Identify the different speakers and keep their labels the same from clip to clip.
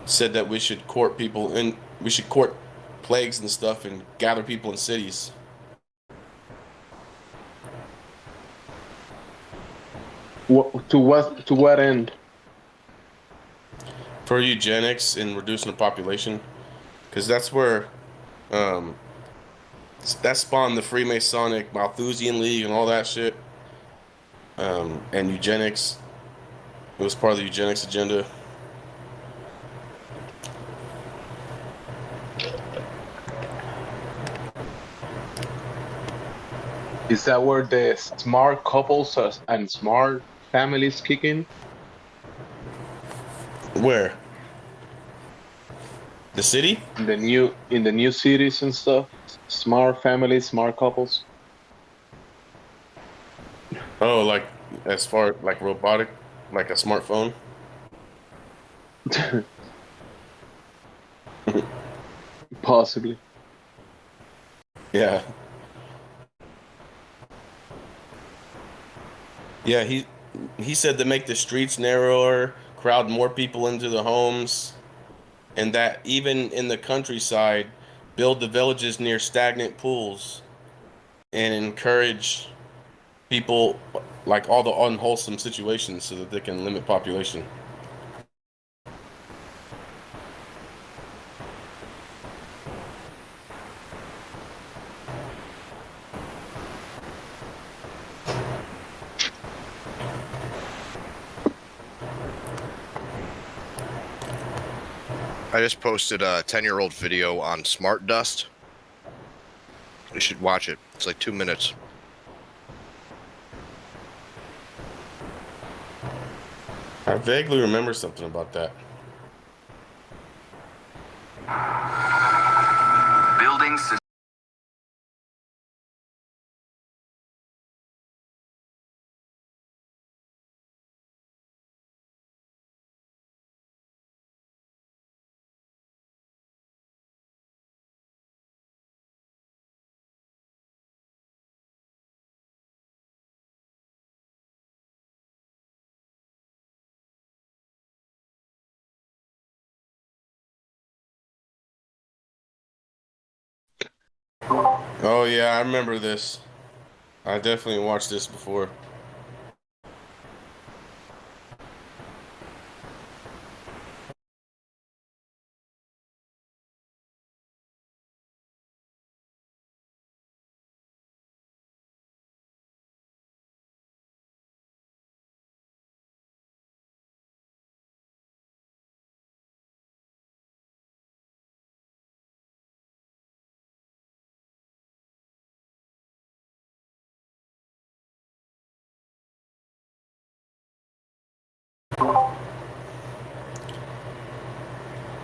Speaker 1: said that we should court people and we should court plagues and stuff and gather people in cities
Speaker 2: To what end?
Speaker 1: for eugenics and reducing the population, because that's where um, that spawned the Freemasonic Malthusian League and all that shit. And eugenics, it was part of the eugenics agenda.
Speaker 2: Is that where the smart couples and smart families kick in?
Speaker 1: Where? The city?
Speaker 2: In the new cities and stuff? Smart families, smart couples.
Speaker 1: Oh, like as far like robotic, like a smartphone.
Speaker 2: Possibly.
Speaker 1: Yeah. Yeah, he said to make the streets narrower, crowd more people into the homes, and that even in the countryside, build the villages near stagnant pools and encourage people like all the unwholesome situations so that they can limit population.
Speaker 3: I just posted a 10-year-old video on smart dust. You should watch it. It's like 2 minutes.
Speaker 1: I vaguely remember something about that.
Speaker 4: Buildings.
Speaker 1: Oh yeah, I remember this. I definitely watched this before.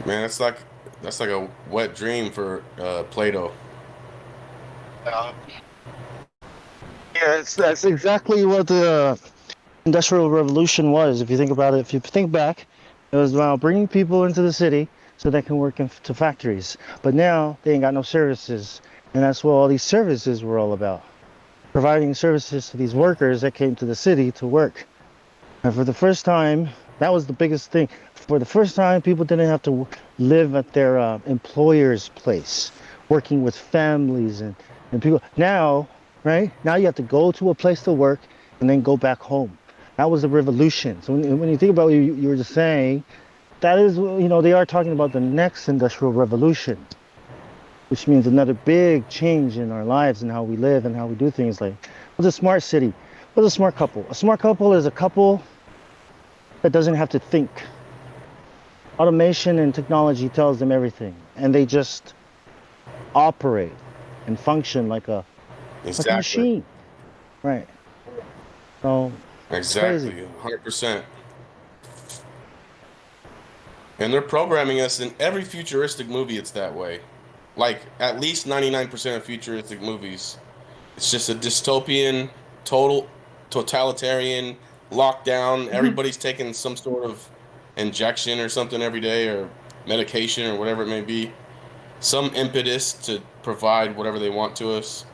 Speaker 1: Man, that's like a wet dream for Plato.
Speaker 5: Uh, yeah, that's exactly what the Industrial Revolution was. If you think about it, if you think back, it was about bringing people into the city so they can work into factories. But now they ain't got no services, and that's what all these services were all about. Providing services to these workers that came to the city to work. And for the first time, that was the biggest thing. For the first time, people didn't have to live at their employer's place, working with families and people. Now, right? Now you have to go to a place to work and then go back home. That was the revolution. So when you think about what you were just saying, that is, they are talking about the next industrial revolution, which means another big change in our lives and how we live and how we do things. Like, what's a smart city? What's a smart couple? A smart couple is a couple that doesn't have to think. Automation and technology tells them everything, and they just operate and function like a
Speaker 1: Exactly.
Speaker 5: machine, right? So it's
Speaker 1: Exactly.
Speaker 5: crazy.
Speaker 1: 100%. And they're programming us in every futuristic movie. It's that way. Like at least 99% of futuristic movies, it's just a dystopian, total, totalitarian lockdown. Everybody's taking some sort of injection or something every day, or medication or whatever it may be. Some impetus to provide whatever they want to us,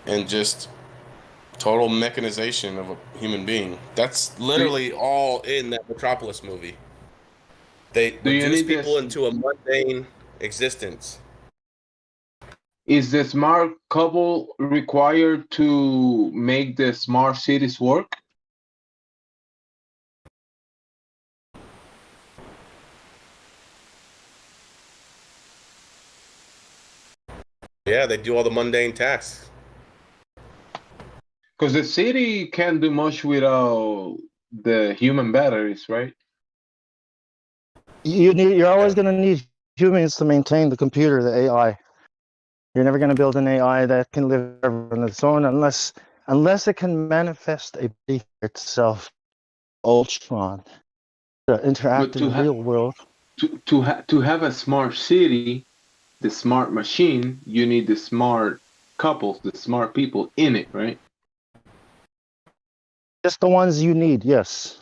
Speaker 1: and just total mechanization of a human being. That's literally all in that Metropolis movie. They
Speaker 2: Do you
Speaker 1: reduce
Speaker 2: need
Speaker 1: people
Speaker 2: this?
Speaker 1: into a mundane existence.
Speaker 2: Is the smart couple required to make the smart cities work?
Speaker 1: Yeah, they do all the mundane tasks.
Speaker 2: Because the city can't do much without the human batteries, right?
Speaker 5: You're always
Speaker 1: Yeah.
Speaker 5: going to need humans to maintain the computer, the AI. You're never going to build an AI that can live on its own unless it can manifest a body for itself. Ultron, to interact
Speaker 2: But
Speaker 5: in the real world.
Speaker 2: to have a smart city, the smart machine, you need the smart couples, the smart people in it, right?
Speaker 5: Just the ones you need, yes.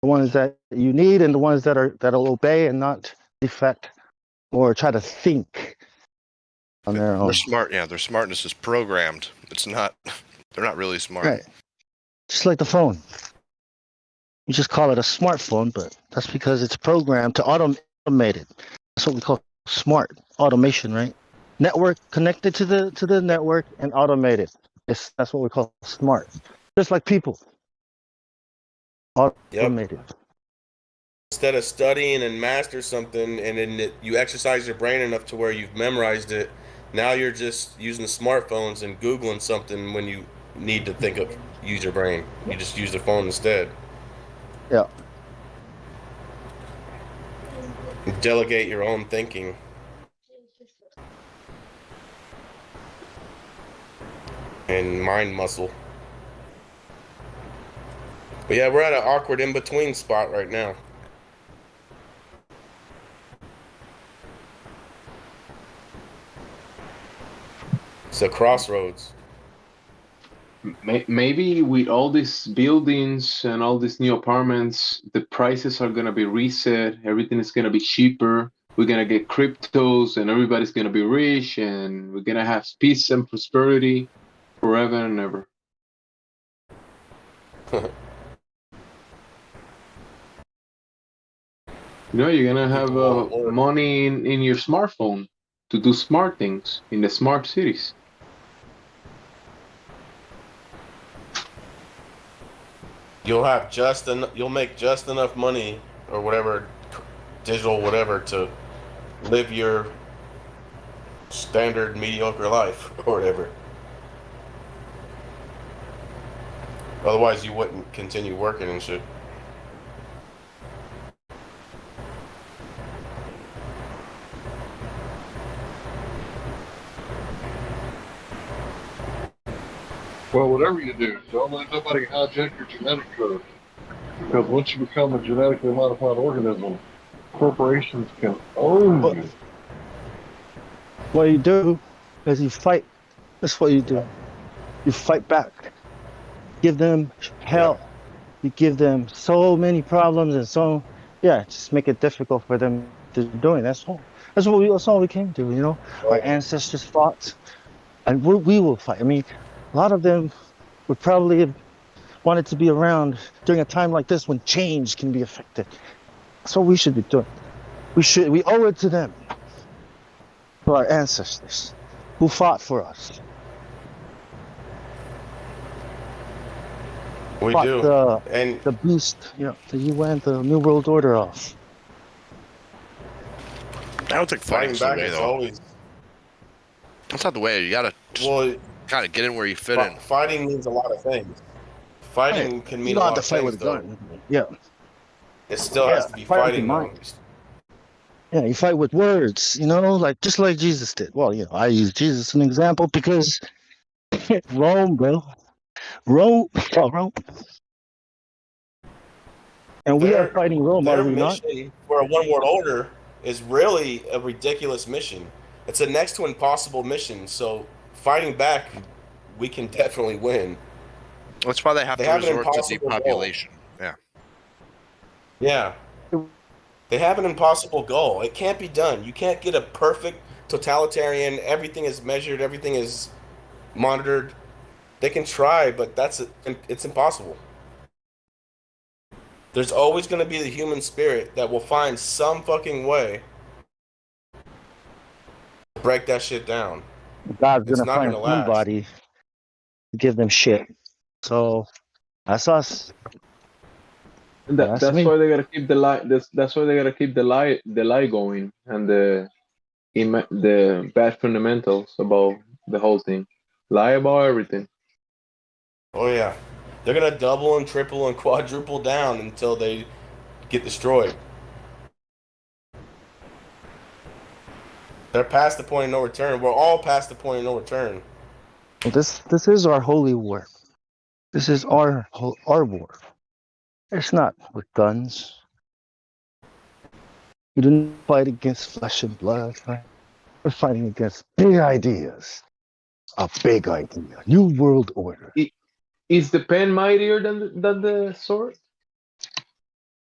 Speaker 5: The ones that you need and the ones that'll obey and not defect or try to think on their
Speaker 3: They're
Speaker 5: own.
Speaker 3: smart. Yeah, their smartness is programmed. It's not. They're not really smart.
Speaker 5: Right. Just like the phone. You just call it a smartphone, but that's because it's programmed to automate it. That's what we call smart automation, right? Network connected to the network and automated. That's what we call smart. Just like people.
Speaker 1: Yep.
Speaker 5: Automated.
Speaker 1: Instead of studying and master something, and then you exercise your brain enough to where you've memorized it, now you're just using the smartphones and Googling something when you need to use your brain. You just use the phone instead.
Speaker 5: Yeah.
Speaker 1: Delegate your own thinking. And mind muscle. But yeah, we're at an awkward in-between spot right now. It's a crossroads.
Speaker 2: Maybe with all these buildings and all these new apartments, the prices are gonna be reset. Everything is gonna be cheaper. We're gonna get cryptos, and everybody's gonna be rich, and we're gonna have peace and prosperity forever and ever. You're gonna have money in your smartphone to do smart things in the smart cities.
Speaker 1: You'll make just enough money or whatever, digital whatever, to live your standard mediocre life or whatever. Otherwise, you wouldn't continue working and shit.
Speaker 4: Well, whatever you do, don't let nobody hijack your genetic code. Because once you become a genetically modified organism, corporations can own you.
Speaker 5: What you do is you fight. That's what you do. You fight back. Give them hell. You give them so many problems and just make it difficult for them to do it. That's all. That's all we came to. Our ancestors fought, and we will fight. I mean, a lot of them would probably have wanted to be around during a time like this when change can be effected. That's what we should be doing. We owe it to them, to our ancestors who fought for us.
Speaker 1: We
Speaker 5: Fought
Speaker 1: do.
Speaker 5: the beast, the UN, the New World Order off.
Speaker 3: I don't think
Speaker 1: Fighting
Speaker 3: fighting's the
Speaker 1: back
Speaker 3: way,
Speaker 1: is
Speaker 3: though.
Speaker 1: always.
Speaker 3: That's not the way. You gotta just kind of get in where you fit in.
Speaker 1: Fighting means a lot of things. Fighting can mean
Speaker 5: You
Speaker 1: a
Speaker 5: don't
Speaker 1: lot
Speaker 5: have
Speaker 1: of
Speaker 5: to fight
Speaker 1: things,
Speaker 5: with a
Speaker 1: though.
Speaker 5: gun. Yeah.
Speaker 1: It still has to be
Speaker 5: fight with
Speaker 1: fighting,
Speaker 5: your
Speaker 1: though.
Speaker 5: mind. Yeah, you fight with words, just like Jesus did. Well, I use Jesus as an example because Rome, bro. Rome. And we are fighting Rome, are
Speaker 1: Their
Speaker 5: we not?
Speaker 1: mission for a one world order is really a ridiculous mission. It's a next to impossible mission. So fighting back, we can definitely win.
Speaker 3: That's why they have to
Speaker 1: have an
Speaker 3: resort to
Speaker 1: impossible
Speaker 3: depopulation. Yeah.
Speaker 1: Yeah. They have an impossible goal. It can't be done. You can't get a perfect totalitarian. Everything is measured. Everything is monitored. They can try, but it's impossible. There's always going to be the human spirit that will find some fucking way to break that shit down.
Speaker 5: God's
Speaker 1: It's
Speaker 5: gonna
Speaker 1: not going
Speaker 5: find
Speaker 1: to last.
Speaker 5: somebody to give them shit. So that's us. That's
Speaker 2: That's
Speaker 5: me.
Speaker 2: why they gotta keep the lie. That's why they gotta keep the lie going, and the bad fundamentals about the whole thing. Lie about everything.
Speaker 1: Oh yeah, they're gonna double and triple and quadruple down until they get destroyed. They're past the point of no return. We're all past the point of no return.
Speaker 5: Well, this is our holy war. This is our war. It's not with guns. We didn't fight against flesh and blood. Right? We're fighting against big ideas. A big idea. New world order.
Speaker 2: Is the pen mightier than the sword?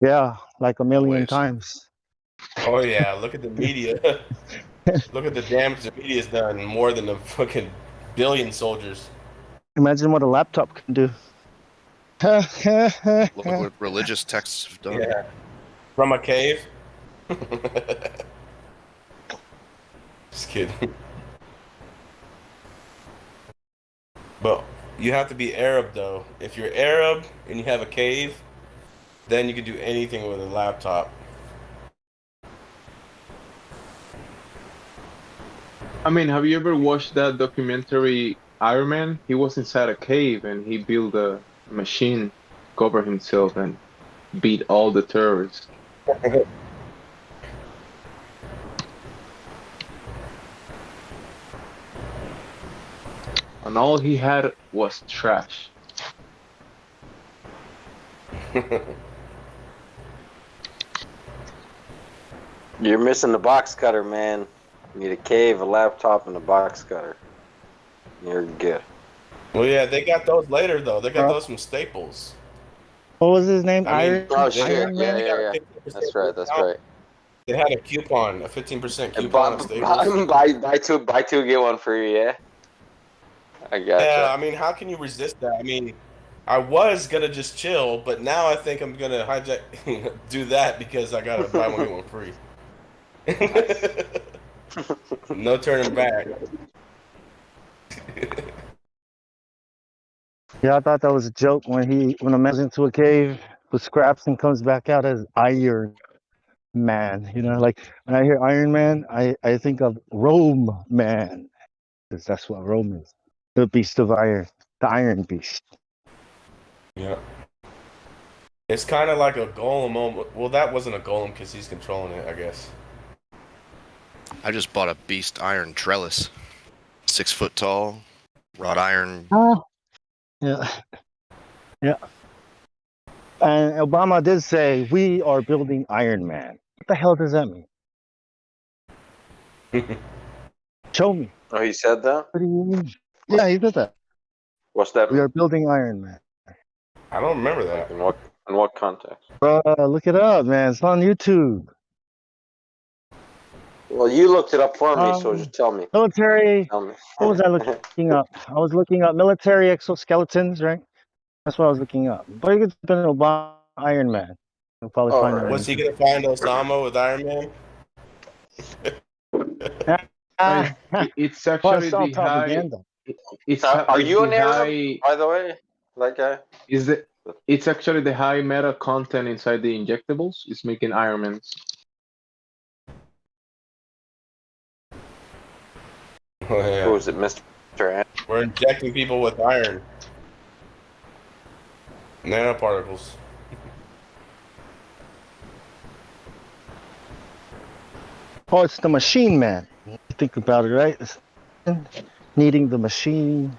Speaker 5: Yeah, like a million
Speaker 3: Always.
Speaker 5: times.
Speaker 1: Oh yeah, look at the media. Look at the damage the media's done more than a fucking billion soldiers.
Speaker 5: Imagine what a laptop can do.
Speaker 3: Look at what religious texts have done.
Speaker 1: Yeah. From a cave. Just kidding. But you have to be Arab though. If you're Arab and you have a cave, then you can do anything with a laptop.
Speaker 2: I mean, have you ever watched that documentary Iron Man? He was inside a cave and he built a machine, cover himself, and beat all the terrorists. And all he had was trash.
Speaker 6: You're missing the box cutter, man. You need a cave, a laptop, and a box cutter. You're good.
Speaker 1: Well, yeah, they got those later though. They got those from Staples.
Speaker 5: What was his name?
Speaker 1: I mean,
Speaker 6: Oh
Speaker 1: they
Speaker 6: shit!
Speaker 1: had-
Speaker 6: Yeah,
Speaker 1: they got a
Speaker 6: yeah, yeah.
Speaker 1: 15%
Speaker 6: That's right. That's
Speaker 1: discount.
Speaker 6: right.
Speaker 1: They had a coupon, a 15%
Speaker 6: And
Speaker 1: coupon at Staples.
Speaker 6: buy two, get one free. Yeah. I gotcha.
Speaker 1: Yeah, I mean, how can you resist that? I mean, I was gonna just chill, but now I think I'm gonna hijack, do that because I gotta buy one get one free. No turning back.
Speaker 5: Yeah, I thought that was a joke when a man's into a cave with scraps and comes back out as Iron Man. You know, like when I hear Iron Man, I think of Rome Man, because that's what Rome is. The Beast of Iron, the Iron Beast.
Speaker 1: Yeah. It's kind of like a golem moment. Well, that wasn't a golem because he's controlling it, I guess.
Speaker 3: I just bought a beast iron trellis, 6 foot tall, wrought iron.
Speaker 5: Oh, yeah, yeah. And Obama did say we are building Iron Man. What the hell does that mean? Show me.
Speaker 6: Oh, he said that.
Speaker 5: What do you mean? Yeah, he did that.
Speaker 6: What's that?
Speaker 5: We are building Iron Man.
Speaker 1: I don't remember that.
Speaker 6: In what context?
Speaker 5: Look it up, man. It's on YouTube.
Speaker 6: Well, you looked it up for me, so just tell me.
Speaker 5: Military.
Speaker 6: Tell me.
Speaker 5: What was I looking up? I was looking up military exoskeletons, right? That's what I was looking up. But you could put in Obama Iron Man. You'll probably
Speaker 6: Oh,
Speaker 5: find
Speaker 6: right.
Speaker 5: it.
Speaker 1: Was he gonna find Osama with Iron Man?
Speaker 2: It's actually
Speaker 5: all
Speaker 2: the high.
Speaker 5: propaganda.
Speaker 6: Are you an Arab,
Speaker 2: high,
Speaker 6: by the way? That guy?
Speaker 2: It's actually the high meta content inside the injectables is making Iron Mans.
Speaker 1: Oh, yeah.
Speaker 6: Who is it, Mr. Ant?
Speaker 1: We're injecting people with iron. Nanoparticles.
Speaker 5: Oh, it's the machine man. You think about it, right? It's needing the machine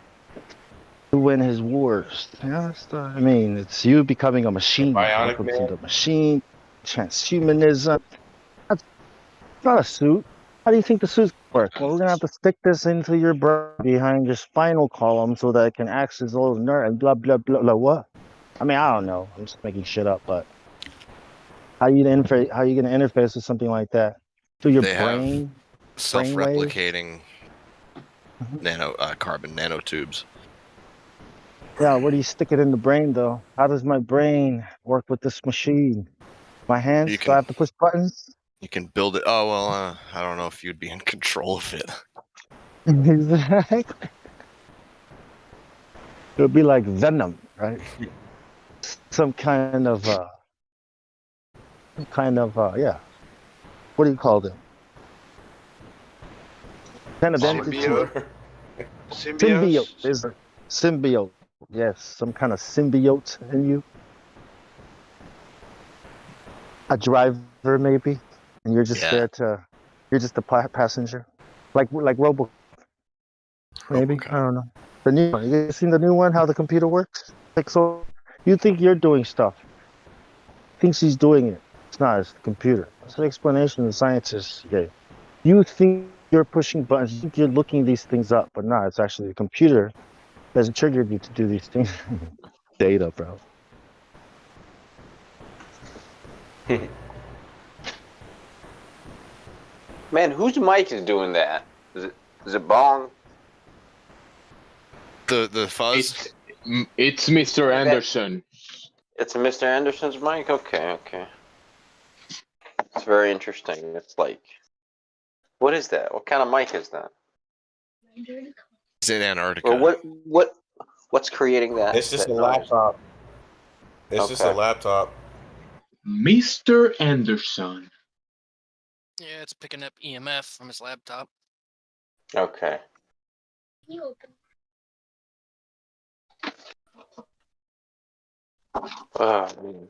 Speaker 5: to win his wars. Yeah, I mean, it's you becoming a machine.
Speaker 1: Bionic
Speaker 5: Welcome
Speaker 1: man.
Speaker 5: to the machine. Transhumanism. That's not a suit. How do you think the suits work? Well, we're gonna have to stick this into your brain behind your spinal column so that it can access all the nerve and blah blah blah. Like what? I mean, I don't know. I'm just making shit up, but how you gonna interface with something like that? Through your
Speaker 3: They have
Speaker 5: brain?
Speaker 3: self-replicating carbon nanotubes.
Speaker 5: Yeah, where do you stick it in the brain though? How does my brain work with this machine? My hands?
Speaker 3: You
Speaker 5: Do I
Speaker 3: can
Speaker 5: have to push buttons?
Speaker 3: you can build it. Oh well, I don't know if you'd be in control of it.
Speaker 5: Exactly. It would be like Venom, right? Some kind of yeah. What do you call them? Kind of entity.
Speaker 3: Symbiote.
Speaker 5: Symbiote
Speaker 3: Symbiotes.
Speaker 5: is a symbiote. Yes, some kind of symbiote in you. A driver maybe, and you're just
Speaker 3: Yeah.
Speaker 5: there to. You're just a passenger, like Robo. Maybe I
Speaker 3: RoboCop.
Speaker 5: don't know. The new one. You seen the new one? How the computer works? Like so, you think you're doing stuff. Thinks he's doing it. It's not. It's the computer. That's an explanation the scientists gave. You think you're pushing buttons. You think you're looking these things up, but no, it's actually the computer that's triggered you to do these things. Data, bro.
Speaker 6: Man, whose mic is doing that? Is it Bong?
Speaker 3: The fuzz.
Speaker 2: It's Mr. Anderson.
Speaker 6: It's Mr. Anderson's mic? Okay. It's very interesting. It's like, what is that? What kind of mic is that?
Speaker 3: It's in Antarctica.
Speaker 6: Or what's creating that?
Speaker 1: It's just
Speaker 6: that
Speaker 1: a
Speaker 6: noise?
Speaker 1: laptop. It's just a
Speaker 6: Okay.
Speaker 1: laptop.
Speaker 2: Mr. Anderson.
Speaker 7: Yeah, it's picking up EMF from his laptop.
Speaker 6: Okay. Man.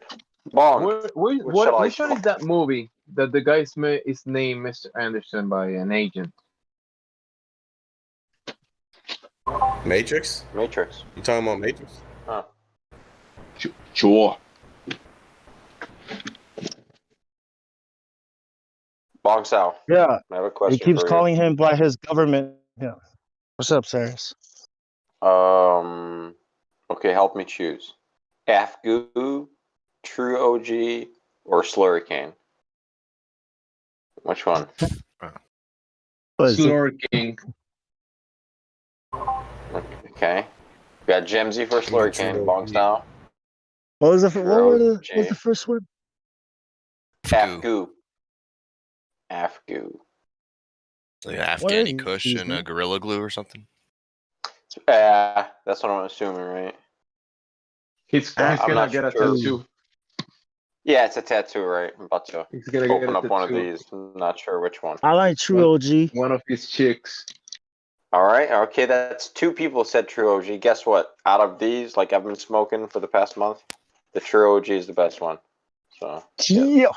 Speaker 6: Bong.
Speaker 2: Which one is that movie that the guy's is named Mr. Anderson by an agent?
Speaker 1: Matrix?
Speaker 6: Matrix.
Speaker 1: You talking about Matrix?
Speaker 6: Huh.
Speaker 2: Sure.
Speaker 6: Bong Sao.
Speaker 5: Yeah,
Speaker 6: I have a
Speaker 5: he
Speaker 6: question
Speaker 5: keeps
Speaker 6: for
Speaker 5: calling him by his government. Yeah. What's up, Cyrus?
Speaker 6: you. Okay, help me choose. AFGU, True OG, or Slurricane? Which one?
Speaker 5: What is it?
Speaker 2: Slurking.
Speaker 6: Okay. We got Gemsy for Slurricane,
Speaker 1: True
Speaker 6: Bong
Speaker 1: OG.
Speaker 6: Sao.
Speaker 5: What was the
Speaker 6: True
Speaker 5: what was the first one?
Speaker 6: AFGU. AFGU.
Speaker 3: It's like
Speaker 5: What
Speaker 3: Afghani
Speaker 5: is
Speaker 3: Kush
Speaker 5: these
Speaker 3: and
Speaker 5: things?
Speaker 3: Gorilla Glue or something.
Speaker 6: That's what I'm assuming, right?
Speaker 2: He's
Speaker 6: I'm
Speaker 2: gonna
Speaker 6: not
Speaker 2: get a
Speaker 6: sure.
Speaker 2: tattoo.
Speaker 6: Yeah, it's a tattoo, right? I'm about to
Speaker 2: He's gonna get
Speaker 6: open
Speaker 2: a
Speaker 6: up one of
Speaker 2: tattoo.
Speaker 6: these. I'm not sure which one.
Speaker 5: I like True OG.
Speaker 2: One of his chicks.
Speaker 6: All right. Okay, that's two people said True OG. Guess what? Out of these, like I've been smoking for the past month, the True OG is the best one. So
Speaker 5: Yeah.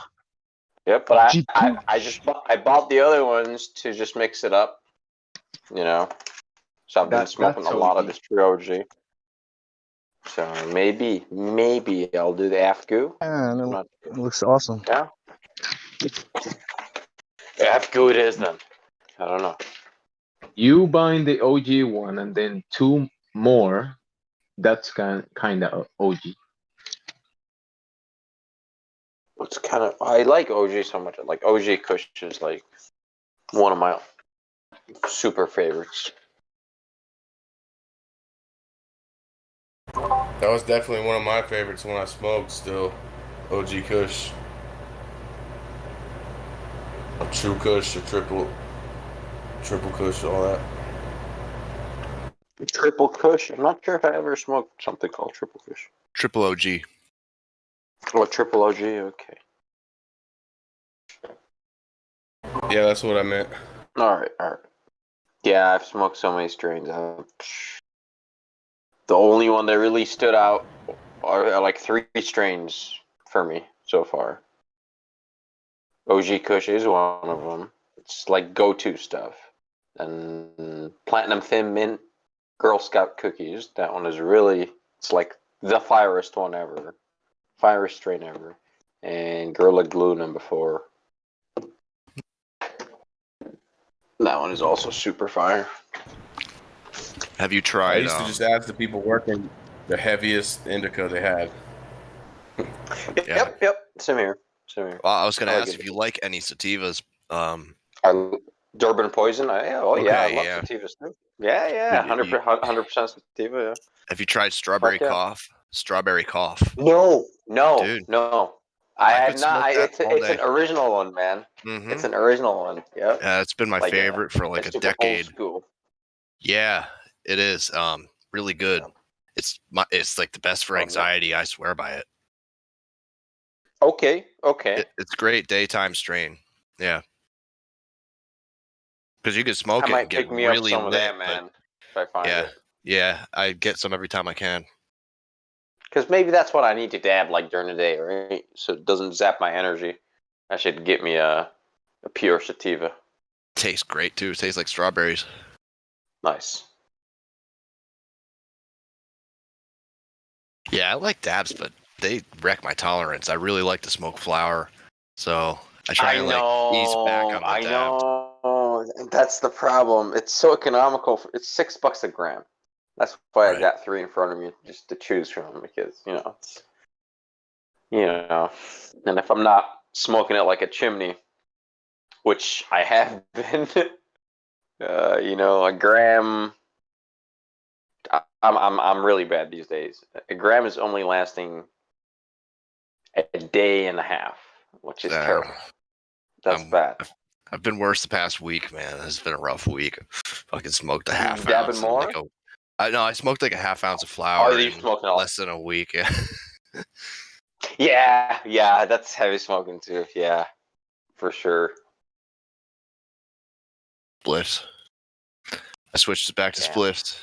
Speaker 6: yep. But
Speaker 5: G-
Speaker 6: I bought the other ones to just mix it up. You know. So I've been smoking
Speaker 2: That's
Speaker 6: a lot of
Speaker 2: OG.
Speaker 6: this True OG. So maybe I'll do the AFGU.
Speaker 5: Man, it looks awesome.
Speaker 6: Yeah. AFGU it is then. I don't know.
Speaker 2: You buying the OG one and then two more. That's kind of OG.
Speaker 6: It's kind of I like OG so much. Like OG Kush is like one of my super favorites.
Speaker 1: That was definitely one of my favorites when I smoked still. OG Kush. A True Kush, a triple Kush, all that.
Speaker 6: Triple Kush. I'm not sure if I ever smoked something called Triple Kush.
Speaker 3: Triple OG.
Speaker 6: Oh, Triple OG. Okay.
Speaker 1: Yeah, that's what I meant.
Speaker 6: All right. Yeah, I've smoked so many strains. The only one that really stood out are like three strains for me so far. OG Kush is one of them. It's like go-to stuff. And Platinum Thin Mint Girl Scout Cookies. That one is really, it's like the firest one ever. Firest strain ever. And Gorilla Glue #4. That one is also super fire.
Speaker 3: Have you
Speaker 1: I
Speaker 3: tried?
Speaker 1: used to just ask the people working the heaviest indica they had.
Speaker 3: Yeah.
Speaker 6: Yep. Same here.
Speaker 3: Well, I was gonna
Speaker 6: I like
Speaker 3: ask
Speaker 6: it.
Speaker 3: if you like any sativas.
Speaker 6: I Durban Poison. I love
Speaker 3: yeah.
Speaker 6: sativas too. Yeah,
Speaker 3: You-
Speaker 6: 100% sativa. Yeah.
Speaker 3: Have you tried strawberry
Speaker 6: Fuck yeah.
Speaker 3: cough? Strawberry cough,
Speaker 6: No,
Speaker 3: dude.
Speaker 6: I
Speaker 3: I
Speaker 6: have
Speaker 3: could
Speaker 6: not.
Speaker 3: smoke that all
Speaker 6: It's
Speaker 3: day.
Speaker 6: an original one, man.
Speaker 3: Mm-hmm.
Speaker 6: It's an original one. Yep.
Speaker 3: It's been my
Speaker 6: Like
Speaker 3: favorite for like
Speaker 6: it's
Speaker 3: a
Speaker 6: super old
Speaker 3: decade.
Speaker 6: school.
Speaker 3: Yeah, it is. Really good.
Speaker 6: Yeah.
Speaker 3: It's like the best for
Speaker 6: Oh, no.
Speaker 3: anxiety. I swear by it.
Speaker 6: Okay.
Speaker 3: It's great daytime strain. Yeah, because you can smoke
Speaker 6: I
Speaker 3: it
Speaker 6: might
Speaker 3: and get
Speaker 6: pick me up
Speaker 3: really
Speaker 6: some of
Speaker 3: lit.
Speaker 6: that, man. If I find
Speaker 3: Yeah,
Speaker 6: it.
Speaker 3: yeah, I get some every time I can.
Speaker 6: Because maybe that's what I need to dab like during the day, right? So it doesn't zap my energy. I should get me a pure sativa.
Speaker 3: Tastes great too. It tastes like strawberries.
Speaker 6: Nice.
Speaker 3: Yeah, I like dabs, but they wreck my tolerance. I really like to smoke flower, so I try and like ease back on the
Speaker 6: I
Speaker 3: dabs.
Speaker 6: know. That's the problem. It's so economical. It's $6 a gram. That's why
Speaker 3: Right.
Speaker 6: I got 3 in front of me just to choose from because it's and if I'm not smoking it like a chimney, which I have been, a gram. I'm really bad these days. A gram is only lasting a day and a half, which is terrible. That's bad.
Speaker 3: I've been worse the past week, man. It's been a rough week. Fucking smoked a half
Speaker 6: Dabbing
Speaker 3: ounce.
Speaker 6: more?
Speaker 3: I smoked like a half ounce of flour
Speaker 6: you
Speaker 3: in
Speaker 6: smoking a lot?
Speaker 3: less than a week.
Speaker 6: Yeah, that's heavy smoking too. Yeah, for sure.
Speaker 3: Spliffs. I switched it back to
Speaker 6: Yeah.
Speaker 3: spliffs.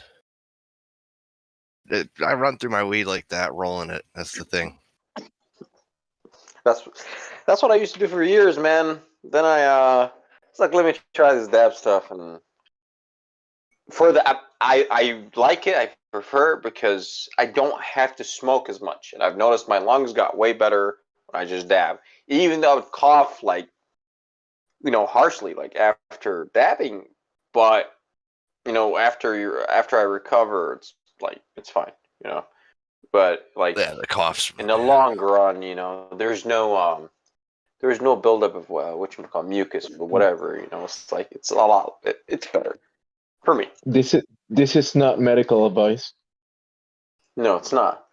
Speaker 3: I run through my weed like that, rolling it. That's the thing.
Speaker 6: That's what I used to do for years, man. Then it's like, let me try this dab stuff, and for the I like it. I prefer it because I don't have to smoke as much, and I've noticed my lungs got way better when I just dab. Even though I would cough like harshly like after dabbing, but after I recover, it's like it's fine, But like
Speaker 3: Yeah, the coughs.
Speaker 6: in the long run, there's no buildup of whatchamacallit, mucus or whatever. It's like it's a lot. It's better for me.
Speaker 2: This is not medical advice.
Speaker 6: No, it's not.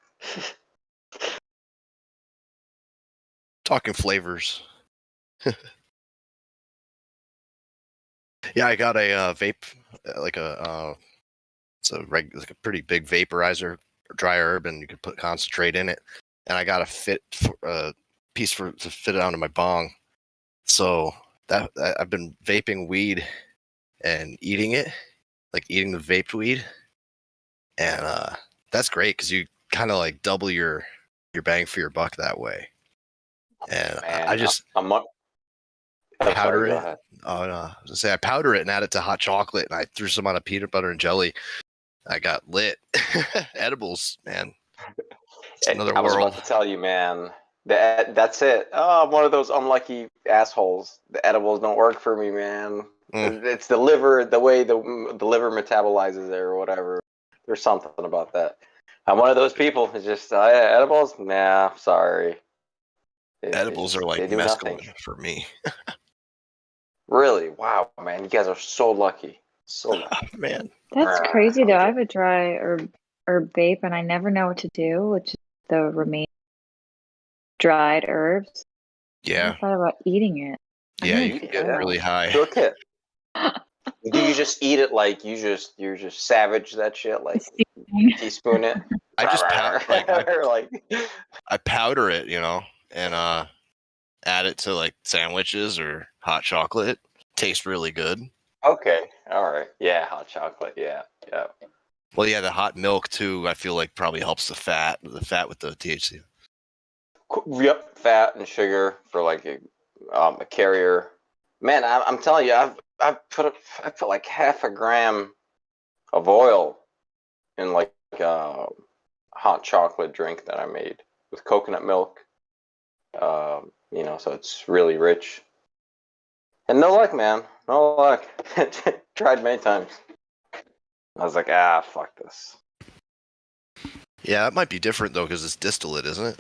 Speaker 3: Talking flavors. Yeah, I got a vape, like it's like a pretty big vaporizer, dry herb, and you can put concentrate in it. And I got a piece to fit it onto my bong. So that I've been vaping weed and eating it, like eating the vaped weed, and that's great because you kind of like double your bang for your buck that way. And
Speaker 6: Man,
Speaker 3: I just powder it. Oh no, I was gonna say I powder it and add it to hot chocolate, and I threw some on a peanut butter and jelly. I got lit. Edibles, man. It's another
Speaker 6: I was
Speaker 3: world.
Speaker 6: about to tell you, man. That's it. Oh, I'm one of those unlucky assholes. The edibles don't work for me, man. It's the liver, the way the liver metabolizes it or whatever. There's something about that. I'm one of those people. It's just edibles. Nah, sorry.
Speaker 3: Edibles are like
Speaker 6: they do
Speaker 3: mescaline
Speaker 6: nothing.
Speaker 3: for me.
Speaker 6: Really? Wow, man. You guys are so lucky. So lucky.
Speaker 3: Man.
Speaker 8: That's crazy though. I have a dry herb vape and I never know what to do, which is the remaining dried herbs. I
Speaker 3: Yeah.
Speaker 8: never thought about eating it.
Speaker 3: Yeah, you can get really high.
Speaker 6: Cook it. Do you just eat it like you're just savage that shit, like teaspoon it?
Speaker 3: I just I powder it, and add it to like sandwiches or hot chocolate. Tastes really good.
Speaker 6: Okay, all right, yeah, hot chocolate, yeah.
Speaker 3: Well, yeah, the hot milk too. I feel like probably helps the fat with the THC.
Speaker 6: Yep, fat and sugar for like a carrier. Man, I'm telling you, I've put like half a gram of oil in like a hot chocolate drink that I made with coconut milk. So it's really rich. And no luck, man. No luck. Tried many times. I was like, fuck this.
Speaker 3: Yeah, it might be different though because it's distillate, isn't it?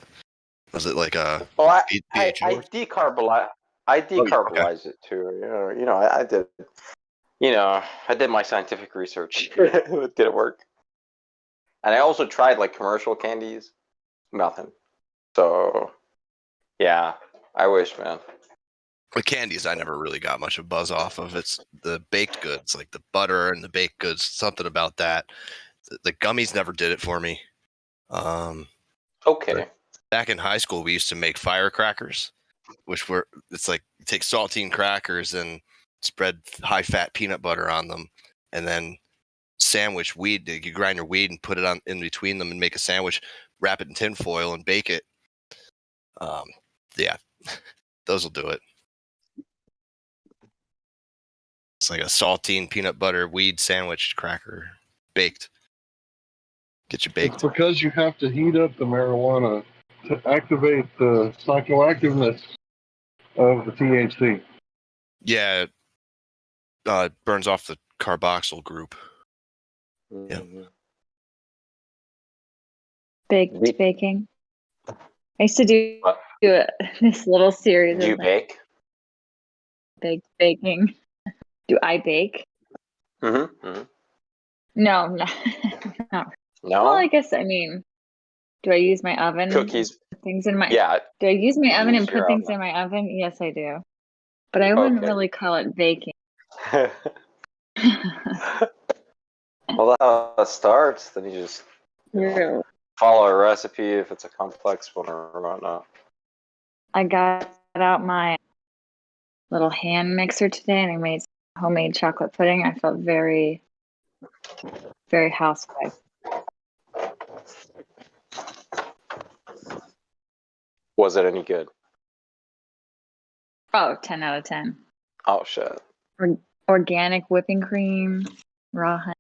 Speaker 3: Was it like a?
Speaker 6: Well, I
Speaker 3: BHO?
Speaker 6: decarbolize. I
Speaker 3: yeah, okay.
Speaker 6: decarbonize it too. I did. I did my scientific research. It didn't work. And I also tried like commercial candies. Nothing. So, yeah, I wish, man.
Speaker 3: The candies I never really got much of a buzz off of. It's the baked goods, like the butter and the baked goods. Something about that. The gummies never did it for me.
Speaker 6: Okay.
Speaker 3: Back in high school, we used to make firecrackers, it's like you take saltine crackers and spread high fat peanut butter on them, and then sandwich weed. You grind your weed and put it on in between them and make a sandwich. Wrap it in tin foil and bake it. Yeah, those will do it. It's like a saltine peanut butter weed sandwich cracker baked. Get you
Speaker 4: It's
Speaker 3: baked.
Speaker 4: because you have to heat up the marijuana to activate the psychoactiveness of the THC.
Speaker 3: Yeah, it burns off the carboxyl group. Yeah.
Speaker 8: Baked baking. I used to do
Speaker 6: What?
Speaker 8: this little series
Speaker 6: Do you
Speaker 8: of
Speaker 6: bake?
Speaker 8: baked baking. Do I bake?
Speaker 6: Mm-hmm.
Speaker 8: No, no. No.
Speaker 6: No?
Speaker 8: Well, I guess, do I use my oven?
Speaker 6: Cookies.
Speaker 8: Put things in my
Speaker 6: Yeah.
Speaker 8: Do I use my
Speaker 6: you
Speaker 8: oven and
Speaker 6: use your
Speaker 8: put things
Speaker 6: oven.
Speaker 8: in my oven? Yes, I do. But I wouldn't
Speaker 6: Okay.
Speaker 8: really call it baking.
Speaker 6: Well, that's how it starts. Then you just
Speaker 8: True.
Speaker 6: follow a recipe if it's a complex one or whatnot.
Speaker 8: I got out my little hand mixer today and I made some homemade chocolate pudding. I felt very, very housewife.
Speaker 6: Was it any good?
Speaker 8: Oh, 10 out of 10.
Speaker 6: Oh, shit.
Speaker 8: Organic whipping cream, raw honey,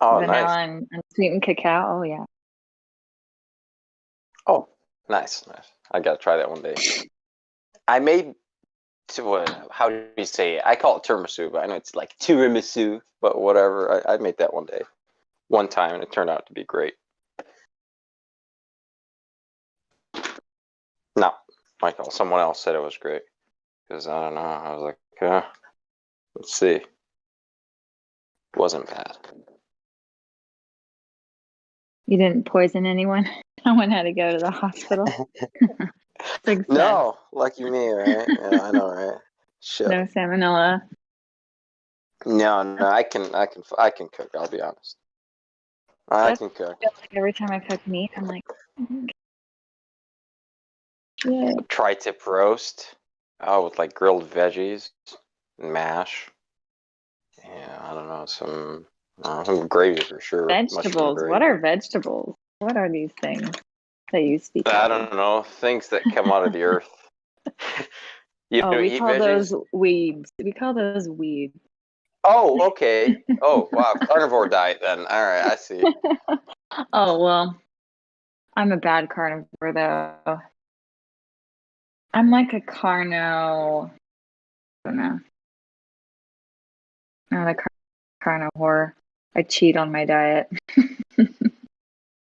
Speaker 6: Oh,
Speaker 8: vanilla,
Speaker 6: nice.
Speaker 8: and sweetened cacao. Oh, yeah.
Speaker 6: Oh, nice. I gotta try that one day. I made, how do you say it? I call it tiramisu, but I know it's like tiramisu, but whatever. I made that one time, and it turned out to be great. No, Michael, someone else said it was great. Because I don't know, I was like, let's see. It wasn't bad.
Speaker 8: You didn't poison anyone? No one had to go to the hospital? Success.
Speaker 6: No, lucky me, right? Yeah, I know, right? Shit.
Speaker 8: No salmonella.
Speaker 6: No, I can cook. I'll be honest. I can cook.
Speaker 8: Like every time I cook meat, I'm like, yeah.
Speaker 6: Tri-tip roast. Oh, with like grilled veggies, and mash. Yeah, I don't know, some gravy for sure.
Speaker 8: Vegetables. What are vegetables? What are these things that you speak of?
Speaker 6: I don't know, things that come out of the earth. You don't
Speaker 8: we
Speaker 6: eat
Speaker 8: call
Speaker 6: veggies?
Speaker 8: those weeds. We call those weeds.
Speaker 6: Oh, okay. Oh, wow, carnivore diet then. All right, I see.
Speaker 8: Oh, well, I'm a bad carnivore though. I'm like a carno. I don't know. Not a carnivore. I cheat on my diet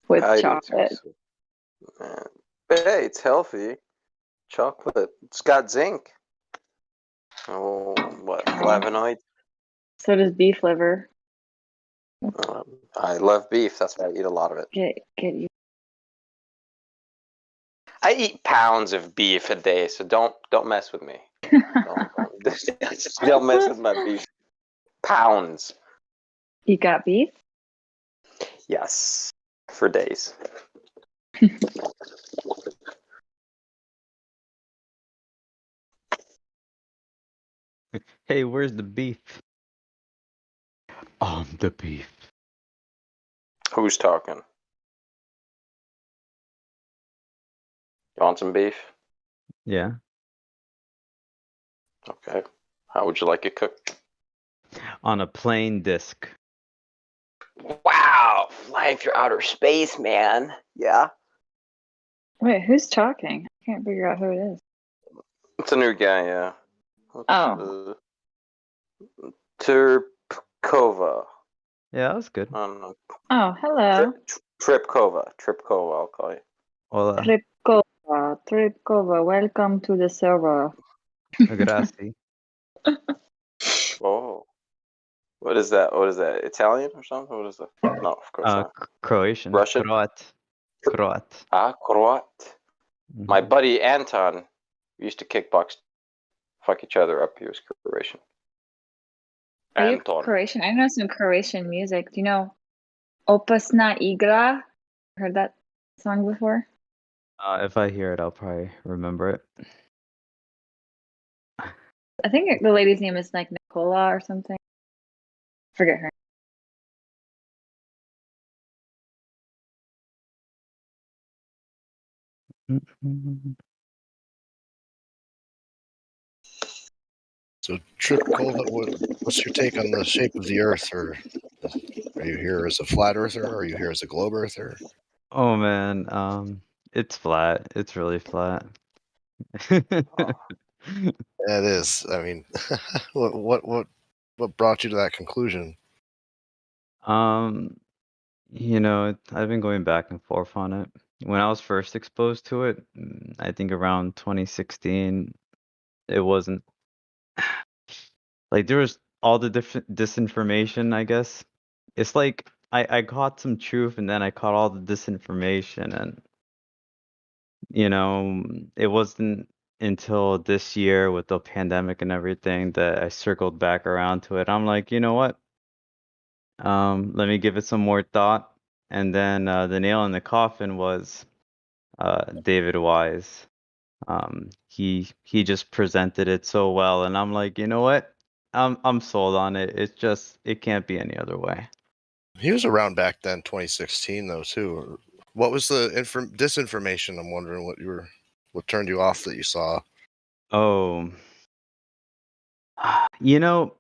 Speaker 8: with
Speaker 6: I do
Speaker 8: chocolate.
Speaker 6: too. So, but hey, it's healthy. Chocolate. It's got zinc. Oh, what? Flavonoid?
Speaker 8: So does beef liver.
Speaker 6: I love beef. That's why I eat a lot of it.
Speaker 8: Get you.
Speaker 6: I eat pounds of beef a day, so don't mess with me. Don't mess with my beef. Pounds.
Speaker 8: You got beef?
Speaker 6: Yes, for days.
Speaker 9: Hey, where's the beef? I'm the beef.
Speaker 6: Who's talking? You want some beef?
Speaker 9: Yeah.
Speaker 6: Okay. How would you like it cooked?
Speaker 9: On a plain disc.
Speaker 6: Wow, flying through outer space, man. Yeah.
Speaker 8: Wait, who's talking? I can't figure out who it is.
Speaker 6: It's a new guy, yeah.
Speaker 8: Oh.
Speaker 6: Turpkova.
Speaker 9: Yeah, that was good.
Speaker 6: I don't know.
Speaker 8: Oh, hello.
Speaker 6: Tripkova, I'll call you.
Speaker 9: Well,
Speaker 8: Tripkova, welcome to the server.
Speaker 9: Grazie.
Speaker 6: Oh, what is that? What is that? Italian or something? What is that? No, of course not.
Speaker 9: Croatian.
Speaker 6: Russian?
Speaker 9: Croat.
Speaker 6: Croat. My
Speaker 9: Mhm.
Speaker 6: buddy Anton used to kickbox, fuck each other up. He was Croatian.
Speaker 8: Are you
Speaker 6: Anton.
Speaker 8: Croatian? I know some Croatian music. Do you know Opasna Igra? Heard that song before?
Speaker 9: If I hear it, I'll probably remember it.
Speaker 8: I think the lady's name is like Nicola or something. Forget her.
Speaker 3: So, Trip Cole, what's your take on the shape of the Earth? Or are you here as a flat earther? Or are you here as a globe earther?
Speaker 9: Oh man, it's flat. It's really flat.
Speaker 3: Yeah, it is. I mean, what brought you to that conclusion?
Speaker 9: Um, I've been going back and forth on it. When I was first exposed to it, I think around 2016, it wasn't like there was all the different disinformation, I guess. It's like I caught some truth and then I caught all the disinformation and it wasn't until this year with the pandemic and everything that I circled back around to it. I'm like, you know what? Let me give it some more thought. And then the nail in the coffin was David Wise. He just presented it so well, and I'm like, you know what? I'm sold on it. It's just it can't be any other way.
Speaker 3: He was around back then, 2016, though, too. What was the disinformation? I'm wondering what turned you off that you saw.
Speaker 9: Oh, you know,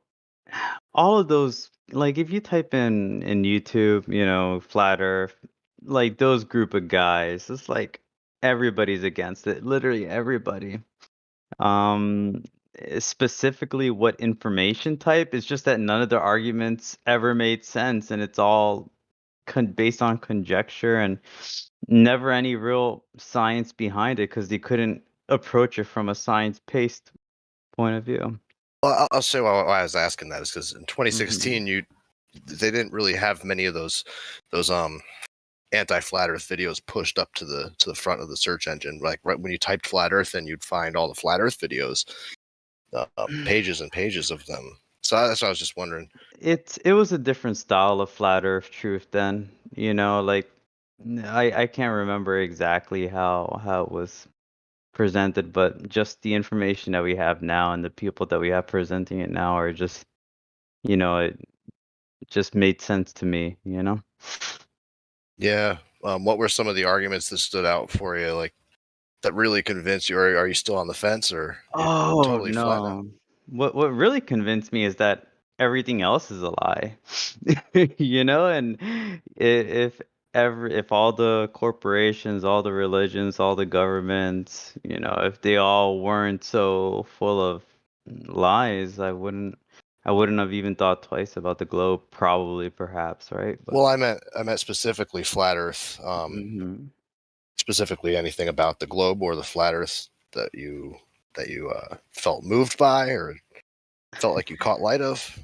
Speaker 9: all of those, like if you type in YouTube, flat Earth, like those group of guys, it's like everybody's against it. Literally everybody. Um, Specifically what information type, it's just that none of their arguments ever made sense, and it's all based on conjecture and never any real science behind it because they couldn't approach it from a science-based point of view.
Speaker 3: Well, I'll say why I was asking that is because in
Speaker 9: Mhm.
Speaker 3: 2016, they didn't really have many of those anti-flat Earth videos pushed up to the front of the search engine. Like right when you typed flat Earth, then you'd find all the flat Earth videos, pages and pages of them. So that's what I was just wondering.
Speaker 9: It was a different style of flat Earth truth then, like I can't remember exactly how it was presented, but just the information that we have now and the people that we have presenting it now are just, it just made sense to me,
Speaker 3: Yeah. What were some of the arguments that stood out for you, like that really convinced you, or are you still on the fence, or you
Speaker 9: Oh
Speaker 3: totally flat out?
Speaker 9: no. What really convinced me is that everything else is a lie. And if all the corporations, all the religions, all the governments, if they all weren't so full of lies, I wouldn't have even thought twice about the globe, probably, perhaps, right? But
Speaker 3: Well, I meant specifically flat Earth.
Speaker 9: mhm.
Speaker 3: Specifically, anything about the globe or the flat Earth that you felt moved by or felt like you caught light of.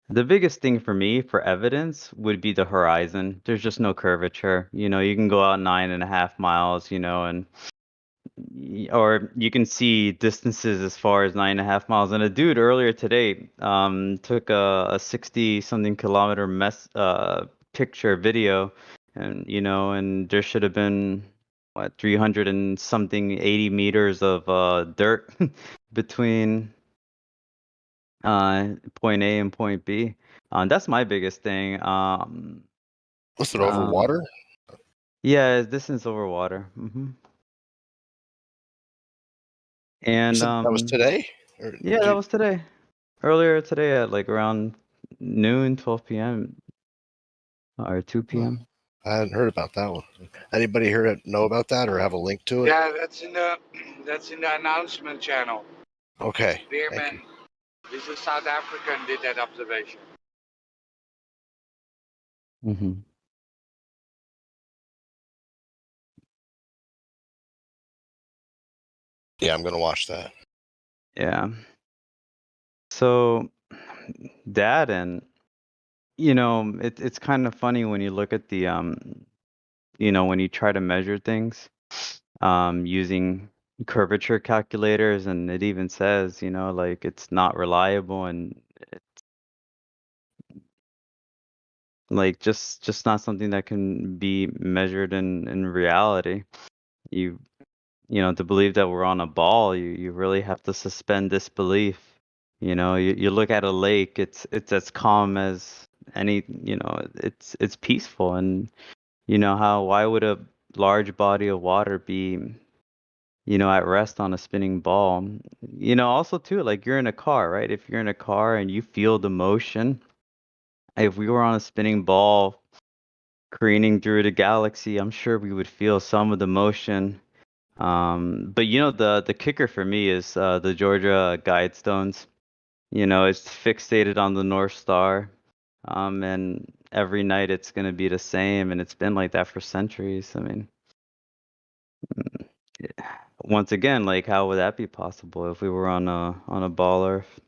Speaker 9: The biggest thing for me for evidence would be the horizon. There's just no curvature. You can go out 9.5 miles, or you can see distances as far as 9.5 miles. And a dude earlier today took a 60-something kilometer picture video, and and there should have been 300 and something 80 meters of dirt between point A and point B. That's my biggest thing.
Speaker 3: Was it over water?
Speaker 9: Yeah, distance over water. And
Speaker 3: That was today? Or
Speaker 9: yeah, that was today. Earlier today at like around noon, 12 p.m. or 2 p.m.
Speaker 3: I hadn't heard about that one. Anybody here know about that or have a link to it?
Speaker 10: Yeah, that's in the announcement channel.
Speaker 3: Okay.
Speaker 10: Beerman, this is South African, did that observation.
Speaker 9: Mm-hmm.
Speaker 3: Yeah, I'm gonna watch that.
Speaker 9: Yeah. So, that and it's kind of funny when you look at the when you try to measure things using curvature calculators, and it even says, like it's not reliable, and like just not something that can be measured in reality. You to believe that we're on a ball, you really have to suspend disbelief. You look at a lake, it's as calm as any, it's peaceful, and why would a large body of water be, at rest on a spinning ball? Also too, like you're in a car, right? If you're in a car and you feel the motion, if we were on a spinning ball careening through the galaxy, I'm sure we would feel some of the motion. But the kicker for me is the Georgia Guidestones. It's fixated on the North Star. And every night it's gonna be the same, and it's been like that for centuries. I mean, yeah. Once again, like how would that be possible if we were on a ball Earth?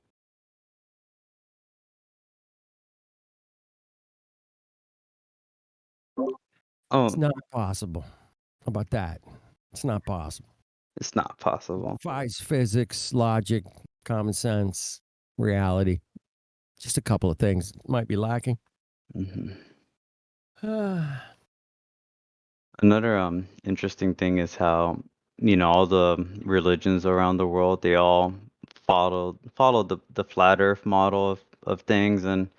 Speaker 11: It's
Speaker 9: Oh,
Speaker 11: not possible. How about that? It's not possible.
Speaker 9: it's not possible.
Speaker 11: Defies physics, logic, common sense, reality. Just a couple of things might be lacking.
Speaker 9: hmm Another interesting thing is how all the religions around the world, they all followed the flat Earth model of things, and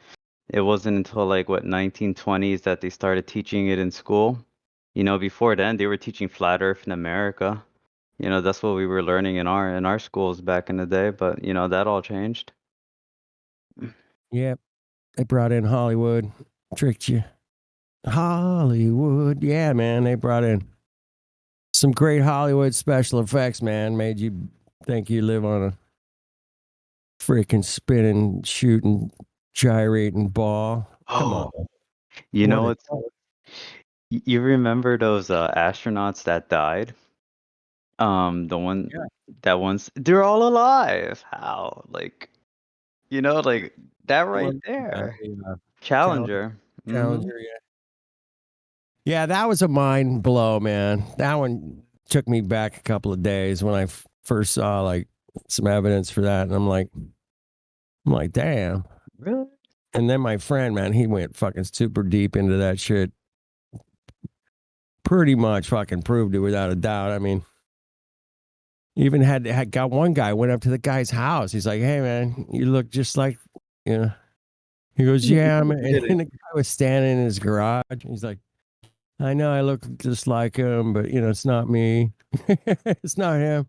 Speaker 9: it wasn't until like what 1920s that they started teaching it in school. Before then they were teaching flat Earth in America. That's what we were learning in our schools back in the day, but that all changed.
Speaker 11: Yep. They brought in Hollywood, tricked you. Hollywood. Yeah, man. They brought in some great Hollywood special effects, man. Made you think you live on a freaking spinning, shooting, gyrating ball. Come on.
Speaker 9: You know
Speaker 11: What
Speaker 9: what's you remember those astronauts that died? The one
Speaker 11: Yeah.
Speaker 9: that ones they're all alive. How? Like, like that right there. Challenger. hmm
Speaker 11: Challenger, yeah. Yeah, that was a mind blow, man. That one took me back a couple of days when I first saw like some evidence for that, and I'm like, damn.
Speaker 9: Really?
Speaker 11: And then my friend, man, he went fucking super deep into that shit. Pretty much fucking proved it without a doubt. I mean, even had got one guy went up to the guy's house. He's like, "Hey, man, you look just like, you know." He goes, "Yeah, man." And the guy was standing in his garage. He's like, "I know I look just like him, but it's not me. It's not him."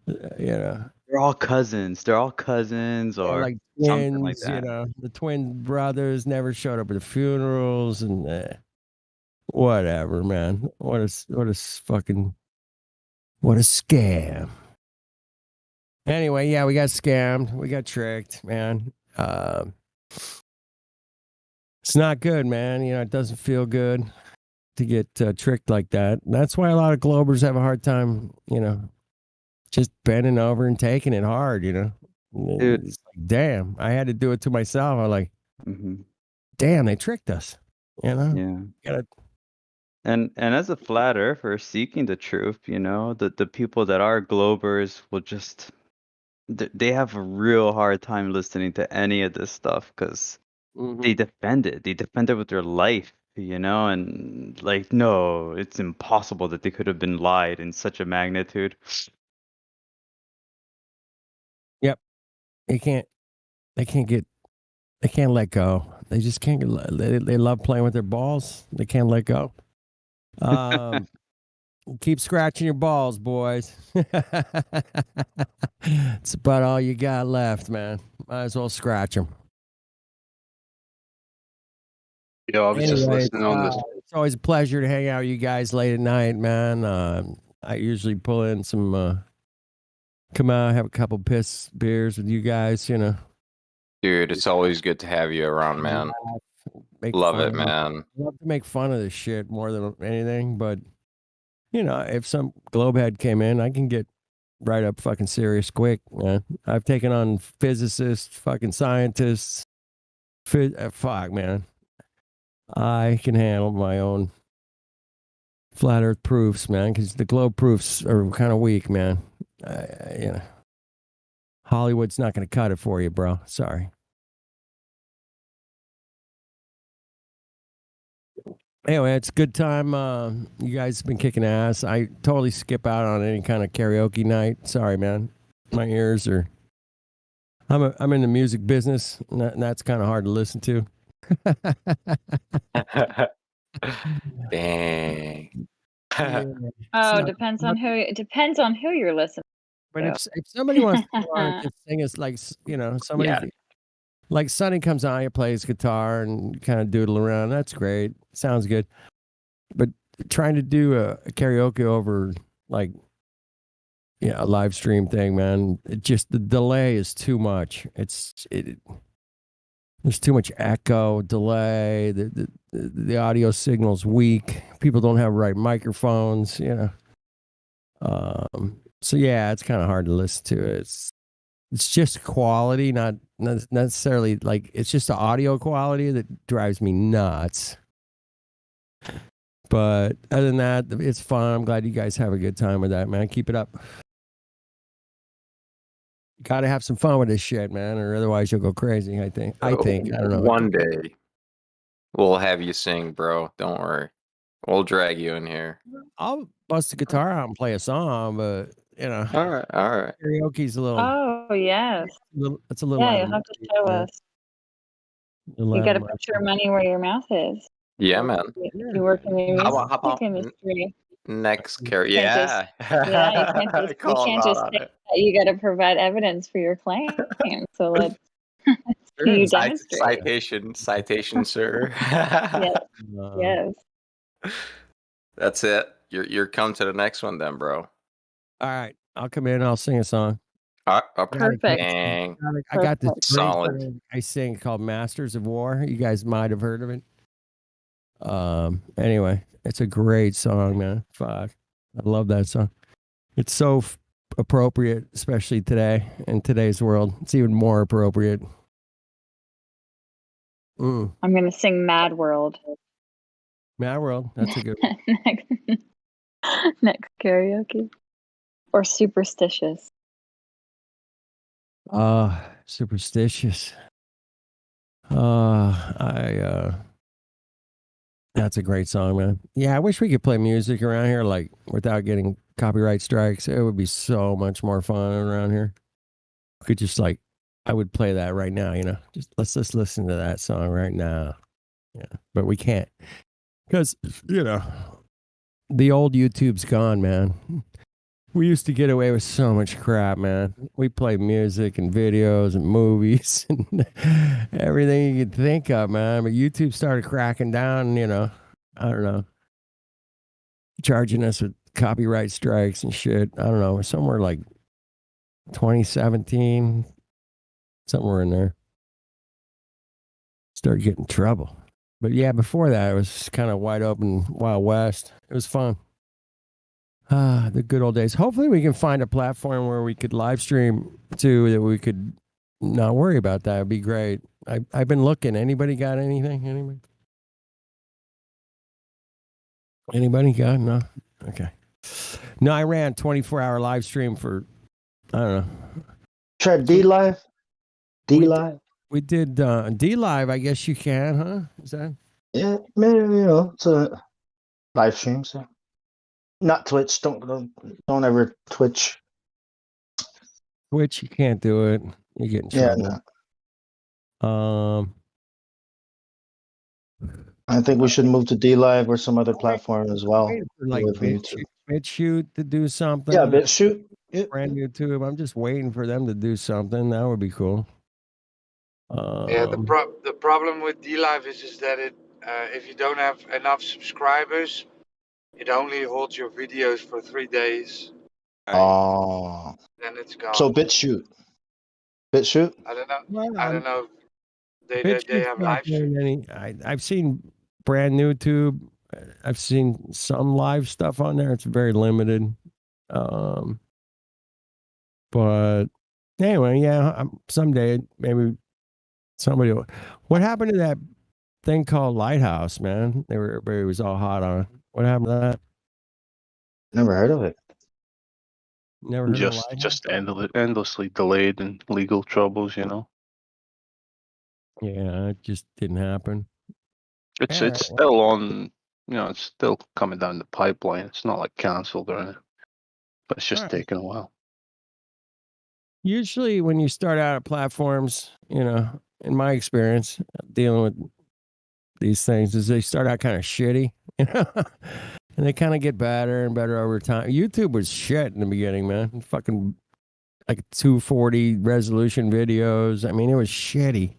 Speaker 9: They're all cousins. They're all cousins
Speaker 11: They're
Speaker 9: or
Speaker 11: like
Speaker 9: something like
Speaker 11: twins.
Speaker 9: that.
Speaker 11: The twin brothers never showed up at the funerals, and whatever, man. What a fucking what a scam. Anyway, yeah, we got scammed. We got tricked, man. It's not good, man. It doesn't feel good to get tricked like that. That's why a lot of Globers have a hard time, just bending over and taking it hard,
Speaker 9: Dude.
Speaker 11: It's like, damn, I had to do it to myself. I'm like,
Speaker 9: hmm
Speaker 11: damn, they tricked us,
Speaker 9: Yeah.
Speaker 11: Gotta,
Speaker 9: And as a flat earther seeking the truth, the people that are Globers will just they have a real hard time listening to any of this stuff because they defend it. They defend it with their life, and like, no, it's impossible that they could have been lied in such a magnitude.
Speaker 11: Yep. They can't let go. They just can't they love playing with their balls. They can't let go. Keep scratching your balls, boys. It's about all you got left, man. Might as well scratch them.
Speaker 12: Yeah, I was just listening on this.
Speaker 11: It's always a pleasure to hang out with you guys late at night, man. I usually pull in some, come out, have a couple piss beers with you guys,
Speaker 6: Dude, it's always good to have you around, man. Love it, man.
Speaker 11: I love to make fun of this shit more than anything, but if some globehead came in, I can get right up fucking serious quick, man. I've taken on physicists, fucking scientists. Fuck, man. I can handle my own flat Earth proofs, man, because the globe proofs are kind of weak, man. You know, Hollywood's not going to cut it for you, bro. Sorry. Anyway, it's a good time. You guys have been kicking ass. I totally skip out on any kind of karaoke night. Sorry, man. My ears are. I'm in the music business, and that's kind of hard to listen to.
Speaker 6: Dang.
Speaker 11: Yeah,
Speaker 8: Oh,
Speaker 11: not-
Speaker 8: depends on who. It depends on who you're listening
Speaker 11: But
Speaker 8: to.
Speaker 11: if somebody wants to come on and just sing us like somebody
Speaker 6: Yeah.
Speaker 11: like Sonny comes on, he plays guitar and kind of doodle around. That's great. Sounds good. But trying to do a karaoke over like a live stream thing, man, it just the delay is too much. There's too much echo, delay. The audio signal's weak. People don't have right microphones. So yeah, it's kind of hard to listen to. It's just quality, not necessarily like it's just the audio quality that drives me nuts. But other than that, it's fun. I'm glad you guys have a good time with that, man. Keep it up. Got to have some fun with this shit, man, or otherwise you'll go crazy. I think. I don't know.
Speaker 6: One day we'll have you sing, bro. Don't worry. We'll drag you in here.
Speaker 11: I'll bust the guitar out and play a song, but
Speaker 6: All right.
Speaker 11: karaoke's a little.
Speaker 8: Oh yes.
Speaker 11: It's a little.
Speaker 8: Yeah,
Speaker 11: out
Speaker 8: you'll
Speaker 11: of
Speaker 8: have to
Speaker 11: my
Speaker 8: show
Speaker 11: league, man.
Speaker 8: us.
Speaker 11: A little
Speaker 8: You
Speaker 11: out
Speaker 8: got to
Speaker 11: of my-
Speaker 8: put your money where your mouth is.
Speaker 6: Yeah, man.
Speaker 8: You work in the
Speaker 6: How about
Speaker 8: music industry.
Speaker 6: next
Speaker 8: You
Speaker 6: karaoke?
Speaker 8: can't
Speaker 6: Yeah.
Speaker 8: you can't just,
Speaker 6: Call him out on
Speaker 8: say
Speaker 6: it.
Speaker 8: that. You got to provide evidence for your claim. So let's see you demonstrate.
Speaker 6: Citation, sir.
Speaker 8: Yes. Yes.
Speaker 6: That's it. You're come to the next one then, bro.
Speaker 11: All right, I'll come in. I'll sing a song.
Speaker 8: Perfect.
Speaker 6: Dang.
Speaker 11: I got this great
Speaker 6: Solid.
Speaker 11: song I sing called "Masters of War." You guys might have heard of it. Anyway, it's a great song, man. Fuck, I love that song. It's so appropriate, especially today in today's world. It's even more appropriate.
Speaker 8: I'm gonna sing "Mad World."
Speaker 11: Mad World. That's a good one.
Speaker 8: next karaoke. Or "Superstitious."
Speaker 11: Superstitious. That's a great song, man. Yeah, I wish we could play music around here like without getting copyright strikes. It would be so much more fun around here. We could just like, I would play that right now, just let's just listen to that song right now. Yeah, but we can't because, the old YouTube's gone, man. We used to get away with so much crap, man. We played music and videos and movies and everything you could think of, man. But YouTube started cracking down, I don't know, charging us with copyright strikes and shit. I don't know, somewhere like 2017, somewhere in there. Started getting in trouble. But yeah, before that, it was kind of wide open, Wild West. It was fun. The good old days. Hopefully we can find a platform where we could live stream too, that we could not worry about that. It'd be great. I've been looking. Anybody got anything? Anybody got? No? Okay. No, I ran 24-hour live stream for, I don't know.
Speaker 5: Try D Live? D Live?
Speaker 11: We did D Live, I guess you can, huh? Is that?
Speaker 5: Yeah, maybe, it's a live stream, so. Not Twitch. Don't ever Twitch.
Speaker 11: Twitch, you can't do it. You get in trouble.
Speaker 5: No. I think we should move to D Live or some other platform as well.
Speaker 11: Like BitChute to do something.
Speaker 5: Yeah, BitChute.
Speaker 11: Yep. Brand YouTube. I'm just waiting for them to do something. That would be cool.
Speaker 10: Yeah, the problem with D Live is that it if you don't have enough subscribers, it only holds your videos for 3 days.
Speaker 5: Oh.
Speaker 10: Then it's gone.
Speaker 5: So BitChute. BitChute?
Speaker 10: I don't know.
Speaker 11: Well,
Speaker 10: I don't know. They
Speaker 11: BitChute's
Speaker 10: have
Speaker 11: not
Speaker 10: live
Speaker 11: doing
Speaker 10: stream.
Speaker 11: I've seen brand new tube. I've seen some live stuff on there. It's very limited. But anyway, yeah, someday maybe somebody will. What happened to that thing called Lighthouse, man? Everybody was all hot on it. What happened to that?
Speaker 5: Never heard of it.
Speaker 11: Never heard of
Speaker 12: Just
Speaker 11: Lighthouse?
Speaker 12: endlessly delayed and legal troubles, you know.
Speaker 11: Yeah, it just didn't happen.
Speaker 12: It's
Speaker 11: All
Speaker 12: it's
Speaker 11: right, well,
Speaker 12: still on, you know, it's still coming down the pipeline. It's not like cancelled or anything, but it's
Speaker 11: all
Speaker 12: just
Speaker 11: right.
Speaker 12: taking a while.
Speaker 11: Usually, when you start out at platforms, you know, in my experience dealing with these things, is they start out kind of shitty, you know, and they kind of get better and better over time. YouTube was shit in the beginning, man. Fucking like 240 resolution videos. I mean, it was shitty.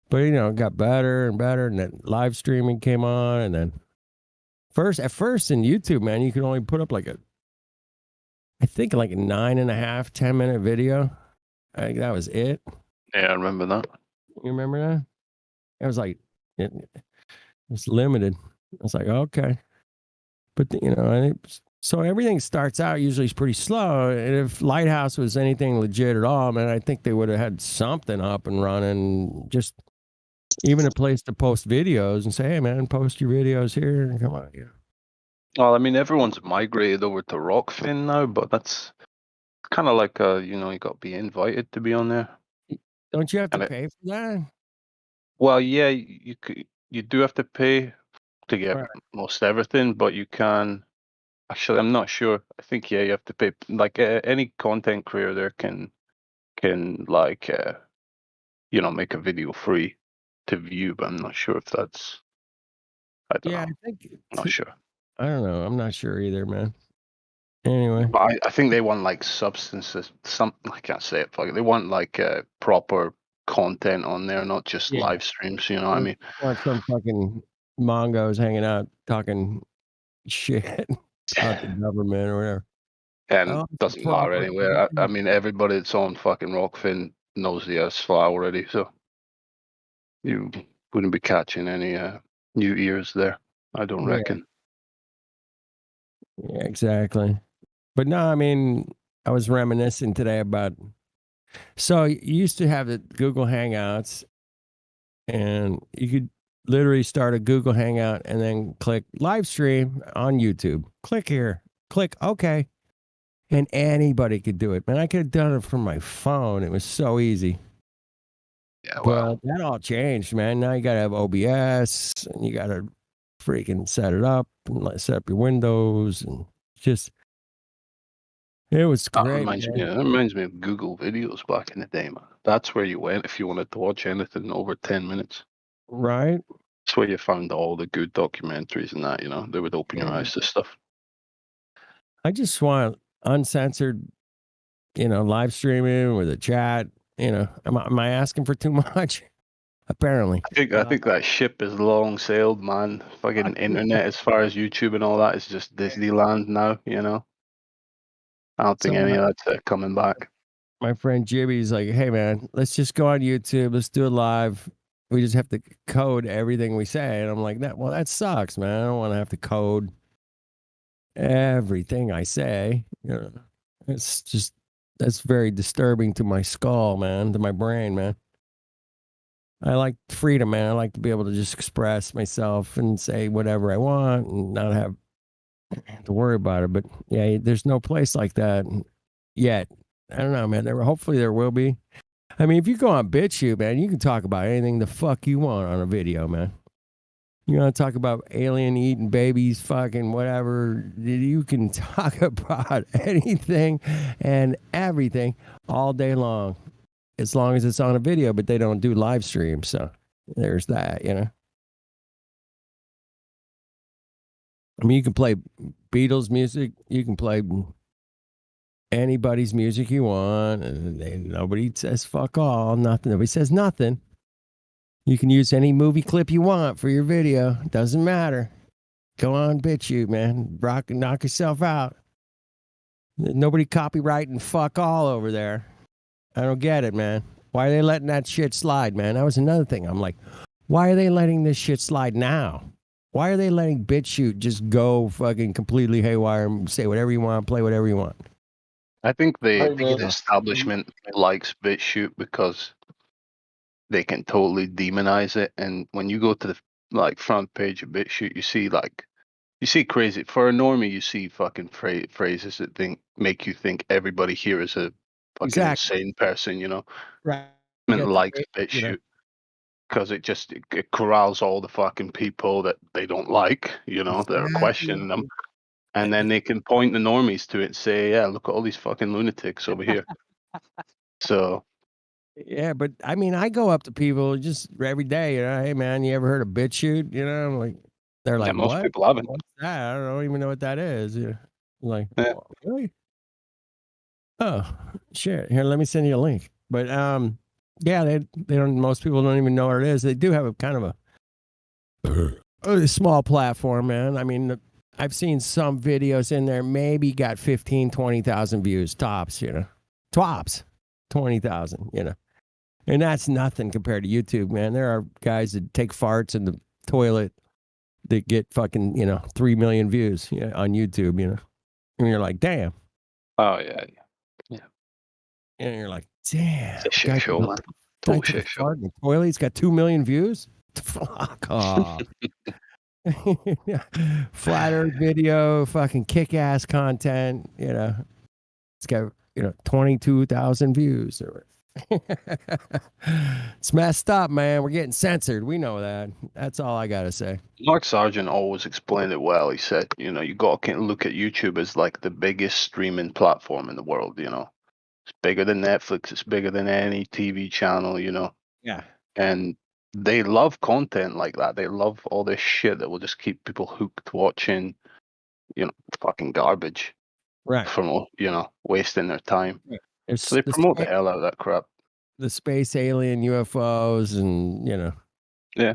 Speaker 11: But you know, it got better and better, and then live streaming came on, and then at first in YouTube, man, you could only put up like I think like a 9.5, 10-minute video. I think that was it.
Speaker 12: Yeah, I remember that.
Speaker 11: You remember that? It was like it was limited. I was like, okay, but you know, so everything starts out usually is pretty slow. And if Lighthouse was anything legit at all, man, I think they would have had something up and running. Just even a place to post videos and say, hey, man, post your videos here. Come on, yeah.
Speaker 12: Well, I mean, everyone's migrated over to Rockfin now, but that's kind of like you know, you got to be invited to be on there.
Speaker 11: Don't you have to
Speaker 12: And
Speaker 11: pay for that?
Speaker 12: well, yeah, you do have to pay to get
Speaker 11: Right.
Speaker 12: most everything, but you can. Actually, I'm not sure. I think yeah, you have to pay. Like any content creator can like you know, make a video free to view, but I'm not sure if that's. I don't
Speaker 11: Yeah,
Speaker 12: know.
Speaker 11: I think
Speaker 12: Not sure.
Speaker 11: I don't know. I'm not sure either, man. Anyway,
Speaker 12: But I think they want like substances. Some I can't say it. Like they want like proper content on there, not just
Speaker 11: yeah,
Speaker 12: live streams. You know what I
Speaker 11: they
Speaker 12: mean?
Speaker 11: want some fucking mongos hanging out talking shit about the government or whatever.
Speaker 12: And
Speaker 11: Oh, it's
Speaker 12: doesn't matter
Speaker 11: proper
Speaker 12: anyway. I mean, everybody that's on fucking Rockfin knows the S-File already, so you wouldn't be catching any new ears there. I don't
Speaker 11: Yeah,
Speaker 12: reckon.
Speaker 11: yeah, exactly. But no, I mean, I was reminiscing today about. So you used to have the Google Hangouts, and you could literally start a Google Hangout and then click live stream on YouTube. Click here. Click OK. And anybody could do it. Man, I could have done it from my phone. It was so easy.
Speaker 12: Yeah,
Speaker 11: But
Speaker 12: well,
Speaker 11: that all changed, man. Now you got to have OBS and you got to freaking set it up and set up your windows and just. It was
Speaker 12: that
Speaker 11: great,
Speaker 12: reminds me.
Speaker 11: man.
Speaker 12: That reminds me of Google Videos back in the day, man. That's where you went if you wanted to watch anything over 10 minutes.
Speaker 11: Right?
Speaker 12: That's where you found all the good documentaries and that. You know, they would open your eyes to stuff.
Speaker 11: I just want uncensored, live streaming with a chat. Am I asking for too much? Apparently.
Speaker 12: I think that ship is long sailed, man. Fucking internet, as far as YouTube and all that, is just Disneyland now. You know, I don't think
Speaker 11: So
Speaker 12: any of that's coming back.
Speaker 11: my friend Jibby's like, hey man, let's just go on YouTube. Let's do it live. We just have to code everything we say. And I'm like, that sucks, man. I don't want to have to code everything I say. It's just, that's very disturbing to my skull, man, to my brain, man. I like freedom, man. I like to be able to just express myself and say whatever I want and not have to worry about it. But yeah, there's no place like that yet. I don't know, man. Hopefully there will be. I mean, if you go on BitChute, man, you can talk about anything the fuck you want on a video, man. You want to talk about alien eating babies, fucking whatever. You can talk about anything and everything all day long, as long as it's on a video, but they don't do live streams. So there's that, I mean, you can play Beatles music. You can play anybody's music you want. And nobody says fuck all. Nothing. Nobody says nothing. You can use any movie clip you want for your video. Doesn't matter. Go on, BitChute, man. Rock and knock yourself out. Nobody copyrighting fuck all over there. I don't get it, man. Why are they letting that shit slide, man? That was another thing. I'm like, why are they letting this shit slide now? Why are they letting BitChute just go fucking completely haywire and say whatever you want, play whatever you want?
Speaker 12: I think
Speaker 4: Hey,
Speaker 12: the
Speaker 4: man.
Speaker 12: establishment likes BitChute because they can totally demonize it. And when you go to the like front page of BitChute, you see crazy for a normie. You see fucking phrases that make you think everybody here is a fucking
Speaker 11: Exactly.
Speaker 12: insane person. You know,
Speaker 11: Right.
Speaker 12: and likes
Speaker 11: You know,
Speaker 12: BitChute because it corrals all the fucking people that they don't like. You know, that are questioning them. And then they can point the normies to it and say, "Yeah, look at all these fucking lunatics over here." So
Speaker 11: yeah, but I mean, I go up to people just every day. You know, hey man, you ever heard of BitChute? You know, I'm like, they're
Speaker 12: yeah,
Speaker 11: like,
Speaker 12: most
Speaker 11: what?
Speaker 12: people haven't.
Speaker 11: What's that? I don't even know what that is. You know, I'm like,
Speaker 12: Yeah.
Speaker 11: "Oh, really? Oh, shit. Here, let me send you a link. But yeah, they don't. Most people don't even know what it is. They do have a kind of a small platform, man. I mean, I've seen some videos in there, maybe got 15, 20,000 views tops. You know, tops 20,000. You know. And that's nothing compared to YouTube, man. There are guys that take farts in the toilet that get fucking, 3 million views on YouTube, And you're like, damn.
Speaker 12: Oh yeah, yeah.
Speaker 11: And you're like, damn.
Speaker 12: It's a shit
Speaker 11: Guy
Speaker 12: show,
Speaker 11: took
Speaker 12: man.
Speaker 11: guy
Speaker 12: Total
Speaker 11: took a
Speaker 12: shit show.
Speaker 11: fart in the toilet. He's got 2 million views. Fuck off. Flat Earth video, fucking kick ass content, It's got, 22,000 views. It's messed up, man. We're getting censored. We know that. That's all I gotta say.
Speaker 12: Mark Sargent always explained it well. He said, you got to look at YouTube as like the biggest streaming platform in the world. It's bigger than Netflix. It's bigger than any TV channel.
Speaker 11: Yeah.
Speaker 12: And they love content like that. They love all this shit that will just keep people hooked watching, fucking garbage
Speaker 11: Right.
Speaker 12: from, wasting their time.
Speaker 11: There's
Speaker 12: So they promote the hell out of that crap.
Speaker 11: the space alien UFOs and,
Speaker 12: Yeah.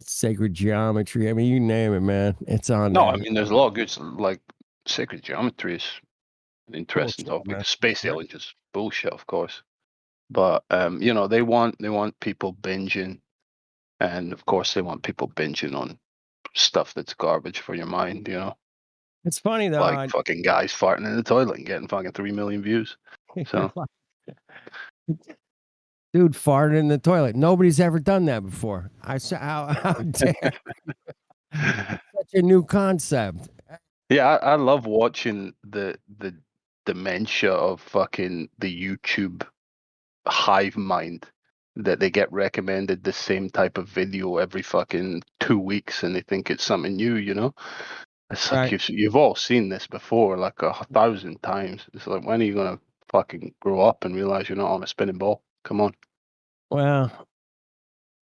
Speaker 11: Sacred geometry. I mean, you name it, man. It's on
Speaker 12: No,
Speaker 11: there.
Speaker 12: I mean, there's a lot of good, like sacred geometry is an interesting
Speaker 11: Bullshit,
Speaker 12: topic.
Speaker 11: man.
Speaker 12: Space aliens is bullshit, of course. But they want people binging, and of course they want people binging on stuff that's garbage for your mind.
Speaker 11: It's funny though.
Speaker 12: Like fucking guys farting in the toilet and getting fucking 3 million views. So
Speaker 11: dude farted in the toilet. Nobody's ever done that before. I saw how dare such a new concept.
Speaker 12: yeah, I love watching the dementia of fucking the YouTube hive mind that they get recommended the same type of video every fucking 2 weeks and they think it's something new. It's like
Speaker 11: Right.
Speaker 12: you've all seen this before, like 1,000 times. It's like, when are you gonna fucking grow up and realize you're not on a spinning ball? Come on.
Speaker 11: Well,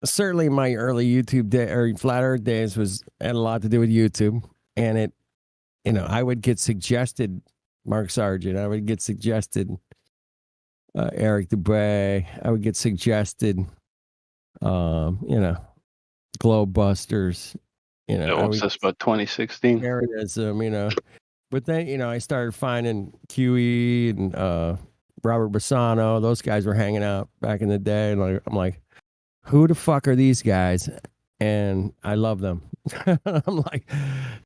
Speaker 11: certainly my early YouTube day or flat Earth days had a lot to do with YouTube, and it, I would get suggested Mark Sargent. I would get suggested Eric Dubray. I would get suggested, Globe Busters.
Speaker 12: What's this about 2016?
Speaker 11: Arianism, But then, I started finding QE and Robert Bassano. Those guys were hanging out back in the day. And I'm like, who the fuck are these guys? And I love them. I'm like,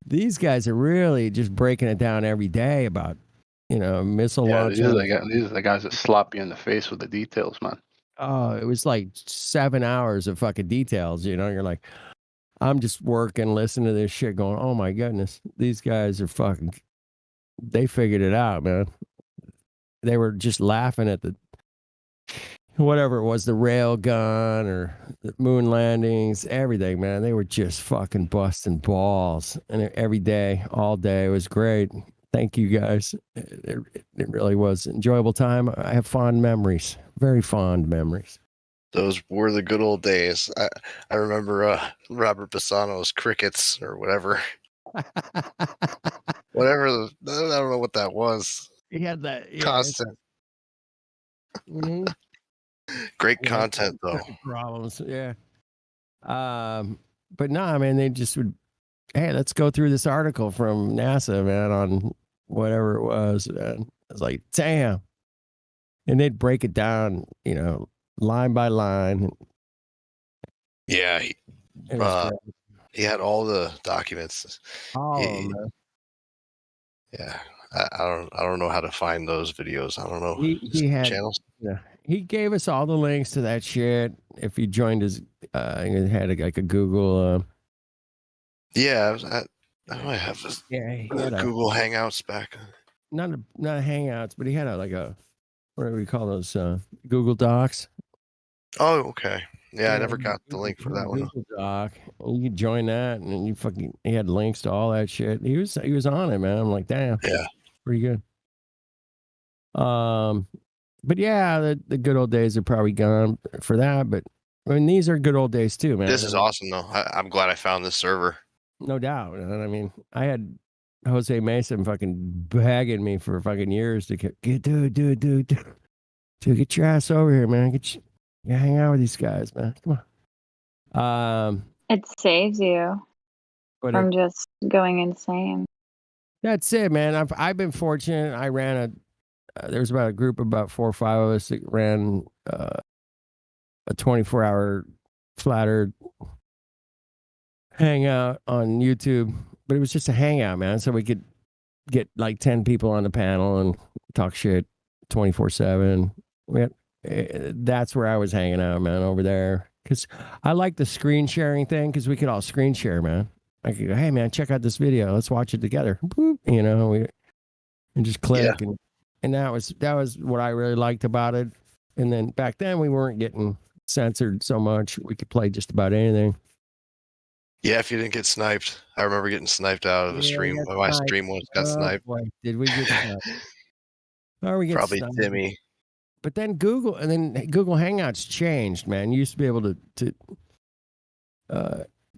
Speaker 11: these guys are really just breaking it down every day about, missile launches.
Speaker 12: These are the guys that slap you in the face with the details, man.
Speaker 11: Oh, it was like 7 hours of fucking details. You're like, I'm just working, listening to this shit going, oh my goodness, these guys are fucking, they figured it out, man. They were just laughing at whatever it was, the rail gun or the moon landings, everything, man. They were just fucking busting balls. And every day, all day, it was great. Thank you guys. It really was an enjoyable time. I have fond memories, very fond memories.
Speaker 3: Those were the good old days. I remember Robert Bassano's crickets or whatever. Whatever. I don't know what that was.
Speaker 11: He had that
Speaker 3: Constant.
Speaker 11: Mm-hmm.
Speaker 3: Great content, though.
Speaker 11: Problems, yeah. But no, I mean, they just would, hey, let's go through this article from NASA, man, on whatever it was. And I was like, damn. And they'd break it down, line by line.
Speaker 3: Yeah, he had all the documents.
Speaker 11: Oh, man.
Speaker 3: Yeah, I don't know how to find those videos. I don't know
Speaker 11: He had
Speaker 3: channels.
Speaker 11: yeah. He gave us all the links to that shit. If you joined his, he had like a Google.
Speaker 3: Yeah, I have this
Speaker 11: Yeah, he had
Speaker 3: Google Hangouts back.
Speaker 11: not a Hangouts, but he had like a what do we call those? Google Docs.
Speaker 3: Oh, okay. Yeah, I never got the link for that one.
Speaker 11: Google Doc. You could join that, and he had links to all that shit. He was on it, man. I'm like, damn,
Speaker 3: yeah,
Speaker 11: pretty good. But yeah, the good old days are probably gone for that. But I mean, these are good old days too, man.
Speaker 3: This is awesome though. I'm glad I found this server.
Speaker 11: No doubt. And I mean, I had Jose Mason fucking begging me for fucking years to get dude, get your ass over here, man. Hang out with these guys, man. Come on.
Speaker 8: It saves you from just going insane.
Speaker 11: That's it, man. I've been fortunate. I ran there was about a group of about 4 or 5 of us that ran a 24-hour flat earth hangout on YouTube, but it was just a hangout, man. So we could get like 10 people on the panel and talk shit 24/7. That's where I was hanging out, man, over there. Because I like the screen sharing thing because we could all screen share, man. I could go, hey, man, check out this video. Let's watch it together. Boop, and just click.
Speaker 3: Yeah.
Speaker 11: And that was what I really liked about it. And then back then we weren't getting censored so much. We could play just about anything.
Speaker 3: Yeah, if you didn't get sniped. I remember getting sniped out of a stream. My stream once got sniped.
Speaker 11: Boy, did we get sniped? Or we get
Speaker 3: Probably
Speaker 11: sniped.
Speaker 3: Timmy.
Speaker 11: But then Google Hangouts changed, man. You used to be able to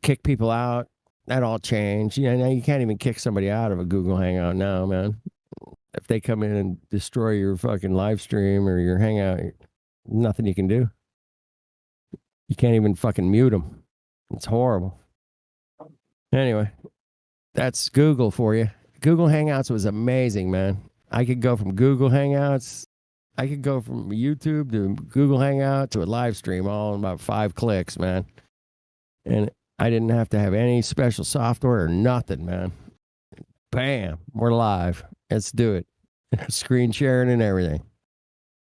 Speaker 11: kick people out. That all changed. Now you can't even kick somebody out of a Google Hangout now, man. If they come in and destroy your fucking live stream or your Hangout, nothing you can do. You can't even fucking mute them. It's horrible. Anyway, that's Google for you. Google Hangouts was amazing, man. I could go from Google Hangouts, I could go from YouTube to Google Hangout to a live stream all in about 5 clicks, man. And I didn't have to have any special software or nothing, man. Bam, we're live. Let's do it. Screen sharing and everything.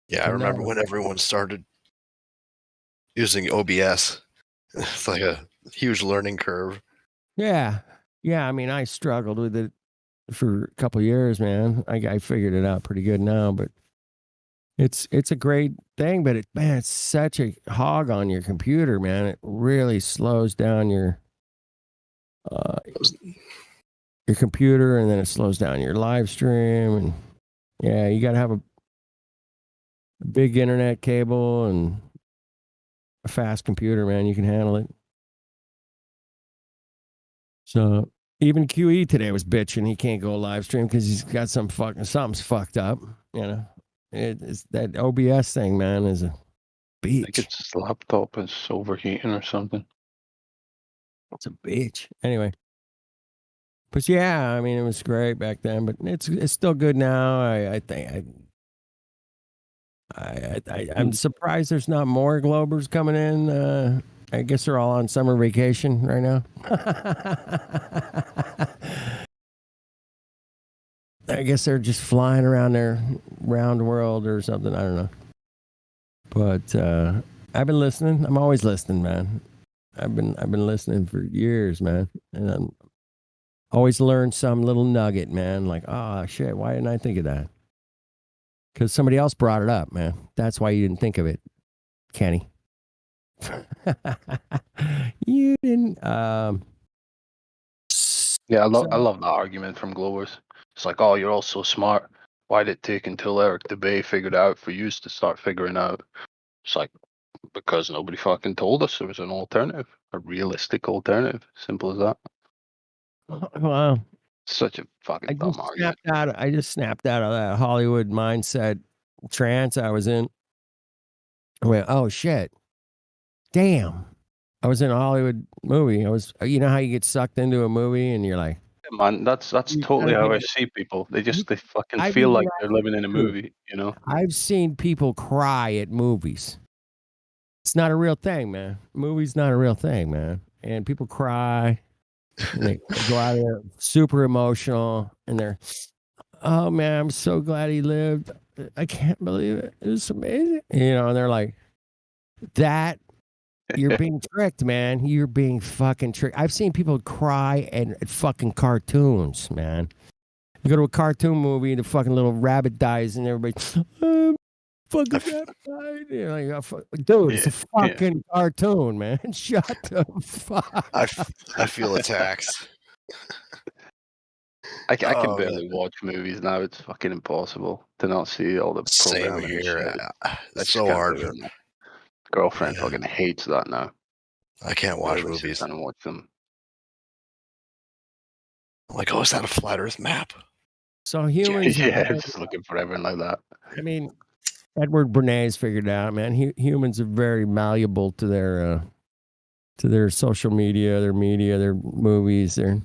Speaker 3: Yeah, I remember when everyone started using OBS. It's like a huge learning curve.
Speaker 11: Yeah. I mean, I struggled with it for a couple of years, man. I figured it out pretty good now, but it's a great thing. But it's such a hog on your computer, man. It really slows down your computer, and then it slows down your live stream. And yeah, you got to have a big internet cable and a fast computer, man. You can handle it. So even QE today was bitching he can't go live stream because he's got something's fucked up. It's that OBS thing, man, is a bitch.
Speaker 12: I think it's his laptop is overheating or something.
Speaker 11: It's a bitch. Anyway. But yeah, I mean, it was great back then, but it's still good now. I'm surprised there's not more Globers coming in. I guess they're all on summer vacation right now. I guess they're just flying around their round world or something. I don't know. But I've been listening. I'm always listening, man. I've been listening for years, man, and I'm always learn some little nugget, man. Like, oh shit, why didn't I think of that? Because somebody else brought it up, man. That's why you didn't think of it, Kenny. You didn't.
Speaker 12: Yeah, I love the argument from Glowers. It's like, oh, you're all so smart. Why did it take until Eric the Bay figured out for you to start figuring out? It's like, because nobody fucking told us there was an alternative, a realistic alternative. Simple as that.
Speaker 11: Wow.
Speaker 12: Such a fucking dumb argument.
Speaker 11: I just snapped out of that Hollywood mindset trance I was in. I went, oh shit. Damn. I was in a Hollywood movie. You know how you get sucked into a movie and you're like,
Speaker 12: man, that's totally how I see people. They fucking feel like they're living in a movie, you know?
Speaker 11: I've seen people cry at movies. It's not a real thing, man. Movies not a real thing, man. And people cry. And they go out there super emotional and they're oh man, I'm so glad he lived. I can't believe it. It was amazing. And they're like, that you're being tricked, man. You're being fucking tricked. I've seen people cry at fucking cartoons, man. You go to a cartoon movie, the fucking little rabbit dies, and everybody, fucking rabbit died. Like, dude, it's a fucking cartoon, man. Shut the fuck.
Speaker 3: I feel attacks.
Speaker 12: I can barely watch movies now. It's fucking impossible to not see all the
Speaker 3: Same
Speaker 12: programming.
Speaker 3: here.
Speaker 12: I
Speaker 3: It's
Speaker 12: just
Speaker 3: so
Speaker 12: can't
Speaker 3: hard.
Speaker 12: do it, man. Girlfriend fucking hates that now.
Speaker 3: I can't watch
Speaker 12: Literally sits
Speaker 3: movies.
Speaker 12: down and watch them.
Speaker 3: I'm like, oh, is that a flat Earth map?
Speaker 11: So humans,
Speaker 12: Yeah, just looking for everything like that.
Speaker 11: I mean, Edward Bernays figured out, man. Humans are very malleable to their social media, their movies, their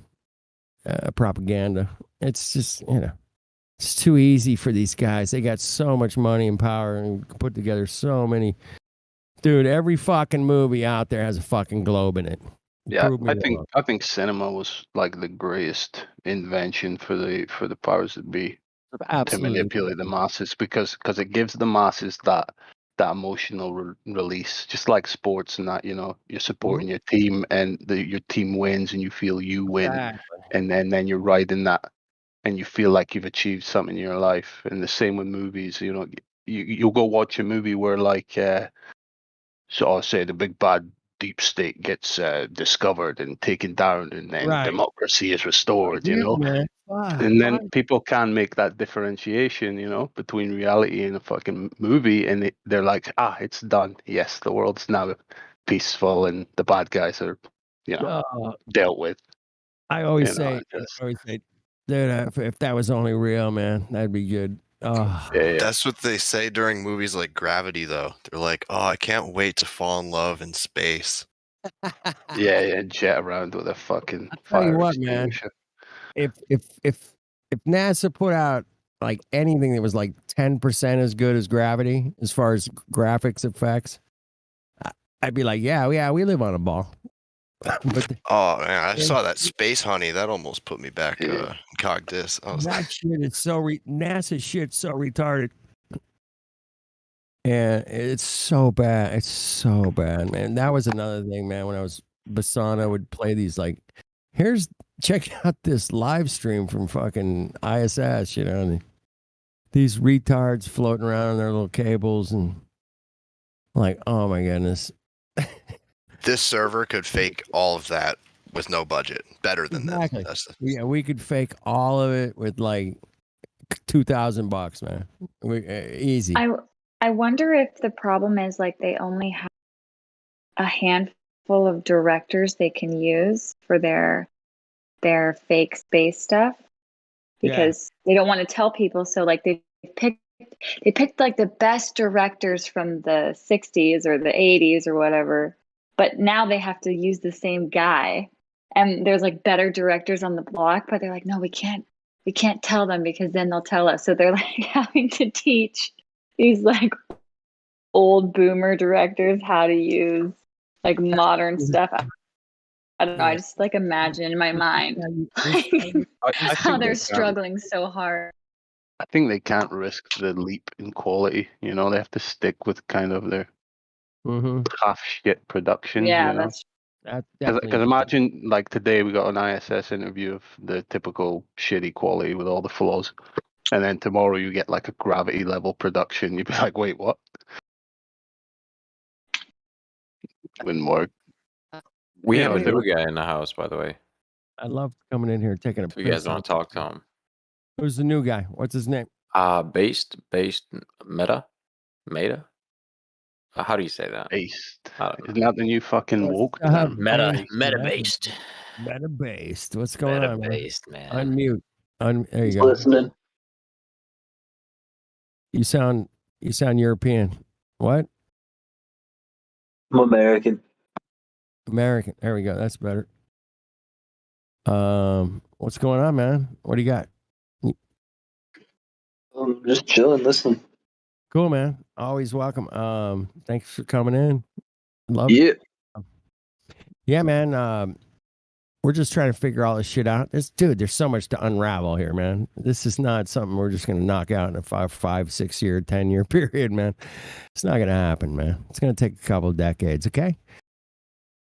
Speaker 11: propaganda. It's just, it's too easy for these guys. They got so much money and power and put together so many. Dude, every fucking movie out there has a fucking globe in it.
Speaker 12: Yeah,
Speaker 11: Prove me wrong.
Speaker 12: I think cinema was like the greatest invention for the powers that be
Speaker 11: Absolutely.
Speaker 12: to manipulate the masses because it gives the masses that emotional release, just like sports and that, you're supporting your team and your team wins and you feel you win,
Speaker 11: Exactly.
Speaker 12: and then you're riding that and you feel like you've achieved something in your life. And the same with movies, you'll go watch a movie where like so I'll say the big bad deep state gets discovered and taken down, and then
Speaker 11: Right.
Speaker 12: democracy is restored,
Speaker 11: Man.
Speaker 12: and then people can make that differentiation, between reality and a fucking movie, and they're like, it's done. Yes, the world's now peaceful, and the bad guys are, dealt with.
Speaker 11: I always say, dude, if that was only real, man, that'd be good. Oh.
Speaker 3: That's what they say during movies like Gravity, though. They're like, "Oh, I can't wait to fall in love in space."
Speaker 12: Yeah, jet around with a fucking
Speaker 11: Tell you
Speaker 12: fire
Speaker 11: what, man.
Speaker 12: extinguisher.
Speaker 11: If NASA put out like anything that was like 10% as good as Gravity as far as graphics effects, I'd be like, yeah, we live on a ball. But
Speaker 3: oh man, I saw that Space Honey. That almost put me back cog dis. I was
Speaker 11: that shit is so NASA shit's so retarded, and it's so bad. It's so bad, man. That was another thing, man. When I was Basana, would play these like, check out this live stream from fucking ISS, these retards floating around on their little cables, and like, oh my goodness.
Speaker 3: This server could fake all of that with no budget. Better than
Speaker 11: exactly.
Speaker 3: this.
Speaker 11: Yeah, we could fake all of it with like $2,000, man. Easy.
Speaker 8: I wonder if the problem is like they only have a handful of directors they can use for their fake space stuff because they don't want to tell people. So like they picked like the best directors from the 60s or the 80s or whatever. But now they have to use the same guy, and there's like better directors on the block, but they're like, no, we can't tell them because then they'll tell us. So they're like having to teach these like old boomer directors how to use like modern stuff. I don't know. I just like imagine in my mind how they're struggling so hard.
Speaker 12: I think they can't risk the leap in quality. They have to stick with kind of their half shit production.
Speaker 8: Yeah, that's
Speaker 12: because imagine like today we got an ISS interview of the typical shitty quality with all the flaws, and then tomorrow you get like a Gravity level production. You'd be like, wait, what? Wouldn't work.
Speaker 13: We have a new guy in the house, by the way.
Speaker 11: I love coming in here taking a.
Speaker 13: If you guys want to talk to him.
Speaker 11: Who's the new guy? What's his name?
Speaker 13: Based Meta. How do you say that?
Speaker 12: Based. Isn't that the new fucking woke term?
Speaker 13: Meta-based.
Speaker 11: Meta-based. What's going on, man?
Speaker 13: Meta-based, man.
Speaker 11: Unmute. There you go.
Speaker 14: Listening.
Speaker 11: You sound European. What?
Speaker 14: I'm American.
Speaker 11: American. There we go. That's better. What's going on, man? What do you got?
Speaker 14: I'm just chilling, listening.
Speaker 11: Cool, man. Always welcome. Thanks for coming in. Love
Speaker 14: it.
Speaker 11: Yeah, man. we're just trying to figure all this shit out. There's so much to unravel here, man. This is not something we're just going to knock out in a 5, 6 year, 10-year period, man. It's not going to happen, man. It's going to take a couple of decades, okay?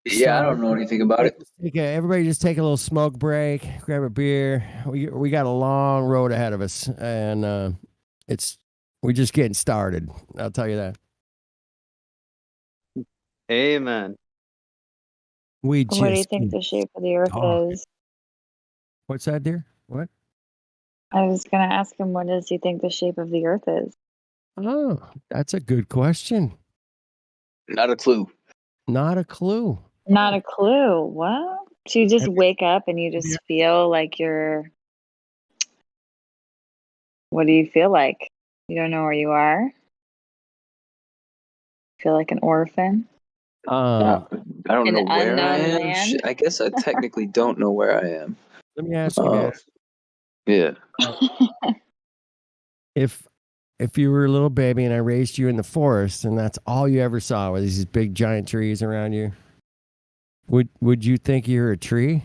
Speaker 14: Yeah, I don't know anything about it.
Speaker 11: Everybody just take a little smoke break, grab a beer. We got a long road ahead of us, and we're just getting started. I'll tell you that.
Speaker 9: Amen.
Speaker 11: We
Speaker 8: What do you
Speaker 11: just
Speaker 8: think the shape of the Earth
Speaker 11: talking.
Speaker 8: is?
Speaker 11: What's that, dear? What?
Speaker 8: I was gonna ask him, what does he think the shape of the Earth is?
Speaker 11: Oh, that's a good question.
Speaker 14: Not a clue.
Speaker 11: Not a clue.
Speaker 8: Not a clue. What? So you just wake up and you just feel like you're. What do you feel like? You don't know where you are? Feel like an orphan?
Speaker 14: I don't
Speaker 8: An
Speaker 14: know where I
Speaker 8: unknown
Speaker 14: am.
Speaker 8: land?
Speaker 14: I guess I technically don't know where I am.
Speaker 11: Let me ask you, man.
Speaker 14: Yeah.
Speaker 11: If you were a little baby and I raised you in the forest and that's all you ever saw were these big giant trees around you, would you think you're a tree?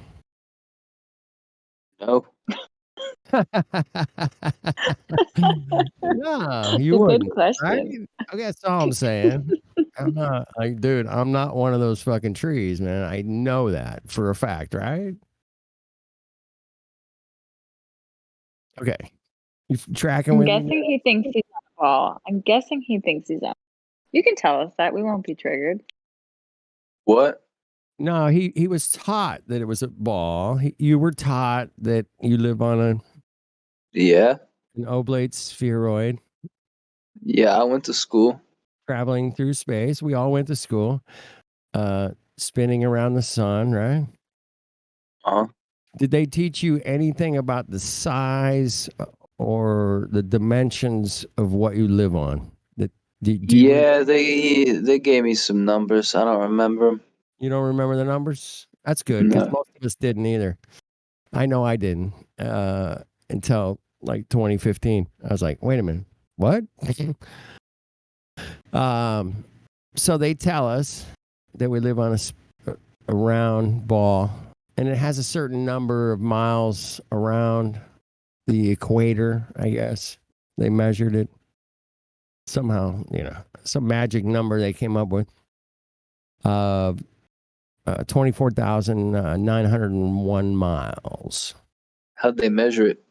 Speaker 14: No.
Speaker 11: No, you
Speaker 8: It's a
Speaker 11: wouldn't.
Speaker 8: good question.
Speaker 11: Right? Okay, that's all I'm saying. I'm not like, dude, I'm not one of those fucking trees, man. I know that for a fact, right? Okay. You tracking
Speaker 8: I'm
Speaker 11: with
Speaker 8: guessing
Speaker 11: me?
Speaker 8: he thinks he's on a ball. I'm guessing he thinks he's on. You can tell us that. We won't be triggered.
Speaker 14: What?
Speaker 11: No, he was taught that it was a ball. You were taught that you live on an oblate spheroid.
Speaker 14: Yeah, I went to school.
Speaker 11: Traveling through space. We all went to school. Spinning around the sun, right?
Speaker 14: Uh-huh.
Speaker 11: Did they teach you anything about the size or the dimensions of what you live on?
Speaker 14: Yeah, they gave me some numbers. I don't remember 'em.
Speaker 11: You don't remember the numbers? That's good because
Speaker 14: No.
Speaker 11: most of us didn't either. I know I didn't until like 2015. I was like, wait a minute, what? So they tell us that we live on a round ball, and it has a certain number of miles around the equator, I guess. They measured it somehow, some magic number they came up with. 24,901 miles.
Speaker 14: How'd they measure it?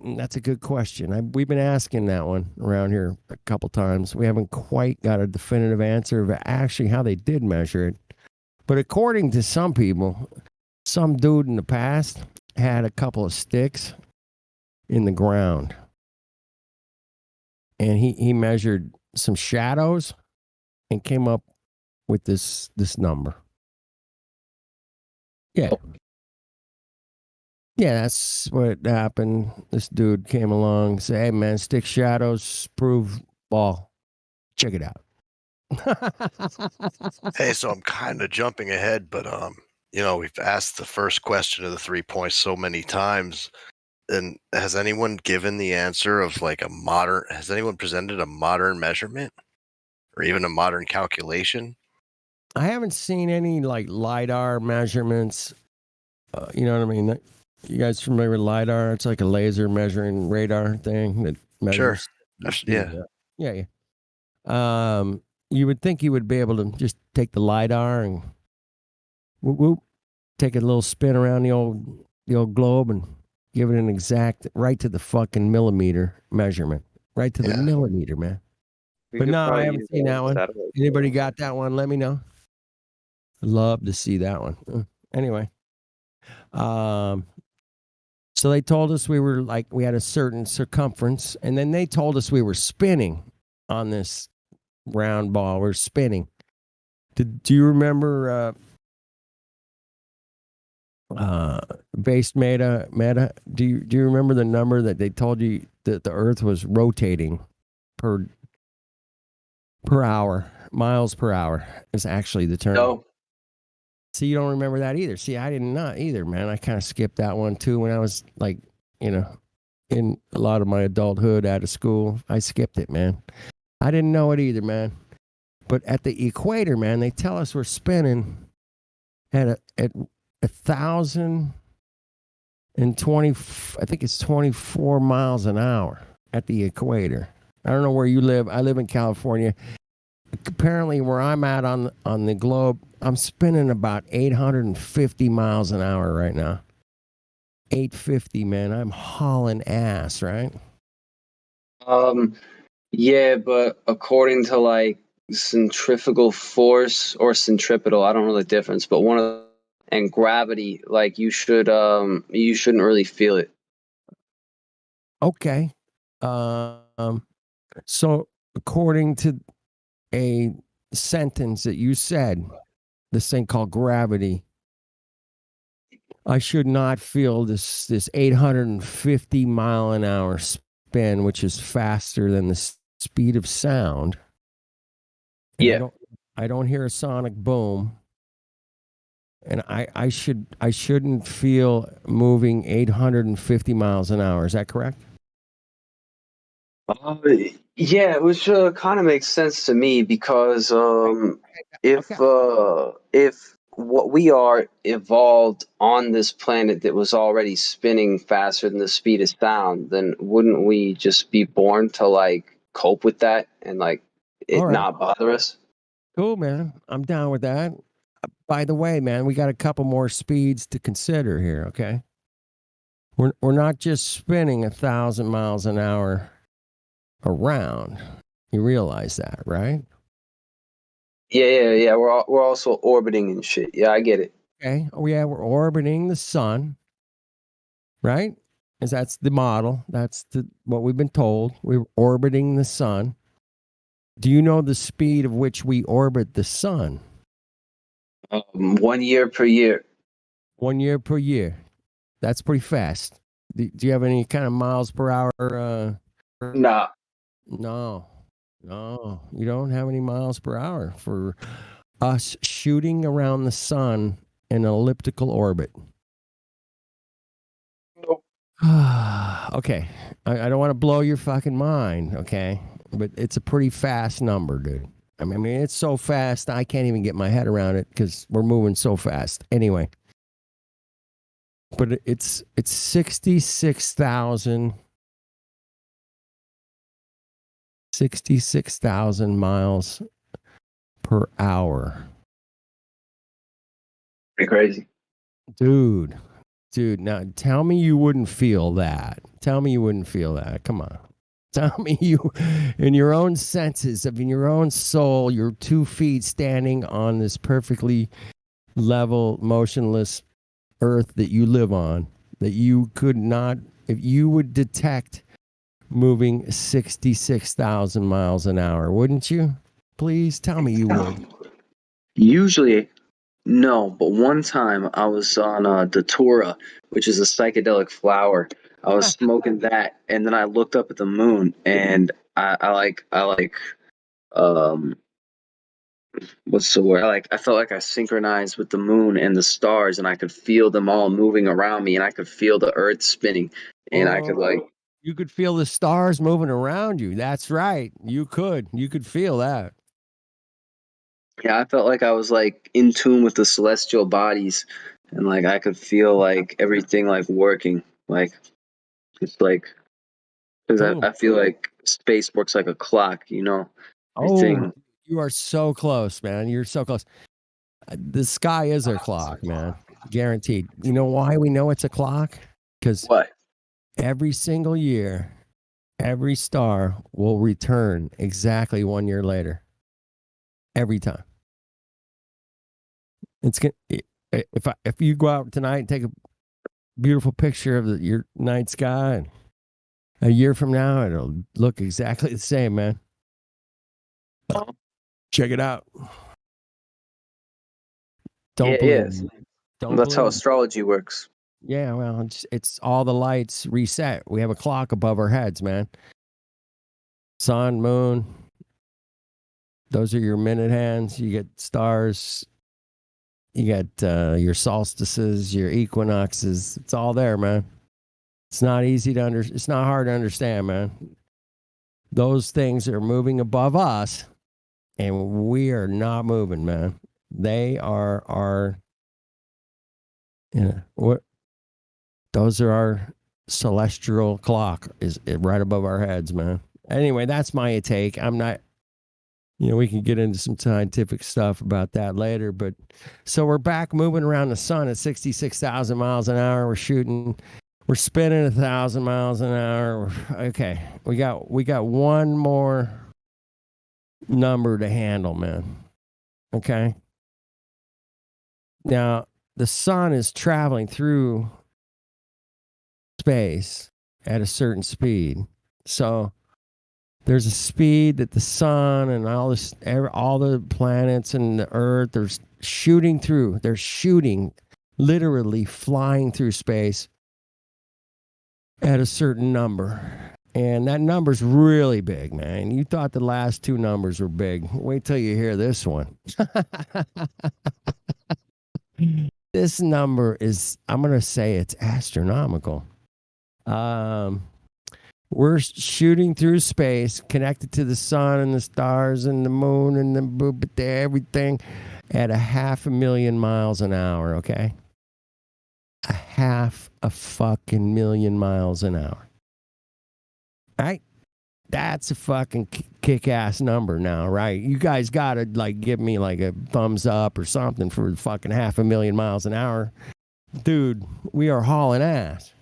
Speaker 11: That's a good question. We've been asking that one around here a couple times. We haven't quite got a definitive answer of actually how they did measure it. But according to some people, some dude in the past had a couple of sticks in the ground. And he measured some shadows and came up with this number. Yeah. Yeah, that's what happened. This dude came along, said, hey, man, stick shadows, prove ball. Check it out.
Speaker 3: Hey, so I'm kind of jumping ahead, but we've asked the first question of the 3 points so many times. And has anyone given the answer of has anyone presented a modern measurement or even a modern calculation?
Speaker 11: I haven't seen any LiDAR measurements. You know what I mean? You guys familiar with LiDAR? It's like a laser measuring radar thing that measures.
Speaker 3: Sure.
Speaker 11: Yeah. You would think you would be able to just take the LiDAR and whoop, whoop, take a little spin around the old globe and give it an exact, right to the fucking millimeter measurement. Right to the millimeter, man. But no, I haven't seen that one. Anybody got that one? Let me know. I'd love to see that one. Anyway. So they told us we had a certain circumference, and then they told us we were spinning on this round ball. We're spinning. Do you remember based meta? Do you remember the number that they told you that the Earth was rotating per hour, miles per hour is actually the term.
Speaker 14: No.
Speaker 11: See, you don't remember that either. See, I didn't know either, man. I kind of skipped that one too when I was in a lot of my adulthood out of school. I skipped it, man. I didn't know it either, man. But at the equator, man, they tell us we're spinning at 1,020. I think it's 24 miles an hour at the equator. I don't know where you live. I live in California. Apparently, where I'm at on the globe, I'm spinning about 850 miles an hour right now. 850, man. I'm hauling ass, right?
Speaker 14: Yeah, but according to like centrifugal force or centripetal, I don't know the difference, but one of and gravity, like you shouldn't really feel it.
Speaker 11: Okay. So according to a sentence that you said, this thing called gravity, I should not feel this 850 mile an hour spin, which is faster than the speed of sound. And
Speaker 14: Yeah.
Speaker 11: I don't hear a sonic boom. And I shouldn't feel moving 850 miles an hour. Is that correct?
Speaker 14: Yeah, which kind of makes sense to me because if what we are evolved on this planet that was already spinning faster than the speed of sound, then wouldn't we just be born to like cope with that and like it
Speaker 11: All right.
Speaker 14: not bother us?
Speaker 11: Cool, man. I'm down with that. By the way, man, we got a couple more speeds to consider here, okay? We're not just spinning 1,000 miles an hour around. You realize that, right?
Speaker 14: Yeah. We're also orbiting and shit. Yeah, I get it.
Speaker 11: Okay. Oh, yeah, we're orbiting the sun, right? Because that's the model. That's what we've been told. We're orbiting the sun. Do you know the speed of which we orbit the sun?
Speaker 14: 1 year per year.
Speaker 11: 1 year per year. That's pretty fast. Do you have any kind of miles per hour?
Speaker 14: Nah.
Speaker 11: No, you don't have any miles per hour for us shooting around the sun in an elliptical orbit.
Speaker 14: Nope.
Speaker 11: Okay, I don't want to blow your fucking mind, okay? But it's a pretty fast number, dude. I mean, it's so fast I can't even get my head around it because we're moving so fast. Anyway, but it's 66,000 miles per hour.
Speaker 14: Pretty crazy.
Speaker 11: Dude, now tell me you wouldn't feel that. Tell me you wouldn't feel that. Come on. Tell me you, in your own senses, in your own soul, your 2 feet standing on this perfectly level, motionless earth that you live on, that you could not, if you would detect moving 66,000 miles an hour, wouldn't you? Please tell me you would.
Speaker 14: Usually, no, but one time I was on Datura, which is a psychedelic flower. I was smoking that, and then I looked up at the moon, and I like what's the word? I felt like I synchronized with the moon and the stars, and I could feel them all moving around me, and I could feel the earth spinning, and I could like.
Speaker 11: You could feel the stars moving around you. That's right. You could feel that.
Speaker 14: Yeah, I felt like I was like in tune with the celestial bodies, and like I could feel like everything like working, like it's like because I feel like space works like a clock, you know.
Speaker 11: Oh, you are so close, man. You're so close. The sky is a clock, man. Guaranteed. You know why we know it's a clock? Because every single year, every star will return exactly 1 year later. Every time. It's gonna. If you go out tonight and take a beautiful picture of your night sky, and a year from now it'll look exactly the same, man. Check it out. Don't believe me.
Speaker 14: That's how astrology works.
Speaker 11: Yeah, well, it's all the lights reset. We have a clock above our heads, man. Sun, moon. Those are your minute hands. You get stars. You got your solstices, your equinoxes. It's all there, man. It's not easy to it's not hard to understand, man. Those things are moving above us, and we are not moving, man. They are our what? Those are our celestial clock is right above our heads, man. Anyway, that's my take. I'm not. We can get into some scientific stuff about that later. But so we're back moving around the sun at 66,000 miles an hour. We're spinning 1,000 miles an hour. Okay, we got one more number to handle, man. Okay. Now the sun is traveling through space at a certain speed, so. There's a speed that the sun and all the planets and the earth are shooting through. They're shooting, literally flying through space at a certain number. And that number's really big, man. You thought the last two numbers were big. Wait till you hear this one. This number is, I'm going to say it's astronomical. We're shooting through space, connected to the sun and the stars and the moon and everything at 500,000 miles an hour, okay? 500,000 miles an hour. Right? That's a fucking kick-ass number now, right? You guys got to, give me, a thumbs up or something for fucking 500,000 miles an hour. Dude, we are hauling ass.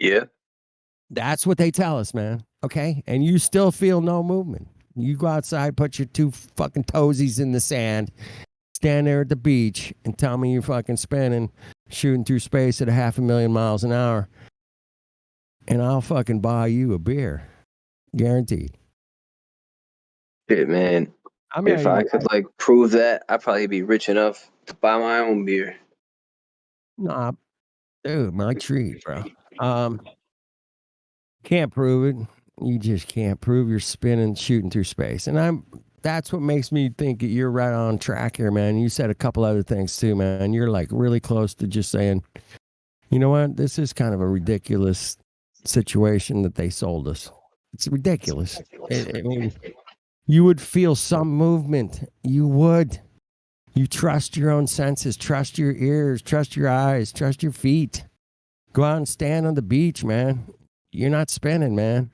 Speaker 14: Yeah.
Speaker 11: That's what they tell us, man. Okay? And you still feel no movement. You go outside, put your two fucking toesies in the sand, stand there at the beach, and tell me you're fucking spinning, shooting through space at 500,000 miles an hour, and I'll fucking buy you a beer. Guaranteed.
Speaker 14: Shit, man. If I could, prove that, I'd probably be rich enough to buy my own beer.
Speaker 11: Nah, dude, my treat, bro. Can't prove it. You just can't prove you're spinning, shooting through space. And that's what makes me think that you're right on track here, man. You said a couple other things too, man. You're really close to just saying, you know what? This is kind of a ridiculous situation that they sold us. It's ridiculous. I mean, you would feel some movement. You would. You trust your own senses, trust your ears, trust your eyes, trust your feet. Go out and stand on the beach, man. You're not spinning, man.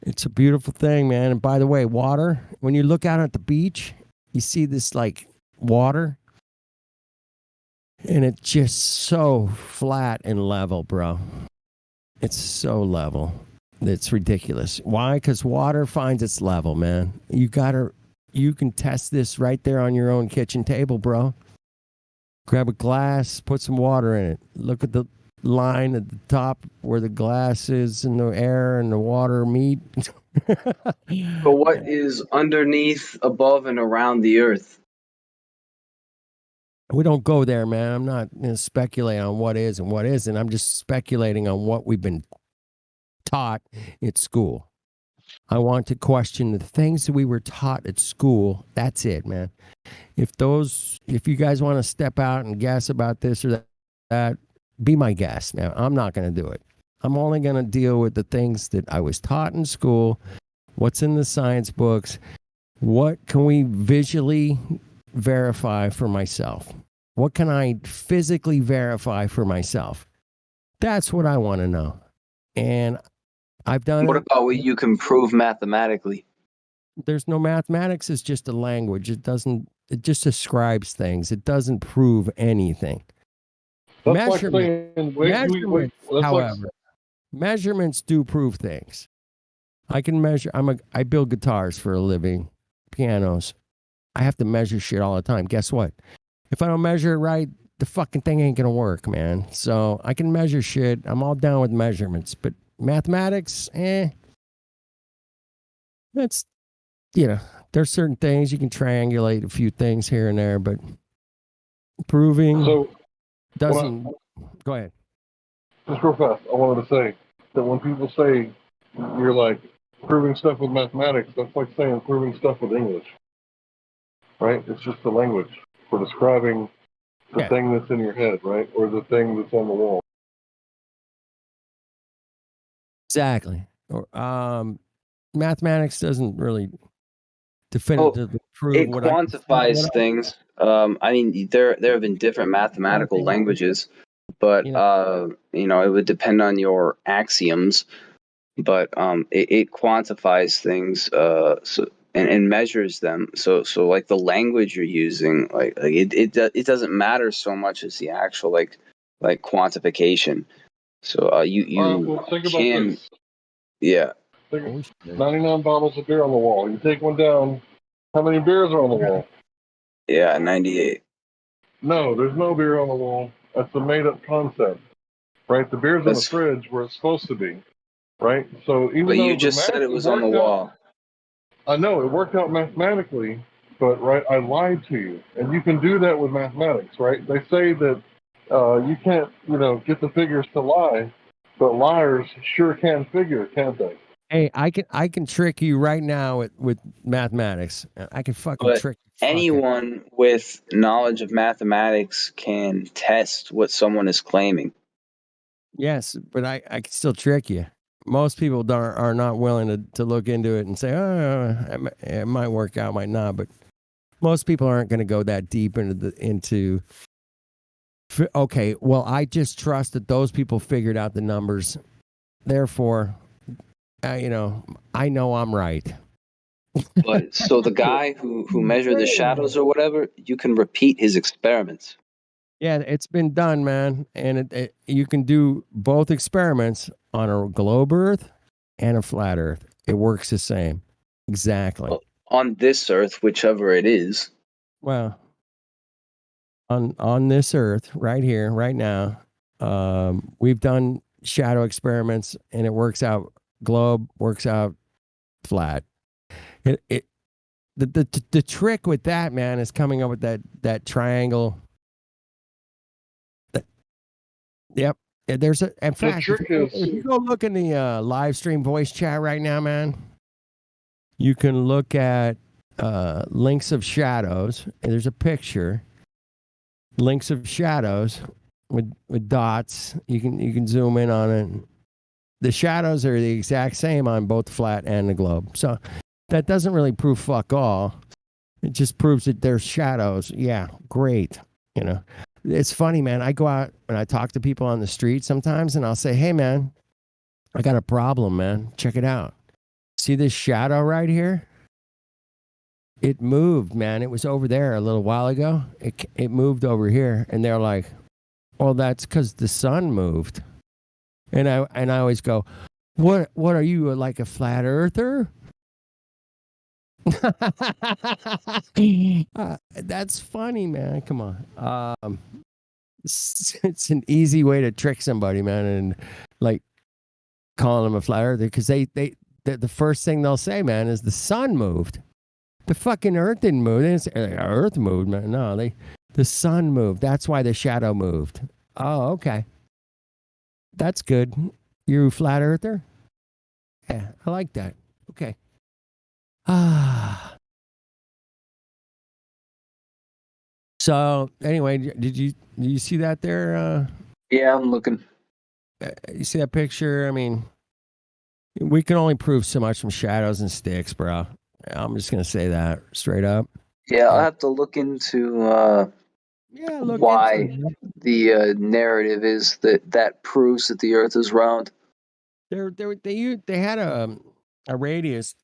Speaker 11: It's a beautiful thing, man. And by the way, water, when you look out at the beach, you see this water, and it's just so flat and level, bro. It's so level. It's ridiculous. Why? Because water finds its level, man. You can test this right there on your own kitchen table, bro. Grab a glass, put some water in it. Look at the line at the top where the glass is and the air and the water meet.
Speaker 14: But what is underneath, above, and around the earth?
Speaker 11: We don't go there, man. I'm not going to speculate on what is and what isn't. I'm just speculating on what we've been taught at school. I want to question the things that we were taught at school. That's it, man. If you guys want to step out and guess about this or that, be my guest. Now, I'm not going to do it. I'm only going to deal with the things that I was taught in school, what's in the science books, what can we visually verify for myself? What can I physically verify for myself? That's what I want to know. And I've done
Speaker 14: What about what you can prove mathematically?
Speaker 11: There's no mathematics. It's just a language. It just describes things. It doesn't prove anything. Measurements do prove things. I can measure. I build guitars for a living, pianos. I have to measure shit all the time. Guess what? If I don't measure it right, the fucking thing ain't gonna work, man. So I can measure shit. I'm all down with measurements, but mathematics, that's, there's certain things you can triangulate a few things here and there, but proving doesn't. Go ahead.
Speaker 4: Just real fast, I wanted to say that when people say you're proving stuff with mathematics, that's like saying proving stuff with English, right? It's just the language for describing the thing that's in your head, right? Or the thing that's on the wall.
Speaker 11: Exactly. Or mathematics doesn't really definitively prove
Speaker 14: it
Speaker 11: what
Speaker 14: quantifies things. I mean, there have been different mathematical languages, but you know, it would depend on your axioms. But it quantifies things, so and measures them. So like the language you're using, like it doesn't matter so much as the actual like quantification. So you
Speaker 4: well, think about
Speaker 14: can,
Speaker 4: this.
Speaker 14: yeah.
Speaker 4: Think 99 bottles of beer on the wall. You take one down. How many beers are on the wall?
Speaker 14: Yeah, 98.
Speaker 4: No, there's no beer on the wall. That's a made-up concept, right? The beer's in the fridge where it's supposed to be, right? So even
Speaker 14: But
Speaker 4: though
Speaker 14: you
Speaker 4: the
Speaker 14: just said
Speaker 4: math
Speaker 14: it was on the
Speaker 4: worked out,
Speaker 14: wall.
Speaker 4: I know it worked out mathematically, but right, I lied to you, and you can do that with mathematics, right? They say that you can't, you know, get the figures to lie, but liars sure can figure, can't they?
Speaker 11: Hey, I can trick you right now with mathematics. I can fucking
Speaker 14: But
Speaker 11: trick.
Speaker 14: anyone with knowledge of mathematics can test what someone is claiming.
Speaker 11: Yes, but I can still trick you. Most people are not willing to look into it and say, oh, it might work out, might not. But most people aren't going to go that deep into. Okay, well, I just trust that those people figured out the numbers. Therefore, you know, I know I'm right.
Speaker 14: But so the guy who measured the shadows or whatever, you can repeat his experiments.
Speaker 11: Yeah, it's been done, man, and you can do both experiments on a globe Earth and a flat Earth. It works the same, exactly.
Speaker 14: On this Earth, whichever it is.
Speaker 11: Well, on this Earth, right here, right now, we've done shadow experiments, and it works out. Globe works out flat. The trick with that, man, is coming up with that triangle. Yep. There's a. In fact, if you go look in the live stream voice chat right now, man, you can look at links of shadows. And there's a picture. Links of shadows with dots. You can zoom in on it. The shadows are the exact same on both flat and the globe. So that doesn't really prove fuck all. It just proves that there's shadows. Yeah, great. You know, it's funny, man. I go out and I talk to people on the street sometimes, and I'll say, "Hey, man, I got a problem, man. Check it out. See this shadow right here? It moved, man. It was over there a little while ago. It moved over here." And they're like, "Well, that's because the sun moved." And I always go, "What are you, like a flat earther?" That's funny, man. Come on. It's an easy way to trick somebody, man, and like calling them a flat earther, because the first thing they'll say, man, is the sun moved. The fucking earth didn't move. They didn't say, earth moved, man. No, the sun moved. That's why the shadow moved. Oh, okay. That's good. You flat earther? Yeah, I like that. Okay. So anyway, did you see that there?
Speaker 14: Yeah, I'm looking.
Speaker 11: You see that picture? I mean, we can only prove so much from shadows and sticks, bro. I'm just gonna say that straight up.
Speaker 14: Yeah, I'll have to look into why the narrative is that proves that the Earth is round.
Speaker 11: They had a radius.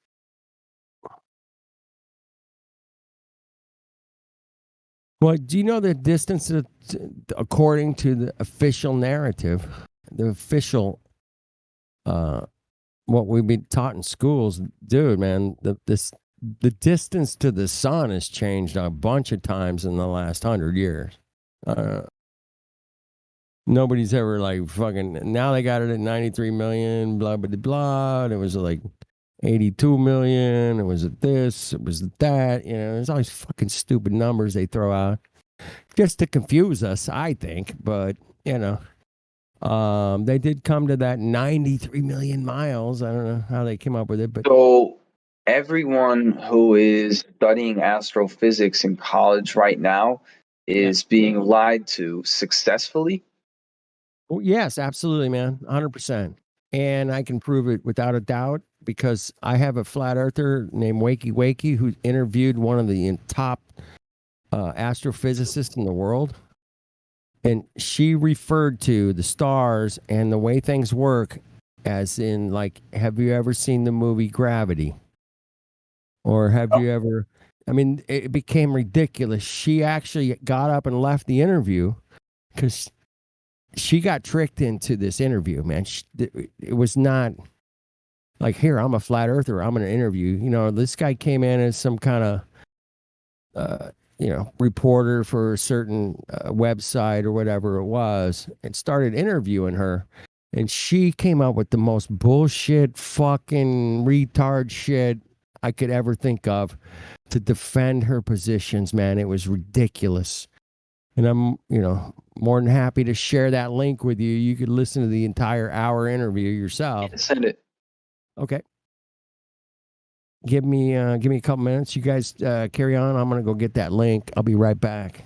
Speaker 11: Well, do you know the distance according to the official narrative, the official, what we've been taught in schools, dude, man, the distance to the sun has changed a bunch of times in the last 100 years. Nobody's ever like fucking. Now they got it at 93 million. Blah blah blah. It was like 82 million. It was at this. It was at that. You know, there's always fucking stupid numbers they throw out just to confuse us, I think. But you know, they did come to that 93 million miles. I don't know how they came up with it, but
Speaker 14: so everyone who is studying astrophysics in college right now is being lied to successfully.
Speaker 11: well, yes, absolutely, man, 100%. And I can prove it without a doubt. because I have a flat earther named Wakey Wakey who interviewed one of the top astrophysicists in the world. And she referred to the stars and the way things work as in, like, have you ever seen the movie Gravity? Or have you ever... I mean, it became ridiculous. She actually got up and left the interview because she got tricked into this interview, man. It was not like, here, I'm a flat earther, I'm going to interview. You know, this guy came in as some kind of, reporter for a certain website or whatever it was and started interviewing her. And she came up with the most bullshit, fucking retard shit I could ever think of to defend her positions, man. It was ridiculous. And I'm, more than happy to share that link with you. You could listen to the entire hour interview yourself.
Speaker 14: Send it.
Speaker 11: Okay. Give me a couple minutes. You guys carry on. I'm going to go get that link. I'll be right back.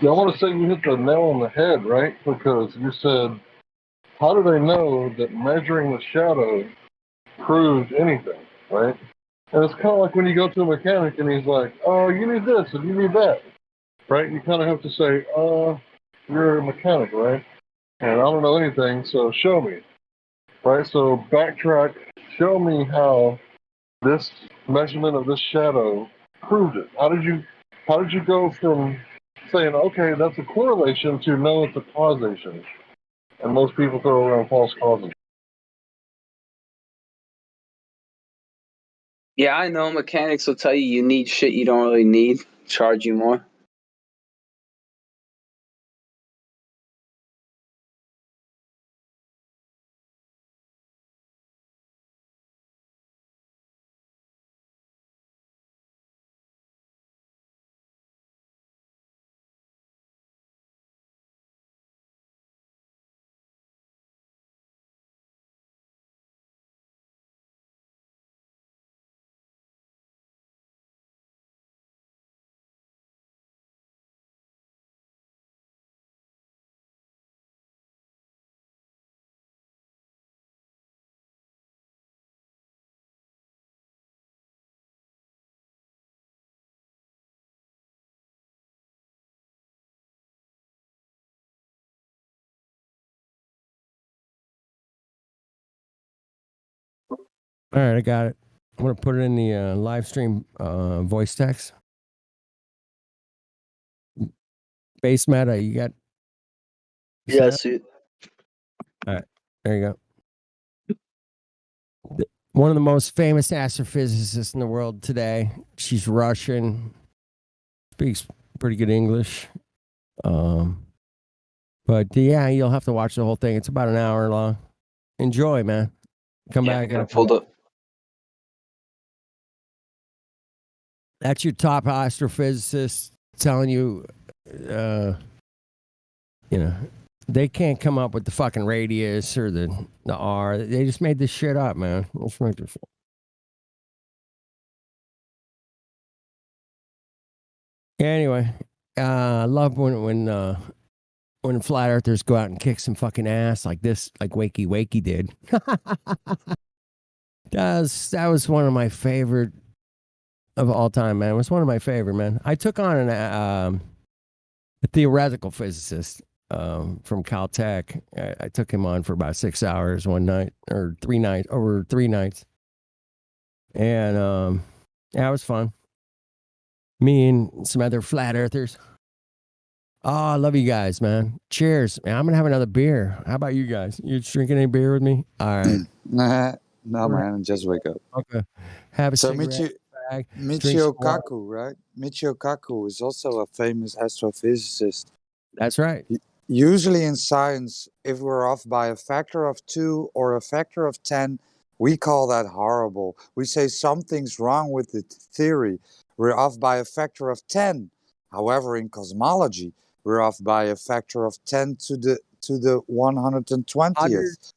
Speaker 4: Yeah, I want to say you hit the nail on the head, right? Because you said, how do they know that measuring the shadow proves anything, right? And it's kind of like when you go to a mechanic and he's like, oh, you need this and you need that, right? You kind of have to say, you're a mechanic, right? And I don't know anything, so show me, right? So backtrack, show me how this measurement of this shadow proved it. How did you go from saying, okay, that's a correlation to no, it's a causation? And most people throw around false causes.
Speaker 14: Yeah, I know mechanics will tell you need shit you don't really need, charge you more.
Speaker 11: All right, I got it. I'm going to put it in the live stream voice text. Base meta, you got...
Speaker 14: Yeah, I see it.
Speaker 11: All right, there you go. One of the most famous astrophysicists in the world today. She's Russian, speaks pretty good English. But yeah, you'll have to watch the whole thing. It's about an hour long. Enjoy, man. Come back.
Speaker 14: I pulled up.
Speaker 11: That's your top astrophysicist telling you, they can't come up with the fucking radius or the R. They just made this shit up, man. Let's make this. Anyway, I love when flat earthers go out and kick some fucking ass like this, like Wakey Wakey did. That was one of my favorite of all time, man. It was one of my favorite, man. I took on a theoretical physicist from Caltech. I took him on for about 6 hours one night, or 3 nights, over 3 nights. And yeah, it was fun. Me and some other flat earthers. Oh, I love you guys, man. Cheers. Man, I'm going to have another beer. How about you guys? You drinking any beer with me? All right.
Speaker 15: No, man, just wake up.
Speaker 11: Okay. Have a
Speaker 15: So
Speaker 11: cigarette.
Speaker 15: Michio Kaku, right? Michio Kaku is also a famous astrophysicist.
Speaker 11: That's right.
Speaker 15: Usually in science, if we're off by a factor of 2 or a factor of 10, we call that horrible. We say something's wrong with the theory. We're off by a factor of 10. However, in cosmology, we're off by a factor of 10 to the 120th.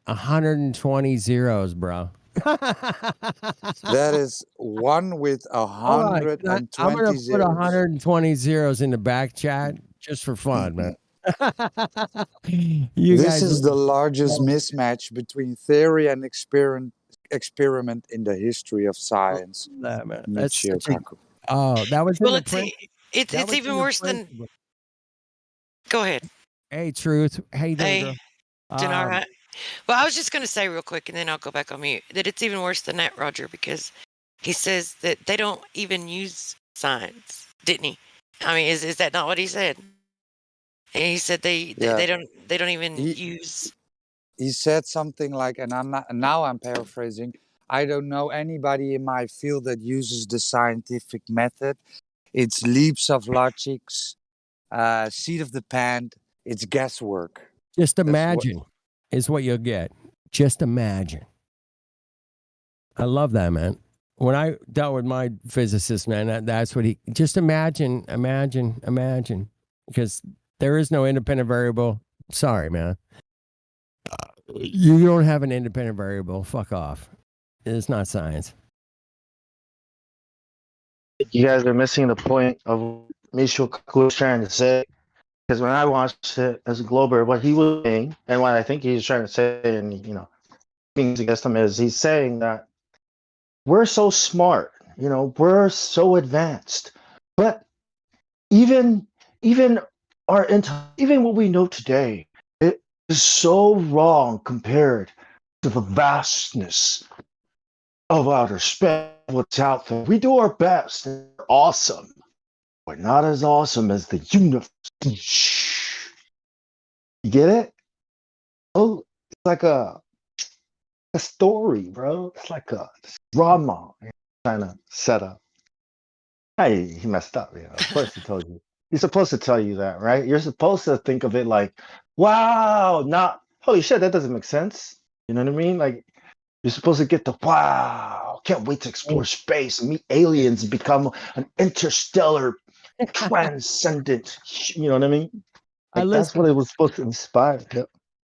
Speaker 11: 120 zeros, bro.
Speaker 15: That is 1 with
Speaker 11: Hold on, I'm
Speaker 15: 120
Speaker 11: gonna put
Speaker 15: zeros.
Speaker 11: 120 zeros in the back chat just for fun, man. You
Speaker 15: This
Speaker 11: guys
Speaker 15: is the largest
Speaker 11: Oh.
Speaker 15: mismatch between theory and experiment in the history of science.
Speaker 11: Nah, man. That's
Speaker 15: Michio
Speaker 11: such a-
Speaker 15: Kaku.
Speaker 11: Oh, that was in
Speaker 16: Well,
Speaker 11: the
Speaker 16: it's
Speaker 11: print.
Speaker 16: it's
Speaker 11: That
Speaker 16: it's
Speaker 11: was
Speaker 16: even
Speaker 11: in the
Speaker 16: worse
Speaker 11: print.
Speaker 16: than. Go ahead.
Speaker 11: Hey, Truth. How you doing,
Speaker 16: Hey,
Speaker 11: girl?
Speaker 16: doing all right. Well, I was just going to say real quick, and then I'll go back on mute, that it's even worse than that, Roger, because he says that they don't even use signs, didn't he? I mean, is that not what he said? And he said they don't even use.
Speaker 15: He said something like, and now I'm paraphrasing. I don't know anybody in my field that uses the scientific method. It's leaps of logics, seat of the pants. It's guesswork.
Speaker 11: Just imagine is what you'll get. Just imagine. I love that, man. When I dealt with my physicist, man, that's what he just imagine. Because there is no independent variable. Sorry, man. You don't have an independent variable. Fuck off. It's not science.
Speaker 5: You guys are missing the point of what Michio Kaku was trying to say. Because when I watched it as a Glober, what he was saying, and what I think he's trying to say, and things against him, is he's saying that we're so smart, we're so advanced, but even even what we know today, it is so wrong compared to the vastness of outer space, what's out there. We do our best. We're awesome. We're not as awesome as the universe. You get it? Oh, it's like a story, bro. It's like a drama trying to set up. Hey, he messed up. Of course he told you. He's supposed to tell you that, right? You're supposed to think of it like, wow, not holy shit, that doesn't make sense. You know what I mean? Like you're supposed to get the wow, can't wait to explore space and meet aliens and become an interstellar transcendent. You know what I mean? Like, that's what it was supposed to inspire. Yep.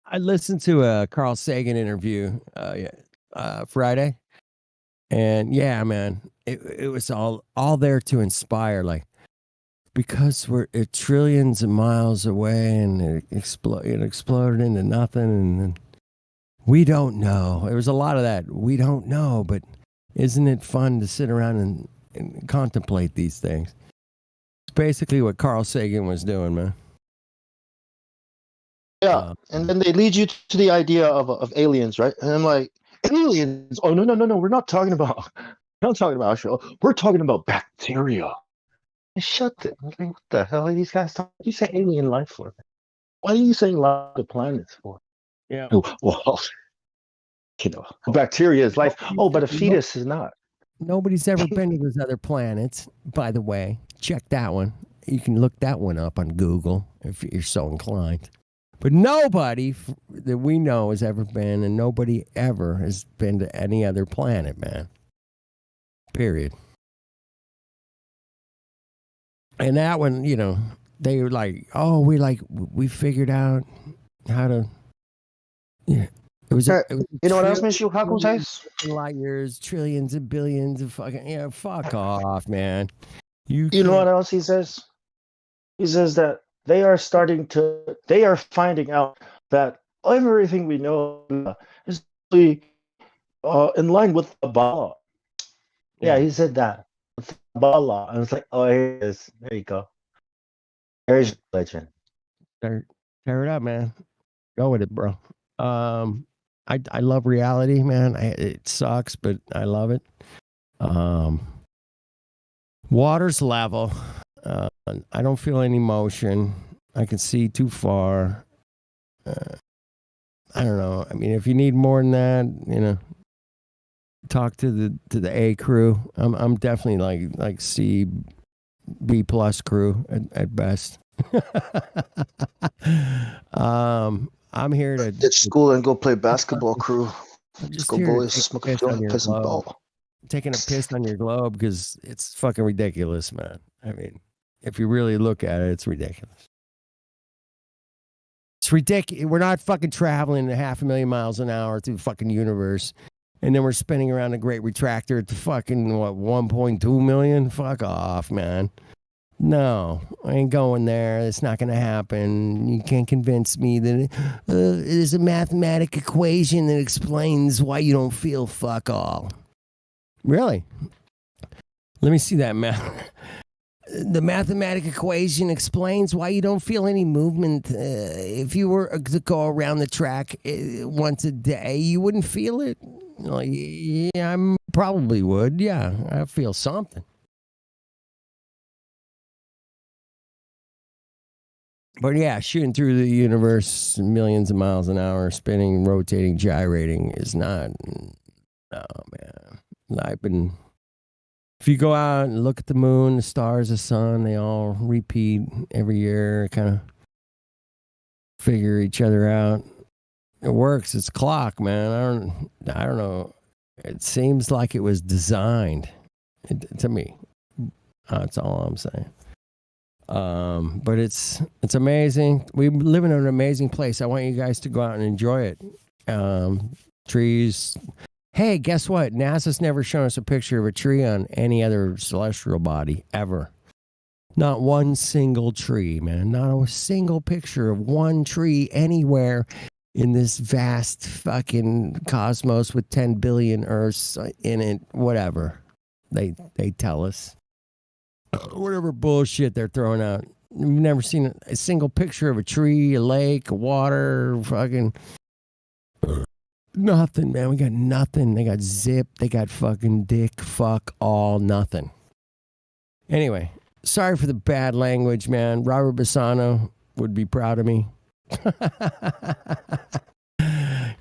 Speaker 11: I listened to a Carl Sagan interview Friday, and yeah, man, it was all there to inspire. Like because we're trillions of miles away, and it exploded into nothing, and we don't know. There was a lot of that. We don't know, but isn't it fun to sit around and contemplate these things? It's basically what Carl Sagan was doing, man.
Speaker 5: Yeah, and then they lead you to the idea of aliens, right? And I'm like, aliens? Oh no! We're not talking about Astro. We're talking about bacteria. Shut it! What the hell are these guys talking? You say alien life form? What are you saying life the planets for?
Speaker 11: Yeah.
Speaker 5: Well, bacteria is life. Oh, but a fetus is not.
Speaker 11: Nobody's ever been to those other planets, by the way. Check that one. You can look that one up on Google if you're so inclined. But nobody that we know has ever been, and nobody ever has been to any other planet, man. Period. And that one, they were like, oh, we figured out how to, it was
Speaker 5: what else Michio Kaku says?
Speaker 11: Light years, trillions and billions of fucking, fuck off, man.
Speaker 5: You know what else he says? He says that they are finding out that everything we know is in line with the law. Yeah, he said that. With the law. I was like, oh, here it is. There you go. There's legend.
Speaker 11: Tear it up, man. Go with it, bro. I love reality, man. It sucks, but I love it. Water's level. I don't feel any motion. I can see too far. I don't know. I mean, if you need more than that, talk to the A crew. I'm definitely like C, B plus crew at best. I'm here to
Speaker 5: ditch school and go play basketball crew.
Speaker 11: Just
Speaker 5: go
Speaker 11: here
Speaker 5: boys,
Speaker 11: to
Speaker 5: smoke
Speaker 11: take
Speaker 5: a
Speaker 11: a piss on
Speaker 5: joint,
Speaker 11: your
Speaker 5: piss and
Speaker 11: globe.
Speaker 5: ball.
Speaker 11: Taking a piss on your globe because it's fucking ridiculous, man. I mean, If you really look at it, it's ridiculous. It's ridiculous. We're not fucking traveling at 500,000 miles an hour through the fucking universe. And then we're spinning around a great retractor at the fucking, 1.2 million? Fuck off, man. No, I ain't going there. It's not going to happen. You can't convince me that there's a mathematic equation that explains why you don't feel fuck all. Really? Let me see that math. The mathematic equation explains why you don't feel any movement. If you were to go around the track once a day, you wouldn't feel it. Like, yeah, I probably would. Yeah, I feel something. But yeah, shooting through the universe millions of miles an hour, spinning, rotating, gyrating is not. No, man. If you go out and look at the moon, the stars, the sun, they all repeat every year, kind of figure each other out. It works. It's a clock, man. I don't know. It seems like it was designed to me. That's all I'm saying. But it's amazing. We live in an amazing place. I want you guys to go out and enjoy it. Trees. Hey, guess what? NASA's never shown us a picture of a tree on any other celestial body ever. Not one single tree, man. Not a single picture of one tree anywhere in this vast fucking cosmos with 10 billion Earths in it. Whatever they tell us. Whatever bullshit they're throwing out. We've never seen a single picture of a tree, a lake, water, fucking nothing, man. We got nothing. They got zip. They got fucking dick, fuck, all, nothing. Anyway, sorry for the bad language, man. Robert Bassano would be proud of me.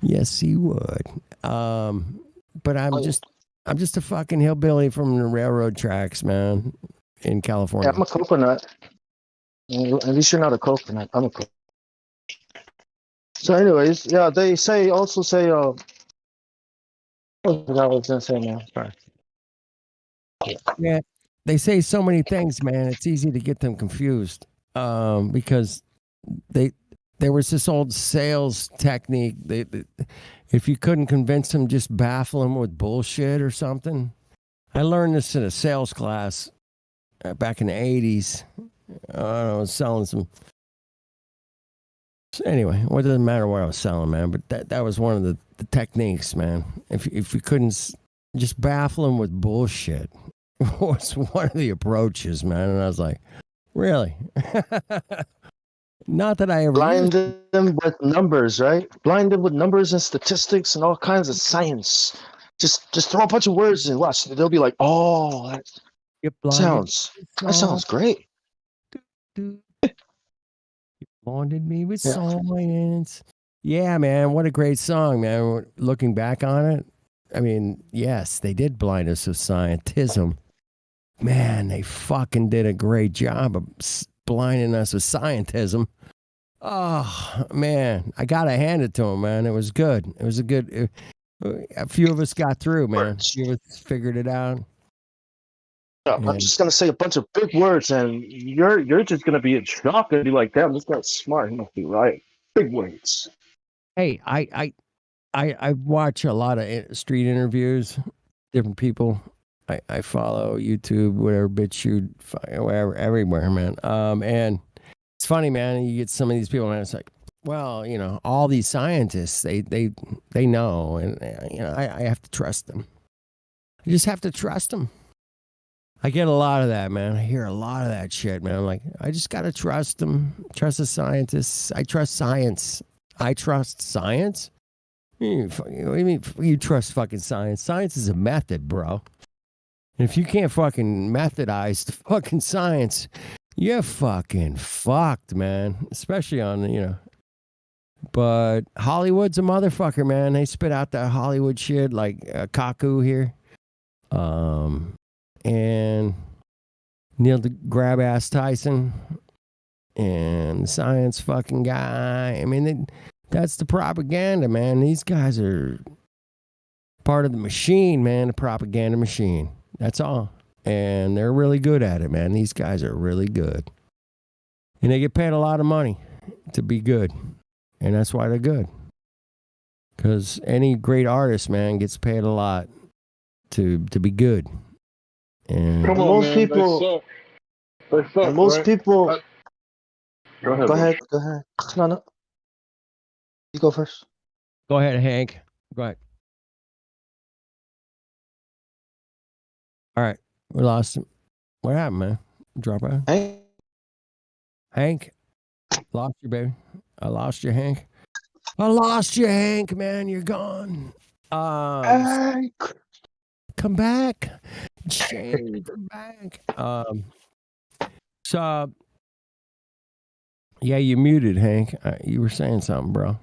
Speaker 11: Yes, he would. But I'm just a fucking hillbilly from the railroad tracks, man. In California.
Speaker 5: Yeah, I'm a coconut. At least you're not a coconut. I'm a coconut. So, anyways, yeah, they also say, what was I was gonna say now? Sorry.
Speaker 11: Yeah, they say so many things, man. It's easy to get them confused. Because there was this old sales technique. If you couldn't convince them, just baffle them with bullshit or something. I learned this in a sales class. Back in the 80s, I was selling some. Anyway, it doesn't matter what I was selling, man. But that was one of the techniques, man. If you couldn't just baffle them with bullshit, was one of the approaches, man. And I was like, really? Not that I ever
Speaker 5: blind them with numbers, right? Blind them with numbers and statistics and all kinds of science. Just throw a bunch of words and watch. They'll be like, oh, that sounds great.
Speaker 11: You blinded me with science. Yeah, man, what a great song, man. Looking back on it, I mean, yes, they did blind us with scientism. Man, they fucking did a great job of blinding us with scientism. Oh, man, I gotta hand it to them, man. It was good. It was a few of us got through, man. A few of us figured it out.
Speaker 5: I'm just gonna say a bunch of big words, and you're just gonna be in shock and be like, "Damn, this guy's smart. He must be right." Big words.
Speaker 11: Hey, I watch a lot of street interviews, different people. I follow YouTube, whatever, BitChute, wherever, everywhere, man. And it's funny, man. You get some of these people, and it's like, well, all these scientists, they know, and I have to trust them. I just have to trust them. I get a lot of that, man. I hear a lot of that shit, man. I'm like, I just got to trust them. Trust the scientists. I trust science. I trust science? What do you mean you trust fucking science? Science is a method, bro. And if you can't fucking methodize the fucking science, you're fucking fucked, man. Especially on, But Hollywood's a motherfucker, man. They spit out that Hollywood shit like Kaku here. And Neil deGrasse Tyson and the science fucking guy. I mean, that's the propaganda, man. These guys are part of the machine, man, the propaganda machine. That's all. and they're really good at it, man. These guys are really good, and they get paid a lot of money to be good, and that's why they're good. Because any great artist, man, gets paid a lot to be good. And
Speaker 4: Come on,
Speaker 15: most
Speaker 4: man.
Speaker 15: people,
Speaker 4: They suck. They suck,
Speaker 15: and most
Speaker 4: right?
Speaker 15: people.
Speaker 4: Go ahead.
Speaker 15: Go
Speaker 4: man.
Speaker 15: ahead. Go ahead. No, no. You go first.
Speaker 11: go ahead, Hank. Go ahead. All right, we lost him. What happened, man? Drop out.
Speaker 15: Hey.
Speaker 11: Hank, lost you, baby. I lost you, Hank. I lost you, Hank. Man, you're gone.
Speaker 15: Hank.
Speaker 11: Come back, Shane. Come back. So yeah, you muted, Hank. You were saying something, bro.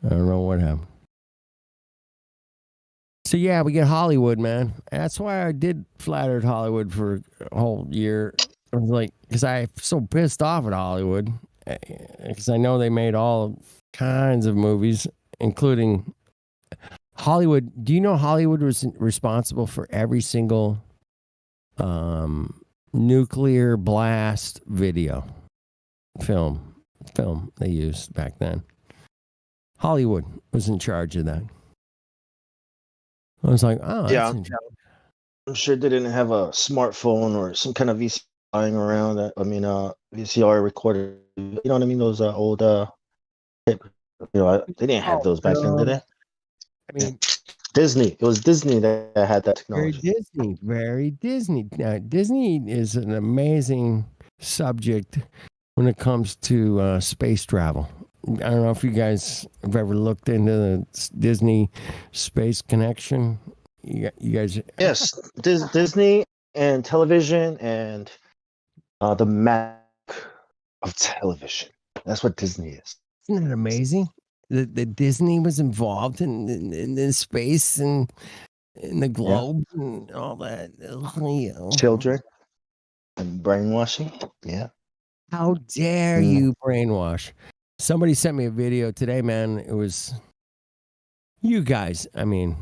Speaker 11: I don't know what happened. So yeah, we get Hollywood, man. That's why I did Flat Earth Hollywood for a whole year. I was like, because I'm so pissed off at Hollywood, because I know they made all kinds of movies, including Hollywood. Do you know Hollywood was responsible for every single nuclear blast video film they used back then? Hollywood was in charge of that. I was like, oh, that's
Speaker 17: Yeah,
Speaker 11: interesting.
Speaker 17: I'm sure they didn't have a smartphone or some kind of VCR lying around. VCR recorder. You know what I mean? Those old tape. They didn't have those back then, did they?
Speaker 11: I mean,
Speaker 17: Disney. It was Disney that had that
Speaker 11: very
Speaker 17: technology.
Speaker 11: Disney, very Disney. Now, Disney is an amazing subject when it comes to space travel. I don't know if you guys have ever looked into the Disney Space Connection. You guys,
Speaker 17: Yes, Disney and television and the Mac of television. That's what Disney is.
Speaker 11: isn't that amazing? That Disney was involved in space and in the globe and all that. You know.
Speaker 17: Children and brainwashing. Yeah.
Speaker 11: How dare you brainwash? Somebody sent me a video today, man. It was you guys. I mean,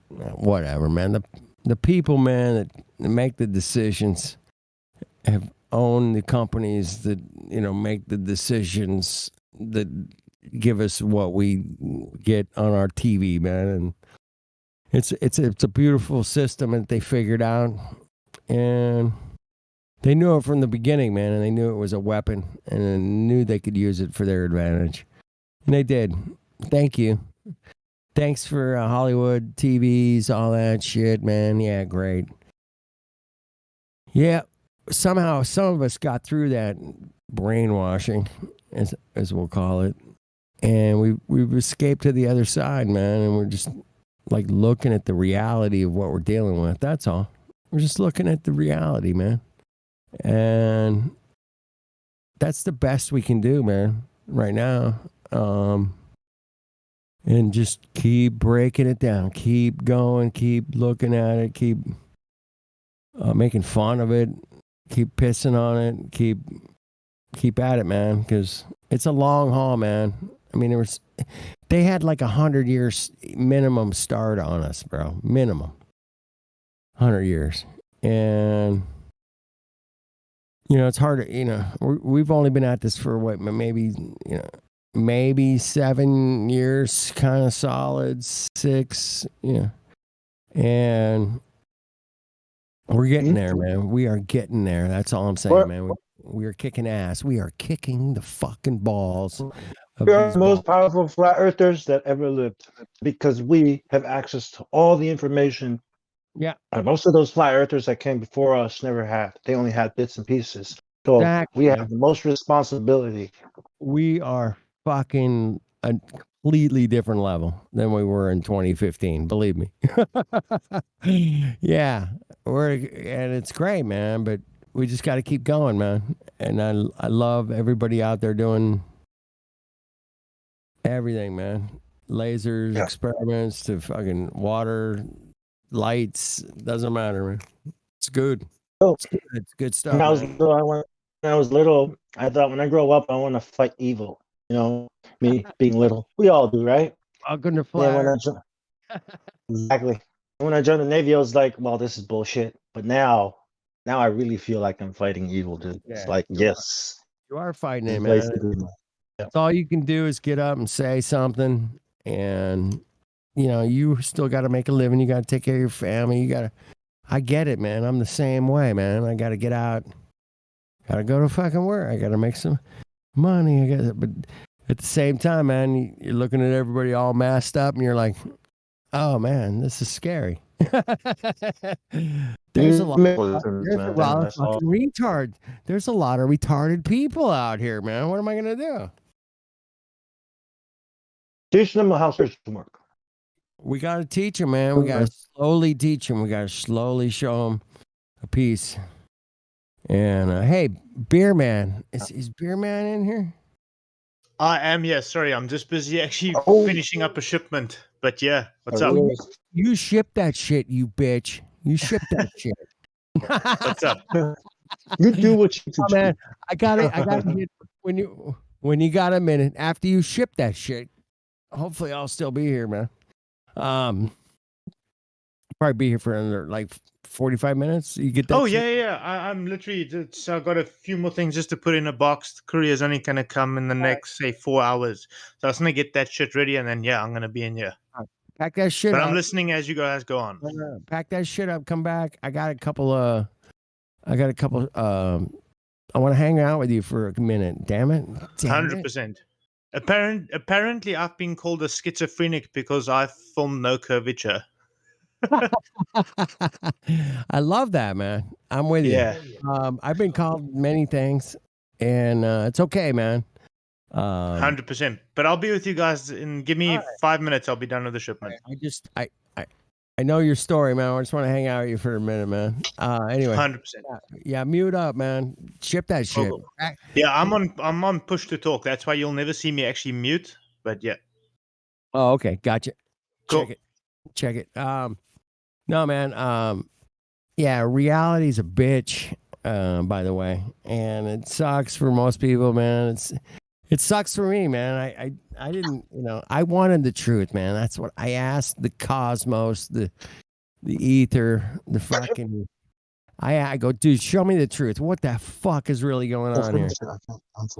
Speaker 11: whatever, man. The people, man, that make the decisions have owned the companies that make the decisions that give us what we get on our TV, man. And it's a beautiful system that they figured out, and they knew it from the beginning, man, and they knew it was a weapon, and they knew they could use it for their advantage. And they did. Thank you. Thanks for Hollywood, TVs, all that shit, man. Yeah, great. Yeah, somehow some of us got through that brainwashing, as we'll call it, and we've escaped to the other side, man, and we're just like looking at the reality of what we're dealing with. That's all. We're just looking at the reality, man. And that's the best we can do, man, right now. And just keep breaking it down, keep going, keep looking at it, keep making fun of it, keep pissing on it, keep at it, man, because it's a long haul, man. I mean, they had like 100 years minimum start on us, bro. Minimum 100 years. And it's hard to, we've only been at this for what, maybe 7 years, kind of solid, 6, and we're getting there, man. We are getting there. That's all I'm saying, man. We are kicking ass. We are kicking the fucking balls.
Speaker 17: We are the most powerful flat earthers that ever lived because we have access to all the information.
Speaker 11: Yeah.
Speaker 17: And most of those flat earthers that came before us never had. They only had bits and pieces. So
Speaker 11: Exactly.
Speaker 17: we have the most responsibility.
Speaker 11: We are fucking a completely different level than we were in 2015. Believe me. Yeah, and it's great, man. But we just got to keep going, man. And I love everybody out there doing everything, man. Lasers, experiments to fucking water, lights. Doesn't matter, man. It's good. It's good stuff.
Speaker 17: When I was little, I thought when I grow up, I want to fight evil. Me being little. We all do, right?
Speaker 11: Welcome to Flat Earth.
Speaker 17: Exactly. When I joined the Navy, I was like, well, this is bullshit. But now I really feel like I'm fighting evil, dude. It's
Speaker 11: Yeah,
Speaker 17: like, yes,
Speaker 11: you are fighting
Speaker 17: this
Speaker 11: it,
Speaker 17: is
Speaker 11: man.
Speaker 17: basically.
Speaker 11: That's all you can do is get up and say something, and you still got to make a living. You got to take care of your family. You got to. I get it, man. I'm the same way, man. I got to get out. Got to go to fucking work. I got to make some money. But at the same time, man, you're looking at everybody all masked up, and you're like, oh man, this is scary. There's a lot. There's a lot of fucking retard. There's a lot of retarded people out here, man. What am I gonna do?
Speaker 17: Teach them how to work.
Speaker 11: We gotta teach them, man. We gotta slowly teach them. We gotta slowly show them a piece. And hey, Beer Man, is Beer Man in here?
Speaker 18: I am, yeah. Sorry, I'm just busy actually finishing up a shipment. But yeah, what's up?
Speaker 11: You ship that shit, you bitch. You ship that shit.
Speaker 18: What's up?
Speaker 17: You do what you do.
Speaker 11: Oh, man, I got it. When you got a minute after you ship that shit. Hopefully, I'll still be here, man. Probably be here for another like 45 minutes. You get that?
Speaker 18: Oh
Speaker 11: shit?
Speaker 18: yeah. I'm literally. So I got a few more things just to put in a box. The courier's only gonna come in the next say 4 hours. So I was gonna get that shit ready, and then I'm gonna be in here.
Speaker 11: Pack that shit
Speaker 18: But
Speaker 11: up.
Speaker 18: I'm listening as you guys go on.
Speaker 11: Pack that shit up. Come back. I got a couple. I want to hang out with you for a minute. Damn it.
Speaker 18: 100%. Apparently, I've been called a schizophrenic because I filmed no curvature.
Speaker 11: I love that, man. I'm with you.
Speaker 18: Yeah.
Speaker 11: I've been called many things, and it's okay, man.
Speaker 18: 100%. But I'll be with you guys in. Give me 5 minutes. I'll be done with the shipment.
Speaker 11: I know your story, man. I just want to hang out with you for a minute, man. Anyway,
Speaker 18: 100%.
Speaker 11: Yeah, mute up, man. Ship that shit.
Speaker 18: Cool. Yeah, I'm on push to talk. That's why you'll never see me actually mute. But yeah.
Speaker 11: Oh, okay, gotcha.
Speaker 18: Cool.
Speaker 11: Check it. No, man. Yeah, reality's a bitch. By the way, and it sucks for most people, man. It sucks for me, man. I didn't, I wanted the truth, man. That's what I asked the cosmos, the ether, the fucking. I go, dude, show me the truth. What the fuck is really going on here?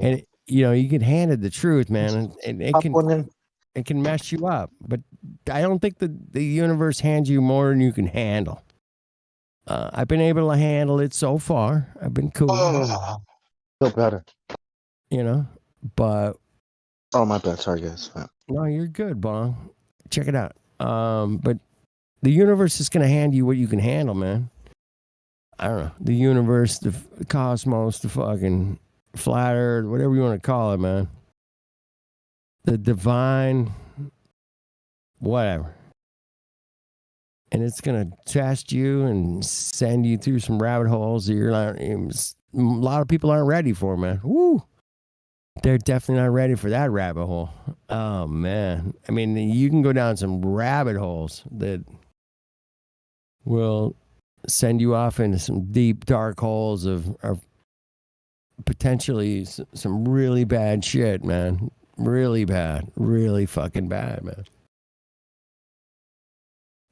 Speaker 11: And you get handed the truth, man, and it can mess you up. But I don't think the universe hands you more than you can handle. I've been able to handle it so far. I've been cool.
Speaker 17: Feel better.
Speaker 11: But
Speaker 17: oh, my bad. Sorry, guys.
Speaker 11: No, you're good, Bong. Check it out. But the universe is going to hand you what you can handle, man. I don't know. The universe, the cosmos, the fucking flat earth, whatever you want to call it, man. The divine, whatever. And it's going to test you and send you through some rabbit holes that a lot of people aren't ready for, man. Woo! They're definitely not ready for that rabbit hole. Oh, man. I mean, you can go down some rabbit holes that will send you off into some deep, dark holes of potentially some really bad shit, man. Really bad. Really fucking bad, man.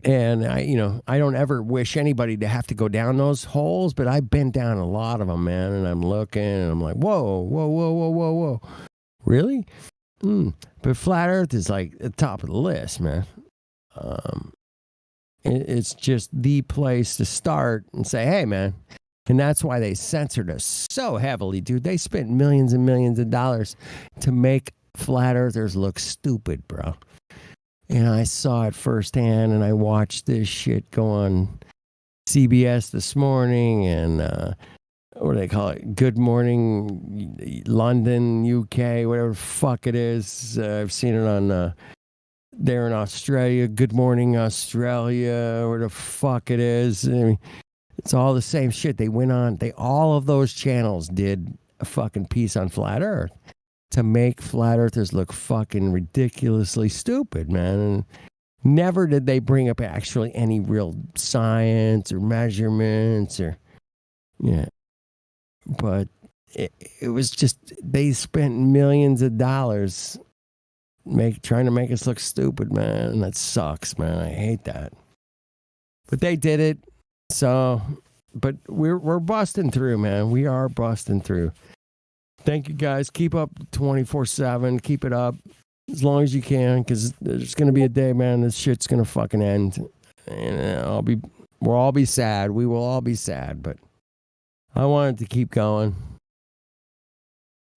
Speaker 11: And I don't ever wish anybody to have to go down those holes, but I've been down a lot of them, man. And I'm looking and I'm like, whoa. Really? But flat earth is like at the top of the list, man. It's just the place to start and say, hey, man. And that's why they censored us so heavily, dude. They spent millions and millions of dollars to make flat earthers look stupid, bro. And I saw it firsthand, and I watched this shit go on CBS this morning, and what do they call it? Good Morning London, UK, whatever the fuck it is. I've seen it on there in Australia. Good Morning Australia, where the fuck it is. I mean, it's all the same shit. They went on. All of those channels did a fucking piece on flat Earth to make flat earthers look fucking ridiculously stupid, man. And never did they bring up actually any real science or measurements or, but it was just, they spent millions of dollars trying to make us look stupid, man. And that sucks, man. I hate that. But they did it. So, but we're busting through, man. We are busting through. Thank you guys. Keep up 24/7. Keep it up as long as you can, because there's gonna be a day, man. This shit's gonna fucking end, and we'll all be sad. We will all be sad, but I wanted to keep going.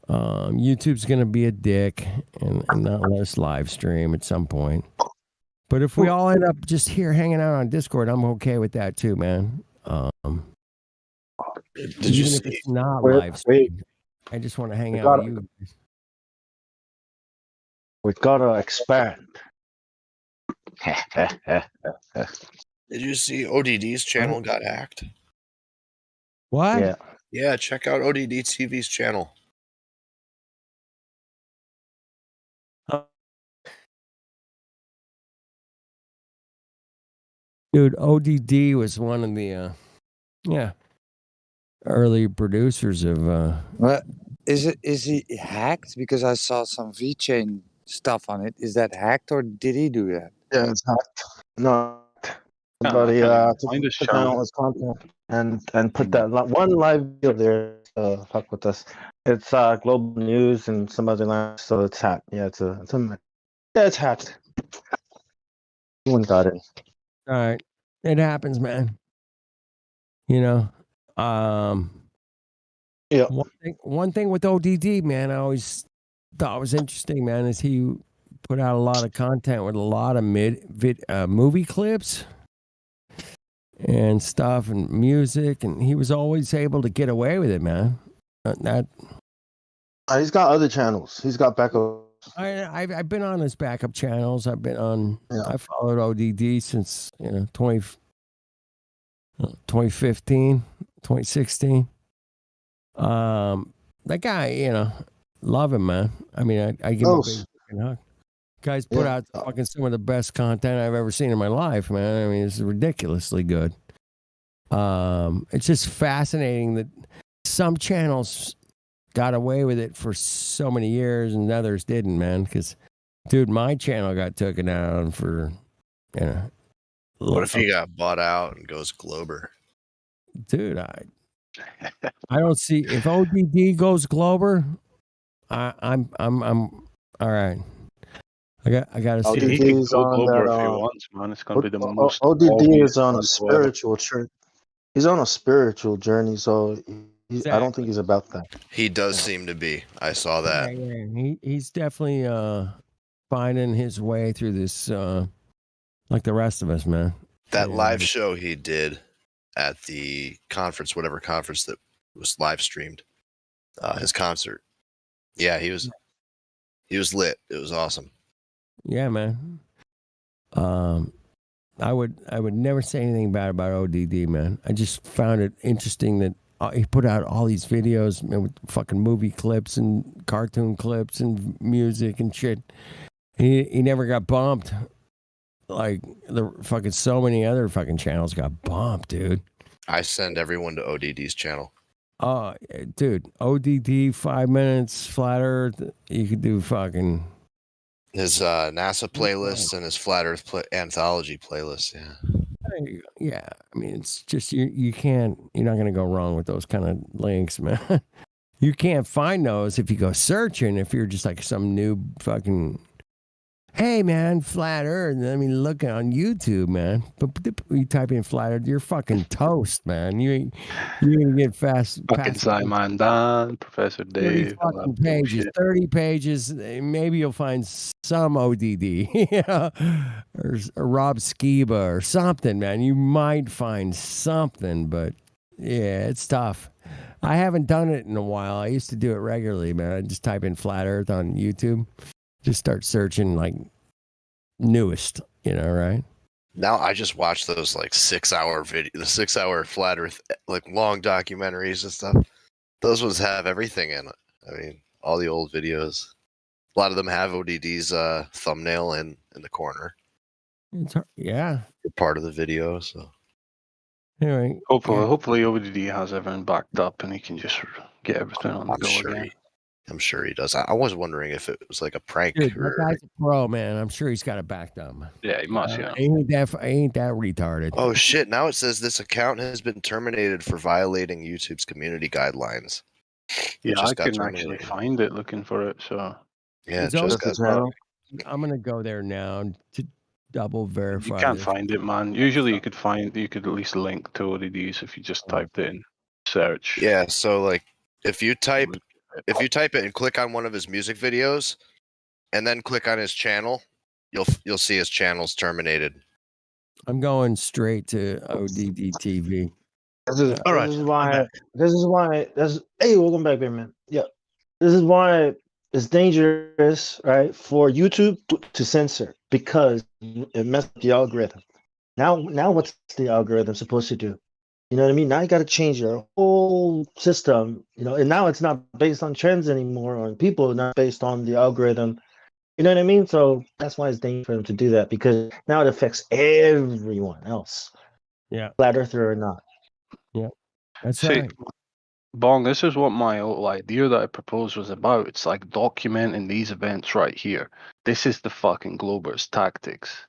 Speaker 11: YouTube's gonna be a dick and not let us live stream at some point. But if we all end up just here hanging out on Discord, I'm okay with that too, man.
Speaker 3: Did you
Speaker 11: Even if
Speaker 3: see?
Speaker 11: it's not
Speaker 17: Wait,
Speaker 11: live stream, I just want to hang
Speaker 17: We
Speaker 11: out with
Speaker 17: gotta,
Speaker 11: you.
Speaker 17: we gotta expand.
Speaker 3: Did you see ODD's channel got hacked?
Speaker 11: What?
Speaker 17: Yeah.
Speaker 3: Yeah, check out ODD TV's channel.
Speaker 11: Dude, ODD was one of the early producers of
Speaker 15: What is he hacked? Because I saw some VChain stuff on it. Is that hacked or did he do that?
Speaker 17: Yeah, it's hacked. No,
Speaker 12: I
Speaker 17: somebody
Speaker 12: can't
Speaker 17: took
Speaker 12: find his
Speaker 17: took down all
Speaker 12: channel.
Speaker 17: his content and put that one live video there. Fuck with us. It's global news and some other language, so it's hacked. Yeah, it's hacked. Someone got it.
Speaker 11: all right. It happens, man. You know.
Speaker 17: Yeah.
Speaker 11: One thing with ODD, man, I always thought was interesting, man, is he put out a lot of content with a lot of movie clips and stuff and music, and he was always able to get away with it, man.
Speaker 17: He's got other channels. He's got backup.
Speaker 11: I've been on his backup channels. I've been on.
Speaker 17: Yeah.
Speaker 11: I followed ODD since 2015, 2016. That guy, love him, man. I mean, I give him a big fucking hug. Guys put out fucking some of the best content I've ever seen in my life, man. I mean, it's ridiculously good. It's just fascinating that some channels got away with it for so many years and others didn't, man. Because, dude, my channel got taken down for,
Speaker 3: What if he got bought out and goes Glober?
Speaker 11: Dude, I don't see if ODD goes Glober. I'm all right. I got to see.
Speaker 12: He can
Speaker 17: ODD's
Speaker 12: go
Speaker 17: on
Speaker 12: Glober
Speaker 17: that.
Speaker 12: if he wants, man. It's gonna be the most.
Speaker 17: ODD is on a
Speaker 12: obvious whatever.
Speaker 17: spiritual journey. He's on a spiritual journey, so I don't think he's about that.
Speaker 3: He does seem to be. I saw that.
Speaker 11: Yeah. He's definitely finding his way through this, like the rest of us, man.
Speaker 3: That live show he did at the conference, whatever conference that was live streamed, his concert. Yeah, he was lit. It was awesome.
Speaker 11: Yeah, man. I would never say anything bad about ODD, man. I just found it interesting that he put out all these videos, man, with fucking movie clips and cartoon clips and music and shit. He never got bumped. Like the fucking so many other fucking channels got bumped, dude.
Speaker 3: I send everyone to ODD's channel.
Speaker 11: Oh, dude, ODD 5 minutes flat Earth. You could do fucking
Speaker 3: His NASA playlists and his Flat Earth anthology playlist. Yeah.
Speaker 11: Yeah, I mean, it's just you're not gonna go wrong with those kind of links, man. You can't find those if you go searching. If you're just like some new fucking, hey man, flat Earth. I mean, look on YouTube, man. But you type in flat Earth, you're fucking toast, man. You ain't get fast.
Speaker 12: Fucking Simon Dan, Professor
Speaker 11: 30
Speaker 12: Dave. all
Speaker 11: fucking
Speaker 12: that
Speaker 11: pages,
Speaker 12: bullshit.
Speaker 11: 30 pages. Maybe you'll find some ODD, or Rob Skiba or something, man. You might find something, but yeah, it's tough. I haven't done it in a while. I used to do it regularly, man. I just type in flat Earth on YouTube, just start searching like newest, right?
Speaker 3: Now I just watch those like 6-hour the 6-hour Flat Earth, like long documentaries and stuff. Those ones have everything in it. I mean, all the old videos. A lot of them have ODD's thumbnail in the corner.
Speaker 11: Yeah.
Speaker 3: You're part of the video, so.
Speaker 11: Anyway,
Speaker 12: Hopefully ODD has everything backed up and he can just get everything on the
Speaker 3: I'm
Speaker 12: go
Speaker 3: sure
Speaker 12: again.
Speaker 3: I'm sure he does. I was wondering if it was like a prank.
Speaker 11: Dude, that
Speaker 3: Or,
Speaker 11: guy's a pro, man. I'm sure he's got it backed up.
Speaker 12: Yeah, he must. Yeah.
Speaker 11: Ain't that retarded?
Speaker 3: oh shit! Now it says this account has been terminated for violating YouTube's community guidelines.
Speaker 12: Yeah,
Speaker 3: just
Speaker 12: I
Speaker 3: got
Speaker 12: couldn't actually
Speaker 3: terminated.
Speaker 12: find it looking for it. So
Speaker 3: Yeah,
Speaker 11: It's
Speaker 3: it just
Speaker 11: always-
Speaker 3: got.
Speaker 11: I'm gonna go there now to double verify.
Speaker 12: you can't
Speaker 11: this.
Speaker 12: find it, man. Usually you could at least link to ODDs if you just typed it in search.
Speaker 3: Yeah, so like if you type it and click on one of his music videos, and then click on his channel, you'll see his channel's terminated.
Speaker 11: I'm going straight to ODD TV.
Speaker 17: This is,
Speaker 18: All right,
Speaker 17: this is
Speaker 18: I'm
Speaker 17: why.
Speaker 18: back.
Speaker 17: This is why. Hey, welcome back, man. Yeah, this is why it's dangerous, right, for YouTube to censor because it messed up the algorithm. Now, what's the algorithm supposed to do? You know what I mean? Now you got to change your whole system. You know, and now it's not based on trends anymore, or people, not based on the algorithm. You know what I mean? So that's why it's dangerous for them to do that because now it affects everyone else.
Speaker 11: Yeah,
Speaker 17: flat earther or not.
Speaker 11: Yeah, that's
Speaker 12: See,
Speaker 11: right.
Speaker 12: Bong, this is what my whole idea that I proposed was about. It's like documenting these events right here. This is the fucking Globers tactics.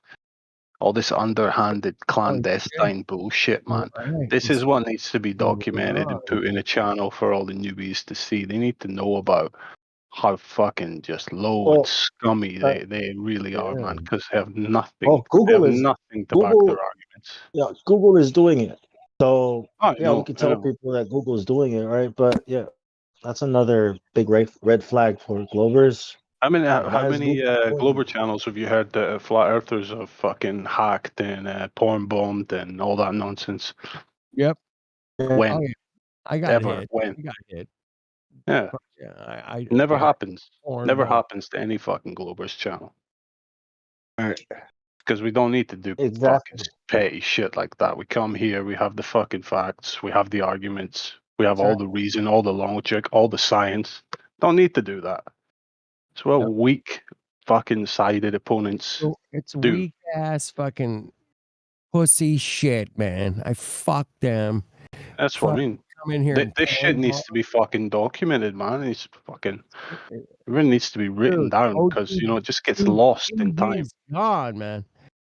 Speaker 12: All this underhanded, clandestine bullshit, man.
Speaker 11: Right.
Speaker 12: This is what needs to be documented
Speaker 11: Right.
Speaker 12: and put in a channel for all the newbies to see. They need to know about how fucking just low and scummy they really are, man, because they have nothing.
Speaker 17: Oh,
Speaker 12: they have
Speaker 17: Google is
Speaker 12: nothing to back their arguments.
Speaker 17: Yeah, Google is doing it. So
Speaker 12: I
Speaker 17: yeah,
Speaker 12: know,
Speaker 17: we can
Speaker 12: I
Speaker 17: tell
Speaker 12: know.
Speaker 17: people that Google is doing it, right? But yeah, that's another big red flag for Glovers.
Speaker 12: I mean,
Speaker 17: Why
Speaker 12: how
Speaker 17: is
Speaker 12: many
Speaker 17: Google doing
Speaker 12: Glober channels have you heard that flat earthers have fucking hacked and porn bombed and all that nonsense?
Speaker 11: Yep.
Speaker 12: When?
Speaker 11: Oh, yeah. I got
Speaker 12: Ever?
Speaker 11: hit.
Speaker 12: When?
Speaker 11: I got hit.
Speaker 12: Yeah.
Speaker 11: Yeah, I
Speaker 12: Never
Speaker 11: yeah.
Speaker 12: happens.
Speaker 11: Porn
Speaker 12: Never
Speaker 11: bomb.
Speaker 12: happens to any fucking Glober's channel. Because we don't need to do
Speaker 17: Exactly.
Speaker 12: fucking petty shit like that. We come here, we have the fucking facts, we have the arguments, we have
Speaker 17: That's
Speaker 12: all
Speaker 17: right.
Speaker 12: the reason, all the logic, all the science. Don't need to do that. It's what weak, fucking sided opponents
Speaker 11: It's
Speaker 12: do.
Speaker 11: weak ass fucking pussy shit, man. I fuck them.
Speaker 12: That's what I mean.
Speaker 11: Come in here and
Speaker 12: This shit
Speaker 11: porn
Speaker 12: needs to be fucking documented, man. It's fucking. It really needs to be written
Speaker 11: Dude,
Speaker 12: down because it just gets lost in time.
Speaker 11: He's gone, man.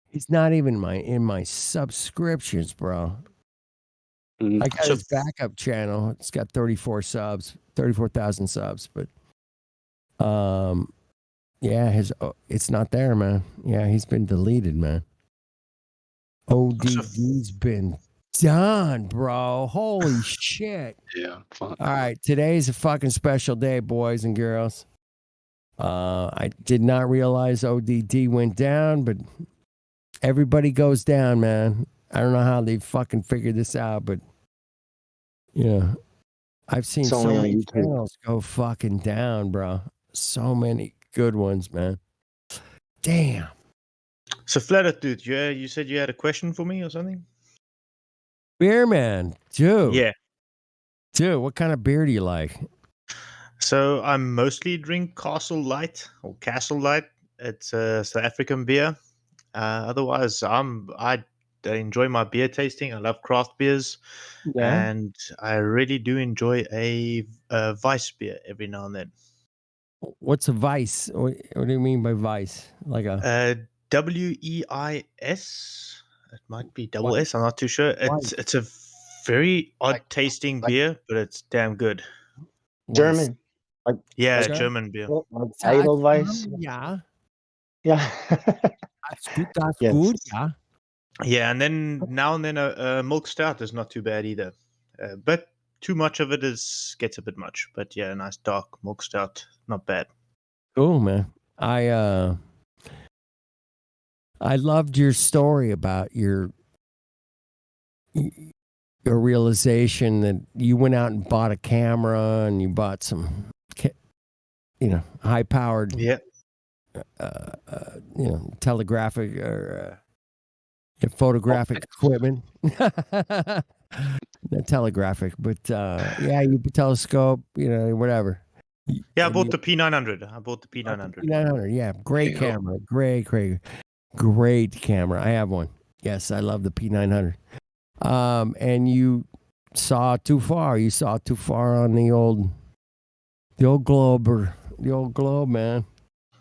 Speaker 11: He's not even in my subscriptions, bro. I got his backup channel. It's got 34,000 subs, but yeah, it's not there, man. Yeah, he's been deleted, man. ODD's been done, bro. Holy shit.
Speaker 12: Yeah. Fuck.
Speaker 11: All right, today's a fucking special day, boys and girls. I did not realize ODD went down, but everybody goes down, man. I don't know how they fucking figured this out, but yeah, I've seen
Speaker 17: It's
Speaker 11: so
Speaker 17: only on
Speaker 11: many
Speaker 17: YouTube.
Speaker 11: channels go fucking down, bro. So many good ones, man. Damn.
Speaker 18: So, Flatter Dude, you said you had a question for me or something?
Speaker 11: Beer man, dude.
Speaker 18: Yeah.
Speaker 11: Dude, what kind of beer do you like?
Speaker 18: So I mostly drink Castle Light or Castle Light. It's a South African beer. Otherwise, I enjoy my beer tasting. I love craft beers,
Speaker 11: Yeah.
Speaker 18: and I really do enjoy a Weiss beer every now and then.
Speaker 11: What's a Vice? What do you mean by Vice? Like a
Speaker 18: WEIS. It might be double S. I'm not too sure. It's a very odd tasting beer, but it's damn good.
Speaker 17: German.
Speaker 18: Yeah, German beer.
Speaker 17: Like Edelweiss.
Speaker 11: Yeah.
Speaker 17: Yeah.
Speaker 11: That's good. That's
Speaker 17: Yes.
Speaker 11: good. Yeah.
Speaker 18: Yeah, and then now and then a milk stout is not too bad either. But too much of it gets a bit much. But yeah, a nice dark milk stout, not bad.
Speaker 11: Cool, man. I loved your story about your realization that you went out and bought a camera and you bought some, high powered, telegraphic or photographic equipment. Not telegraphic, but you telescope, whatever.
Speaker 18: Yeah, I bought the P900.
Speaker 11: P900, yeah, great camera, great camera. I have one. Yes, I love the P900. And you saw too far. You saw too far on the old The old globe, man.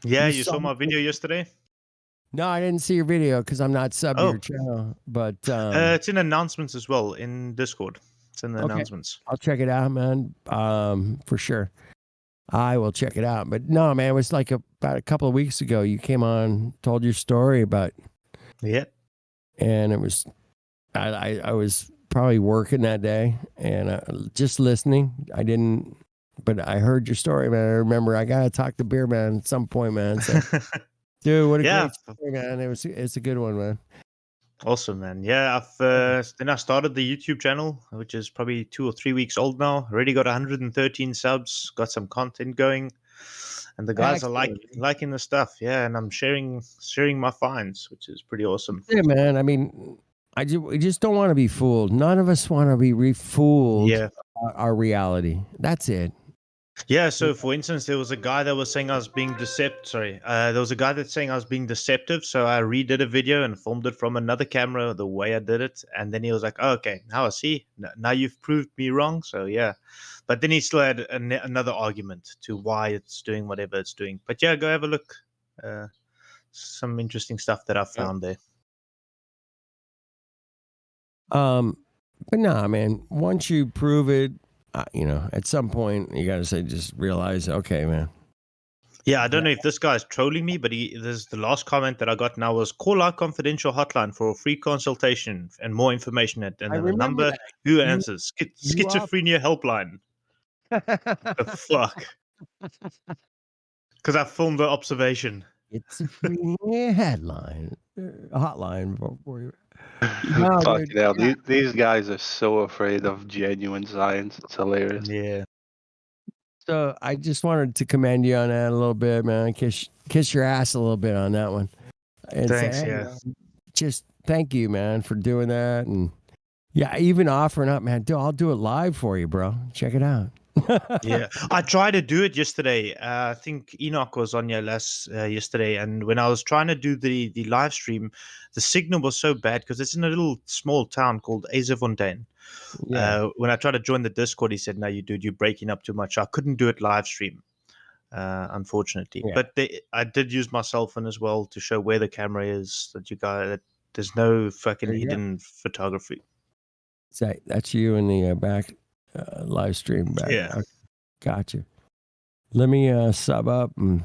Speaker 18: Yeah,
Speaker 11: You
Speaker 18: you
Speaker 11: saw
Speaker 18: saw my
Speaker 11: me-
Speaker 18: video yesterday.
Speaker 11: No, I didn't see your video because I'm not sub to
Speaker 18: Oh.
Speaker 11: your channel. But
Speaker 18: It's in announcements as well in Discord. It's in the
Speaker 11: okay.
Speaker 18: announcements.
Speaker 11: I'll check it out, man. For sure. I will check it out. But no, man, it was like about a couple of weeks ago. You came on, told your story about,
Speaker 18: Yeah.
Speaker 11: and it was, I was probably working that day and just listening. I didn't, but I heard your story, man. I remember I gotta talk to Beer Man at some point, man. So, dude, what a
Speaker 18: Yeah.
Speaker 11: great story, man. It's a good one, man.
Speaker 18: Awesome, man. Yeah, then I started the YouTube channel, which is probably 2 or 3 weeks old now. Already got 113 subs. Got some content going, and the guys are liking the stuff. Yeah, and I'm sharing my finds, which is pretty awesome.
Speaker 11: Yeah, man. I mean, we just don't want to be fooled. None of us want to be fooled.
Speaker 18: Yeah.
Speaker 11: Our reality. That's it.
Speaker 18: Yeah, so for instance, there was a guy that was saying I was being there was a guy that's saying I was being deceptive, so I redid a video and filmed it from another camera the way I did it, and then he was like, oh, okay, now I see. Now you've proved me wrong, so yeah. But then he still had another argument to why it's doing whatever it's doing. But yeah, go have a look. Some interesting stuff that I found there.
Speaker 11: But nah, man, once you prove it, at some point you got to say, just realize, okay, man.
Speaker 18: Yeah, I don't know if this guy is trolling me, but there's the last comment that I got now was call our confidential hotline for a free consultation and more information. And then the number, who answers? Schizophrenia helpline. The fuck? Because I filmed the observation.
Speaker 11: It's a free hotline for you.
Speaker 12: Fucking hell, these guys are so afraid of genuine science. It's hilarious.
Speaker 18: Yeah.
Speaker 11: So I just wanted to commend you on that a little bit, man. Kiss your ass a little bit on that one. And
Speaker 18: thanks,
Speaker 11: say, hey,
Speaker 18: yeah.
Speaker 11: man, just thank you, man, for doing that. And yeah, even offering up, man. I'll do it live for you, bro. Check it out.
Speaker 18: Yeah, I tried to do it yesterday. I think Enoch was on your yesterday, and when I was trying to do the live stream, the signal was so bad because it's in a little small town called Azefontein.
Speaker 11: Yeah.
Speaker 18: When I tried to join the Discord, he said, "No, you're breaking up too much." I couldn't do it live stream, unfortunately.
Speaker 11: Yeah.
Speaker 18: But I did use my cell phone as well to show where the camera is. That there's no fucking hidden photography.
Speaker 11: That's you in the back live stream back.
Speaker 18: Yeah.
Speaker 11: Okay. Gotcha. Let me sub up and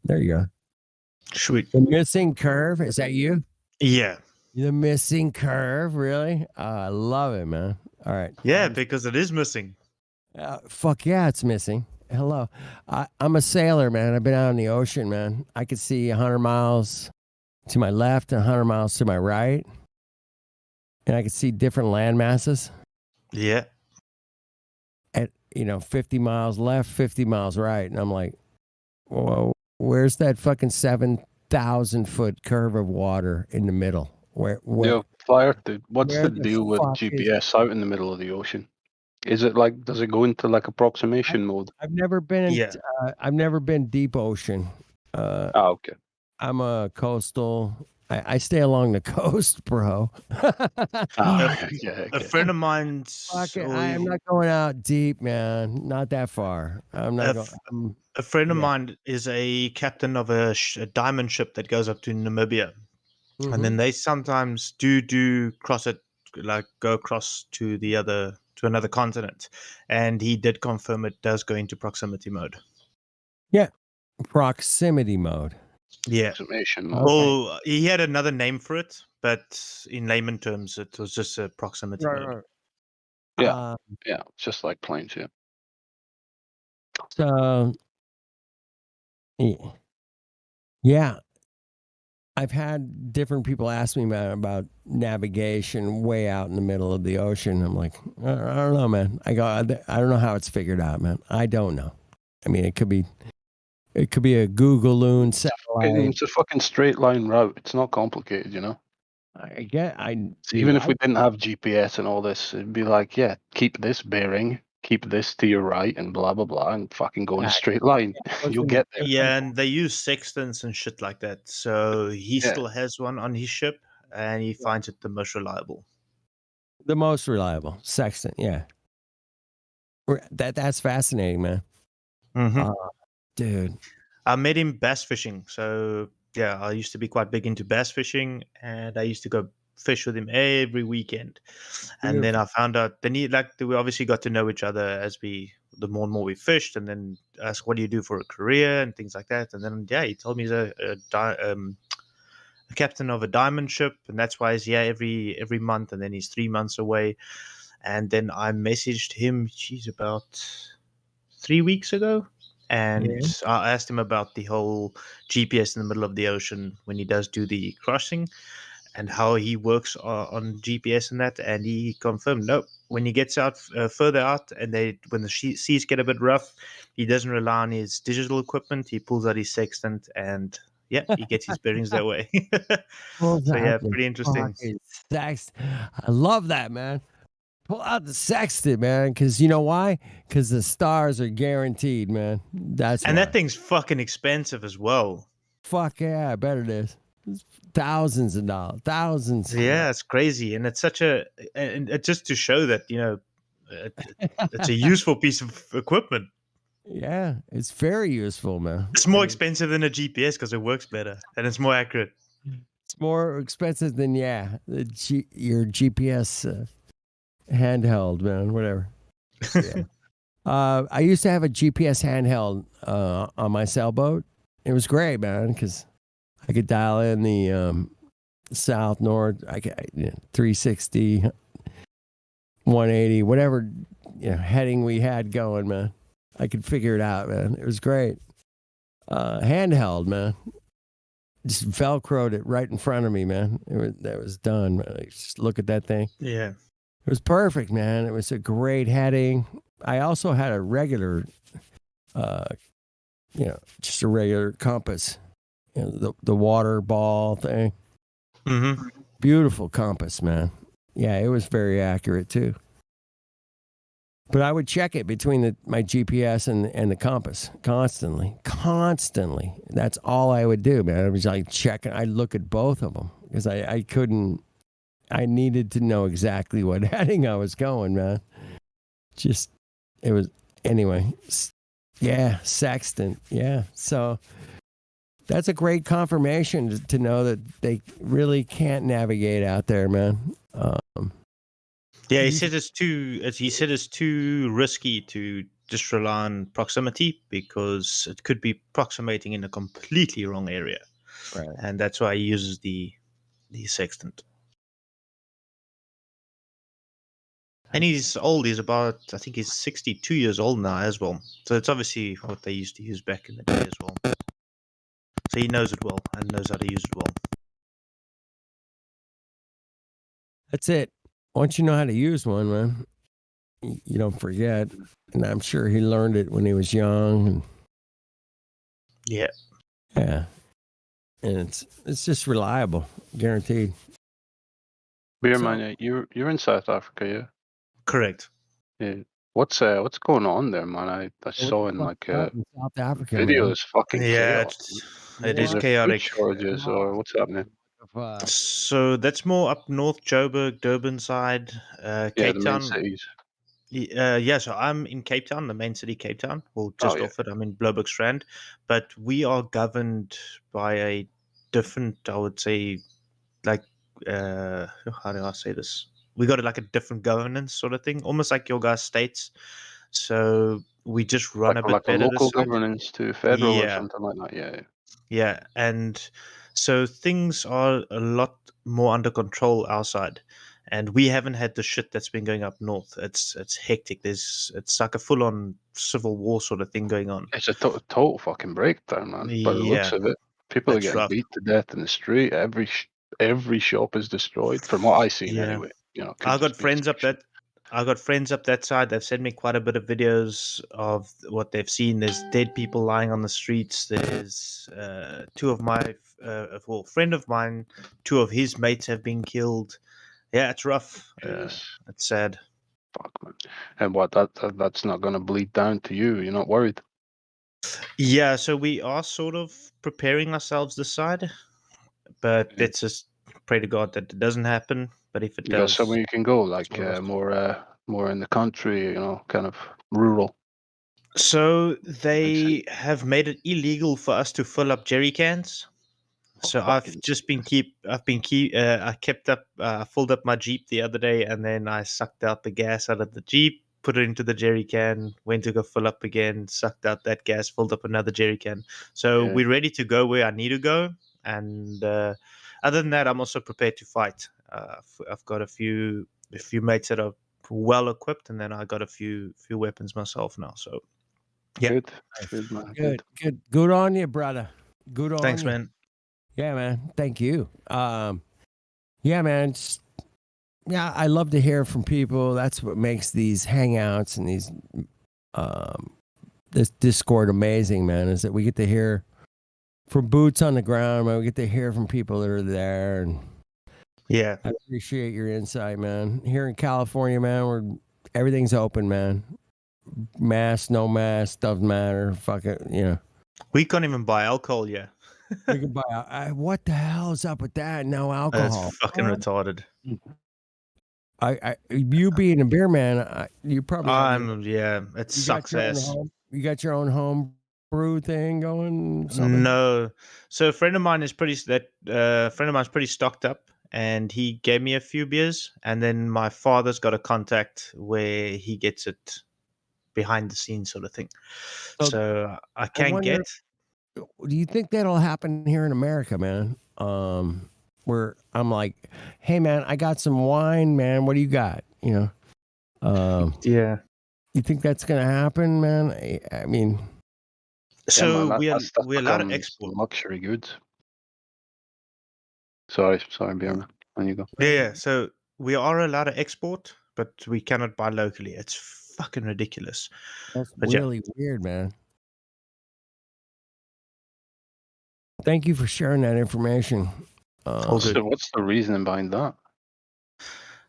Speaker 11: there you go.
Speaker 18: Sweet.
Speaker 11: The missing curve, is that you?
Speaker 18: Yeah.
Speaker 11: The missing curve, really? I love it, man. All right.
Speaker 18: Yeah, because it is missing.
Speaker 11: Fuck yeah, it's missing. Hello. I'm a sailor, man. I've been out in the ocean, man. I could see 100 miles to my left and 100 miles to my right. And I could see different land masses.
Speaker 18: Yeah.
Speaker 11: At 50 miles left, 50 miles right. And I'm like, whoa, where's that fucking 7,000 foot curve of water in the middle? Where
Speaker 12: Yo, Fire, dude, what's
Speaker 11: where
Speaker 12: the deal with
Speaker 11: fuck is-
Speaker 12: GPS out in the middle of the ocean? Is it like, does it go into like approximation mode?
Speaker 11: I've never been
Speaker 18: Yeah.
Speaker 11: I've never been deep ocean.
Speaker 12: Okay.
Speaker 11: I'm a coastal. I stay along the coast, bro.
Speaker 18: A friend of mine's.
Speaker 11: I am not going out deep, man. Not that far. I'm not going.
Speaker 18: A friend of mine is a captain of a diamond ship that goes up to Namibia, and then they sometimes do cross it, like go across to another continent, and he did confirm it does go into proximity mode.
Speaker 11: Yeah, proximity mode.
Speaker 18: Yeah.
Speaker 12: Approximation mode.
Speaker 18: Well, he had another name for it, but in layman terms, it was just a proximity mode.
Speaker 12: Yeah, yeah, it's just like planes, yeah.
Speaker 11: So, yeah, I've had different people ask me about navigation way out in the middle of the ocean. I'm like, I don't know, man. I don't know how it's figured out, man. I don't know. I mean, it could be a Google-loon satellite.
Speaker 12: It's a fucking straight line route. It's not complicated, you know.
Speaker 11: Even
Speaker 12: if we didn't have GPS and all this, it'd be like, yeah, keep this bearing, keep this to your right, and blah blah blah, and fucking go in a straight line. You'll get there.
Speaker 18: Yeah, and they use sextants and shit like that. So he still has one on his ship, and he finds it the most reliable.
Speaker 11: The most reliable sextant, yeah. That's fascinating, man.
Speaker 18: Mhm.
Speaker 11: Dude.
Speaker 18: I met him bass fishing. So yeah, I used to be quite big into bass fishing, and I used to go fish with him every weekend. And then I found out we obviously got to know each other as the more and more we fished, and then asked, "What do you do for a career?" and things like that. And then he told me he's a captain of a diamond ship, and that's why he's here every month, and then he's 3 months away. And then I messaged him, about 3 weeks ago, and I asked him about the whole GPS in the middle of the ocean when he does do the crossing, and how he works on GPS and that. And he confirmed, no, when he gets out further out, and when the seas get a bit rough, he doesn't rely on his digital equipment. He pulls out his sextant, and yeah, he gets his bearings that way. So yeah, pretty interesting.
Speaker 11: I love that, man. Pull out the sextant, man, because you know why? Because the stars are guaranteed, man. That's
Speaker 18: And
Speaker 11: why.
Speaker 18: that thing's fucking expensive as well.
Speaker 11: Fuck yeah, I bet it is. It's thousands of dollars, thousands.
Speaker 18: Yeah, it's crazy, and it's just to show that it's a useful piece of equipment.
Speaker 11: Yeah, it's very useful, man.
Speaker 18: It's more expensive than a GPS because it works better and it's more accurate.
Speaker 11: It's more expensive than your GPS handheld, man. Whatever. Yeah. I used to have a GPS handheld on my sailboat. It was great, man, because I could dial in the south, north, 360, 180, whatever heading we had going, man. I could figure it out, man. It was great. Handheld, man. Just Velcroed it right in front of me, man. That was done, man. Just look at that thing.
Speaker 18: Yeah.
Speaker 11: It was perfect, man. It was a great heading. I also had a regular, just a regular compass, the water ball thing.
Speaker 18: Mm-hmm.
Speaker 11: Beautiful compass, man. Yeah, it was very accurate too. But I would check it between my GPS and the compass constantly. That's all I would do, man. I was like checking. I'd look at both of them because I couldn't. I needed to know exactly what heading I was going, man. It was anyway. Yeah, sextant. Yeah, so that's a great confirmation to know that they really can't navigate out there, man.
Speaker 18: Yeah, he said it's too risky to just rely on proximity because it could be approximating in a completely wrong area,
Speaker 11: right?
Speaker 18: And that's why he uses the sextant. And he's old. He's I think he's 62 years old now as well. So it's obviously what they used to use back in the day as well. So he knows it well and knows how to use it well.
Speaker 11: That's it. Once you know how to use one, man, you don't forget. And I'm sure he learned it when he was young.
Speaker 18: Yeah.
Speaker 11: Yeah. And it's just reliable, guaranteed.
Speaker 12: Beerman, you're in South Africa, yeah?
Speaker 18: Correct.
Speaker 12: Yeah. What's going on there, man? I saw in like
Speaker 11: in South Africa,
Speaker 12: videos, fucking chaos.
Speaker 18: It is
Speaker 12: there
Speaker 18: chaotic.
Speaker 12: food shortages or what's happening?
Speaker 18: So that's more up north, Joburg, Durban side, Cape
Speaker 12: the
Speaker 18: Town.
Speaker 12: main cities.
Speaker 18: So I'm in Cape Town, the main city, Cape Town. Well, just off it. I'm in Bloubergstrand, but we are governed by a different, I would say, like, how do I say this? We got like a different governance sort of thing, almost like your guys' states. So we just run a bit
Speaker 12: like
Speaker 18: better.
Speaker 12: a local
Speaker 18: this side.
Speaker 12: governance to federal or
Speaker 18: Yeah.
Speaker 12: something like that. Yeah.
Speaker 18: Yeah, and so things are a lot more under control outside, and we haven't had the shit that's been going up north. It's hectic. It's like a full on civil war sort of thing going on.
Speaker 12: It's a total fucking breakdown, man. By the looks of it, people are getting beat to death in the street. Every shop is destroyed, from what I seen anyway.
Speaker 18: I got friends up that side. They've sent me quite a bit of videos of what they've seen. There's dead people lying on the streets. There's two of my friend of mine, two of his mates have been killed. Yeah, it's rough. It's sad.
Speaker 12: Fuck, man. And what that's not going to bleed down to you. You're not worried.
Speaker 18: Yeah, so we are sort of preparing ourselves this side, but let's just pray to God that it doesn't happen. But if it
Speaker 12: You got
Speaker 18: does,
Speaker 12: somewhere you can go, like more in the country, kind of rural?
Speaker 18: So they have made it illegal for us to fill up jerry cans. So I filled up my Jeep the other day, and then I sucked out the gas out of the Jeep, put it into the jerry can, went to go fill up again, sucked out that gas, filled up another jerry can. So
Speaker 12: Yeah.
Speaker 18: we're ready to go where I need to go. And other than that, I'm also prepared to fight. I've got a few mates that are well equipped, and then I got a few weapons myself now. So yeah,
Speaker 12: Good. Good, man.
Speaker 11: Good on you, brother. Good on
Speaker 18: thanks,
Speaker 11: you.
Speaker 18: man.
Speaker 11: Yeah, man. Thank you. Yeah, man. Yeah, I love to hear from people. That's what makes these hangouts and these this Discord amazing, man, is that we get to hear from boots on the ground, man. We get to hear from people that are there, and
Speaker 18: yeah,
Speaker 11: I appreciate your insight, man. Here in California, man, where everything's open, man. Mask, no mask, doesn't matter. Fuck it, you know.
Speaker 18: We can't even buy alcohol yet.
Speaker 11: We can buy. What the hell is up with that? No alcohol.
Speaker 18: That's fucking retarded.
Speaker 11: You being a beer man, you probably.
Speaker 18: It sucks ass.
Speaker 11: You got your own home brew thing going? Something?
Speaker 18: No, so a friend of mine is pretty stocked up, and he gave me a few beers, and then my father's got a contact where he gets it behind the scenes, sort of thing. So I can get.
Speaker 11: Do you think that'll happen here in America, man? Where I'm like, hey, man, I got some wine, man. What do you got? You know?
Speaker 18: Yeah.
Speaker 11: You think that's gonna happen, man? I mean,
Speaker 18: so
Speaker 12: man,
Speaker 18: we're allowed to export
Speaker 12: luxury goods. Sorry, Bjorn. On you go.
Speaker 18: Yeah. So we are allowed to export, but we cannot buy locally. It's fucking ridiculous.
Speaker 11: That's really weird, man. Thank you for sharing that information.
Speaker 12: So what's the reason behind that?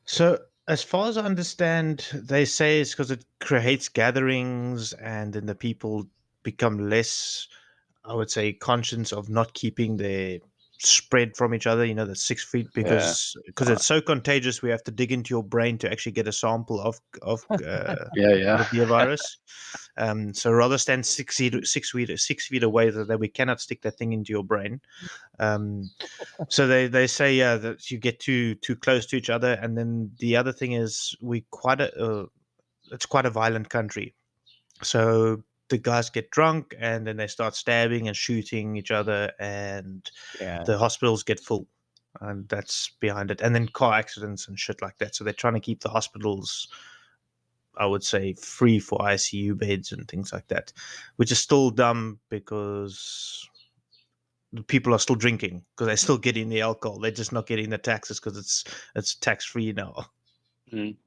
Speaker 18: So, as far as I understand, they say it's because it creates gatherings, and then the people become less, I would say, conscious of not keeping their spread from each other. You know, the 6 feet, because it's so contagious. We have to dig into your brain to actually get a sample of the beer virus. So rather stand 6 feet away, that we cannot stick that thing into your brain. So they say that you get too close to each other, and then the other thing is it's quite a violent country. So the guys get drunk, and then they start stabbing and shooting each other, and the hospitals get full, and that's behind it. And then car accidents and shit like that. So they're trying to keep the hospitals, I would say, free for ICU beds and things like that, which is still dumb because people are still drinking, because they're still getting the alcohol. They're just not getting the taxes because it's tax free now. We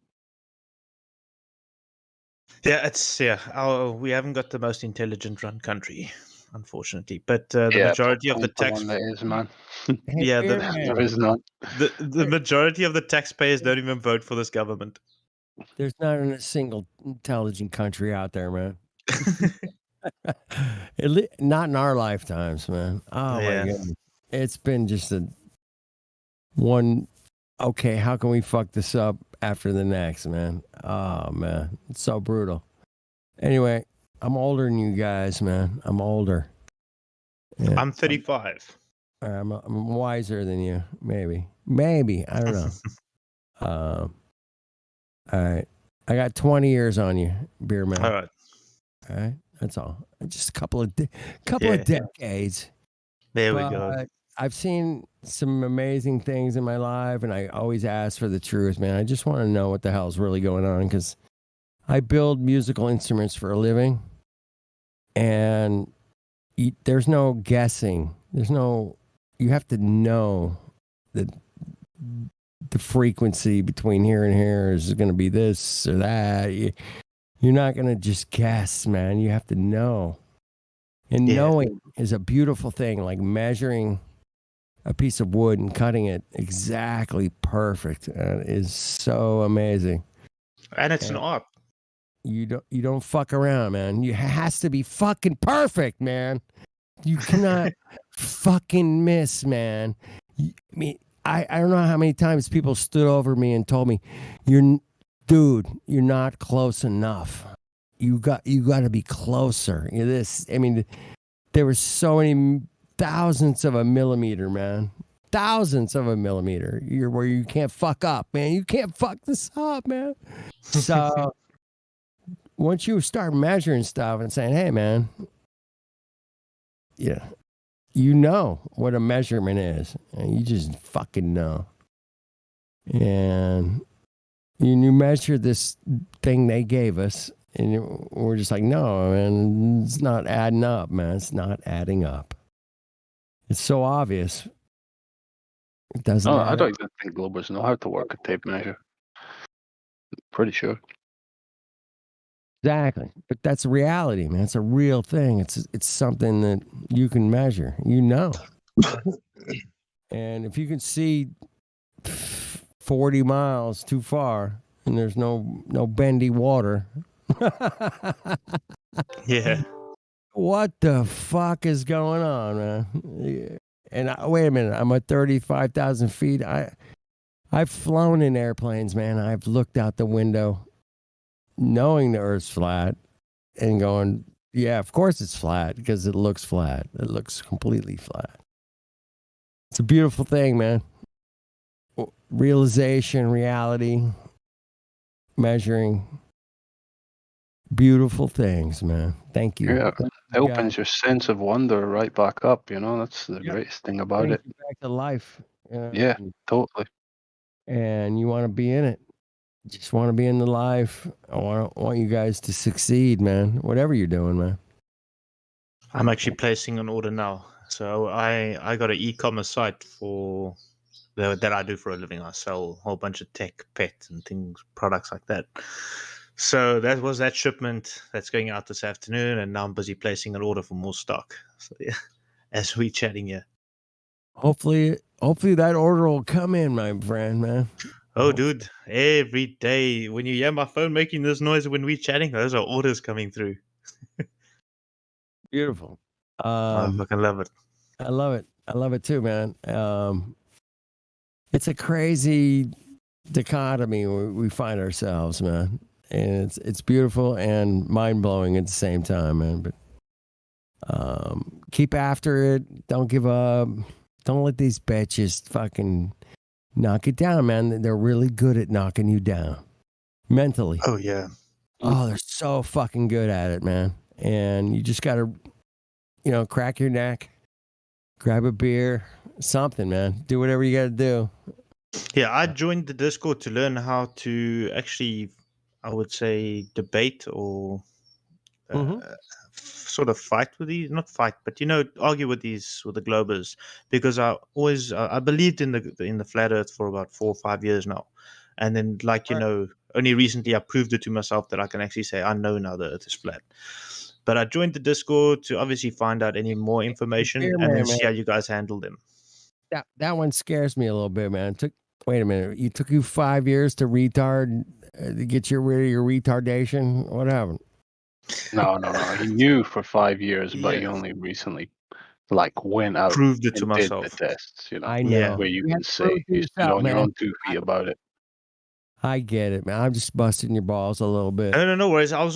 Speaker 18: haven't got the most intelligent run country, unfortunately. But the majority of the tax,
Speaker 12: there is, man.
Speaker 18: there
Speaker 12: is none.
Speaker 18: The majority of the taxpayers don't even vote for this government.
Speaker 11: There's not a single intelligent country out there, man. Not in our lifetimes, man. Oh my goodness. It's been just okay, how can we fuck this up after the next, man? Oh man, it's so brutal. Anyway, I'm older than you guys, man. I'm older. Yeah.
Speaker 18: I'm 35.
Speaker 11: I'm wiser than you, maybe. I don't know. All right, I got 20 years on you, beer man.
Speaker 18: All
Speaker 11: right, that's all. Just a couple of decades.
Speaker 18: There we go.
Speaker 11: I've seen some amazing things in my life, and I always ask for the truth, man. I just want to know what the hell's really going on, because I build musical instruments for a living, and there's no guessing. You have to know that the frequency between here and here is going to be this or that. You're not going to just guess, man. You have to know. And knowing is a beautiful thing, like measuring a piece of wood and cutting it exactly perfect is so amazing.
Speaker 18: And it's an art.
Speaker 11: You don't fuck around, man. It has to be fucking perfect, man. You cannot fucking miss, man. I mean, I don't know how many times people stood over me and told me, you're not close enough. you got to be closer. I mean, there were so many thousandths of a millimeter, man. Thousands of a millimeter. Where you can't fuck up, man. You can't fuck this up, man. So once you start measuring stuff and saying, hey, man, yeah, you know what a measurement is. And you just fucking know. And you measure this thing they gave us, and we're just like, no, man, it's not adding up, man. It's not adding up. It's so obvious. It doesn't
Speaker 12: No,
Speaker 11: add
Speaker 12: I
Speaker 11: up.
Speaker 12: don't even think Globers know how to work a tape measure. Pretty sure.
Speaker 11: Exactly. But that's reality, man. It's a real thing. It's something that you can measure. You know. And if you can see 40 miles too far and there's no bendy water.
Speaker 18: Yeah.
Speaker 11: What the fuck is going on, man? And wait a minute, I'm at 35,000 feet. I've flown in airplanes, man. I've looked out the window knowing the Earth's flat and going, yeah, of course it's flat because it looks flat. It looks completely flat. It's a beautiful thing, man. Realization, reality, measuring. Beautiful things, man. Thank you.
Speaker 12: Yeah,
Speaker 11: Thank
Speaker 12: it
Speaker 11: you,
Speaker 12: opens
Speaker 11: God.
Speaker 12: your sense of wonder right back up. That's the
Speaker 11: Yep.
Speaker 12: greatest thing about
Speaker 11: Brings
Speaker 12: it.
Speaker 11: you back to life.
Speaker 12: Yeah, totally.
Speaker 11: And you want to be in it. Just want to be in the life. I want you guys to succeed, man. Whatever you're doing, man.
Speaker 18: I'm actually placing an order now. So I got an e-commerce site for that I do for a living. I sell a whole bunch of tech, pet, and things, products like that. So that was that shipment that's going out this afternoon, and now I'm busy placing an order for more stock. So yeah, as we chatting here.
Speaker 11: Hopefully that order will come in, my friend, man.
Speaker 18: Oh, dude, every day when you hear my phone making this noise when we're chatting, those are orders coming through.
Speaker 11: Beautiful.
Speaker 18: I fucking love it.
Speaker 11: I love it. I love it too, man. It's a crazy dichotomy we find ourselves, man. And it's beautiful and mind-blowing at the same time, man. But keep after it. Don't give up. Don't let these bitches fucking knock it down, man. They're really good at knocking you down mentally.
Speaker 18: Oh, yeah.
Speaker 11: Oh, they're so fucking good at it, man. And you just got to, crack your neck, grab a beer, something, man. Do whatever you got to do.
Speaker 18: Yeah, I joined the Discord to learn how to actually, I would say, debate or sort of fight with these, not fight, but argue with the Globers, because I always I believed in the flat Earth for about 4 or 5 years now, and then only recently I proved it to myself that I can actually say I know now the Earth is flat. But I joined the Discord to obviously find out any more information and then see how you guys handle them.
Speaker 11: That one scares me a little bit, man. Wait a minute. It took you 5 years to get rid of your retardation. What happened?
Speaker 12: No. He knew for 5 years, but he only recently went out
Speaker 18: proved it to
Speaker 12: and
Speaker 18: myself.
Speaker 12: did the tests.
Speaker 11: I know.
Speaker 12: Where you
Speaker 11: You
Speaker 12: can say you stood on your own 2 feet about it.
Speaker 11: I get it, man. I'm just busting your balls a little bit.
Speaker 18: No worries. I'm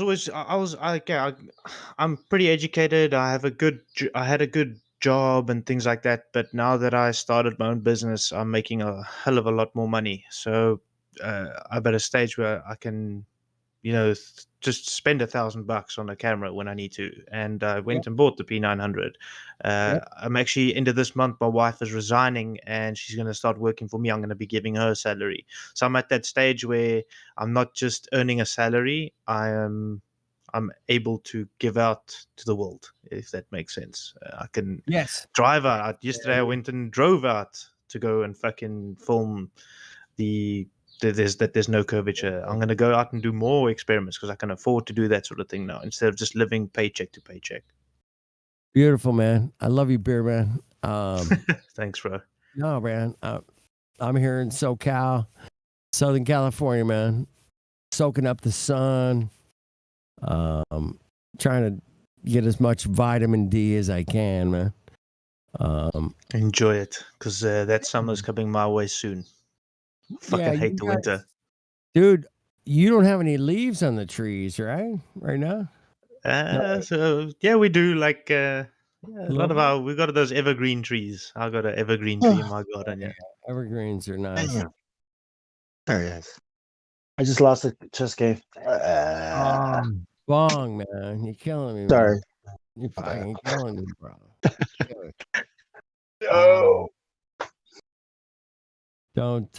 Speaker 18: pretty educated. I had a good job and things like that. But now that I started my own business, I'm making a hell of a lot more money. So I'm at a stage where I can, just spend $1,000 on a camera when I need to. And I went and bought the P900. I'm actually into this month. My wife is resigning and she's going to start working for me. I'm going to be giving her a salary. So I'm at that stage where I'm not just earning a salary. I'm able to give out to the world, if that makes sense. I can drive out. Yesterday I went and drove out to go and fucking film there's no curvature. I'm going to go out and do more experiments because I can afford to do that sort of thing now instead of just living paycheck to paycheck.
Speaker 11: Beautiful, man. I love you, beer man.
Speaker 18: Thanks, bro.
Speaker 11: No, man. I'm here in SoCal, Southern California, man. Soaking up the sun. Trying to get as much vitamin D as I can, man.
Speaker 18: Enjoy it, because that summer's coming my way soon. Fucking hate the winter.
Speaker 11: Dude, you don't have any leaves on the trees, right? Right now?
Speaker 18: So yeah, we do like yeah, a lot of
Speaker 11: Little-
Speaker 18: we got those evergreen trees. I got an evergreen tree in my garden. Yeah.
Speaker 11: Evergreens are nice.
Speaker 17: Damn. Very nice. I just lost a chess game.
Speaker 11: Bong, man. You're killing me,
Speaker 17: Sorry.
Speaker 11: man. You're fucking killing me, bro. Dude.
Speaker 17: No.
Speaker 11: Don't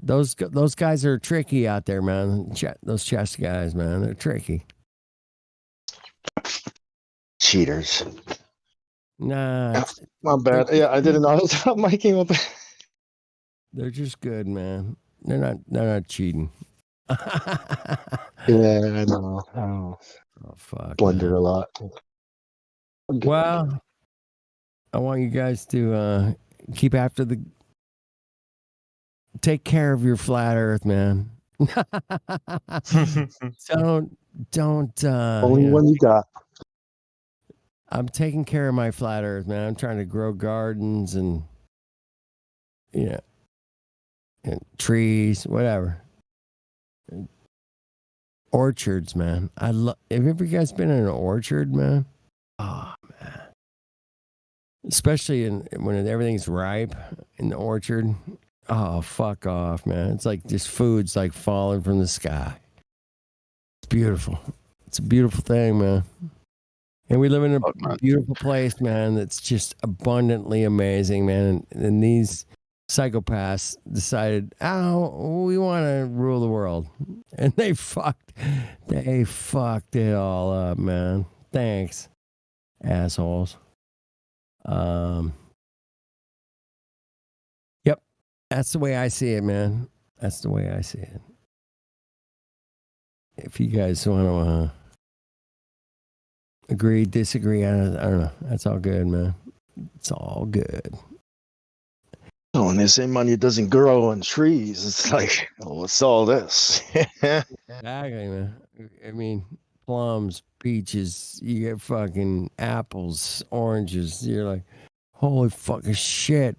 Speaker 11: those guys are tricky out there, man. Those chess guys, man, they're tricky.
Speaker 17: Cheaters.
Speaker 11: Nah,
Speaker 17: My bad. Yeah, I didn't know I was miking up.
Speaker 11: they're just good, man. They're not cheating.
Speaker 17: Yeah, I know.
Speaker 11: Oh fuck.
Speaker 17: Blunder
Speaker 11: Man.
Speaker 17: a lot.
Speaker 11: Well, I want you guys to keep after the. Take care of your flat Earth, man. don't.
Speaker 17: Only one you got.
Speaker 11: I'm taking care of my flat Earth, man. I'm trying to grow gardens and and trees, whatever. Orchards, man. Have you ever guys been in an orchard, man? Oh man. Especially when everything's ripe in the orchard. Oh, fuck off, man. It's like just food's like falling from the sky. It's beautiful. It's a beautiful thing, man. And we live in a beautiful place, man, that's just abundantly amazing, man. And these psychopaths decided, oh, we want to rule the world. And they fucked it all up, man. Thanks, assholes. Yep. That's the way I see it, man. That's the way I see it. If you guys want to agree, disagree, I don't know. That's all good, man. It's all good.
Speaker 17: Oh, when they say money doesn't grow on trees, it's like, oh, what's all this?
Speaker 11: Exactly, man. I mean, plums, peaches, you get fucking apples, oranges. You're like, holy fucking shit.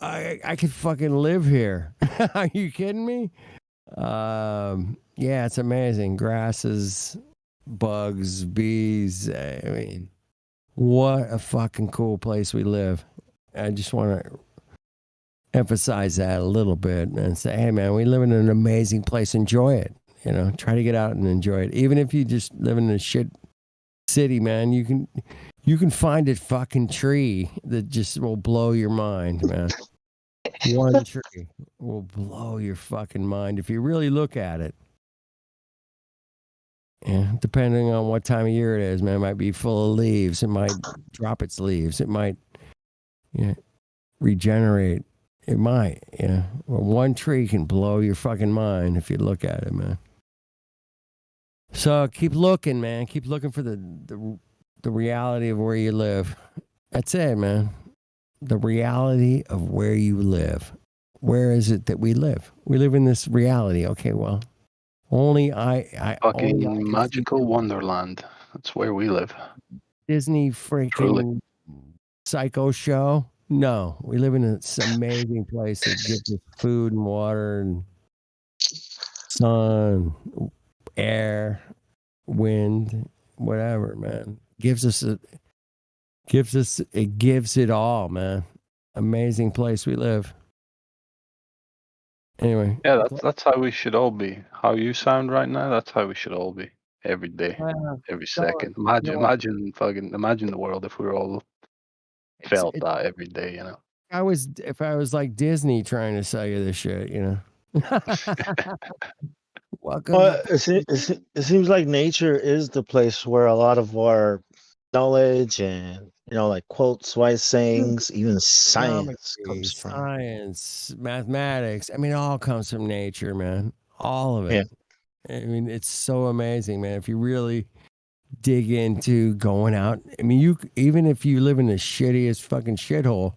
Speaker 11: I could fucking live here. Are you kidding me? Yeah, it's amazing. Grasses, bugs, bees. I mean, what a fucking cool place we live. I just want to emphasize that a little bit and say, hey, man, we live in an amazing place. Enjoy it. Try to get out and enjoy it. Even if you just live in a shit city, man, you can find a fucking tree that just will blow your mind, man. One tree will blow your fucking mind if you really look at it. Yeah, depending on what time of year it is, man, it might be full of leaves. It might drop its leaves. It might regenerate. It might, Well, one tree can blow your fucking mind if you look at it, man. So keep looking, man. Keep looking for the reality of where you live. That's it, man. The reality of where you live. Where is it that we live? We live in this reality. Okay, well, only I
Speaker 12: Fucking
Speaker 11: only I can
Speaker 12: magical wonderland. That's where we live.
Speaker 11: Disney freaking
Speaker 12: Truly.
Speaker 11: psycho show. No, we live in this amazing place that gives us food and water and sun, air, wind, whatever, man. It gives it all, man. Amazing place we live. Anyway.
Speaker 12: Yeah, that's how we should all be. How you sound right now, that's how we should all be. Every day. Every second. Imagine the world if we were all felt that every day,
Speaker 11: If I was like Disney trying to sell you this shit, Welcome.
Speaker 17: Well, it seems like nature is the place where a lot of our knowledge and like quotes, wise sayings, even science comes from.
Speaker 11: Science, mathematics. I mean, it all comes from nature, man. All of it. Yeah. I mean, it's so amazing, man. If you really dig into going out, I mean, even if you live in the shittiest fucking shithole,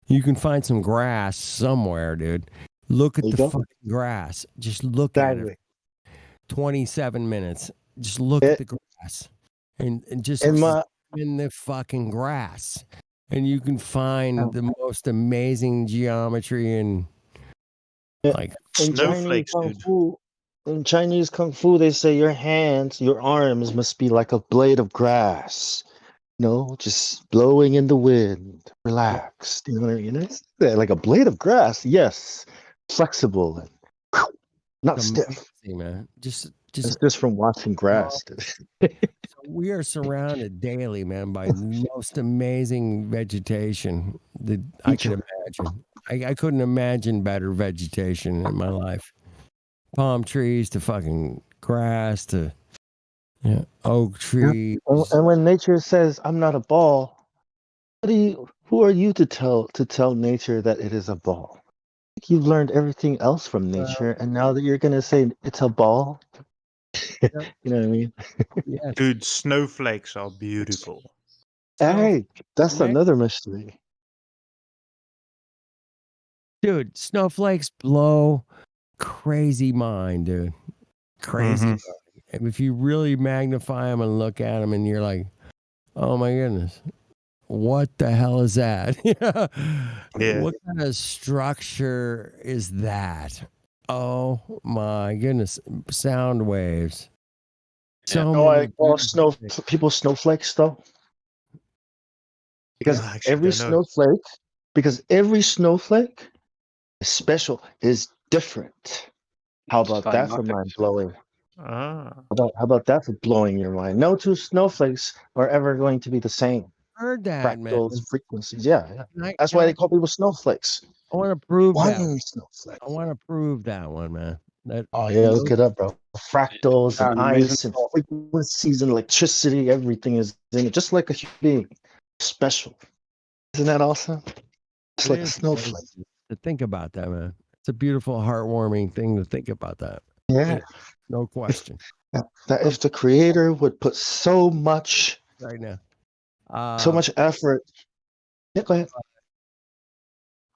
Speaker 11: you can find some grass somewhere, dude. Look at the fucking grass. Just look at it. 27 minutes. Just look at the grass and just in the fucking grass. And you can find the most amazing geometry and
Speaker 17: Yeah,
Speaker 11: Like
Speaker 17: in Chinese
Speaker 18: Snowflakes,
Speaker 17: kung
Speaker 18: dude.
Speaker 17: fu, in Chinese kung fu, they say your hands, your arms must be like a blade of grass. No, just blowing in the wind, relaxed. You know what I mean? Yeah, like a blade of grass. Yes, flexible and not stiff.
Speaker 11: amazing, man. Just
Speaker 17: It's just from watching grass.
Speaker 11: we are surrounded daily, man, by the most amazing vegetation that I could imagine. I couldn't imagine better vegetation in my life. Palm trees to fucking grass to oak
Speaker 17: Yeah.
Speaker 11: trees.
Speaker 17: And when nature says, "I'm not a ball," who are you to tell nature that it is a ball? You've learned everything else from nature, and now that you're gonna say it's a ball, you know what I mean?
Speaker 11: Yes.
Speaker 18: Dude, snowflakes are beautiful.
Speaker 17: Hey, that's
Speaker 11: Snowflake.
Speaker 17: another mystery.
Speaker 11: Dude, snowflakes blow crazy mind, dude. Crazy mind. And if you really magnify them and look at them and you're like, oh my goodness, what the hell is that?
Speaker 18: Yeah.
Speaker 11: What kind of structure is that? Oh my goodness. Sound waves. So
Speaker 17: You know why I
Speaker 11: many
Speaker 17: call
Speaker 11: beautiful things.
Speaker 17: people snowflakes though? Because
Speaker 18: I actually don't know.
Speaker 17: because every snowflake is special, is different. How about that for mind blowing?
Speaker 18: Ah.
Speaker 17: How about that for blowing your mind? No two snowflakes are ever going to be the same.
Speaker 11: Heard that, man.
Speaker 17: Fractals, frequencies. Yeah.
Speaker 11: Can
Speaker 17: That's
Speaker 11: can
Speaker 17: why
Speaker 11: I
Speaker 17: they call people snowflakes.
Speaker 11: I want to prove that.
Speaker 17: One snowflake.
Speaker 11: I want to prove that one, man. That
Speaker 17: Oh yeah, look it up, bro. Fractals and
Speaker 12: amazing
Speaker 17: ice and frequencies and electricity, everything is in it, just like a human being. Special. Isn't that awesome? It's
Speaker 11: It
Speaker 17: like a
Speaker 11: is
Speaker 17: snowflake.
Speaker 11: amazing to think about that, man. It's a beautiful, heartwarming thing to think about that.
Speaker 17: Yeah.
Speaker 11: No question.
Speaker 17: That if the creator would put so much
Speaker 11: Right now.
Speaker 17: so much effort. Yeah, go ahead.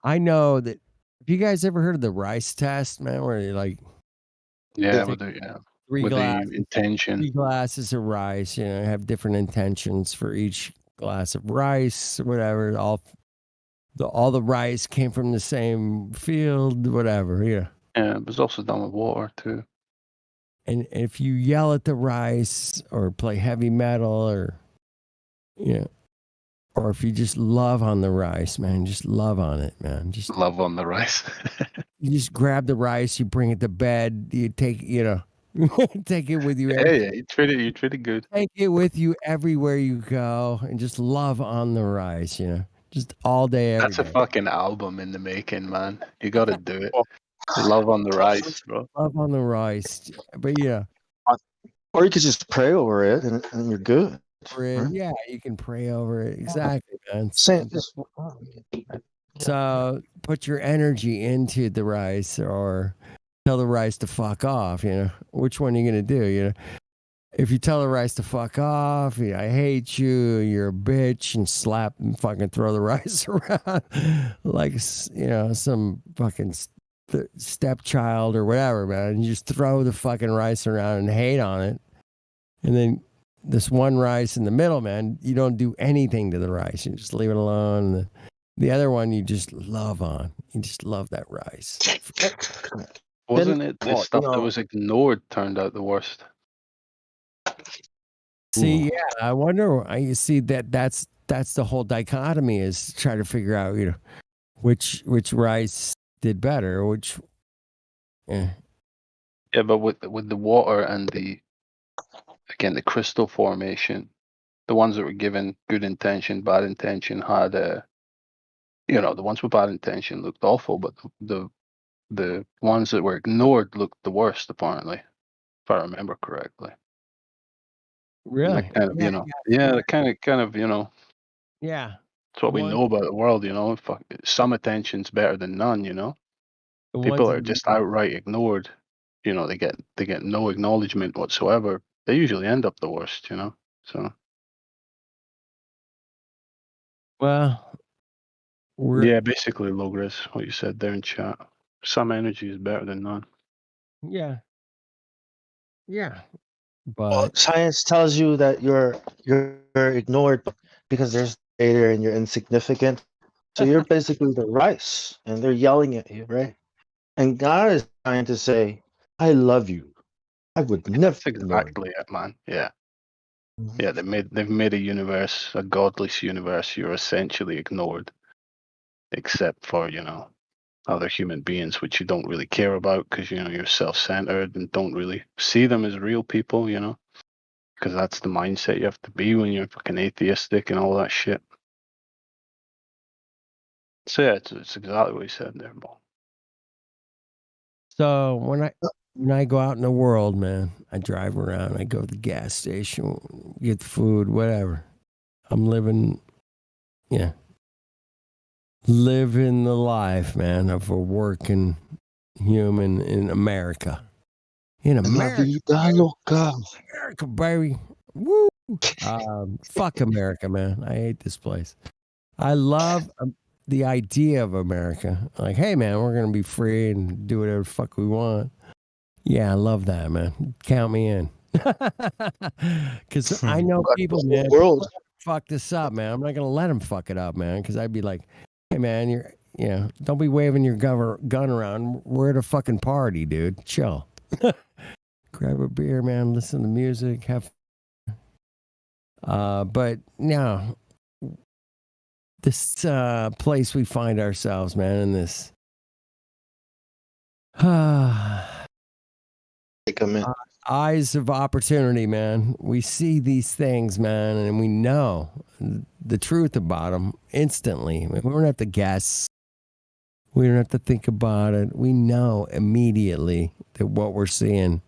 Speaker 11: I know that. Have you guys ever heard of the rice test, man? Where you like,
Speaker 12: Yeah,
Speaker 11: take
Speaker 12: with the
Speaker 11: three
Speaker 12: with
Speaker 11: glasses,
Speaker 12: the intention.
Speaker 11: 3 glasses of rice. Have different intentions for each glass of rice, whatever. All the rice came from the same field, whatever. Yeah.
Speaker 12: Yeah, but it's also done with water too.
Speaker 11: And if you yell at the rice or play heavy metal or or if you just love on the rice, man, just love on it, man. Just
Speaker 12: love on the rice.
Speaker 11: You just grab the rice, you bring it to bed, you take take it with you.
Speaker 12: Yeah, you treat it good.
Speaker 11: Take it with you everywhere you go and just love on the rice, just all day, every
Speaker 12: That's a
Speaker 11: day.
Speaker 12: fucking album in the making, man. You got to do it. Love on the rice, bro.
Speaker 11: Love on the rice. But
Speaker 17: or you could just pray over it and you're good.
Speaker 11: Right? Yeah, you can pray over it. Exactly, man. So put your energy into the rice or tell the rice to fuck off, Which one are you going to do, If you tell the rice to fuck off, I hate you, you're a bitch, and slap and fucking throw the rice around like, some fucking stepchild or whatever, man. And you just throw the fucking rice around and hate on it. And then this one rice in the middle, man, you don't do anything to the rice. You just leave it alone. The other one you just love on. You just love that rice.
Speaker 12: Wasn't it the stuff that was ignored turned out the worst?
Speaker 11: See, yeah, I wonder. You see that's the whole dichotomy is try to figure out, which rice did better, which.
Speaker 12: Yeah, but with the water and the crystal formation, the ones that were given good intention, bad intention had the ones with bad intention looked awful, but the ones that were ignored looked the worst, apparently, if I remember correctly.
Speaker 11: Really?
Speaker 12: That kind of, kind of,
Speaker 11: Yeah.
Speaker 12: It's what we know about the world, some attention's better than none, People are just outright ignored, they get no acknowledgement whatsoever. They usually end up the worst, so.
Speaker 11: Well,
Speaker 12: yeah, basically, Logris, what you said there in chat. Some energy is better than none.
Speaker 11: Yeah. Yeah.
Speaker 17: Well,
Speaker 11: But
Speaker 17: science tells you that you're ignored because there's data and you're insignificant. So you're basically the rice, and they're yelling at you, right? And God is trying to say, I love you. I would never
Speaker 12: That's exactly it, man. Yeah. Yeah, they've made a universe, a godless universe. You're essentially ignored, except for other human beings, which you don't really care about because you're self-centered and don't really see them as real people. Because that's the mindset you have to be when you're fucking atheistic and all that shit. So yeah, it's exactly what you said there, Paul.
Speaker 11: So when I go out in the world, man, I drive around. I go to the gas station, get the food, whatever. I'm living the life, man, of a working human in America. In
Speaker 17: La
Speaker 11: America,
Speaker 17: vida loca.
Speaker 11: America, baby. Woo! Fuck America, man. I hate this place. I love the idea of America. Like, hey, man, we're gonna be free and do whatever the fuck we want. Yeah, I love that, man. Count me in. Because I know people, man,
Speaker 17: world.
Speaker 11: fuck this up, man. I'm not gonna let them fuck it up, man. Because I'd be like, hey, man, don't be waving your gun around. We're at a fucking party, dude. Chill. Grab a beer, man. Listen to music. Have. But no, this place we find ourselves, man, in this. Eyes of opportunity, man. We see these things, man, and we know the truth about them instantly. We don't have to guess. We don't have to think about it. We know immediately that what we're seeing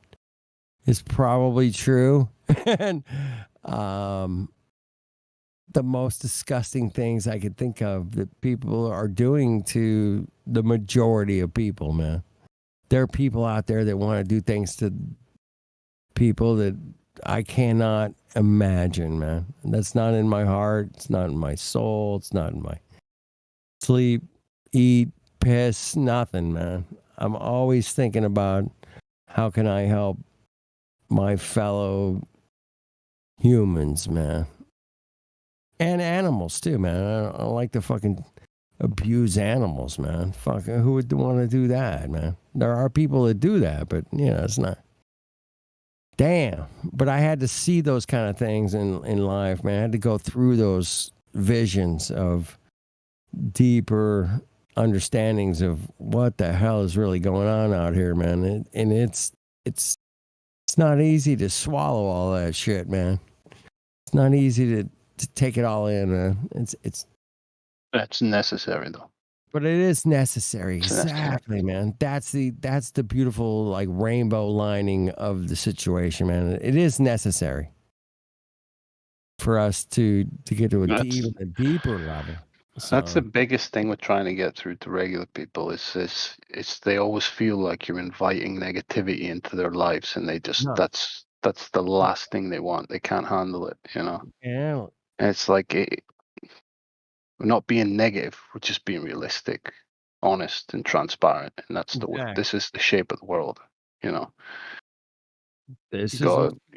Speaker 11: is probably true. And the most disgusting things I could think of that people are doing to the majority of people, man. There are people out there that want to do things to people that I cannot imagine, man. That's not in my heart. It's not in my soul. It's not in my sleep, eat, piss, nothing, man. I'm always thinking about how can I help my fellow humans, man. And animals too, man. I don't like to fucking abuse animals, man. Fuck, who would want to do that, man? There are people that do that, but it's not. Damn. But I had to see those kind of things in life, man. I had to go through those visions of deeper understandings of what the hell is really going on out here, man. And it's not easy to swallow all that shit, man. It's not easy to take it all in, man.
Speaker 12: That's necessary though.
Speaker 11: But it is necessary. Exactly, man. That's the beautiful like rainbow lining of the situation, man. It is necessary for us to get to a deeper level. So,
Speaker 12: That's the biggest thing with trying to get through to regular people is they always feel like you're inviting negativity into their lives, and they just that's the last thing they want. They can't handle it,
Speaker 11: Yeah.
Speaker 12: And it's like we're not being negative, we're just being realistic, honest, and transparent, and that's the way. This is the shape of the world,
Speaker 11: This
Speaker 12: You
Speaker 11: is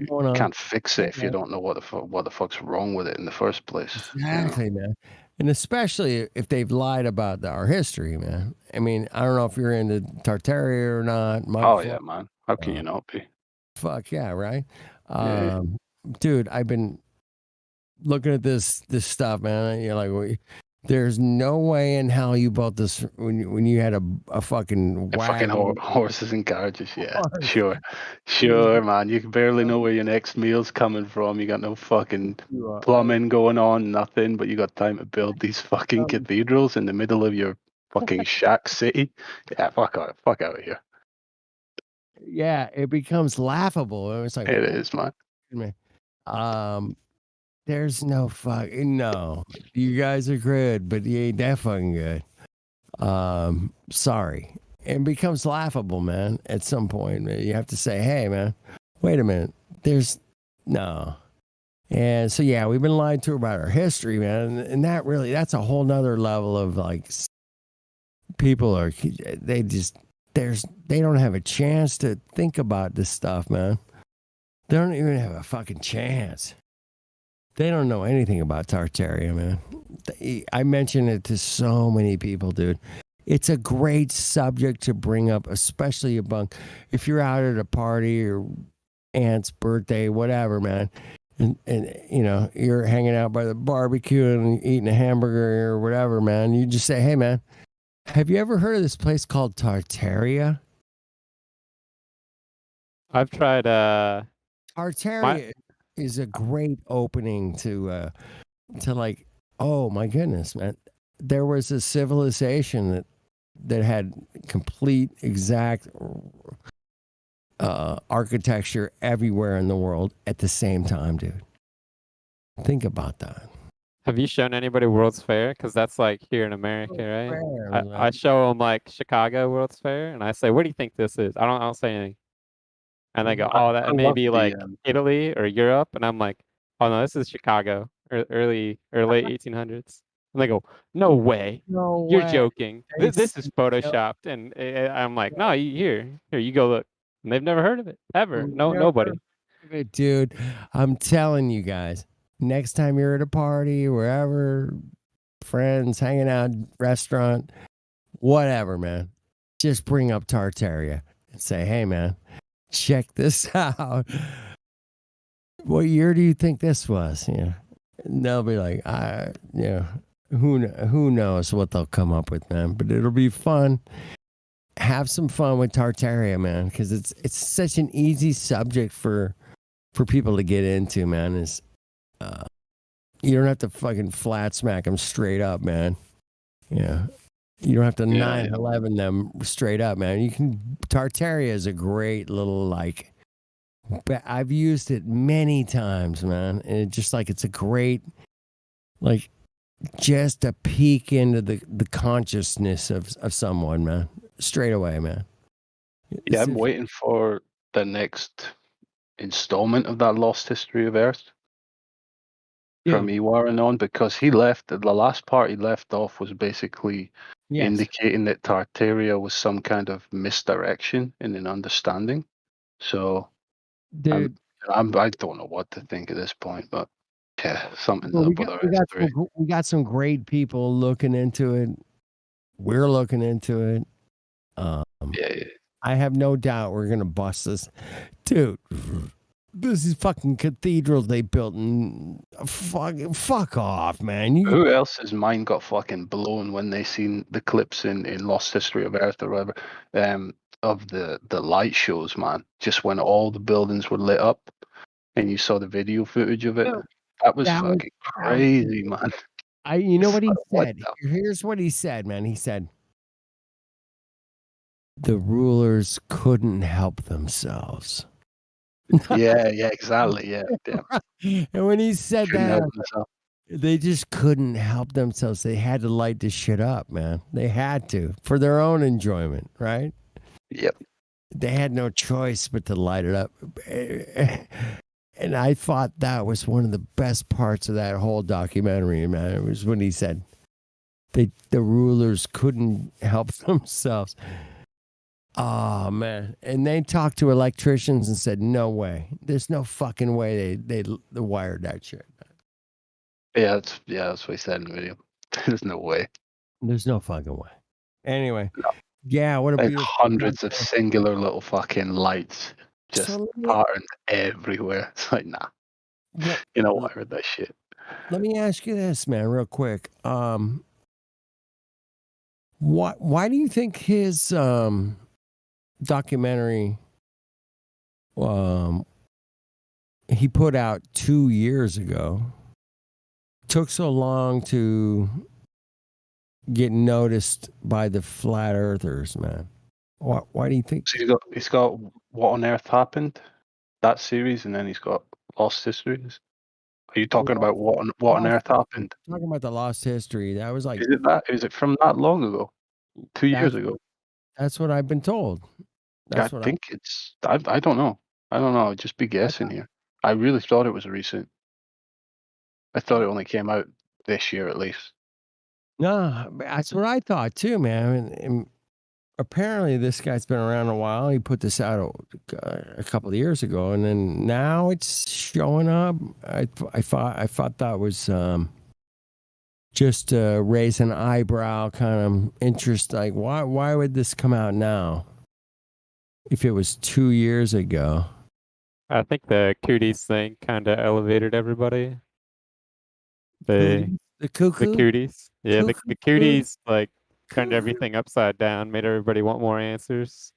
Speaker 11: going on.
Speaker 12: can't fix it if you don't know what the fuck's wrong with it in the first place.
Speaker 11: Exactly, man. And especially if they've lied about our history, man. I mean, I don't know if you're into Tartaria or not.
Speaker 12: Oh yeah, man. How can you not be?
Speaker 11: Fuck yeah, right?
Speaker 12: Yeah.
Speaker 11: Dude, I've been looking at this stuff, man. You're like, there's no way in hell you bought this when you had a fucking wagon.
Speaker 12: Fucking horses and carriages, yeah. Sure, man. You can barely know where your next meal's coming from. You got no fucking plumbing going on, nothing, but you got time to build these fucking cathedrals in the middle of your fucking shack city. Yeah, fuck out of here.
Speaker 11: Yeah, it becomes laughable. It's like
Speaker 12: it is, man.
Speaker 11: There's no no. You guys are good, but you ain't that fucking good. Sorry. It becomes laughable, man. At some point, you have to say, "Hey, man, wait a minute. There's no." And so, yeah, we've been lied to about our history, man, and that's a whole nother level of like people they don't have a chance to think about this stuff, man. They don't even have a fucking chance. They don't know anything about Tartaria, man. I mention it to so many people, dude. it's a great subject to bring up, especially if you're out at a party or aunt's birthday, whatever, man. And you know, you're hanging out by the barbecue and eating a hamburger or whatever, man. You just say, hey, man, have you ever heard of this place called Tartaria?
Speaker 19: I've tried
Speaker 11: Tartaria is a great opening to like, oh my goodness, man. There was a civilization that had complete exact architecture everywhere in the world at the same time, dude. Think about that.
Speaker 19: Have you shown anybody World's Fair? Because that's like here in America, right?
Speaker 11: Fair,
Speaker 19: I show them like Chicago World's Fair, and I say, "What do you think this is?" I don't say anything, and they go, "Oh, that may be like Italy or Europe," and I'm like, "Oh no, this is Chicago, early or late 1800s." And they go, "No way,
Speaker 11: No
Speaker 19: you're
Speaker 11: way.
Speaker 19: joking. This is photoshopped." And I'm like, "No, here, you go look." And they've never heard of it ever. No,
Speaker 11: Never
Speaker 19: nobody.
Speaker 11: heard of it, dude. I'm telling you guys, next time you're at a party, wherever, friends, hanging out, restaurant, whatever, man, just bring up Tartaria and say, hey, man, check this out. What year do you think this was? Yeah. And they'll be like, who knows what they'll come up with, man, but it'll be fun. Have some fun with Tartaria, man, because it's such an easy subject for people to get into, man. Is you don't have to fucking flat smack them straight up, man. Yeah, you don't have to 9/11 them straight up, man. You can. Tartaria is a great little like. I've used it many times, man, and it's a great like just a peek into the consciousness of someone, man. Straight away, man.
Speaker 12: Yeah, I'm waiting for the next installment of that Lost History of Earth from Iwar on, because he left, the last part he left off was basically indicating that Tartaria was some kind of misdirection in an understanding. So,
Speaker 11: dude,
Speaker 12: I don't know what to think at this point, but yeah, something's
Speaker 11: well,
Speaker 12: up with our history.
Speaker 11: we got some great people looking into it. We're looking into it. I have no doubt we're gonna bust this, dude. This is fucking cathedrals they built in. Fuck off, man.
Speaker 12: Who else's mind got fucking blown when they seen the clips in Lost History of Earth or whatever, of the light shows, man? Just when all the buildings were lit up, and you saw the video footage of it. That was fucking crazy, man.
Speaker 11: You know what he said? Here's what he said, man. He said, the rulers couldn't help themselves.
Speaker 12: Yeah, exactly. Yeah.
Speaker 11: And when he said that, they just couldn't help themselves. They had to light this shit up, man. They had to for their own enjoyment, right?
Speaker 12: Yep.
Speaker 11: They had no choice but to light it up. And I thought that was one of the best parts of that whole documentary, man. It was when he said the rulers couldn't help themselves. Oh, man. And they talked to electricians and said, no way. There's no fucking way they wired that shit.
Speaker 12: Yeah, that's what he said in the video. There's no way.
Speaker 11: There's no fucking way. Anyway, yeah, what a
Speaker 12: like
Speaker 11: beautiful
Speaker 12: hundreds of singular little fucking lights just patterned everywhere. It's like, nah. You know what? I heard that shit.
Speaker 11: Let me ask you this, man, real quick. Why do you think his documentary he put out 2 years ago took so long to get noticed by the flat earthers, man? Why do you think?
Speaker 12: So he's got What on Earth Happened, that series, and then he's got Lost Histories. Are you talking about what on Earth Happened?
Speaker 11: I'm talking about the Lost History. That was like,
Speaker 12: Is it from that long ago? 2 years ago?
Speaker 11: That's what I've been told.
Speaker 12: I think it's. I don't know. I don't know. I'd just be guessing here. I really thought it was recent. I thought it only came out this year at least.
Speaker 11: No, that's what I thought too, man. And apparently, this guy's been around a while. He put this out a couple of years ago, and then now it's showing up. I thought that was just to raise an eyebrow kind of interest. Like, why would this come out now? If it was 2 years ago.
Speaker 19: I think the cooties thing kind of elevated everybody.
Speaker 11: The
Speaker 19: The
Speaker 11: cuckoo?
Speaker 19: cooties. Yeah, the
Speaker 11: Cuckoo?
Speaker 19: cooties like turned everything upside down, made everybody want more answers.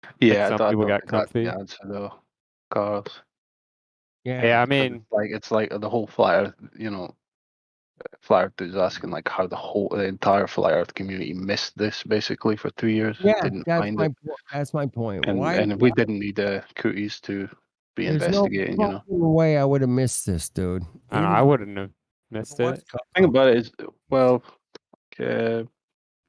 Speaker 19: I think
Speaker 12: Yeah,
Speaker 19: some
Speaker 12: I
Speaker 19: people
Speaker 12: don't
Speaker 19: got
Speaker 12: think that's the
Speaker 19: comfy.
Speaker 12: answer though, Carlos.
Speaker 19: Yeah, I
Speaker 12: 'Cause
Speaker 19: mean,
Speaker 12: it's like the whole flat Earth, flat Earth is asking like how the entire flat Earth community missed this basically for 2 years,
Speaker 11: Yeah,
Speaker 12: didn't
Speaker 11: that's
Speaker 12: find
Speaker 11: my
Speaker 12: it,
Speaker 11: that's my point.
Speaker 12: and we didn't need cooties to be
Speaker 11: There's no
Speaker 12: investigating.
Speaker 11: fucking way I would have missed this, dude.
Speaker 19: I wouldn't have missed
Speaker 11: What's
Speaker 19: it.
Speaker 12: The thing about it is, well, uh,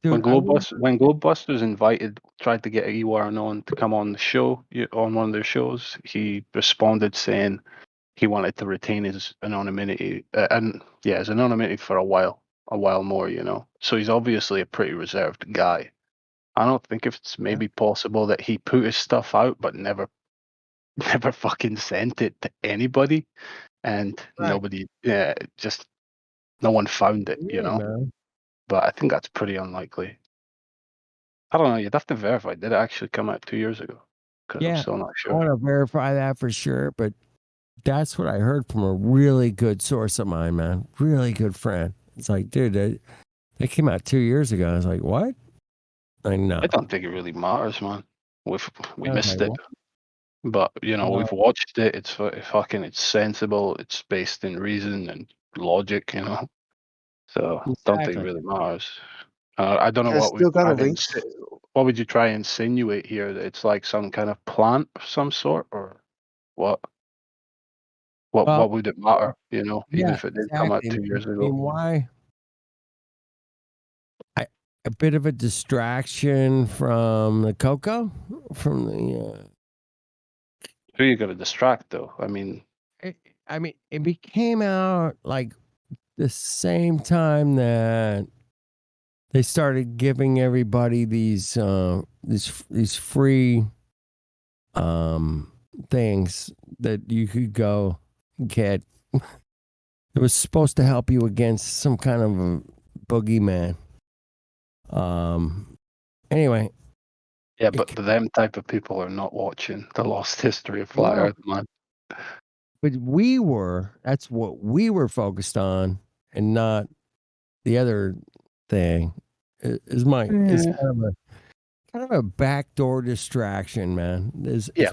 Speaker 11: Dude,
Speaker 12: when Globebusters tried to get Ewan on to come on the show, on one of their shows, he responded saying he wanted to retain his anonymity, his anonymity for a while more, So he's obviously a pretty reserved guy. I don't think if it's maybe possible that he put his stuff out but never never fucking sent it to anybody, and nobody, just no one found it,
Speaker 11: man.
Speaker 12: But I think that's pretty unlikely. I don't know. You'd have to verify. Did it actually come out 2 years ago? Because I'm
Speaker 11: Yeah,
Speaker 12: still not
Speaker 11: I
Speaker 12: sure.
Speaker 11: want to verify that for sure, but that's what I heard from a really good source of mine, man. Really good friend. It's like, dude, they came out 2 years ago. I was like, what? I know.
Speaker 12: I don't think it really matters, man. We
Speaker 11: I was
Speaker 12: missed
Speaker 11: like,
Speaker 12: it, but we've watched it. It's it's sensible. It's based in reason and logic, So don't think it
Speaker 11: Exactly.
Speaker 12: really matters. I don't know
Speaker 17: I still got a link.
Speaker 12: what would you try and insinuate here? That it's like some kind of plant of some sort, or what? What would it matter? Even
Speaker 11: Yeah,
Speaker 12: if it did come out
Speaker 11: exactly.
Speaker 12: 2 years
Speaker 11: I
Speaker 12: ago.
Speaker 11: mean, why? A bit of a distraction from the cocoa, from the.
Speaker 12: Who are you going to distract, though? I mean,
Speaker 11: It became out like the same time that they started giving everybody these free things that you could go get. It was supposed to help you against some kind of a boogeyman. Anyway.
Speaker 12: yeah, but them type of people are not watching the lost history of Flat
Speaker 11: No.
Speaker 12: Earth, man.
Speaker 11: But that's what we were focused on, and not the other thing. Is kind of a backdoor distraction, man.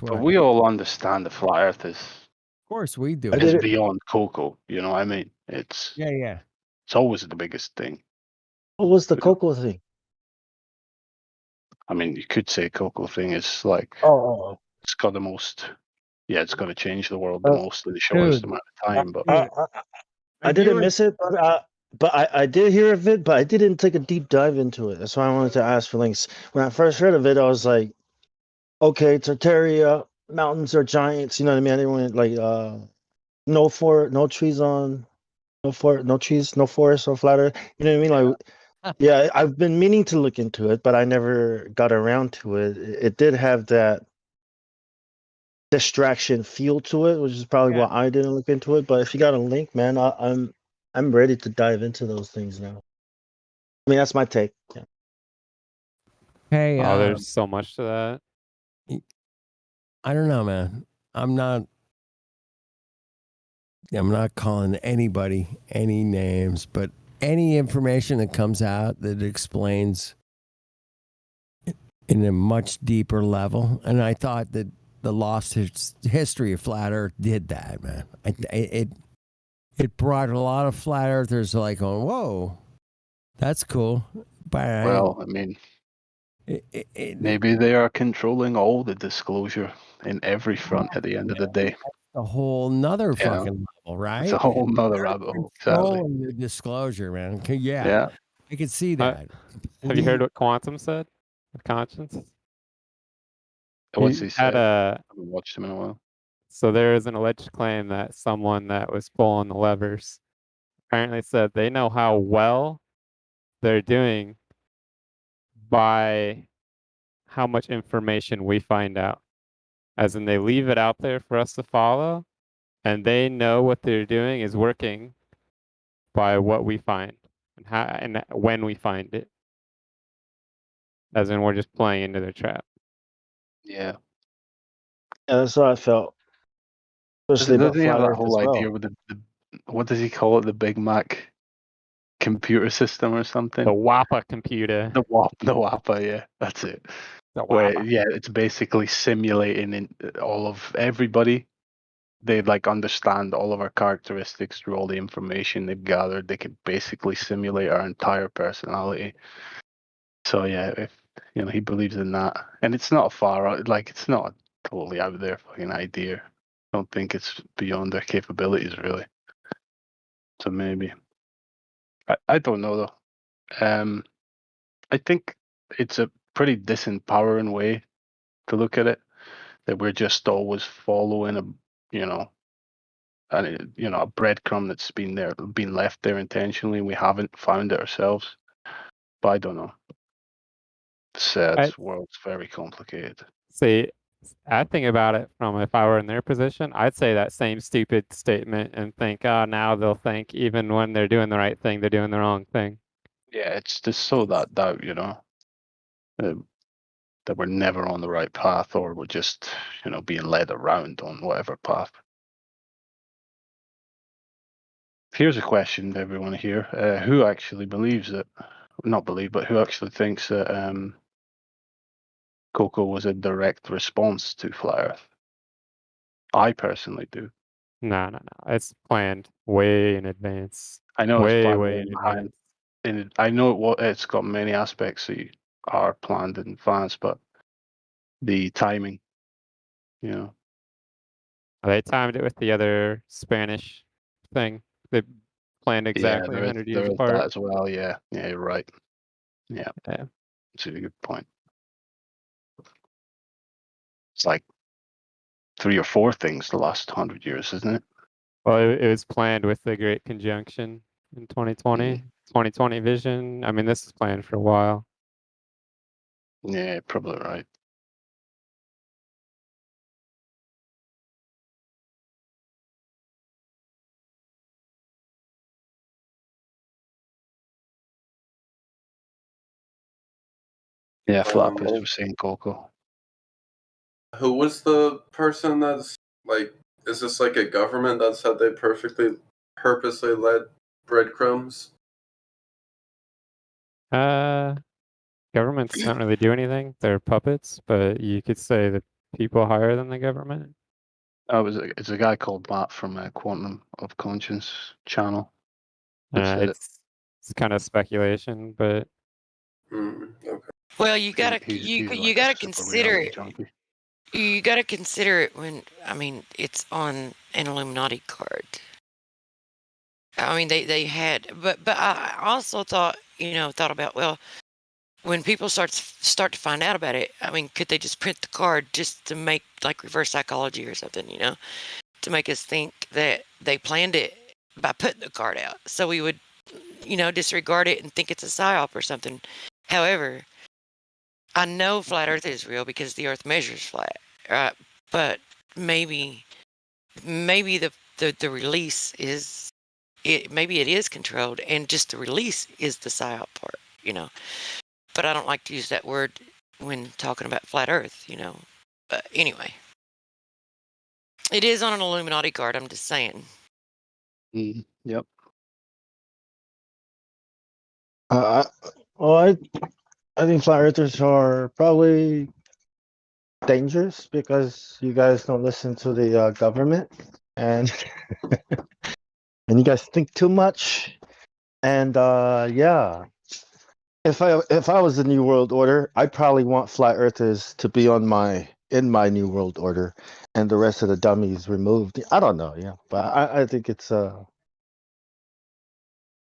Speaker 12: But we all understand the Flat Earth is.
Speaker 11: Of course we do.
Speaker 12: Is beyond cocoa. You know what I mean? It's It's always the biggest thing.
Speaker 17: What was the cocoa thing?
Speaker 12: I mean, you could say cocoa thing is like it's got the most. Yeah, it's going to change the world the most in the shortest amount of time. But
Speaker 17: I didn't miss it, but I did hear of it, but I didn't take a deep dive into it. That's why I wanted to ask for links. When I first heard of it, I was like, okay, Tartaria, mountains are giants. You know what I mean? I didn't want like no trees on, no trees, no forest, no flat earth. You know what I mean? Like, yeah, I've been meaning to look into it, but I never got around to it. It did have that distraction feel to it, which is probably why I didn't look into it. But if you got a link, man, I'm ready to dive into those things now. I mean, that's my take. Yeah.
Speaker 11: Hey,
Speaker 19: there's so much to that.
Speaker 11: I don't know, man. I'm not calling anybody any names, but any information that comes out that explains in a much deeper level, and I thought that the lost history of Flat Earth did that, man. It brought a lot of flat earthers like going, whoa, that's cool. But
Speaker 12: I mean, maybe they are controlling all the disclosure in every front at the end of the day.
Speaker 11: A whole nother fucking level, right?
Speaker 12: It's a whole nother rabbit hole. Exactly.
Speaker 11: The disclosure, man.
Speaker 12: Yeah.
Speaker 11: I could see that.
Speaker 19: Have you heard what Quantum said with conscience?
Speaker 12: What's he said?
Speaker 19: I
Speaker 12: haven't watched him in a while.
Speaker 19: So there is an alleged claim that someone that was pulling the levers apparently said they know how well they're doing by how much information we find out. As in, they leave it out there for us to follow, and they know what they're doing is working by what we find and how and when we find it. As in, we're just playing into their trap.
Speaker 12: Yeah.
Speaker 17: Yeah, that's how I felt, especially
Speaker 12: Doesn't
Speaker 17: about
Speaker 12: he have
Speaker 17: flat
Speaker 12: that
Speaker 17: Earth
Speaker 12: whole
Speaker 17: as
Speaker 12: idea
Speaker 17: well.
Speaker 12: with the what does he call it? The Big Mac computer system or something?
Speaker 19: The WAPA computer.
Speaker 12: The WAPA, yeah, that's it.
Speaker 19: The
Speaker 12: Where
Speaker 19: WAPA.
Speaker 12: yeah, it's basically simulating all of everybody. They like understand all of our characteristics through all the information they've gathered. They can basically simulate our entire personality. So yeah, if he believes in that, and it's not far out. Like it's not a totally out there fucking idea. I don't think it's beyond their capabilities really. So maybe. I don't know though. I think it's a pretty disempowering way to look at it. That we're just always following a breadcrumb that's been left there intentionally. We haven't found it ourselves. But I don't know. This world's very complicated.
Speaker 19: See, I think about it from if I were in their position, I'd say that same stupid statement and think, oh, now they'll think even when they're doing the right thing, they're doing the wrong thing.
Speaker 12: Yeah, it's just so that doubt, that we're never on the right path, or we're just, being led around on whatever path. Here's a question to everyone here: who actually believes it? Not believe, but who actually thinks that Coco was a direct response to Flat Earth? I personally do.
Speaker 19: No. It's planned way in advance.
Speaker 12: I know it's planned
Speaker 19: way
Speaker 12: way
Speaker 19: in
Speaker 12: behind.
Speaker 19: advance.
Speaker 12: And I know it's got many aspects that are planned in advance, but the timing,
Speaker 19: They timed it with the other Spanish thing. They planned exactly
Speaker 12: yeah,
Speaker 19: 100
Speaker 12: there
Speaker 19: years
Speaker 12: is that
Speaker 19: apart.
Speaker 12: as well. Yeah, you're right. Yeah,
Speaker 19: Yeah.
Speaker 12: that's a good point. It's like 3 or 4 things the last 100 years, isn't it?
Speaker 19: Well, it was planned with the Great Conjunction in 2020. 2020 vision. I mean, this is planned for a while.
Speaker 12: Yeah, probably right. Yeah, flat is for saying Coco.
Speaker 20: Who was the person that's like? Is this like a government that said they purposely led breadcrumbs?
Speaker 19: Governments don't really do anything. They're puppets, but you could say that people higher than the government.
Speaker 12: It's a guy called Matt from Quantum of Conscience channel. That said
Speaker 19: It's kind of speculation, but
Speaker 20: okay.
Speaker 16: Well, you gotta
Speaker 12: he's
Speaker 16: you
Speaker 12: like
Speaker 16: gotta
Speaker 12: a super
Speaker 16: consider
Speaker 12: reality
Speaker 16: it.
Speaker 12: junkie.
Speaker 16: You gotta consider it when it's on an Illuminati card. I mean they had, but I also thought about, well, when people start to find out about it, I mean, could they just print the card just to make like reverse psychology or something, to make us think that they planned it by putting the card out, so we would disregard it and think it's a psyop or something. However, I know flat Earth is real because the Earth measures flat, right? But maybe the release is it. Maybe it is controlled, and just the release is the psyop part, But I don't like to use that word when talking about flat Earth, But anyway, it is on an Illuminati card. I'm just saying.
Speaker 12: Yep.
Speaker 17: I think flat earthers are probably dangerous because you guys don't listen to the government and and you guys think too much. And yeah, if I was the New World Order, I'd probably want flat earthers to be in my New World Order, and the rest of the dummies removed. I don't know, yeah, but I think it's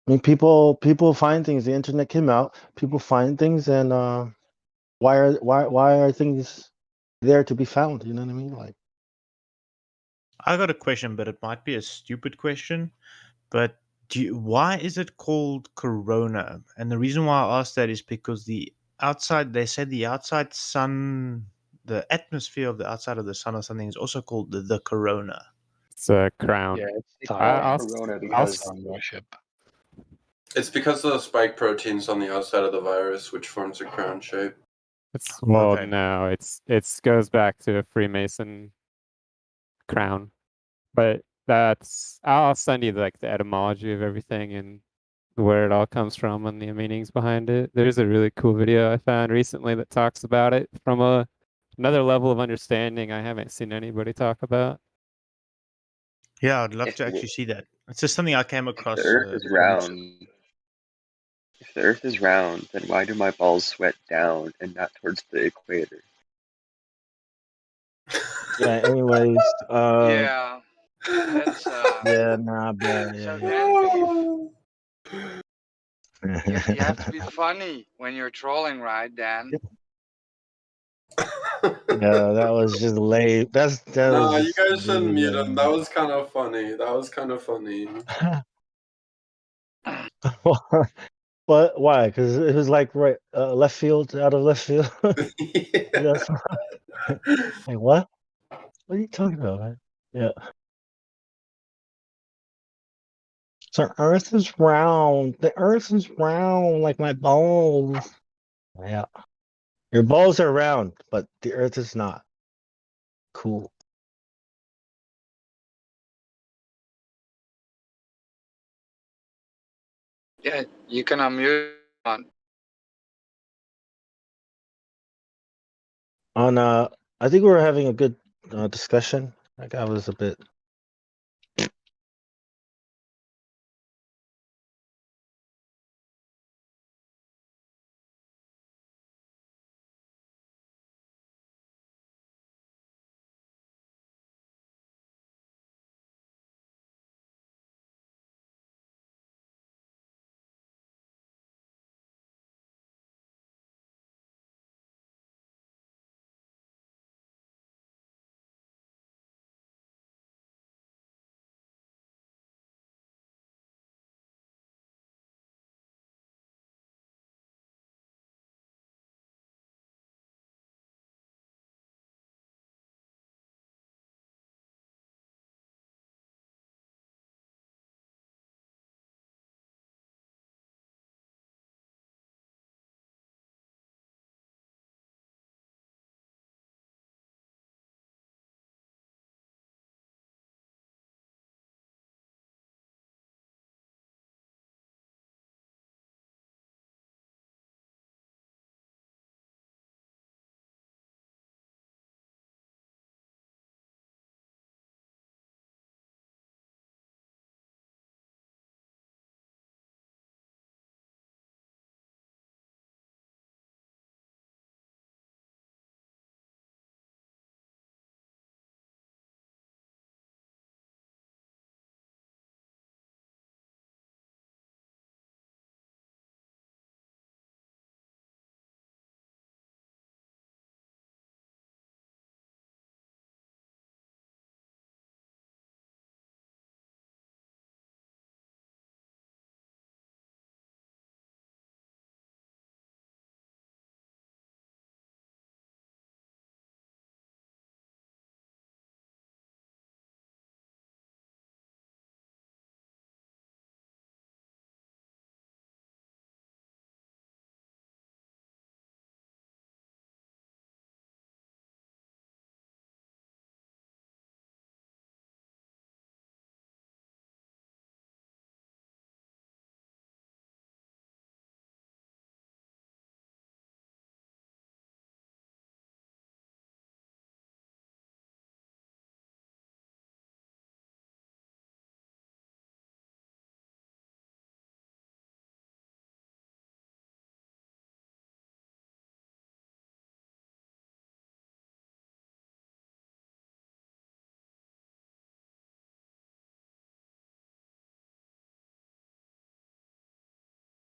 Speaker 17: I mean, people find things. The internet came out. People find things, and why are things there to be found? You know what I mean? Like,
Speaker 18: I got a question, but it might be a stupid question. But why is it called Corona? And the reason why I asked that is because they said the outside sun, the atmosphere of the outside of the sun or something is also called the Corona.
Speaker 19: It's a crown.
Speaker 12: Yeah, it's
Speaker 19: I'll,
Speaker 12: Corona
Speaker 19: I'll,
Speaker 12: because worship.
Speaker 20: It's because of the spike proteins on the outside of the virus, which forms a crown shape.
Speaker 19: It's well,
Speaker 18: Okay.
Speaker 19: no, it's goes back to a Freemason crown, but that's I'll send you like the etymology of everything and where it all comes from and the meanings behind it. There's a really cool video I found recently that talks about it from another level of understanding I haven't seen anybody talk about.
Speaker 18: Yeah, I'd love
Speaker 21: If
Speaker 18: to
Speaker 21: the,
Speaker 18: actually see that. It's just something I came
Speaker 21: if the
Speaker 18: across.
Speaker 21: Earth is
Speaker 18: Before you said.
Speaker 21: round, if the Earth is round, then why do my balls sweat down and not towards the equator?
Speaker 17: Yeah. Anyways.
Speaker 10: Yeah, that's
Speaker 17: Yeah. Nah, bro.
Speaker 10: so
Speaker 17: Yeah.
Speaker 10: Dan,
Speaker 17: Yeah.
Speaker 10: you have to be funny when you're trolling, right, Dan?
Speaker 17: Yeah, that was just lame. That was
Speaker 20: No, you
Speaker 17: just
Speaker 20: guys shouldn't
Speaker 17: really
Speaker 20: mute him. That
Speaker 17: lame.
Speaker 20: was kind of funny. That was kind of funny.
Speaker 17: What? Why? Because it was like right left field, out of left field. That's like what? What are you talking about, man? Yeah. So Earth is round. The Earth is round, like my balls. Yeah. Your balls are round, but the Earth is not. Cool.
Speaker 10: Yeah, you can unmute on.
Speaker 17: On I think we were having a good discussion. Like I was a bit.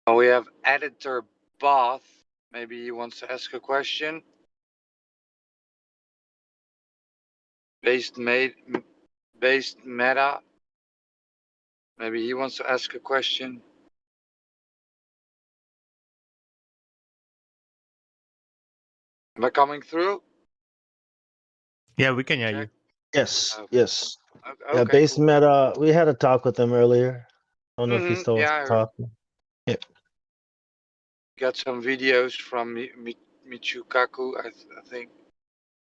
Speaker 10: Oh, we have editor Both. Maybe he wants to ask a question. Based meta. Maybe he wants to ask a question. Am I coming through?
Speaker 18: Yeah, we can hear you.
Speaker 17: Yes.
Speaker 10: Okay.
Speaker 17: Yes.
Speaker 10: Okay,
Speaker 17: Yeah.
Speaker 10: okay,
Speaker 17: Base
Speaker 10: cool.
Speaker 17: meta. We had a talk with him earlier. I don't know if he still wants
Speaker 10: Yeah, I
Speaker 17: to
Speaker 10: heard.
Speaker 17: talk. Yep.
Speaker 10: Got some videos from Michukaku, I think.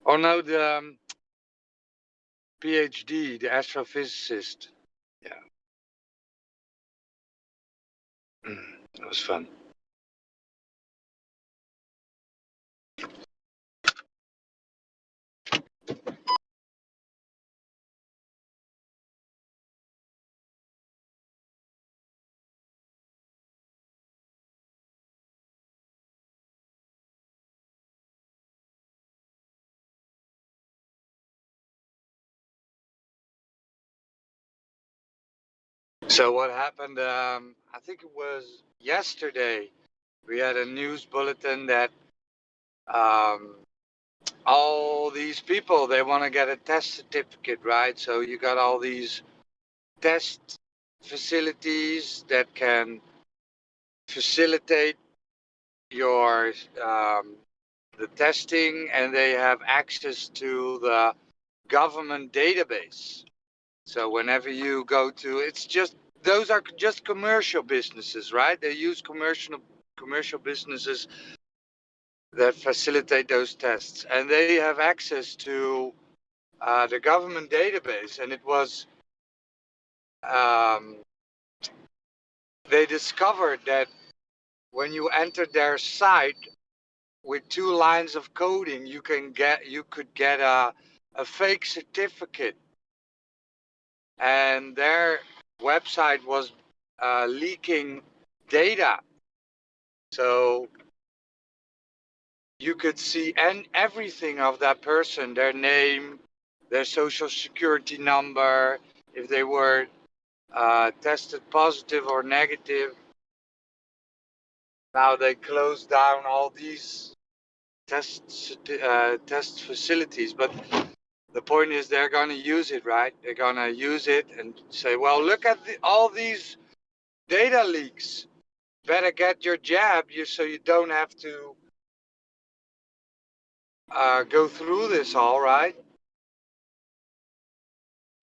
Speaker 10: Oh no, the PhD, the astrophysicist. Yeah. That was fun. So what happened? I think it was yesterday. We had a news bulletin that all these people, they want to get a test certificate, right? So you got all these test facilities that can facilitate your the testing, and they have access to the government database. So whenever you go to, it's just, those are just commercial businesses, right? They use commercial businesses that facilitate those tests, and they have access to the government database. And it was, they discovered that when you enter their site with 2 lines of coding, you could get a fake certificate, and their website was leaking data. So you could see everything of that person, their name, their social security number, if they were tested positive or negative. Now they closed down all these test facilities, but the point is they're going to use it, right? They're going to use it and say, well, look at all these data leaks. Better get your jab so you don't have to go through this, all right?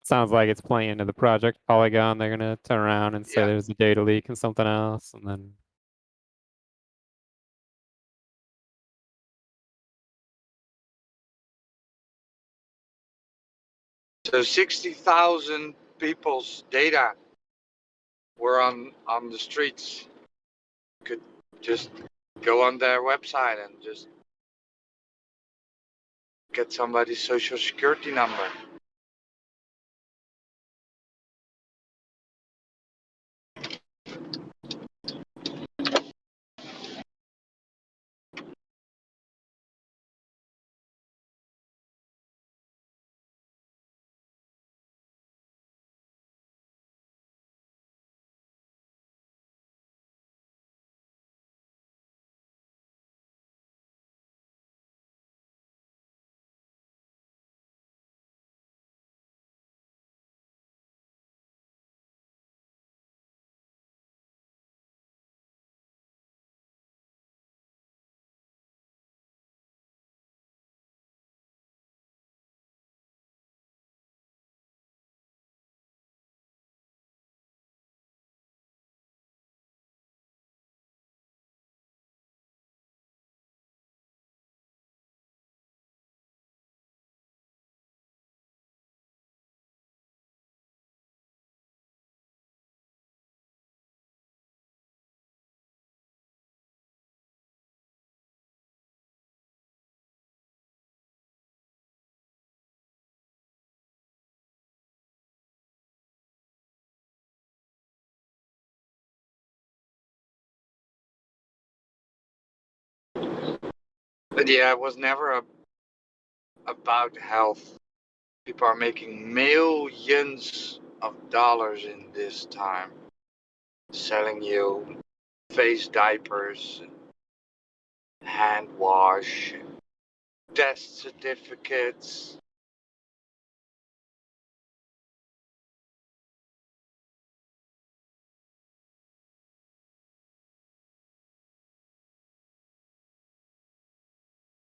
Speaker 19: Sounds like it's playing into the Project Polygon. They're gonna turn around and say there's a data leak and something else, and then.
Speaker 10: So 60,000 people's data were on the streets. You could just go on their website and just get somebody's social security number. But yeah, it was never about health. People are making millions of dollars in this time, selling you face diapers, hand wash, test certificates.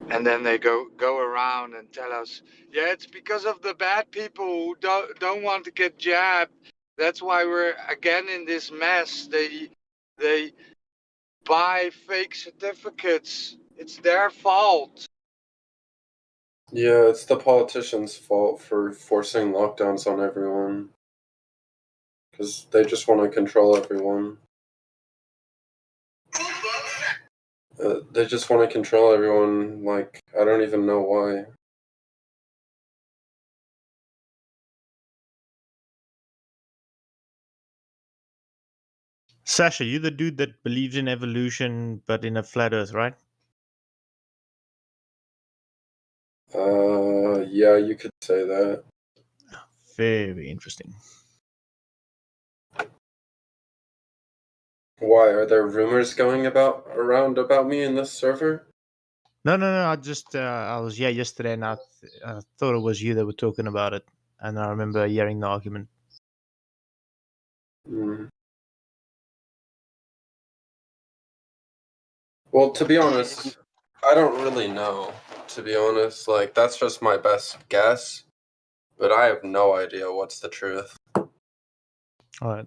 Speaker 10: And then they go around and tell us, yeah, it's because of the bad people who don't want to get jabbed. That's why we're again in this mess. They buy fake certificates. It's their fault.
Speaker 20: Yeah, it's the politicians' fault for forcing lockdowns on everyone. Because they just want to control everyone. They just want to control everyone, like, I don't even know why.
Speaker 18: Sasha, you the dude that believes in evolution but in a flat Earth, right?
Speaker 20: Yeah, you could say that.
Speaker 18: Very interesting.
Speaker 20: Why? Are there rumors going around about me in this server?
Speaker 18: No. I just I was here yesterday, and I thought it was you that were talking about it, and I remember hearing the argument.
Speaker 20: Well, to be honest, I don't really know. To be honest, like, that's just my best guess. But I have no idea what's the truth.
Speaker 18: All right.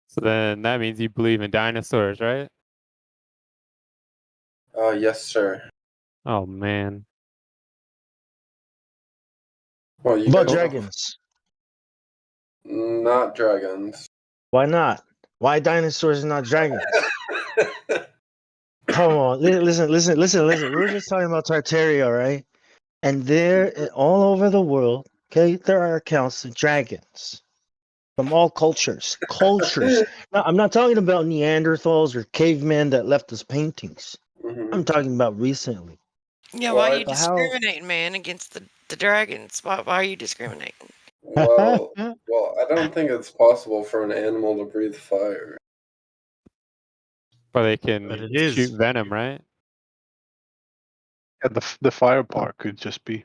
Speaker 19: So then that means you believe in dinosaurs, right?
Speaker 20: Yes, sir.
Speaker 19: Oh man.
Speaker 20: Well, you
Speaker 17: About
Speaker 20: guys
Speaker 17: dragons?
Speaker 20: not dragons.
Speaker 17: Why not? Why dinosaurs and not dragons? Come on, listen. We were just talking about Tartaria, right? And there, all over the world, okay, there are accounts of dragons from all cultures. Now, I'm not talking about Neanderthals or cavemen that left us paintings. I'm talking about recently.
Speaker 16: Yeah, why are you
Speaker 17: But how?
Speaker 16: discriminating, man, against the dragons? Why are you discriminating?
Speaker 20: Well, I don't think it's possible for an animal to breathe fire.
Speaker 19: But they can
Speaker 18: But it
Speaker 19: shoot
Speaker 18: is.
Speaker 19: venom, right?
Speaker 12: Yeah, the fire part could just be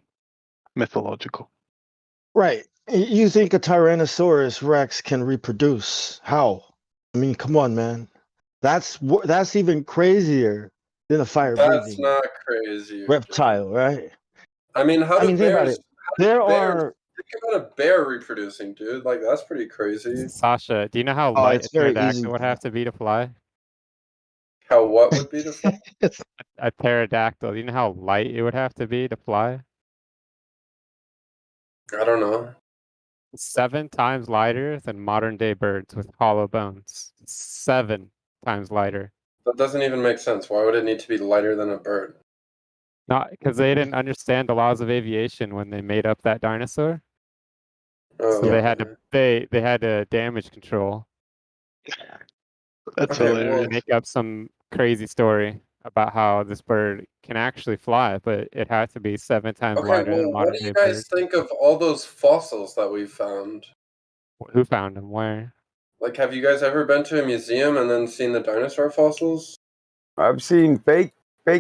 Speaker 12: mythological.
Speaker 17: Right. You think a Tyrannosaurus Rex can reproduce? How? I mean, come on, man. That's even crazier than a
Speaker 20: That's
Speaker 17: fire-breathing
Speaker 20: not crazy.
Speaker 17: reptile, right?
Speaker 20: I mean, how do
Speaker 17: think about
Speaker 20: bears?
Speaker 17: it. There
Speaker 20: Think
Speaker 17: are.
Speaker 20: about a bear reproducing, dude. Like, that's pretty crazy.
Speaker 19: Sasha, do you know how
Speaker 17: Oh,
Speaker 19: light
Speaker 17: it's
Speaker 19: a
Speaker 17: very easy.
Speaker 19: pterodactyl would have to be to fly?
Speaker 20: How what would be the fly?
Speaker 19: A pterodactyl. Do you know how light it would have to be to fly?
Speaker 20: I don't know.
Speaker 19: 7 times lighter than modern day birds with hollow bones. 7 times lighter.
Speaker 20: That doesn't even make sense. Why would it need to be lighter than a bird?
Speaker 19: Not because they didn't understand the laws of aviation when they made up that dinosaur.
Speaker 20: Oh,
Speaker 19: So they had to they had to damage control.
Speaker 12: That's
Speaker 20: Okay,
Speaker 12: hilarious.
Speaker 19: Make up some crazy story about how this bird can actually fly, but it had to be 7 times
Speaker 20: Okay,
Speaker 19: lighter
Speaker 20: well,
Speaker 19: than
Speaker 20: what
Speaker 19: modern
Speaker 20: do you
Speaker 19: day bird.
Speaker 20: guys think of all those fossils that we found?
Speaker 19: Who found them? Where?
Speaker 20: Like, have you guys ever been to a museum and then seen the dinosaur fossils?
Speaker 7: I've seen fake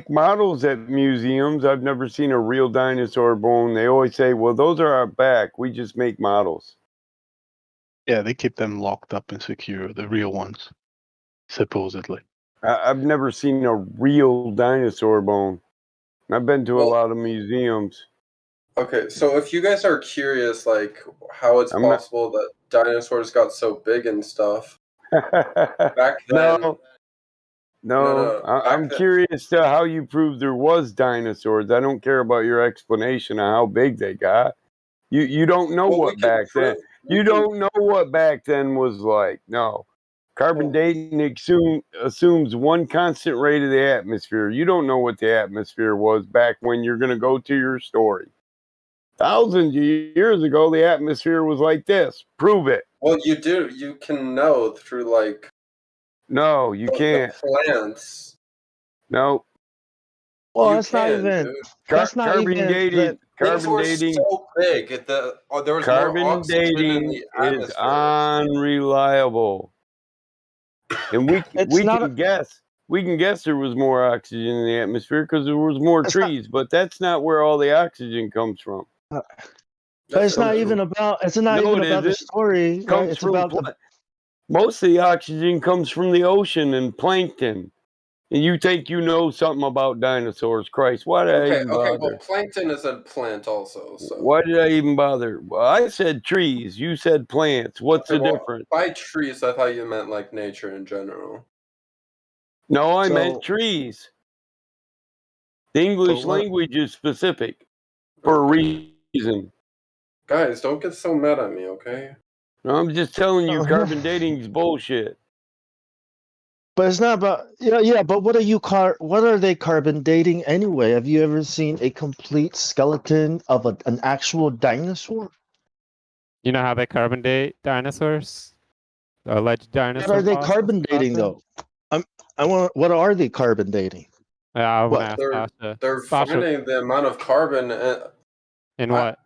Speaker 7: models at museums. I've never seen a real dinosaur bone. They always say, well, those are our back. We just make models.
Speaker 12: Yeah, they keep them locked up and secure, the real ones, supposedly.
Speaker 7: I've never seen a real dinosaur bone. I've been to a lot of museums.
Speaker 20: Okay, so if you guys are curious, like, how it's
Speaker 7: I'm not-
Speaker 20: possible that dinosaurs got so big and stuff, back then...
Speaker 7: No, I'm curious to how you proved there was dinosaurs. I don't care about your explanation of how big they got. You don't know what back then. You don't know what back then was like. No. Carbon dating assumes one constant rate of the atmosphere. You don't know what the atmosphere was back when you're going to go to your story. Thousands of years ago, the atmosphere was like this. Prove it.
Speaker 20: Well, you do. You can know through, like...
Speaker 7: No, you can't.
Speaker 20: The plants.
Speaker 7: No.
Speaker 17: Well,
Speaker 20: You
Speaker 17: that's not
Speaker 20: can,
Speaker 17: even.
Speaker 20: dude.
Speaker 17: That's not
Speaker 7: Carbon
Speaker 17: even.
Speaker 7: dating.
Speaker 20: Things
Speaker 7: Carbon
Speaker 20: were
Speaker 7: dating.
Speaker 20: so big. There was more
Speaker 7: Carbon
Speaker 20: oxygen in
Speaker 7: dating
Speaker 20: the
Speaker 7: is
Speaker 20: atmosphere.
Speaker 7: unreliable, and we can guess. We can guess there was more oxygen in the atmosphere because there was more trees, but that's not where all the oxygen comes from.
Speaker 17: But it's not even about. It's not
Speaker 7: No,
Speaker 17: even
Speaker 7: it
Speaker 17: about the
Speaker 7: isn't.
Speaker 17: story, right?
Speaker 7: Comes
Speaker 17: It's
Speaker 7: from
Speaker 17: about the.
Speaker 7: most of the oxygen comes from the ocean and plankton. And you think you know something about dinosaurs. Christ, why did I
Speaker 20: Okay,
Speaker 7: even
Speaker 20: okay.
Speaker 7: bother?
Speaker 20: Well, plankton is a plant also. So
Speaker 7: Why did I even bother? Well, I said trees. You said plants. What's
Speaker 20: okay,
Speaker 7: the
Speaker 20: well,
Speaker 7: difference?
Speaker 20: by trees, I thought you meant like nature in general.
Speaker 7: No, I
Speaker 17: So-
Speaker 7: meant trees. The English
Speaker 17: But what-
Speaker 7: language is specific for a reason.
Speaker 20: Guys, don't get so mad at me, okay?
Speaker 7: No, I'm just telling you,
Speaker 17: Oh,
Speaker 7: carbon dating is bullshit.
Speaker 17: But it's not about yeah. But what are they carbon dating anyway? Have you ever seen a complete skeleton of an actual dinosaur?
Speaker 19: You know how they carbon date dinosaurs? Alleged
Speaker 17: What
Speaker 19: dinosaur
Speaker 17: are they
Speaker 19: fossils
Speaker 17: carbon
Speaker 19: out
Speaker 17: dating
Speaker 19: there?
Speaker 17: though? I want. What are they carbon dating?
Speaker 19: Yeah, I want to
Speaker 17: What?
Speaker 19: ask Sasha.
Speaker 20: They're
Speaker 19: Sasha,
Speaker 20: finding the amount of carbon.
Speaker 19: in what?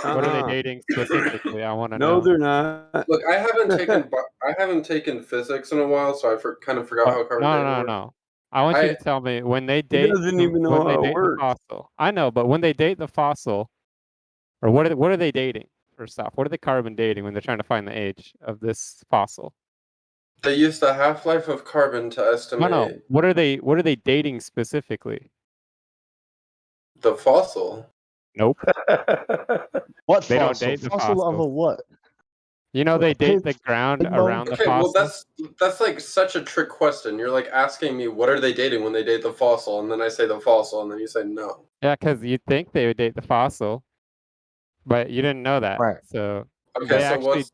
Speaker 19: What are they
Speaker 7: Uh-uh.
Speaker 19: dating specifically? I want to
Speaker 7: No,
Speaker 19: know.
Speaker 7: they're not.
Speaker 20: Look, I haven't taken physics in a while, so I kind of forgot how carbon
Speaker 19: No,
Speaker 20: dating
Speaker 19: no,
Speaker 20: works.
Speaker 19: no. I want you to tell me when they
Speaker 7: He
Speaker 19: date
Speaker 7: doesn't even know
Speaker 19: when they
Speaker 7: how it
Speaker 19: date the
Speaker 7: works.
Speaker 19: fossil. I know, but when they date the fossil, or what are they dating? First off, what are they carbon dating when they're trying to find the age of this fossil?
Speaker 20: They use the half-life of carbon to estimate
Speaker 19: No. What are they dating specifically?
Speaker 20: the fossil.
Speaker 19: Nope.
Speaker 17: What
Speaker 19: They don't
Speaker 17: fossil?
Speaker 19: date the
Speaker 17: Fossil of
Speaker 19: fossil.
Speaker 17: a what?
Speaker 19: You know they date the ground
Speaker 17: Pig bone?
Speaker 19: around the
Speaker 20: Okay, well
Speaker 19: fossil.
Speaker 20: that's like such a trick question. You're like asking me what are they dating when they date the fossil, and then I say the fossil, and then you say no.
Speaker 19: Yeah, because you'd think they would date the fossil, but you didn't know that.
Speaker 17: Right.
Speaker 19: So
Speaker 20: Okay,
Speaker 19: they
Speaker 20: so
Speaker 19: actually
Speaker 20: what's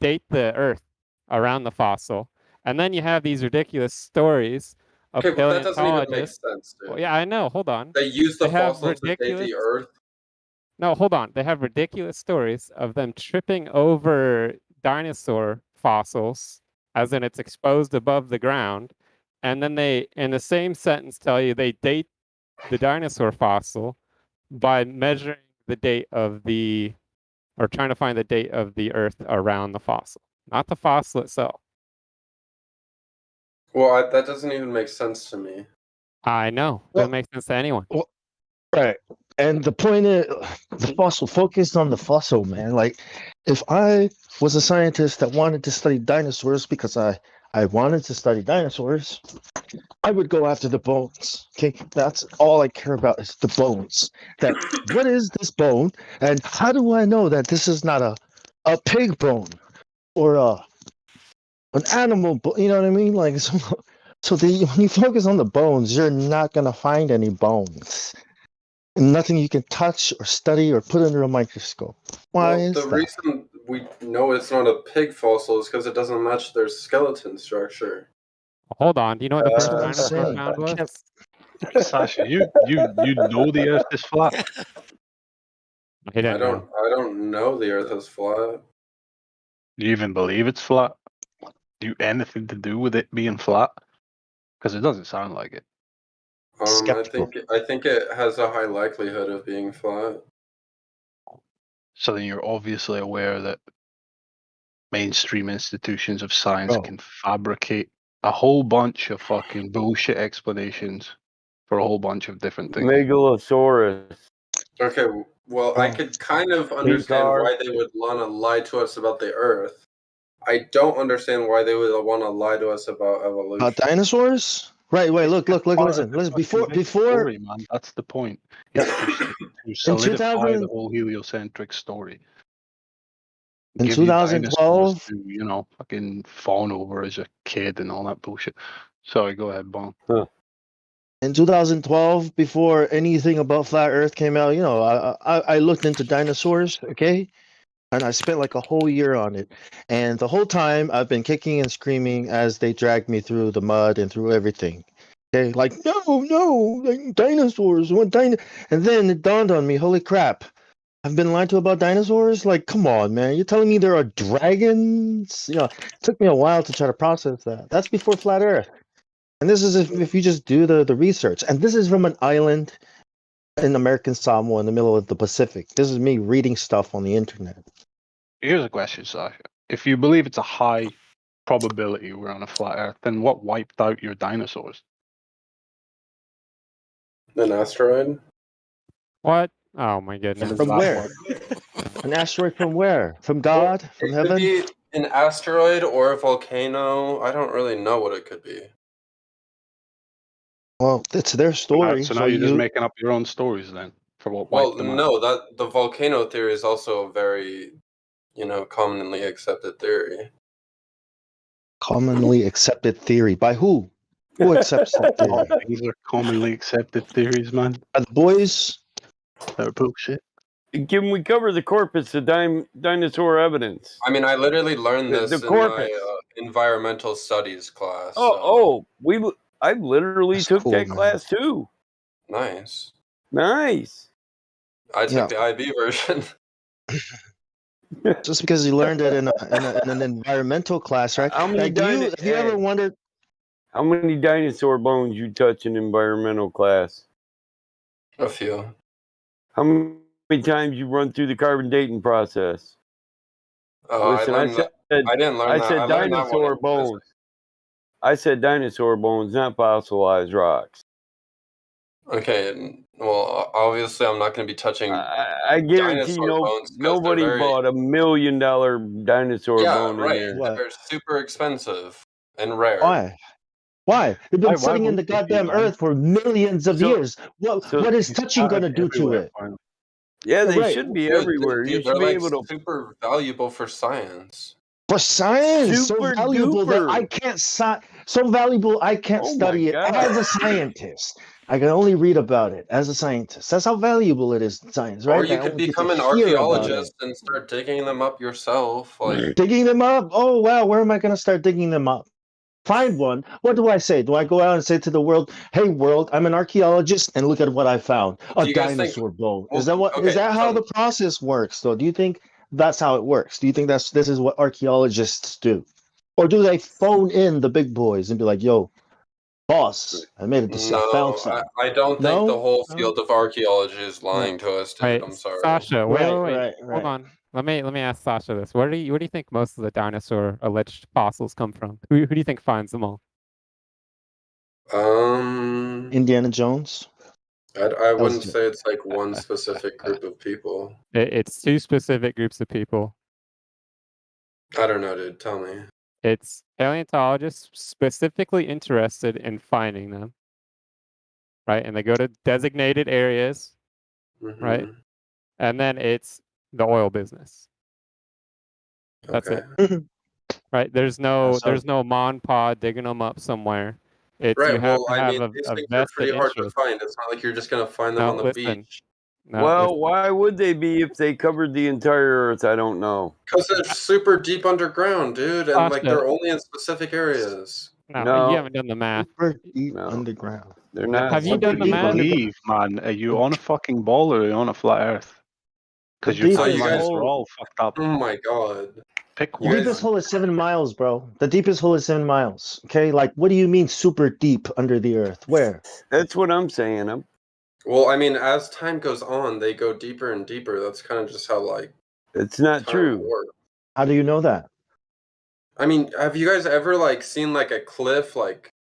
Speaker 19: date the Earth around the fossil, and then you have these ridiculous stories of
Speaker 20: okay, but that doesn't even make
Speaker 19: paleontologists.
Speaker 20: sense, dude.
Speaker 19: Well, yeah, I know. Hold on.
Speaker 20: They use the
Speaker 19: They have
Speaker 20: fossil to date
Speaker 19: ridiculous.
Speaker 20: the Earth.
Speaker 19: No, hold on. They have ridiculous stories of them tripping over dinosaur fossils, as in it's exposed above the ground, and then they, in the same sentence, tell you they date the dinosaur fossil by measuring the date of the, or trying to find the date of the Earth around the fossil, not the fossil itself.
Speaker 20: Well, that doesn't even make sense to me.
Speaker 19: I know. Doesn't make sense to anyone.
Speaker 17: Well, right. And the point is, the fossil, focused on the fossil, man. Like, if I was a scientist that wanted to study dinosaurs because I wanted to study dinosaurs, I would go after the bones. Okay, that's all I care about is the bones. That what is this bone, and how do I know that this is not a pig bone or an animal bone? You know what I mean? Like, so when you focus on the bones, you're not gonna find any bones. Nothing you can touch or study or put under a microscope. Why
Speaker 20: Well,
Speaker 17: is
Speaker 20: the
Speaker 17: that?
Speaker 20: reason we know it's not a pig fossil is because it doesn't match their skeleton structure.
Speaker 19: Hold on. Do you know what the
Speaker 17: That's
Speaker 19: first
Speaker 17: what I'm
Speaker 19: dinosaur
Speaker 17: saying.
Speaker 19: found
Speaker 17: I
Speaker 19: was?
Speaker 12: Sasha, you know the Earth is flat.
Speaker 19: He
Speaker 20: I
Speaker 19: didn't know.
Speaker 20: don't know the Earth is flat.
Speaker 12: Do you even believe it's flat? Do you anything to do with it being flat? Because it doesn't sound like it.
Speaker 17: Skeptical.
Speaker 20: I think it has a high likelihood of being flat.
Speaker 12: So then you're obviously aware that mainstream institutions of science
Speaker 17: Oh.
Speaker 12: can fabricate a whole bunch of fucking bullshit explanations for a whole bunch of different things.
Speaker 7: Megalosaurus.
Speaker 20: Okay, well, I could kind of understand
Speaker 7: car.
Speaker 20: why they would want to lie to us about the Earth. I don't understand why they would want to lie to us about evolution.
Speaker 17: Dinosaurs? Right. Wait. Look.
Speaker 12: Part
Speaker 17: Listen.
Speaker 12: of the
Speaker 17: Before
Speaker 12: fucking big story, man. That's the point. It's to solidify the whole heliocentric story.
Speaker 17: in
Speaker 12: Give you dinosaurs
Speaker 17: 2012,
Speaker 12: to, fucking fawn over as a kid and all that bullshit. Sorry, go ahead, Bon.
Speaker 17: in 2012, before anything about flat Earth came out, I looked into dinosaurs. Okay. And I spent like a whole year on it. And the whole time I've been kicking and screaming as they dragged me through the mud and through everything. Okay, like no, like dinosaurs. And then it dawned on me, holy crap. I've been lied to about dinosaurs? Like, come on, man. You're telling me there are dragons? It took me a while to try to process that. That's before flat Earth. And this is if you just do the research. And this is from an island in American Samoa in the middle of the Pacific. This is me reading stuff on the internet.
Speaker 12: Here's a question, Sasha. If you believe it's a high probability we're on a flat Earth, then what wiped out your dinosaurs?
Speaker 20: An asteroid?
Speaker 19: What? Oh my goodness.
Speaker 17: From where? An asteroid from where? From God? From
Speaker 20: It
Speaker 17: heaven?
Speaker 20: could be an asteroid or a volcano. I don't really know what it could be.
Speaker 17: Well, it's their story.
Speaker 12: So now you're just making up your own stories then for what
Speaker 20: Well,
Speaker 12: wiped them out.
Speaker 20: no, that the volcano theory is also a very, commonly accepted theory.
Speaker 17: Commonly accepted theory by who? Who accepts that theory?
Speaker 12: These are commonly accepted theories, man.
Speaker 17: Are the boys?
Speaker 12: They're bullshit.
Speaker 7: Can we cover the corpus of dinosaur evidence?
Speaker 20: I mean, I literally learned
Speaker 7: The
Speaker 20: this in
Speaker 7: corpus.
Speaker 20: my environmental studies class.
Speaker 7: I literally
Speaker 17: That's
Speaker 7: took
Speaker 17: cool,
Speaker 7: that
Speaker 17: man.
Speaker 7: class too.
Speaker 20: Nice.
Speaker 7: Nice.
Speaker 20: I took
Speaker 17: Yeah.
Speaker 20: the IB version.
Speaker 17: Just because you learned it in an environmental class, right?
Speaker 7: How many
Speaker 17: Like, have you ever wondered?
Speaker 7: How many dinosaur bones you touch in environmental class?
Speaker 20: A few.
Speaker 7: How many times you run through the carbon dating process?
Speaker 20: Oh,
Speaker 7: Listen,
Speaker 20: I didn't learn that. I learned that one
Speaker 7: dinosaur
Speaker 20: in
Speaker 7: bones. I said dinosaur bones, not fossilized rocks.
Speaker 20: Okay, well, obviously I'm not going to be touching
Speaker 7: I guarantee
Speaker 20: dinosaur bones because
Speaker 7: nobody
Speaker 20: they're very...
Speaker 7: bought $1 million dinosaur
Speaker 20: Yeah,
Speaker 7: bone in
Speaker 20: right.
Speaker 7: there.
Speaker 20: They're super expensive and rare.
Speaker 17: Why? Why? They've been
Speaker 12: Why
Speaker 17: sitting in
Speaker 12: would
Speaker 17: the
Speaker 12: they be,
Speaker 17: goddamn
Speaker 12: man?
Speaker 17: earth for millions of years. What is
Speaker 12: It's
Speaker 17: touching going to
Speaker 12: scattered
Speaker 17: do to
Speaker 12: everywhere,
Speaker 17: it?
Speaker 12: finally.
Speaker 7: Yeah, they
Speaker 17: Right.
Speaker 7: should be
Speaker 20: Dude,
Speaker 7: everywhere. You
Speaker 20: they're
Speaker 7: should be
Speaker 20: like
Speaker 7: able to.
Speaker 20: super valuable for science.
Speaker 17: For science, so
Speaker 7: Super
Speaker 17: valuable that I
Speaker 7: duper.
Speaker 17: can't so valuable I can't
Speaker 7: Oh my
Speaker 17: study it
Speaker 7: God.
Speaker 17: as a scientist. I can only read about it as a scientist. That's how valuable it is in science, right?
Speaker 20: Or you
Speaker 17: I
Speaker 20: could
Speaker 17: only get to
Speaker 20: become an
Speaker 17: hear about it.
Speaker 20: archaeologist and start digging them up yourself. Like,
Speaker 17: Digging them up? Oh wow, where am I going to start digging them up? Find one. What do I say? Do I go out and say to the world, "Hey world, I'm an archaeologist and look at what I found. A
Speaker 20: do you guys think...
Speaker 17: dinosaur bone."
Speaker 20: Well,
Speaker 17: Is that how
Speaker 20: so
Speaker 17: the process works though? Do you think that's how it works? Do you think this is what archaeologists do? Or do they phone in the big boys and be like, "Yo, boss, I made it. I found
Speaker 20: no,
Speaker 17: something."
Speaker 20: I don't think the
Speaker 17: No?
Speaker 20: whole
Speaker 17: No?
Speaker 20: field of archaeology is
Speaker 17: No.
Speaker 20: lying to us, dude.
Speaker 19: Wait,
Speaker 20: I'm sorry.
Speaker 19: Sasha, wait.
Speaker 17: Right.
Speaker 19: Hold on. Let me ask Sasha this. Where do you think most of the dinosaur alleged fossils come from? Who do you think finds them all?
Speaker 17: Indiana Jones?
Speaker 20: I wouldn't say it's like one specific group of people.
Speaker 19: It's two specific groups of people.
Speaker 20: I don't know, dude. Tell me.
Speaker 19: It's paleontologists specifically interested in finding them, right? And they go to designated areas, right?
Speaker 20: Mhm.
Speaker 19: And then it's the oil business. That's
Speaker 20: Okay.
Speaker 19: it. Right? There's no
Speaker 17: so-
Speaker 19: Mon Pa digging them up somewhere. It's
Speaker 20: Right.
Speaker 19: you have
Speaker 20: Well,
Speaker 19: to
Speaker 20: I
Speaker 19: have
Speaker 20: mean,
Speaker 19: a
Speaker 20: these things are
Speaker 19: vested
Speaker 20: pretty hard to
Speaker 19: interest.
Speaker 20: find. It's not like you're just gonna find them
Speaker 19: No,
Speaker 20: on the
Speaker 19: listen.
Speaker 20: beach.
Speaker 19: No,
Speaker 7: Well,
Speaker 19: listen.
Speaker 7: why would they be if they covered the entire Earth? I don't know.
Speaker 20: Because they're super deep underground, dude, and like
Speaker 19: Sasha.
Speaker 20: they're only in specific areas.
Speaker 19: No, you haven't done the math.
Speaker 17: Super deep underground.
Speaker 7: They're not.
Speaker 19: Have you done the math?
Speaker 12: Believe, man. Are you on a fucking ball or are you on a flat Earth? Because your
Speaker 17: deep
Speaker 20: So you
Speaker 12: timelines
Speaker 20: guys-
Speaker 12: are all fucked up.
Speaker 20: Oh my god.
Speaker 12: Pick
Speaker 17: The
Speaker 12: one.
Speaker 17: deepest hole is 7 miles, bro. The deepest hole is 7 miles. Okay, like what do you mean super deep under the earth? Where?
Speaker 7: That's what I'm saying.
Speaker 20: Well, I mean, as time goes on, they go deeper and deeper. That's kind of just how like
Speaker 7: It's not
Speaker 20: time
Speaker 7: true.
Speaker 20: works.
Speaker 17: How do you know that?
Speaker 20: I mean, have you guys ever like seen like a cliff, like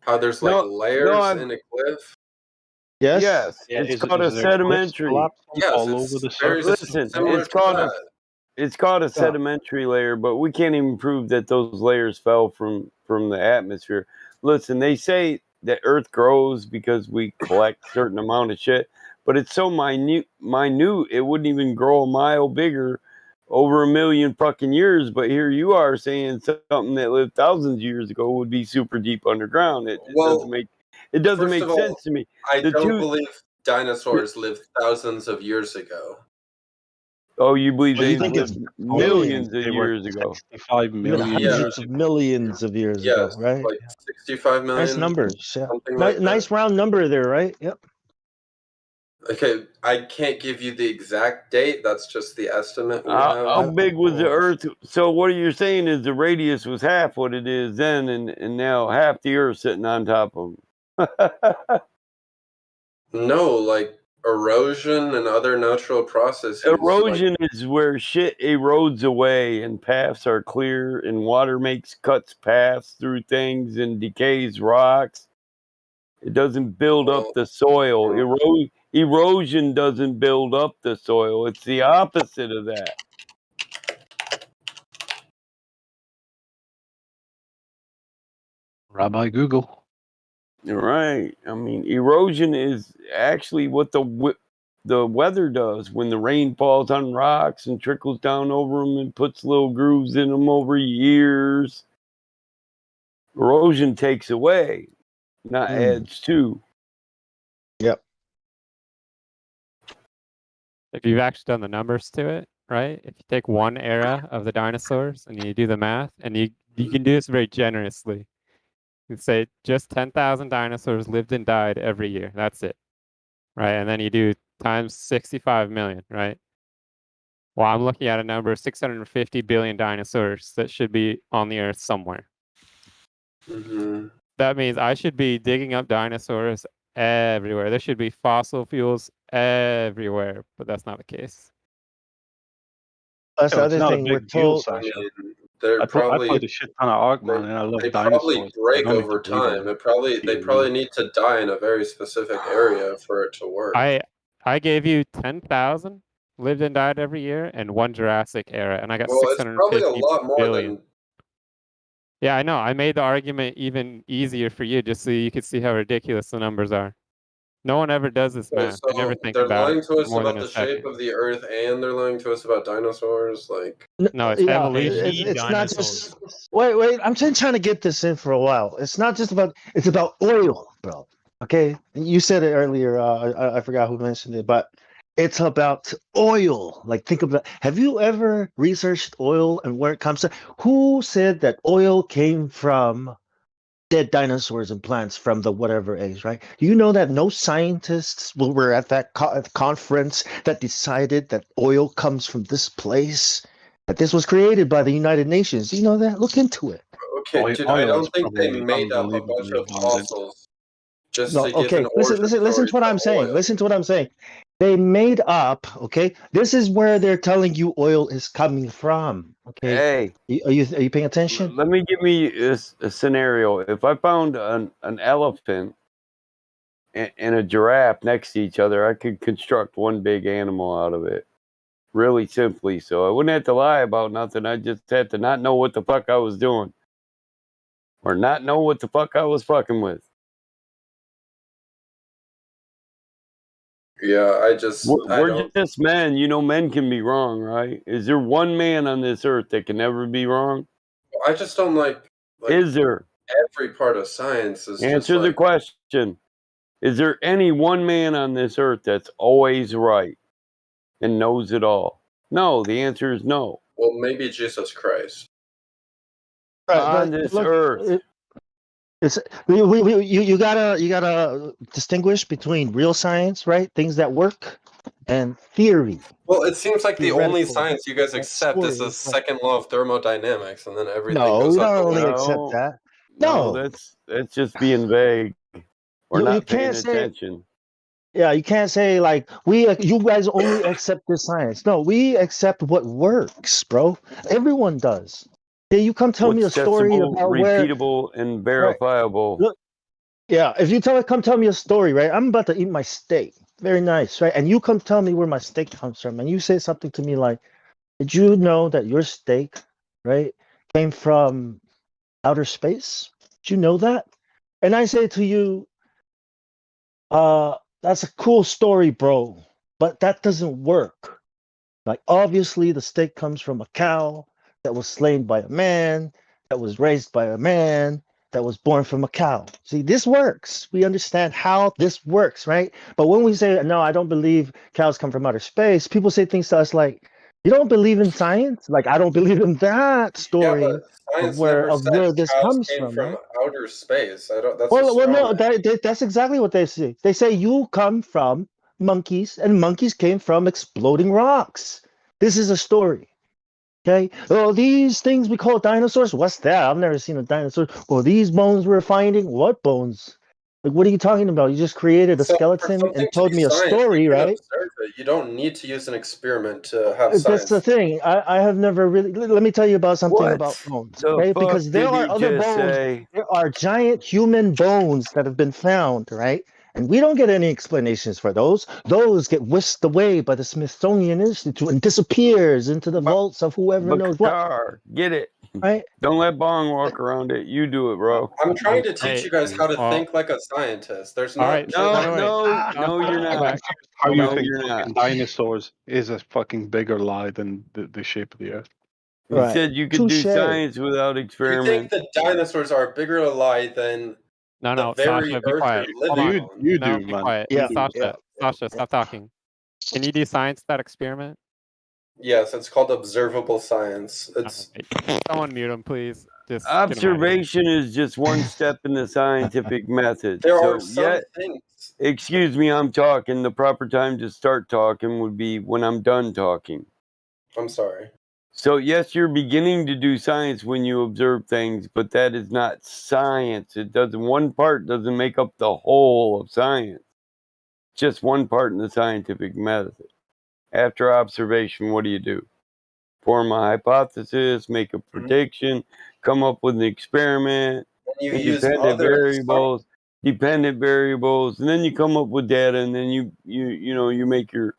Speaker 20: how there's like layers in a cliff?
Speaker 17: Yes.
Speaker 7: Yes,
Speaker 12: Yeah,
Speaker 7: it's
Speaker 12: is
Speaker 7: called a
Speaker 12: there cliffs
Speaker 7: sedimentary.
Speaker 12: collapsing
Speaker 20: Yes,
Speaker 12: all
Speaker 20: it's
Speaker 12: over the
Speaker 20: very
Speaker 12: surface?
Speaker 7: Listen,
Speaker 20: similar
Speaker 7: it's
Speaker 20: to
Speaker 7: called
Speaker 20: that.
Speaker 7: it's called a sedimentary layer, but we can't even prove that those layers fell from the atmosphere. Listen, they say that Earth grows because we collect certain amount of shit, but it's so minute it wouldn't even grow a mile bigger over 1 million fucking years. But here you are saying something that lived thousands of years ago would be super deep underground. It doesn't make
Speaker 20: First of all,
Speaker 7: sense to me.
Speaker 20: I
Speaker 7: The
Speaker 20: don't
Speaker 7: two-
Speaker 20: believe dinosaurs lived thousands of years ago.
Speaker 7: Oh, you believe
Speaker 17: Well,
Speaker 7: they
Speaker 17: you think
Speaker 7: lived
Speaker 17: it's
Speaker 7: millions of
Speaker 12: They were
Speaker 7: years ago?
Speaker 12: 65
Speaker 17: Even
Speaker 12: million
Speaker 17: hundreds
Speaker 12: years
Speaker 17: of
Speaker 12: ago.
Speaker 17: millions of years ago,
Speaker 20: Yes,
Speaker 17: right?
Speaker 20: like 65 million.
Speaker 17: Nice numbers. Yeah.
Speaker 20: Something like
Speaker 17: Nice round number there, right? Yep.
Speaker 20: that. Okay, I can't give you the exact date. That's just the estimate we have.
Speaker 7: How big was the Earth? So what you're saying is the radius was half what it is then, and now half the Earth sitting on top of them.
Speaker 20: No, like erosion and other natural processes.
Speaker 7: Erosion is where shit erodes away and paths are clear and water cuts paths through things and decays rocks. It doesn't build up the soil. Erosion doesn't build up the soil. It's the opposite of that.
Speaker 12: Rabbi Google.
Speaker 7: Right. I mean, erosion is actually what the weather does when the rain falls on rocks and trickles down over them and puts little grooves in them over years. Erosion takes away, not adds to.
Speaker 17: Yep.
Speaker 19: If you've actually done the numbers to it, right? If you take one era of the dinosaurs and you do the math, and you can do this very generously. You say just 10,000 dinosaurs lived and died every year. That's it, right? And then you do times 65 million, right? Well, I'm looking at a number of 650 billion dinosaurs that should be on the earth somewhere.
Speaker 20: Mm-hmm.
Speaker 19: That means I should be digging up dinosaurs everywhere. There should be fossil fuels everywhere, but that's not the case.
Speaker 5: That's the
Speaker 12: it's
Speaker 5: other
Speaker 12: not a
Speaker 5: thing we're
Speaker 12: big deal,
Speaker 5: told.
Speaker 12: Sasha.
Speaker 20: They're
Speaker 12: I
Speaker 20: probably
Speaker 12: played a shit ton of Arkman, and I love
Speaker 20: they
Speaker 12: dinosaurs.
Speaker 20: probably
Speaker 12: I
Speaker 20: break
Speaker 12: don't need
Speaker 20: over
Speaker 12: to breed
Speaker 20: time.
Speaker 12: them.
Speaker 20: They probably need to die in a very specific area for it to work.
Speaker 19: I gave you 10,000 lived and died every year and one Jurassic era, and I got
Speaker 20: Well, it's probably a
Speaker 19: 650
Speaker 20: lot more
Speaker 19: billion.
Speaker 20: than.
Speaker 19: Yeah, I know. I made the argument even easier for you just so you could see how ridiculous the numbers are. No one ever does this math. They never think
Speaker 20: they're
Speaker 19: about
Speaker 20: lying
Speaker 19: it
Speaker 20: to us
Speaker 19: more than
Speaker 20: about
Speaker 19: a
Speaker 20: the shape
Speaker 19: second.
Speaker 20: of the Earth, and they're lying to us about dinosaurs. Like,
Speaker 19: no, it's
Speaker 5: Yeah,
Speaker 19: evolution.
Speaker 5: it's not just. Wait. I'm trying to get this in for a while. It's not just about. It's about oil, bro. Okay, you said it earlier. I forgot who mentioned it, but it's about oil. Like, think about. Have you ever researched oil and where it comes from? Who said that oil came from dead dinosaurs and plants from the whatever age, right? Do you know that no scientists were at that conference that decided that oil comes from this place? That this was created by the United Nations. Do you know that? Look into it.
Speaker 20: okay, dude, I
Speaker 12: Oil is
Speaker 20: don't think they
Speaker 12: probably
Speaker 20: made up a bunch
Speaker 12: unbelievably
Speaker 20: of
Speaker 12: abundant.
Speaker 20: fossils just
Speaker 5: No,
Speaker 20: to give an
Speaker 5: okay. Listen
Speaker 20: origin
Speaker 5: to what I'm
Speaker 20: to
Speaker 5: saying.
Speaker 20: oil.
Speaker 5: Listen to what I'm saying. They made up, okay? This is where they're telling you oil is coming from. Okay.
Speaker 7: Hey,
Speaker 5: Are you paying attention?
Speaker 7: let me give me a scenario. If I found an elephant and a giraffe next to each other, I could construct one big animal out of it. Really simply. So I wouldn't have to lie about nothing. I just had to not know what the fuck I was doing. Or not know what the fuck I was fucking with.
Speaker 20: Yeah, I don't.
Speaker 7: Just men. You know, men can be wrong, right? Is there one man on this earth that can never be wrong?
Speaker 20: I just don't like.
Speaker 7: Is there?
Speaker 20: Every part of science is
Speaker 7: Answer
Speaker 20: just
Speaker 7: the
Speaker 20: like.
Speaker 7: question. Is there any one man on this earth that's always right and knows it all? No, the answer is no.
Speaker 20: Well, maybe Jesus Christ.
Speaker 7: On this earth.
Speaker 5: It's you gotta distinguish between real science, right? Things that work, and theory.
Speaker 20: Well, it seems like the only
Speaker 5: Theoretical.
Speaker 20: science you guys accept is the second law of thermodynamics, and then everything
Speaker 5: No,
Speaker 20: goes
Speaker 5: we
Speaker 20: out
Speaker 5: don't
Speaker 20: the
Speaker 5: only
Speaker 20: window.
Speaker 5: accept that.
Speaker 7: No,
Speaker 5: No,
Speaker 7: that's just being vague or
Speaker 5: you
Speaker 7: not
Speaker 5: can't
Speaker 7: paying
Speaker 5: say.
Speaker 7: attention.
Speaker 5: Yeah, you can't say like you guys only accept this science. No, we accept what works, bro. Everyone does. Yeah, you come tell me a
Speaker 7: What's
Speaker 5: story
Speaker 7: testable,
Speaker 5: about where.
Speaker 7: repeatable, and
Speaker 5: Right.
Speaker 7: verifiable.
Speaker 5: Look, yeah, if you come tell me a story, right? I'm about to eat my steak. Very nice, right? And you come tell me where my steak comes from, and you say something to me like, "Did you know that your steak, right, came from outer space? Did you know that?" And I say to you, that's a cool story, bro, but that doesn't work. Like, obviously, the steak comes from a cow that was slain by a man, that was raised by a man, that was born from a cow. See, this works. We understand how this works, right? But when we say, no, I don't believe cows come from outer space, people say things to us like, you don't believe in science? Like, I don't believe in that story
Speaker 20: Yeah, but science
Speaker 5: where
Speaker 20: never said
Speaker 5: this
Speaker 20: cows
Speaker 5: comes
Speaker 20: came
Speaker 5: from,
Speaker 20: from
Speaker 5: right?
Speaker 20: outer space. I don't. That's a
Speaker 5: Well,
Speaker 20: straw
Speaker 5: no,
Speaker 20: man.
Speaker 5: that's exactly what they say. They say you come from monkeys, and monkeys came from exploding rocks. This is a story. Okay. Oh, these things we call dinosaurs. What's that? I've never seen a dinosaur. Well, these bones we're finding. What bones? Like, what are you talking about? You just created a
Speaker 20: So for
Speaker 5: skeleton
Speaker 20: something
Speaker 5: and
Speaker 20: to
Speaker 5: told
Speaker 20: be
Speaker 5: me a
Speaker 20: science, you
Speaker 5: story,
Speaker 20: can
Speaker 5: right?
Speaker 20: observe it. You don't need to use an experiment to have
Speaker 5: That's the
Speaker 20: science.
Speaker 5: thing. I have never really. Let me tell you about something
Speaker 7: What
Speaker 5: about bones,
Speaker 7: the
Speaker 5: okay?
Speaker 7: fuck
Speaker 5: Because there
Speaker 7: did
Speaker 5: are
Speaker 7: he
Speaker 5: other
Speaker 7: just
Speaker 5: bones.
Speaker 7: say?
Speaker 5: There are giant human bones that have been found, right?
Speaker 17: And we don't get any explanations for those. Those get whisked away by the Smithsonian Institute and disappears into the vaults of whoever knows what.
Speaker 7: Bakar, get it.
Speaker 17: Right?
Speaker 7: Don't let Bong walk around it. You do it, bro.
Speaker 20: I'm trying to teach you guys how to think like a scientist. There's not
Speaker 7: No, you're not.
Speaker 12: How you
Speaker 7: No,
Speaker 12: think
Speaker 7: you're not.
Speaker 12: fucking dinosaurs is a fucking bigger lie than the shape of the Earth?
Speaker 7: You said you could do science without
Speaker 20: You
Speaker 7: experiment.
Speaker 20: think that dinosaurs are a bigger lie than the very
Speaker 19: Sasha, be
Speaker 20: Earth
Speaker 19: quiet.
Speaker 20: you're
Speaker 19: Hold
Speaker 20: living
Speaker 19: on.
Speaker 20: on?
Speaker 12: You
Speaker 19: No,
Speaker 12: do,
Speaker 19: be
Speaker 12: man.
Speaker 19: quiet.
Speaker 12: You do.
Speaker 19: Sasha, stop talking. Can you do science without experiment?
Speaker 20: Yes, it's called observable science. It's
Speaker 19: Someone mute him, please. Just get him out of here.
Speaker 7: Observation is just one step in the scientific method.
Speaker 20: There
Speaker 7: so
Speaker 20: are some things.
Speaker 7: Excuse me, I'm talking. The proper time to start talking would be when I'm done talking.
Speaker 20: I'm sorry.
Speaker 7: So yes, you're beginning to do science when you observe things, but that is not science. It doesn't. One part doesn't make up the whole of science. Just one part in the scientific method. After observation, what do? Form a hypothesis, make a prediction, come up with an experiment,
Speaker 20: And you use
Speaker 7: independent
Speaker 20: other
Speaker 7: variables, dependent variables, and then you come up with data, and then you make your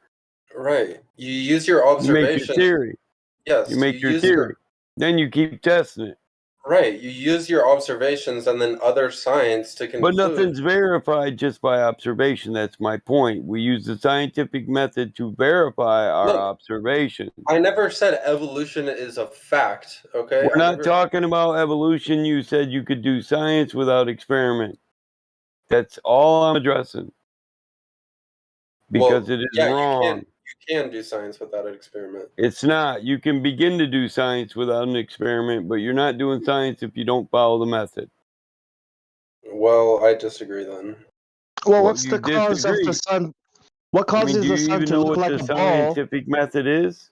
Speaker 20: Right. You use your observation.
Speaker 7: theory.
Speaker 20: Yes.
Speaker 7: You make your
Speaker 20: use
Speaker 7: theory. Then you keep testing it.
Speaker 20: Right. You use your observations and then other science to conclude.
Speaker 7: But nothing's verified just by observation. That's my point. We use the scientific method to verify our observations.
Speaker 20: I never said evolution is a fact, okay?
Speaker 7: We're not talking about evolution. You said you could do science without experiment. That's all I'm addressing. Because it is wrong.
Speaker 20: You can do science without an experiment.
Speaker 7: It's not. You can begin to do science without an experiment, but you're not doing science if you don't follow the method.
Speaker 20: Well, I disagree then.
Speaker 17: Well, what's the cause of the
Speaker 7: disagree.
Speaker 17: sun? What causes
Speaker 7: do
Speaker 17: the
Speaker 7: you
Speaker 17: sun
Speaker 7: even
Speaker 17: to
Speaker 7: know
Speaker 17: look
Speaker 7: what
Speaker 17: like
Speaker 7: the
Speaker 17: a ball?
Speaker 7: scientific method is?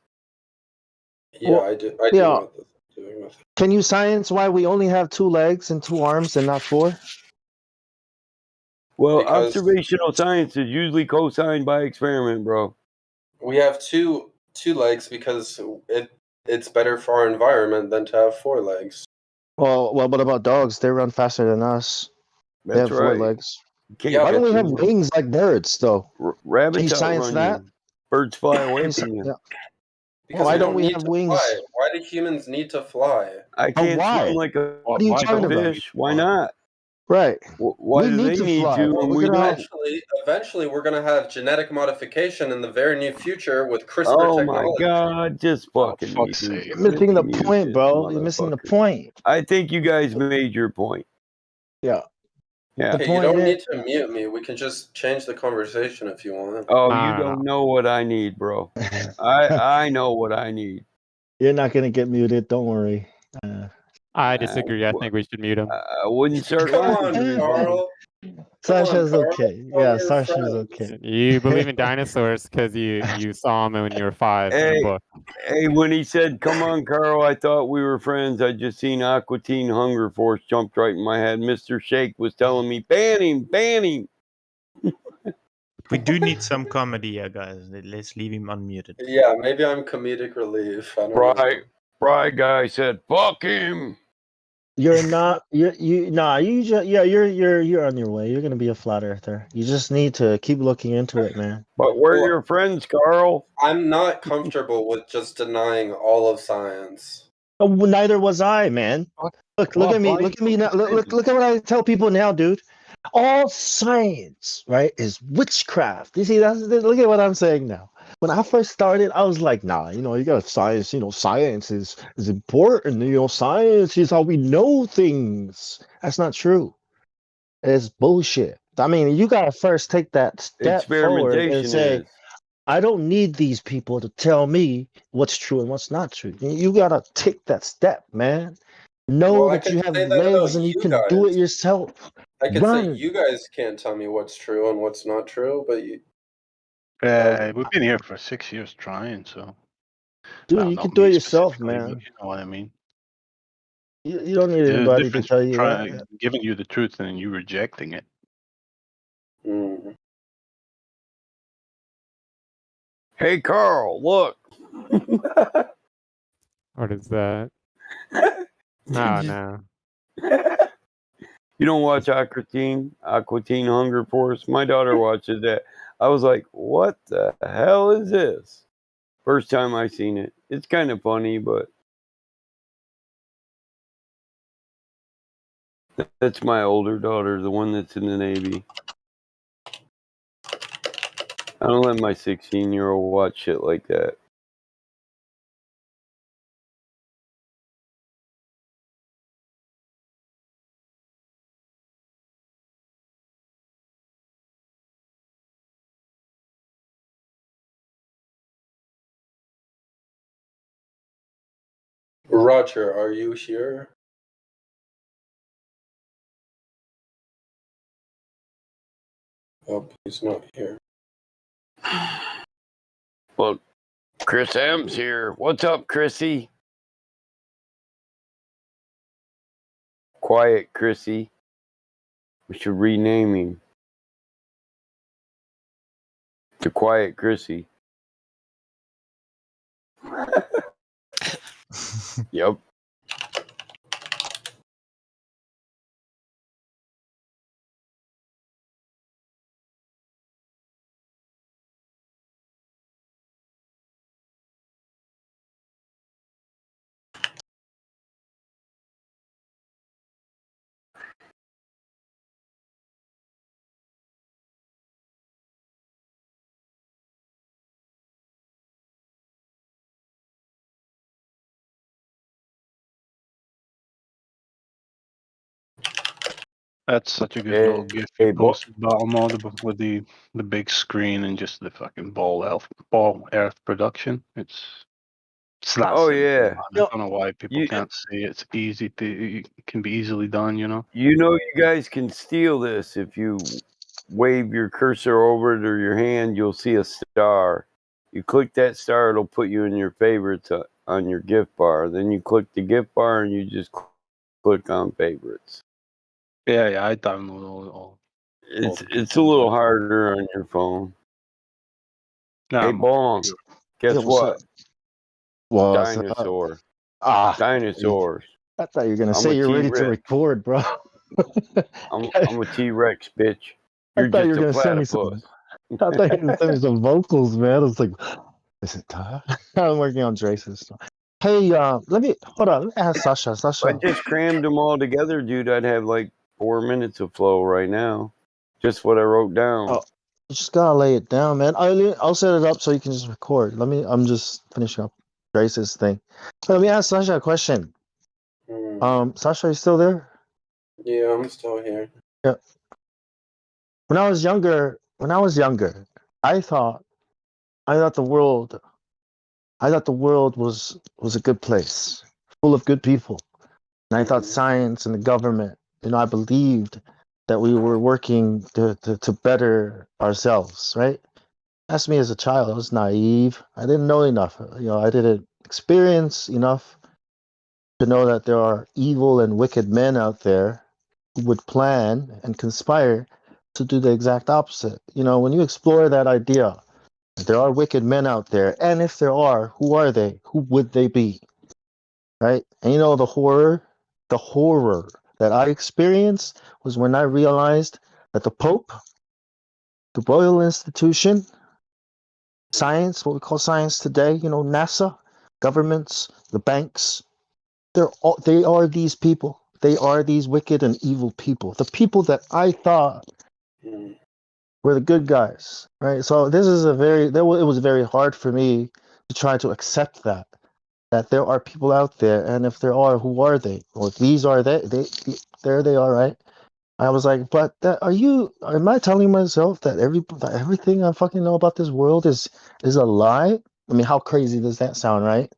Speaker 20: Yeah,
Speaker 17: Well,
Speaker 20: I do. I do
Speaker 17: yeah.
Speaker 20: know what this is doing with.
Speaker 17: Can you science why we only have 2 legs and 2 arms and not 4?
Speaker 7: Well,
Speaker 20: Because-
Speaker 7: observational science is usually co-signed by experiment, bro.
Speaker 20: We have two legs because it's better for our environment than to have 4 legs.
Speaker 17: Well, what about dogs? They run faster than us. They
Speaker 7: That's
Speaker 17: have 4
Speaker 7: right.
Speaker 17: legs.
Speaker 7: Can't
Speaker 17: Why don't we
Speaker 7: catch
Speaker 17: have
Speaker 7: them.
Speaker 17: wings like birds, though?
Speaker 7: Rabbits
Speaker 17: Can you science
Speaker 7: outrun
Speaker 17: that?
Speaker 7: you. Birds fly
Speaker 17: Can
Speaker 7: away
Speaker 17: you
Speaker 7: from you.
Speaker 17: yeah.
Speaker 20: Because
Speaker 17: Why
Speaker 20: we
Speaker 17: don't we
Speaker 20: need
Speaker 17: have
Speaker 20: to
Speaker 17: wings?
Speaker 20: fly. Why do humans need to fly?
Speaker 7: I can't
Speaker 17: why?
Speaker 7: swim like a
Speaker 17: What are you talking about?
Speaker 7: fish. Why not?
Speaker 17: Right.
Speaker 7: Why
Speaker 17: We
Speaker 7: do
Speaker 17: need
Speaker 7: they
Speaker 17: to
Speaker 7: need
Speaker 17: fly.
Speaker 7: to
Speaker 17: We're
Speaker 7: and we
Speaker 17: gonna have-
Speaker 7: don't?
Speaker 20: Eventually, we're going to have genetic modification in the very near future with CRISPR
Speaker 7: Oh
Speaker 20: technology.
Speaker 7: my God! Just fucking
Speaker 12: fuck's
Speaker 7: mute.
Speaker 12: sake.
Speaker 17: You're missing the
Speaker 7: Mute
Speaker 17: point,
Speaker 7: this
Speaker 17: bro. You're missing the
Speaker 7: motherfucker.
Speaker 17: point.
Speaker 7: I think you guys made your point.
Speaker 17: Yeah.
Speaker 7: Yeah.
Speaker 20: Okay, you don't need to mute me. We can just change the conversation if you want.
Speaker 7: Oh, you don't know what I need, bro. I know what I need.
Speaker 17: You're not gonna get muted. Don't worry.
Speaker 19: I disagree. I think we should mute him.
Speaker 7: I wouldn't start
Speaker 20: Come
Speaker 7: lying
Speaker 20: on,
Speaker 7: to me, bro.
Speaker 20: Carl.
Speaker 17: Sasha's okay. Yeah, Sasha's okay.
Speaker 19: You believe in dinosaurs because you saw them when you were 5 in a
Speaker 7: Hey,
Speaker 19: book.
Speaker 7: hey, when he said, "Come on, Carl," I thought we were friends. I just seen Aqua Teen Hunger Force jumped right in my head. Mr. Shake was telling me, "Ban him, ban him."
Speaker 18: We do need some comedy here, guys. Let's leave him unmuted.
Speaker 20: Yeah, maybe I'm comedic relief. I don't know.
Speaker 7: Fry guy said, "Fuck him."
Speaker 17: You're not. You're on your way. You're gonna be a flat earther. You just need to keep looking into it, man.
Speaker 7: But we're your friends, Carl.
Speaker 20: I'm not comfortable with just denying all of science.
Speaker 17: Oh, well, neither was I, man. Look at me. Look at me now. Look at what I tell people now, dude. All science, right, is witchcraft. You see, look at what I'm saying now. When I first started, I was like, nah, you got science. Science is important. Science is how we know things. That's not true. It's bullshit. I mean, you gotta first take that step forward and
Speaker 7: Experimentation
Speaker 17: say,
Speaker 7: is.
Speaker 17: I don't need these people to tell me what's true and what's not true. You gotta take that step, man. Know
Speaker 20: I
Speaker 17: that you
Speaker 20: could
Speaker 17: have
Speaker 20: say that
Speaker 17: legs
Speaker 20: about
Speaker 17: and you
Speaker 20: you
Speaker 17: can do it
Speaker 20: guys.
Speaker 17: yourself.
Speaker 20: I could
Speaker 17: Run.
Speaker 20: say you guys can't tell me what's true and what's not true, but you.
Speaker 12: We've been here for 6 years trying, so.
Speaker 17: Dude,
Speaker 12: Well,
Speaker 17: you
Speaker 12: not
Speaker 17: can do
Speaker 12: me
Speaker 17: it yourself,
Speaker 12: specifically, but
Speaker 17: man.
Speaker 12: you know what I mean.
Speaker 17: You don't need
Speaker 12: There's a
Speaker 17: anybody to
Speaker 12: difference
Speaker 17: tell you
Speaker 12: between
Speaker 17: that.
Speaker 12: giving you the truth and you rejecting it.
Speaker 20: Mm.
Speaker 7: Hey, Carl, look.
Speaker 19: What is that? Oh, no.
Speaker 7: You don't watch Aqua Teen Hunger Force? My daughter watches that. I was like, what the hell is this? First time I seen it. It's kind of funny, but that's my older daughter, the one that's in the Navy. I don't let my 16-year-old watch shit like that.
Speaker 20: Roger, are you here? Oh, he's not here.
Speaker 7: Well, Chris M's here. What's up, Chrissy? Quiet Chrissy. We should rename him to Quiet Chrissy. Yep.
Speaker 12: That's such a good
Speaker 7: Hey,
Speaker 12: little gif
Speaker 7: hey,
Speaker 12: you posted, battle mode with the big screen and just the fucking ball earth production. It's that
Speaker 7: Oh
Speaker 12: simple,
Speaker 7: yeah.
Speaker 12: man. I don't know why people
Speaker 7: You,
Speaker 12: can't see it. It's easy to it can be easily done, you know.
Speaker 7: you know you guys can steal this if you wave your cursor over it or your hand. You'll see a star. You click that star, it'll put you in your favorites on your gift bar. Then you click the gift bar and you just click on favorites.
Speaker 12: Yeah, I download all
Speaker 7: It's a little harder on your phone. Hey, Bong, guess
Speaker 17: Yeah, what's
Speaker 7: what?
Speaker 17: up? What's up?
Speaker 7: Dinosaur.
Speaker 17: Ah,
Speaker 7: Dinosaurs.
Speaker 17: I thought you were gonna
Speaker 7: I'm
Speaker 17: say
Speaker 7: a
Speaker 17: you're ready to
Speaker 7: T-Rex.
Speaker 17: record, bro.
Speaker 7: I'm a T-Rex, bitch.
Speaker 17: I
Speaker 7: You're
Speaker 17: thought you
Speaker 7: just
Speaker 17: were
Speaker 7: a
Speaker 17: gonna send me
Speaker 7: platypus.
Speaker 17: some. I thought you were gonna send me some vocals, man. I was like, is it time? I'm working on Drace's. Hey, let me hold on. Let me ask Sasha.
Speaker 7: If I
Speaker 17: Sasha,
Speaker 7: just crammed them all together, dude, I'd have like 4 minutes of flow right now. Just what I wrote down.
Speaker 17: oh, you just gotta lay it down, man. I'll set it up so you can just record. I'm just finishing up Drace's thing. Let me ask Sasha a question. Sasha, you still there?
Speaker 20: Yeah, I'm still here.
Speaker 17: Yeah. When I was younger, I thought the world was a good place, full of good people. And I thought science and the government, I believed that we were working to better ourselves, right? That's me as a child. I was naive. I didn't know enough. I didn't experience enough to know that there are evil and wicked men out there who would plan and conspire to do the exact opposite. When you explore that idea, there are wicked men out there, and if there are, who are they? Who would they be? Right? And the horror that I experienced was when I realized that the Pope, the Royal Institution, science, what we call science today, NASA, governments, the banks, they are these people. They are these wicked and evil people. The people that I thought were the good guys, right? So this is it was very hard for me to try to accept that there are people out there, and if there are, who are they? Or if these are there they are, right? I was like, but am I telling myself that that everything I fucking know about this world is a lie? I mean, how crazy does that sound, right?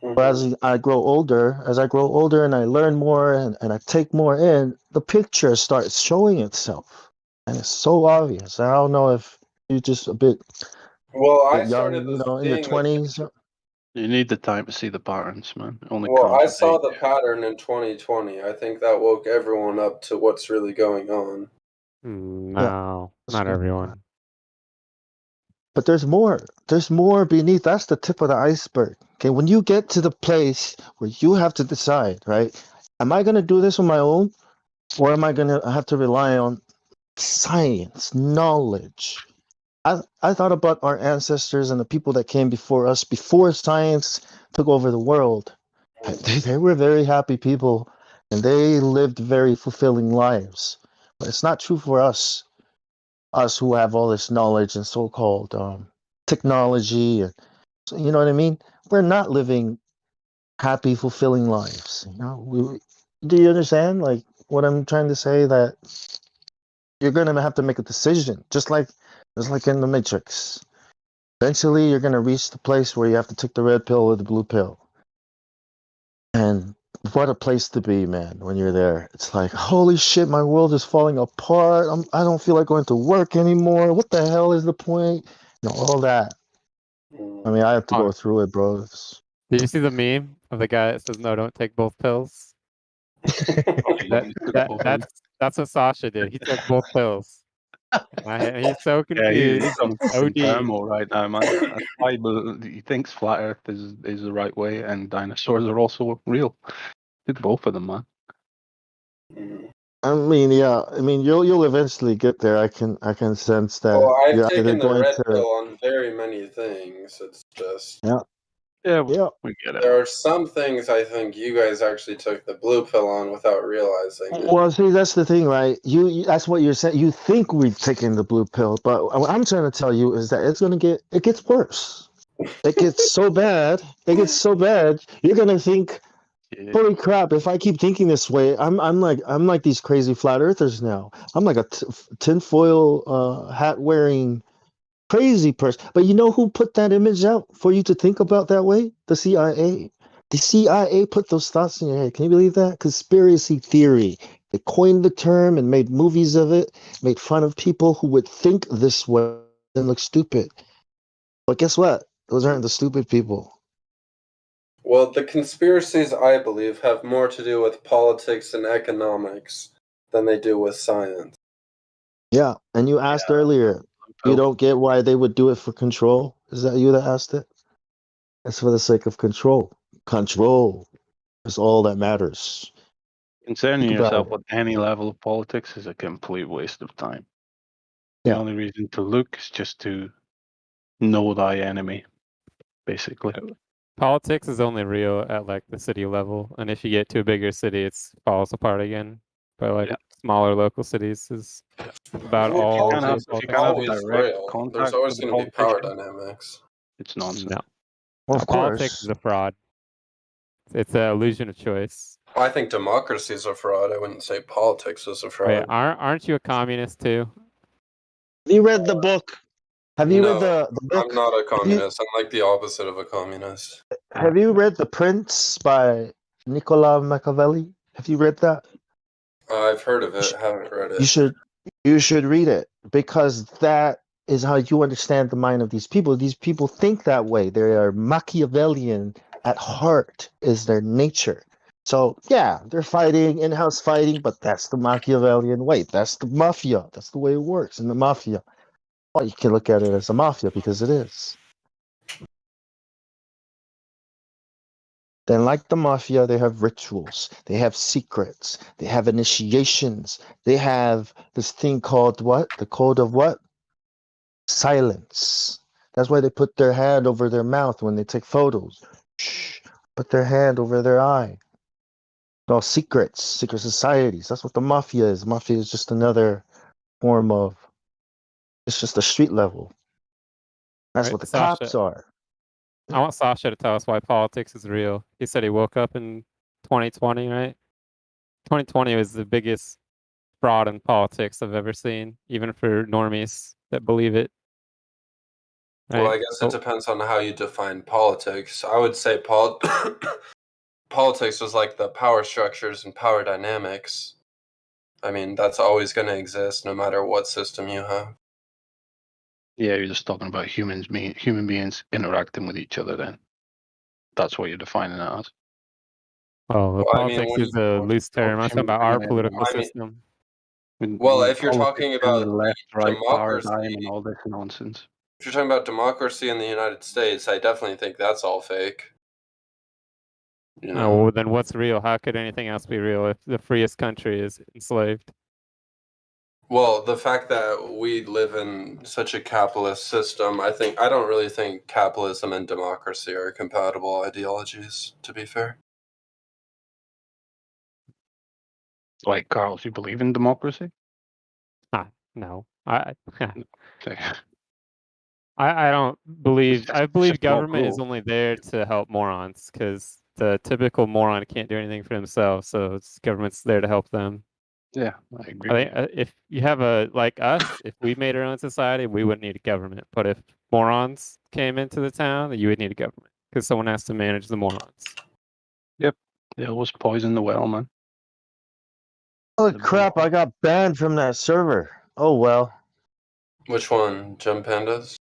Speaker 17: But as I grow older and I learn more and I take more in, the picture starts showing itself. And it's so obvious. I don't know if you're just a bit,
Speaker 20: Well, I
Speaker 17: bit young,
Speaker 20: started
Speaker 17: in your
Speaker 20: seeing the
Speaker 17: 20s.
Speaker 12: You need the time to see the patterns, man. It only
Speaker 20: Well,
Speaker 12: comes
Speaker 20: I
Speaker 12: with
Speaker 20: saw
Speaker 12: age.
Speaker 20: the pattern in 2020. I think that woke everyone up to what's really going on.
Speaker 19: No, not everyone.
Speaker 17: But there's more. There's more beneath. That's the tip of the iceberg. Okay, when you get to the place where you have to decide, right? Am I going to do this on my own, Or am I going to have to rely on science, knowledge? I thought about our ancestors and the people that came before us, before science took over the world. They were very happy people, and they lived very fulfilling lives. But it's not true for us who have all this knowledge and so-called technology. And, you know what I mean? We're not living happy, fulfilling lives. You know, do you understand? Like what I'm trying to say? That you're gonna have to make a decision, just like in the Matrix. Eventually, you're gonna reach the place where you have to take the red pill or the blue pill. And what a place to be, man! When you're there, it's like, holy shit, my world is falling apart. I don't feel like going to work anymore. What the hell is the point? You know, all that. I mean, I have to go through it, bro.
Speaker 19: Did you see the meme of the guy that says, "No, don't take both pills"? That's what Sasha did. He took both pills. He's so
Speaker 12: Yeah,
Speaker 19: confused.
Speaker 12: he's on fucking
Speaker 19: OD.
Speaker 12: thermal right now, man. He thinks flat Earth is the right way, and dinosaurs are also real. Did both of them, man.
Speaker 17: I mean, yeah. I mean, you'll eventually get there. I can sense that.
Speaker 20: Well, I've
Speaker 17: you're either
Speaker 20: taken the
Speaker 17: going
Speaker 20: red
Speaker 17: to.
Speaker 20: pill on very many things. It's just
Speaker 17: Yeah.
Speaker 12: Yeah,
Speaker 20: we get it. There are some things I think you guys actually took the blue pill on without realizing it.
Speaker 17: Well, see, that's the thing, right? That's what you're saying. You think we've taken the blue pill, but what I'm trying to tell you is that it gets worse. It gets so bad. It gets so bad. You're gonna think, holy crap! If I keep thinking this way, I'm like these crazy flat earthers now. I'm like a tinfoil hat wearing crazy person. But you know who put that image out for you to think about that way? The CIA. The CIA put those thoughts in your head. Can you believe that? Conspiracy theory. They coined the term and made movies of it, made fun of people who would think this way and look stupid. But guess what? Those aren't the stupid people.
Speaker 20: Well, the conspiracies, I believe, have more to do with politics and economics than they do with science.
Speaker 17: Yeah, and you asked earlier, you don't get why they would do it for control? Is that you that asked it? It's for the sake of control. Control is all that matters.
Speaker 12: Concerning
Speaker 17: Think about
Speaker 12: yourself
Speaker 17: it.
Speaker 12: with any level of politics is a complete waste of time. The
Speaker 17: Yeah.
Speaker 12: only reason to look is just to know thy enemy, basically.
Speaker 19: Politics is only real at like the city level, and if you get to a bigger city, it falls apart again. But like smaller local cities is about
Speaker 20: Well,
Speaker 19: all.
Speaker 20: politics
Speaker 19: real
Speaker 20: is
Speaker 19: politics.
Speaker 20: always real. There's always going to be power dynamics.
Speaker 12: It's nonsense.
Speaker 19: No.
Speaker 17: Well,
Speaker 19: No,
Speaker 17: of
Speaker 19: politics
Speaker 17: course.
Speaker 19: is a fraud. It's an illusion of choice.
Speaker 20: I think democracy is a fraud. I wouldn't say politics is a fraud.
Speaker 19: Wait, aren't you a communist too?
Speaker 17: Have you read the book? Have you read
Speaker 20: No,
Speaker 17: the book?
Speaker 20: I'm not a communist. I'm like the opposite of a communist.
Speaker 17: Have you read The Prince by Niccolo Machiavelli? Have you read that?
Speaker 20: I've heard of it. Haven't read it.
Speaker 17: You should read it because that is how you understand the mind of these people. These people think that way. They are Machiavellian at heart, is their nature. So yeah, they're fighting, in-house fighting, but that's the Machiavellian way. That's the mafia. That's the way it works in the mafia. Well, you can look at it as a mafia because it is. Then, like the mafia, they have rituals, they have secrets, they have initiations, they have this thing called what? The code of what? Silence. That's why they put their hand over their mouth when they take photos. Shh. Put their hand over their eye. No, secrets, secret societies. That's what the mafia is. Mafia is just another form of, it's just a street level. That's
Speaker 19: Right,
Speaker 17: what the
Speaker 19: Sasha.
Speaker 17: cops are.
Speaker 19: I want Sasha to tell us why politics is real. He said he woke up in 2020, right? 2020 was the biggest fraud in politics I've ever seen, even for normies that believe it. Right?
Speaker 20: Well, I guess it depends on how you define politics. I would say politics was like the power structures and power dynamics. I mean, that's always going to exist no matter what system you have.
Speaker 12: Yeah, you're just talking about human beings interacting with each other then. That's what you're defining it as.
Speaker 19: Oh, politics is a loose term. I'm talking about our political system.
Speaker 20: Well, if you're talking about
Speaker 12: the left-right
Speaker 20: democracy,
Speaker 12: paradigm and all this nonsense.
Speaker 20: if you're talking about democracy in the United States, I definitely think that's all fake. You
Speaker 19: Oh,
Speaker 20: know.
Speaker 19: well, then what's real? How could anything else be real if the freest country is enslaved?
Speaker 20: Well, the fact that we live in such a capitalist system, I don't really think capitalism and democracy are compatible ideologies, to be fair.
Speaker 12: Like, Carl, do you believe in democracy?
Speaker 19: No. I
Speaker 12: Okay.
Speaker 19: I don't believe. I
Speaker 12: It's
Speaker 19: believe
Speaker 12: just not
Speaker 19: government is
Speaker 12: cool.
Speaker 19: only there to help morons, because the typical moron can't do anything for themselves. So it's government's there to help them.
Speaker 12: Yeah, I agree.
Speaker 19: I think if you have like us, if we made our own society, we wouldn't need a government. But if morons came into the town, you would need a government because someone has to manage the morons.
Speaker 12: Yep, they always poison the well, man.
Speaker 17: Holy crap! I got banned from that server. Oh well.
Speaker 20: Which one? Jump Pandas?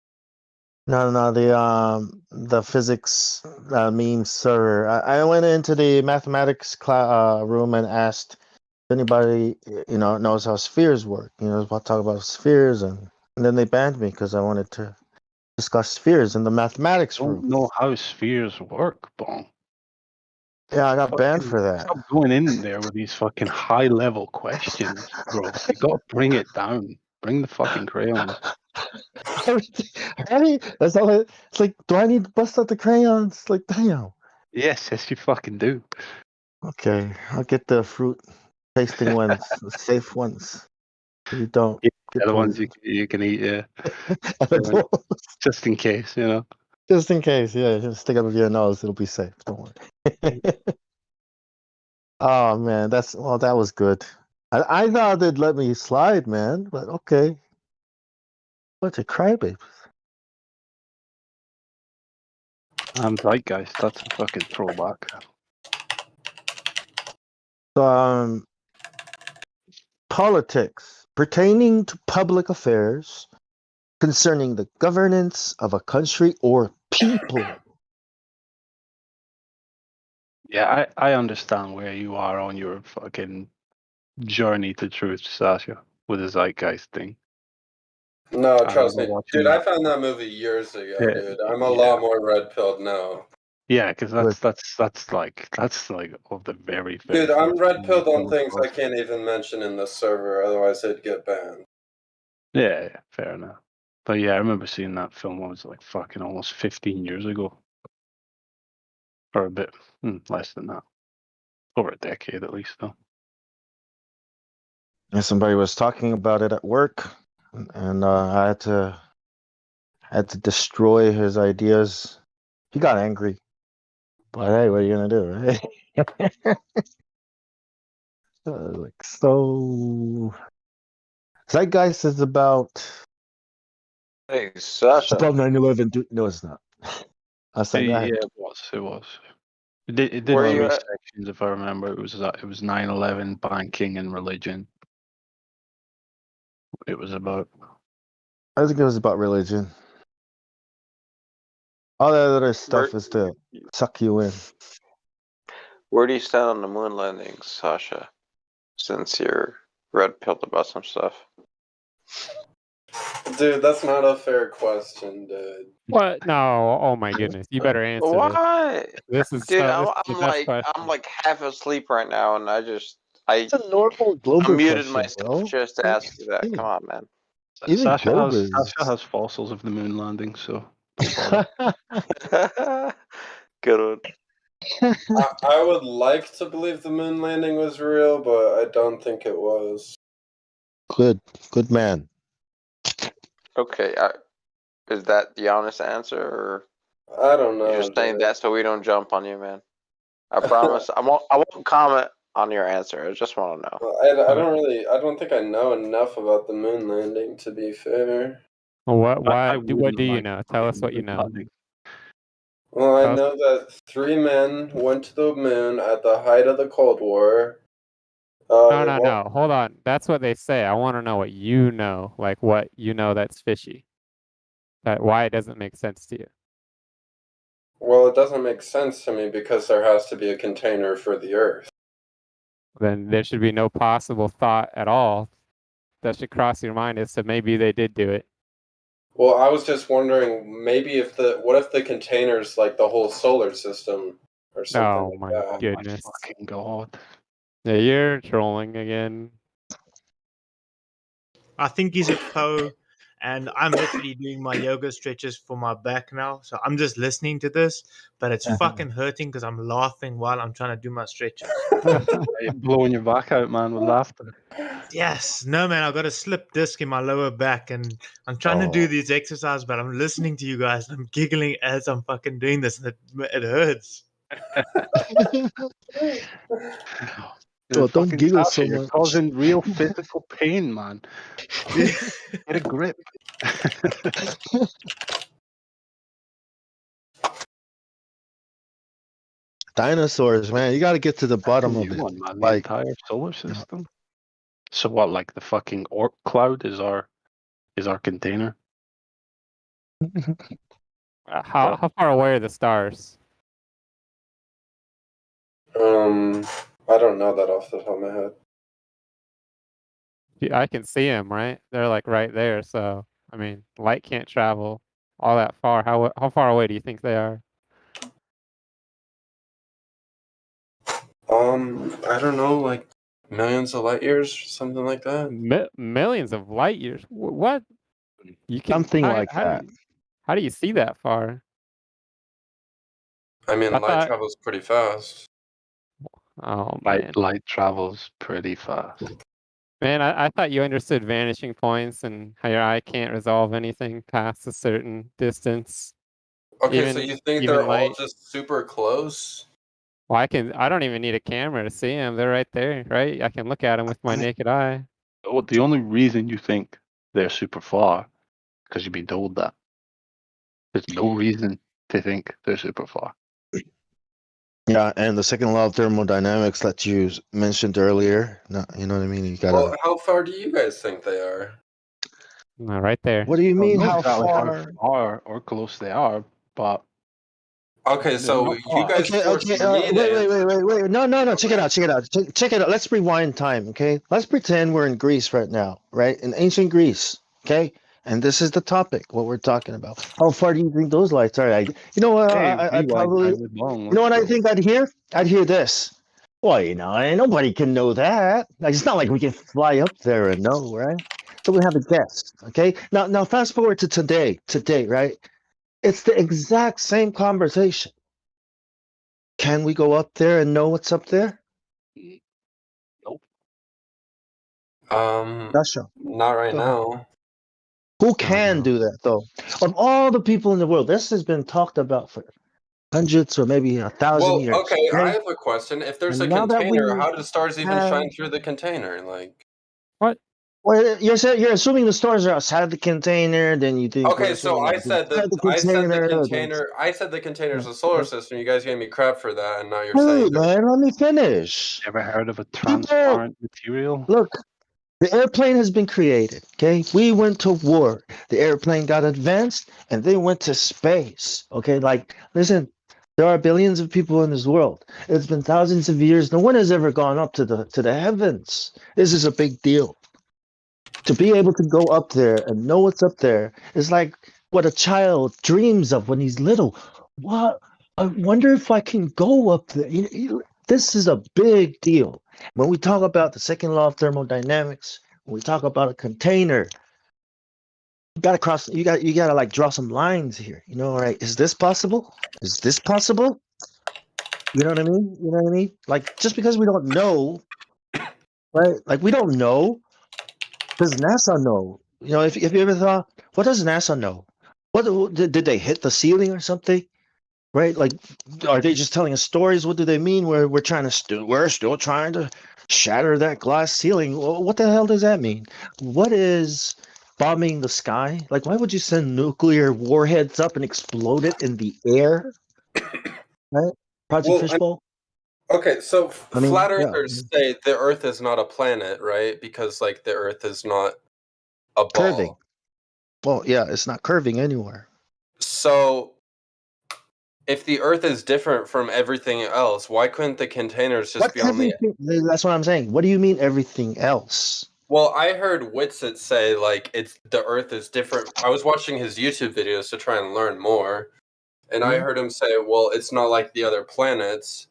Speaker 17: No, the physics meme server. I went into the mathematics room and asked if anybody knows how spheres work. Talk about spheres, and then they banned me because I wanted to discuss spheres in the mathematics
Speaker 12: I don't
Speaker 17: room.
Speaker 12: know how spheres work, Bong.
Speaker 17: Yeah, I got banned
Speaker 12: Fucking
Speaker 17: for that.
Speaker 12: Stop going in there with these fucking high level questions, bro. You gotta bring it down. Bring the fucking crayons.
Speaker 17: That's all. It's like, do I need to bust out the crayons? Like, damn.
Speaker 12: Yes, you fucking do.
Speaker 17: Okay, I'll get the fruit tasting ones, the safe ones. You don't
Speaker 12: Yeah,
Speaker 17: get
Speaker 12: the ones
Speaker 17: poisoned.
Speaker 12: you can eat, yeah.
Speaker 17: Edible.
Speaker 12: Just in case, you know.
Speaker 17: Just in case, yeah. Just stick it up your nose. It'll be safe. Don't worry. Oh man, that was good. I thought they'd let me slide, man. But okay. Bunch of crybabies.
Speaker 12: Zeitgeist, that's a fucking throwback.
Speaker 17: Politics pertaining to public affairs concerning the governance of a country or people.
Speaker 12: Yeah, I understand where you are on your fucking journey to truth, Sasha, with the Zeitgeist thing.
Speaker 20: No,
Speaker 12: I
Speaker 20: trust
Speaker 12: remember
Speaker 20: me.
Speaker 12: watching
Speaker 20: Dude, I
Speaker 12: that.
Speaker 20: found that movie years ago,
Speaker 12: Yeah,
Speaker 20: dude. I'm a lot more red-pilled now.
Speaker 12: Yeah, because that's like of the very
Speaker 20: Dude,
Speaker 12: first
Speaker 20: I'm
Speaker 12: thing you
Speaker 20: red-pilled on
Speaker 12: come
Speaker 20: things I
Speaker 12: across.
Speaker 20: can't even mention in this server, otherwise I'd get banned.
Speaker 12: Yeah, fair enough. But yeah, I remember seeing that film. What was it, like fucking almost 15 years ago, or a bit less than that, over a decade at least, though.
Speaker 17: And somebody was talking about it at work, and I had to destroy his ideas. He got angry, but hey, what are you gonna do, right? Like, so, Zeitgeist is about.
Speaker 6: Hey,
Speaker 17: It's
Speaker 6: Sasha.
Speaker 17: about 9/11. No, it's not. Go
Speaker 12: Yeah,
Speaker 17: ahead.
Speaker 12: it was. It did
Speaker 6: Where
Speaker 12: three
Speaker 6: you at?
Speaker 12: sections, if I remember. It was 9/11, banking, and religion. It was about.
Speaker 17: I think it was about religion. All that other stuff is to suck you in.
Speaker 6: Where do you stand on the moon landings, Sasha? Since you're red-pilled about some stuff.
Speaker 20: Dude, that's not a fair question, dude.
Speaker 19: What? No. Oh my goodness. You better answer this.
Speaker 6: Why?
Speaker 19: This is
Speaker 6: Dude,
Speaker 19: this is the best question.
Speaker 6: I'm like half asleep right now, and
Speaker 17: It's a normal
Speaker 6: I
Speaker 17: Glober
Speaker 6: muted
Speaker 17: question,
Speaker 6: myself
Speaker 17: bro.
Speaker 6: just to ask you that. Come on, man.
Speaker 17: Even Glober
Speaker 12: Sasha has fossils of the moon landing, so don't bother.
Speaker 6: Good one.
Speaker 20: I would like to believe the moon landing was real, but I don't think it was.
Speaker 17: Good man.
Speaker 6: Okay, is that the honest answer, or
Speaker 20: I don't know.
Speaker 6: you're just saying that so we don't jump on you, man? I promise. I won't comment on your answer. I just want to know.
Speaker 20: I don't think I know enough about the moon landing, to be fair.
Speaker 19: What?
Speaker 12: I
Speaker 19: What do you know? Tell us what you know.
Speaker 20: Well, I
Speaker 19: Tell us-
Speaker 20: know that 3 men went to the moon at the height of the Cold War.
Speaker 19: No. Hold on. That's what they say. I want to know what you know. Like what you know that's fishy. Why it doesn't make sense to you.
Speaker 20: Well, it doesn't make sense to me because there has to be a container for the Earth.
Speaker 19: Then there should be no possible thought at all that should cross your mind as to maybe they did do it.
Speaker 20: Well, I was just wondering, what if the container's like the whole solar system? or something
Speaker 19: Oh
Speaker 20: like
Speaker 19: my
Speaker 20: that.
Speaker 19: goodness.
Speaker 12: Fucking god.
Speaker 19: Yeah, you're trolling again.
Speaker 18: I think he's a Poe, and I'm literally doing my yoga stretches for my back now. So I'm just listening to this, but it's fucking hurting because I'm laughing while I'm trying to do my stretches.
Speaker 12: You're blowing your back out, man, with laughter.
Speaker 18: Yes, no, man, I've got a slip disc in my lower back, and I'm trying to do these exercises, but I'm listening to you guys, and I'm giggling as I'm fucking doing this, and it hurts.
Speaker 11: Oh, don't
Speaker 12: Fucking
Speaker 11: giggle
Speaker 12: Sasha,
Speaker 11: so
Speaker 12: you're
Speaker 11: much.
Speaker 12: causing real physical pain, man. Get a grip.
Speaker 17: Dinosaurs, man. You got to get to the
Speaker 12: That's a
Speaker 17: bottom of
Speaker 12: new
Speaker 17: it.
Speaker 12: one, man. The
Speaker 17: Like,
Speaker 12: entire solar system. So what? Like the fucking Oort cloud is our container.
Speaker 19: How far away are the stars?
Speaker 20: I don't know that off the top of my head.
Speaker 19: Yeah, I can see them, right? They're like right there. So I mean, light can't travel all that far. How far away do you think they are?
Speaker 20: I don't know, like millions of light years, something like that.
Speaker 19: Millions of light years. What? You can
Speaker 17: something like that.
Speaker 19: how do you see that far?
Speaker 20: I mean,
Speaker 19: I
Speaker 20: light
Speaker 19: thought.
Speaker 20: travels pretty fast.
Speaker 19: Oh man,
Speaker 12: Light travels pretty fast.
Speaker 19: man, I thought you understood vanishing points and how your eye can't resolve anything past a certain distance.
Speaker 20: Okay, so you think
Speaker 19: even
Speaker 20: they're all
Speaker 19: light.
Speaker 20: just super close?
Speaker 19: Well, I don't even need a camera to see them. They're right there, right? I can look at them with my naked eye.
Speaker 12: Oh, the only reason you think they're super far because you've been told that. There's no reason to think they're super far.
Speaker 17: Yeah, and the second law of thermodynamics that you mentioned earlier. No, you know what I mean? You gotta.
Speaker 20: Well, how far do you guys think they are?
Speaker 19: Right there.
Speaker 17: What do you
Speaker 12: I don't
Speaker 17: mean?
Speaker 12: know
Speaker 17: How
Speaker 12: exactly
Speaker 17: far?
Speaker 12: how far or close they are, but
Speaker 20: Okay,
Speaker 12: they're
Speaker 20: so
Speaker 12: not
Speaker 20: you
Speaker 12: far.
Speaker 20: guys forced
Speaker 17: Okay.
Speaker 20: me to
Speaker 17: Wait. No. Check it out. Check it out. Let's rewind time. Okay. Let's pretend we're in Greece right now, right? In ancient Greece. Okay. And this is the topic. What we're talking about. How far do you think those lights are? You know what?
Speaker 12: Hey,
Speaker 17: I'd
Speaker 12: rewind
Speaker 17: probably.
Speaker 12: time is long.
Speaker 17: You know what
Speaker 12: Let's
Speaker 17: I
Speaker 12: go.
Speaker 17: think I'd hear? I'd hear this. Well, you know, ain't nobody can know that. Like, it's not like we can fly up there and know, right? So we have a guess. Okay. Now, fast forward to today. Today, right? It's the exact same conversation. Can we go up there and know what's up there?
Speaker 12: Nope.
Speaker 17: Not sure.
Speaker 20: Not right
Speaker 17: Go ahead.
Speaker 20: now.
Speaker 17: Who can do that though? Of all the people in the world, this has been talked about for hundreds or maybe 1,000
Speaker 20: Well,
Speaker 17: years.
Speaker 20: okay, I
Speaker 17: Okay?
Speaker 20: have a question. If there's a
Speaker 17: And now that we
Speaker 20: container, how do stars even
Speaker 17: have
Speaker 20: shine through the container? Like,
Speaker 19: What?
Speaker 17: well, you're assuming the stars are outside the container, then you think we're
Speaker 20: okay, so
Speaker 17: assuming
Speaker 20: I
Speaker 17: that
Speaker 20: said
Speaker 17: inside
Speaker 20: that
Speaker 17: the container.
Speaker 20: I said the container's a solar system. You guys gave me crap for that, and now you're
Speaker 17: Hey,
Speaker 20: saying
Speaker 17: man, let me finish.
Speaker 12: Ever heard of a
Speaker 17: People,
Speaker 12: transparent material?
Speaker 17: look, the airplane has been created. Okay, we went to war. The airplane got advanced, and they went to space. Okay, like listen, there are billions of people in this world. It's been thousands of years. No one has ever gone up to the heavens. This is a big deal. To be able to go up there and know what's up there is like what a child dreams of when he's little. What? I wonder if I can go up there. This is a big deal. When we talk about the second law of thermodynamics, when we talk about a container, you gotta like draw some lines here. You know, right? Is this possible? Is this possible? You know what I mean? You know what I mean? Like just because we don't know, right? Like we don't know. Does NASA know? You know, if you ever thought, what does NASA know? What did they hit the ceiling or something? Right? Like, are they just telling us stories? What do they mean? We're still trying to shatter that glass ceiling. What the hell does that mean? What is bombing the sky? Like, why would you send nuclear warheads up and explode it in the air? Right? Project Fishbowl.
Speaker 20: okay, so
Speaker 17: I mean,
Speaker 20: flat
Speaker 17: yeah.
Speaker 20: earthers say the Earth is not a planet, right? Because like the Earth is not a ball.
Speaker 17: Curving. Well, yeah, it's not curving anywhere.
Speaker 20: So if the Earth is different from everything else, why couldn't the containers just be on the?
Speaker 17: That's what I'm saying. What do you mean everything else?
Speaker 20: Well, I heard Witsit say like the Earth is different. I was watching his YouTube videos to try and learn more, and I heard him say, "Well, it's not like the other planets."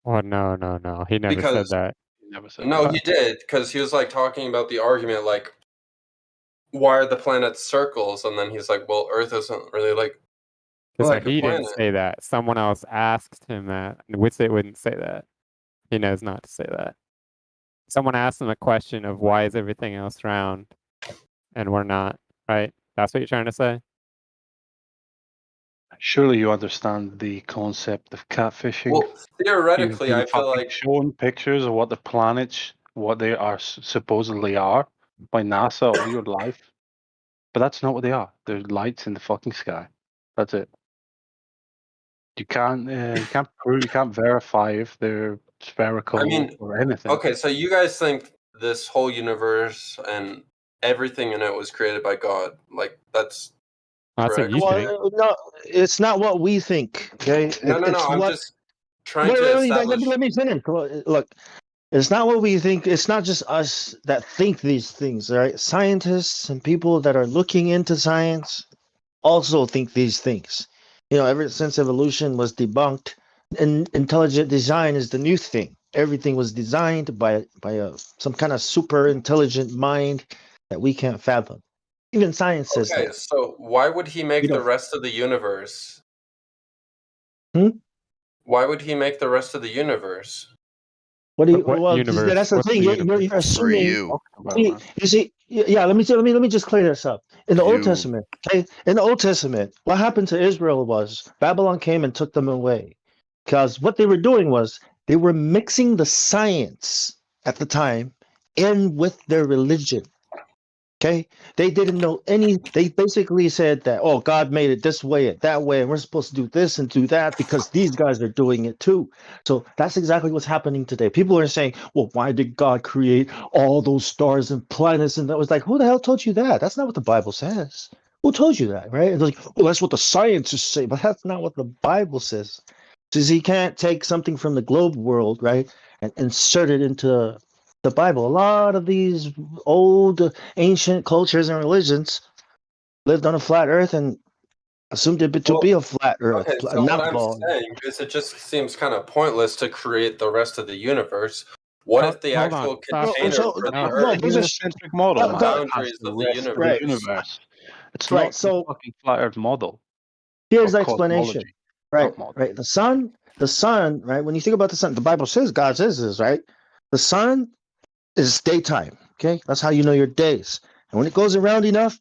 Speaker 19: Oh no. He never said
Speaker 20: Because
Speaker 19: that.
Speaker 12: Never said
Speaker 20: no,
Speaker 12: that.
Speaker 20: he did, because he was like talking about the argument, like, why are the planets circles? And then he's like, well, Earth isn't really like
Speaker 19: So
Speaker 20: a
Speaker 19: he didn't
Speaker 20: planet.
Speaker 19: say that. Someone else asked him that. Witsit wouldn't say that. He knows not to say that. Someone asked him a question of why is everything else round and we're not, right? That's what you're trying to say?
Speaker 12: Surely you understand the concept of catfishing.
Speaker 20: Well, theoretically,
Speaker 12: You've
Speaker 20: I
Speaker 12: been
Speaker 20: feel
Speaker 12: fucking
Speaker 20: like
Speaker 12: shown pictures of what the planets, what they are supposedly are by NASA all your life, but that's not what they are. They're lights in the fucking sky. That's it. You can't prove, you can't verify if they're spherical
Speaker 20: I mean,
Speaker 12: or anything.
Speaker 20: okay, so you guys think this whole universe and everything in it was created by God? Like that's correct?
Speaker 17: Well, no, it's not what we think. Okay,
Speaker 20: No, no,
Speaker 17: it's
Speaker 20: no. I'm
Speaker 17: what.
Speaker 20: just trying
Speaker 17: Wait,
Speaker 20: to
Speaker 17: wait, wait,
Speaker 20: establish.
Speaker 17: let me finish. Look, it's not what we think. It's not just us that think these things, right? Scientists and people that are looking into science also think these things. You know, ever since evolution was debunked, and intelligent design is the new thing. Everything was designed by some kind of super intelligent mind that we can't fathom. Even science says
Speaker 20: Okay,
Speaker 17: that.
Speaker 20: so why would he make
Speaker 17: You
Speaker 20: the
Speaker 17: know.
Speaker 20: rest of the universe?
Speaker 17: Hmm?
Speaker 20: Why would he make the rest of the universe?
Speaker 17: What do you?
Speaker 19: What
Speaker 17: Well,
Speaker 19: universe?
Speaker 17: that's the
Speaker 19: What's
Speaker 17: thing.
Speaker 19: the universe?
Speaker 17: You're
Speaker 3: For
Speaker 17: assuming.
Speaker 3: you.
Speaker 17: You see, yeah. Let me just clear this up. In the Old
Speaker 3: You.
Speaker 17: Testament, okay. In the Old Testament, what happened to Israel was Babylon came and took them away, because what they were doing was they were mixing the science at the time in with their religion. Okay, they didn't know any. They basically said that, oh, God made it this way and that way, and we're supposed to do this and do that because these guys are doing it too. So that's exactly what's happening today. People are saying, well, why did God create all those stars and planets? And that was like, who the hell told you that? That's not what the Bible says. Who told you that, right? And they're like, well, that's what the scientists say, but that's not what the Bible says. Says he can't take something from the globe world, right, and insert it into the Bible. A lot of these old ancient cultures and religions lived on a flat earth and assumed it to be a flat earth,
Speaker 20: Okay, so what
Speaker 17: not a
Speaker 20: I'm
Speaker 17: ball.
Speaker 20: saying is it just seems kind of pointless to create the rest of the universe. What if the
Speaker 19: Hold on,
Speaker 20: actual
Speaker 19: Sasha.
Speaker 20: container for the
Speaker 17: No,
Speaker 20: Earth
Speaker 17: those are
Speaker 12: Heliocentric model,
Speaker 20: the
Speaker 12: man. It has
Speaker 20: boundaries
Speaker 12: the
Speaker 20: of the
Speaker 12: rest of the
Speaker 17: right.
Speaker 20: universe?
Speaker 12: universe. It's
Speaker 17: Right.
Speaker 12: not the
Speaker 17: So
Speaker 12: fucking flat Earth model
Speaker 17: here's
Speaker 12: or
Speaker 17: the explanation.
Speaker 12: cosmology.
Speaker 17: Right,
Speaker 12: Not model.
Speaker 17: right. The sun, right? When you think about the sun, the Bible says God says this, right? The sun is daytime. Okay, that's how you know your days. And when it goes around enough,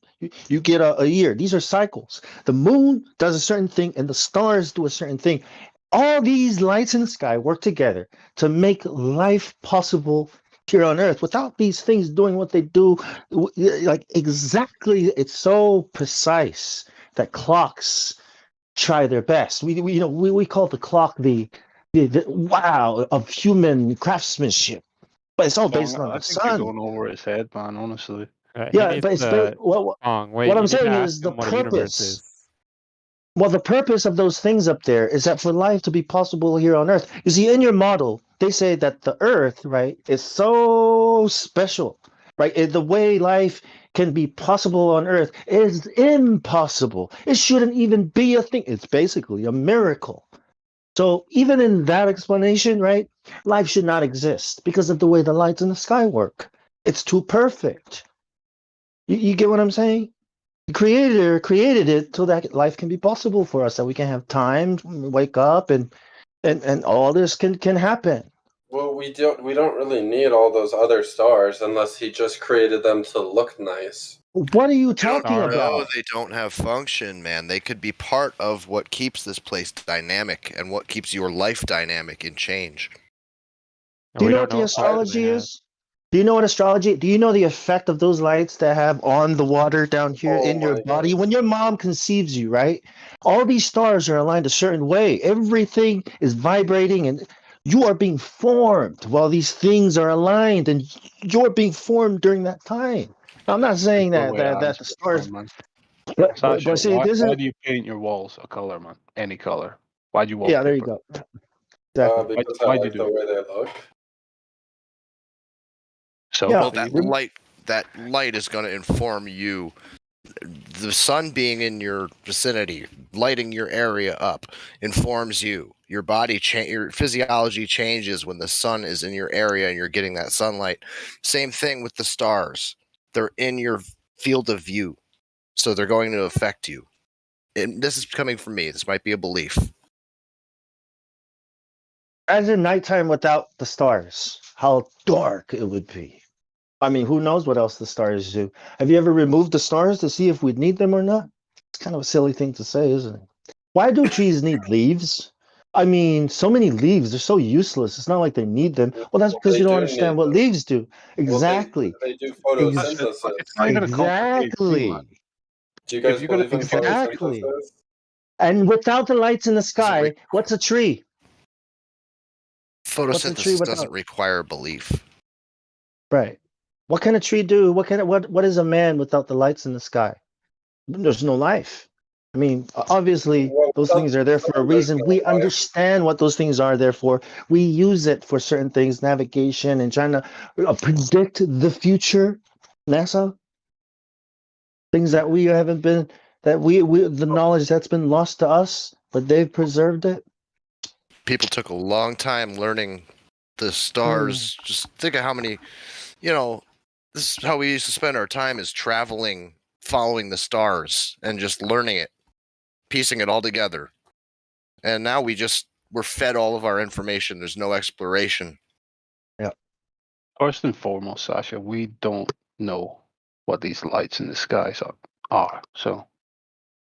Speaker 17: you get a year. These are cycles. The moon does a certain thing, and the stars do a certain thing. All these lights in the sky work together to make life possible here on Earth. Without these things doing what they do, like exactly, it's so precise that clocks try their best. We call the clock the wow of human craftsmanship, but it's all based on
Speaker 12: I
Speaker 17: the
Speaker 12: think you're
Speaker 17: sun.
Speaker 12: going over his head, man. Honestly.
Speaker 19: He
Speaker 17: Yeah,
Speaker 19: needs
Speaker 17: but it's
Speaker 19: to.
Speaker 17: what
Speaker 19: Wait,
Speaker 17: I'm
Speaker 19: you need to
Speaker 17: saying
Speaker 19: ask
Speaker 17: is the
Speaker 19: him what a universe
Speaker 17: purpose.
Speaker 19: is.
Speaker 17: Well, the purpose of those things up there is that for life to be possible here on Earth. You see, in your model, they say that the Earth, right, is so special, right? The way life can be possible on Earth is impossible. It shouldn't even be a thing. It's basically a miracle. So even in that explanation, right, life should not exist because of the way the lights in the sky work. It's too perfect. You get what I'm saying? The creator created it so that life can be possible for us, that we can have time, wake up, and all this can happen.
Speaker 20: Well, we don't really need all those other stars unless he just created them to look nice.
Speaker 17: What are you
Speaker 3: You don't
Speaker 17: talking
Speaker 3: know
Speaker 17: about?
Speaker 3: they don't have function, man. They could be part of what keeps this place dynamic and what keeps your life dynamic in change.
Speaker 17: Do you know what the astrology is? Do you know what astrology? Do you know the effect of those lights that have on the water down here in your body? When your mom conceives you, right? All these stars are aligned a certain way. Everything is vibrating and you are being formed while these things are aligned and you're being formed during that time. Now, I'm not saying
Speaker 12: Good
Speaker 17: that
Speaker 12: way to
Speaker 17: that
Speaker 12: answer
Speaker 17: the
Speaker 12: it,
Speaker 17: stars
Speaker 12: man.
Speaker 17: but
Speaker 12: Sasha,
Speaker 17: see this is
Speaker 12: why do you paint your walls a color, man? Any color. Why do you
Speaker 17: yeah, there you
Speaker 12: wallpaper?
Speaker 17: go. Exactly.
Speaker 20: Because I
Speaker 12: Why'd you
Speaker 20: like
Speaker 12: do
Speaker 20: the
Speaker 12: it?
Speaker 20: way they look.
Speaker 12: So,
Speaker 17: Yeah.
Speaker 3: Well, that light is going to inform you the sun being in your vicinity, lighting your area up, informs you. Your body, your physiology changes when the sun is in your area and you're getting that sunlight. Same thing with the stars. They're in your field of view, so they're going to affect you. And this is coming from me. This might be a belief.
Speaker 17: Imagine nighttime without the stars. How dark it would be. I mean, who knows what else the stars do? Have you ever removed the stars to see if we'd need them or not? It's kind of a silly thing to say, isn't it? Why do trees need leaves? I mean, so many leaves, they're so useless. It's not like they need them. Well, that's because
Speaker 20: They
Speaker 17: you don't
Speaker 20: do
Speaker 17: understand
Speaker 20: need
Speaker 17: what
Speaker 20: them.
Speaker 17: leaves do.
Speaker 20: Well,
Speaker 17: Exactly.
Speaker 20: they do
Speaker 17: Ex-
Speaker 20: photosynthesis.
Speaker 12: It's not even a complicated thing, man.
Speaker 17: exactly.
Speaker 20: Do you guys
Speaker 12: If you're gonna
Speaker 20: believe in
Speaker 17: Exactly.
Speaker 20: photosynthesis?
Speaker 17: And without the lights in the sky, what's a tree? What's a tree
Speaker 3: Photosynthesis doesn't
Speaker 17: without?
Speaker 3: require belief.
Speaker 17: Right. What can a tree do? What is a man without the lights in the sky? There's no life. I mean, obviously,
Speaker 20: Well,
Speaker 17: those things are there for a
Speaker 20: there's
Speaker 17: reason.
Speaker 20: no
Speaker 17: We
Speaker 20: life.
Speaker 17: understand what those things are there for. We use it for certain things, navigation and trying to predict the future. NASA, things that we haven't been, that we the knowledge that's been lost to us, but they've preserved it.
Speaker 3: People took a long time learning the stars. Just think of how many, this is how we used to spend our time, is traveling, following the stars and just learning it, piecing it all together. And now we're fed all of our information. There's no exploration.
Speaker 17: Yeah.
Speaker 12: First and foremost, Sasha, we don't know what these lights in the skies are. So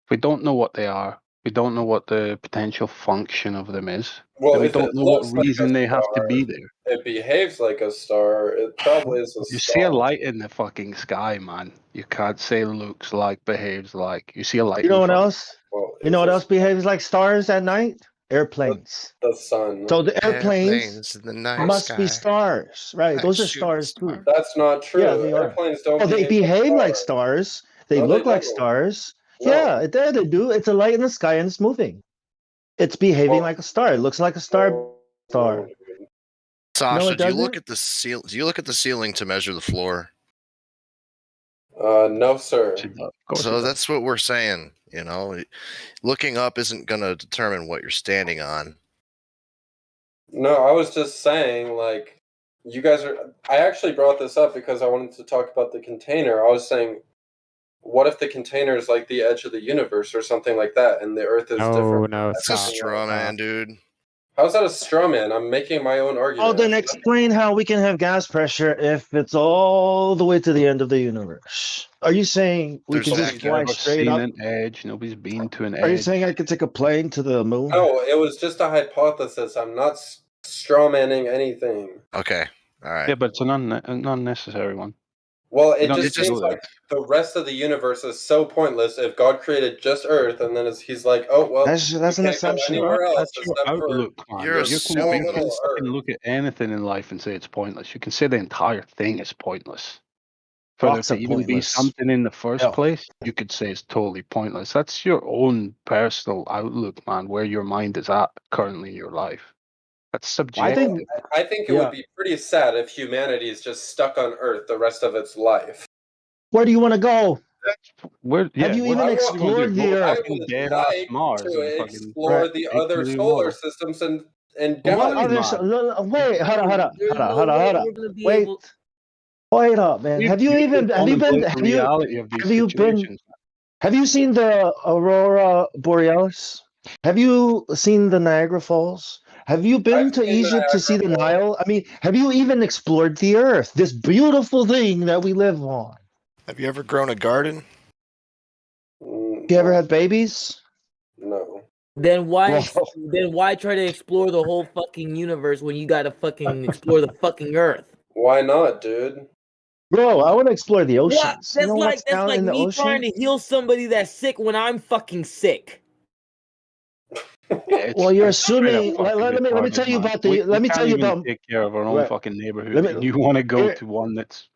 Speaker 12: if we don't know what they are, we don't know what the potential function of them is.
Speaker 20: Well,
Speaker 12: and we
Speaker 20: if
Speaker 12: don't
Speaker 20: it
Speaker 12: know what
Speaker 20: looks like
Speaker 12: reason
Speaker 20: a
Speaker 12: they have to
Speaker 20: star,
Speaker 12: be there.
Speaker 20: it behaves like a star. It probably is a
Speaker 12: You
Speaker 20: star.
Speaker 12: see a light in the fucking sky, man. You can't say looks like, behaves like. You see a light
Speaker 17: You know
Speaker 12: in
Speaker 17: what
Speaker 12: front.
Speaker 17: else?
Speaker 20: Well,
Speaker 17: You know what else behaves like stars at night? Airplanes.
Speaker 20: The sun.
Speaker 17: So the airplanes
Speaker 3: Airplanes in the night
Speaker 17: must
Speaker 3: sky.
Speaker 17: be stars, right?
Speaker 3: Night
Speaker 17: Those are
Speaker 3: shooting
Speaker 17: stars too.
Speaker 3: star.
Speaker 20: That's not true.
Speaker 17: Yeah, they are.
Speaker 20: Airplanes don't
Speaker 17: Oh, they behave like stars. They
Speaker 20: No,
Speaker 17: look
Speaker 20: they
Speaker 17: like
Speaker 20: don't.
Speaker 17: stars.
Speaker 20: No.
Speaker 17: Yeah, there they do. It's a light in the sky and it's moving. It's behaving like a star. It looks like a star.
Speaker 3: Sasha,
Speaker 17: No, it
Speaker 3: do you
Speaker 17: doesn't.
Speaker 3: look at the ceiling to measure the floor?
Speaker 20: No, sir.
Speaker 3: So that's what we're saying. Looking up isn't going to determine what you're standing on.
Speaker 20: No, I was just saying, like, you guys are. I actually brought this up because I wanted to talk about the container. I was saying, what if the container is like the edge of the universe or something like that, and the Earth is different?
Speaker 19: No,
Speaker 3: That's a straw man, dude.
Speaker 20: How's that a straw man? I'm making my own argument.
Speaker 17: Oh, then explain how we can have gas pressure if it's all the way to the end of the universe. Are you saying we can just fly
Speaker 12: Never
Speaker 17: straight
Speaker 12: seen
Speaker 17: up?
Speaker 12: an edge. Nobody's been to an
Speaker 17: Are you
Speaker 12: edge.
Speaker 17: saying I could take a plane to the moon?
Speaker 20: No, it was just a hypothesis. I'm not straw manning anything.
Speaker 3: Okay, all right.
Speaker 12: Yeah, but it's an unnecessary one.
Speaker 20: Well,
Speaker 12: You
Speaker 20: it
Speaker 12: don't
Speaker 20: just
Speaker 12: need to
Speaker 20: seems
Speaker 12: go
Speaker 20: like the rest of the universe is so pointless if God created just Earth, and then he's like, oh, well,
Speaker 17: That's
Speaker 20: we
Speaker 17: an
Speaker 20: can't go
Speaker 17: assumption.
Speaker 20: anywhere else
Speaker 12: That's your
Speaker 20: except for
Speaker 12: outlook, man.
Speaker 3: You're
Speaker 12: You
Speaker 3: assuming
Speaker 12: can
Speaker 20: little
Speaker 12: fucking look at anything in life and say it's pointless. You can say the entire thing is pointless. For there
Speaker 17: Rocks
Speaker 12: to
Speaker 17: are
Speaker 12: even be
Speaker 17: pointless.
Speaker 12: something in the first
Speaker 17: Yeah.
Speaker 12: place, you could say it's totally pointless. That's your own personal outlook, man, where your mind is at currently in your life. That's subjective.
Speaker 20: I think it would be pretty sad if humanity is just stuck on Earth the rest of its life.
Speaker 17: Where do you want to go? Have you even
Speaker 20: I
Speaker 17: explored the Earth?
Speaker 20: would like to explore the other solar systems and
Speaker 17: What
Speaker 20: galaxies.
Speaker 17: other? Wait, hold on.
Speaker 1: we're gonna be
Speaker 17: Wait.
Speaker 1: able-
Speaker 17: Wait up, man. Have you been? Have you seen the Aurora Borealis? Have you seen the Niagara Falls? Have you been to Egypt to see the Nile? I mean, have you even explored the Earth, this beautiful thing that we live on?
Speaker 3: Have you ever grown a garden?
Speaker 17: You ever had babies?
Speaker 20: No.
Speaker 1: Then why try to explore the whole fucking universe when you gotta fucking explore the fucking Earth?
Speaker 20: Why not, dude?
Speaker 17: Bro, I want to explore the
Speaker 1: What?
Speaker 17: oceans.
Speaker 1: That's
Speaker 17: You know what's
Speaker 1: like
Speaker 17: down in the
Speaker 1: me
Speaker 17: ocean?
Speaker 1: trying to heal somebody that's sick when I'm fucking sick.
Speaker 17: Well, you're assuming. Let me tell you about the. Let me tell you about.
Speaker 12: Take care of our own
Speaker 17: Right.
Speaker 12: fucking neighborhood.
Speaker 17: Let me-
Speaker 12: and you want to go
Speaker 17: here-
Speaker 12: to one that's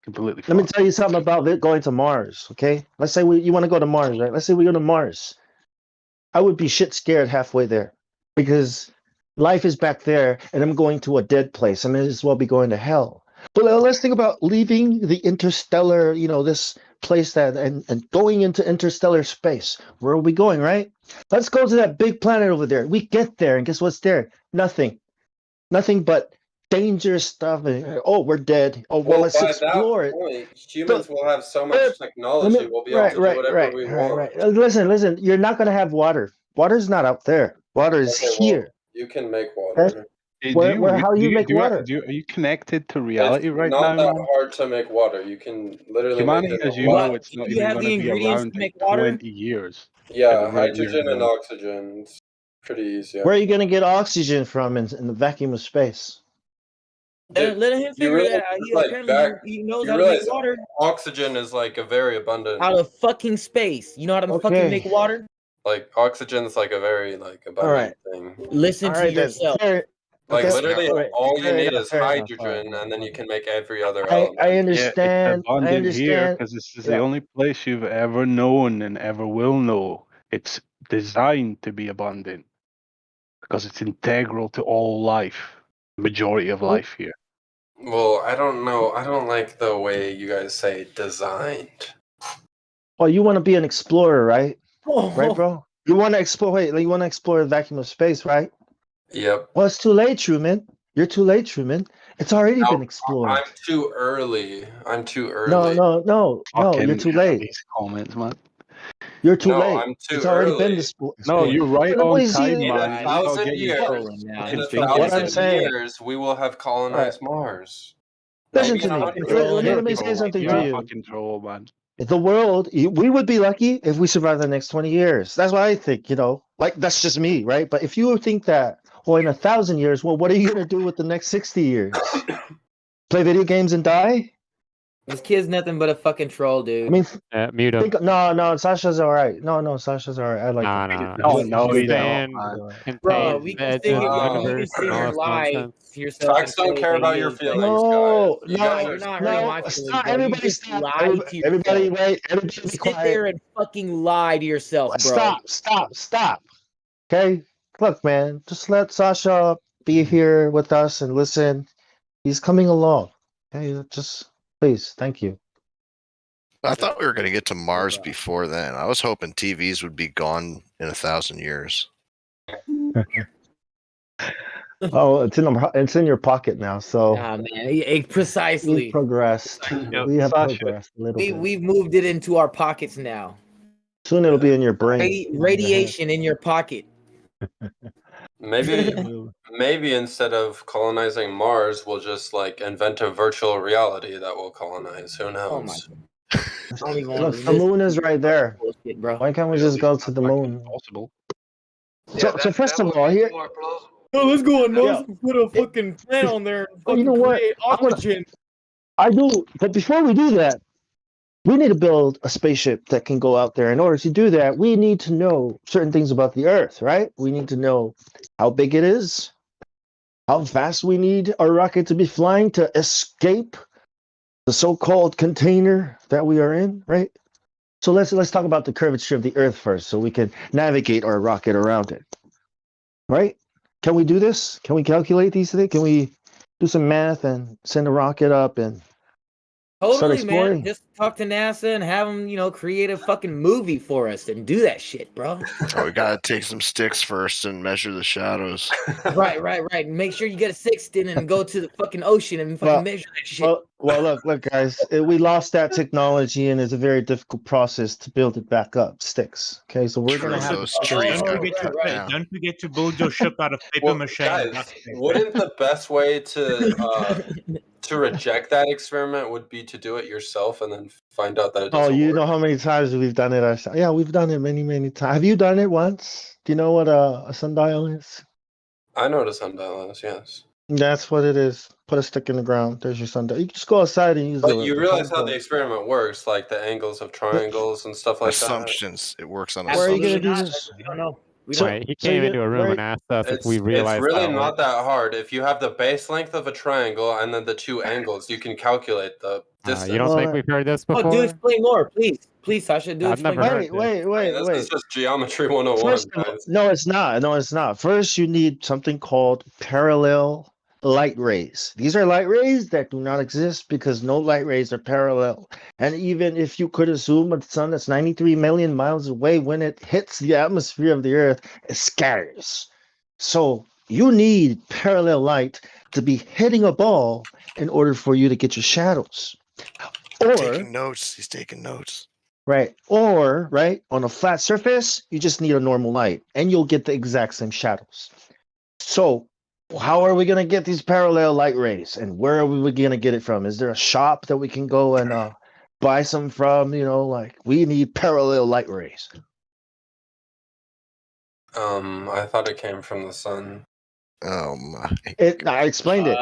Speaker 12: completely
Speaker 17: Let me tell you something about going to Mars. Okay, let's say you want to go to Mars, right? Let's say we go to Mars. I would be shit scared halfway there because life is back there, and I'm going to a dead place. I may as well be going to hell. But let's think about leaving the interstellar, this place and going into interstellar space. Where are we going, right? Let's go to that big planet over there. We get there, and guess what's there? Nothing but dangerous stuff. Oh, we're dead. Oh, well, let's
Speaker 20: by
Speaker 17: explore
Speaker 20: that
Speaker 17: it.
Speaker 20: point, humans will have so much
Speaker 17: Let
Speaker 20: technology,
Speaker 17: me,
Speaker 20: we'll be able to do whatever we
Speaker 17: right.
Speaker 20: want.
Speaker 17: Listen. You're not gonna have water. Water's not out there. Water is
Speaker 20: Okay, well,
Speaker 17: here.
Speaker 20: you can make
Speaker 17: Okay?
Speaker 20: water.
Speaker 12: Hey,
Speaker 17: How do you make water?
Speaker 12: are you connected to
Speaker 20: It's
Speaker 12: reality right
Speaker 20: not
Speaker 12: now,
Speaker 20: that
Speaker 12: man?
Speaker 20: hard to make water. You can literally make
Speaker 12: Humanity,
Speaker 20: it in
Speaker 12: as
Speaker 20: a
Speaker 12: you know,
Speaker 20: lot.
Speaker 12: it's not
Speaker 1: Do you
Speaker 12: even
Speaker 1: have
Speaker 12: going
Speaker 1: the
Speaker 12: to be
Speaker 1: ingredients
Speaker 12: around
Speaker 1: to
Speaker 12: in
Speaker 1: make water?
Speaker 12: 20 years. at the
Speaker 20: Yeah,
Speaker 12: rate we are
Speaker 20: hydrogen and
Speaker 12: going.
Speaker 20: oxygen. It's pretty easy.
Speaker 17: Where are you gonna get oxygen from in the vacuum of space?
Speaker 1: Let him
Speaker 20: You
Speaker 1: figure
Speaker 20: realize
Speaker 1: it out.
Speaker 20: it's
Speaker 1: He
Speaker 20: like
Speaker 1: apparently he knows
Speaker 20: you
Speaker 1: how to make
Speaker 20: realize
Speaker 1: water
Speaker 20: oxygen is like a very abundant.
Speaker 1: out of fucking space. You know how to fucking
Speaker 17: Okay.
Speaker 1: make water?
Speaker 20: Like oxygen's like a very like
Speaker 17: All right.
Speaker 20: abundant thing.
Speaker 1: Listen
Speaker 17: All
Speaker 1: to
Speaker 17: right then.
Speaker 1: yourself.
Speaker 20: Like
Speaker 17: Okay.
Speaker 20: literally,
Speaker 17: All right.
Speaker 20: all you
Speaker 17: Fair
Speaker 20: need
Speaker 17: enough.
Speaker 20: is
Speaker 17: Fair enough.
Speaker 20: hydrogen, and then you can make every other
Speaker 17: I
Speaker 20: element.
Speaker 12: Yeah, it's
Speaker 17: understand. I
Speaker 12: abundant here
Speaker 17: understand.
Speaker 12: because this is
Speaker 17: Yeah.
Speaker 12: the only place you've ever known and ever will know. It's designed to be abundant because it's integral to all life, the majority of life here.
Speaker 20: Well, I don't know. I don't like the way you guys say designed.
Speaker 17: Well, you want to be an explorer, right?
Speaker 1: Oh.
Speaker 17: Right, bro. You want to explore. Wait, you want to explore the vacuum of space, right?
Speaker 20: Yep.
Speaker 17: Well, it's too late, Truman. You're too late, Truman. It's already been
Speaker 20: I'm
Speaker 17: explored.
Speaker 20: too early. I'm too
Speaker 17: No.
Speaker 20: early.
Speaker 17: You're too late.
Speaker 12: These comments, man.
Speaker 17: You're too
Speaker 20: No,
Speaker 17: late.
Speaker 20: I'm too
Speaker 17: It's already
Speaker 20: early.
Speaker 17: been explored.
Speaker 12: No, you're right
Speaker 17: What
Speaker 12: on
Speaker 17: is he-
Speaker 12: time,
Speaker 20: In
Speaker 12: man.
Speaker 20: a
Speaker 12: You gotta
Speaker 20: thousand
Speaker 12: get your
Speaker 20: years,
Speaker 12: fucking
Speaker 20: in a
Speaker 12: thinking
Speaker 17: What I'm
Speaker 20: thousand
Speaker 12: right.
Speaker 17: saying.
Speaker 20: years, we will have colonized Mars.
Speaker 17: Listen
Speaker 20: Maybe
Speaker 17: to
Speaker 20: in
Speaker 17: me.
Speaker 20: 100
Speaker 12: You're
Speaker 17: Let me
Speaker 20: years.
Speaker 17: say something
Speaker 12: you're
Speaker 17: to
Speaker 12: a
Speaker 17: you.
Speaker 12: fucking troll, man.
Speaker 17: The world, we would be lucky if we survive the next 20 years. That's what I think, Like, that's just me, right? But if you think that, well, in 1,000 years, well, what are you going to do with the next 60 years? Play video games and die?
Speaker 1: This kid's nothing but a fucking troll, dude.
Speaker 17: I mean,
Speaker 19: Mute him.
Speaker 17: no, Sasha's all right. No, Sasha's all right. I like him.
Speaker 12: No, no,
Speaker 19: This
Speaker 12: he's
Speaker 19: man
Speaker 12: not.
Speaker 1: Bro,
Speaker 19: contains
Speaker 1: we
Speaker 19: the
Speaker 1: can
Speaker 19: edge
Speaker 1: sit
Speaker 19: of
Speaker 1: here,
Speaker 19: the
Speaker 1: we can
Speaker 19: universe
Speaker 1: sit
Speaker 19: and all
Speaker 1: here and
Speaker 19: this
Speaker 1: lie
Speaker 19: nonsense.
Speaker 1: to yourself.
Speaker 20: Facts
Speaker 1: and
Speaker 20: don't
Speaker 1: say
Speaker 20: care
Speaker 1: that
Speaker 20: about
Speaker 1: he
Speaker 20: your
Speaker 1: is, like,
Speaker 20: feelings,
Speaker 17: No,
Speaker 20: guys. You guys
Speaker 1: you're
Speaker 20: are
Speaker 1: not hurting my feelings,
Speaker 17: stop.
Speaker 1: bro. You
Speaker 17: Everybody
Speaker 1: just
Speaker 17: stop.
Speaker 1: lie to yourself.
Speaker 17: Everybody wait. Everybody
Speaker 1: You
Speaker 17: be
Speaker 1: sit
Speaker 17: quiet.
Speaker 1: there and fucking lie to yourself, bro.
Speaker 17: Stop. Okay? Look, man, just let Sasha be here with us and listen. He's coming along. Okay, just please, thank you.
Speaker 3: I thought we were going to get to Mars before then. I was hoping TVs would be gone in 1,000 years.
Speaker 17: Oh, it's in your pocket now. So
Speaker 1: man, precisely.
Speaker 17: We've progressed. We have progressed a little bit.
Speaker 1: We've moved it into our pockets now.
Speaker 17: Soon it'll be in your brain.
Speaker 1: Radiation in your pocket.
Speaker 20: Maybe instead of colonizing Mars, we'll just like invent a virtual reality that will colonize. Who knows?
Speaker 17: Look, the moon is right there.
Speaker 1: Bullshit, bro.
Speaker 17: Why can't we just go to the moon?
Speaker 12: Possible.
Speaker 17: So first of all, here.
Speaker 1: Oh, let's go on Mars and put a fucking plant on there and fucking
Speaker 17: you know what?
Speaker 1: create oxygen.
Speaker 17: I do, but before we do that, we need to build a spaceship that can go out there. In order to do that, we need to know certain things about the Earth, right? We need to know how big it is, how fast we need our rocket to be flying to escape the so-called container that we are in, right? So let's talk about the curvature of the Earth first, so we can navigate our rocket around it, right? Can we do this? Can we calculate these things? Can we do some math and send a rocket up and start
Speaker 1: Totally,
Speaker 17: exploring?
Speaker 1: man. Just talk to NASA and have them, create a fucking movie for us and do that shit, bro.
Speaker 3: Oh, we got to take some sticks first and measure the shadows.
Speaker 1: Right. Make sure you get a sextant and go to the fucking ocean and fucking measure that shit.
Speaker 17: Well, look, guys. We lost that technology, and it's a very difficult process to build it back up. Sticks. Okay, so we're gonna have
Speaker 3: those trees got cut down.
Speaker 18: Don't forget to build your ship out of paper mache. and
Speaker 20: Guys,
Speaker 18: duct tape.
Speaker 20: wouldn't the best way to reject that experiment would be to do it yourself and then find out that it
Speaker 17: Oh,
Speaker 20: doesn't
Speaker 17: you
Speaker 20: work?
Speaker 17: know how many times we've done it ourselves? Yeah, we've done it many times. Have you done it once? Do you know what a sundial is?
Speaker 20: I know what a sundial is. Yes.
Speaker 17: That's what it is. Put a stick in the ground. There's your sundial. You can just go outside and use
Speaker 20: But
Speaker 17: the.
Speaker 20: you realize how the experiment works, like the angles of triangles and stuff like
Speaker 3: Assumptions. It works on
Speaker 17: Where are you
Speaker 3: assumptions.
Speaker 17: gonna do this?
Speaker 1: We don't know.
Speaker 19: Right, he came into a room and asked us if we
Speaker 20: It's
Speaker 19: realized
Speaker 20: really
Speaker 19: that
Speaker 20: not that hard. If you have the base length of a triangle and then the two angles, you can calculate the distance.
Speaker 19: You don't think we've heard this before?
Speaker 1: Oh, do explain more, please, Sasha. Do
Speaker 19: I've
Speaker 1: explain
Speaker 19: never
Speaker 1: more.
Speaker 19: heard
Speaker 17: Wait.
Speaker 20: This is just geometry 101,
Speaker 17: First of all,
Speaker 20: guys.
Speaker 17: no, it's not. First, you need something called parallel light rays. These are light rays that do not exist because no light rays are parallel. And even if you could assume a sun that's 93 million miles away, when it hits the atmosphere of the Earth, it scatters. So you need parallel light to be hitting a ball in order for you to get your shadows. Or
Speaker 3: taking notes. He's taking notes.
Speaker 17: right, or right on a flat surface, you just need a normal light, and you'll get the exact same shadows. So how are we going to get these parallel light rays, and where are we going to get it from? Is there a shop that we can go and buy some from? You know, like we need parallel light rays.
Speaker 20: I thought it came from the sun.
Speaker 3: Oh my!
Speaker 17: I explained it.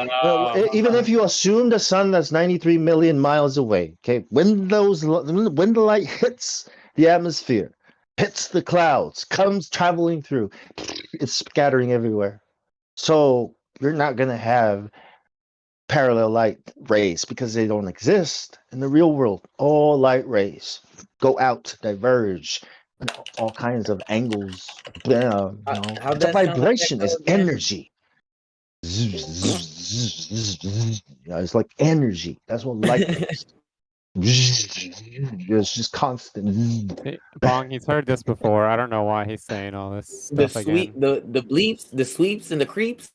Speaker 17: Even if you assume the sun that's 93 million miles away, okay, when the light hits the atmosphere, hits the clouds, comes traveling through, it's scattering everywhere. So you're not going to have parallel light rays because they don't exist in the real world. All light rays go out, diverge, all kinds of angles. You know,
Speaker 1: How'd
Speaker 17: it's a
Speaker 1: that sound like
Speaker 17: vibration. It's
Speaker 1: echo again?
Speaker 17: energy. Yeah, it's like energy. That's what light is. It's just constant.
Speaker 19: Bong, he's heard this before. I don't know why he's saying all this
Speaker 1: The
Speaker 19: stuff
Speaker 1: sweep,
Speaker 19: again.
Speaker 1: the bleeps, the sweeps, and the creeps.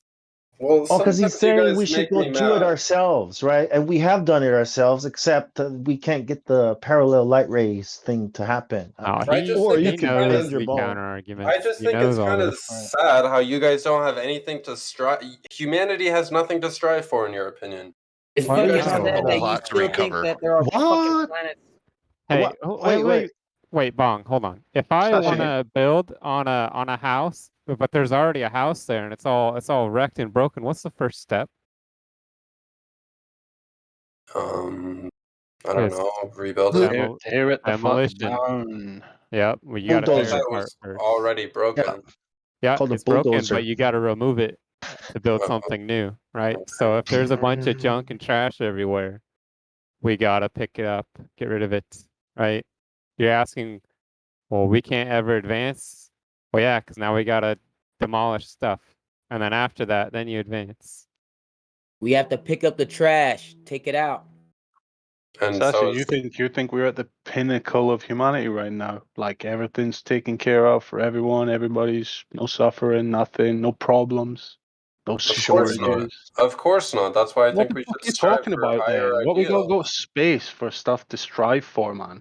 Speaker 20: Well,
Speaker 17: Oh, because he's
Speaker 20: sometimes you
Speaker 17: saying
Speaker 20: guys
Speaker 17: we should
Speaker 20: make
Speaker 17: go
Speaker 20: me
Speaker 17: do it
Speaker 20: mad.
Speaker 17: ourselves, right? And we have done it ourselves, except we can't get the parallel light rays thing to happen.
Speaker 19: Oh,
Speaker 20: I just
Speaker 17: Or
Speaker 20: think
Speaker 17: you
Speaker 19: he
Speaker 20: it's
Speaker 17: could
Speaker 20: kind
Speaker 19: knows
Speaker 20: of.
Speaker 17: bend your
Speaker 19: the
Speaker 17: ball.
Speaker 19: counter
Speaker 20: I
Speaker 19: arguments.
Speaker 20: just
Speaker 19: He
Speaker 20: think it's
Speaker 19: knows all
Speaker 20: kind of
Speaker 19: this.
Speaker 20: sad how you guys don't have anything to strive. Humanity has nothing to strive for, in your opinion.
Speaker 1: It's
Speaker 17: What are
Speaker 1: fucking
Speaker 17: you
Speaker 1: sad
Speaker 17: talking
Speaker 1: that
Speaker 17: about?
Speaker 1: you
Speaker 3: Plot to
Speaker 1: still think
Speaker 3: recover.
Speaker 1: that there are fucking
Speaker 17: What?
Speaker 1: planets.
Speaker 19: Hey,
Speaker 17: Wait.
Speaker 19: wait, Bong, hold on. If I want to build on a house, but there's already a house there and it's all wrecked and broken, what's the first step?
Speaker 20: I don't
Speaker 19: Is
Speaker 20: know. Rebuild it.
Speaker 12: Tear it the fuck
Speaker 19: demolition.
Speaker 12: down.
Speaker 19: Yep, well, you got to
Speaker 20: I
Speaker 19: tear
Speaker 20: thought
Speaker 19: it
Speaker 20: it
Speaker 19: apart
Speaker 20: was
Speaker 19: first.
Speaker 20: already broken.
Speaker 19: Yeah,
Speaker 17: Called a
Speaker 19: it's broken,
Speaker 17: bulldozer.
Speaker 19: but you got to remove it to build something new, right? So if there's a bunch of junk and trash everywhere, we got to pick it up, get rid of it, right? You're asking, well, we can't ever advance. Well, yeah, because now we got to demolish stuff. And then after that, then you advance.
Speaker 1: We have to pick up the trash, take it out.
Speaker 20: And
Speaker 12: Sasha,
Speaker 20: so
Speaker 12: you think we're at the pinnacle of humanity right now? Like everything's taken care of for everyone, everybody's no suffering, nothing, no problems, no
Speaker 20: of course not.
Speaker 12: shortages.
Speaker 20: Of course not. That's why I
Speaker 12: What
Speaker 20: think
Speaker 12: the
Speaker 20: we
Speaker 12: fuck
Speaker 20: should
Speaker 12: are you
Speaker 20: strive
Speaker 12: talking
Speaker 20: for
Speaker 12: about
Speaker 20: higher
Speaker 12: then? What we gotta
Speaker 20: ideals.
Speaker 12: go to space for stuff to strive for, man?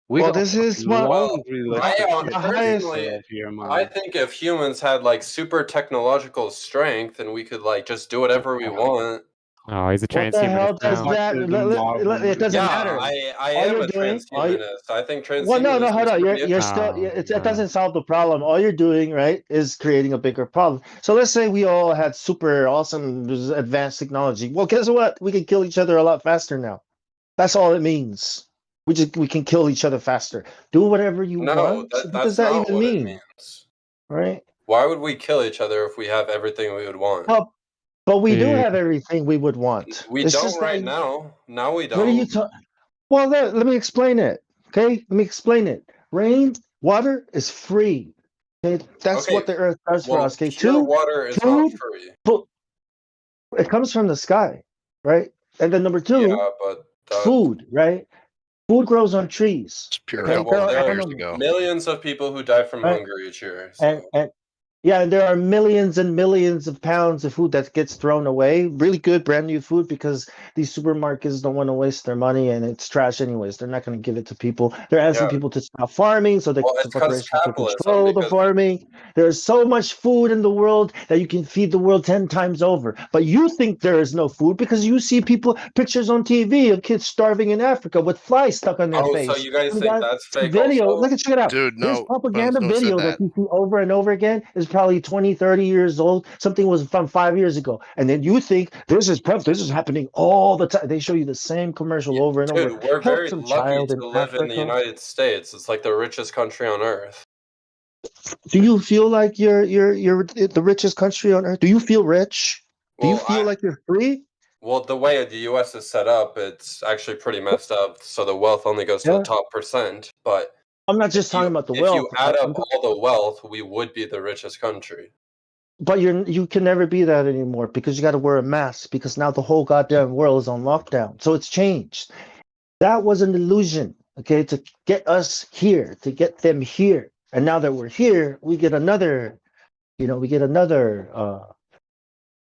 Speaker 12: We
Speaker 17: Well,
Speaker 12: got a
Speaker 17: this is
Speaker 12: fucking
Speaker 17: what
Speaker 12: laundry list
Speaker 20: I
Speaker 12: of shit to take
Speaker 20: personally,
Speaker 12: care of here, man.
Speaker 20: I think if humans had like super technological strength and we could like just do whatever we want.
Speaker 19: Oh, he's a
Speaker 17: What the hell
Speaker 19: transhumanist
Speaker 17: does
Speaker 19: now.
Speaker 17: that? It doesn't
Speaker 20: Yeah,
Speaker 17: matter.
Speaker 20: I
Speaker 17: All
Speaker 20: am
Speaker 17: you're
Speaker 20: a
Speaker 17: doing,
Speaker 20: transhumanist. I think
Speaker 17: well, no,
Speaker 20: transhumanism
Speaker 17: hold
Speaker 20: is
Speaker 17: on.
Speaker 20: pretty
Speaker 17: You're still. It doesn't solve the problem. All you're doing, right, is creating a bigger problem. So let's say we all had super awesome advanced technology. Well, guess what? We can kill each other a lot faster now. That's all it means. We can kill each other faster. Do whatever you
Speaker 20: No,
Speaker 17: want. What does
Speaker 20: that's
Speaker 17: that
Speaker 20: not
Speaker 17: even
Speaker 20: what it
Speaker 17: mean?
Speaker 20: means.
Speaker 17: Right?
Speaker 20: Why would we kill each other if we have everything we would want?
Speaker 17: But we do have everything we would want.
Speaker 20: We
Speaker 17: It's
Speaker 20: don't
Speaker 17: just that.
Speaker 20: right now. Now we
Speaker 17: What are you
Speaker 20: don't.
Speaker 17: talking? Well, let me explain it. Okay, let me explain it. Rain, water is free. Okay, that's
Speaker 20: Okay,
Speaker 17: what the earth does for
Speaker 20: well,
Speaker 17: us. Okay,
Speaker 20: pure water is not free.
Speaker 17: It comes from the sky, right? And then number two,
Speaker 20: Yeah, but
Speaker 17: food, right? Food grows on trees.
Speaker 3: Pure
Speaker 20: okay, well, there are
Speaker 17: animals,
Speaker 20: millions of people who die from
Speaker 17: right?
Speaker 20: hunger each year. So.
Speaker 17: And yeah, and there are millions and millions of pounds of food that gets thrown away. Really good, brand new food because these supermarkets don't want to waste their money and it's trash anyways. They're not going to give it to people. They're asking people to stop farming so the
Speaker 20: It's because
Speaker 17: corporations can
Speaker 20: capitalism.
Speaker 17: control the farming. There's so much food in the world that you can feed the world 10 times over. But you think there is no food because you see pictures on TV of kids starving in Africa with flies stuck on their face.
Speaker 20: So you guys
Speaker 17: We
Speaker 20: think
Speaker 17: got
Speaker 20: that's fake
Speaker 17: video.
Speaker 20: also?
Speaker 17: Look at check it out.
Speaker 3: Dude,
Speaker 17: This
Speaker 3: no,
Speaker 17: propaganda
Speaker 3: Bones said
Speaker 17: video that you see over and over again is probably 20, 30 years old. Something was from 5 years ago. And then you think this is happening all the time. They show you the same commercial over and over.
Speaker 20: Dude, we're
Speaker 17: Help
Speaker 20: very
Speaker 17: some
Speaker 20: lucky
Speaker 17: child
Speaker 20: to
Speaker 17: in
Speaker 20: live in the
Speaker 17: Africa.
Speaker 20: United States. It's like the richest country on earth.
Speaker 17: Do you feel like you're the richest country on earth? Do you feel rich? Do you feel like you're free?
Speaker 20: Well, the way the U.S. is set up, it's actually pretty messed up. So the wealth only goes to
Speaker 17: Yeah.
Speaker 20: the top percent. But
Speaker 17: I'm not just talking about the
Speaker 20: if
Speaker 17: wealth.
Speaker 20: you add up all the wealth, we would be the richest country.
Speaker 17: But you can never be that anymore because you got to wear a mask because now the whole goddamn world is on lockdown. So it's changed. That was an illusion, okay, to get us here, to get them here. And now that we're here, we get another,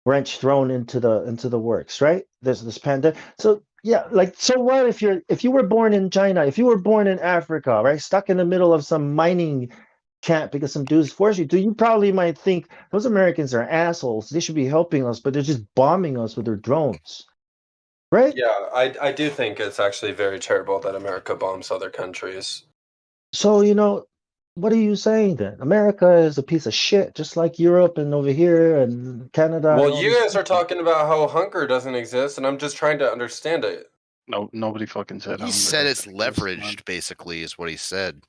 Speaker 17: wrench thrown into the works, right? There's this pandemic. So yeah, like so what if you were born in China, if you were born in Africa, right, stuck in the middle of some mining camp because some dudes forced you to, you probably might think those Americans are assholes. They should be helping us, but they're just bombing us with their drones. Right?
Speaker 20: Yeah, I do think it's actually very terrible that America bombs other countries.
Speaker 17: So, what are you saying then? America is a piece of shit, just like Europe and over here and Canada and
Speaker 20: Well,
Speaker 17: all
Speaker 20: you
Speaker 17: these
Speaker 20: guys are
Speaker 17: countries.
Speaker 20: talking about how hunger doesn't exist, and I'm just trying to understand it.
Speaker 12: No, nobody fucking said
Speaker 3: He
Speaker 12: hunger
Speaker 3: said it's
Speaker 12: doesn't exist, man.
Speaker 3: leveraged, basically, is what he said.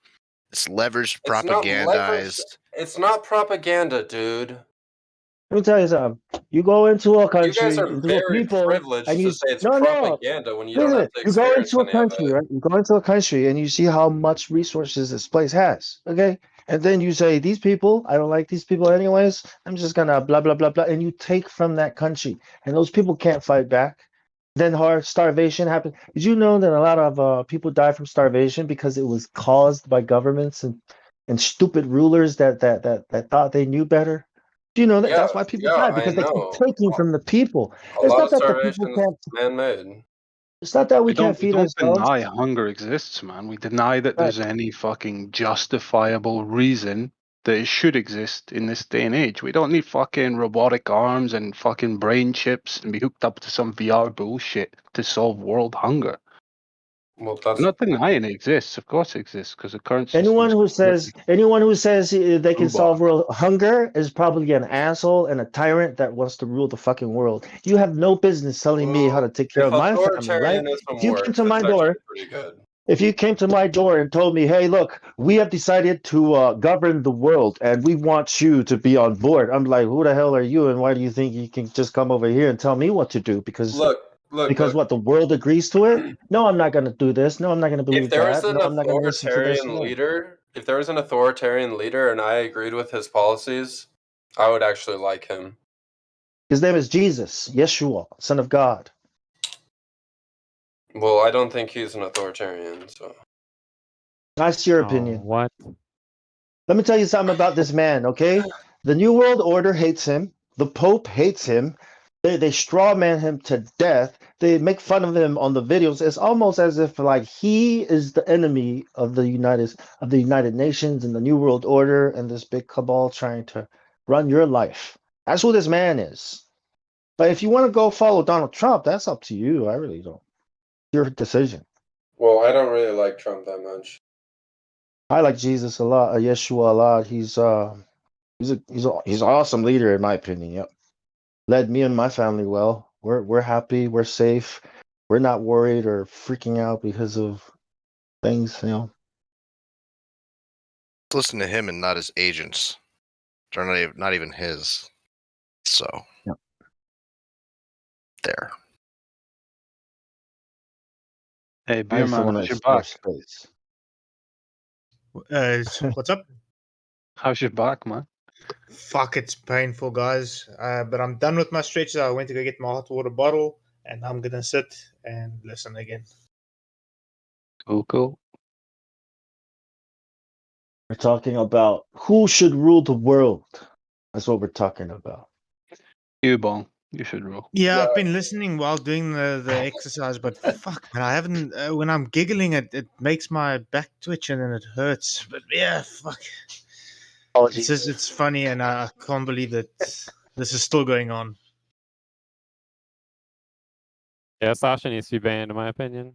Speaker 3: It's leveraged,
Speaker 20: It's not leveraged.
Speaker 3: propagandized.
Speaker 20: It's not propaganda, dude.
Speaker 17: Let me tell you something. You go into a
Speaker 20: You guys
Speaker 17: country,
Speaker 20: are
Speaker 17: into a
Speaker 20: very
Speaker 17: people,
Speaker 20: privileged
Speaker 17: and
Speaker 20: to
Speaker 17: you
Speaker 20: say it's
Speaker 17: no.
Speaker 20: propaganda when you don't
Speaker 17: Listen,
Speaker 20: have to
Speaker 17: you go
Speaker 20: experience
Speaker 17: into a
Speaker 20: any of
Speaker 17: country,
Speaker 20: it.
Speaker 17: right? You go into a country and you see how much resources this place has, okay? And then you say, these people, I don't like these people anyways. I'm just gonna blah blah blah blah, and you take from that country, and those people can't fight back. Then hard starvation happens. Did you know that a lot of people die from starvation because it was caused by governments and stupid rulers that thought they knew better? Do you know that?
Speaker 20: Yeah,
Speaker 17: That's why people
Speaker 20: yeah,
Speaker 17: die
Speaker 20: I
Speaker 17: because they keep
Speaker 20: know.
Speaker 17: taking from the people.
Speaker 20: A
Speaker 17: It's
Speaker 20: lot
Speaker 17: not
Speaker 20: of
Speaker 17: that the people
Speaker 20: starvation is
Speaker 17: can't.
Speaker 20: man-made.
Speaker 17: It's not that we can't
Speaker 12: We
Speaker 17: feed
Speaker 12: don't
Speaker 17: ourselves.
Speaker 12: deny hunger exists, man. We deny that
Speaker 17: Right.
Speaker 12: there's any fucking justifiable reason that it should exist in this day and age. We don't need fucking robotic arms and fucking brain chips and be hooked up to some VR bullshit to solve world hunger.
Speaker 20: Well,
Speaker 12: I'm not denying it exists. Of course it exists because the current system
Speaker 17: Anyone
Speaker 12: is
Speaker 17: who says they can
Speaker 12: rhubarb.
Speaker 17: solve world hunger is probably an asshole and a tyrant that wants to rule the fucking world. You have no business telling me how to take care
Speaker 20: If
Speaker 17: of my family, right? If
Speaker 20: authoritarianism
Speaker 17: you came
Speaker 20: works,
Speaker 17: to my
Speaker 20: it's actually
Speaker 17: door,
Speaker 20: pretty good.
Speaker 17: if you came to my door and told me, "Hey, look, we have decided to govern the world, and we want you to be on board," I'm like, "Who the hell are you, and why do you think you can just come over here and tell me what to do?" Because
Speaker 20: Look.
Speaker 17: what the world agrees to it? No, I'm not going to do this. No, I'm not going to
Speaker 20: If
Speaker 17: believe
Speaker 20: there was
Speaker 17: that.
Speaker 20: an
Speaker 17: No, I'm not going to listen to this.
Speaker 20: authoritarian
Speaker 17: No.
Speaker 20: leader, and I agreed with his policies, I would actually like him.
Speaker 17: His name is Jesus, Yeshua, Son of God.
Speaker 20: Well, I don't think he's an authoritarian, so.
Speaker 17: That's your opinion.
Speaker 19: What?
Speaker 17: Let me tell you something about this man, okay? The New World Order hates him. The Pope hates him. They straw man him to death. They make fun of him on the videos. It's almost as if like he is the enemy of the United Nations and the New World Order and this big cabal trying to run your life. That's who this man is. But if you want to go follow Donald Trump, that's up to you. I really don't. Your decision.
Speaker 20: Well, I don't really like Trump that much.
Speaker 17: I like Jesus a lot, Yeshua a lot. He's an awesome leader in my opinion. Yep, led me and my family well. We're happy. We're safe. We're not worried or freaking out because of things.
Speaker 3: Listen to him and not his agents. They're not even his. So
Speaker 17: Yep.
Speaker 3: There.
Speaker 12: Hey,
Speaker 17: I
Speaker 12: beer
Speaker 17: just
Speaker 12: man,
Speaker 17: want to
Speaker 12: how's your
Speaker 17: explore
Speaker 12: back?
Speaker 17: space.
Speaker 18: What's up?
Speaker 12: How's your back, man?
Speaker 18: Fuck, it's painful, guys. But I'm done with my stretches. I went to go get my hot water bottle, and I'm gonna sit and listen again.
Speaker 12: Cool.
Speaker 17: We're talking about who should rule the world. That's what we're talking about.
Speaker 12: You, Bong. You should rule.
Speaker 18: Yeah, I've been listening while doing the exercise, but fuck, man, I haven't. When I'm giggling, it makes my back twitch and then it hurts. But yeah, fuck. It's funny, and I can't believe that this is still going on.
Speaker 19: Yeah, Sasha needs to be banned, in my opinion.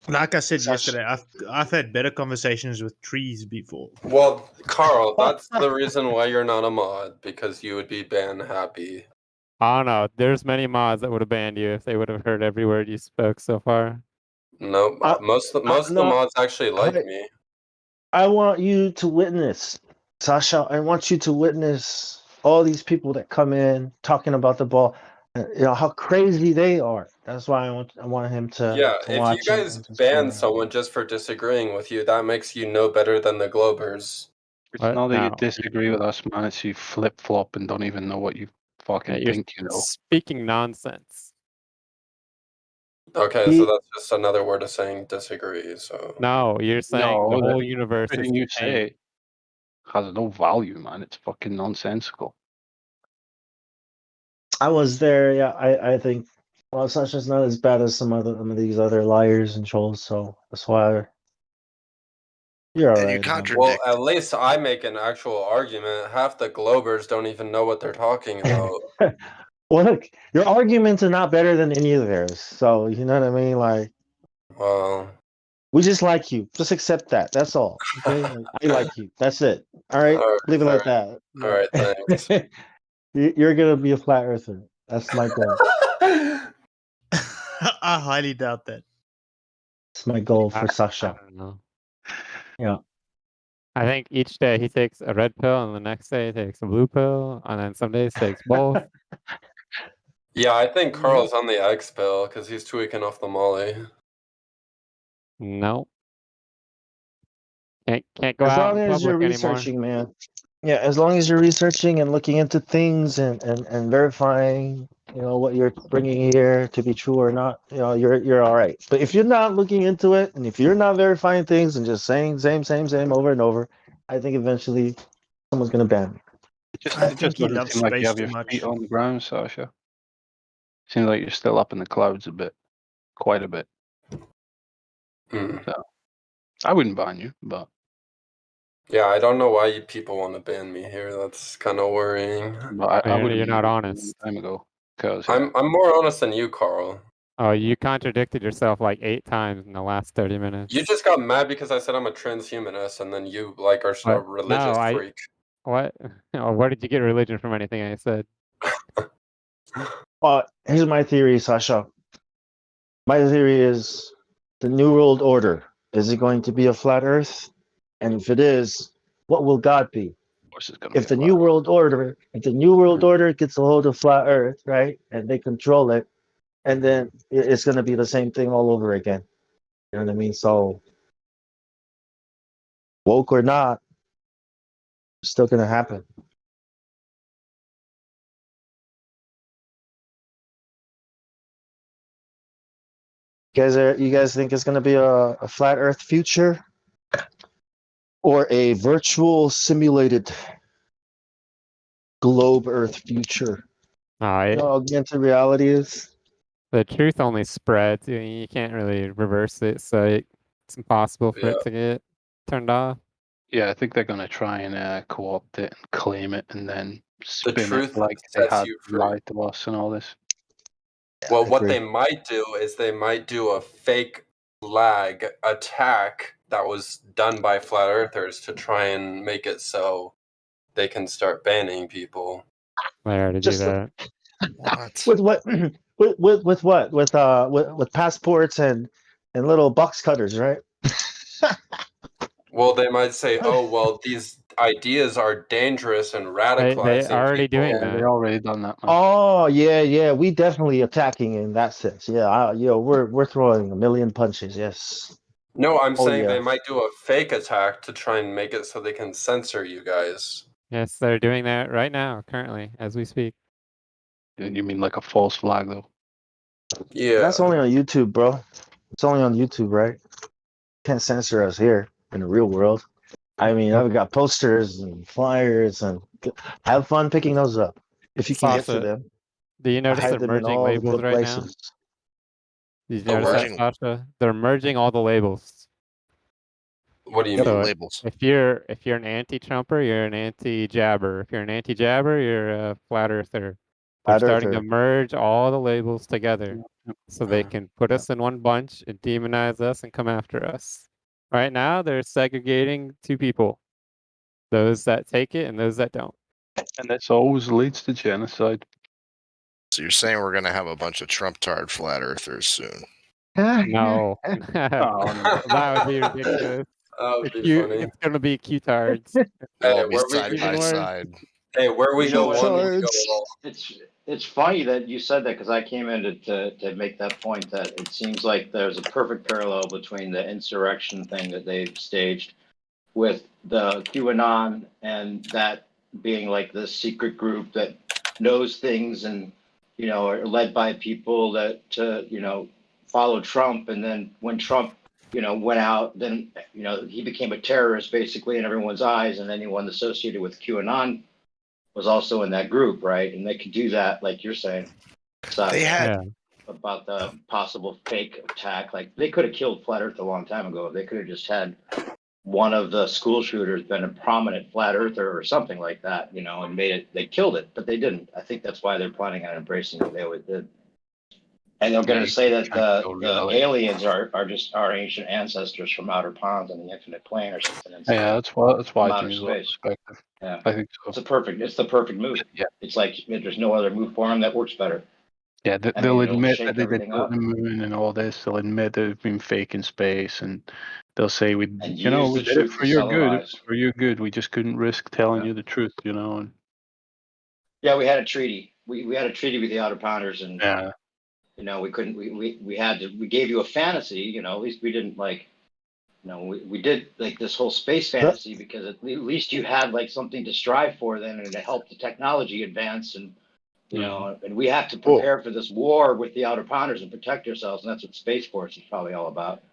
Speaker 18: Like I said yesterday, I've had better conversations with trees before.
Speaker 20: Well, Carl, that's the reason why you're not a mod, because you would be ban happy.
Speaker 19: I don't know. There's many mods that would have banned you if they would have heard every word you spoke so far.
Speaker 20: No, most of the mods actually like me.
Speaker 17: I want you to witness, Sasha. I want you to witness all these people that come in talking about the ball. How crazy they are. That's why I want him to.
Speaker 20: Yeah,
Speaker 17: to
Speaker 20: if
Speaker 17: watch
Speaker 20: you guys ban someone just for disagreeing with you, that makes you no better than the Globers.
Speaker 12: It's
Speaker 19: What?
Speaker 12: not that you
Speaker 19: No.
Speaker 12: disagree with us, man. It's you flip flop and don't even know what you fucking
Speaker 19: You're
Speaker 12: think you know.
Speaker 19: speaking nonsense.
Speaker 20: Okay, so that's just another word of saying disagree. So
Speaker 19: No, you're saying the
Speaker 12: No,
Speaker 19: whole universe is
Speaker 12: everything you
Speaker 19: contained.
Speaker 12: say has no value, man. It's fucking nonsensical.
Speaker 17: I was there. Yeah, I think. Well, Sasha's not as bad as some of these other liars and trolls, so that's why you're all right. man.
Speaker 20: Well, at least I make an actual argument. Half the Globers don't even know what they're talking about.
Speaker 17: Well, look, your arguments are not better than any of theirs. So you know what I mean. Like,
Speaker 20: well,
Speaker 17: we just like you. Just accept that. That's all. Okay, like, I like you. That's it. All right, leave it like that.
Speaker 20: All right, thanks.
Speaker 17: You're gonna be a flat earther. That's my goal.
Speaker 18: I highly doubt that.
Speaker 17: That's my goal for
Speaker 19: I
Speaker 17: Sasha.
Speaker 19: don't know.
Speaker 17: Yeah.
Speaker 19: I think each day he takes a red pill, and the next day he takes a blue pill, and then some days takes both.
Speaker 20: Yeah, I think Carl's on the X pill because he's tweaking off the Molly.
Speaker 19: No. Can't go
Speaker 17: As
Speaker 19: out
Speaker 17: long
Speaker 19: in
Speaker 17: as you're
Speaker 19: public anymore.
Speaker 17: researching, man. Yeah, as long as you're researching and looking into things and verifying, you know, what you're bringing here to be true or not, you know, you're all right. But if you're not looking into it and if you're not verifying things and just saying same over and over, I think eventually someone's gonna ban you.
Speaker 12: It just doesn't seem like you have your feet on the ground, Sasha. Seems like you're still up in the clouds a bit, quite a bit. So I wouldn't ban you, but
Speaker 20: Yeah, I don't know why you people want to ban me here. That's kind of worrying.
Speaker 12: I would.
Speaker 19: You're not honest.
Speaker 12: Time ago, because
Speaker 20: I'm more honest than you, Carl.
Speaker 19: Oh, you contradicted yourself like 8 times in the last 30 minutes.
Speaker 20: You just got mad because I said I'm a transhumanist, and then you like are a
Speaker 19: What?
Speaker 20: religious
Speaker 19: No,
Speaker 20: freak.
Speaker 19: What? Oh, where did you get religion from? Anything I said?
Speaker 17: Here's my theory, Sasha. My theory is the New World Order. Is it going to be a flat Earth? And if it is, what will God be? If the New World Order, gets a hold of flat Earth, right, and they control it, and then it's going to be the same thing all over again. You know what I mean? So, woke or not, it's still going to happen. You guys think it's going to be a flat Earth future, or a virtual simulated globe Earth future? You know, augmented reality is.
Speaker 19: The truth only spreads. You can't really reverse it, so it's impossible for it to get turned off.
Speaker 12: yeah, I think they're gonna try and co-opt it and claim it, and then spin
Speaker 20: truth
Speaker 12: it like they
Speaker 20: sets
Speaker 12: had
Speaker 20: you free.
Speaker 12: lied to us and all this.
Speaker 20: Well, what they might do is they might do a fake flag attack that was done by flat earthers to try and make it so they can start banning people.
Speaker 19: I already do that.
Speaker 17: With what? With what? With passports and little box cutters, right?
Speaker 20: Well, they might say, "Oh, well, these ideas are dangerous and radicalizing
Speaker 19: already
Speaker 20: people."
Speaker 19: doing that.
Speaker 12: They already done that.
Speaker 17: Oh yeah, we definitely attacking in that sense. Yeah, we're throwing a million punches. Yes.
Speaker 20: No, I'm saying
Speaker 17: yeah.
Speaker 20: they might do a fake attack to try and make it so they can censor you guys.
Speaker 19: Yes, they're doing that right now, currently, as we speak.
Speaker 12: You mean like a false flag, though?
Speaker 20: Yeah.
Speaker 17: That's only on YouTube, bro. It's only on YouTube, right? Can't censor us here in the real world. I mean, I've got posters and flyers, and have fun picking those up if you can get to
Speaker 19: Sasha,
Speaker 17: them.
Speaker 19: Do you notice
Speaker 17: I
Speaker 19: they're
Speaker 17: hide them in
Speaker 19: merging
Speaker 17: all the
Speaker 19: labels
Speaker 17: good
Speaker 19: right now?
Speaker 17: places.
Speaker 19: Did you
Speaker 3: Oh,
Speaker 19: notice that,
Speaker 3: merging.
Speaker 19: Sasha? They're merging all the labels.
Speaker 20: What do you
Speaker 19: So
Speaker 20: mean?
Speaker 3: Labels.
Speaker 19: If you're an anti-Trumper, you're an anti-Jabber. If you're an anti-Jabber, you're a flat earther. They're
Speaker 17: Flat
Speaker 19: starting to
Speaker 17: earther.
Speaker 19: merge all the labels together so they can put us in one bunch and demonize us and come after us. Right now, they're segregating 2 people. Those that take it and those that don't.
Speaker 12: And this always leads to genocide.
Speaker 3: So you're saying we're gonna have a bunch of Trump-tard flat earthers soon?
Speaker 19: No.
Speaker 12: Oh, no.
Speaker 19: That would be ridiculous.
Speaker 20: That would be funny.
Speaker 19: It's going to be Q-tards.
Speaker 3: They'll
Speaker 20: Hey,
Speaker 3: all be
Speaker 20: where we
Speaker 3: side by side.
Speaker 20: Hey, where we
Speaker 2: You know
Speaker 20: go
Speaker 2: what?
Speaker 20: one, we go all.
Speaker 2: It's funny that you said that because I came in to make that point that it seems like there's a perfect parallel between the insurrection thing that they've staged with the QAnon and that being like the secret group that knows things and, you know, are led by people that, you know, follow Trump. And then when Trump, you know, went out, then, you know, he became a terrorist basically in everyone's eyes. And anyone associated with QAnon was also in that group, right? And they could do that, like you're saying.
Speaker 3: They had
Speaker 2: About the possible fake attack. Like they could have killed Flat Earth a long time ago. They could have just had one of the school shooters been a prominent flat earther or something like that, you know, and made it, they killed it, but they didn't. I think that's why they're planning on embracing it. They always did. And they're going to say that the aliens are just our ancient ancestors from outer ponds and the infinite plane or something.
Speaker 12: Yeah, that's why
Speaker 2: from
Speaker 12: I
Speaker 2: outer
Speaker 12: think it's a lot of
Speaker 2: space.
Speaker 12: perspective.
Speaker 2: Yeah,
Speaker 12: I think so.
Speaker 2: it's the perfect move.
Speaker 12: Yeah,
Speaker 2: it's like there's no other move for them that works better.
Speaker 12: yeah.
Speaker 2: I
Speaker 12: They'll
Speaker 2: mean, it'll
Speaker 12: admit
Speaker 2: shake
Speaker 12: that they did
Speaker 2: everything
Speaker 12: go
Speaker 2: up
Speaker 12: to the moon and all this. They'll admit that they've been fake in space, and they'll say we,
Speaker 2: and
Speaker 12: you know,
Speaker 2: use
Speaker 12: we
Speaker 2: the
Speaker 12: did it
Speaker 2: truth
Speaker 12: for
Speaker 2: to
Speaker 12: your
Speaker 2: sell
Speaker 12: good.
Speaker 2: lies.
Speaker 12: For your good, we just couldn't risk telling you the truth, you know. And
Speaker 2: Yeah, we had a treaty. We had a treaty with the outer pounders, and
Speaker 12: yeah,
Speaker 2: you know, we couldn't. We had to. We gave you a fantasy. You know, at least we didn't like. You know, we did like this whole space fantasy because at least you had like something to strive for then, and to help the technology advance, and you know, and we have to prepare for this war with the outer pounders and protect ourselves, and that's what Space Force is probably all about.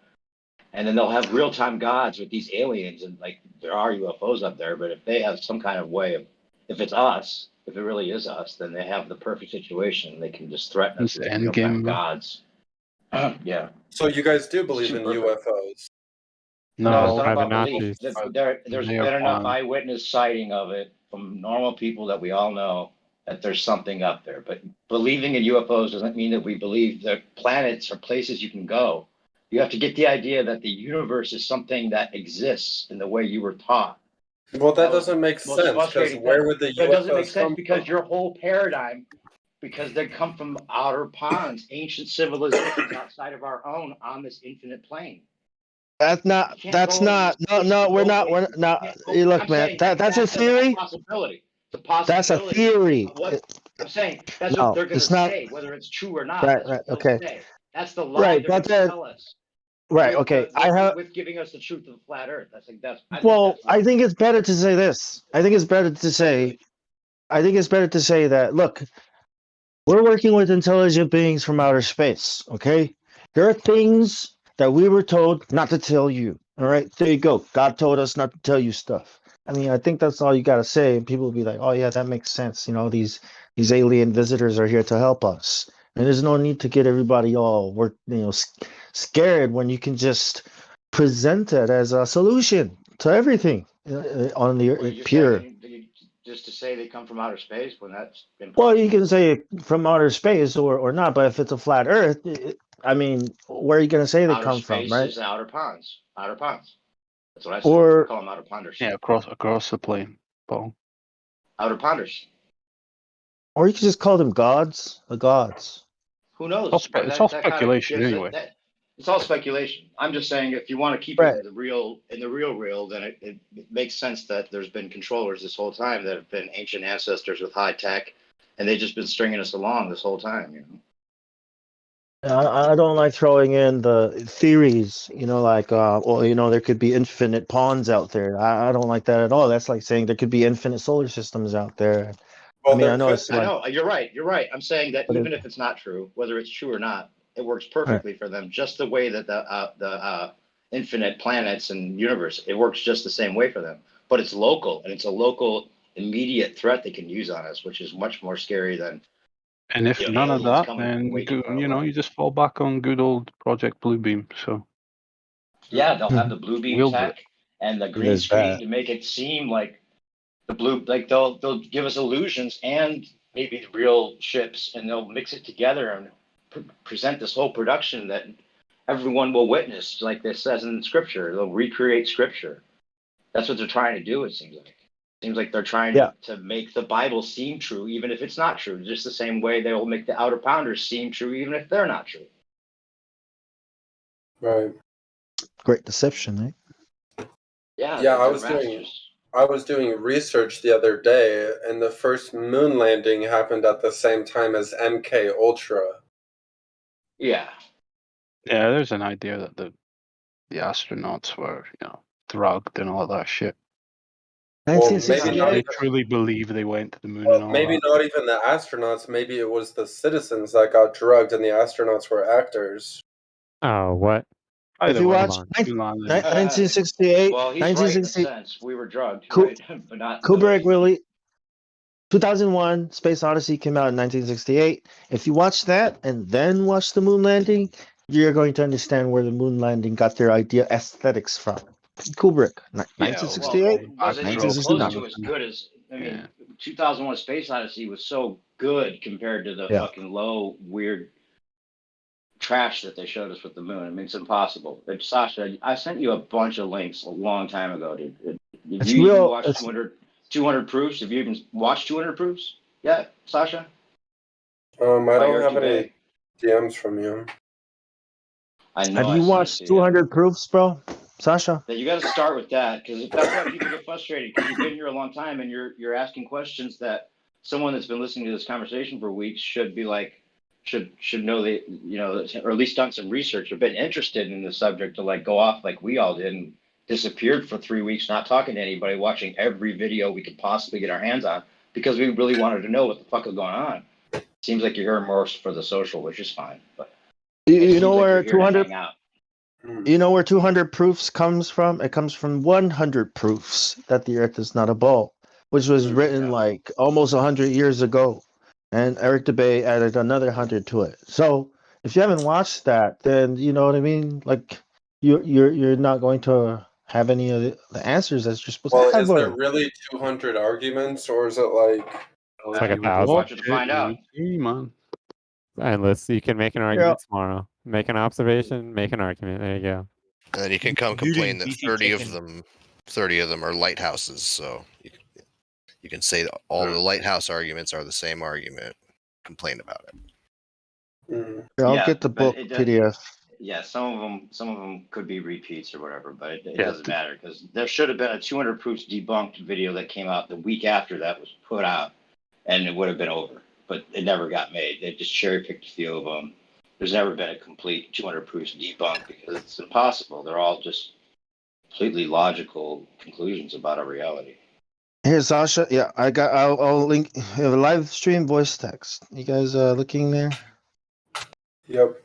Speaker 2: And then they'll have real time gods with these aliens, and like there are UFOs up there, but if they have some kind of way of, if it's us, if it really is us, then they have the perfect situation. They can just threaten us
Speaker 12: it's
Speaker 2: with
Speaker 12: the end
Speaker 2: real time
Speaker 12: game.
Speaker 2: gods. Yeah.
Speaker 20: So you guys do
Speaker 2: It's
Speaker 20: believe
Speaker 2: too
Speaker 20: in
Speaker 2: perfect.
Speaker 20: UFOs?
Speaker 2: No, it's
Speaker 12: No,
Speaker 2: not about belief.
Speaker 19: Nazis.
Speaker 2: There's
Speaker 12: They are
Speaker 2: been enough
Speaker 12: fine.
Speaker 2: eyewitness sighting of it from normal people that we all know that there's something up there. But believing in UFOs doesn't mean that we believe that planets are places you can go. You have to get the idea that the universe is something that exists in the way you were taught.
Speaker 20: Well, that doesn't make
Speaker 2: Most
Speaker 20: sense because
Speaker 2: frustrating
Speaker 20: where
Speaker 2: thing.
Speaker 20: would the
Speaker 2: That doesn't make
Speaker 20: UFOs
Speaker 2: sense
Speaker 20: come
Speaker 2: because
Speaker 20: from?
Speaker 2: your whole paradigm, because they come from outer ponds, ancient civilizations outside of our own on this infinite plane.
Speaker 17: That's not. That's not. No, no, we're not. We're not. Hey, look,
Speaker 2: I'm
Speaker 17: man.
Speaker 2: saying
Speaker 17: That's a
Speaker 2: that's a
Speaker 17: theory.
Speaker 2: possibility. It's a
Speaker 17: That's a
Speaker 2: possibility
Speaker 17: theory.
Speaker 2: of what I'm saying. That's what
Speaker 17: No,
Speaker 2: they're going to
Speaker 17: it's not.
Speaker 2: say, whether it's true or not.
Speaker 17: Right.
Speaker 2: That's
Speaker 17: Right.
Speaker 2: what they'll
Speaker 17: Okay.
Speaker 2: say. That's the lie
Speaker 17: Right.
Speaker 2: they're
Speaker 17: But
Speaker 2: going to
Speaker 17: then.
Speaker 2: tell us
Speaker 17: Right.
Speaker 2: with
Speaker 17: Okay. I have.
Speaker 2: with giving us the truth of the flat Earth. I think that's
Speaker 17: Well, I
Speaker 2: what.
Speaker 17: think it's better to say this. I think it's better to say. I think it's better to say that. Look, we're working with intelligent beings from outer space. Okay. There are things that we were told not to tell you. All right. There you go. God told us not to tell you stuff. I mean, I think that's all you got to say, and people will be like, "Oh yeah, that makes sense." You know, these alien visitors are here to help us, and there's no need to get everybody all scared when you can just present it as a solution to everything on the
Speaker 2: Well, you're
Speaker 17: pure.
Speaker 2: saying just to say they come from outer space when that's
Speaker 17: Well,
Speaker 2: impossible.
Speaker 17: you can say from outer space or not, but if it's a flat Earth, I mean, where are you going to say they
Speaker 2: Outer
Speaker 17: come from,
Speaker 2: space
Speaker 17: right?
Speaker 2: is outer ponds. Outer ponds. That's what I say. I
Speaker 17: Or
Speaker 2: call them outer ponders.
Speaker 12: Yeah, across the plane, Paul.
Speaker 2: Outer ponders.
Speaker 17: you could just call them gods, the gods.
Speaker 2: Who knows? But
Speaker 12: It's all
Speaker 2: that kind of
Speaker 12: speculation
Speaker 2: gives
Speaker 12: anyway.
Speaker 2: that. It's all speculation. I'm just saying if you want to keep it
Speaker 17: Right.
Speaker 2: in the real, then it makes sense that there's been controllers this whole time that have been ancient ancestors with high tech, and they've just been stringing us along this whole time. You know.
Speaker 17: I don't like throwing in the theories, like, there could be infinite pawns out there. I don't like that at all. That's like saying there could be infinite solar systems out there.
Speaker 20: Well,
Speaker 17: I mean,
Speaker 20: there
Speaker 17: I know
Speaker 20: could
Speaker 17: it's
Speaker 20: be.
Speaker 2: I
Speaker 17: like,
Speaker 2: know you're right. You're right. I'm saying that
Speaker 17: but
Speaker 2: even if it's not true, whether it's true or not, it works
Speaker 17: right.
Speaker 2: perfectly for them. Just the way that the infinite planets and universe, it works just the same way for them. But it's local, and it's a local immediate threat they can use on us, which is much more scary than
Speaker 12: And if none of
Speaker 2: aliens
Speaker 12: that,
Speaker 2: coming from
Speaker 12: then
Speaker 2: way too far
Speaker 12: you know
Speaker 2: away.
Speaker 12: you just fall back on good old Project Bluebeam. So
Speaker 2: Yeah, they'll have the blue beam
Speaker 12: we'll do it.
Speaker 2: tech and the green
Speaker 17: There's
Speaker 2: screen
Speaker 17: that.
Speaker 2: to make it seem like the blue, like they'll give us illusions and maybe the real ships, and they'll mix it together and present this whole production that everyone will witness, like this says in Scripture. They'll recreate Scripture. That's what they're trying to do. It seems like. Seems like they're trying
Speaker 17: Yeah.
Speaker 2: to make the Bible seem true, even if it's not true. Just the same way they will make the outer pounders seem true, even if they're not true.
Speaker 20: Right.
Speaker 17: Great deception, eh?
Speaker 2: Yeah,
Speaker 20: Yeah,
Speaker 2: they're masters.
Speaker 20: I was doing research the other day, and the first moon landing happened at the same time as MK Ultra.
Speaker 2: Yeah.
Speaker 12: Yeah, there's an idea that the astronauts were, drugged and all that shit.
Speaker 20: Well, maybe not
Speaker 12: They
Speaker 20: even.
Speaker 12: truly believe they went to the moon and
Speaker 20: Well,
Speaker 12: all
Speaker 20: maybe
Speaker 12: that.
Speaker 20: not even the astronauts. Maybe it was the citizens that got drugged, and the astronauts were actors.
Speaker 19: Oh, what?
Speaker 5: If
Speaker 12: Either
Speaker 5: you
Speaker 12: way,
Speaker 5: watch
Speaker 12: moon landing.
Speaker 5: 1968,
Speaker 2: Well, he's right in a
Speaker 5: 1960,
Speaker 2: sense. We were drugged,
Speaker 5: Ku-
Speaker 2: right? But not the
Speaker 5: Kubrick
Speaker 2: way.
Speaker 5: really. 2001, Space Odyssey came out in 1968. If you watch that and then watch the moon landing, you're going to understand where the moon landing got their idea aesthetics from. Kubrick,
Speaker 2: Yeah, well,
Speaker 5: 1968,
Speaker 2: it wasn't even close to as good as. I mean, 2001: Space Odyssey was so good compared to the
Speaker 5: Yeah.
Speaker 2: fucking low, weird trash that they showed us with the moon. I mean, it's impossible. But Sasha, I sent you a bunch of links a long time ago, dude. Did
Speaker 5: It's
Speaker 2: you even
Speaker 5: real.
Speaker 2: watch 200 proofs? Have you even watched 200 proofs yet, Sasha?
Speaker 20: I
Speaker 2: By
Speaker 20: don't
Speaker 2: Eric
Speaker 20: have
Speaker 2: Dubay?
Speaker 20: any DMs from you.
Speaker 2: I know.
Speaker 5: Have
Speaker 2: I
Speaker 5: you
Speaker 2: sent it
Speaker 5: watched
Speaker 2: to you.
Speaker 5: 200 Proofs, bro? Sasha?
Speaker 2: That you got to start with that because that's why people get frustrated because you've been here a long time and you're asking questions that someone that's been listening to this conversation for weeks should be like should know they or at least done some research or been interested in the subject to like go off like we all did and disappeared for 3 weeks not talking to anybody watching every video we could possibly get our hands on because we really wanted to know what the fuck was going on. Seems like you're here more for the social, which is fine, but
Speaker 5: You know
Speaker 2: like
Speaker 5: where
Speaker 2: you're here to
Speaker 5: 200
Speaker 2: hang out.
Speaker 5: You know where 200 proofs comes from? It comes from 100 proofs that the earth is not a ball, which was written like almost 100 years ago. And Eric Dubay added another 100 to it. So if you haven't watched that, then you know what I mean? Like you're not going to have any of the answers that you're supposed
Speaker 20: Well,
Speaker 5: to
Speaker 20: is there
Speaker 5: have.
Speaker 20: really 200 arguments, or is it like?
Speaker 19: It's like
Speaker 2: You would
Speaker 19: 1,000.
Speaker 2: watch it to find out.
Speaker 12: Man.
Speaker 19: Endless. You can make an argument tomorrow. Make an observation, make an argument. There you go.
Speaker 3: And then you can come complain that 30 of them are lighthouses. So you can say that all the lighthouse arguments are the same argument. Complain about it.
Speaker 5: Here, I'll get the book PDF.
Speaker 2: Yeah, some of them could be repeats or whatever, but it
Speaker 12: Yeah.
Speaker 2: doesn't matter because there should have been a 200 proofs debunked video that came out the week after that was put out, and it would have been over. But it never got made. They just cherry picked a few of them. There's never been a complete 200 proofs debunked because it's impossible. They're all just completely logical conclusions about our reality.
Speaker 5: Here, Sasha. Yeah, I'll link a live stream voice text. You guys looking there?
Speaker 20: Yep.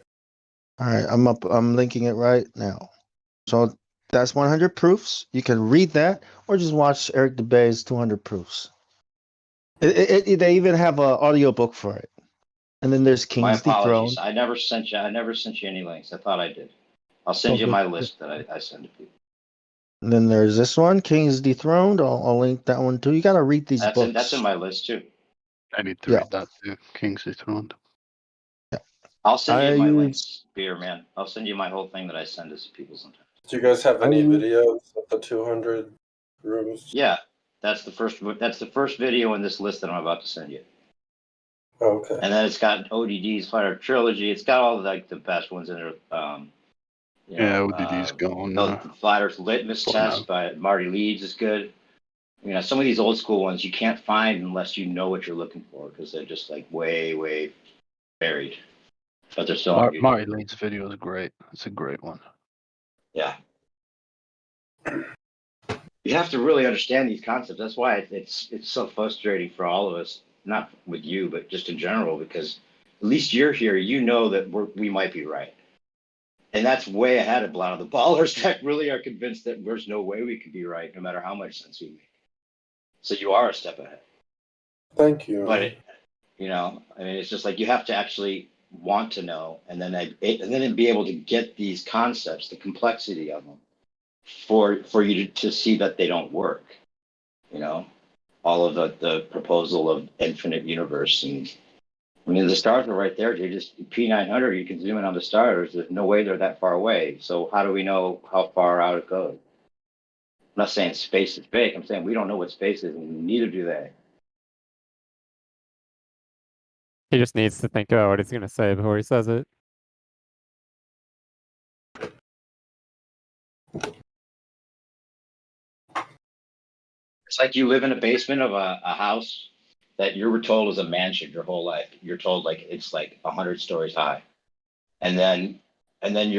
Speaker 5: All right, I'm linking it right now. So that's 100 proofs. You can read that or just watch Eric Dubay's 200 proofs. They even have an audiobook for it. And then there's
Speaker 2: My
Speaker 5: King's
Speaker 2: apologies.
Speaker 5: Dethroned.
Speaker 2: I never sent you any links. I thought I did. I'll send you
Speaker 5: Okay.
Speaker 2: my list that I send to people.
Speaker 5: And then there's this one, King's Dethroned. I'll link that one too. You got to read these books.
Speaker 2: That's in my list too.
Speaker 12: I need to read that too. King's Dethroned.
Speaker 2: I'll send you my links, Beer Man. I'll send you my whole thing that I send to people sometimes.
Speaker 20: Do you guys have any videos of the 200 rooms?
Speaker 2: Yeah, that's the first video in this list that I'm about to send you.
Speaker 20: Okay.
Speaker 2: And then it's got ODD's Fighter Trilogy. It's got all the best ones in there.
Speaker 12: ODD's gone.
Speaker 2: The Flatter's Litmus Test by Marty Leeds is good. You know, some of these old school ones you can't find unless you know what you're looking for because they're just like way, way buried. But they're still on YouTube.
Speaker 12: Marty Leeds' video is great. It's a great one.
Speaker 2: Yeah. You have to really understand these concepts. That's why it's so frustrating for all of us, not with you, but just in general, because at least you're here, you know that we might be right. And that's way ahead of a lot of the ballers that really are convinced that there's no way we could be right, no matter how much sense we make. So you are a step ahead.
Speaker 20: Thank you.
Speaker 2: But, it's just like you have to actually want to know and then be able to get these concepts, the complexity of them, for you to see that they don't work. All of the proposal of infinite universe. And I mean, the stars are right there. Just P900, you can zoom in on the stars. There's no way they're that far away. So how do we know how far out it goes? I'm not saying space is fake. I'm saying we don't know what space is, and neither do they.
Speaker 19: He just needs to think about what he's going to say before he says it.
Speaker 2: It's like you live in a basement of a house that you were told is a mansion your whole life. You're told like it's like 100 stories high. And then and then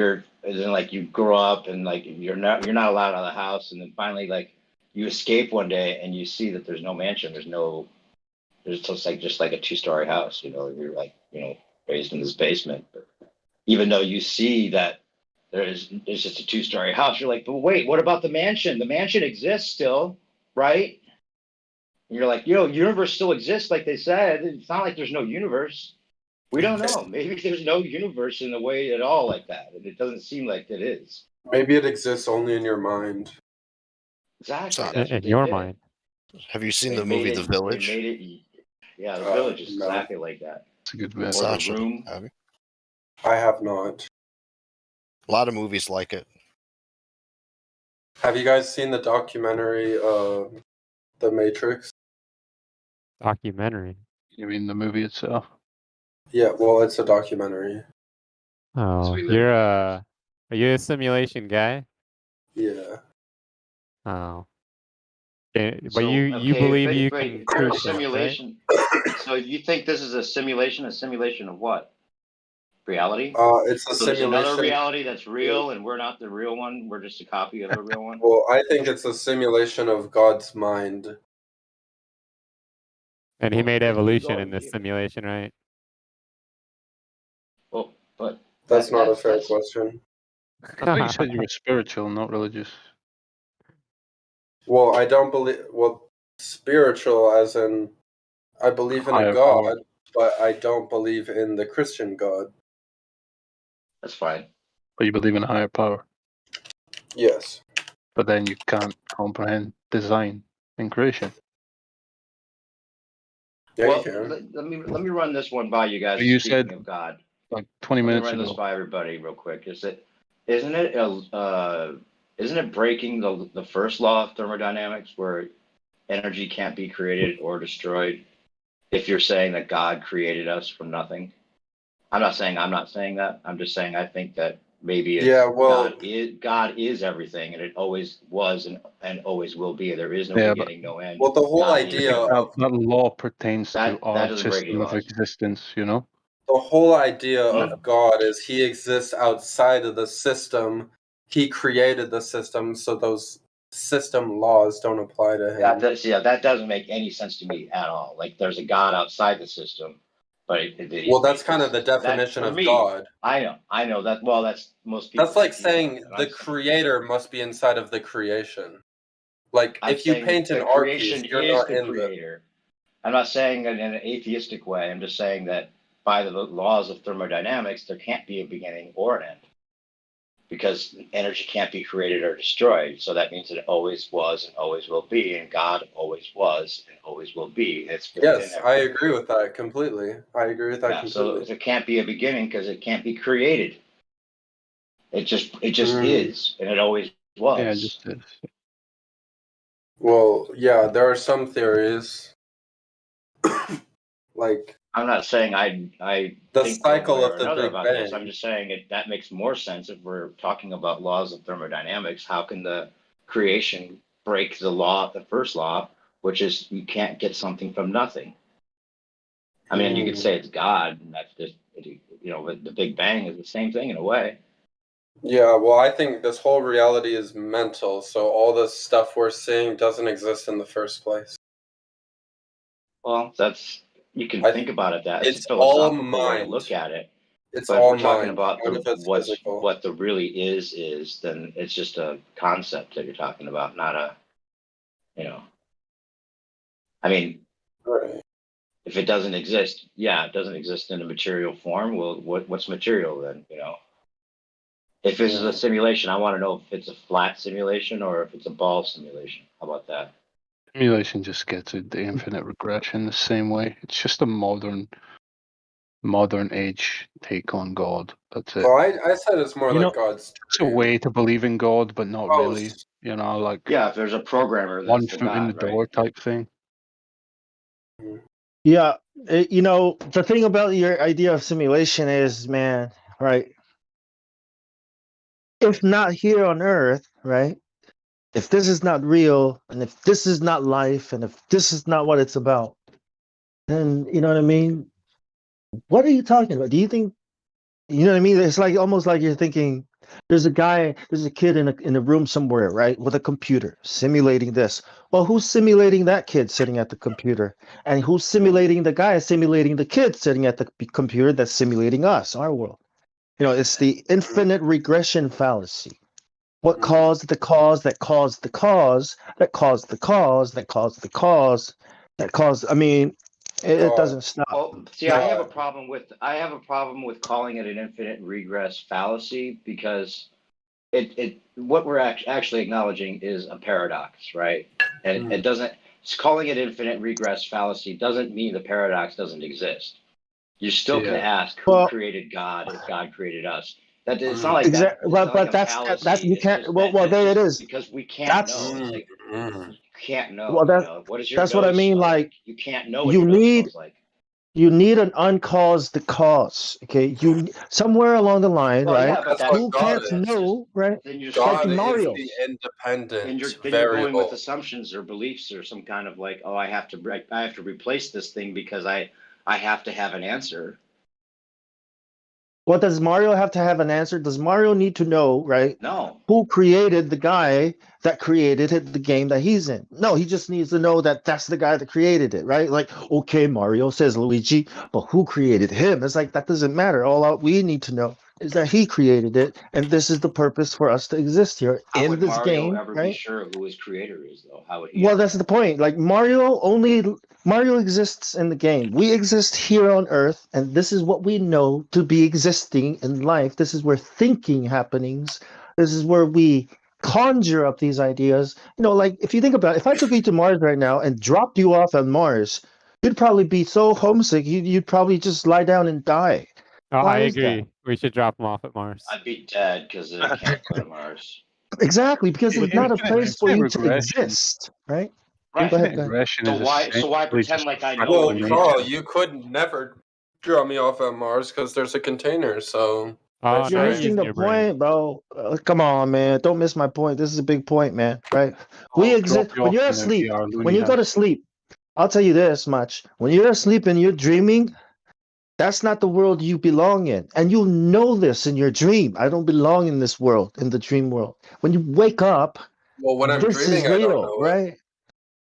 Speaker 2: like you grow up and like you're not allowed out of the house, and then finally like you escape one day and you see that there's no mansion, there's just like a 2-story house, you're like, raised in this basement, but even though you see that there's just a 2-story house, you're like, but wait, what about the mansion? The mansion exists still, right? And you're like, universe still exists, like they said. It's not like there's no universe. We don't know. Maybe there's no universe in the way at all like that, and it doesn't seem like it is.
Speaker 20: Maybe it exists only in your mind.
Speaker 2: Exactly. That's what
Speaker 19: In
Speaker 2: they
Speaker 19: your
Speaker 2: did.
Speaker 19: mind.
Speaker 3: Have you seen
Speaker 2: They
Speaker 3: the movie
Speaker 2: made
Speaker 3: The
Speaker 2: it.
Speaker 3: Village?
Speaker 2: They made it. Yeah, The Village is
Speaker 20: No.
Speaker 2: exactly like that.
Speaker 12: It's a good
Speaker 2: Or
Speaker 12: movie.
Speaker 2: The
Speaker 3: Sasha,
Speaker 2: Room.
Speaker 3: have you?
Speaker 20: I have not.
Speaker 3: A lot of movies like it.
Speaker 20: Have you guys seen the documentary The Matrix?
Speaker 19: Documentary.
Speaker 12: You mean the movie itself?
Speaker 20: Yeah, well, it's a documentary.
Speaker 19: Oh, are you a simulation guy?
Speaker 20: Yeah.
Speaker 19: Oh. But
Speaker 2: So,
Speaker 19: you believe you can prove things, right?
Speaker 2: simulation. So you think this is a simulation? A simulation of what? Reality?
Speaker 20: It's a
Speaker 2: So there's
Speaker 20: simulation.
Speaker 2: another reality that's real, and we're not the real one. We're just a copy of a real one.
Speaker 20: Well, I think it's a simulation of God's mind.
Speaker 19: And he made
Speaker 2: there you
Speaker 19: evolution
Speaker 2: go.
Speaker 19: in this simulation, right?
Speaker 2: Well, but
Speaker 20: That's not a fair question.
Speaker 12: I thought you said you were spiritual, not religious.
Speaker 20: Well, I don't believe. Well, spiritual, as in, I believe in a
Speaker 12: Higher
Speaker 20: God,
Speaker 12: power.
Speaker 20: but I don't believe in the Christian God.
Speaker 2: That's fine.
Speaker 12: But you believe in a higher power.
Speaker 20: Yes.
Speaker 12: But then you can't comprehend design and creation.
Speaker 20: Yeah,
Speaker 2: Well,
Speaker 20: you can.
Speaker 2: let me run this one by you guys.
Speaker 12: You
Speaker 2: Speaking
Speaker 12: said
Speaker 2: of God,
Speaker 12: like 20
Speaker 2: let me
Speaker 12: minutes
Speaker 2: run this
Speaker 12: ago.
Speaker 2: by everybody real quick. Isn't it breaking the first law of thermodynamics where energy can't be created or destroyed? If you're saying that God created us from nothing, I'm not saying that. I'm just saying I think that maybe
Speaker 20: Yeah, well,
Speaker 2: God is everything, and it always was and always will be. There is no
Speaker 12: Yeah,
Speaker 2: beginning, no end.
Speaker 20: well, the whole
Speaker 2: God is
Speaker 20: idea
Speaker 2: everything.
Speaker 20: of
Speaker 12: that law pertains to
Speaker 2: That
Speaker 12: our
Speaker 2: doesn't break any
Speaker 12: system of
Speaker 2: laws.
Speaker 12: existence, you know?
Speaker 20: the whole idea
Speaker 2: Hmm?
Speaker 20: of God is He exists outside of the system. He created the system, so those system laws don't apply to him.
Speaker 2: That doesn't make any sense to me at all. Like there's a God outside the system, but
Speaker 20: Well, that's kind of the definition
Speaker 2: for
Speaker 20: of
Speaker 2: me.
Speaker 20: God.
Speaker 2: I know that. Well, that's most people.
Speaker 20: That's like
Speaker 2: think he's
Speaker 20: saying
Speaker 2: God.
Speaker 20: the creator must be inside of the creation. Like,
Speaker 2: I'm
Speaker 20: if you
Speaker 2: saying
Speaker 20: paint an
Speaker 2: the
Speaker 20: art piece,
Speaker 2: creation
Speaker 20: you're
Speaker 2: is
Speaker 20: not
Speaker 2: the
Speaker 20: in the.
Speaker 2: creator. I'm not saying that in an atheistic way. I'm just saying that by the laws of thermodynamics, there can't be a beginning or an end because energy can't be created or destroyed. So that means that it always was and always will be, and God always was and always will be. It's built in
Speaker 20: Yes,
Speaker 2: everything.
Speaker 20: I agree with that completely. I agree with that
Speaker 2: Yeah, so
Speaker 20: completely.
Speaker 2: there can't be a beginning because it can't be created. It just is, and it always was.
Speaker 12: Yeah, it just is.
Speaker 20: Well, yeah, there are some theories, like
Speaker 2: I'm not saying I
Speaker 20: the
Speaker 2: think one
Speaker 20: cycle
Speaker 2: way or
Speaker 20: of the
Speaker 2: another
Speaker 20: Big
Speaker 2: about
Speaker 20: Bang.
Speaker 2: this. I'm just saying that makes more sense if we're talking about laws of thermodynamics. How can the creation break the first law, which is you can't get something from nothing? I mean, you could say it's God, and that's just but the Big Bang is the same thing in a way.
Speaker 20: Yeah, well, I think this whole reality is mental, so all this stuff we're seeing doesn't exist in the first place.
Speaker 2: Well, you can think about it that it's a
Speaker 20: It's all
Speaker 2: philosophical way to
Speaker 20: mind.
Speaker 2: look at it.
Speaker 20: It's
Speaker 2: But if
Speaker 20: all
Speaker 2: we're talking
Speaker 20: mind.
Speaker 2: about
Speaker 20: None of it's physical.
Speaker 2: what the really is, then it's just a concept that you're talking about, not a, I mean,
Speaker 20: Right.
Speaker 2: if it doesn't exist, it doesn't exist in a material form. Well, what's material then? If this is a simulation, I want to know if it's a flat simulation or if it's a ball simulation. How about that?
Speaker 12: Simulation just gets it, the infinite regression the same way. It's just a modern age take on God. That's it.
Speaker 20: Well, I said it's more like God's.
Speaker 12: It's a way to believe in God, but not really. Like
Speaker 2: if there's a programmer,
Speaker 12: one
Speaker 2: that's the
Speaker 12: foot in the
Speaker 2: God, right?
Speaker 12: door type thing.
Speaker 17: Yeah, the thing about your idea of simulation is, man, right? If not here on Earth, right? If this is not real, and if this is not life, and if this is not what it's about, then you know what I mean? What are you talking about? Do you think You know what I mean? It's like almost like you're thinking there's a kid in a room somewhere, right, with a computer simulating this. Well, who's simulating that kid sitting at the computer? And who's simulating the guy simulating the kid sitting at the computer that's simulating us, our world? You know, it's the infinite regression fallacy. What caused the cause that caused the cause that caused the cause that caused the cause that caused? I mean, it doesn't stop.
Speaker 2: Well, see, I have a problem with calling it an infinite regress fallacy because it what we're actually acknowledging is a paradox, right? And it doesn't calling it infinite regress fallacy doesn't mean the paradox doesn't exist. You still can ask who
Speaker 17: Well,
Speaker 2: created God if God created us. That it's not like that.
Speaker 17: exactly.
Speaker 2: It's not like
Speaker 17: But
Speaker 2: a
Speaker 17: that's
Speaker 2: fallacy.
Speaker 17: you
Speaker 2: It's
Speaker 17: can't.
Speaker 2: just
Speaker 17: Well,
Speaker 2: that's
Speaker 17: there it
Speaker 2: just
Speaker 17: is.
Speaker 2: because we can't know.
Speaker 17: That's
Speaker 2: It's like you can't
Speaker 17: well,
Speaker 2: know. You know, what does your
Speaker 17: that's what I
Speaker 2: nose
Speaker 17: mean.
Speaker 2: smell like?
Speaker 17: Like
Speaker 2: You can't know what
Speaker 17: you
Speaker 2: your nose
Speaker 17: need
Speaker 2: smells like.
Speaker 17: you need an uncaused cause. Okay, somewhere along the line,
Speaker 2: Well,
Speaker 17: right?
Speaker 2: yeah, but
Speaker 17: Who
Speaker 2: that
Speaker 17: can't
Speaker 2: that's just
Speaker 17: know, right?
Speaker 2: then you're
Speaker 17: Like
Speaker 20: God
Speaker 2: saying
Speaker 20: is
Speaker 17: Mario.
Speaker 20: the independent
Speaker 2: then you're going with
Speaker 20: variable.
Speaker 2: assumptions or beliefs or some kind of like, oh, I have to replace this thing because I have to have an answer.
Speaker 17: What does Mario have to have an answer? Does Mario need to know, right?
Speaker 2: No.
Speaker 17: Who created the guy that created the game that he's in? No, he just needs to know that that's the guy that created it, right? Like, okay, Mario says Luigi, but who created him? It's like that doesn't matter. All we need to know is that he created it, and this is the purpose for us to exist here
Speaker 2: How
Speaker 17: in
Speaker 2: would
Speaker 17: this
Speaker 2: Mario
Speaker 17: game,
Speaker 2: ever be
Speaker 17: right?
Speaker 2: sure who his creator is, though? How would he
Speaker 17: Well,
Speaker 2: ever
Speaker 17: that's
Speaker 2: know?
Speaker 17: the point. Like Mario exists in the game. We exist here on Earth, and this is what we know to be existing in life. This is where thinking happenings. This is where we conjure up these ideas. You know, like if you think about it, if I took you to Mars right now and dropped you off on Mars, you'd probably be so homesick, you'd probably just lie down and die.
Speaker 19: Oh, I
Speaker 17: Why is that?
Speaker 19: agree. We should drop him off at Mars.
Speaker 2: I'd be dead because I can't go to Mars.
Speaker 17: Exactly, because
Speaker 12: But
Speaker 17: it's not a
Speaker 12: infinite,
Speaker 17: place for
Speaker 12: infinite
Speaker 17: you to
Speaker 12: regression,
Speaker 17: exist, right?
Speaker 2: Right.
Speaker 17: Go ahead,
Speaker 12: infinite
Speaker 17: go ahead.
Speaker 12: regression
Speaker 2: So
Speaker 12: is
Speaker 2: why
Speaker 12: essentially
Speaker 2: pretend
Speaker 12: just
Speaker 2: like I know
Speaker 20: Well,
Speaker 2: what you're
Speaker 20: Carl,
Speaker 12: fractal
Speaker 2: doing?
Speaker 20: you could never drop me off at Mars because there's a container. So
Speaker 19: Oh,
Speaker 20: nice
Speaker 17: You're
Speaker 19: now you're
Speaker 20: try.
Speaker 17: missing
Speaker 19: using
Speaker 17: the
Speaker 19: your brain.
Speaker 17: point, bro. Come on, man. Don't miss my point. This is a big point, man. Right? We
Speaker 12: I'll drop
Speaker 17: exist
Speaker 12: you
Speaker 17: when
Speaker 12: off
Speaker 17: you're
Speaker 12: in a
Speaker 17: asleep.
Speaker 12: VR
Speaker 17: When
Speaker 12: loony
Speaker 17: you go to
Speaker 12: house.
Speaker 17: sleep, I'll tell you this much. When you're asleep and you're dreaming, that's not the world you belong in. And you know this in your dream. I don't belong in this world, in the dream world. When you wake up,
Speaker 20: Well, when I'm
Speaker 17: this is
Speaker 20: dreaming, I don't
Speaker 17: real,
Speaker 20: know it.
Speaker 17: right?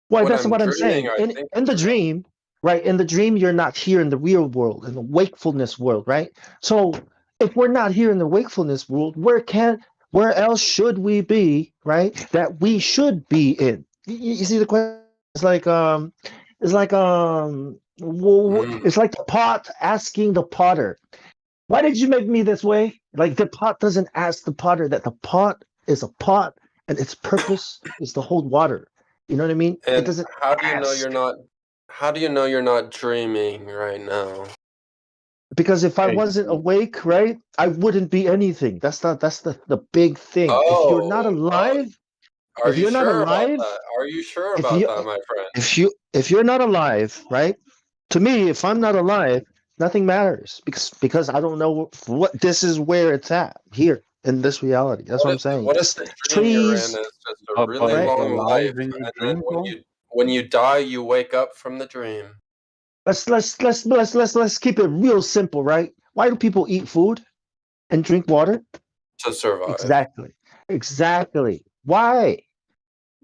Speaker 17: Well,
Speaker 20: When
Speaker 17: that's
Speaker 20: I'm
Speaker 17: what I'm
Speaker 20: dreaming,
Speaker 17: saying.
Speaker 20: I think
Speaker 17: In the
Speaker 20: it's real.
Speaker 17: dream, right? In the dream, you're not here in the real world, in the wakefulness world, right? So if we're not here in the wakefulness world, where else should we be, right? That we should be in. You see the question? It's like it's like the pot asking the potter, "Why did you make me this way?" Like the pot doesn't ask the potter that the pot is a pot and its purpose is to hold water. You know what I mean? It
Speaker 20: And
Speaker 17: doesn't
Speaker 20: how do you know you're
Speaker 17: ask.
Speaker 20: not? How do you know you're not dreaming right now?
Speaker 17: Because if I
Speaker 12: Hey,
Speaker 17: wasn't awake, right, I wouldn't be anything. That's the big thing. If you're not alive,
Speaker 20: Are
Speaker 17: if
Speaker 20: you
Speaker 17: you're not
Speaker 20: sure about
Speaker 17: alive,
Speaker 20: that? Are you sure
Speaker 17: if
Speaker 20: about
Speaker 17: you
Speaker 20: that, my friend?
Speaker 17: if you're not alive, right? To me, if I'm not alive, nothing matters because I don't know what this is where it's at here in this reality. That's what I'm saying.
Speaker 20: What if
Speaker 17: This
Speaker 20: the dream you're in
Speaker 17: trees,
Speaker 20: is just a
Speaker 12: but
Speaker 20: really
Speaker 12: you're
Speaker 17: right?
Speaker 20: long
Speaker 12: alive
Speaker 20: life,
Speaker 12: in your
Speaker 20: and then
Speaker 12: dream, bro?
Speaker 20: when you die, you wake up from the dream
Speaker 17: Let's keep it real simple, right? Why do people eat food and drink water?
Speaker 20: to survive.
Speaker 17: Exactly. Exactly. Why?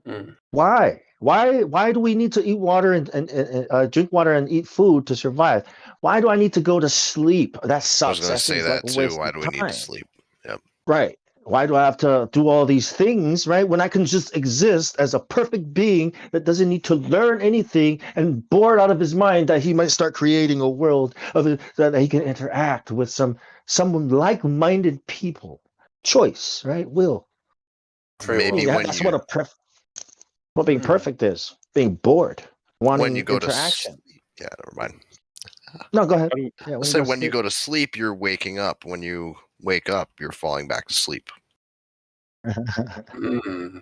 Speaker 20: Mm.
Speaker 17: Why do we need to eat water and drink water and eat food to survive? Why do I need to go to sleep? That
Speaker 3: I was
Speaker 17: sucks.
Speaker 3: going to
Speaker 17: That
Speaker 3: say
Speaker 17: seems like
Speaker 3: that
Speaker 17: a
Speaker 3: too.
Speaker 17: waste
Speaker 3: Why
Speaker 17: of
Speaker 3: do we need to
Speaker 17: time.
Speaker 3: sleep? Yep.
Speaker 17: Right. Why do I have to do all these things, right? When I can just exist as a perfect being that doesn't need to learn anything and bored out of his mind that he might start creating a world of it, that he can interact with some like-minded people. Choice, right? Will.
Speaker 3: Maybe when
Speaker 17: That's
Speaker 3: you
Speaker 17: what being perfect is. Being bored,
Speaker 3: when you
Speaker 17: wanting
Speaker 3: go to
Speaker 17: interaction.
Speaker 3: yeah, never mind.
Speaker 17: No, go ahead. Yeah,
Speaker 3: Let's
Speaker 17: when you
Speaker 3: say
Speaker 17: go to
Speaker 3: when you
Speaker 17: sleep.
Speaker 3: go to sleep, you're waking up. When you wake up, you're falling back to sleep.
Speaker 20: Mm.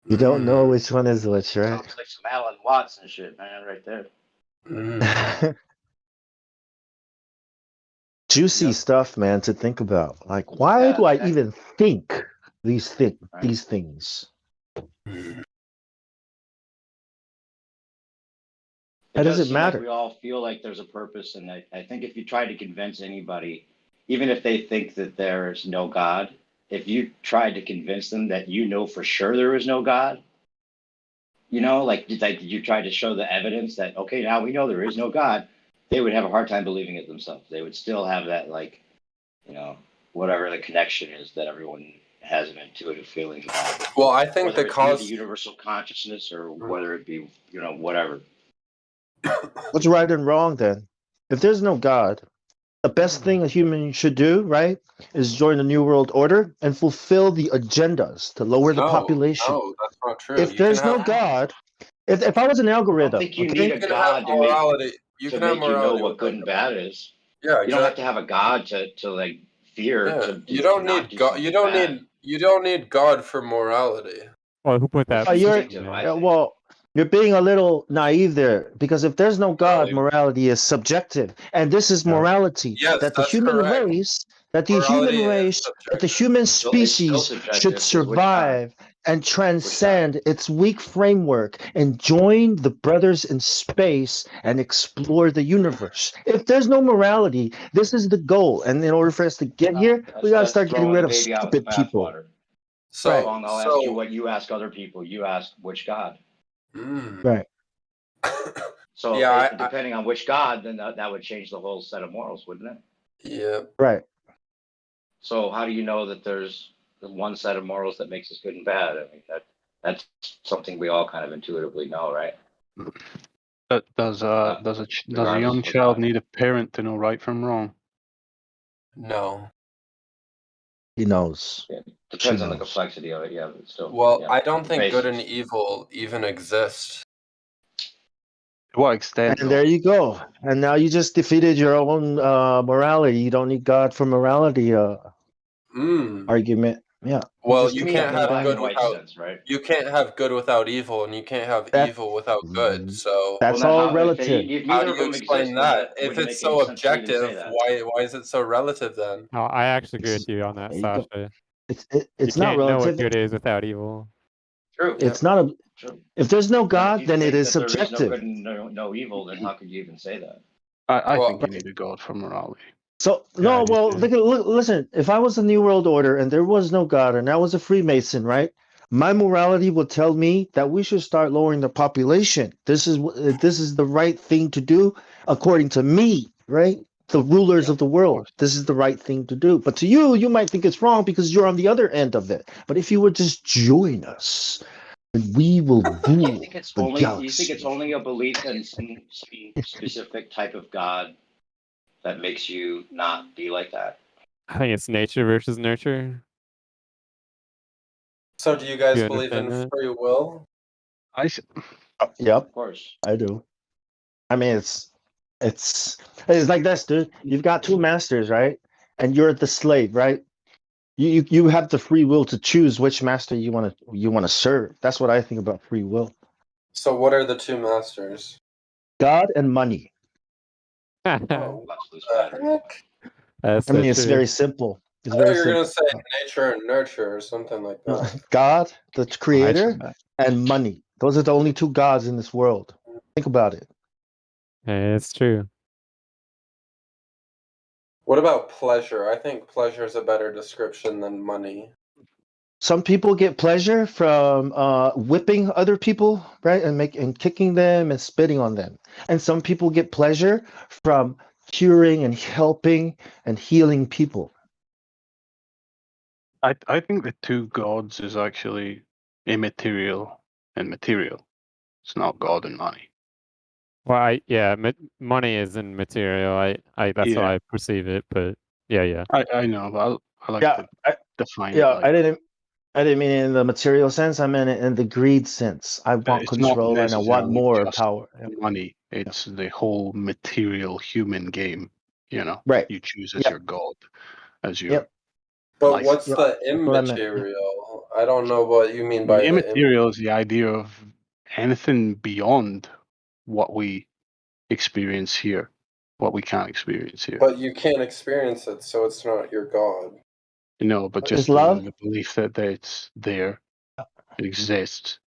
Speaker 17: You don't know which one is which, right?
Speaker 2: Sounds like some Alan Watson shit, man, right there.
Speaker 20: Mm.
Speaker 17: Juicy stuff, man, to think about. Like, why do I even think these things?
Speaker 2: It
Speaker 17: How does
Speaker 2: does
Speaker 17: it
Speaker 2: seem like
Speaker 17: matter?
Speaker 2: we all feel like there's a purpose, and I think if you try to convince anybody even if they think that there's no God, if you tried to convince them that you know for sure there is no God, you know, like you tried to show the evidence that, okay, now we know there is no God, they would have a hard time believing it themselves. They would still have that, like, you know, whatever the connection is that everyone has an intuitive feeling about.
Speaker 20: Well, I think
Speaker 2: Whether
Speaker 20: the
Speaker 2: it be the
Speaker 20: cause.
Speaker 2: universal consciousness or whether it be, you know, whatever.
Speaker 17: What's right and wrong then? If there's no God, the best thing a human should do, right, is join the New World Order and fulfill the agendas to lower the population.
Speaker 20: No, that's not true.
Speaker 17: If
Speaker 20: You can
Speaker 17: there's
Speaker 20: have
Speaker 17: no God, if I was an
Speaker 2: I don't
Speaker 17: algorithm,
Speaker 2: think you
Speaker 17: okay?
Speaker 2: need
Speaker 20: you
Speaker 2: a
Speaker 20: can have
Speaker 2: God
Speaker 20: morality. You
Speaker 2: to
Speaker 20: can have
Speaker 2: make you know
Speaker 20: morality
Speaker 2: what
Speaker 20: without
Speaker 2: good and
Speaker 20: God.
Speaker 2: bad is.
Speaker 20: Yeah,
Speaker 2: You don't have
Speaker 20: exactly.
Speaker 2: to have a God to like fear
Speaker 20: Yeah,
Speaker 2: to not do something bad.
Speaker 20: You don't need God for morality.
Speaker 19: Well, who put that?
Speaker 2: It's
Speaker 17: You're
Speaker 2: instinctive, I think.
Speaker 17: well, you're being a little naive there because if there's no God,
Speaker 20: No.
Speaker 17: morality is subjective, and this is morality
Speaker 20: Yes,
Speaker 17: that the
Speaker 20: that's
Speaker 17: human
Speaker 20: correct.
Speaker 17: race, that
Speaker 20: Morality is
Speaker 17: the human
Speaker 2: It's still
Speaker 17: species should
Speaker 2: subjective because which God?
Speaker 17: survive and transcend its weak framework and join the brothers in space and explore the universe. If there's no morality, this is the goal, and in order for us to get here, we gotta
Speaker 2: That's
Speaker 17: start getting
Speaker 2: throwing
Speaker 17: rid
Speaker 2: the
Speaker 17: of
Speaker 2: baby out with the
Speaker 17: stupid people.
Speaker 2: bathwater.
Speaker 17: Right.
Speaker 2: Long, I'll ask you what you ask other people. You ask which God.
Speaker 17: Right.
Speaker 2: So
Speaker 20: Yeah,
Speaker 2: depending on which God, then that would change the whole set of morals, wouldn't it?
Speaker 20: Yeah.
Speaker 17: Right.
Speaker 2: So how do you know that there's one set of morals that makes us good and bad? I mean, that's something we all kind of intuitively know, right?
Speaker 12: Does a
Speaker 2: Regardless
Speaker 12: young
Speaker 2: of what
Speaker 12: child
Speaker 2: God.
Speaker 12: need a parent to know right from wrong?
Speaker 20: No.
Speaker 17: He knows.
Speaker 2: Yeah,
Speaker 17: She
Speaker 2: depends on the
Speaker 17: knows.
Speaker 2: complexity of it, yeah, but still.
Speaker 20: Well,
Speaker 2: yeah,
Speaker 20: I don't think good
Speaker 2: basics.
Speaker 20: and evil even exist.
Speaker 12: To what extent,
Speaker 17: And
Speaker 12: though?
Speaker 17: there you go. And now you just defeated your own morality. You don't need God for morality argument. Yeah.
Speaker 20: Well,
Speaker 17: just
Speaker 20: you
Speaker 17: defeated
Speaker 20: can't
Speaker 17: the
Speaker 20: have
Speaker 17: entire-
Speaker 20: good without you can't have good without evil, and you can't have
Speaker 17: That-
Speaker 20: evil without good. So
Speaker 17: That's all relative.
Speaker 2: If
Speaker 20: how
Speaker 2: neither
Speaker 20: do
Speaker 2: of
Speaker 20: you
Speaker 2: them
Speaker 20: explain
Speaker 2: exist,
Speaker 20: that? If
Speaker 2: wouldn't
Speaker 20: it's
Speaker 2: make any
Speaker 20: so
Speaker 2: sense to even say
Speaker 20: objective,
Speaker 2: that.
Speaker 20: why is it so relative then?
Speaker 19: No, I actually agree with you on that,
Speaker 17: There you go.
Speaker 19: Sasha.
Speaker 17: It's
Speaker 19: You
Speaker 17: not
Speaker 19: can't know what
Speaker 17: relative.
Speaker 19: good is without evil.
Speaker 2: True.
Speaker 17: It's not a.
Speaker 2: True.
Speaker 17: If there's no
Speaker 2: If
Speaker 17: God,
Speaker 2: you
Speaker 17: then it
Speaker 2: think
Speaker 17: is
Speaker 2: that there is no
Speaker 17: subjective.
Speaker 2: good and no evil, then how could you even say that?
Speaker 12: I think you need a God for morality.
Speaker 17: So
Speaker 12: Yeah,
Speaker 17: no,
Speaker 12: I do
Speaker 17: well,
Speaker 12: too.
Speaker 17: listen. If I was the New World Order and there was no God and I was a Freemason, right? My morality would tell me that we should start lowering the population. This is the right thing to do according to me, right? The rulers of the world. This is the right thing to do. But to you, you might think it's wrong because you're on the other end of it. But if you would just join us, we will rule
Speaker 2: You think it's
Speaker 17: the galaxy.
Speaker 2: only a belief in some specific type of God that makes you not be like that?
Speaker 19: I think it's nature versus nurture.
Speaker 20: So do you guys
Speaker 19: You
Speaker 20: believe in
Speaker 19: understand that?
Speaker 20: free will?
Speaker 17: Yep,
Speaker 2: Of course.
Speaker 17: I do. I mean, it's like this, dude. You've got two masters, right? And you're the slave, right? You have the free will to choose which master you want to serve. That's what I think about free will.
Speaker 20: So what are the two masters?
Speaker 17: God and money.
Speaker 20: Oh, what the heck?
Speaker 19: That's
Speaker 17: I mean,
Speaker 19: so
Speaker 17: it's
Speaker 19: true.
Speaker 17: very simple. It's
Speaker 20: I thought
Speaker 17: very
Speaker 20: you were gonna
Speaker 17: simple.
Speaker 20: say nature and nurture or something like that.
Speaker 17: God, the creator, and money. Those are the only two gods in this world. Think about it.
Speaker 19: It's true.
Speaker 20: What about pleasure? I think pleasure is a better description than money.
Speaker 17: Some people get pleasure from whipping other people, right, and kicking them and spitting on them. And some people get pleasure from curing and helping and healing people.
Speaker 12: I think the two gods is actually immaterial and material. It's not God and money.
Speaker 19: Well, money is immaterial. That's how
Speaker 12: Yeah.
Speaker 19: I perceive it. But yeah.
Speaker 12: I know, but I like
Speaker 17: Yeah,
Speaker 12: to define it
Speaker 17: yeah.
Speaker 12: like
Speaker 17: I didn't mean it in the material sense. I meant it in the greed sense. I want
Speaker 12: it's not
Speaker 17: control and I want
Speaker 12: necessarily
Speaker 17: more
Speaker 12: just
Speaker 17: power.
Speaker 12: money. It's the whole material human game. You know,
Speaker 17: Right.
Speaker 12: you choose as
Speaker 17: Yep.
Speaker 12: your god, as your
Speaker 17: Yep.
Speaker 20: But
Speaker 12: life.
Speaker 20: what's
Speaker 17: Yep.
Speaker 20: the
Speaker 17: That's what I meant.
Speaker 20: immaterial? I don't know what you mean
Speaker 12: The
Speaker 20: by the
Speaker 12: immaterial is the idea of anything beyond what we experience here, what we can't experience here.
Speaker 20: But you can't experience it, so it's not your god.
Speaker 12: You know, but
Speaker 17: Is
Speaker 12: just
Speaker 17: love?
Speaker 12: the belief that it's there, it exists,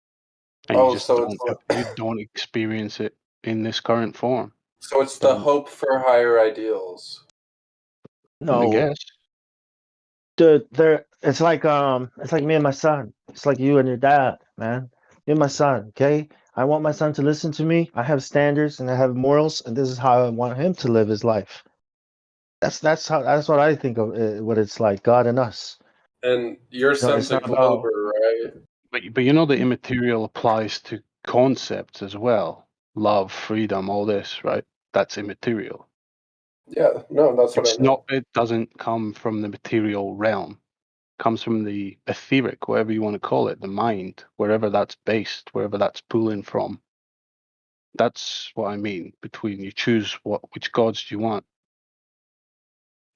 Speaker 12: and
Speaker 20: Oh,
Speaker 12: you just
Speaker 20: so it's
Speaker 12: you don't experience it in this current form.
Speaker 20: so it's the hope for higher ideals.
Speaker 17: No,
Speaker 12: guess.
Speaker 17: dude, it's like me and my son. It's like you and your dad, man. Me and my son, okay? I want my son to listen to me. I have standards and I have morals, and this is how I want him to live his life. That's what I think of what it's like, God and us.
Speaker 20: And you're
Speaker 17: No, it's
Speaker 20: sensing
Speaker 17: not about
Speaker 20: Clover, right?
Speaker 12: But you know the immaterial applies to concepts as well. Love, freedom, all this, right? That's immaterial.
Speaker 20: Yeah, no, that's what I
Speaker 12: It's
Speaker 20: meant.
Speaker 12: not. It doesn't come from the material realm. It comes from the etheric, whatever you want to call it, the mind, wherever that's based, wherever that's pulling from. That's what I mean. Between you choose which gods do you want.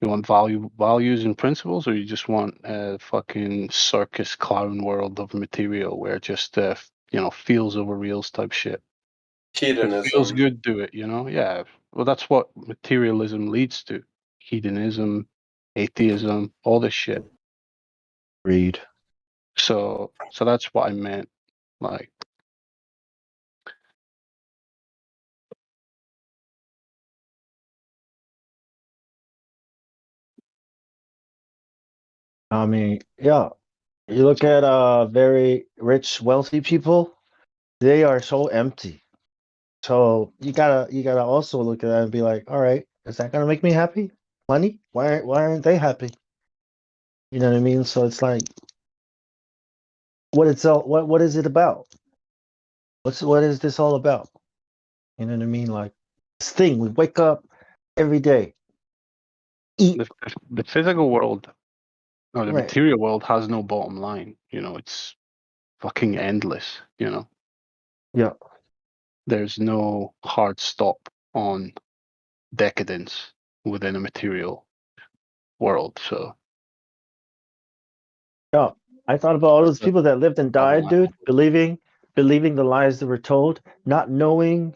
Speaker 12: You want values and principles, or you just want a fucking circus clown world of material where it just feels over reals type shit. If it feels
Speaker 20: Hedonism.
Speaker 12: good, do it. Yeah. Well, that's what materialism leads to: hedonism, atheism, all this shit.
Speaker 17: greed.
Speaker 12: So that's what I meant. Like,
Speaker 17: I mean, yeah. You look at very rich, wealthy people, they are so empty. So you gotta also look at that and be like, all right, is that gonna make me happy? Money? Why aren't they happy? You know what I mean? So it's like what is it about? What is this all about? You know what I mean? Like this thing, we wake up every day, eat,
Speaker 12: the physical world or the
Speaker 17: right?
Speaker 12: material world has no bottom line. It's fucking endless.
Speaker 17: Yeah.
Speaker 12: There's no hard stop on decadence within a material world. So
Speaker 17: Yeah. I thought about all those
Speaker 12: that's
Speaker 17: people that lived and died, dude, believing the lies that were told, not knowing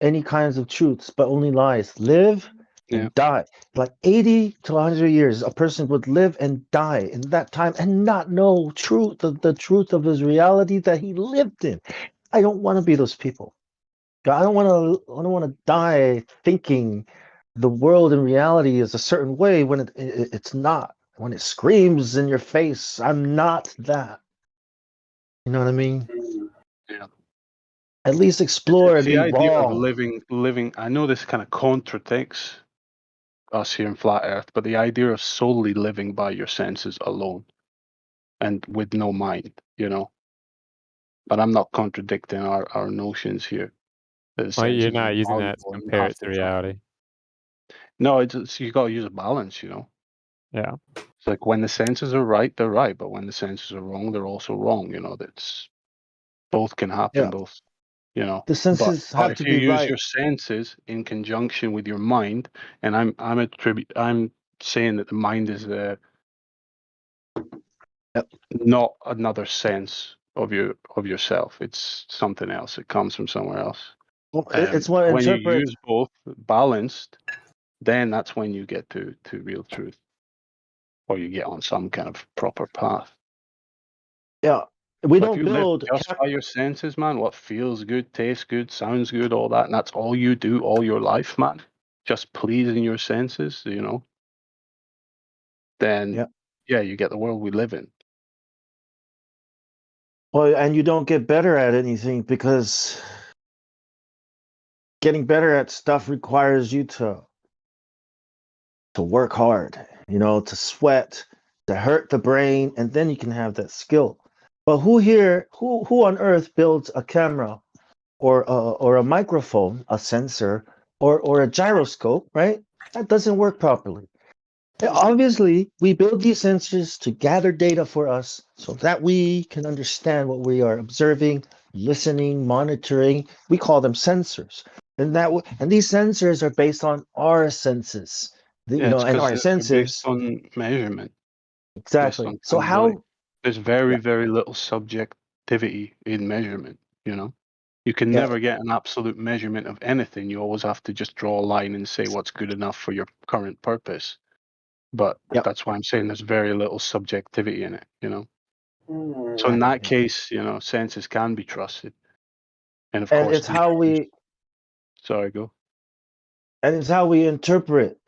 Speaker 17: any kinds of truths, but only lies. Live and die. Like 80 to 100 years, a person would live and die in that time and not know the truth of his reality that he lived in. I don't want to be those people. I don't want to die thinking the world in reality is a certain way when it's not. When it screams in your face, I'm not that. You know what I mean?
Speaker 12: yeah.
Speaker 17: At least explore
Speaker 12: It's
Speaker 17: and
Speaker 12: the
Speaker 17: be
Speaker 12: idea of
Speaker 17: wrong.
Speaker 12: living. I know this kind of contradicts us here in Flat Earth, but the idea of solely living by your senses alone and with no mind, But I'm not contradicting our notions here. The
Speaker 19: Well, you're
Speaker 12: senses are
Speaker 19: not using that to
Speaker 12: valuable and you
Speaker 19: compare
Speaker 12: have
Speaker 19: it to
Speaker 12: to try.
Speaker 19: reality.
Speaker 12: No, you got to use a balance,
Speaker 19: Yeah.
Speaker 12: It's like when the senses are right, they're right, but when the senses are wrong, they're also wrong. That's both can happen,
Speaker 17: Yeah.
Speaker 12: both.
Speaker 17: The
Speaker 12: But
Speaker 17: senses have
Speaker 12: if
Speaker 17: to
Speaker 12: you
Speaker 17: be
Speaker 12: use
Speaker 17: right.
Speaker 12: your senses in conjunction with your mind, and I'm saying that the mind is not another sense of yourself. It's something else. It comes from somewhere else.
Speaker 17: Well, it's what
Speaker 12: When you
Speaker 17: interprets.
Speaker 12: use both balanced, then that's when you get to real truth, or you get on some kind of proper path.
Speaker 17: Yeah. We
Speaker 12: But if
Speaker 17: don't
Speaker 12: you live
Speaker 17: build
Speaker 12: just by your senses, man, what feels good, tastes good, sounds good, all that, and that's all you do all your life, man, just pleasing your senses, then yeah, you get the world we live in.
Speaker 17: Well, and you don't get better at anything because getting better at stuff requires you to work hard, to sweat, to hurt the brain, and then you can have that skill. But who on earth builds a camera or a microphone, a sensor, or a gyroscope, right? That doesn't work properly. Obviously, we build these sensors to gather data for us so that we can understand what we are observing, listening, monitoring. We call them sensors. And these sensors are based on our senses.
Speaker 12: Yeah, it's
Speaker 17: And
Speaker 12: because
Speaker 17: our
Speaker 12: they're based
Speaker 17: senses.
Speaker 12: on measurement, based
Speaker 17: Exactly.
Speaker 12: on
Speaker 17: So
Speaker 12: accountability.
Speaker 17: how
Speaker 12: There's very, very little subjectivity in measurement, You can
Speaker 17: yeah,
Speaker 12: never get an absolute measurement of anything. You always have to just draw a line and say what's good enough for your current purpose. But that's why I'm saying there's very little subjectivity in it. So in that case, senses can be trusted. And of
Speaker 17: and
Speaker 12: course,
Speaker 17: it's how we
Speaker 12: sorry, go.
Speaker 17: and it's how we interpret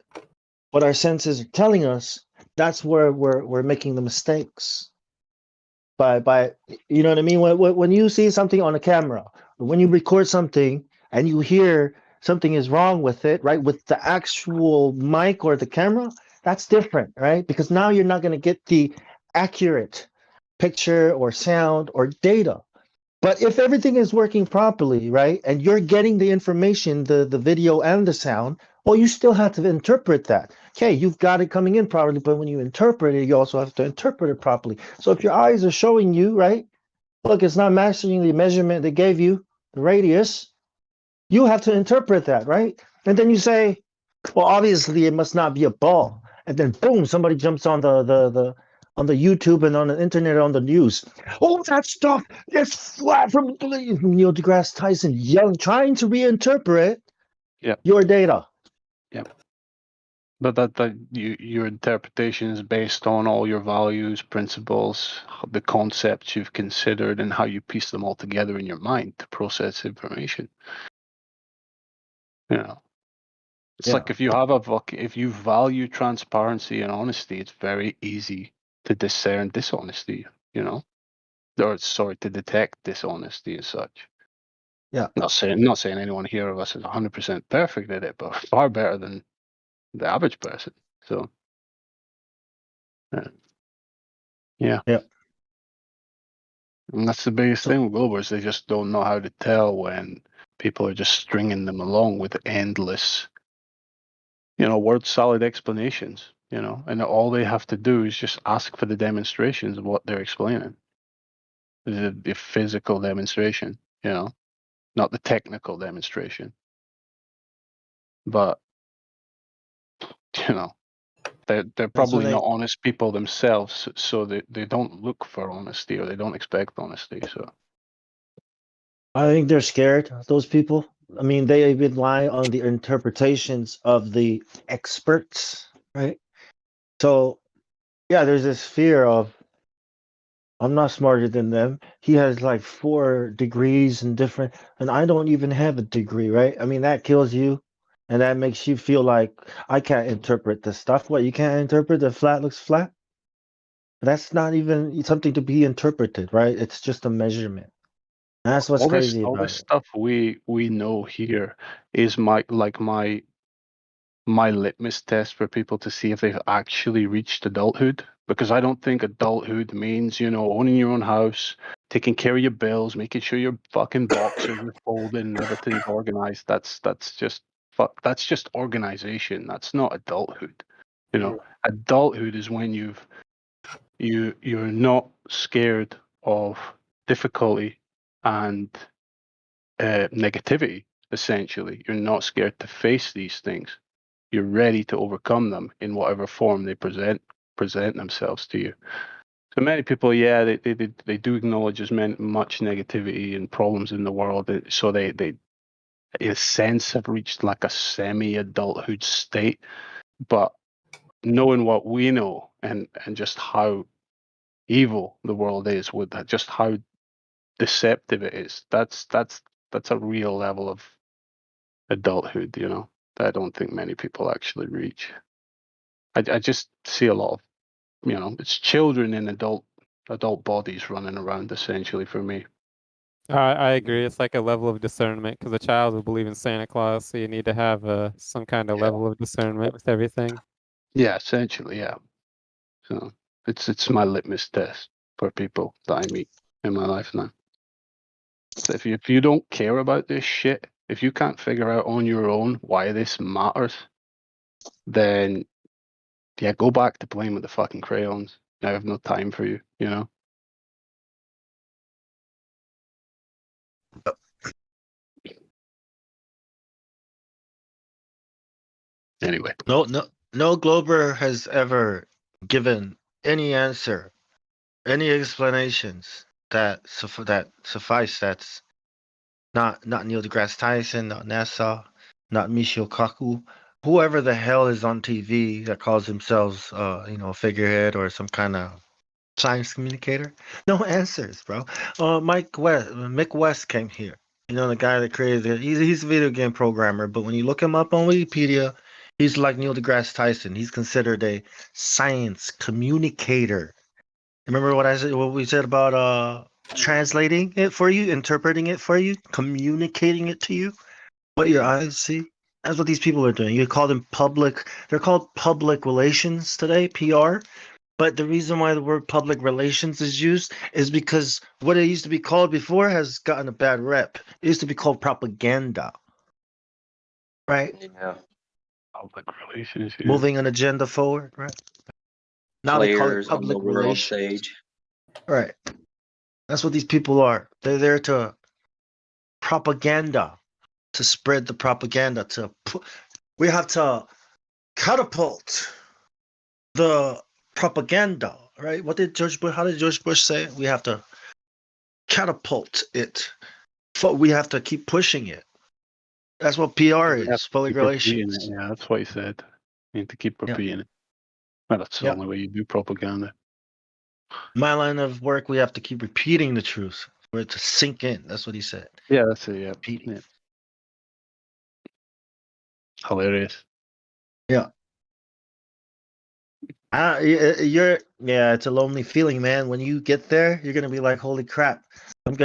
Speaker 17: what our senses are telling us, that's where we're making the mistakes. By you know what I mean? When you see something on a camera, when you record something and you hear something is wrong with it, right? With the actual mic or the camera, that's different, right? Because now you're not going to get the accurate picture or sound or data. But if everything is working properly, right, and you're getting the information, the video and the sound, well, you still have to interpret that. Okay, you've got it coming in properly, but when you interpret it, you also have to interpret it properly. So if your eyes are showing you, right, look, it's not matching the measurement they gave you, the radius, you have to interpret that, right? And then you say, well, obviously it must not be a ball. And then boom, somebody jumps on the on the YouTube and on the internet on the news. Oh, that stuff is flat from Neil deGrasse Tyson yelling, trying to reinterpret
Speaker 12: Yeah.
Speaker 17: your data.
Speaker 12: Yeah. But your interpretation is based on all your values, principles, the concepts you've considered, and how you piece them all together in your mind to process information. You know, it's
Speaker 17: Yeah.
Speaker 12: like if you value transparency and honesty, it's very easy to discern dishonesty. You know, or sorry, to detect dishonesty and such.
Speaker 17: Yeah.
Speaker 12: Not saying anyone here of us is 100% perfect at it, but far better than the average person. So, yeah.
Speaker 17: Yeah.
Speaker 12: And that's the biggest thing with Globers. They just don't know how to tell when people are just stringing them along with endless, word solid explanations, and all they have to do is just ask for the demonstrations of what they're explaining. The physical demonstration, not the technical demonstration. But, they're probably not honest people themselves, so they don't look for honesty or they don't expect honesty. So
Speaker 17: I think they're scared, those people. I mean, they rely on the interpretations of the experts, right? So, yeah, there's this fear of, I'm not smarter than them. He has like 4 degrees and different, and I don't even have a degree, right? I mean, that kills you, and that makes you feel like I can't interpret this stuff. What, you can't interpret the flat looks flat? That's not even something to be interpreted, right? It's just a measurement. That's what's crazy
Speaker 12: all
Speaker 17: about
Speaker 12: this
Speaker 17: it.
Speaker 12: stuff we know here is my litmus test for people to see if they've actually reached adulthood. Because I don't think adulthood means, owning your own house, taking care of your bills, making sure your fucking boxers are folded and everything's organized. That's just organization. That's not adulthood. Adulthood is when you're not scared of difficulty and negativity. Essentially, you're not scared to face these things. You're ready to overcome them in whatever form they present themselves to you. So many people, yeah, they do acknowledge there's much negativity and problems in the world. So they in a sense have reached like a semi-adulthood state. But knowing what we know and just how evil the world is, with that, just how deceptive it is, that's a real level of adulthood, that I don't think many people actually reach. I just see a lot of, it's children in adult bodies running around essentially for me.
Speaker 19: I agree. It's like a level of discernment because a child will believe in Santa Claus, so you need to have some kind of level of discernment with everything.
Speaker 12: Yeah, essentially, yeah. So it's my litmus test for people that I meet in my life now. So if you don't care about this shit, if you can't figure out on your own why this matters, then yeah, go back to playing with the fucking crayons. I have no time for you, Anyway.
Speaker 17: No Glober has ever given any answer, any explanations that suffice. That's not Neil deGrasse Tyson, not NASA, not Michio Kaku, whoever the hell is on TV that calls themselves, figurehead or some kind of science communicator. No answers, bro. Mick West came here. The guy that created it. He's a video game programmer, but when you look him up on Wikipedia, He's like Neil deGrasse Tyson. He's considered a science communicator. Remember what I said? What we said about translating it for you, interpreting it for you, communicating it to you, what your eyes see. That's what these people are doing. You call them public. They're called public relations today, PR. But the reason why the word public relations is used is because what it used to be called before has gotten a bad rep. It used to be called propaganda, right?
Speaker 21: Yeah.
Speaker 12: Public relations. Yeah.
Speaker 17: Moving an agenda forward, right? Now they call it
Speaker 14: Players on the
Speaker 17: public
Speaker 14: world
Speaker 17: relations,
Speaker 14: stage.
Speaker 17: right? That's what these people are. They're there to propaganda, to spread the propaganda. We have to catapult the propaganda, right? What did George Bush? How did George Bush say it? We have to catapult it. We have to keep pushing it. That's what PR
Speaker 12: We have
Speaker 17: is,
Speaker 12: to
Speaker 17: public
Speaker 12: keep repeating
Speaker 17: relations.
Speaker 12: it. Yeah, that's what he said. You need to keep
Speaker 17: Yeah.
Speaker 12: repeating it. Well, that's the
Speaker 17: Yeah.
Speaker 12: only way you do propaganda.
Speaker 17: My line of work, we have to keep repeating the truth for it to sink in. That's what he said.
Speaker 12: Yeah, that's it. Yeah.
Speaker 17: Repeating.
Speaker 12: Yeah. Hilarious.
Speaker 17: Yeah. It's a lonely feeling, man. When you get there, you're gonna be like, holy crap, they're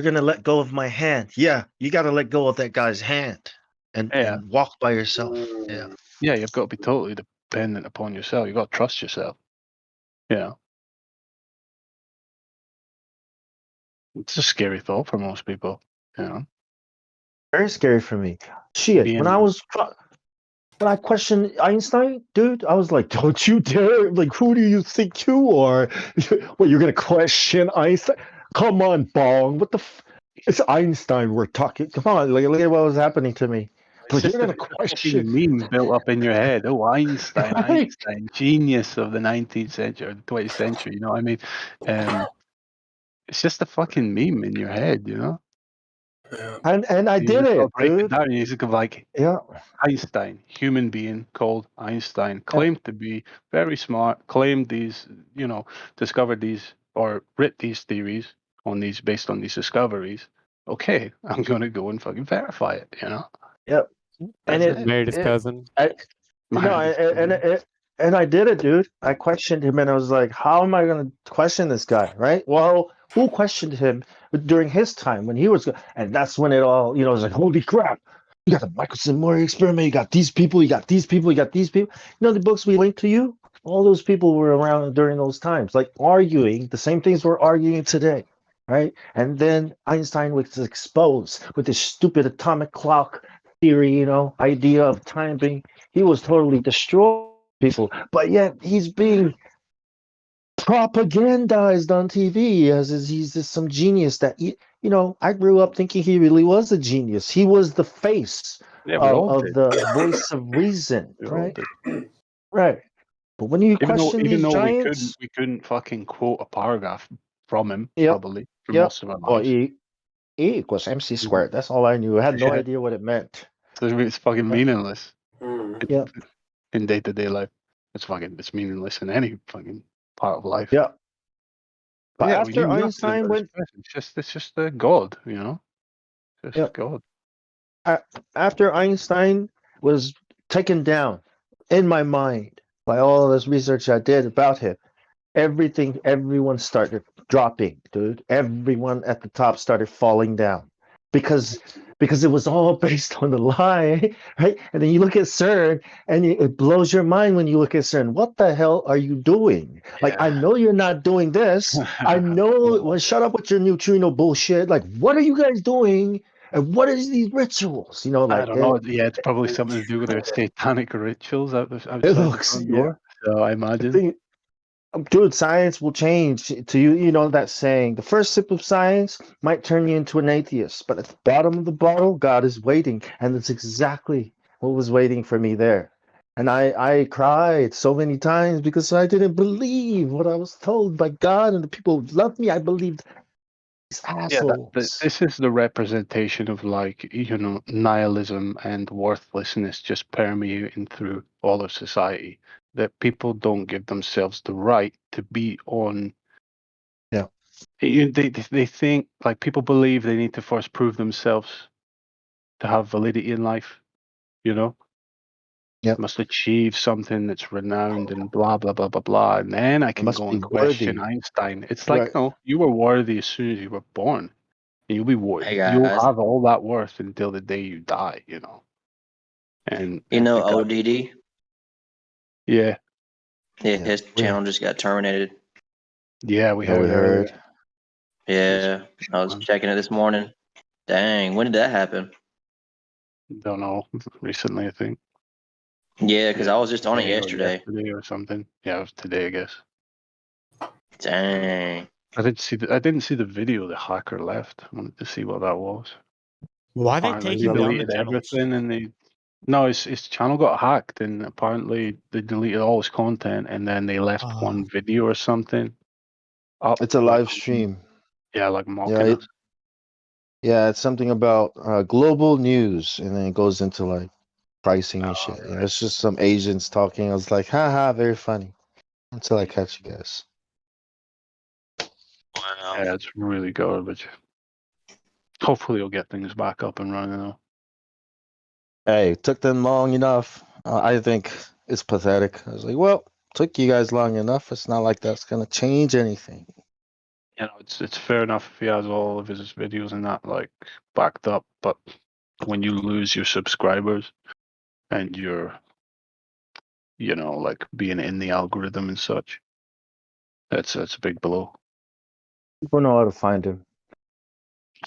Speaker 17: gonna let go of my hand. Yeah, you gotta let go of that guy's hand and walk by yourself. Yeah.
Speaker 12: Yeah, you've got to be totally dependent upon yourself. You've got to trust yourself. Yeah. It's a scary thought for most people, you know.
Speaker 17: Very scary for me. Shit, when I questioned Einstein, dude, I was like, don't you dare! Like, who do you think you are? What, you're gonna question Einstein? Come on, Bong. What the? It's Einstein we're talking. Come on, look at what was happening to me.
Speaker 12: It's
Speaker 17: Like,
Speaker 12: just
Speaker 17: you're gonna
Speaker 12: a
Speaker 17: question.
Speaker 12: fucking meme built up in your head. Oh, Einstein,
Speaker 17: Right.
Speaker 12: Einstein, genius of the 19th century or the 20th century. You know what I mean? It's just a fucking meme in your head, you know.
Speaker 17: And I
Speaker 12: You
Speaker 17: did
Speaker 12: just gotta
Speaker 17: it,
Speaker 12: break it
Speaker 17: dude.
Speaker 12: down. You just go like,
Speaker 17: Yeah.
Speaker 12: Einstein, human being called Einstein, claimed to be very smart, claimed these, you know, discovered these or writ these theories on these based on these discoveries. Okay, I'm gonna go and fucking verify it, you know.
Speaker 17: Yep.
Speaker 12: That's
Speaker 17: And
Speaker 19: Married his cousin.
Speaker 17: and I did it, dude. I questioned him, and I was like, "How am I going to question this guy?" Right? Well, who questioned him during his time when he was? And that's when it all, it was like, "Holy crap! You got the Michelson-Morley experiment. You got these people. You got these people. You got these people." You know the books we linked to you. All those people were around during those times, like arguing the same things we're arguing today, right? And then Einstein was exposed with this stupid atomic clock theory, idea of time being. He was totally destroyed people, but yet he's being propagandized on TV as he's just some genius that I grew up thinking he really was a genius. He was the face
Speaker 12: Yeah, we all
Speaker 17: of
Speaker 12: did.
Speaker 17: the voice of reason,
Speaker 12: We all
Speaker 17: right?
Speaker 12: did.
Speaker 17: Right. But when you
Speaker 12: Even
Speaker 17: question these
Speaker 12: though
Speaker 17: giants,
Speaker 12: we couldn't fucking quote a paragraph from him
Speaker 17: yep,
Speaker 12: probably for
Speaker 17: yep.
Speaker 12: most of our
Speaker 17: Well,
Speaker 12: lives.
Speaker 17: E equals MC squared. That's all I knew. I had no
Speaker 12: Yeah.
Speaker 17: idea what it meant.
Speaker 12: So it's fucking meaningless.
Speaker 17: Yeah.
Speaker 12: In day-to-day life, it's meaningless in any fucking part of life.
Speaker 17: Yeah. But
Speaker 12: Yeah,
Speaker 17: after Einstein went,
Speaker 12: it's just the God, you know, just
Speaker 17: Yep.
Speaker 12: God.
Speaker 17: After Einstein was taken down in my mind by all this research I did about him, everyone started dropping, dude. Everyone at the top started falling down because it was all based on the lie, right? And then you look at CERN, and it blows your mind when you look at CERN. What the hell are you doing? Like, I know you're not doing this. I know. Well, shut up with your neutrino bullshit. Like, what are you guys doing? And what is these rituals?
Speaker 12: I don't know. Yeah, it's probably something to do with their satanic rituals outside the front door. So I imagine.
Speaker 17: Dude, science will change to you. You know that saying, the first sip of science might turn you into an atheist, but at the bottom of the bottle, God is waiting. And that's exactly what was waiting for me there. And I cried so many times because I didn't believe what I was told by God and the people who loved me. I believed these assholes.
Speaker 12: This is the representation of, like, you know, nihilism and worthlessness just permeating through all of society. That people don't give themselves the right to be on.
Speaker 17: Yeah.
Speaker 12: They think, like, people believe they need to first prove themselves to have validity in life, you know? Must achieve something that's renowned and blah blah blah blah blah, and then I can
Speaker 17: must
Speaker 12: go
Speaker 17: be
Speaker 12: and question
Speaker 17: worthy.
Speaker 12: Einstein. It's like,
Speaker 17: Right.
Speaker 12: no, you were worthy as soon as you were born. And you'll be
Speaker 13: Hey
Speaker 12: you'll
Speaker 13: guys,
Speaker 12: have all that worth until the day you die, you know. And
Speaker 13: you know
Speaker 12: the guy,
Speaker 13: ODD?
Speaker 12: yeah,
Speaker 13: Yeah, his channel just got terminated.
Speaker 12: yeah, we
Speaker 17: Yeah, we
Speaker 12: heard earlier.
Speaker 17: heard.
Speaker 13: Yeah, I was checking it this morning. Dang, when did that happen?
Speaker 12: Don't know. Recently, I think.
Speaker 13: Yeah, because I was just on it
Speaker 12: Today or
Speaker 13: yesterday.
Speaker 12: yesterday or something. Yeah, it was today, I guess.
Speaker 13: Dang.
Speaker 12: I didn't see the video the hacker left. I wanted to see what that was.
Speaker 18: Why they
Speaker 12: Apparently,
Speaker 18: taking
Speaker 12: they
Speaker 18: down the
Speaker 12: deleted
Speaker 18: channels?
Speaker 12: everything, and his channel got hacked, and apparently they deleted all his content, and then they left one video or something up.
Speaker 17: It's a
Speaker 12: Like,
Speaker 17: live stream.
Speaker 12: yeah, like
Speaker 17: Yeah,
Speaker 12: mocking us.
Speaker 17: yeah, it's something about global news, and then it goes into like pricing and shit. You know, it's just some Asians talking. I was like, haha, very funny. Until I catch you guys.
Speaker 12: Yeah, it's really garbage. Hopefully, you'll get things back up and running though.
Speaker 17: Hey, it took them long enough. I think it's pathetic. I was like, well, took you guys long enough. It's not like that's gonna change anything.
Speaker 12: You know, it's fair enough if he has all of his videos and that like backed up, but when you lose your subscribers and you're, you know, like being in the algorithm and such, that's a big blow.
Speaker 17: People know how to find him.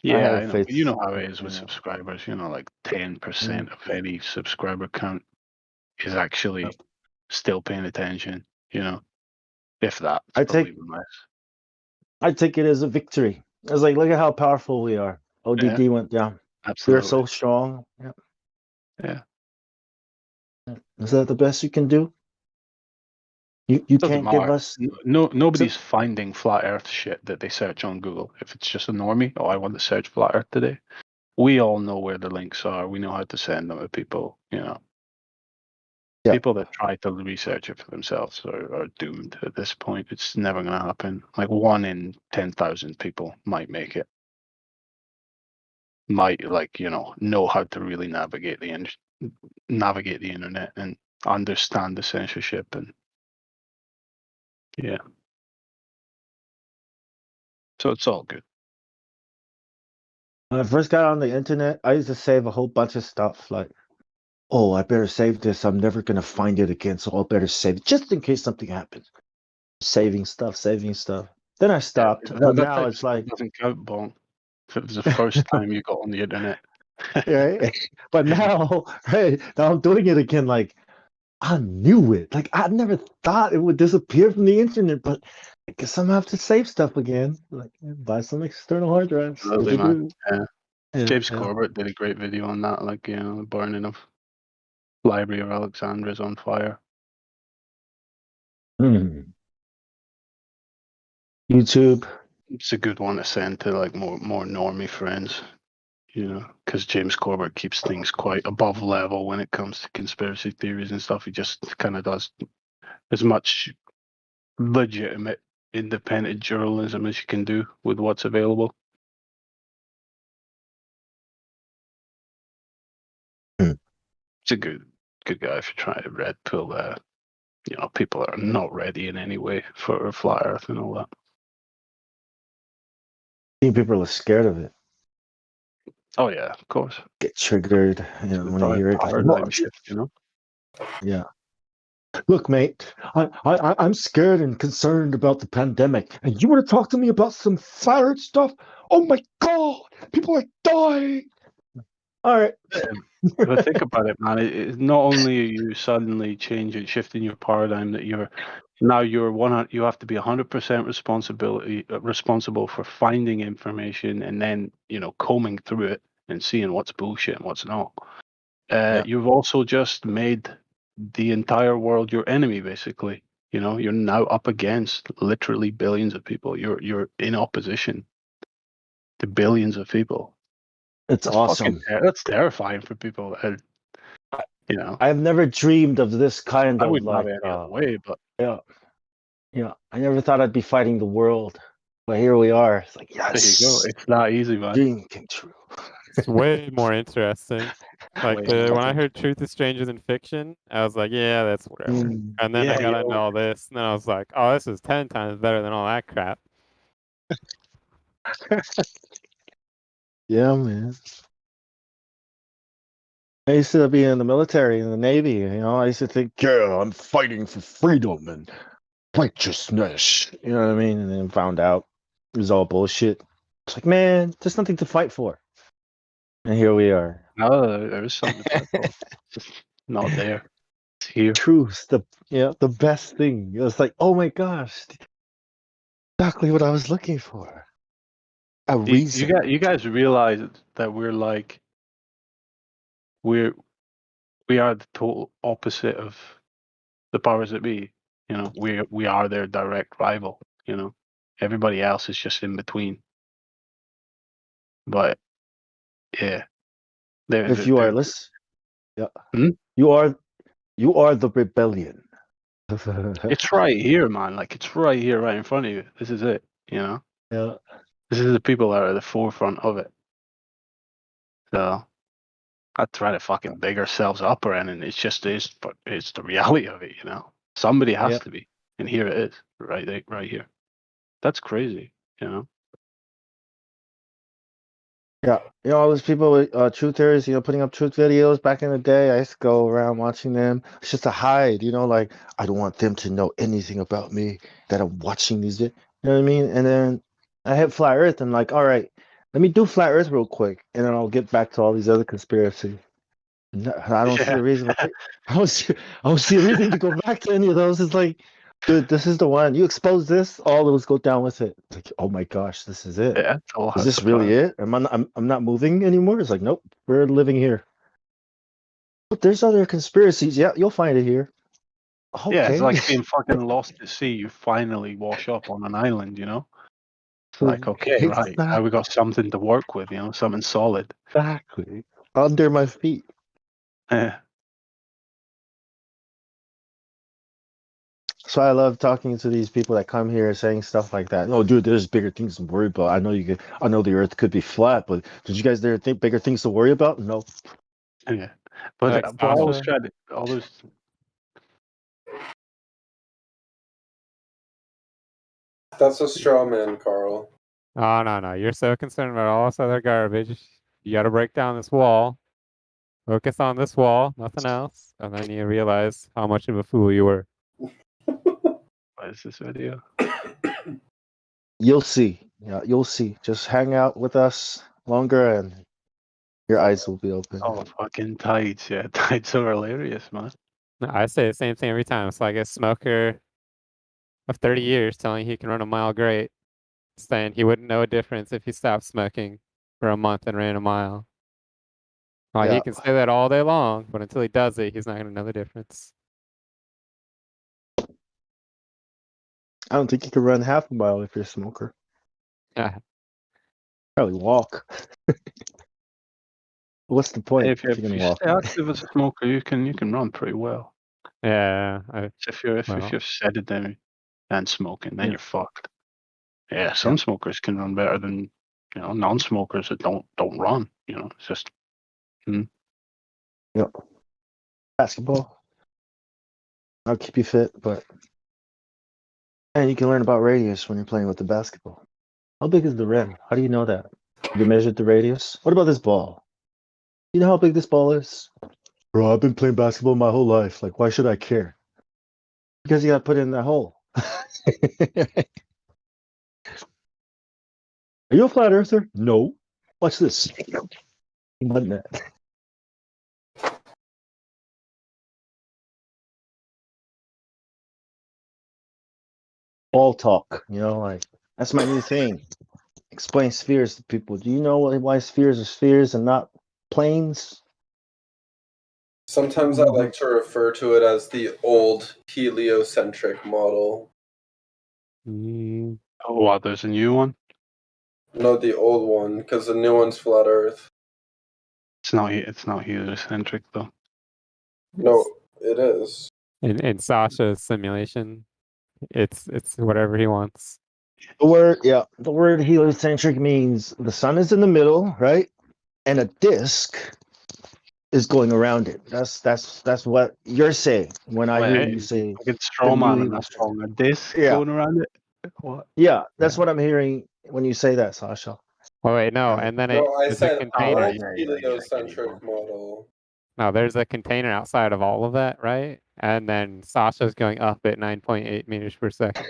Speaker 12: Yeah,
Speaker 17: have
Speaker 12: I know.
Speaker 17: faith.
Speaker 12: But you know how it is with
Speaker 17: Yeah.
Speaker 12: subscribers. You know, like 10% of any subscriber count is actually still paying attention. You know, if that,
Speaker 17: I
Speaker 12: probably
Speaker 17: take
Speaker 12: even less.
Speaker 17: I take it as a victory. I was like, look at how powerful we are. ODD
Speaker 12: Yeah,
Speaker 17: went down.
Speaker 12: absolutely.
Speaker 17: We're so strong. Yeah.
Speaker 12: Yeah.
Speaker 17: Is that the best you can do? You
Speaker 12: Doesn't
Speaker 17: can't give
Speaker 12: matter.
Speaker 17: us
Speaker 12: Nobody's finding flat Earth shit that they search on Google. If it's just a normie, oh, I want to search flat Earth today. We all know where the links are. We know how to send them to people. You know, people that try to research it for themselves are doomed at this point. It's never going to happen. Like 1 in 10,000 people might make it. Might know how to really navigate the internet and understand the censorship and yeah. So it's all good.
Speaker 17: When I first got on the internet, I used to save a whole bunch of stuff. Like, oh, I better save this. I'm never gonna find it again, so I better save it just in case something happens. Saving stuff. Then I stopped. But
Speaker 12: That
Speaker 17: now
Speaker 12: type of
Speaker 17: it's
Speaker 12: stuff
Speaker 17: like,
Speaker 12: doesn't count, Bon. If it was the first time you got on the internet.
Speaker 17: right? But now, right now, I'm doing it again. Like, I knew it. Like, I never thought it would disappear from the internet, but I guess I'm gonna have to save stuff again. Like, buy some external hard drives.
Speaker 12: Absolutely, man. Yeah.
Speaker 17: Yeah,
Speaker 12: James
Speaker 17: yeah.
Speaker 12: Corbett did a great video on that, like, you know, the burning of Library of Alexandria on fire.
Speaker 17: YouTube.
Speaker 12: It's a good one to send to like more normie friends, you know, because James Corbett keeps things quite above level when it comes to conspiracy theories and stuff. He just kind of does as much legitimate independent journalism as you can do with what's available. It's a good guy if you're trying to red pill you know, people are not ready in any way for flat Earth and all that.
Speaker 17: I think people are scared of it.
Speaker 12: Oh yeah, of course.
Speaker 17: Get triggered, you know, when they hear it. Like,
Speaker 12: Paradigm shift, you know.
Speaker 17: Yeah. Look, mate, I'm scared and concerned about the pandemic, and you want to talk to me about some flat Earth stuff? Oh my God, people are dying. All right.
Speaker 12: But think about it, man. It's not only are you suddenly shifting your paradigm that you have to be 100% responsible for finding information and then, you know, combing through it and seeing what's bullshit and what's not. You've also just made the entire world your enemy, basically. You know, you're now up against literally billions of people. You're in opposition to billions of people.
Speaker 17: It's
Speaker 12: That's
Speaker 17: awesome.
Speaker 12: That's terrifying for people. You know,
Speaker 17: I've never dreamed of this kind
Speaker 12: I
Speaker 17: of
Speaker 12: wouldn't have
Speaker 17: like,
Speaker 12: it any other way, but
Speaker 17: yeah. I never thought I'd be fighting the world, but here we are. It's like,
Speaker 12: there you go.
Speaker 17: yes,
Speaker 12: It's not easy, man.
Speaker 17: dream came true.
Speaker 19: It's way more interesting. Like when I heard "Truth is stranger than fiction," I was like, "Yeah, that's whatever." And then I got into all this, and then I was like, "Oh, this is 10 times better than all that crap."
Speaker 17: Yeah, man. I used to be in the military, in the Navy. I used to think, yeah, I'm fighting for freedom and righteousness. You know what I mean? And then found out it was all bullshit. It's like, man, there's nothing to fight for. And here we are.
Speaker 12: No, there is something to fight for. Just not there. It's here.
Speaker 17: Truth, the best thing. It was like, oh my gosh, exactly what I was looking for. A reason.
Speaker 12: You guys realize that we are the total opposite of the powers that be. We are their direct rival. Everybody else is just in between. But yeah,
Speaker 17: If you are listen, yeah,
Speaker 12: Hmm?
Speaker 17: you are the rebellion.
Speaker 12: It's right here, man. Like it's right here, right in front of you. This is it.
Speaker 17: Yeah.
Speaker 12: This is the people that are at the forefront of it. So I try to fucking big ourselves up or anything. It's just but it's the reality of it. Somebody has to be, and here it is, right here. That's crazy.
Speaker 17: Yeah, all those people with truthers, putting up truth videos back in the day. I used to go around watching them. It's just to hide, like I don't want them to know anything about me that I'm watching these. You know what I mean? And then I hit flat Earth. And like, all right, let me do flat Earth real quick, and then I'll get back to all these other conspiracies. No, I don't see a reason. I don't see a reason to go back to any of those. It's like, dude, this is the one. You expose this, all those go down with it. It's like, oh my gosh, this is it.
Speaker 12: Yeah, it's all
Speaker 17: Is this really it? I'm not moving anymore. It's like, nope, we're living here. But there's other conspiracies. Yeah, you'll find it here. Okay.
Speaker 12: Yeah, it's like being fucking lost at sea. You finally wash up on an island. It's like, okay, right, now we got something to work with. Something solid.
Speaker 17: Exactly. Under my feet.
Speaker 12: Yeah.
Speaker 17: So I love talking to these people that come here saying stuff like that. No, dude, there's bigger things to worry about. I know the Earth could be flat, but did you guys there think bigger things to worry about? No.
Speaker 12: Yeah, but I always try to
Speaker 20: That's a straw man, Carl.
Speaker 19: Oh no, you're so concerned about all this other garbage. You got to break down this wall. Focus on this wall, nothing else, and then you realize how much of a fool you were.
Speaker 12: What is this video?
Speaker 17: You'll see. Yeah, you'll see. Just hang out with us longer and your eyes will be open.
Speaker 12: Oh, fucking tights. Yeah, tights are hilarious, man.
Speaker 19: I say the same thing every time. It's like a smoker of 30 years telling he can run a mile great, saying he wouldn't know a difference if he stopped smoking for a month and ran a mile. Like, he can say that all day long, but until he does it, he's not going to know the difference.
Speaker 17: I don't think you can run half a mile if you're a smoker.
Speaker 19: Yeah.
Speaker 17: Probably walk. What's the point
Speaker 12: If you stay active as a smoker, you can run pretty well.
Speaker 19: Yeah.
Speaker 12: If you're sedentary and smoking, then you're fucked. Yeah, some smokers can run better than non-smokers that don't run. It's just.
Speaker 17: Yep. Basketball. I'll keep you fit, and you can learn about radius when you're playing with the basketball. How big is the rim? How do you know that? You measured the radius? What about this ball? You know how big this ball is? Bro, I've been playing basketball my whole life. Like, why should I care? Because you got to put it in that hole. Are you a flat earther? No. Watch this. What net? All talk, like that's my new thing. Explain spheres to people. Do you know why spheres are spheres and not planes?
Speaker 20: Sometimes I like to refer to it as the old heliocentric model.
Speaker 12: Oh, what? There's a new one?
Speaker 20: No, the old one, because the new one's flat Earth.
Speaker 12: It's not heliocentric though.
Speaker 20: No, it is.
Speaker 19: In Sasha's simulation, it's whatever he wants.
Speaker 17: The word heliocentric means the sun is in the middle, right? and a disk is going around it. That's what you're saying when I hear you
Speaker 12: Wait,
Speaker 17: say
Speaker 12: fucking
Speaker 17: the
Speaker 12: straw
Speaker 17: new
Speaker 12: man in that
Speaker 17: heliocentric.
Speaker 12: song. A disc
Speaker 17: Yeah,
Speaker 12: going around it. What?
Speaker 17: yeah, that's what I'm hearing when you say that, Sasha.
Speaker 19: Oh wait, no, and then
Speaker 20: No, I
Speaker 19: there's a
Speaker 20: said
Speaker 19: container.
Speaker 20: old heliocentric model.
Speaker 19: No, there's a container outside of all of that, right? And then Sasha's going up at 9.8 meters per second.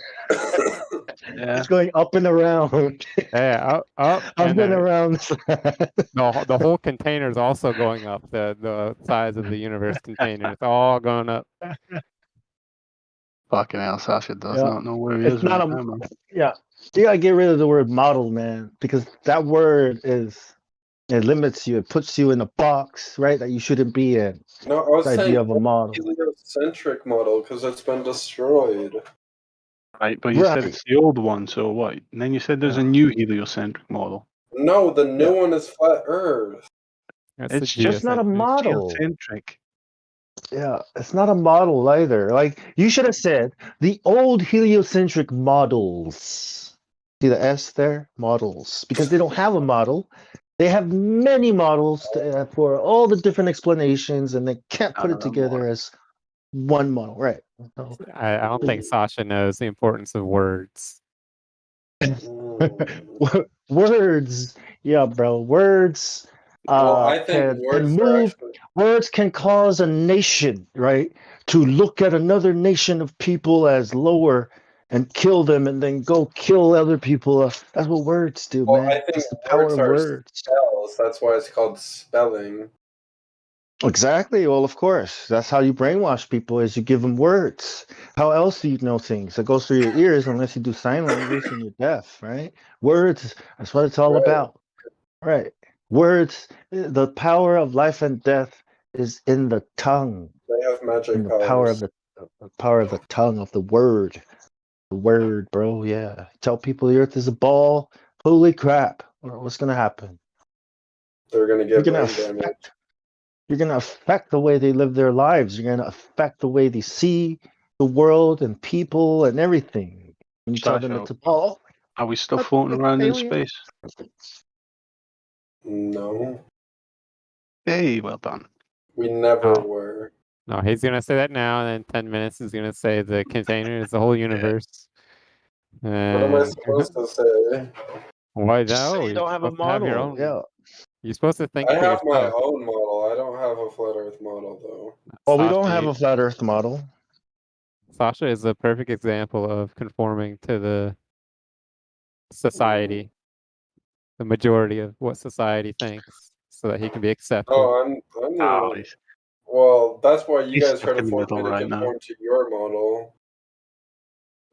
Speaker 17: It's going up and around.
Speaker 19: Yeah, up,
Speaker 17: Up
Speaker 19: and
Speaker 17: and
Speaker 19: then
Speaker 17: around.
Speaker 19: the whole container is also going up. The size of the universe container, it's all going up.
Speaker 12: Fucking hell, Sasha does
Speaker 17: Yeah.
Speaker 12: not know where he
Speaker 17: It's
Speaker 12: is
Speaker 17: not
Speaker 12: right
Speaker 17: a
Speaker 12: now, man.
Speaker 17: yeah. You gotta get rid of the word model, man, because that word it limits you. It puts you in a box, right? That you shouldn't be in.
Speaker 20: No, I was
Speaker 17: The
Speaker 20: saying
Speaker 17: idea of a model.
Speaker 20: heliocentric model because it's been destroyed.
Speaker 12: Right, but you said it's the old one, so what? And then you said there's a new heliocentric model.
Speaker 20: No, the new one is flat Earth.
Speaker 12: It's
Speaker 17: It's not a model.
Speaker 12: geocentric.
Speaker 17: Yeah, it's not a model either. Like you should have said the old heliocentric models. See the S there? Models. Because they don't have a model. They have many models for all the different explanations, and they can't put it together as one model, right? So,
Speaker 19: I don't think Sasha knows the importance of words.
Speaker 17: words, yeah, bro. Words
Speaker 20: Well, I think
Speaker 17: can
Speaker 20: words are
Speaker 17: move.
Speaker 20: actually.
Speaker 17: Words can cause a nation, right, to look at another nation of people as lower and kill them, and then go kill other people. That's what words do,
Speaker 20: Well, I
Speaker 17: man.
Speaker 20: think
Speaker 17: It's the power
Speaker 20: words
Speaker 17: of
Speaker 20: are
Speaker 17: words.
Speaker 20: spells. That's why it's called spelling.
Speaker 17: Exactly. Well, of course, that's how you brainwash people: is you give them words. How else do you know things? It goes through your ears unless you do sign language and you're deaf, right? Words. That's what it's all about. Right. Words, the power of life and death is in the tongue,
Speaker 20: They have magic
Speaker 17: in the
Speaker 20: powers.
Speaker 17: power of the tongue of the word. The word, bro. Yeah. Tell people the earth is a ball. Holy crap. What's gonna happen?
Speaker 20: They're gonna
Speaker 17: You're
Speaker 20: get
Speaker 17: gonna
Speaker 20: brain damage.
Speaker 17: affect you're gonna affect the way they live their lives. You're gonna affect the way they see the world and people and everything. When you tell them
Speaker 12: Sasha,
Speaker 17: it's a ball.
Speaker 12: are we still
Speaker 17: What?
Speaker 12: floating
Speaker 17: It's
Speaker 12: around in
Speaker 17: alien.
Speaker 12: space?
Speaker 20: No,
Speaker 12: Hey, well done.
Speaker 20: we never
Speaker 19: Oh.
Speaker 20: were.
Speaker 19: No, he's gonna say that now, and then 10 minutes he's gonna say the container is the whole universe.
Speaker 20: What am I
Speaker 19: And
Speaker 20: supposed to say?
Speaker 19: why
Speaker 17: Just say
Speaker 19: no?
Speaker 17: you
Speaker 19: You're
Speaker 17: don't have a
Speaker 19: supposed to have your
Speaker 17: model.
Speaker 19: own.
Speaker 17: Yeah.
Speaker 19: You're supposed to think
Speaker 20: I
Speaker 19: for
Speaker 20: have my
Speaker 19: yourself.
Speaker 20: own model. I don't have a flat Earth model though.
Speaker 17: Well, we don't have
Speaker 19: Sasha,
Speaker 17: a flat Earth model.
Speaker 19: Sasha is a perfect example of conforming to the society, the majority of what society thinks, so that he can be accepted.
Speaker 20: Oh, I'm well, that's why you
Speaker 12: He's
Speaker 20: guys try
Speaker 12: stuck
Speaker 20: to
Speaker 12: in the
Speaker 20: force
Speaker 12: middle
Speaker 20: me to
Speaker 12: right now.
Speaker 20: conform to your model.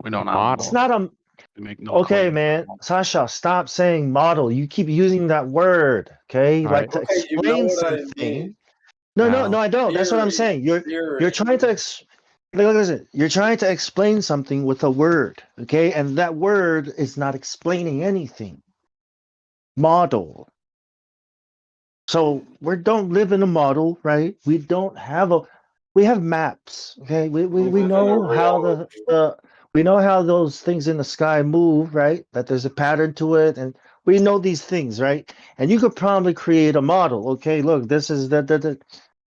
Speaker 12: We don't have a
Speaker 17: It's
Speaker 12: model.
Speaker 17: not a
Speaker 12: We make no
Speaker 17: okay,
Speaker 12: claim.
Speaker 17: man. Sasha, stop saying model. You keep using that word. Okay,
Speaker 19: All
Speaker 17: like
Speaker 19: right.
Speaker 17: to
Speaker 20: Okay, you know
Speaker 17: explain
Speaker 20: what I
Speaker 17: something.
Speaker 20: mean.
Speaker 17: No, I don't. That's what I'm
Speaker 20: Theory,
Speaker 17: saying. You're
Speaker 20: theory.
Speaker 17: trying to listen. You're trying to explain something with a word. Okay, and that word is not explaining anything. Model. So we don't live in a model, right? We don't have a. We have maps. Okay, we
Speaker 20: We live in a
Speaker 17: know how
Speaker 20: reality.
Speaker 17: we know how those things in the sky move, right? That there's a pattern to it, and we know these things, right? And you could probably create a model. Okay, look, this is the,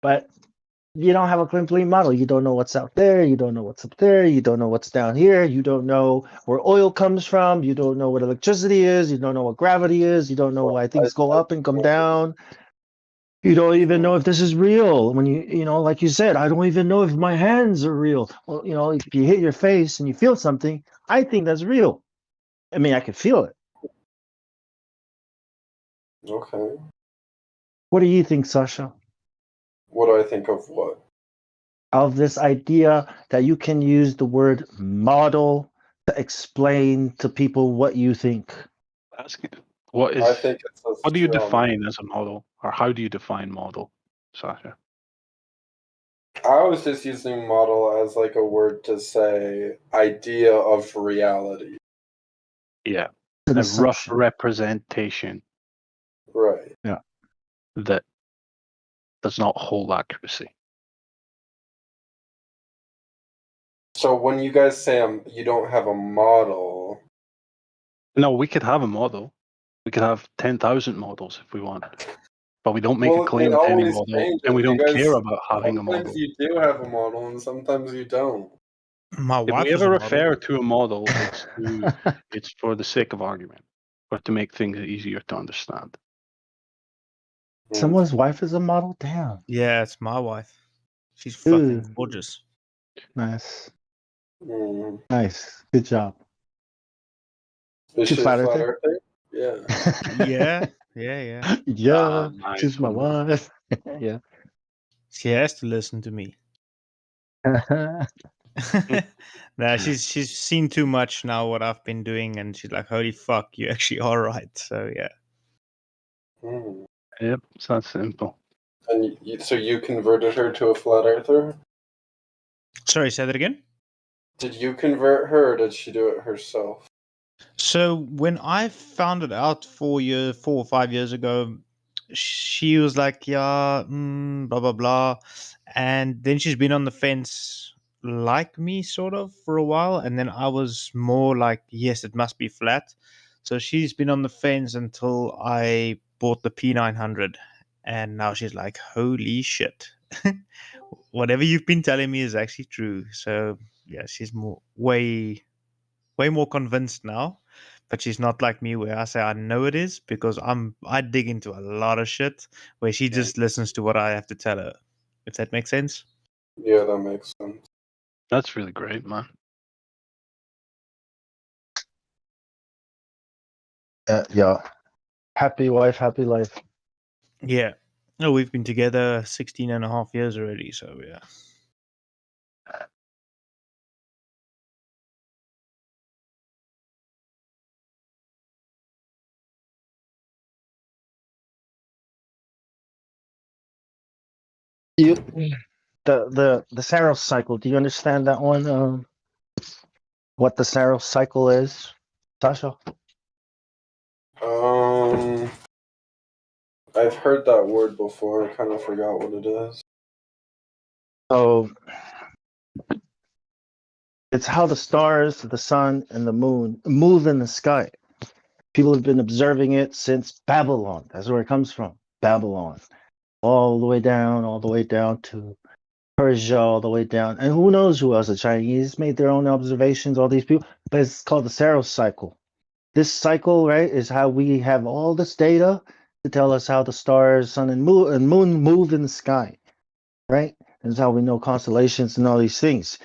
Speaker 17: but you don't have a complete model. You don't know what's out there. You don't know what's up there. You don't know what's down here. You don't know where oil comes from. You don't know what electricity is. You don't know what gravity is. You don't know why things go up and come down. You don't even know if this is real. When like you said, I don't even know if my hands are real. Well, if you hit your face and you feel something, I think that's real. I mean, I can feel it.
Speaker 20: Okay.
Speaker 17: What do you think, Sasha?
Speaker 20: What do I think of what?
Speaker 17: Of this idea that you can use the word model to explain to people what you think.
Speaker 12: Asking what
Speaker 20: I think it's a
Speaker 12: what do you
Speaker 20: straw
Speaker 12: define as a model, or how do you define model, Sasha?
Speaker 20: I was just using model as like a word to say idea of reality.
Speaker 12: Yeah,
Speaker 17: An
Speaker 12: a rough
Speaker 17: assumption.
Speaker 12: representation.
Speaker 20: Right.
Speaker 17: Yeah.
Speaker 12: That does not hold accuracy.
Speaker 20: So when you guys say you don't have a model,
Speaker 12: No, we could have a model. We could have 10,000 models if we want. but we don't make a
Speaker 20: Well,
Speaker 12: claim
Speaker 20: it
Speaker 12: to any
Speaker 20: always
Speaker 12: model,
Speaker 20: changes.
Speaker 12: and we
Speaker 20: You
Speaker 12: don't care
Speaker 20: guys,
Speaker 12: about having a
Speaker 20: sometimes
Speaker 12: model.
Speaker 20: you do have a model, and sometimes you don't.
Speaker 18: My
Speaker 12: If
Speaker 18: wife
Speaker 12: we
Speaker 18: is a
Speaker 12: ever
Speaker 18: model.
Speaker 12: refer to a model, it's for the sake of argument, or to make things easier to understand.
Speaker 17: Someone's wife is a model? Damn.
Speaker 18: Yeah, it's my wife. She's
Speaker 17: Ooh.
Speaker 18: fucking gorgeous.
Speaker 17: Nice.
Speaker 20: Mm.
Speaker 17: Nice. Good job.
Speaker 20: Is
Speaker 17: She's
Speaker 20: she a
Speaker 17: flat
Speaker 20: flat
Speaker 17: earther?
Speaker 20: earther? Yeah.
Speaker 18: Yeah.
Speaker 17: Yeah.
Speaker 12: Nice
Speaker 17: She's my
Speaker 12: one.
Speaker 17: wife. Yeah.
Speaker 18: She has to listen to me. Nah, she's seen too much now what I've been doing, and she's like, "Holy fuck, you actually are right." So yeah.
Speaker 20: Mm.
Speaker 12: Yep, it's that simple.
Speaker 20: And so you converted her to a flat earther?
Speaker 18: Sorry, say that again.
Speaker 20: Did you convert her, or did she do it herself?
Speaker 18: So when I found it out 4 or 5 years ago, she was like, "Yeah, blah blah blah," and then she's been on the fence, like me, sort of, for a while, and then I was more like, "Yes, it must be flat." So she's been on the fence until I bought the P900, and now she's like, "Holy shit!" Whatever you've been telling me is actually true. So yeah, she's way more convinced now, but she's not like me where I say I know it is, because I dig into a lot of shit where she just listens to what I have to tell her. If that makes sense.
Speaker 20: Yeah, that makes sense.
Speaker 12: That's really great, man.
Speaker 17: Yeah. Happy wife, happy life.
Speaker 18: Yeah. No, we've been together 16 and a half years already, so yeah.
Speaker 17: You the Saros cycle, do you understand that one? What the Saros cycle is, Sasha?
Speaker 20: I've heard that word before. I kind of forgot what it is.
Speaker 17: So it's how the stars, the sun, and the moon move in the sky. People have been observing it since Babylon. That's where it comes from. Babylon. All the way down to Persia, all the way down. And who knows who else? The Chinese made their own observations, all these people. But it's called the Saros cycle. This cycle, right, is how we have all this data to tell us how the stars, sun, and moon move in the sky, right? This is how we know constellations and all these things.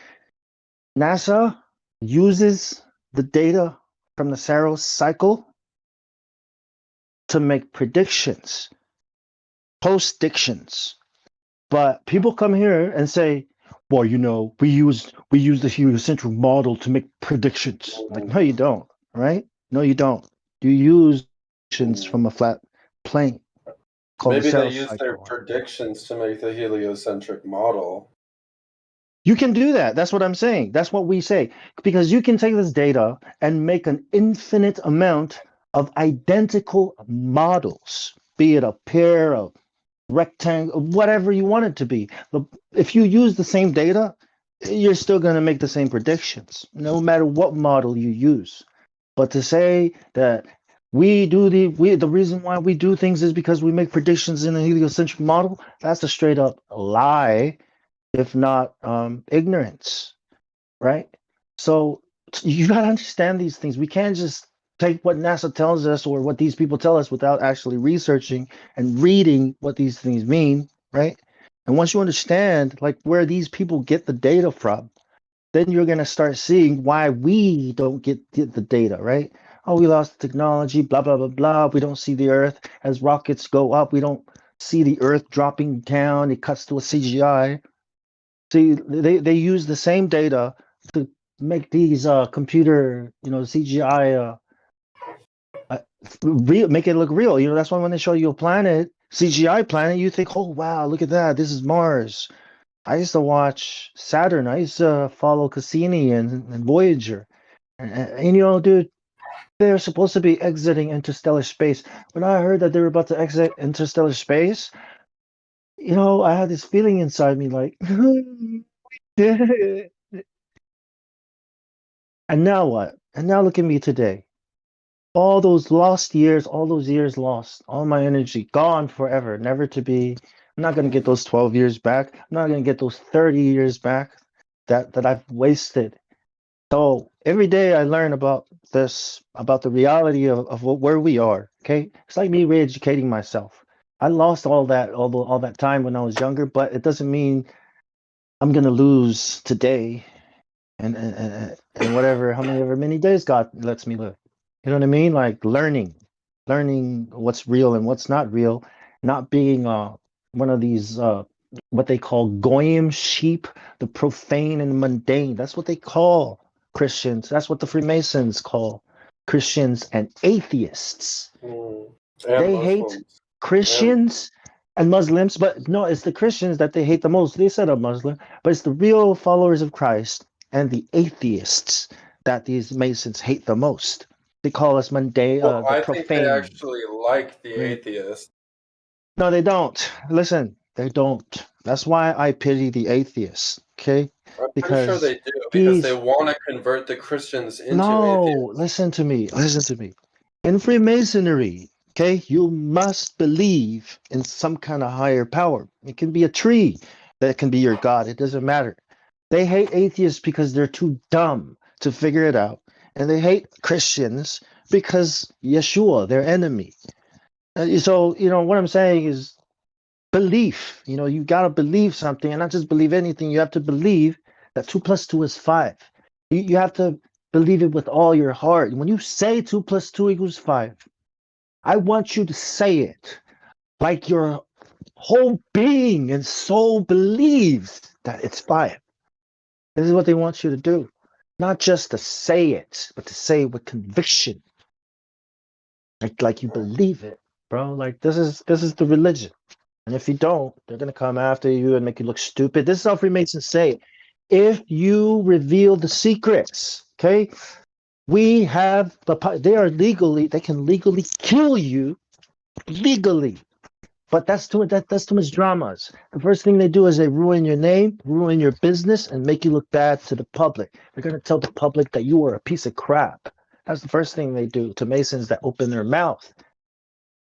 Speaker 17: NASA uses the data from the Saros cycle to make predictions, postdictions. But people come here and say, well, we use the heliocentric model to make predictions. Like, no, you don't, right? No, you don't. You use predictions from a flat plane called the
Speaker 20: Maybe they
Speaker 17: Saros
Speaker 20: use their
Speaker 17: cycle.
Speaker 20: predictions to make the heliocentric model.
Speaker 17: You can do that. That's what I'm saying. That's what we say. Because you can take this data and make an infinite amount of identical models, be it a pair of rectangle, whatever you want it to be. If you use the same data, you're still going to make the same predictions, no matter what model you use. But to say that the reason why we do things is because we make predictions in a heliocentric model, that's a straight up lie, if not ignorance, right? So you got to understand these things. We can't just take what NASA tells us or what these people tell us without actually researching and reading what these things mean, right? And once you understand like where these people get the data from, then you're going to start seeing why we don't get the data, right? Oh, we lost the technology, blah, blah, blah, blah. We don't see the Earth. As rockets go up, we don't see the Earth dropping down. It cuts to a CGI. See, they use the same data to make these computer, CGI real, make it look real. That's why when they show you a planet, CGI planet, you think, oh wow, look at that, this is Mars. I used to watch Saturn. I used to follow Cassini and Voyager, and dude, they're supposed to be exiting interstellar space. When I heard that they were about to exit interstellar space, I had this feeling inside me like, and now what? And now look at me today. All those lost years, all those years lost, all my energy gone forever, never to be. I'm not gonna get those 12 years back. I'm not gonna get those 30 years back that I've wasted. So every day I learn about this, about the reality of where we are. Okay, it's like me re-educating myself. I lost all that time when I was younger, but it doesn't mean I'm gonna lose today and whatever, how many days God lets me live. You know what I mean? Like learning what's real and what's not real, not being one of these what they call goyim sheep, the profane and mundane. That's what they call Christians. That's what the Freemasons call Christians and atheists.
Speaker 20: And
Speaker 17: They hate
Speaker 20: Muslims.
Speaker 17: Christians and Muslims, but no, it's the Christians that they hate the most. They said a Muslim, but it's the real followers of Christ and the atheists that these Masons hate the most. They call us mundane,
Speaker 20: Well,
Speaker 17: the
Speaker 20: I think they
Speaker 17: profane.
Speaker 20: actually like the
Speaker 17: Mm.
Speaker 20: atheists.
Speaker 17: No, they don't. Listen, they don't. That's why I pity the atheists, okay?
Speaker 20: I'm pretty sure
Speaker 17: Because
Speaker 20: they do because they
Speaker 17: these
Speaker 20: want to convert the Christians into atheists.
Speaker 17: No, listen to me. Listen to me. In Freemasonry, okay, you must believe in some kind of higher power. It can be a tree that can be your God. It doesn't matter. They hate atheists because they're too dumb to figure it out. And they hate Christians because Yeshua, their enemy. So, what I'm saying is belief. You got to believe something and not just believe anything. You have to believe that 2 plus 2 is 5. You have to believe it with all your heart. When you say 2 plus 2 equals 5, I want you to say it like your whole being and soul believes that it's 5. This is what they want you to do. Not just to say it, but to say it with conviction. Like you believe it, bro. Like this is the religion. And if you don't, they're gonna come after you and make you look stupid. This is how Freemasons say, if you reveal the secrets, okay, we have they can legally kill you legally. But that's too much dramas. The first thing they do is they ruin your name, ruin your business, and make you look bad to the public. They're gonna tell the public that you are a piece of crap. That's the first thing they do to Masons that open their mouth.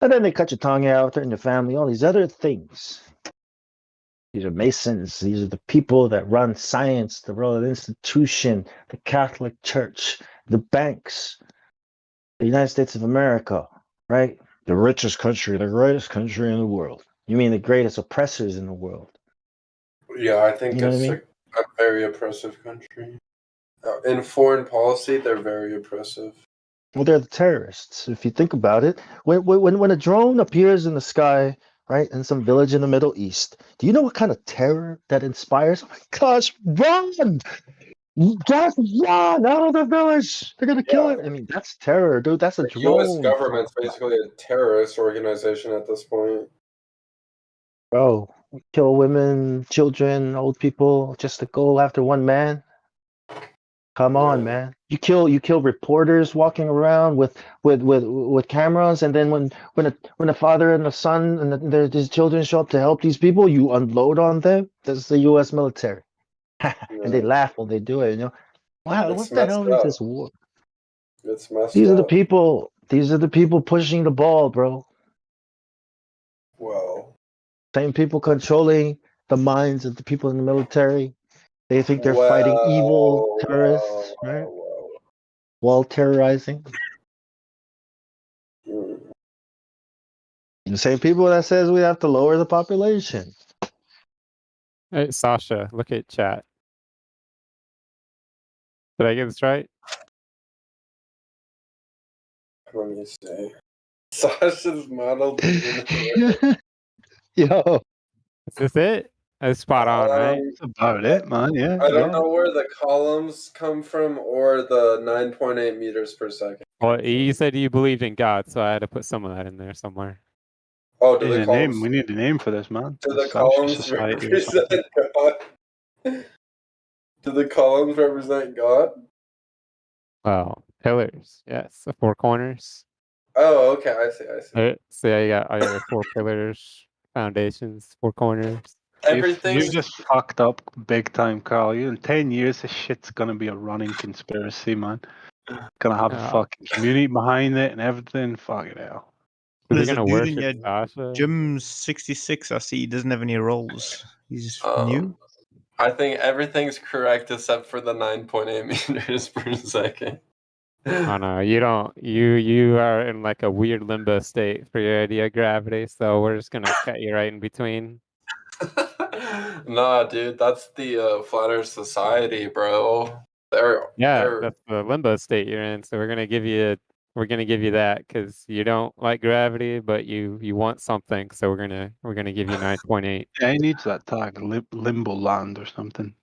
Speaker 17: And then they cut your tongue out, threaten your family, all these other things. These are Masons. These are the people that run science, the world institution, the Catholic Church, the banks, the United States of America, right? The richest country, the greatest country in the world. You mean the greatest oppressors in the world?
Speaker 20: Yeah, I think
Speaker 17: You know what I
Speaker 20: it's
Speaker 17: mean?
Speaker 20: a very oppressive country. In foreign policy, they're very oppressive.
Speaker 17: Well, they're the terrorists. If you think about it, when a drone appears in the sky, right, in some village in the Middle East, do you know what kind of terror that inspires? Oh my gosh, run! Just run out of the village! They're gonna kill it. I mean, that's terror, dude. That's a
Speaker 20: The U.S.
Speaker 17: drone.
Speaker 20: government's basically a terrorist organization at this point.
Speaker 17: Bro, we kill women, children, old people just to go after one man. Come on, man. You kill reporters walking around with cameras, and then when a father and a son and his children show up to help these people, you unload on them. That's the U.S. military, and they laugh when they do it. Wow,
Speaker 20: It's
Speaker 17: what the
Speaker 20: messed
Speaker 17: hell is
Speaker 20: up.
Speaker 17: this war?
Speaker 20: It's messed
Speaker 17: These are the
Speaker 20: up.
Speaker 17: people. These are the people pushing the ball, bro.
Speaker 20: Well,
Speaker 17: Same people controlling the minds of the people in the military. They think they're fighting evil terrorists, right? While terrorizing. The same people that says we have to lower the population.
Speaker 19: Hey, Sasha, look at chat. Did I get this right?
Speaker 20: let me see. Sasha's model.
Speaker 17: Yo.
Speaker 19: Is this it? That's spot on, right?
Speaker 12: That's about it, man. Yeah.
Speaker 20: I don't
Speaker 12: yeah.
Speaker 20: know where the columns come from or the 9.8 meters per second.
Speaker 19: Well, you said you believed in God, so I had to put some of that in there somewhere.
Speaker 20: Oh,
Speaker 12: We need a name. We need a name for this, man.
Speaker 20: Do
Speaker 12: The
Speaker 20: the
Speaker 12: Sasha
Speaker 20: columns
Speaker 12: Society or something.
Speaker 20: represent God? Do the columns represent God?
Speaker 19: Well, pillars, yes, the 4 corners.
Speaker 20: Oh, okay. I see.
Speaker 19: So yeah, you got all your 4 pillars, foundations, 4 corners.
Speaker 12: You just fucked up big time, Carl. You in 10 years, this shit's gonna be a running conspiracy, man. Gonna have a
Speaker 19: Oh.
Speaker 12: fucking community behind it and everything. Fucking hell.
Speaker 19: Is he
Speaker 18: There's a
Speaker 19: gonna
Speaker 18: dude in
Speaker 19: worship
Speaker 18: your
Speaker 19: Sasha?
Speaker 18: Jim 66. I see he doesn't have any rolls. He's new.
Speaker 20: I think everything's correct except for the 9.8 meters per second.
Speaker 19: Oh no, you don't. You are in like a weird limbo state for your idea of gravity. So we're just gonna cut you right in between.
Speaker 20: Nah, dude, that's the Flat Earth Society, bro.
Speaker 19: Yeah,
Speaker 20: They're
Speaker 19: that's the limbo state you're in. So we're gonna give you that because you don't like gravity, but you want something. So we're gonna give you 9.8.
Speaker 12: Yeah, he needs that tag, Limbo Land or something.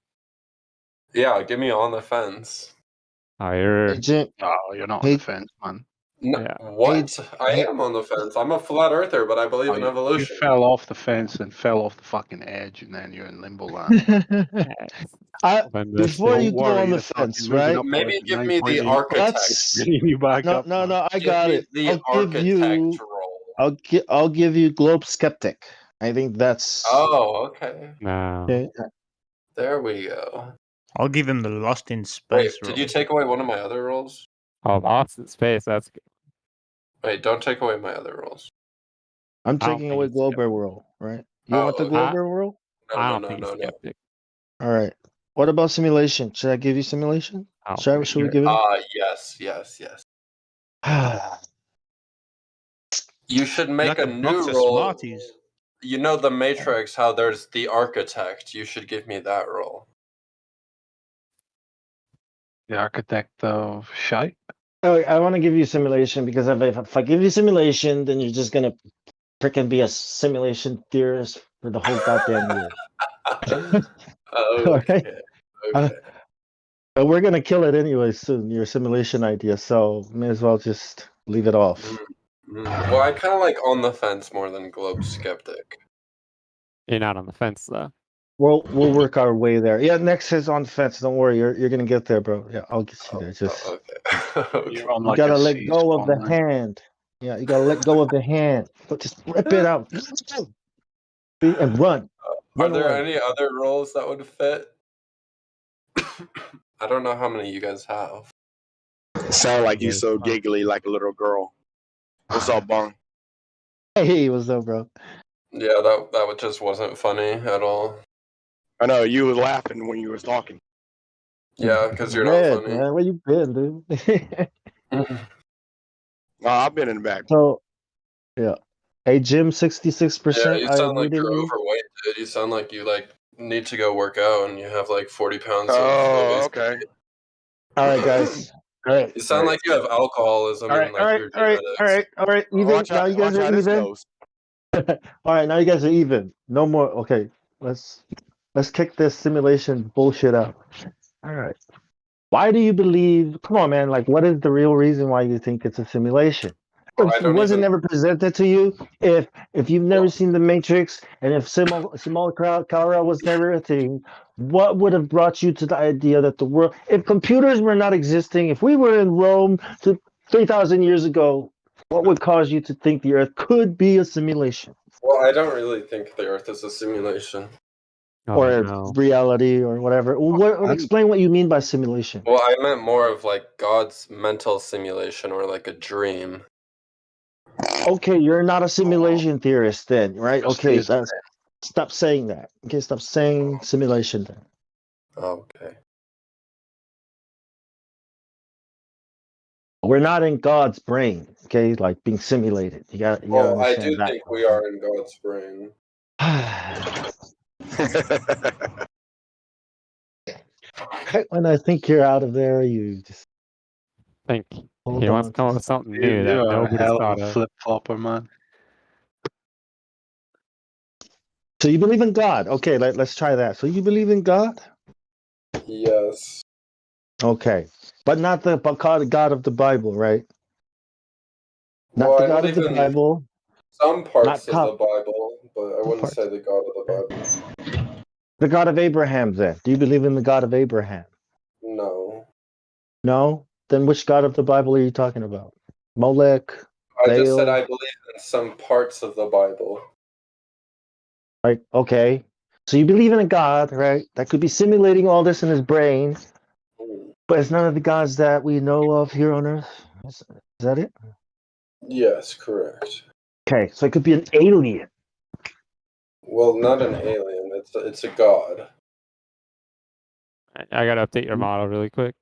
Speaker 20: yeah, give me on the fence.
Speaker 19: Oh, you're
Speaker 12: you're not on the fence, man.
Speaker 20: No,
Speaker 19: Yeah.
Speaker 20: what? I am on the fence. I'm a flat earther, but I believe
Speaker 12: Oh,
Speaker 20: in
Speaker 12: you
Speaker 20: evolution.
Speaker 12: fell off the fence and fell off the fucking edge, and then you're in Limbo Land.
Speaker 17: Before you
Speaker 12: Don't
Speaker 17: go on
Speaker 12: worry,
Speaker 17: the
Speaker 12: the fucking
Speaker 17: fence,
Speaker 12: moving
Speaker 17: right?
Speaker 12: upwards
Speaker 20: Maybe
Speaker 12: at
Speaker 20: give me the
Speaker 12: 9.8.
Speaker 20: architect.
Speaker 12: Bringing you back up.
Speaker 17: No,
Speaker 12: man.
Speaker 17: I
Speaker 20: Give
Speaker 17: got
Speaker 20: me
Speaker 17: it.
Speaker 20: the
Speaker 17: I'll give
Speaker 20: architect
Speaker 17: you.
Speaker 20: role.
Speaker 17: I'll give you globe skeptic. I think that's.
Speaker 20: Oh, okay.
Speaker 19: No.
Speaker 17: Okay.
Speaker 20: There we go.
Speaker 18: I'll give him the Lost in
Speaker 20: Wait,
Speaker 18: Space
Speaker 20: did
Speaker 18: roll.
Speaker 20: you take away one of my other rolls?
Speaker 19: Oh, Lost in Space. That's good.
Speaker 20: Wait, don't take away my other rolls.
Speaker 17: I'm
Speaker 19: I don't
Speaker 17: taking
Speaker 19: think
Speaker 17: away
Speaker 19: it's
Speaker 17: Glober roll, right? You want the
Speaker 20: okay.
Speaker 17: Glober roll?
Speaker 19: I don't think he's skeptic.
Speaker 17: All right. What about simulation? Should I give you simulation?
Speaker 19: I don't
Speaker 17: Should
Speaker 19: think
Speaker 17: we give it?
Speaker 20: Yes. You should make
Speaker 18: Like
Speaker 20: a
Speaker 18: a
Speaker 20: new
Speaker 18: box of
Speaker 20: roll.
Speaker 18: Smarties.
Speaker 20: You know the Matrix, how there's the architect. You should give me that role.
Speaker 12: The architect of shite.
Speaker 17: Oh, I want to give you simulation because if I give you simulation, then you're just gonna freaking be a simulation theorist for the whole goddamn year. All right. But we're gonna kill it anyway soon. Your simulation idea, so may as well just leave it off.
Speaker 20: Well, I kind of like on the fence more than globe skeptic.
Speaker 19: You're not on the fence though.
Speaker 17: We'll work our way there. Yeah, next is on fence. Don't worry, you're gonna get there, bro. Yeah, I'll get you there. Just
Speaker 12: You're on
Speaker 17: you
Speaker 12: like
Speaker 17: gotta
Speaker 12: a
Speaker 17: let go of the
Speaker 12: C-spawn, man.
Speaker 17: hand. Yeah, you gotta let go of the hand. Just rip it out and run.
Speaker 20: Are
Speaker 17: Run
Speaker 20: there
Speaker 17: away.
Speaker 20: any other roles that would fit? I don't know how many you guys have.
Speaker 9: Sound like you so giggly like a little girl. What's up, Bong?
Speaker 17: Hey, what's up, bro?
Speaker 20: Yeah, that just wasn't funny at all.
Speaker 9: I know you was laughing when you was talking.
Speaker 20: Yeah, because you're
Speaker 17: Red,
Speaker 20: not funny.
Speaker 17: man, where you been, dude?
Speaker 9: I've been in the back.
Speaker 17: So, yeah. Hey, Jim, 66%.
Speaker 20: Yeah, you
Speaker 17: I
Speaker 20: sound like
Speaker 17: muted
Speaker 20: you're
Speaker 17: you.
Speaker 20: overweight, dude. You sound like you need to go work out and you have like 40 pounds of
Speaker 9: Oh,
Speaker 20: obesity.
Speaker 9: okay.
Speaker 17: All right, guys. All right.
Speaker 20: You sound like you have alcoholism
Speaker 17: All right,
Speaker 20: and
Speaker 17: all
Speaker 20: like
Speaker 17: right,
Speaker 20: your
Speaker 17: all right,
Speaker 20: genetics.
Speaker 17: all right, all right. Even
Speaker 9: Watch
Speaker 17: now, you guys
Speaker 9: how
Speaker 17: are
Speaker 9: this
Speaker 17: even.
Speaker 9: goes.
Speaker 17: All right, now you guys are even. No more. Okay, let's kick this simulation bullshit out. All right. Why do you believe? Come on, man. Like, what is the real reason why you think it's a simulation? If it wasn't never presented to you, if you've never seen The Matrix, and if Simulacra was never a thing, what would have brought you to the idea that the world, if computers were not existing, if we were in Rome 3,000 years ago, what would cause you to think the Earth could be a simulation?
Speaker 20: Well, I don't really think the Earth is a simulation.
Speaker 17: Or reality or whatever. Explain what you mean by simulation.
Speaker 20: Well, I meant more of like God's mental simulation or like a dream.
Speaker 17: Okay, you're not a simulation theorist then, right?
Speaker 20: Just
Speaker 17: Okay,
Speaker 20: use it.
Speaker 17: stop saying that. Okay, stop saying simulation then.
Speaker 20: Okay.
Speaker 17: We're not in God's brain, okay? Like being simulated. You got to
Speaker 20: Well, I
Speaker 17: understand
Speaker 20: do
Speaker 17: that.
Speaker 20: think we are in God's brain.
Speaker 17: When I think you're out of there, you just
Speaker 19: think
Speaker 17: hold
Speaker 19: he wants
Speaker 17: on
Speaker 19: to come up with something new
Speaker 12: You
Speaker 19: that
Speaker 12: are a
Speaker 19: nobody's
Speaker 12: hell
Speaker 19: thought
Speaker 12: of a
Speaker 19: of.
Speaker 12: flip flopper, man.
Speaker 17: So you believe in God? Okay, let's try that. So you believe in God?
Speaker 20: Yes.
Speaker 17: Okay, but not the God of the Bible, right? Not
Speaker 20: Well,
Speaker 17: the
Speaker 20: I
Speaker 17: God of
Speaker 20: believe
Speaker 17: the
Speaker 20: in
Speaker 17: Bible.
Speaker 20: some parts
Speaker 17: Not
Speaker 20: of the Bible, but I wouldn't say the God of the Bible.
Speaker 17: the God of Abraham. Then, do you believe in the God of Abraham?
Speaker 20: No.
Speaker 17: No. Then which God of the Bible are you talking about? Molech,
Speaker 20: I just said
Speaker 17: Baal.
Speaker 20: I believe in some parts of the Bible.
Speaker 17: Right. Okay. So you believe in a God, right? That could be simulating all this in his brain, But it's none of the gods that we know of here on Earth. Is that it?
Speaker 20: Yes, correct.
Speaker 17: Okay, so it could be an alien.
Speaker 20: Well, not an alien. It's a god.
Speaker 19: I gotta update your model really quick.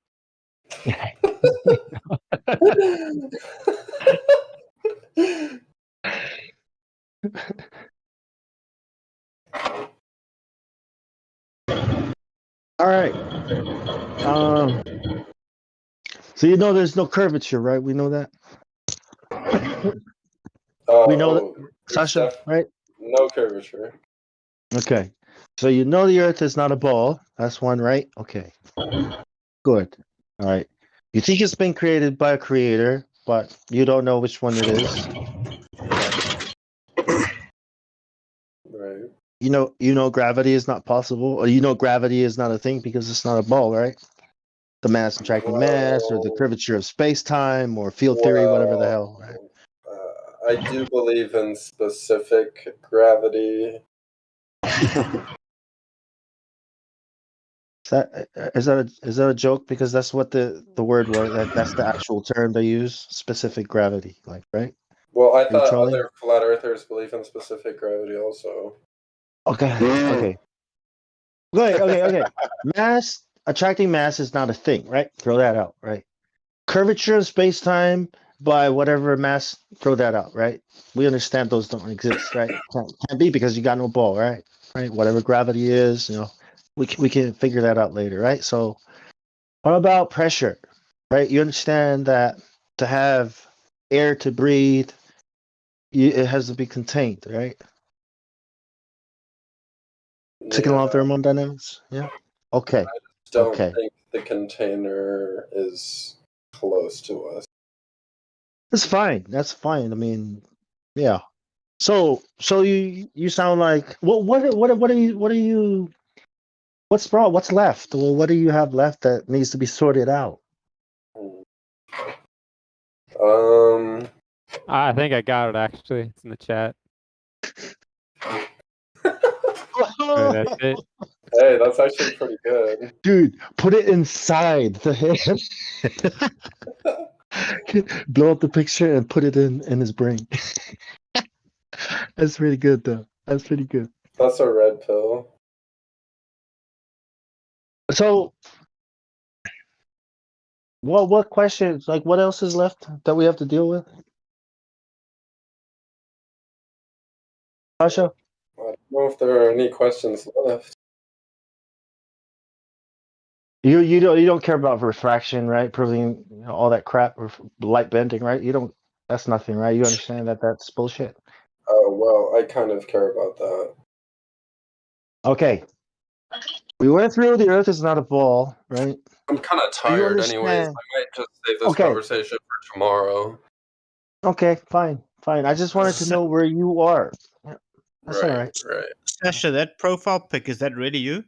Speaker 17: All right. So you know there's no curvature, right? We know that. We know that, Sasha, right?
Speaker 20: No curvature.
Speaker 17: Okay. So you know the Earth is not a ball. That's one, right? Okay. Good. All right. You think it's been created by a creator, but you don't know which one it is.
Speaker 20: Right.
Speaker 17: You know gravity is not possible, or you know gravity is not a thing because it's not a ball, right? The mass attracting mass, or the curvature of space time, or field theory, whatever the hell. Right?
Speaker 20: I do believe in specific gravity.
Speaker 17: Is that a joke? Because that's what the word was. That's the actual term they use. Specific gravity, like, right?
Speaker 20: Well, I
Speaker 17: Are you
Speaker 20: thought
Speaker 17: trolling?
Speaker 20: other flat earthers believe in specific gravity also.
Speaker 17: Okay. Okay. Mass attracting mass is not a thing, right? Throw that out, right? Curvature of space time by whatever mass, throw that out, right? We understand those don't exist, right? Can't be because you got no ball, right? Right? Whatever gravity is, we can figure that out later, right? So, what about pressure, right? You understand that to have air to breathe, it has to be contained, right? Second law of thermodynamics, yeah. Okay.
Speaker 20: I just don't
Speaker 17: Okay.
Speaker 20: think the container is close to us.
Speaker 17: That's fine. That's fine. I mean, yeah. So you sound like what are you what's wrong? What's left? Well, what do you have left that needs to be sorted out?
Speaker 19: I think I got it actually. It's in the chat. Alright, that's it.
Speaker 20: Hey, that's actually pretty good.
Speaker 17: Dude, put it inside the head. Blow up the picture and put it in his brain. That's pretty good though. That's pretty good.
Speaker 20: That's a red pill.
Speaker 17: So what questions, like what else is left that we have to deal with? Sasha?
Speaker 20: I don't know if there are any questions left.
Speaker 17: You don't care about refraction, right? Proving all that crap, light bending, right? You don't. That's nothing, right? You understand that that's bullshit.
Speaker 20: Oh, well, I kind of care about that.
Speaker 17: Okay, we went through the Earth is not a ball, right?
Speaker 20: I'm kind of tired anyways. I might just save this conversation for tomorrow.
Speaker 17: Okay, fine. I just wanted to know where you are. Yeah, that's all right.
Speaker 20: Right.
Speaker 18: Sasha, that profile pic, is that really you?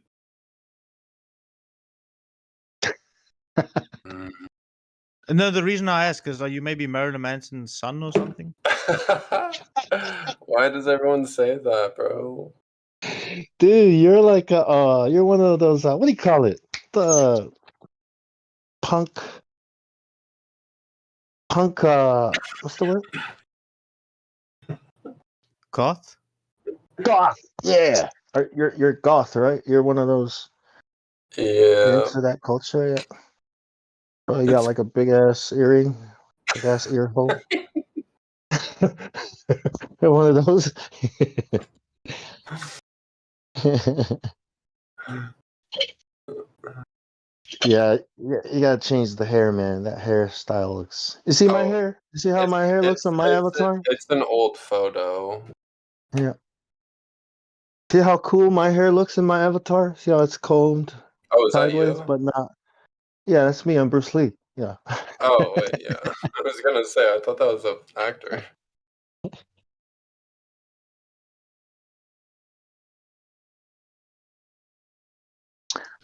Speaker 18: No, the reason I ask is, are you maybe Marilyn Manson's son or something?
Speaker 20: Why does everyone say that, bro?
Speaker 17: Dude, you're like you're one of those what do you call it? The punk what's the word?
Speaker 18: Goth?
Speaker 17: Goth. Yeah. You're goth, right? You're one of those. You're
Speaker 20: Yeah.
Speaker 17: into that culture, yeah. Oh, you got like a big ass earring, big ass ear hole. One of those. Yeah, you gotta change the hair, man. That hairstyle looks. You see my hair? You see how my hair looks on my avatar?
Speaker 20: It's an old photo.
Speaker 17: Yeah. See how cool my hair looks in my avatar? See how it's combed
Speaker 20: Oh, is that
Speaker 17: sideways,
Speaker 20: you?
Speaker 17: but not. Yeah, that's me. I'm Bruce Lee. Yeah.
Speaker 20: Oh, wait, yeah. I was gonna say, I thought that was an actor.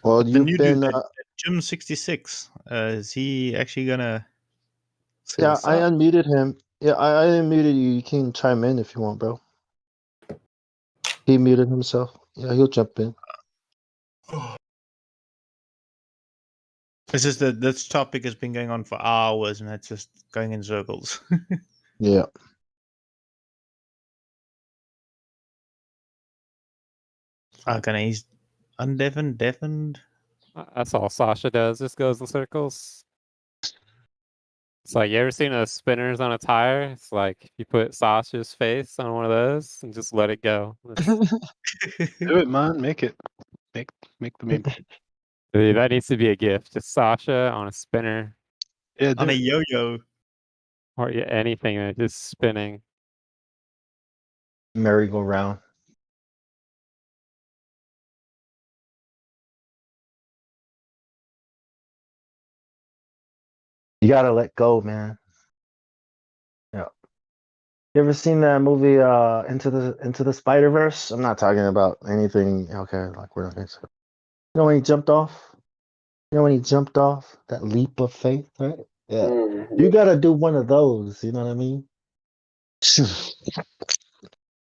Speaker 17: Well,
Speaker 18: The
Speaker 17: you've
Speaker 18: new
Speaker 17: been.
Speaker 18: dude, Jim 66. Is he actually gonna say
Speaker 17: Yeah,
Speaker 18: what's
Speaker 17: I
Speaker 18: up?
Speaker 17: unmuted him. Yeah, I unmuted you. You can chime in if you want, bro. He muted himself. Yeah, he'll jump in.
Speaker 18: It's just that this topic has been going on for hours, and it's just going in circles.
Speaker 17: Yeah.
Speaker 18: Okay, he's undeafened, deafened.
Speaker 19: That's all Sasha does. Just goes in circles. It's like, you ever seen a spinners on a tire? It's like you put Sasha's face on one of those and just let it go.
Speaker 12: Do it, man. Make it. Make the meme.
Speaker 19: Dude, that needs to be a gift. Just Sasha on a spinner.
Speaker 12: Yeah,
Speaker 18: On a yo-yo.
Speaker 19: Or yeah, anything that's just spinning.
Speaker 17: Merry-go-round. You gotta let go, man. Yeah. You ever seen that movie Into the Spider-Verse? I'm not talking about anything. Okay, like we're not gonna say. You know when he jumped off? You know when he jumped off? That leap of faith, right? Yeah. You gotta do one of those, you know what I mean?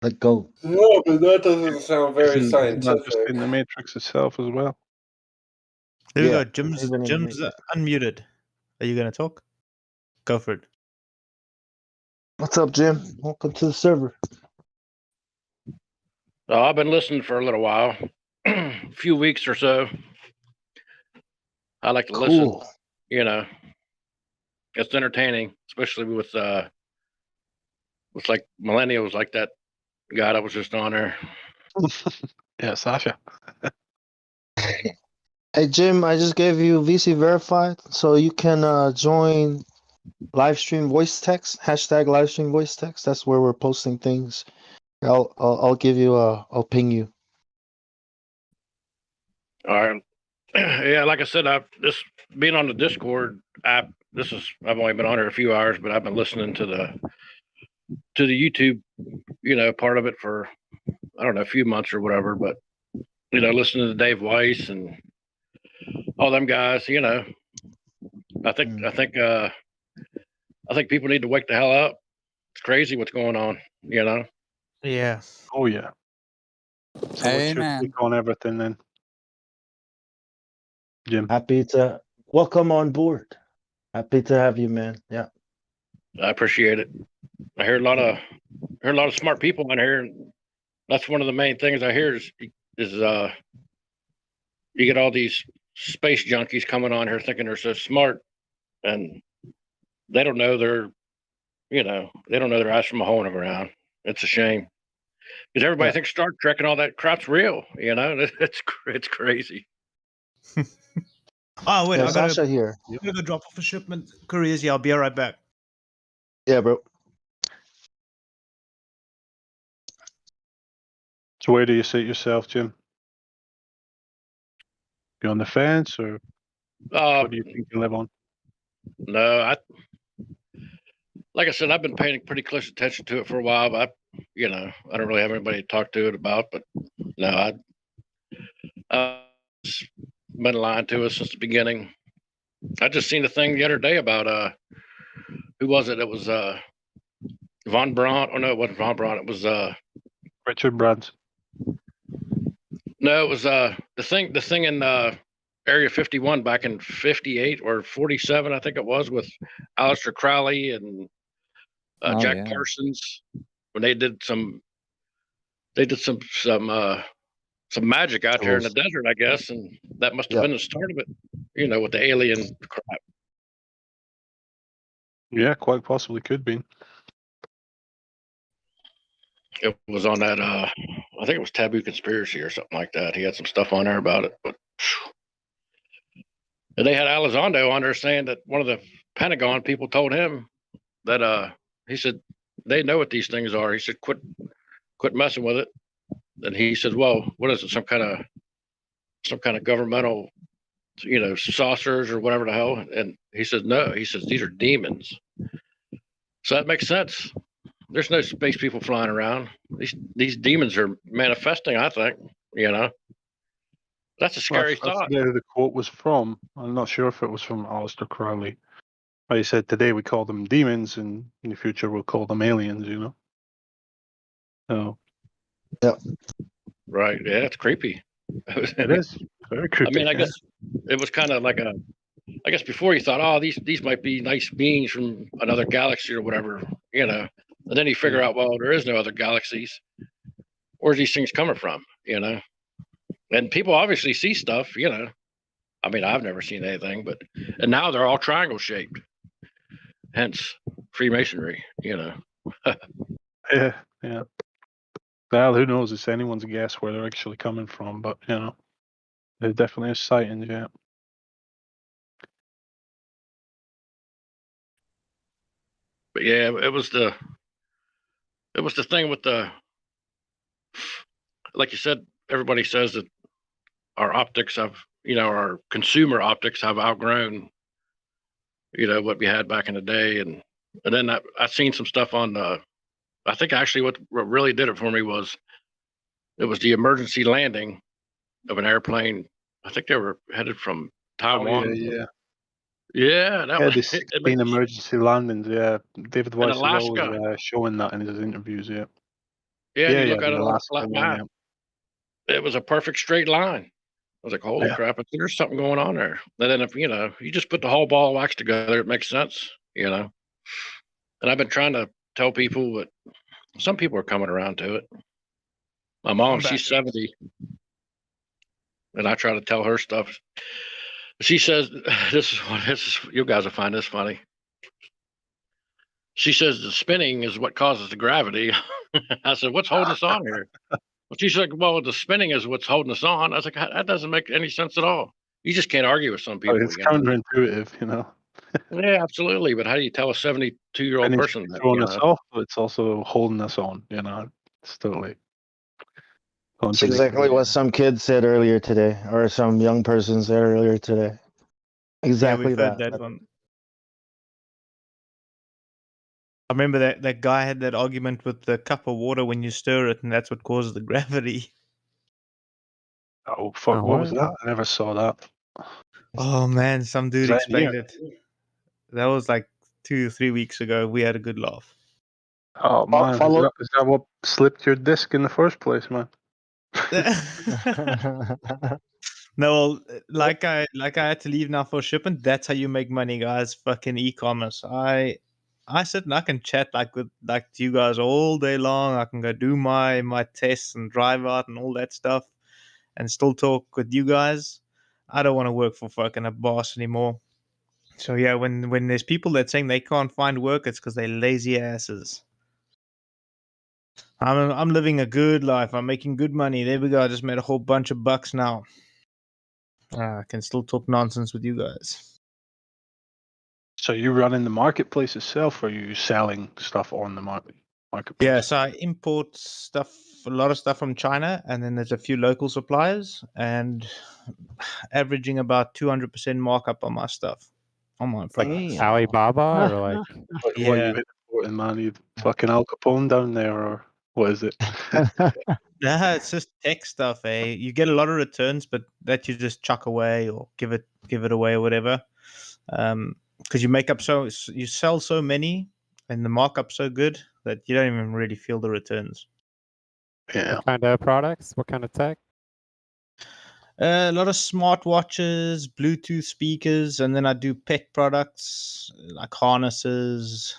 Speaker 17: Let go.
Speaker 20: No, but that doesn't sound very
Speaker 12: Isn't that just
Speaker 20: scientific.
Speaker 12: in the Matrix itself as well?
Speaker 18: There we
Speaker 17: Yeah,
Speaker 18: go. Jim's
Speaker 17: even in the
Speaker 18: unmuted. Are you gonna talk? Go for it.
Speaker 17: What's up, Jim? Welcome to the server.
Speaker 8: I've been listening for a little while, a few weeks or so. I like to listen.
Speaker 17: Cool.
Speaker 8: You know, it's entertaining, especially with like millennials like that guy that was just on there.
Speaker 12: Yeah, Sasha.
Speaker 17: Hey, Jim, I just gave you VC verified, so you can join Livestream voice text, hashtag Livestream voice text. That's where we're posting things. I'll give you I'll ping you.
Speaker 8: All right. Yeah, like I said, I've this being on the Discord app. I've only been on here a few hours, but I've been listening to the YouTube, part of it for I don't know, a few months or whatever. But listening to Dave Weiss and all them guys, I think people need to wake the hell up. It's crazy what's going on,
Speaker 18: Yeah.
Speaker 12: Oh yeah. So what's your
Speaker 15: Amen.
Speaker 12: take on everything then, Jim?
Speaker 17: Happy to welcome on board. Happy to have you, man. Yeah.
Speaker 8: I appreciate it. I hear a lot of smart people in here, and that's one of the main things I hear is you get all these space junkies coming on here thinking they're so smart, and they don't know their ass from a hole in the ground. It's a shame because everybody thinks Star Trek and all that crap's real. It's crazy.
Speaker 18: Oh wait,
Speaker 17: Yeah,
Speaker 18: I gotta
Speaker 17: Sasha here.
Speaker 18: go drop off a shipment. Couriers, yeah, I'll be right back.
Speaker 17: Yeah, bro.
Speaker 12: So where do you sit yourself, Jim? You on the fence, or what do you think you live on?
Speaker 8: No, like I said, I've been paying pretty close attention to it for a while, but I don't really have anybody to talk to it about. But no, I've been lying to us since the beginning. I just seen a thing the other day about who was it? It was Von Braun. Oh no, it wasn't Von Braun. It was
Speaker 12: Richard Branson.
Speaker 8: No, it was the thing in Area 51 back in 58 or 47, I think it was, with Aleister Crowley and Jack Parsons when they did some magic out there in the desert, I guess, and that must have been the start of it, with the alien crap.
Speaker 12: Yeah, quite possibly could be.
Speaker 8: It was on that I think it was Taboo Conspiracy or something like that. He had some stuff on there about it, but and they had Elizondo on there saying that one of the Pentagon people told him that he said they know what these things are. He said quit messing with it. And he said, well, what is it? Some kind of governmental, saucers or whatever the hell. And he said, no. He says these are demons. So that makes sense. There's no space people flying around. These demons are manifesting, I think, That's a scary thought.
Speaker 12: That's where the quote was from. I'm not sure if it was from Aleister Crowley. But he said, today we call them demons, and in the future we'll call them aliens, So.
Speaker 17: Yeah.
Speaker 8: Right. Yeah, it's creepy.
Speaker 12: It is. Very creepy.
Speaker 8: I mean, I guess it was kind of like I guess before you thought, oh, these might be nice beings from another galaxy or whatever, and then you figure out, well, there is no other galaxies. Where's these things coming from? And people obviously see stuff. I mean, I've never seen anything, and now they're all triangle shaped. Hence Freemasonry.
Speaker 12: Yeah. Well, who knows? It's anyone's guess where they're actually coming from, but there definitely is sightings. Yeah.
Speaker 8: But yeah, it was the thing with like you said, everybody says that our optics have, our consumer optics have outgrown, what we had back in the day. And then I seen some stuff on, I think actually what really did it for me was, it was the emergency landing of an airplane. I think they were headed from Taiwan.
Speaker 12: Yeah.
Speaker 8: Yeah, that was
Speaker 12: The 16 emergency landings. Yeah, David Weiss is always
Speaker 8: Alaska.
Speaker 12: showing that in his interviews. Yeah.
Speaker 8: Yeah,
Speaker 12: Yeah,
Speaker 8: you look at
Speaker 12: the
Speaker 8: it on a
Speaker 12: Alaska
Speaker 8: flat
Speaker 12: one,
Speaker 8: map. It was a perfect straight line. I was like, holy crap, there's something going on there. And then if you just put the whole ball of wax together, it makes sense, And I've been trying to tell people, but some people are coming around to it. My mom, she's 70, and I try to tell her stuff. She says, this is you guys will find this funny. She says the spinning is what causes the gravity. I said, what's holding us on here? Well, she's like, well, the spinning is what's holding us on. I was like, that doesn't make any sense at all. You just can't argue with some people.
Speaker 12: It's counterintuitive.
Speaker 8: Yeah, absolutely. But how do you tell a 72-year-old
Speaker 12: And it's
Speaker 8: person that?
Speaker 12: throwing us off, but it's also holding us on. It's totally.
Speaker 17: That's exactly what some kid said earlier today, or some young person said earlier today. Exactly
Speaker 18: we've heard that one. I remember that guy had that argument with the cup of water when you stir it, and that's what causes the gravity.
Speaker 12: Oh fuck! What was that? I never saw that.
Speaker 18: Oh man, some dude
Speaker 12: Is that
Speaker 18: explained
Speaker 12: here?
Speaker 18: it. That was like 2 or 3 weeks ago. We had a good laugh.
Speaker 12: Oh man, is that what slipped your disc in the first place, man?
Speaker 18: No, like I had to leave now for shipment. That's how you make money, guys. Fucking e-commerce. I sit and I can chat to you guys all day long. I can go do my tests and drive out and all that stuff, and still talk with you guys. I don't want to work for fucking a boss anymore. So yeah, when there's people that saying they can't find work, it's because they're lazy asses. I'm living a good life. I'm making good money. There we go. I just made a whole bunch of bucks now. I can still talk nonsense with you guys.
Speaker 12: So you running the marketplace itself, or are you selling stuff on the marketplace?
Speaker 18: Yeah, so I import a lot of stuff from China, and then there's a few local suppliers, and averaging about 200% markup on my stuff, on my products.
Speaker 19: Alibaba or like?
Speaker 12: What you importing, man? You fucking Al Capone down there, or what is it?
Speaker 18: Nah, it's just tech stuff. You get a lot of returns, but that you just chuck away or give it away or whatever. Because you sell so many, and the markup's so good that you don't even really feel the returns.
Speaker 12: Yeah.
Speaker 19: What kind of products? What kind of tech?
Speaker 18: A lot of smartwatches, Bluetooth speakers, and then I do pet products like harnesses.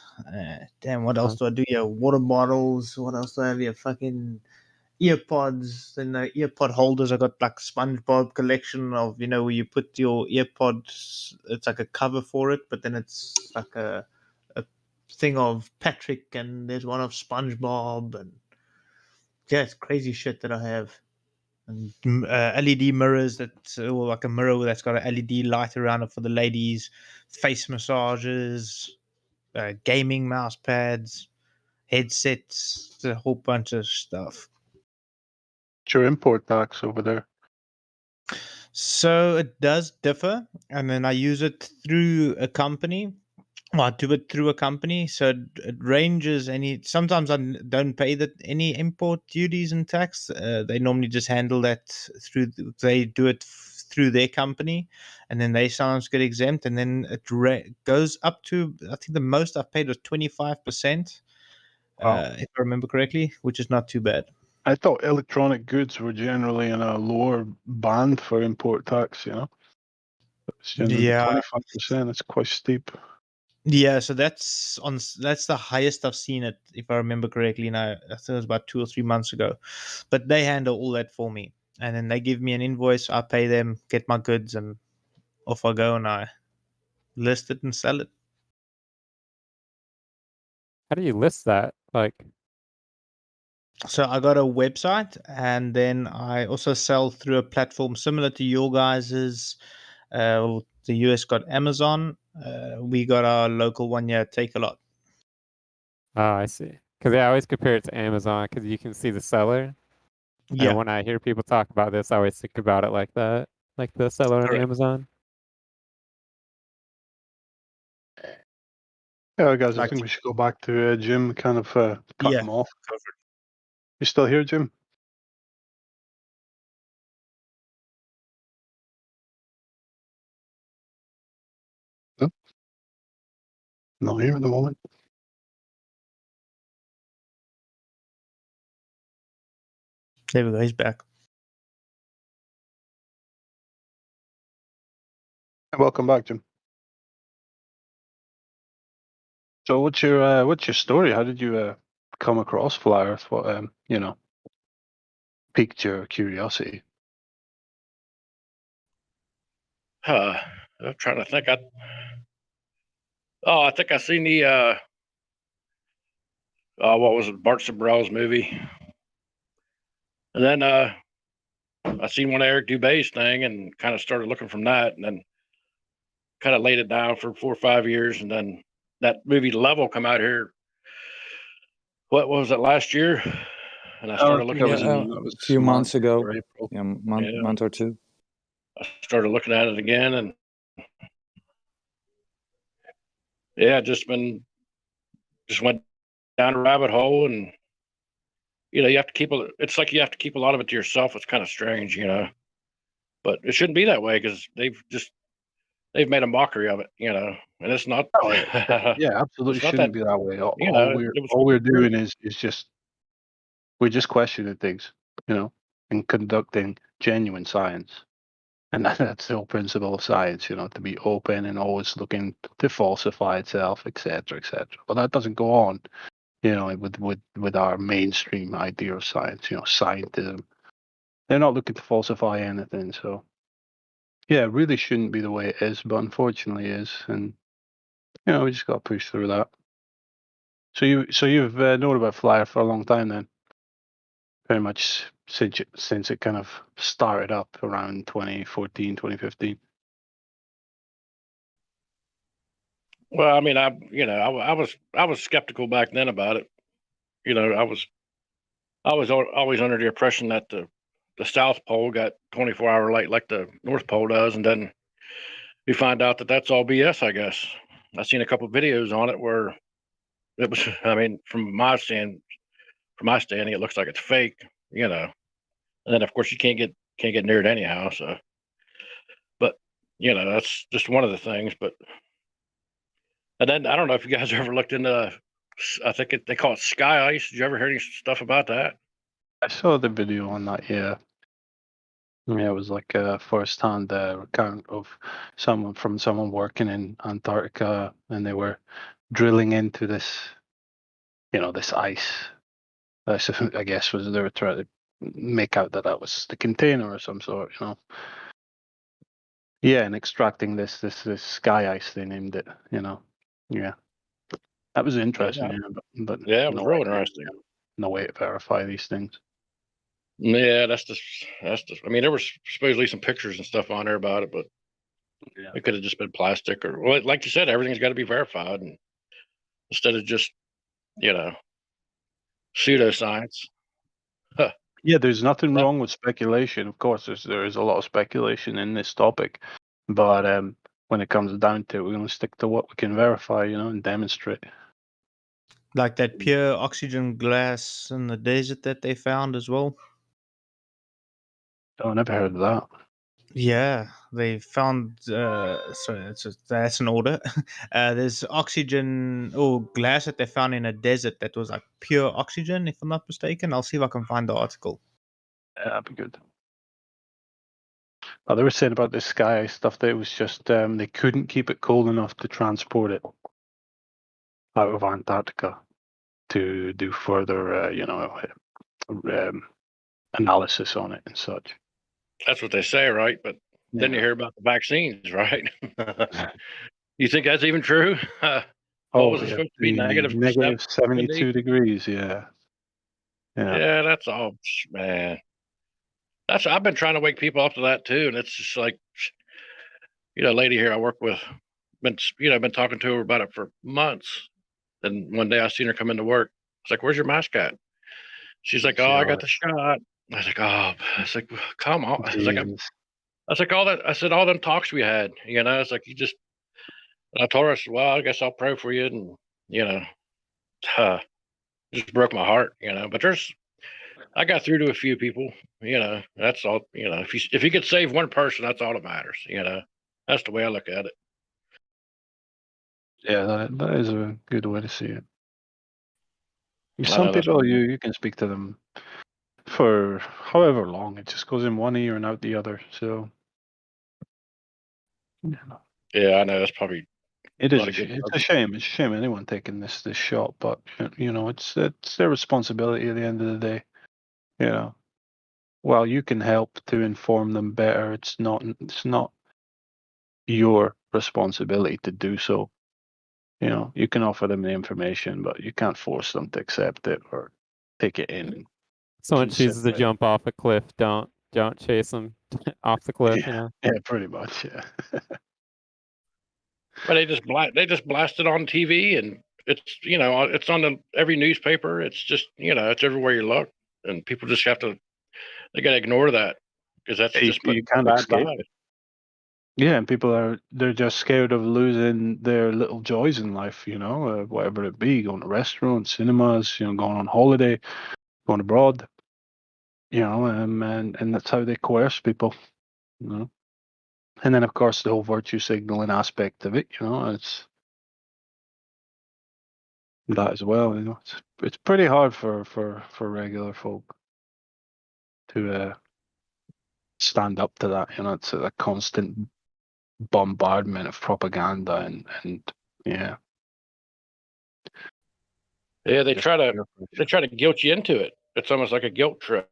Speaker 18: What else do I do? Yeah, water bottles. What else do I have here? Fucking earpods. Then the earpod holders. I got like SpongeBob collection of where you put your earpods. It's like a cover for it, but then it's like a thing of Patrick, and there's one of SpongeBob, and yeah, it's crazy shit that I have. And LED mirrors or like a mirror that's got an LED light around it for the ladies, face massages, gaming mouse pads, headsets, a whole bunch of stuff.
Speaker 12: What's your import tax over there?
Speaker 18: So it does differ, and then I use it through a company. Well, I do it through a company, so it ranges. Sometimes I don't pay any import duties and tax. They normally just handle that through. They do it through their company, and then they sometimes get exempt. And then it goes up to, I think the most I've paid was 25%, if I remember correctly, which is not too bad.
Speaker 12: I thought electronic goods were generally in a lower band for import tax.
Speaker 18: Yeah.
Speaker 12: 25%. That's quite steep.
Speaker 18: Yeah, so that's the highest I've seen it, if I remember correctly. Now, I think it was about 2 or 3 months ago. But they handle all that for me, and then they give me an invoice. I pay them, get my goods, and off I go, and I list it and sell it.
Speaker 19: How do you list that? Like,
Speaker 18: So I got a website, and then I also sell through a platform similar to your guys's. The US got Amazon. We got our local one here, Take a Lot.
Speaker 19: oh, I see. Because I always compare it to Amazon because you can see the seller.
Speaker 18: Yeah.
Speaker 19: And when I hear people talk about this, I always think about it like that, like the seller on
Speaker 18: Correct.
Speaker 19: Amazon.
Speaker 12: Yeah, guys, I
Speaker 18: Like-
Speaker 12: think we should go back to Jim, kind of cut
Speaker 18: Yeah.
Speaker 12: him off. You still here, Jim? No? Not here at the moment.
Speaker 18: There we go. He's back.
Speaker 12: Welcome back, Jim. So, what's your story? How did you come across Fly Earth? What piqued your curiosity?
Speaker 8: I'm trying to think. I think I seen the what was it, Bart Sobrell's movie, and then I seen one of Eric Dubé's thing, and kind of started looking from that, and then kind of laid it down for 4 or 5 years, and then that movie Level come out here. What was it, last year? And I started looking at it.
Speaker 15: A few months ago.
Speaker 12: or April.
Speaker 15: Yeah, month or two.
Speaker 8: I started looking at it again, and yeah, just went down a rabbit hole, and you have to keep it's like you have to keep a lot of it to yourself. It's kind of strange, but it shouldn't be that way because they've made a mockery of it, and it's not.
Speaker 12: Yeah, absolutely
Speaker 8: It's not
Speaker 12: shouldn't
Speaker 8: that,
Speaker 12: be that way. All
Speaker 8: it was
Speaker 12: we're doing is just we're just questioning things, and conducting genuine science. And that's the whole principle of science, to be open and always looking to falsify itself, etc., etc. But that doesn't go on, with our mainstream idea of science, scientism. They're not looking to falsify anything. So, yeah, it really shouldn't be the way it is, but unfortunately it is. And, we just got to push through that. So you've known about Flyer for a long time then? Pretty much since it kind of started up around 2014, 2015.
Speaker 8: Well, I mean, I was skeptical back then about it. I was always under the impression that the South Pole got 24-hour light like the North Pole does, and then we find out that that's all BS. I guess I've seen a couple of videos on it where it was. I mean, from my standing, it looks like it's fake. And then of course you can't get near it anyhow. So, but that's just one of the things. But and then I don't know if you guys ever looked into. I think they call it sky ice. Did you ever hear any stuff about that?
Speaker 12: I saw the video on that, yeah. Yeah, it was like a first-hand account of someone working in Antarctica, and they were drilling into this, this ice. I guess they were trying to make out that was the container or some sort, Yeah, and extracting this sky ice, they named it, Yeah, that was interesting, but
Speaker 8: Yeah, it was real interesting.
Speaker 12: No way to verify these things.
Speaker 8: Yeah, that's just. I mean, there was supposedly some pictures and stuff on there about it, but it could have just been plastic or, well, like you said, everything's got to be verified, and instead of just, pseudoscience. Huh.
Speaker 12: Yeah, there's nothing wrong with speculation. Of course, there is a lot of speculation in this topic, but when it comes down to it, we're going to stick to what we can verify, and demonstrate.
Speaker 18: Like that pure oxygen glass in the desert that they found as well.
Speaker 12: Oh, I never heard of that.
Speaker 18: Yeah, they found. Sorry, that's an order. There's oxygen or glass that they found in a desert that was like pure oxygen, if I'm not mistaken. I'll see if I can find the article.
Speaker 12: Yeah, that'd be good. They were saying about this sky stuff that it was just they couldn't keep it cold enough to transport it out of Antarctica to do further, analysis on it and such.
Speaker 8: That's what they say, right? But then you hear about the vaccines, right? You think that's even true? What was it supposed to be? Negative
Speaker 12: negative
Speaker 8: 70?
Speaker 12: 72 degrees. Yeah.
Speaker 8: Yeah, that's all, man. I've been trying to wake people up to that too, and it's just like, a lady here I work with, been talking to her about it for months. And one day I seen her come into work. I was like, "Where's your mask at?" She's like, "Oh, I got the shot." I was like, "Oh," I was like, "Come on." I was like, "All that." I said, "All them talks we had, It's like you just." I told her, I said, "Well, I guess I'll pray for you," and just broke my heart, But I got through to a few people, That's all, If you could save one person, that's all that matters, That's the way I look at it.
Speaker 12: Yeah, that is a good way to see it.
Speaker 8: I
Speaker 12: Some
Speaker 8: know that's
Speaker 12: people, you can speak to them for however long. It just goes in one ear and out the other. So,
Speaker 8: yeah, I know that's probably
Speaker 12: it
Speaker 8: a
Speaker 12: is
Speaker 8: lot
Speaker 12: a
Speaker 8: of good.
Speaker 12: It's a shame. It's a shame anyone taking this shot, but it's their responsibility at the end of the day. While you can help to inform them better, it's not your responsibility to do so. You can offer them the information, but you can't force them to accept it or take it in.
Speaker 19: Someone
Speaker 12: consider
Speaker 19: chooses to
Speaker 12: it.
Speaker 19: jump off a cliff, don't chase them off the cliff.
Speaker 12: Yeah, pretty much. Yeah.
Speaker 8: But they just blast it on TV, and it's it's on every newspaper. It's just it's everywhere you look, and people just they got to ignore that because that's
Speaker 12: you
Speaker 8: just putting
Speaker 12: can't
Speaker 8: bad
Speaker 12: escape
Speaker 8: vibes.
Speaker 12: it. Yeah, and they're just scared of losing their little joys in life, whatever it be, going to restaurants, cinemas, going on holiday, going abroad, and that's how they coerce people, And then of course the whole virtue signaling aspect of it, it's that as well, It's pretty hard for regular folk to stand up to that, It's a constant bombardment of propaganda and yeah.
Speaker 8: Yeah, they try to guilt you into it. It's almost like a guilt trip.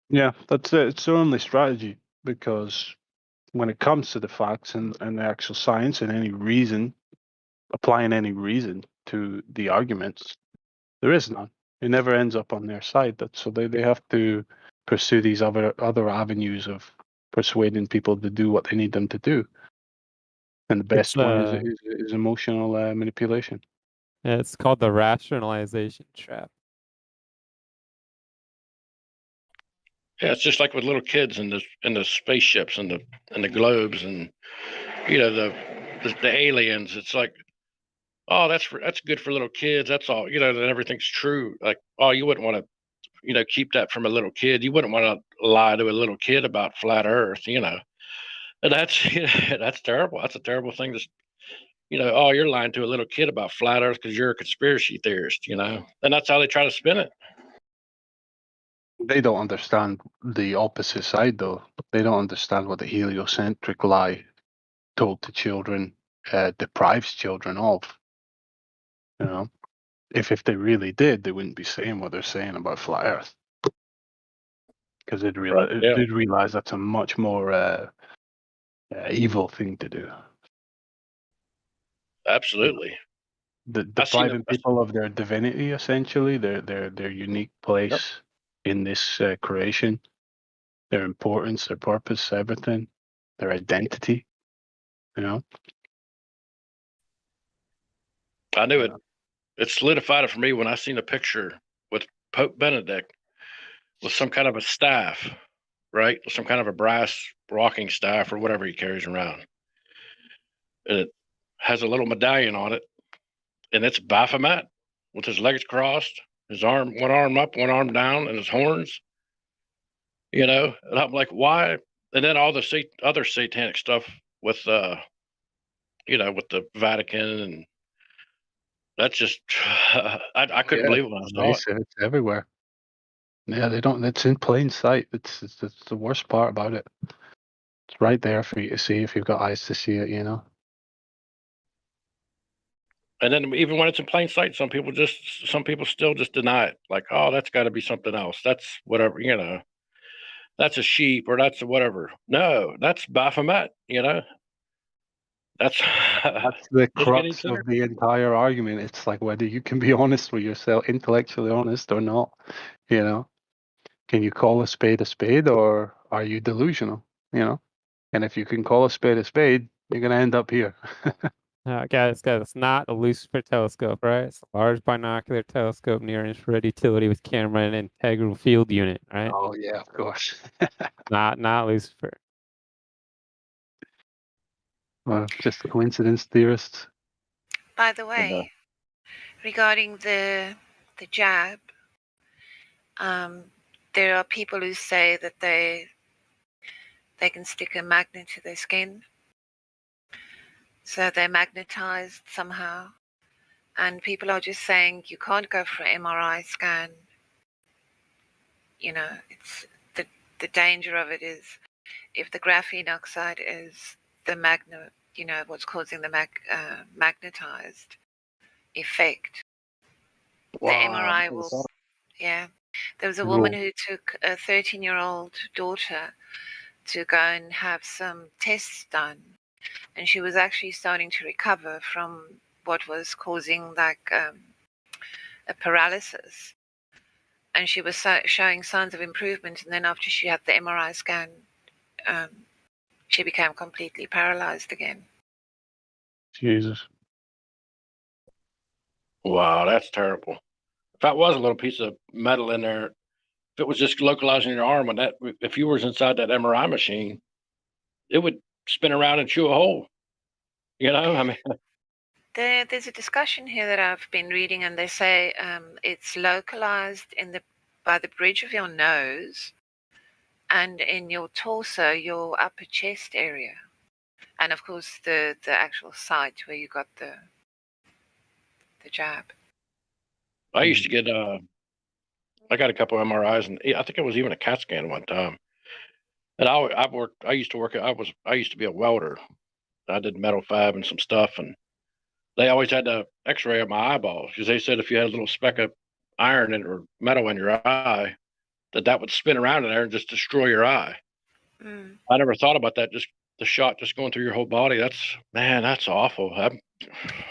Speaker 12: Yeah, that's it. It's their only strategy because when it comes to the facts and the actual science and applying any reason to the arguments, there is none. It never ends up on their side. So they have to pursue these other avenues of persuading people to do what they need them to do. And the best one is emotional manipulation.
Speaker 19: Yeah, it's called the rationalization trap.
Speaker 8: Yeah, it's just like with little kids and the spaceships and the globes and the aliens. It's like, oh, that's good for little kids. That's all. That everything's true. Like, oh, you wouldn't want to keep that from a little kid. You wouldn't want to lie to a little kid about flat Earth. And that's that's terrible. That's a terrible thing to. Oh, you're lying to a little kid about flat Earth because you're a conspiracy theorist. And that's how they try to spin it.
Speaker 12: They don't understand the opposite side, though. They don't understand what the heliocentric lie told to children deprives children of. If they really did, they wouldn't be saying what they're saying about flat Earth, because they'd realize that's a much more evil thing to do.
Speaker 8: Absolutely.
Speaker 12: Depriving people of their divinity, essentially, their unique place in this creation, their importance, their purpose, everything, their identity.
Speaker 8: I knew it. It solidified it for me when I seen a picture with Pope Benedict with some kind of a staff, right? Some kind of a brass rocking staff or whatever he carries around. And it has a little medallion on it, and it's Baphomet with his legs crossed, one arm up, one arm down, and his horns. And I'm like, why? And then all the other satanic stuff with with the Vatican, and that's just I couldn't believe it when I saw it.
Speaker 12: It's everywhere. Yeah, they don't. It's in plain sight. It's the worst part about it. It's right there for you to see if you've got eyes to see it, you know.
Speaker 8: And then even when it's in plain sight, some people still just deny it. Like, oh, that's got to be something else. That's whatever, you know. That's a sheep or that's a whatever. No, that's Baphomet. You know. That's
Speaker 12: That's the
Speaker 8: just getting
Speaker 12: crux
Speaker 8: clear.
Speaker 12: of the entire argument. It's like whether you can be honest with yourself, intellectually honest or not. You know, can you call a spade, or are you delusional? You know, and if you can call a spade, you're gonna end up here.
Speaker 19: Guys, it's not a Lucifer telescope, right? It's a large binocular telescope near infrared utility with camera and integral field unit, right?
Speaker 12: Oh yeah, of course.
Speaker 19: Not Lucifer.
Speaker 12: Well, just a coincidence, theorists.
Speaker 4: By the way, regarding the jab, there are people who say that they can stick a magnet to their skin, so they're magnetized somehow. And people are just saying you can't go for an MRI scan. You know, it's the danger of it is if the graphene oxide is the magnet, you know, what's causing the magnetized effect.
Speaker 8: Wow.
Speaker 4: The MRI will, yeah. There was a woman who took a 13-year-old daughter to go and have some tests done, and she was actually starting to recover from what was causing like a paralysis, and she was showing signs of improvement, and then after she had the MRI scan, she became completely paralyzed again.
Speaker 12: Jesus.
Speaker 8: Wow, that's terrible. If that was a little piece of metal in there, if it was just localizing your arm, and that if you was inside that MRI machine, it would spin around and chew a hole. You know, I mean.
Speaker 4: There's a discussion here that I've been reading, and they say it's localized by the bridge of your nose and in your torso, your upper chest area, and of course the actual site where you got the jab.
Speaker 8: I used to get I got a couple of MRIs, and I think it was even a CAT scan one time. And I used to be a welder. I did metal fab and some stuff, and they always had the X-ray of my eyeballs because they said if you had a little speck of iron or metal in your eye, that would spin around in there and just destroy your eye.
Speaker 4: Mm.
Speaker 8: I never thought about that. Just the shot just going through your whole body. That's awful. I have to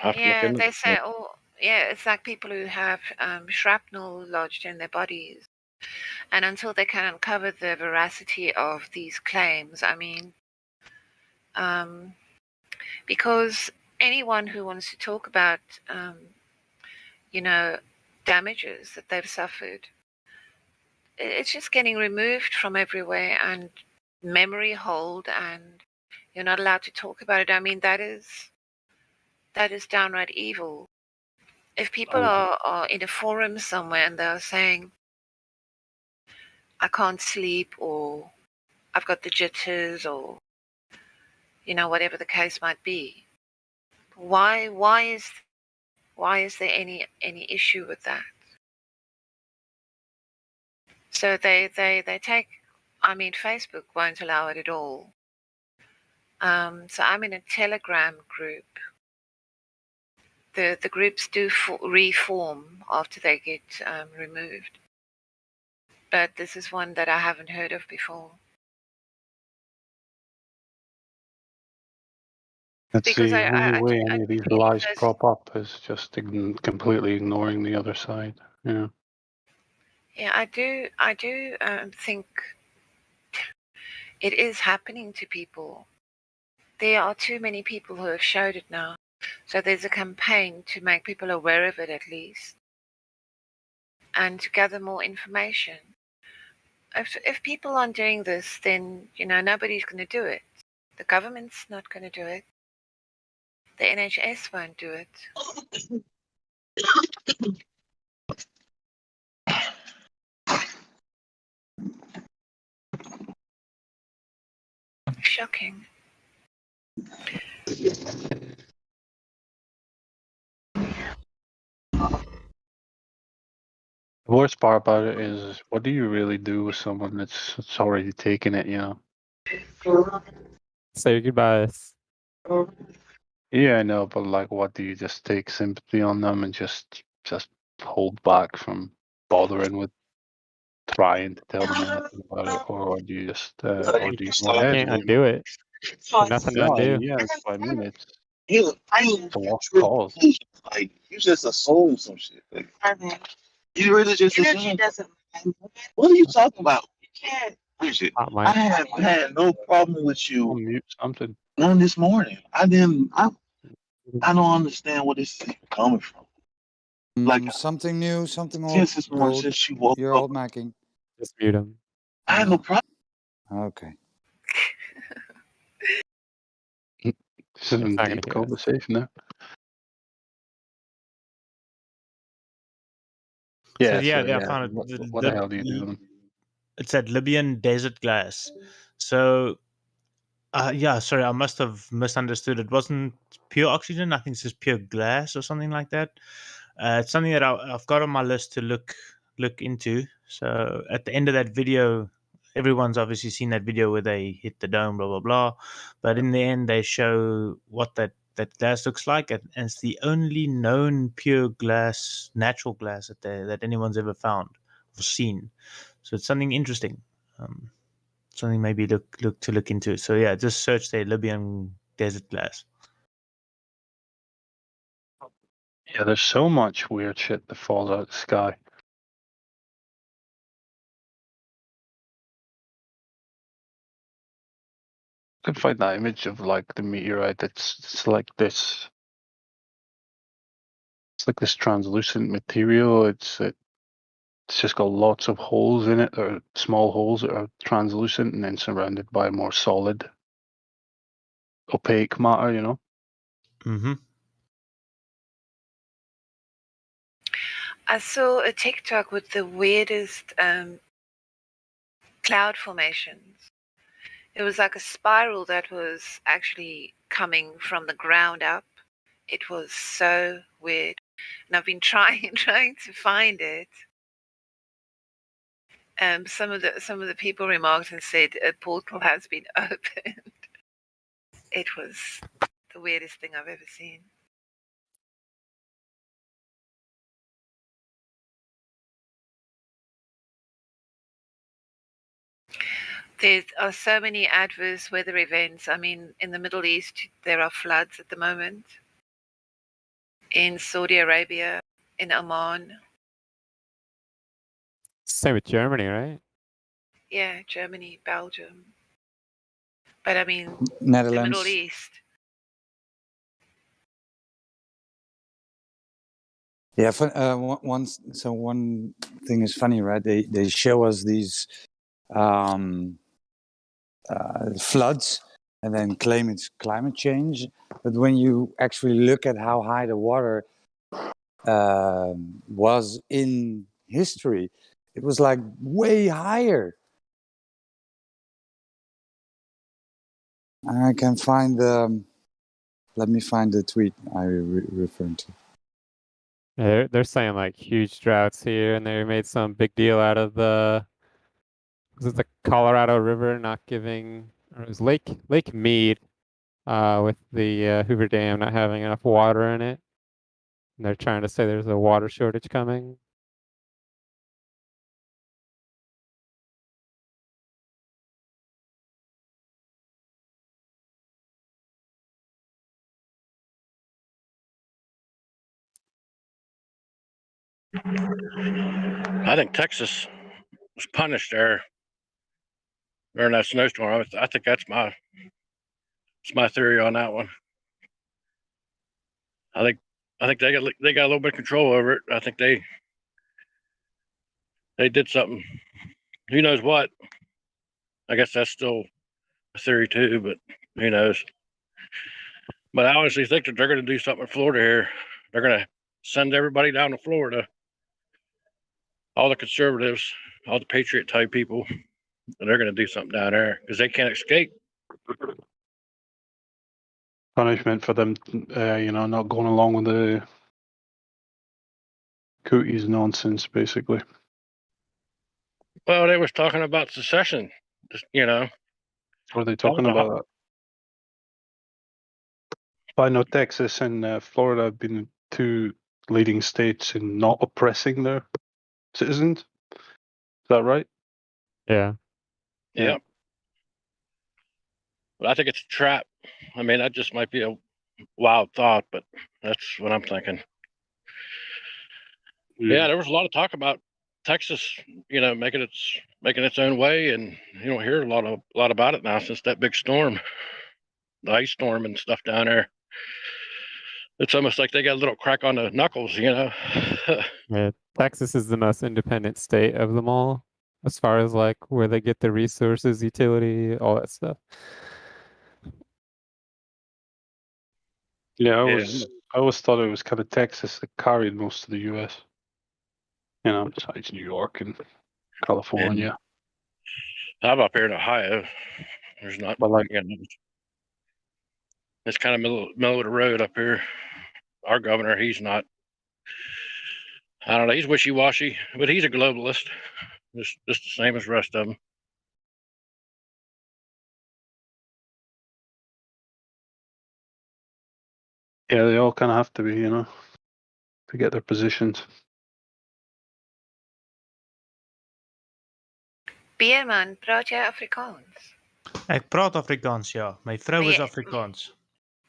Speaker 8: look
Speaker 4: Yeah,
Speaker 8: into
Speaker 4: they
Speaker 8: it.
Speaker 4: say, it's like people who have shrapnel lodged in their bodies. And until they can uncover the veracity of these claims, I mean, because anyone who wants to talk about, you know, damages that they've suffered, it's just getting removed from everywhere and memory hold, and you're not allowed to talk about it. I mean, that is downright evil. If people are in a forum somewhere and they're saying, I can't sleep, or I've got the jitters, or, you know, whatever the case might be, why is there any issue with that? So they take, I mean, Facebook won't allow it at all. So I'm in a Telegram group. The groups do reform after they get removed. But this is one that I haven't heard of before.
Speaker 12: That's
Speaker 4: Because
Speaker 12: the only
Speaker 4: I
Speaker 12: way any of these lies prop up is just completely ignoring the other side. Yeah.
Speaker 4: Yeah, I do think it is happening to people. There are too many people who have showed it now. So there's a campaign to make people aware of it at least, and to gather more information. If people aren't doing this, then, you know, nobody's going to do it. The government's not going to do it. The NHS won't do it. Shocking.
Speaker 12: The worst part about it is, what do you really do with someone that's already taken it? You know,
Speaker 19: Say your goodbyes.
Speaker 12: Yeah, I know, but like, what do you just take sympathy on them and just hold back from bothering with trying to tell them anything about it, or do you just, or do you go
Speaker 19: You
Speaker 12: ahead
Speaker 19: can't
Speaker 12: with
Speaker 19: undo it. There's nothing to
Speaker 12: No,
Speaker 19: undo.
Speaker 12: yeah, that's what I mean. It's
Speaker 10: You,
Speaker 12: a lost cause.
Speaker 10: like, you just assume some shit. Like, you really just assume. What are you talking about? Bridget,
Speaker 19: Not
Speaker 10: I
Speaker 19: mine.
Speaker 10: have had no problem with
Speaker 12: I'll
Speaker 10: you
Speaker 12: mute something.
Speaker 10: none this morning. I don't understand where this is coming from. Like,
Speaker 15: Something new, something old.
Speaker 10: since this morning,
Speaker 15: Old.
Speaker 10: since she woke
Speaker 15: You're
Speaker 10: up,
Speaker 15: old macking.
Speaker 19: Just mute him.
Speaker 10: I had no problem.
Speaker 15: Okay.
Speaker 12: This is a
Speaker 19: It's not gonna
Speaker 12: deep
Speaker 19: hear us.
Speaker 12: conversation now.
Speaker 18: So
Speaker 12: Yeah,
Speaker 18: yeah,
Speaker 12: so
Speaker 18: I
Speaker 12: yeah,
Speaker 18: found
Speaker 12: what,
Speaker 18: it.
Speaker 12: what the hell do you do?
Speaker 18: It's at Libyan desert glass. So yeah, sorry, I must have misunderstood. It wasn't pure oxygen. I think it's just pure glass or something like that. It's something that I've got on my list to look into. So at the end of that video, everyone's obviously seen that video where they hit the dome, blah blah blah. But in the end, they show what that glass looks like, and it's the only known pure glass, natural glass that anyone's ever found or seen. So it's something interesting. Something maybe look into. So yeah, just search the Libyan desert glass.
Speaker 12: Yeah, there's so much weird shit that falls out of the sky. I could find that image of like the meteorite. It's like this. It's like this translucent material. It's just got lots of holes in it, or small holes that are translucent, and then surrounded by more solid, opaque matter. You know.
Speaker 18: Mm-hmm.
Speaker 4: I saw a TikTok with the weirdest cloud formations. It was like a spiral that was actually coming from the ground up. It was so weird, and I've been trying to find it. Some of the people remarked and said a portal has been opened. It was the weirdest thing I've ever seen. There are so many adverse weather events. I mean, in the Middle East, there are floods at the moment. In Saudi Arabia, in Oman.
Speaker 19: Same with Germany, right?
Speaker 4: Yeah, Germany, Belgium. But I mean,
Speaker 15: Netherlands.
Speaker 4: the Middle East.
Speaker 15: Yeah, one thing is funny, right? They show us these floods and then claim it's climate change. But when you actually look at how high the water was in history, it was like way higher. I can find the. Let me find the tweet I referred to.
Speaker 19: Yeah, they're saying like huge droughts here, and they made some big deal out of was it the Colorado River not giving, or it was Lake Mead, with the Hoover Dam not having enough water in it, and they're trying to say there's a water shortage coming.
Speaker 8: I think Texas was punished there during that snowstorm. I think that's my theory on that one. I think they got a little bit of control over it. I think they did something. Who knows what? I guess that's still a theory too, but who knows? But I honestly think that they're going to do something in Florida here. They're going to send everybody down to Florida, all the conservatives, all the patriot type people, and they're going to do something down there because they can't escape.
Speaker 12: Punishment for them, not going along with the cooties nonsense, basically.
Speaker 8: Well, they was talking about secession,
Speaker 12: What are they talking about? But I know Texas and Florida have been two leading states in not oppressing their citizens. Is that right?
Speaker 19: Yeah.
Speaker 12: Yeah.
Speaker 8: Yep. But I think it's a trap. I mean, that just might be a wild thought, but that's what I'm thinking. Yeah, there was a lot of talk about Texas, making its own way, and you don't hear a lot about it now since that big storm, the ice storm and stuff down there. It's almost like they got a little crack on the knuckles,
Speaker 19: Yeah, Texas is the most independent state of them all, as far as like where they get the resources, utility, all that stuff.
Speaker 12: Yeah, I always thought it was kind of Texas that carried most of the U.S. Besides New York and California.
Speaker 8: I'm up here in Ohio. There's not,
Speaker 12: but
Speaker 8: it's kind of middle of the road up here. Our governor, he's not. I don't know. He's wishy-washy, but he's a globalist, just the same as the rest of them.
Speaker 12: Yeah, they all kind of have to be, to get their positions.
Speaker 4: Beerman, praat jy Afrikaans?
Speaker 18: Ek praat Afrikaans, ja. My vrou
Speaker 4: Maar
Speaker 18: is
Speaker 4: jy-
Speaker 18: Afrikaans.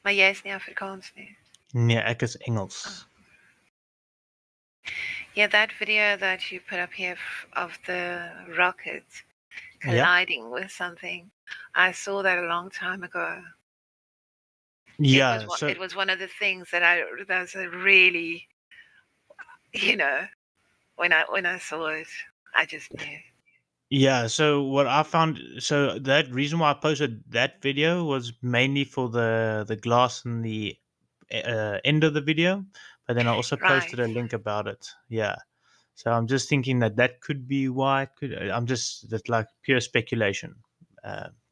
Speaker 4: Maar jy is nie Afrikaans nie.
Speaker 18: Nee, ek is Engels.
Speaker 4: Yeah, that video that you put up here of the rocket
Speaker 18: Yeah.
Speaker 4: colliding with something, I saw that a long time ago.
Speaker 18: Yeah,
Speaker 4: It was one of the things that was a really, when I saw it, I just knew.
Speaker 18: Yeah, so what I found, so that reason why I posted that video was mainly for the glass in the end of the video, but then I also posted a link about it. Yeah, so I'm just thinking that could be why it could. That's like pure speculation.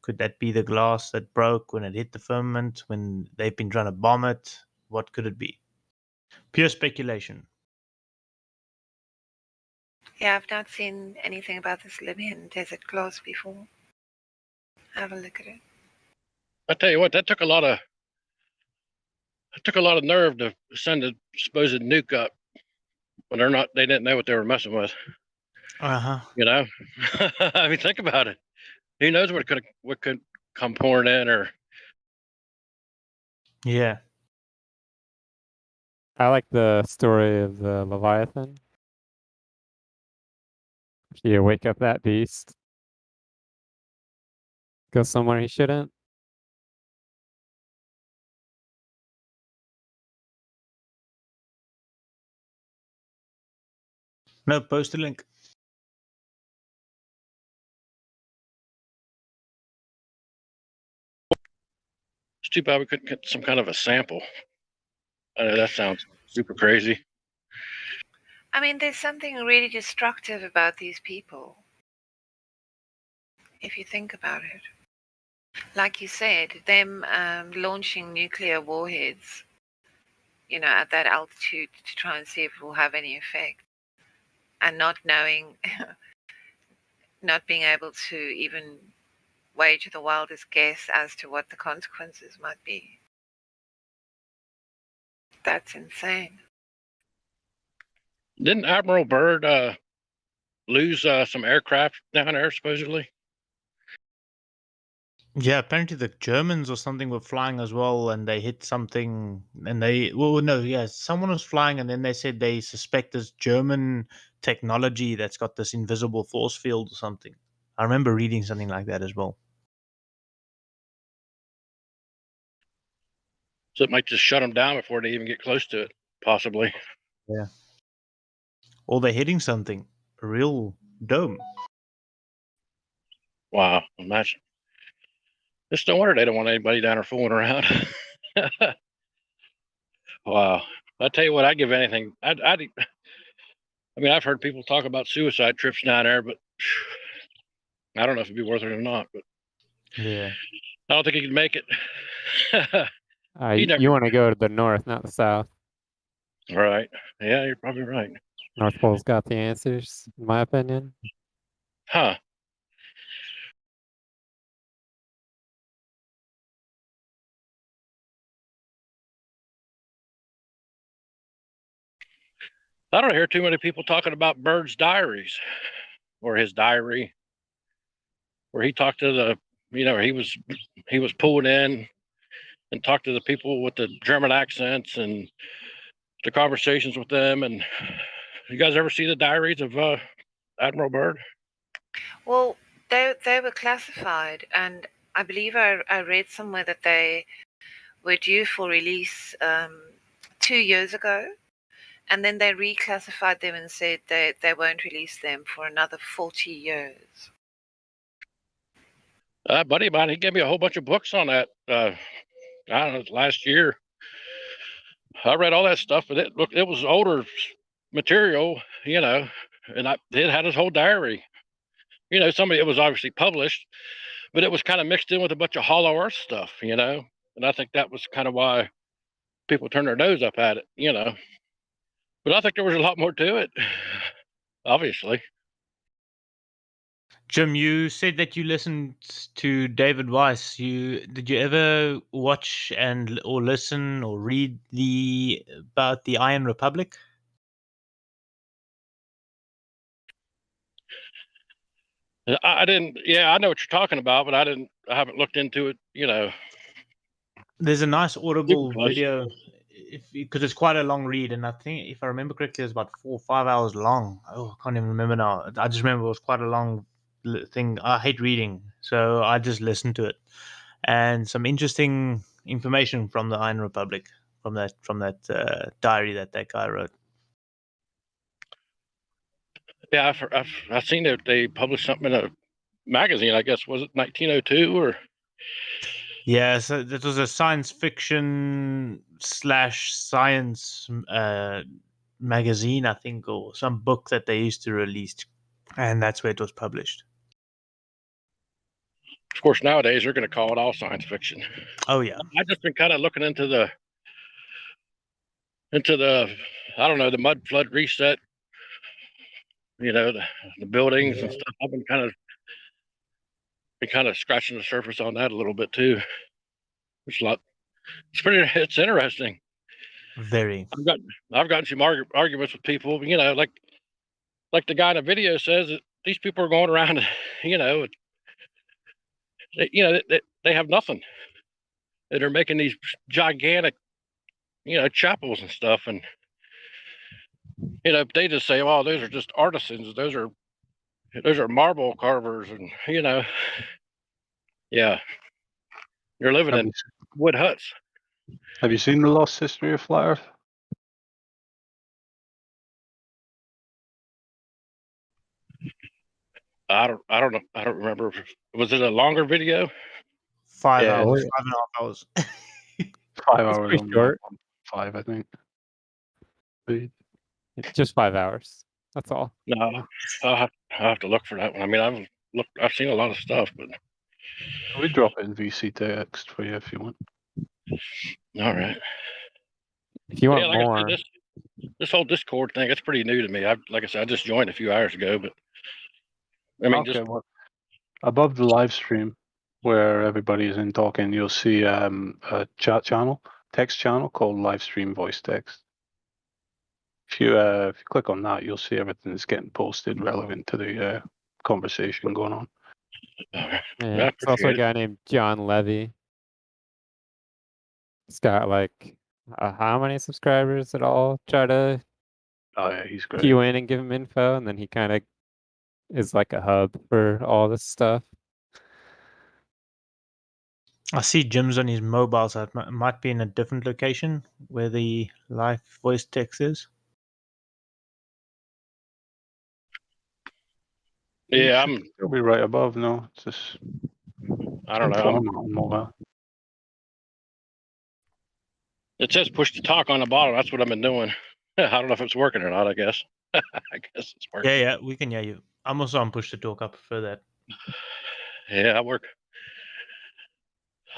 Speaker 18: Could that be the glass that broke when it hit the firmament when they've been trying to bomb it? What could it be? Pure speculation.
Speaker 4: Yeah, I've not seen anything about this Libyan desert glass before. Have a look at it.
Speaker 8: I tell you what, that took a lot of nerve to send a supposed nuke up when they didn't know what they were messing with.
Speaker 18: Uh-huh.
Speaker 8: I mean, think about it. Who knows what could come pouring in or.
Speaker 18: Yeah.
Speaker 19: I like the story of the Leviathan. You wake up that beast. Go somewhere he shouldn't.
Speaker 18: No, post a link.
Speaker 8: It's too bad we couldn't get some kind of a sample. I know that sounds super crazy.
Speaker 4: I mean, there's something really destructive about these people. If you think about it. Like you said, them launching nuclear warheads, at that altitude to try and see if it will have any effect. And not knowing, not being able to even wage the wildest guess as to what the consequences might be. That's insane.
Speaker 8: Didn't Admiral Byrd lose some aircraft down there, supposedly?
Speaker 18: Yeah, apparently the Germans or something were flying as well, and they hit something, and someone was flying, and then they said they suspect this German technology that's got this invisible force field or something. I remember reading something like that as well.
Speaker 8: So it might just shut them down before they even get close to it, possibly.
Speaker 18: Yeah. Or they're hitting something, a real dome.
Speaker 8: Wow, imagine. It's no wonder they don't want anybody down there fooling around. Wow. I tell you what, I'd give anything. I mean, I've heard people talk about suicide trips down there, but I don't know if it'd be worth it or not. But
Speaker 18: yeah,
Speaker 8: I don't think he could make it.
Speaker 19: You want to go to the north, not the south.
Speaker 8: Right. Yeah, you're probably right.
Speaker 19: North Pole's got the answers, in my opinion.
Speaker 8: Huh. I don't hear too many people talking about Bird's diaries or his diary, where he talked to the, he was pulled in and talked to the people with the German accents and the conversations with them. And you guys ever see the diaries of Admiral Byrd?
Speaker 4: Well, they were classified, and I believe I read somewhere that they were due for release 2 years ago, and then they reclassified them and said they won't release them for another 40 years.
Speaker 8: A buddy of mine, he gave me a whole bunch of books on that. I don't know, last year. I read all that stuff, but it was older material, and it had his whole diary. Some of it was obviously published, but it was kind of mixed in with a bunch of Hollow Earth stuff, and I think that was kind of why people turned their nose up at it. But I think there was a lot more to it, obviously.
Speaker 18: Jim, you said that you listened to David Weiss. Did you ever watch or listen or read about the Iron Republic?
Speaker 8: I didn't. Yeah, I know what you're talking about, but I haven't looked into it.
Speaker 18: There's a nice Audible video, because it's quite a long read, and I think if I remember correctly, it's about 4 or 5 hours long. Oh, I can't even remember now. I just remember it was quite a long thing. I hate reading, so I just listened to it, and some interesting information from the Iron Republic, from that diary that guy wrote.
Speaker 8: Yeah, I've seen that they published something in a magazine. I guess was it 1902 or?
Speaker 18: Yeah, so that was a science fiction / science magazine, I think, or some book that they used to release, and that's where it was published.
Speaker 8: Of course, nowadays they're going to call it all science fiction.
Speaker 18: Oh yeah,
Speaker 8: I've just been kind of looking into the I don't know, the mud flood reset. The buildings and stuff. I've been kind of scratching the surface on that a little bit too. It's interesting.
Speaker 18: Very.
Speaker 8: I've gotten some arguments with people. Like the guy in the video says that these people are going around. They have nothing. And they're making these gigantic, chapels and stuff, and they just say, "Well, those are just artisans. Those are marble carvers," and yeah, you're living in wood huts.
Speaker 12: Have you seen The Lost History of Flat Earth?
Speaker 8: I don't know. I don't remember. Was it a longer video?
Speaker 18: 5
Speaker 12: Yeah,
Speaker 18: hours, 5.5 hours.
Speaker 12: 5 hours.
Speaker 19: pretty short.
Speaker 12: 5, I think.
Speaker 19: Just 5 hours. That's all.
Speaker 8: No, I'll have to look for that one. I mean, I've seen a lot of stuff, but
Speaker 12: We drop it in VC text for you if you want.
Speaker 8: all right.
Speaker 19: If you want
Speaker 8: like
Speaker 19: more,
Speaker 8: I said, this whole Discord thing, it's pretty new to me. Like I said, I just joined a few hours ago, but I mean,
Speaker 12: Okay, well, above the live stream where everybody is in talking, you'll see a chat channel, text channel called Livestream Voice Text. If you click on that, you'll see everything that's getting posted relevant to the conversation going on.
Speaker 19: yeah, there's also a guy named John Levy. He's got like how many subscribers at all? Try to
Speaker 12: he's great.
Speaker 19: queue in and give him info, and then he kind of is like a hub for all this stuff.
Speaker 18: I see Jim's on his mobile, so it might be in a different location where the live voice text is.
Speaker 8: Yeah,
Speaker 12: It'll be right above. No, it's just
Speaker 8: I don't know.
Speaker 12: on mobile.
Speaker 8: It says push to talk on the bottom. That's what I've been doing. I don't know if it's working or not. I guess. I guess it's working.
Speaker 18: Yeah, we can hear you. I'm also on push to talk. I prefer that.
Speaker 8: Yeah, I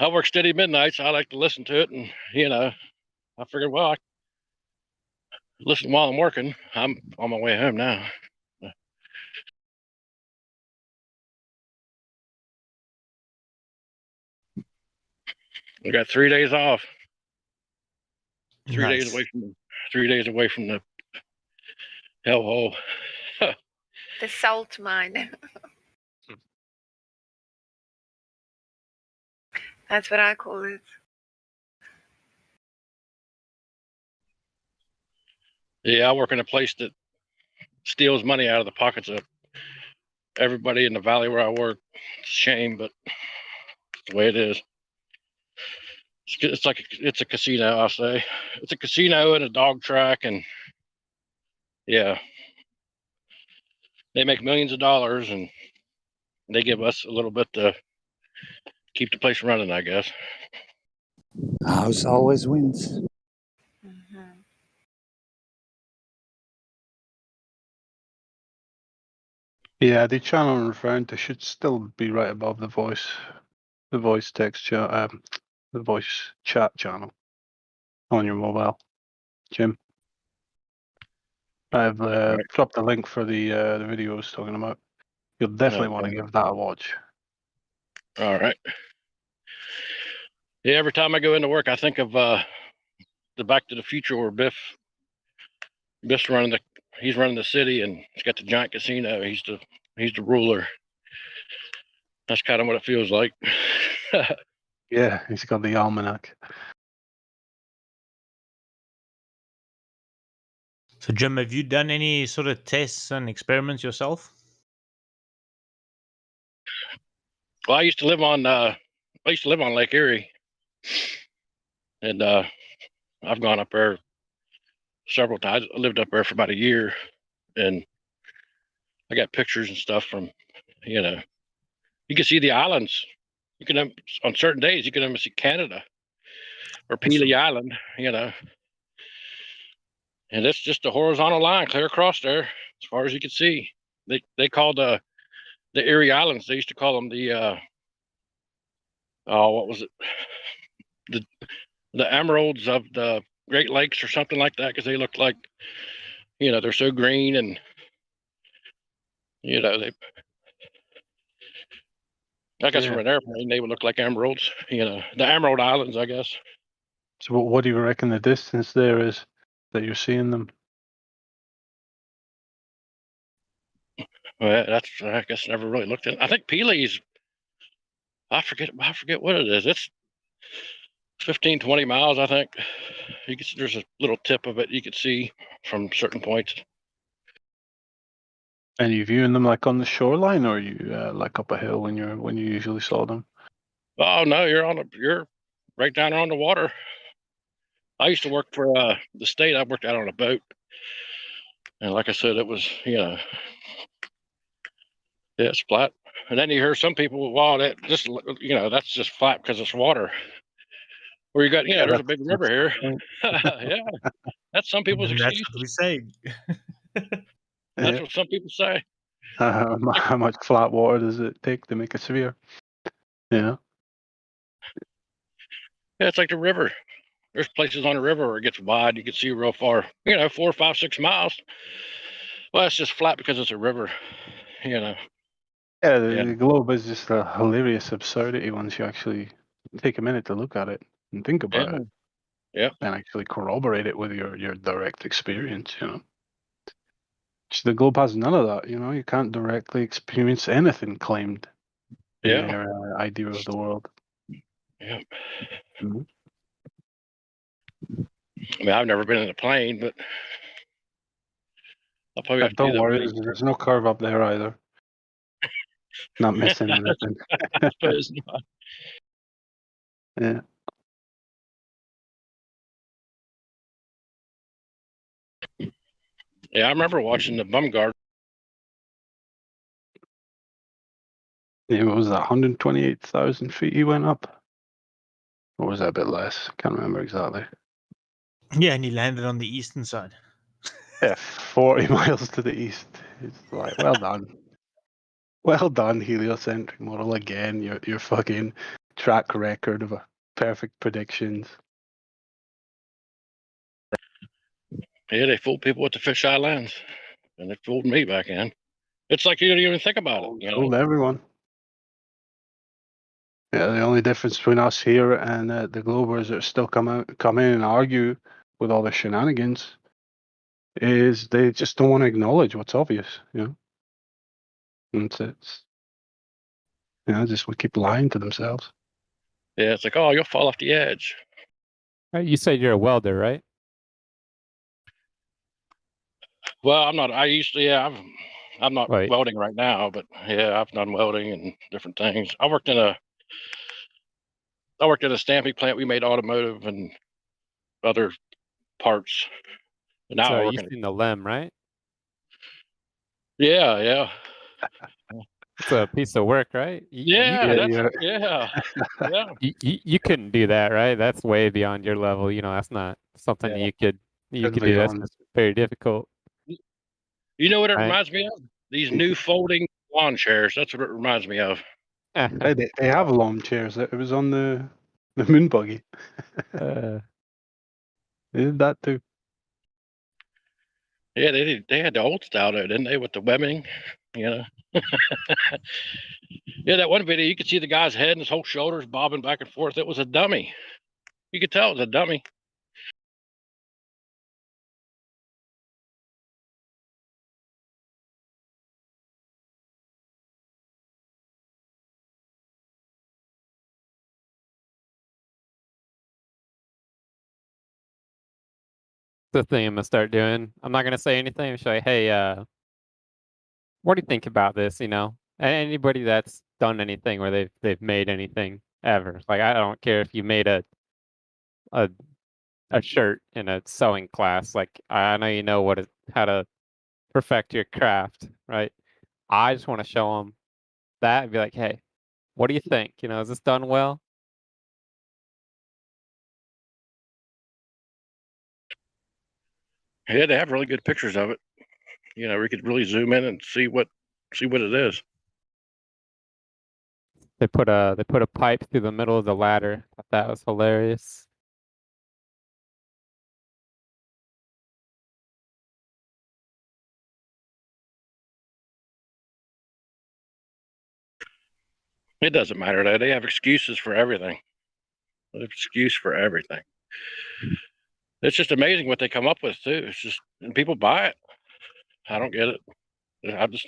Speaker 8: work steady midnights. I like to listen to it, and I figured, well, I listen while I'm working. I'm on my way home now. I got 3 days off. 3 days away from the Hellhole.
Speaker 4: The salt mine. That's what I call it.
Speaker 8: Yeah, I work in a place that steals money out of the pockets of everybody in the valley where I work. It's a shame, but it's the way it is. It's a casino, I'll say. It's a casino and a dog track, and yeah, they make millions of dollars, and they give us a little bit to keep the place running, I guess.
Speaker 15: House always wins.
Speaker 12: Yeah, the channel I'm referring to should still be right above the voice text chat, the voice chat channel on your mobile, Jim. I've dropped the link for the video I was talking about. You'll definitely want to
Speaker 8: Okay.
Speaker 12: give that a watch.
Speaker 8: All right. Yeah, every time I go into work, I think of the Back to the Future where Biff's he's running the city, and he's got the giant casino. He's the ruler. That's kind of what it feels like.
Speaker 12: Yeah, he's got the almanac.
Speaker 18: So, Jim, have you done any sort of tests and experiments yourself?
Speaker 8: Well, I used to live on Lake Erie, and I've gone up there several times. I lived up there for about a year, and I got pictures and stuff from, you can see the islands. You can on certain days you can almost see Canada or Pelee Island, and it's just a horizontal line clear across there as far as you can see. They called the Erie Islands. They used to call them the what was it? The emeralds of the Great Lakes or something like that, because they look like, they're so green, and they. I guess from an airplane they would look like emeralds. The Emerald Islands, I guess.
Speaker 12: So, what do you reckon the distance there is that you're seeing them?
Speaker 8: Well, I guess never really looked at. I think Pelee's. I forget what it is. It's 15, 20 miles, I think. There's a little tip of it you could see from certain points.
Speaker 12: And you viewing them like on the shoreline, or are you like up a hill when you usually saw them?
Speaker 8: Oh no, you're right down on the water. I used to work for the state. I worked out on a boat, and like I said, it was it's flat. And then you hear some people, wow, that's just flat because it's water. Where you got, there's a big river here. Yeah, that's some people's
Speaker 18: And that's
Speaker 8: excuse.
Speaker 18: what we say.
Speaker 8: That's what some people say.
Speaker 12: How much flat water does it take to make a sphere? Yeah.
Speaker 8: Yeah, it's like the river. There's places on the river where it gets wide. You can see real far. 4, 5, 6 miles. Well, it's just flat because it's a river.
Speaker 12: Yeah, the globe is just a hilarious absurdity once you actually take a minute to look at it and think about it.
Speaker 8: Yeah.
Speaker 12: And actually corroborate it with your direct experience, So the globe has none of that, you can't directly experience anything claimed in their idea of the world.
Speaker 8: Yeah.
Speaker 12: Mm-hmm.
Speaker 8: I mean, I've never been in a plane, but I'll probably have to do
Speaker 12: Don't
Speaker 8: that.
Speaker 12: worry, there's no curve up there either. Not missing anything.
Speaker 8: I suppose not.
Speaker 12: Yeah.
Speaker 8: Yeah, I remember watching the Bumgarner.
Speaker 12: Yeah, what was that? 128,000 feet he went up? Or was that a bit less? Can't remember exactly.
Speaker 18: Yeah, and he landed on the eastern side.
Speaker 12: Yeah, 40 miles to the east. It's like, well done. Well done, heliocentric model again. Your fucking track record of perfect predictions.
Speaker 8: Yeah, they fooled people with the fisheye lens, and they fooled me back in. It's like you don't even think about it.
Speaker 12: Told everyone. Yeah, the only difference between us here and the Globers that still come in and argue with all the shenanigans is they just don't want to acknowledge what's obvious, you know. And it's just would keep lying to themselves.
Speaker 8: Yeah, it's like, oh, you'll fall off the edge.
Speaker 19: You said you're a welder, right?
Speaker 8: Well, I'm not. I used to. Yeah, I'm not
Speaker 19: Right.
Speaker 8: welding right now, but yeah, I've done welding and different things. I worked in a stamping plant. We made automotive and other parts. And now I
Speaker 19: So
Speaker 8: work
Speaker 19: you've
Speaker 8: in.
Speaker 19: seen the LEM, right?
Speaker 8: Yeah, yeah.
Speaker 19: It's a piece of work, right?
Speaker 8: Yeah, that's yeah.
Speaker 19: You couldn't do that, right? That's way beyond your level. You know, that's not something
Speaker 8: Yeah.
Speaker 19: you could do. That's just very difficult.
Speaker 8: You know what it
Speaker 19: Right.
Speaker 8: reminds me of? These new folding lawn chairs. That's what it reminds me of.
Speaker 12: Hey, they have lawn chairs. It was on the moon buggy. They did that too.
Speaker 8: Yeah, they did. They had the old style though, didn't they, with the webbing? You know. Yeah, that one video you could see the guy's head and his whole shoulders bobbing back and forth. It was a dummy. You could tell it was a dummy.
Speaker 19: The thing I'm gonna start doing. I'm not gonna say anything. I'm just like, hey, what do you think about this? You know, anybody that's done anything where they've made anything ever. Like, I don't care if you made a shirt in a sewing class. Like, I know you know how to perfect your craft, right? I just want to show them that and be like, hey, what do you think? You know, is this done well?
Speaker 8: Yeah, they have really good pictures of it. You know, we could really zoom in and see what it is.
Speaker 19: They put a pipe through the middle of the ladder. Thought that was hilarious.
Speaker 8: It doesn't matter though. They have excuses for everything. They have excuse for everything. It's just amazing what they come up with too. It's just and people buy it. I don't get it. I just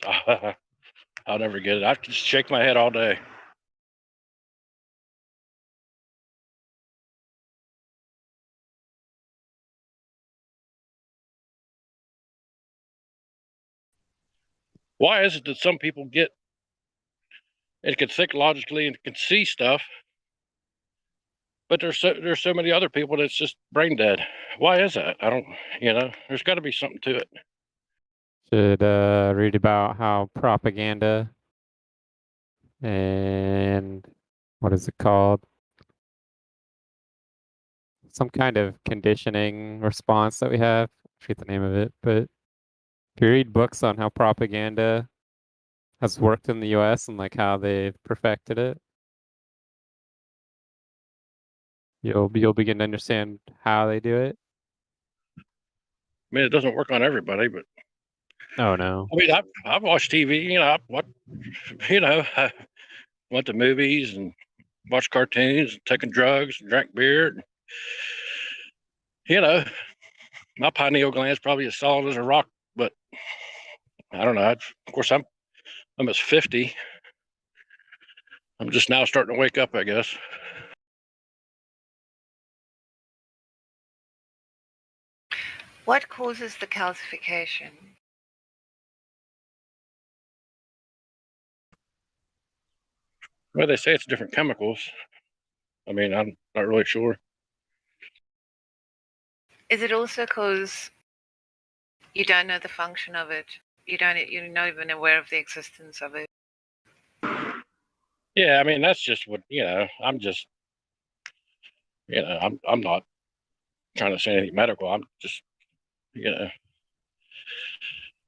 Speaker 8: I'll never get it. I just shake my head all day. Why is it that some people get and can think logically and can see stuff, but there's so many other people that's just brain dead? Why is that? I don't. You know, there's got to be something to it.
Speaker 19: Should read about how propaganda and what is it called? Some kind of conditioning response that we have. I forget the name of it, but if you read books on how propaganda has worked in the US and like how they've perfected it, you'll begin to understand how they do it.
Speaker 8: I mean, it doesn't work on everybody, but
Speaker 19: Oh no.
Speaker 8: I mean, I've watched TV. You know, I went to movies and watched cartoons, and taken drugs, and drank beer. And, you know, my pineal gland's probably as solid as a rock, but I don't know. Of course, I'm almost 50. I'm just now starting to wake up, I guess.
Speaker 4: What causes the calcification?
Speaker 8: Well, they say it's different chemicals. I mean, I'm not really sure.
Speaker 4: Is it also because you don't know the function of it? You're not even aware of the existence of it.
Speaker 8: Yeah, I mean, that's just what, I'm just, I'm not trying to say anything medical. I'm just,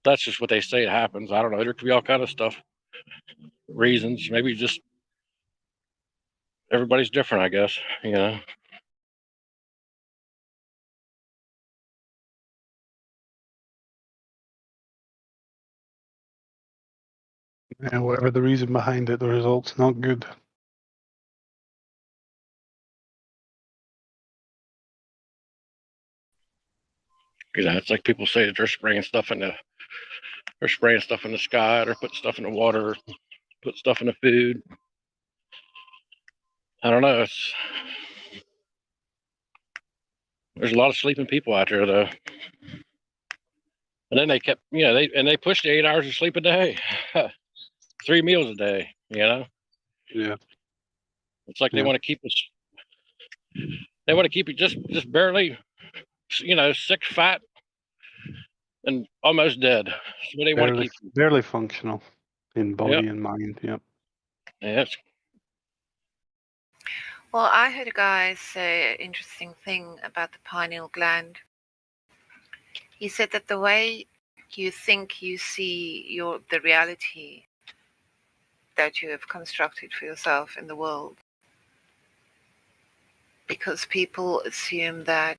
Speaker 8: that's just what they say it happens. I don't know. There could be all kind of stuff, reasons. Maybe just everybody's different, I guess,
Speaker 12: And whatever the reason behind it, the result's not good.
Speaker 8: It's like people say that they're spraying stuff in the sky, they're putting stuff in the water, put stuff in the food. I don't know. There's a lot of sleeping people out there, though. And then they kept, they pushed the 8 hours of sleep a day, 3 meals a day.
Speaker 12: Yeah.
Speaker 8: It's like they want to keep us. They want to keep you just barely, sick, fat, and almost dead. That's what they want to keep.
Speaker 12: Barely functional in body and mind. Yep.
Speaker 8: Yes.
Speaker 4: Well, I heard a guy say an interesting thing about the pineal gland. He said that the way you think you see the reality that you have constructed for yourself in the world, because people assume that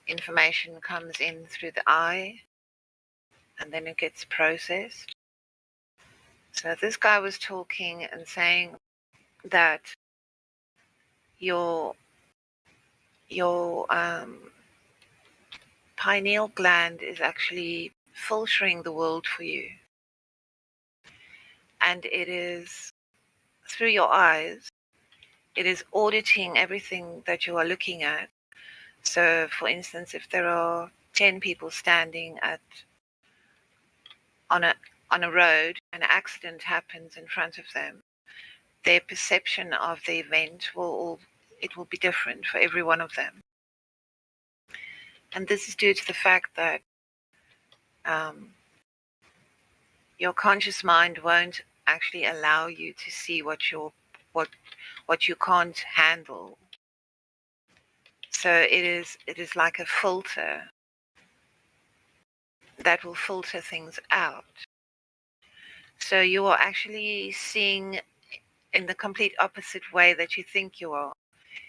Speaker 4: information comes in through the eye and then it gets processed. So this guy was talking and saying that your pineal gland is actually filtering the world for you, and it is through your eyes. It is auditing everything that you are looking at. So, for instance, if there are 10 people standing on a road, an accident happens in front of them, their perception of the event will be different for every one of them. And this is due to the fact that your conscious mind won't actually allow you to see what you can't handle. So it is like a filter that will filter things out. So you are actually seeing in the complete opposite way that you think you are.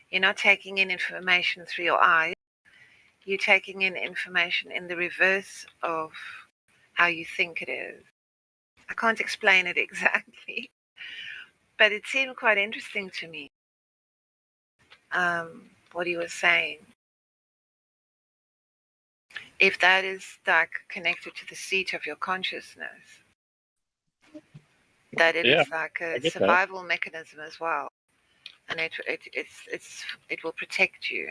Speaker 4: You're not taking in information through your eyes. You're taking in information in the reverse of how you think it is. I can't explain it exactly, but it seemed quite interesting to me, what he was saying. If that is like connected to the seat of your consciousness, that it is like a survival mechanism as well, and it will protect you.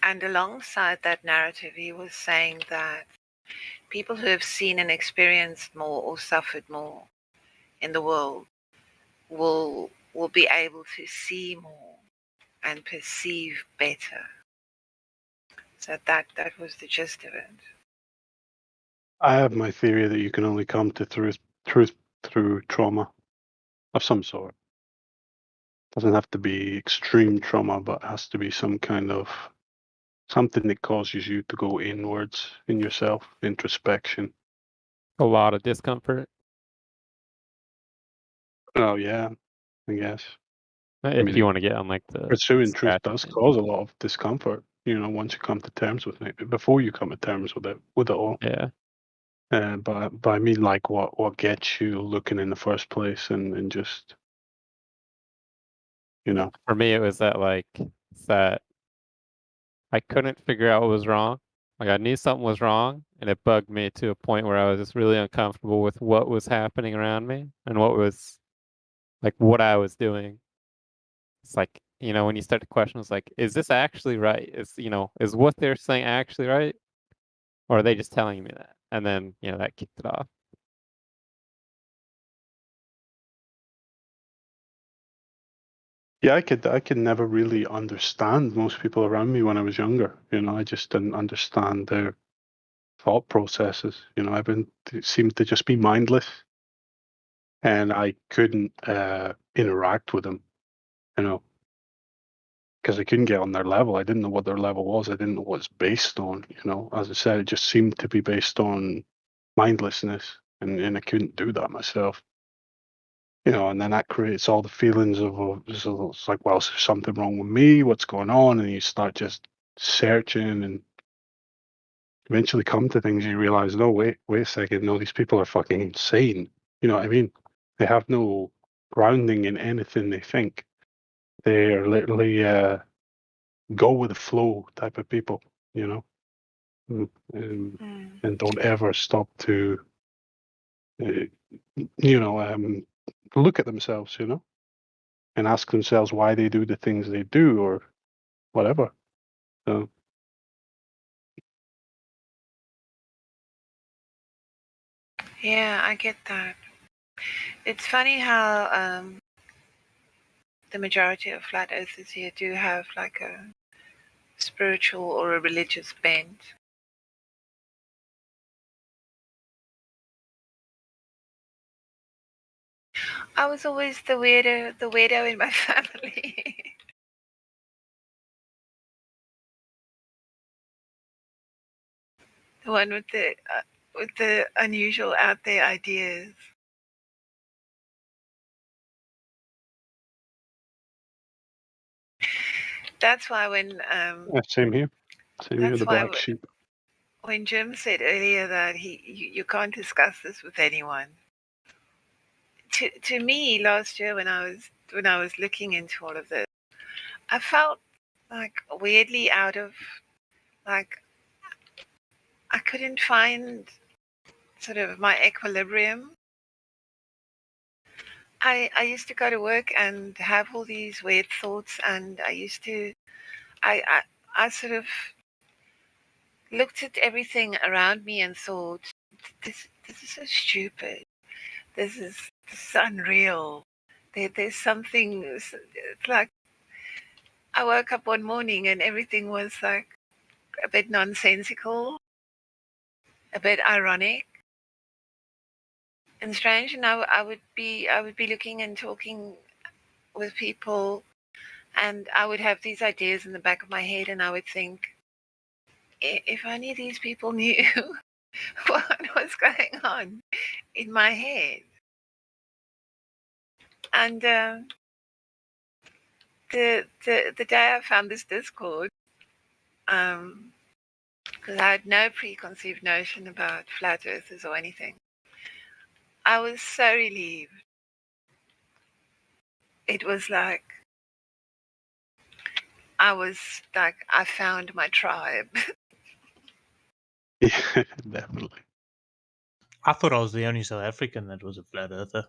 Speaker 4: And alongside that narrative, he was saying that people who have seen and experienced more or suffered more in the world will be able to see more and perceive better. So that was the gist of it.
Speaker 12: I have my theory that you can only come to truth through trauma of some sort. Doesn't have to be extreme trauma, but has to be some kind of something that causes you to go inwards in yourself, introspection.
Speaker 19: A lot of discomfort.
Speaker 12: Oh yeah, I guess.
Speaker 19: If you want to get on like the
Speaker 12: pursuing truth does cause a lot of discomfort. Once you come to terms with it, before you come to terms with it all.
Speaker 19: Yeah.
Speaker 12: But I mean, like what gets you looking in the first place, and just
Speaker 19: For me, it was that I couldn't figure out what was wrong. Like I knew something was wrong, and it bugged me to a point where I was just really uncomfortable with what was happening around me and what I was doing. It's like, when you start to question, it's like, is this actually right? Is what they're saying actually right? Or are they just telling me that? And then, that kicked it off.
Speaker 12: Yeah, I could never really understand most people around me when I was younger. I just didn't understand their thought processes. Everyone seemed to just be mindless, and I couldn't interact with them. Because I couldn't get on their level. I didn't know what their level was. I didn't know what it's based on. As I said, it just seemed to be based on mindlessness, and I couldn't do that myself. And then that creates all the feelings of it's like, well, is there something wrong with me? What's going on? And you start just searching, and eventually come to things. You realize, no, wait a second, no, these people are fucking insane. You know what I mean? They have no grounding in anything they think.
Speaker 16: They are literally go with the flow type of people, you know, and don't ever stop to, you know, look at themselves, you know, and ask themselves why they do the things they do or whatever. So.
Speaker 4: Yeah, I get that. It's funny how the majority of flat earthers here do have like a spiritual or a religious bent. I was always the weirdo in my family. The one with the unusual out there ideas. That's why when
Speaker 16: Yeah, same here. Same here,
Speaker 4: that's
Speaker 16: the
Speaker 4: why
Speaker 16: black sheep.
Speaker 4: when Jim said earlier that you can't discuss this with anyone. To me, last year when I was looking into all of this, I felt like weirdly out of, like, I couldn't find sort of my equilibrium. I used to go to work and have all these weird thoughts, and I sort of looked at everything around me and thought, this is so stupid. This is unreal. There's something. It's like I woke up one morning and everything was like a bit nonsensical, a bit ironic, and strange. And I would be looking and talking with people, and I would have these ideas in the back of my head, and I would think, if only these people knew what was going on in my head. And the day I found this Discord, because I had no preconceived notion about flat earthers or anything, I was so relieved. It was like I found my tribe.
Speaker 16: Yeah, definitely.
Speaker 18: I thought I was the only South African that was a flat earther.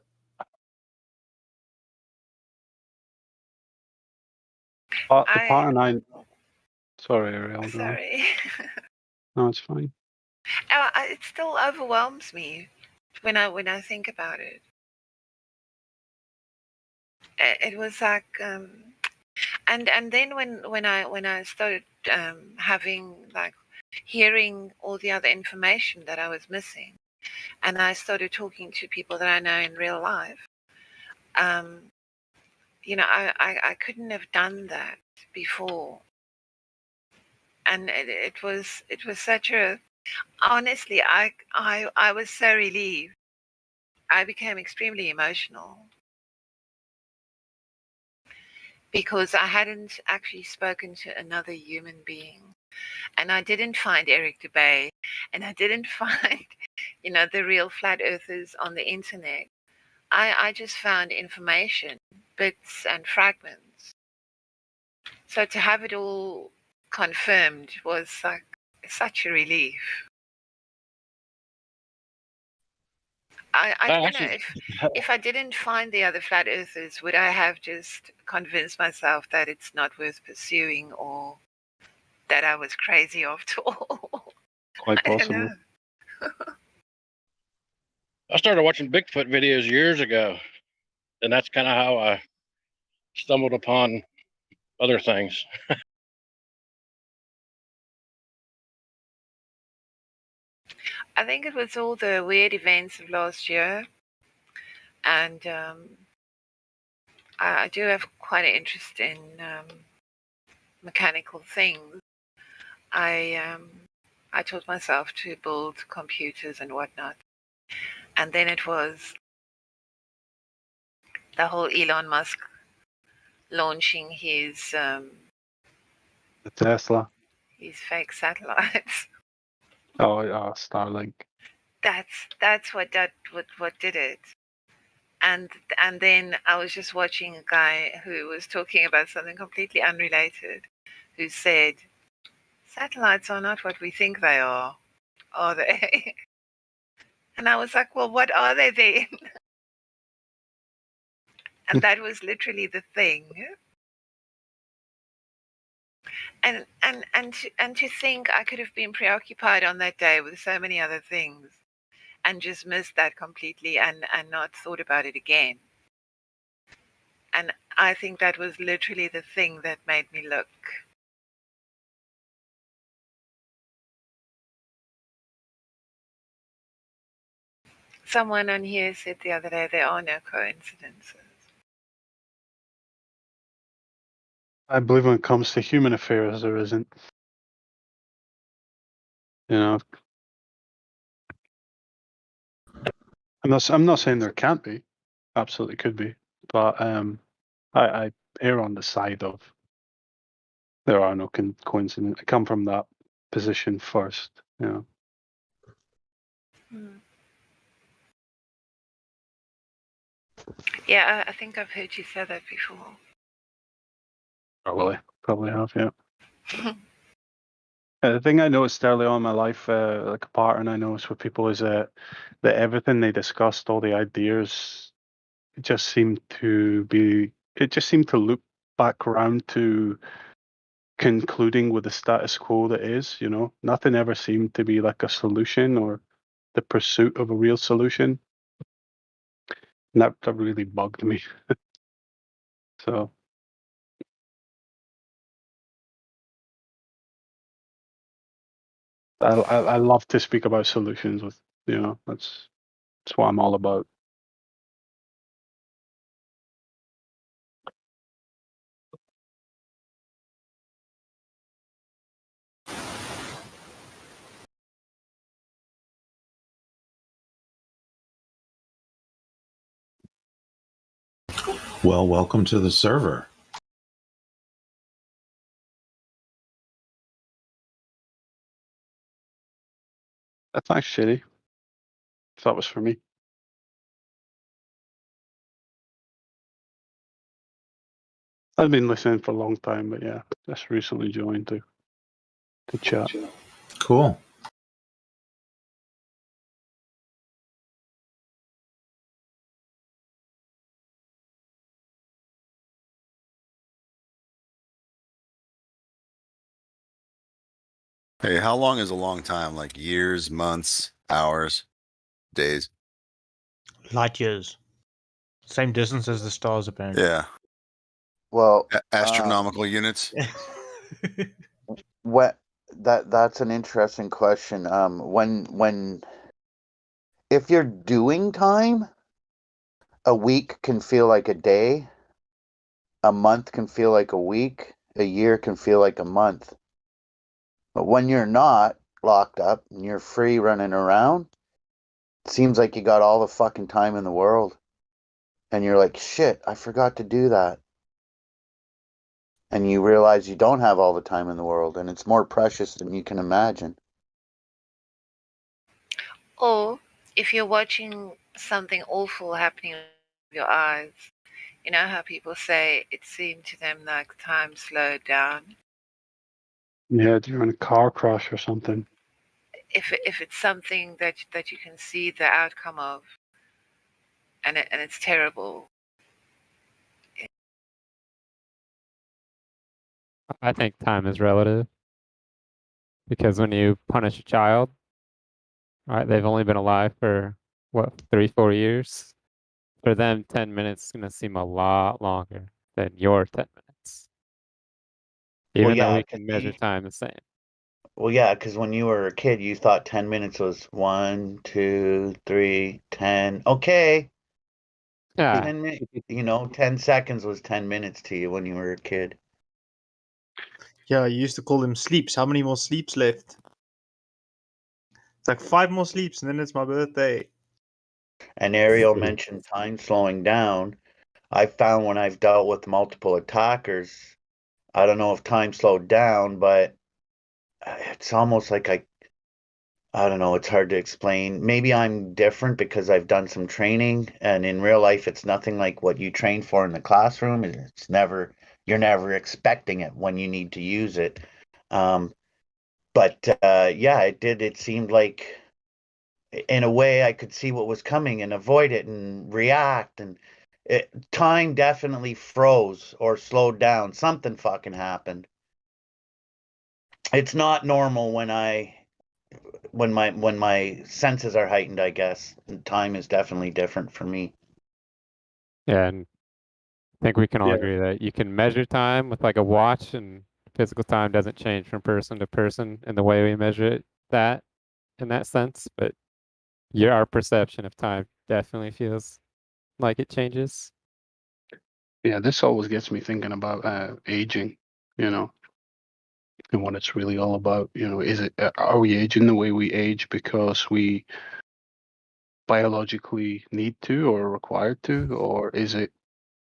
Speaker 16: The part and I. Sorry, Ariel.
Speaker 4: Sorry.
Speaker 16: No, it's fine.
Speaker 4: It still overwhelms me when I think about it. It was like, and then when I started having, like, hearing all the other information that I was missing, and I started talking to people that I know in real life, you know, I couldn't have done that before, and it was such a, honestly, I was so relieved. I became extremely emotional because I hadn't actually spoken to another human being. And I didn't find Eric Dubay, and I didn't find, you know, the real flat earthers on the internet. I just found information, bits and fragments. So to have it all confirmed was like such a relief. I don't know if I didn't find the other flat earthers, would I have just convinced myself that it's not worth pursuing, or that I was crazy after all?
Speaker 16: Quite
Speaker 4: I don't
Speaker 16: possible.
Speaker 4: know.
Speaker 8: I started watching Bigfoot videos years ago, and that's kind of how I stumbled upon other things.
Speaker 4: I think it was all the weird events of last year, and I do have quite an interest in mechanical things. I taught myself to build computers and whatnot, and then it was the whole Elon Musk launching his
Speaker 16: The Tesla.
Speaker 4: fake satellites.
Speaker 16: Oh, Starlink.
Speaker 4: That's what did it. and then I was just watching a guy who was talking about something completely unrelated, who said, "Satellites are not what we think they are they?" And I was like, "Well, what are they then?" And that was literally the thing. And to think I could have been preoccupied on that day with so many other things and just missed that completely and not thought about it again. And I think that was literally the thing that made me look. Someone on here said the other day there are no coincidences.
Speaker 16: I believe when it comes to human affairs, there isn't. You know, I'm not saying there can't be. Absolutely could be, but I err on the side of there are no coincidences. I come from that position first. You know.
Speaker 4: Yeah, I think I've heard you say that before.
Speaker 16: Probably have, yeah. The thing I noticed early on in my life, like a pattern I noticed with people, is that everything they discussed, all the ideas, it just seemed to loop back around to concluding with the status quo that is. You know, nothing ever seemed to be like a solution or the pursuit of a real solution. And that really bugged me. So. I love to speak about solutions with, you know, that's what I'm all about.
Speaker 7: Well, welcome to the server.
Speaker 16: That's not shitty. If that was for me. I've been listening for a long time, but yeah, just recently joined to chat.
Speaker 7: Cool.
Speaker 22: Hey, how long is a long time? Like years, months, hours, days?
Speaker 18: Light years. Same distance as the stars, apparently.
Speaker 22: Yeah.
Speaker 23: Well,
Speaker 22: Astronomical units.
Speaker 23: what that's an interesting question. When if you're doing time, a week can feel like a day, a month can feel like a week, a year can feel like a month. But when you're not locked up and you're free running around, it seems like you got all the fucking time in the world. And you're like, shit, I forgot to do that. And you realize you don't have all the time in the world, and it's more precious than you can imagine.
Speaker 4: Or if you're watching something awful happening with your eyes, you know how people say it seemed to them like time slowed down.
Speaker 16: Yeah, you're in a car crash or something.
Speaker 4: If it's something that you can see the outcome of, and it's terrible.
Speaker 19: I think time is relative because when you punish a child, right, they've only been alive for what 3-4 years. For them, 10 minutes is gonna seem a lot longer than your 10 minutes, even though we can measure time the same.
Speaker 23: Well, yeah, because when you were a kid, you thought 10 minutes was 1, 2, 3, 10. Okay.
Speaker 19: Yeah.
Speaker 23: 10 minutes, 10 seconds was 10 minutes to you when you were a kid.
Speaker 18: Yeah, you used to call them sleeps. How many more sleeps left? It's like 5 more sleeps and then it's my birthday.
Speaker 23: And Ariel mentioned time slowing down. I found when I've dealt with multiple attackers, I don't know if time slowed down, but it's almost like I don't know, it's hard to explain. Maybe I'm different because I've done some training, and in real life it's nothing like what you train for in the classroom. You're never expecting it when you need to use it. Um, but yeah, it seemed like in a way I could see what was coming and avoid it and react, and time definitely froze or slowed down. Something fucking happened. It's not normal when my senses are heightened, I guess. Time is definitely different for me.
Speaker 19: Yeah, and I think we can all
Speaker 16: Yeah.
Speaker 19: agree that you can measure time with like a watch, and physical time doesn't change from person to person in the way we measure it that in that sense. But our perception of time definitely feels like it changes.
Speaker 12: Yeah, this always gets me thinking about aging, you know, and what it's really all about. You know, are we aging the way we age because we biologically need to or required to, or is it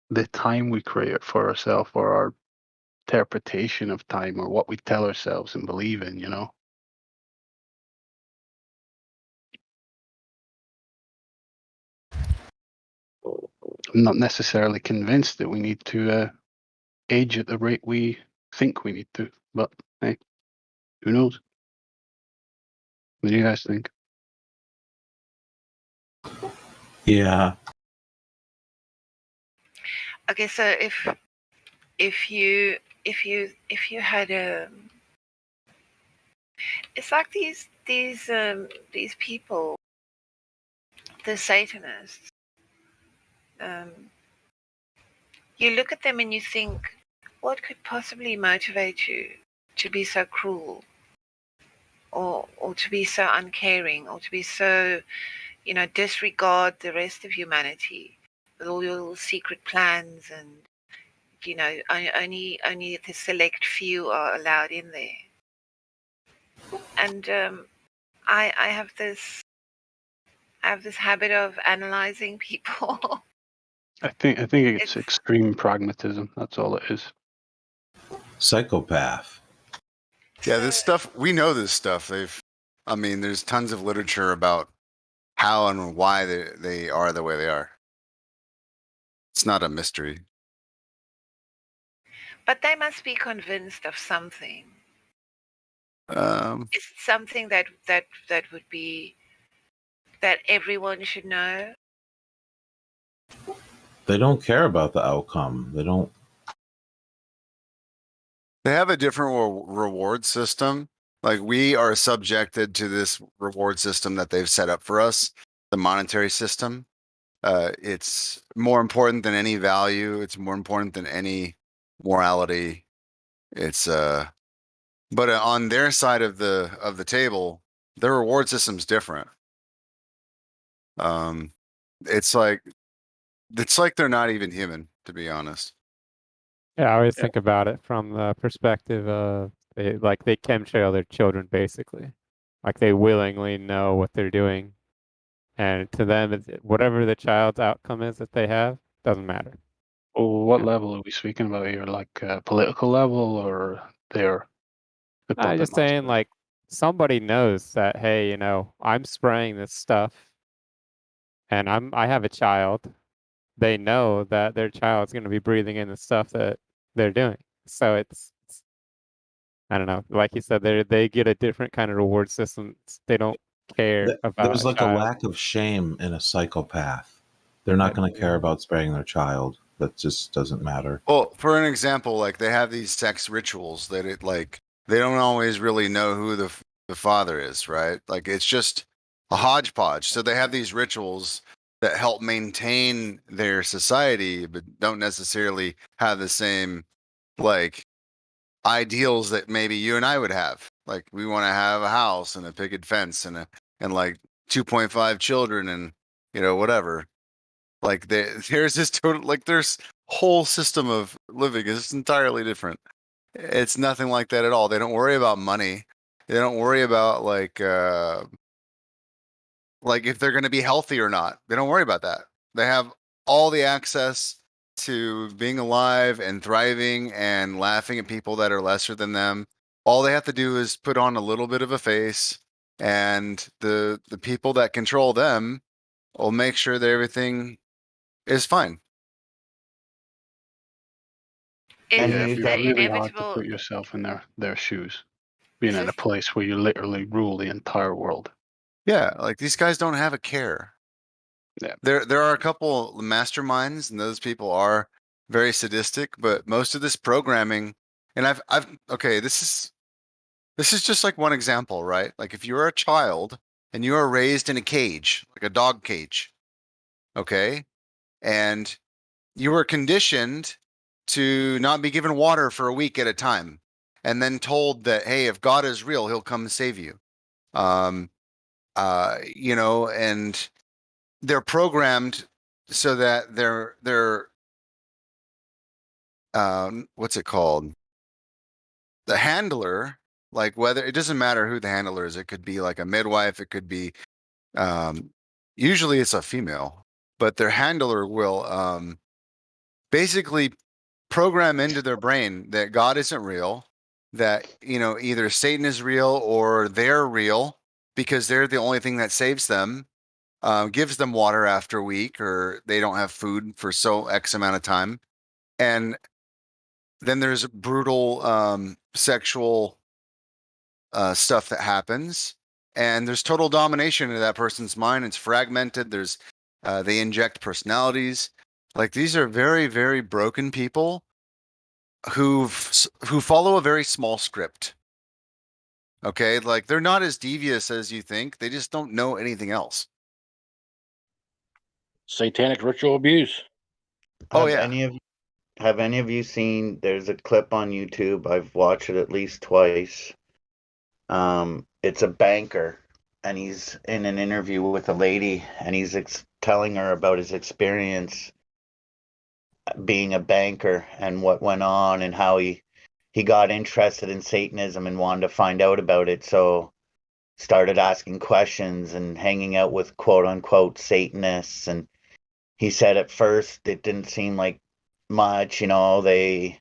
Speaker 12: the time we create for ourselves or our interpretation of time or what we tell ourselves and believe in, you know? I'm not necessarily convinced that we need to age at the rate we think we need to, but hey, who knows? What do you guys think?
Speaker 7: Yeah.
Speaker 4: Okay, so if you had it's like these people, the Satanists. You look at them and you think, what could possibly motivate you to be so cruel, or to be so uncaring, or to be so, disregard the rest of humanity with all your secret plans, and only the select few are allowed in there. And I have this habit of analyzing people.
Speaker 12: I think it's extreme pragmatism. That's all it is.
Speaker 7: Psychopath.
Speaker 22: Yeah, this stuff, we know this stuff. There's tons of literature about how and why they are the way they are. It's not a mystery.
Speaker 4: But they must be convinced of something.
Speaker 22: Um,
Speaker 4: It's something that would be that everyone should know.
Speaker 7: They don't care about the outcome. They don't.
Speaker 22: They have a different reward system. Like, we are subjected to this reward system that they've set up for us, the monetary system. It's more important than any value. It's more important than any morality. But on their side of the table, their reward system's different. Um, it's like they're not even human, to be honest.
Speaker 19: Yeah, I always think about it from the perspective of they chemtrail their children basically. Like they willingly know what they're doing. And to them, whatever the child's outcome is that they have, doesn't matter.
Speaker 12: Oh, what level are we speaking about here? Like political level or their the
Speaker 19: I'm
Speaker 12: puppet
Speaker 19: just
Speaker 12: master?
Speaker 19: saying, like, somebody knows that, hey, I'm spraying this stuff and I have a child. They know that their child's going to be breathing in the stuff that they're doing. So it's I don't know. Like you said, they get a different kind of reward system. They don't care about
Speaker 7: There's
Speaker 19: a
Speaker 7: like a
Speaker 19: child.
Speaker 7: lack of shame in a psychopath. They're not going to care about sparing their child. That just doesn't matter.
Speaker 22: Well, for an example, like, they have these sex rituals that they don't always really know who the father is, right? Like, it's just a hodgepodge. So they have these rituals that help maintain their society, but don't necessarily have the same, like, ideals that maybe you and I would have. Like, we want to have a house and a picket fence and like 2.5 children and whatever. Like, there's this total, like, there's whole system of living is entirely different. It's nothing like that at all. They don't worry about money. They don't worry about like if they're going to be healthy or not. They don't worry about that. They have all the access to being alive and thriving and laughing at people that are lesser than them. All they have to do is put on a little bit of a face and the people that control them will make sure that everything is fine.
Speaker 4: Is
Speaker 12: Yeah,
Speaker 4: this
Speaker 12: it'd be
Speaker 4: the
Speaker 12: really hard to
Speaker 4: inevitable?
Speaker 12: put yourself in their shoes, being
Speaker 4: Is
Speaker 12: in a
Speaker 4: this
Speaker 12: place where you literally rule the entire world.
Speaker 22: Yeah, like these guys don't have a care.
Speaker 12: Yeah.
Speaker 22: There are a couple masterminds, and those people are very sadistic, but most of this programming, and I've okay, this is just like one example, right? Like if you're a child and you are raised in a cage, like a dog cage, okay, and you were conditioned to not be given water for a week at a time, and then told that, hey, if God is real, He'll come save you. You know, and they're programmed so that they're what's it called? The handler, like whether it doesn't matter who the handler is, it could be like a midwife, it could be um usually it's a female, but their handler will basically program into their brain that God isn't real, that you know either Satan is real or they're real because they're the only thing that saves them, gives them water after a week, or they don't have food for so X amount of time. And then there's brutal sexual stuff that happens, and there's total domination of that person's mind. It's fragmented. There's they inject personalities. Like these are very, very broken people who follow a very small script. Okay, like they're not as devious as you think. They just don't know anything else.
Speaker 8: Satanic ritual abuse.
Speaker 22: Oh
Speaker 23: Have
Speaker 22: yeah.
Speaker 23: any of you seen? There's a clip on YouTube. I've watched it at least twice. It's a banker, and he's in an interview with a lady, and he's telling her about his experience being a banker and what went on, and how he got interested in Satanism and wanted to find out about it. So started asking questions and hanging out with quote unquote Satanists. And he said at first it didn't seem like much, you know, they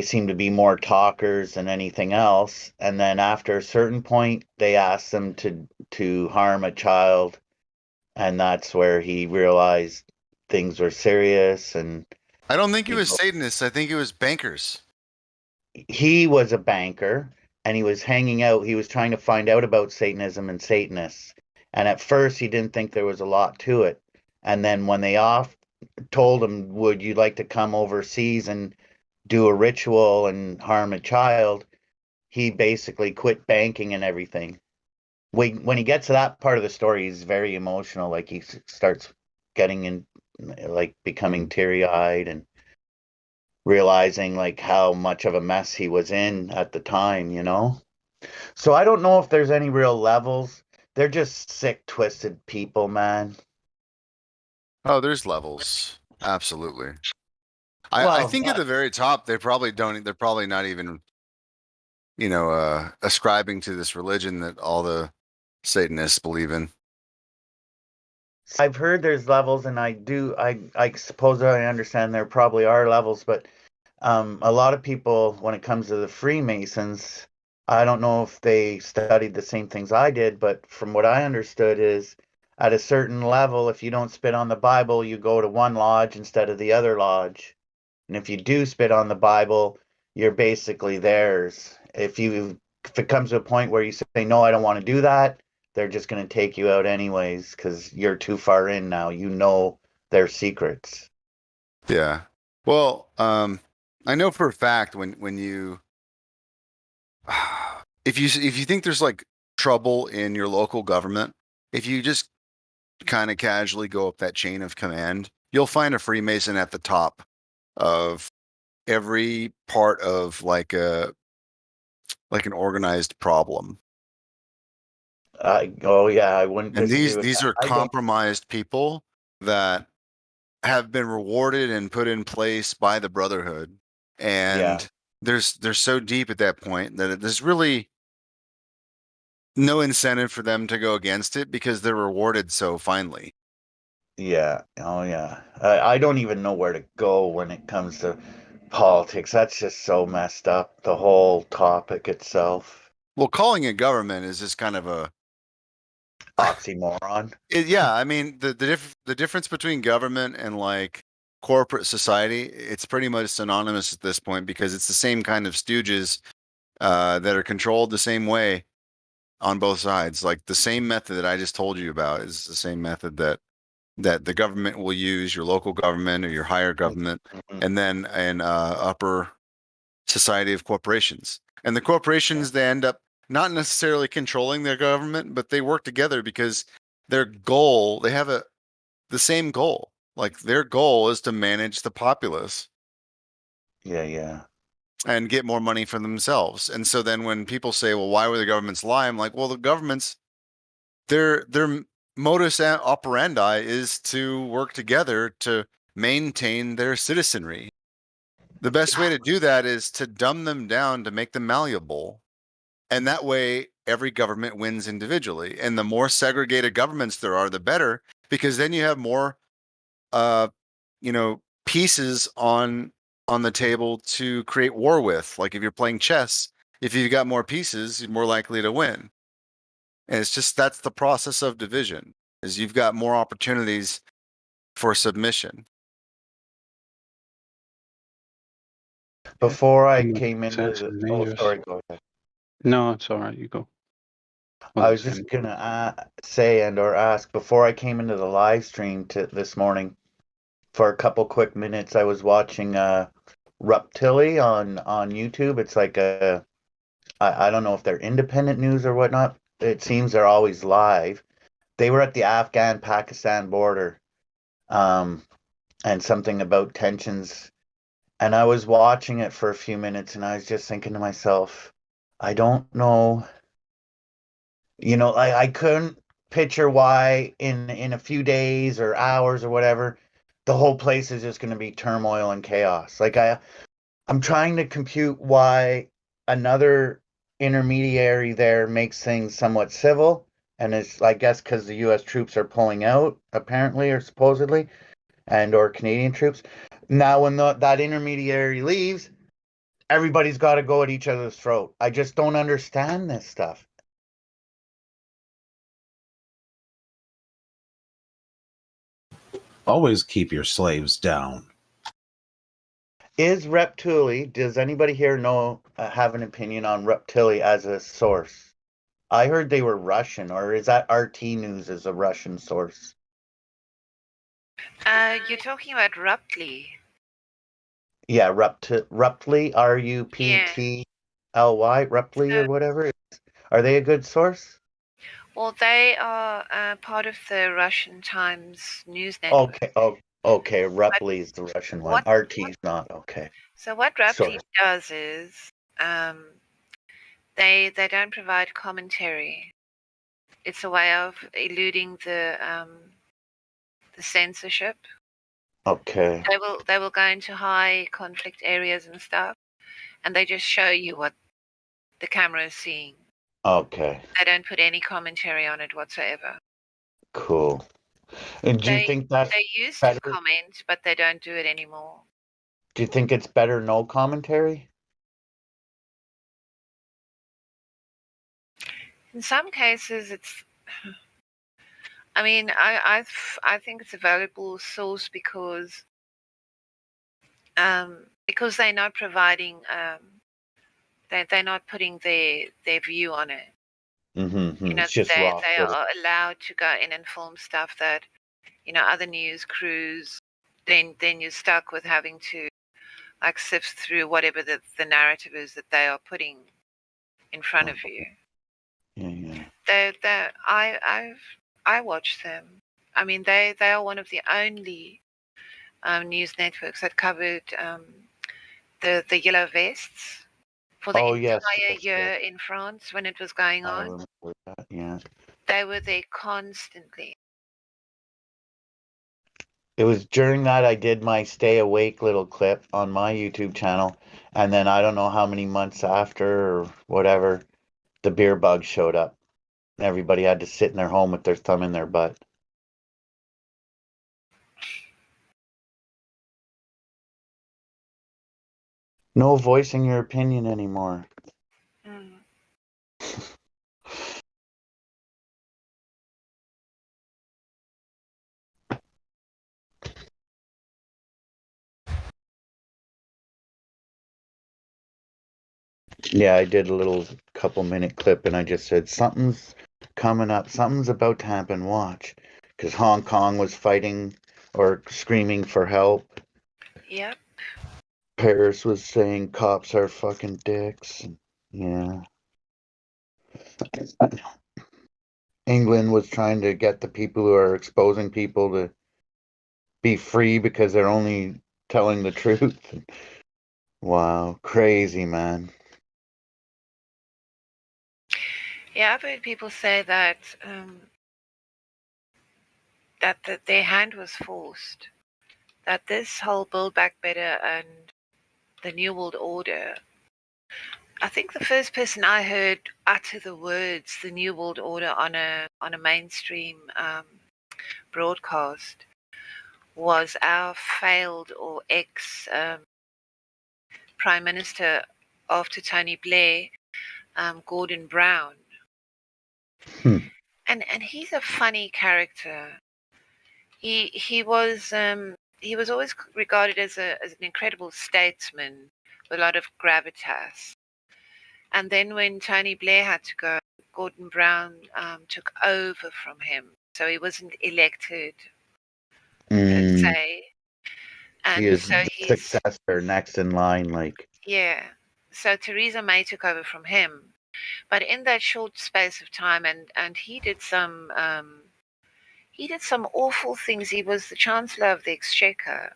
Speaker 23: seem to be more talkers than anything else. And then after a certain point, they asked them to harm a child, and that's where he realized things were serious. And
Speaker 22: I don't think it
Speaker 23: you
Speaker 22: was
Speaker 23: know,
Speaker 22: Satanists. I think it was bankers.
Speaker 23: he was a banker, and he was hanging out. He was trying to find out about Satanism and Satanists. And at first, he didn't think there was a lot to it. And then when they told him, "Would you like to come overseas and do a ritual and harm a child?" He basically quit banking and everything. When he gets to that part of the story, he's very emotional. Like he starts getting in, like becoming teary-eyed and realizing like how much of a mess he was in at the time, you know? So I don't know if there's any real levels. They're just sick, twisted people, man.
Speaker 22: Oh, there's levels. Absolutely. I
Speaker 23: Well,
Speaker 22: think at the very top, they probably don't. They're probably not even, you know, ascribing to this religion that all the Satanists believe in.
Speaker 23: I've heard there's levels, and I suppose I understand there probably are levels, but a lot of people, when it comes to the Freemasons, I don't know if they studied the same things I did, but from what I understood is at a certain level, if you don't spit on the Bible, you go to one lodge instead of the other lodge. And if you do spit on the Bible, you're basically theirs. If it comes to a point where you say, no, I don't want to do that, they're just going to take you out anyways because you're too far in now. You know their secrets.
Speaker 22: Yeah. Well, I know for a fact when you if you think there's like trouble in your local government, if you just kind of casually go up that chain of command, you'll find a Freemason at the top of every part of like an organized problem.
Speaker 23: Oh yeah, I wouldn't
Speaker 22: And
Speaker 23: disagree with
Speaker 22: these
Speaker 23: that.
Speaker 22: are compromised people that have been rewarded and put in place by the Brotherhood. And
Speaker 23: Yeah.
Speaker 22: they're so deep at that point that there's really no incentive for them to go against it because they're rewarded so finely.
Speaker 23: Yeah. Oh yeah. I don't even know where to go when it comes to politics. That's just so messed up, the whole topic itself.
Speaker 22: Well, calling it government is just kind of a
Speaker 23: oxymoron.
Speaker 22: Yeah, I mean the difference between government and like corporate society, it's pretty much synonymous at this point because it's the same kind of stooges that are controlled the same way on both sides. Like the same method that I just told you about is the same method that the government will use, your local government or your higher government, and then an upper society of corporations. And the corporations, they end up not necessarily controlling their government, but they work together because their goal, they have the same goal. Like their goal is to manage the populace.
Speaker 23: Yeah.
Speaker 22: And get more money for themselves. And so then when people say, well, why would the governments lie? I'm like, well, the governments, their modus operandi is to work together to maintain their citizenry. The best way to do that is to dumb them down to make them malleable. And that way, every government wins individually. And the more segregated governments there are, the better, because then you have more, pieces on the table to create war with. Like if you're playing chess, if you've got more pieces, you're more likely to win. And it's just that's the process of division, is you've got more opportunities for submission.
Speaker 23: Before I came into sorry, go ahead.
Speaker 12: No, it's all right. You go.
Speaker 23: I was just gonna say or ask before I came into the live stream this morning. For a couple quick minutes, I was watching Ruptilli on YouTube. It's like I don't know if they're independent news or whatnot. It seems they're always live. They were at the Afghan-Pakistan border, and something about tensions. And I was watching it for a few minutes, and I was just thinking to myself, I don't know. I couldn't picture why in a few days or hours or whatever, the whole place is just going to be turmoil and chaos. Like I'm trying to compute why another intermediary there makes things somewhat civil, and it's I guess because the U.S. troops are pulling out apparently or supposedly, or Canadian troops. Now when that intermediary leaves, everybody's got to go at each other's throat. I just don't understand this stuff.
Speaker 7: Always keep your slaves down.
Speaker 23: Is Reptuli, does anybody here have an opinion on Reptili as a source? I heard they were Russian, or is that RT News as a Russian source?
Speaker 4: You're talking about Ruptly.
Speaker 23: Yeah, Ruptly, Ruptly, Ruptly or whatever. Are they a good source?
Speaker 4: Well, they are part of the Russian Times news network.
Speaker 23: Okay. Ruptly is the Russian one. RT's not. Okay.
Speaker 4: So what Ruptly does is they don't provide commentary. It's a way of eluding the censorship.
Speaker 23: Okay.
Speaker 4: They will go into high conflict areas and stuff, and they just show you what the camera is seeing.
Speaker 23: Okay.
Speaker 4: They don't put any commentary on it whatsoever.
Speaker 23: Cool. And do you think that's
Speaker 4: they used
Speaker 23: better?
Speaker 4: to comment, but they don't do it anymore.
Speaker 23: Do you think it's better no commentary?
Speaker 4: In some cases, it's. I mean, I think it's a valuable source because they're not providing they're not putting their view on it.
Speaker 23: Mm-hmm. It's just raw.
Speaker 4: They are allowed to go in and film stuff that other news crews. Then you're stuck with having to like sift through whatever the narrative is that they are putting in front of you.
Speaker 23: Yeah.
Speaker 4: I watch them. I mean, they are one of the only news networks that covered the yellow vests for the entire year in France when it was going on.
Speaker 23: I remember that, yeah.
Speaker 4: They were there constantly.
Speaker 23: It was during that I did my stay awake little clip on my YouTube channel, and then I don't know how many months after or whatever, the beer bug showed up. Everybody had to sit in their home with their thumb in their butt. No voicing your opinion anymore. Yeah, I did a little couple-minute clip, and I just said something's coming up, something's about to happen. Watch, because Hong Kong was fighting or screaming for help.
Speaker 4: Yep.
Speaker 23: Paris was saying cops are fucking dicks. Yeah. England was trying to get the people who are exposing people to be free because they're only telling the truth. Wow, crazy, man.
Speaker 4: Yeah, I've heard people say that that their hand was forced. That this whole Build Back Better and the New World Order. I think the first person I heard utter the words "the New World Order" on a mainstream broadcast was our failed or ex Prime Minister after Tony Blair, Gordon Brown. And he's a funny character. He was always regarded as an incredible statesman with a lot of gravitas. And then when Tony Blair had to go, Gordon Brown took over from him, so he wasn't elected per se. And
Speaker 23: He is
Speaker 4: so
Speaker 23: the
Speaker 4: he's
Speaker 23: successor next in line, like.
Speaker 4: yeah. So Theresa May took over from him, but in that short space of time, and he did some awful things. He was the Chancellor of the Exchequer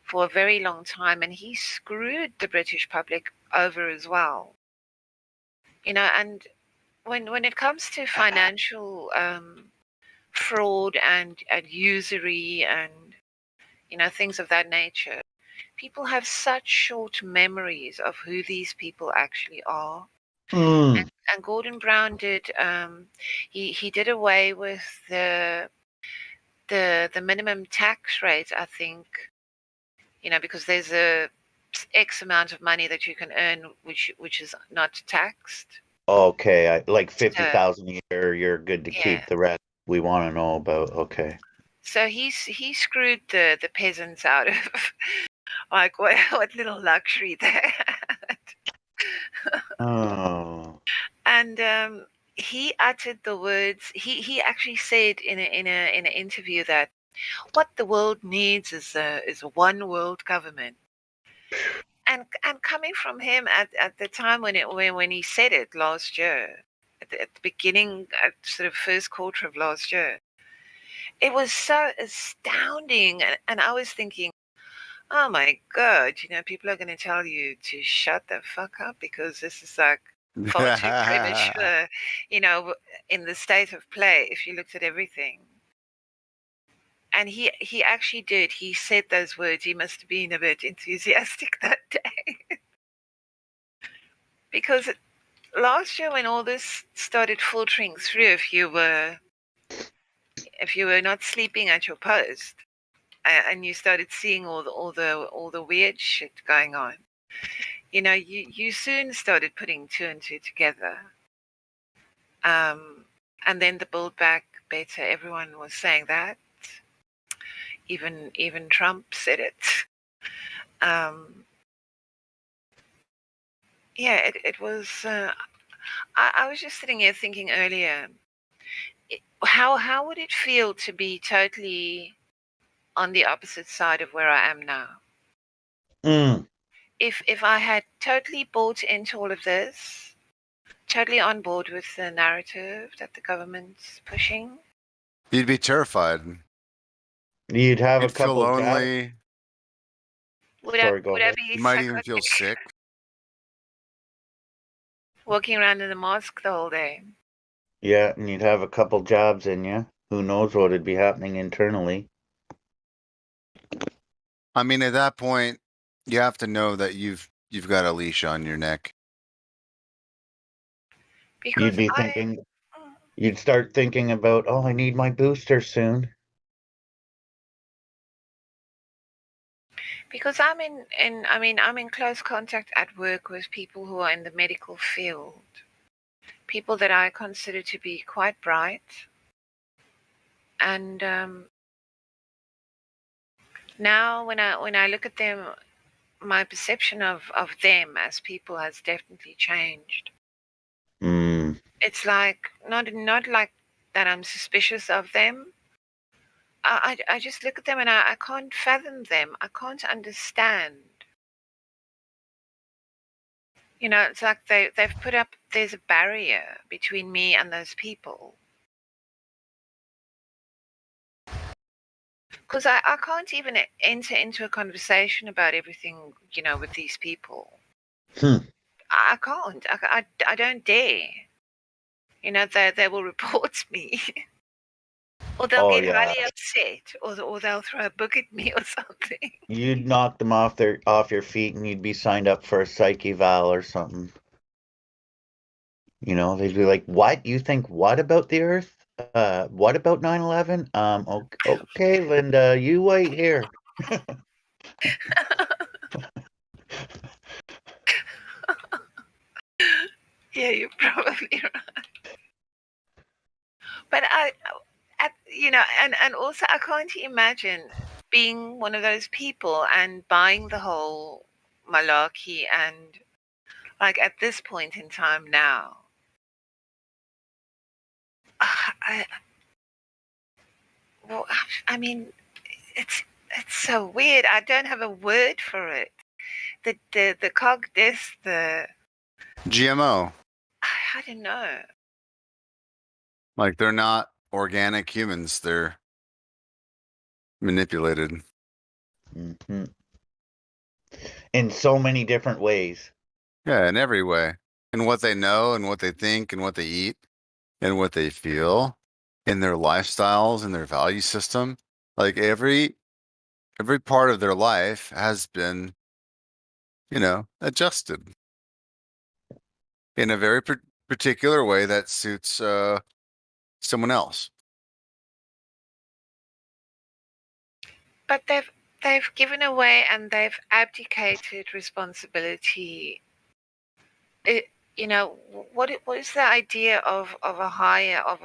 Speaker 4: for a very long time, and he screwed the British public over as well. You know, and when it comes to financial fraud and usury and things of that nature, people have such short memories of who these people actually are. And Gordon Brown did he did away with the minimum tax rate, I think, because there's a X amount of money that you can earn which is not taxed.
Speaker 23: Okay, like
Speaker 4: So
Speaker 23: 50,000 a year, you're good to
Speaker 4: yeah.
Speaker 23: keep. The rest we want to know about. Okay.
Speaker 4: So he screwed the peasants out of like what little luxury they had.
Speaker 23: Oh.
Speaker 4: And he uttered the words. He actually said in an interview that what the world needs is a one world government. And coming from him at the time when he said it last year, at the beginning, sort of first quarter of last year, it was so astounding. And I was thinking, oh my God, people are going to tell you to shut the fuck up because this is like far too premature, in the state of play if you looked at everything. And he actually did. He said those words. He must have been a bit enthusiastic that day. Because last year when all this started filtering through, if you were not sleeping at your post and you started seeing all the weird shit going on, you soon started putting two and two together. And then the Build Back Better, everyone was saying that. Even Trump said it. Yeah, it was. I was just sitting here thinking earlier, how would it feel to be totally on the opposite side of where I am now? If I had totally bought into all of this, totally on board with the narrative that the government's pushing,
Speaker 22: You'd be terrified.
Speaker 23: You'd have
Speaker 22: You'd
Speaker 23: a couple
Speaker 22: feel lonely.
Speaker 4: would
Speaker 23: Sorry,
Speaker 4: I
Speaker 23: go
Speaker 4: would I
Speaker 23: ahead.
Speaker 4: be
Speaker 22: You might even
Speaker 4: psychotic,
Speaker 22: feel sick.
Speaker 4: walking around in a mask the whole day?
Speaker 23: Yeah, and you'd have a couple jobs in you. Who knows what'd be happening internally?
Speaker 22: I mean, at that point, you have to know that you've got a leash on your neck.
Speaker 4: Because
Speaker 23: You'd be thinking, you'd start thinking about, oh, I need my booster soon.
Speaker 4: Because I'm in close contact at work with people who are in the medical field, people that I consider to be quite bright, and now when I look at them my perception of them as people has definitely changed.
Speaker 23: Mm.
Speaker 4: It's like not like that I'm suspicious of them. I just look at them and I can't fathom them. I can't understand. You know, it's like they've put up, there's a barrier between me and those people. Because I can't even enter into a conversation about everything, you know, with these people. I can't. I don't dare. You know, they will report me. Or they'll
Speaker 23: Oh
Speaker 4: get
Speaker 23: yeah,
Speaker 4: highly upset, or they'll throw a book at me or something.
Speaker 23: you'd knock them off your feet, and you'd be signed up for a psych eval or something. You know, they'd be like, "What? You think what about the Earth? What about 9/11? Okay, Linda, you wait here."
Speaker 4: Yeah, you're probably right. But you know, and also I can't imagine being one of those people and buying the whole malarkey, and like at this point in time now, I well, I mean, it's so weird. I don't have a word for it. The cog this, the
Speaker 22: GMO.
Speaker 4: I don't know.
Speaker 22: Like they're not organic humans. They're manipulated.
Speaker 23: Mm-hmm. In so many different ways.
Speaker 22: Yeah, in every way. In what they know and what they think and what they eat and what they feel, in their lifestyles and their value system. Like every part of their life has been, you know, adjusted in a very particular way that suits someone else.
Speaker 4: But they've given away and they've abdicated responsibility. You know, what is the idea of a higher, of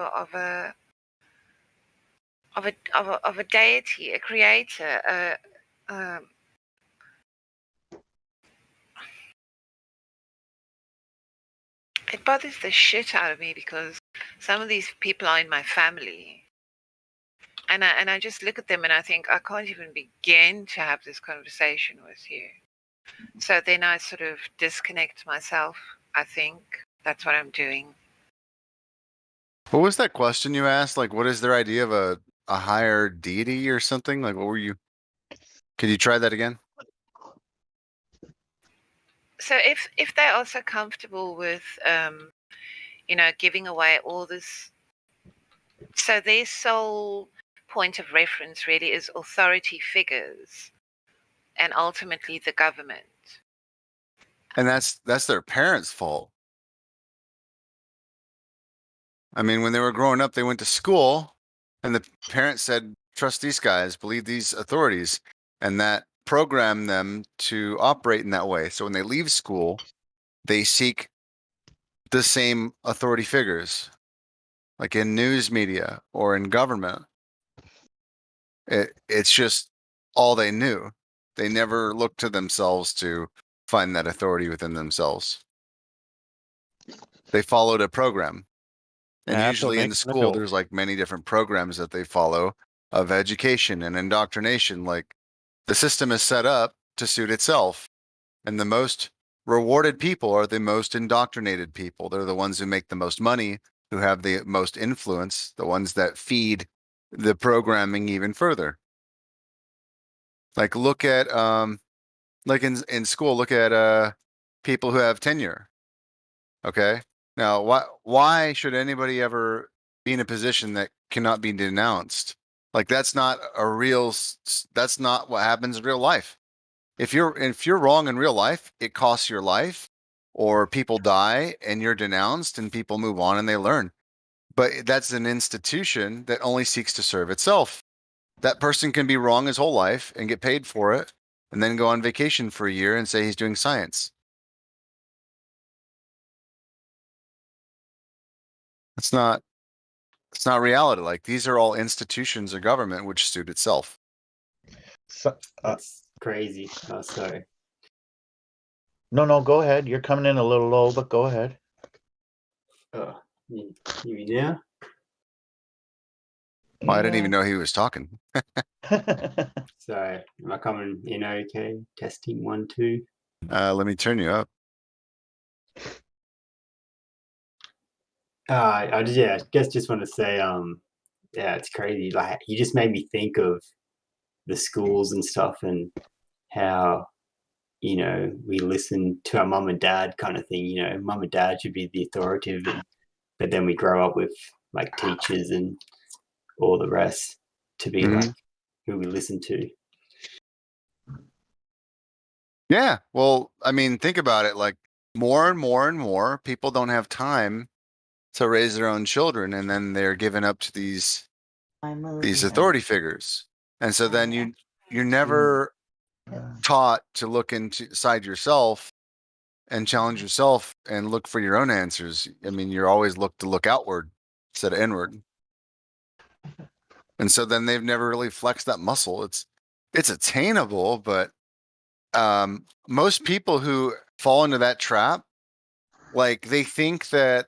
Speaker 4: a deity, a creator, it bothers the shit out of me because some of these people are in my family, and I just look at them and I think I can't even begin to have this conversation with you. So then I sort of disconnect myself. I think that's what I'm doing.
Speaker 22: What was that question you asked? Like, what is their idea of a higher deity or something? Like, what were you? Could you try that again?
Speaker 4: So if they're also comfortable with, you know, giving away all this, so their sole point of reference really is authority figures, and ultimately the government.
Speaker 22: And that's their parents' fault. I mean, when they were growing up, they went to school, and the parents said, "Trust these guys, believe these authorities," and that programmed them to operate in that way. So when they leave school, they seek the same authority figures, like in news media or in government. It's just all they knew. They never looked to themselves to find that authority within themselves. They followed a program. And
Speaker 19: Yeah, that's what
Speaker 22: usually in the
Speaker 19: makes an
Speaker 22: school,
Speaker 19: adult.
Speaker 22: there's like many different programs that they follow of education and indoctrination. Like the system is set up to suit itself. And the most rewarded people are the most indoctrinated people. They're the ones who make the most money, who have the most influence, the ones that feed the programming even further. Like look at like in school, look at people who have tenure. Okay. Now, why should anybody ever be in a position that cannot be denounced? Like that's not a real. That's not what happens in real life. If you're wrong in real life, it costs your life, or people die and you're denounced, and people move on and they learn. But that's an institution that only seeks to serve itself. That person can be wrong his whole life and get paid for it, and then go on vacation for a year and say he's doing science. It's not reality. Like these are all institutions of government which suit itself.
Speaker 1: That's crazy. Oh, sorry.
Speaker 23: No, go ahead. You're coming in a little low, but go ahead.
Speaker 1: You mean now?
Speaker 22: Oh, I didn't even know he was talking.
Speaker 1: So, am I coming in okay? Testing 1, 2.
Speaker 22: Let me turn you up.
Speaker 1: I guess just want to say, yeah, it's crazy. Like, you just made me think of the schools and stuff, and how we listen to our mum and dad kind of thing. Mum and dad should be the authoritative, but then we grow up with like teachers and all the rest to be like who we listen to.
Speaker 22: Yeah. Well, I mean, think about it. Like more and more and more people don't have time to raise their own children, and then they're given up to these authority figures. And so then you're never taught to look inside yourself and challenge yourself and look for your own answers. I mean, you're always look outward instead of inward. And so then they've never really flexed that muscle. It's attainable, but most people who fall into that trap, like they think that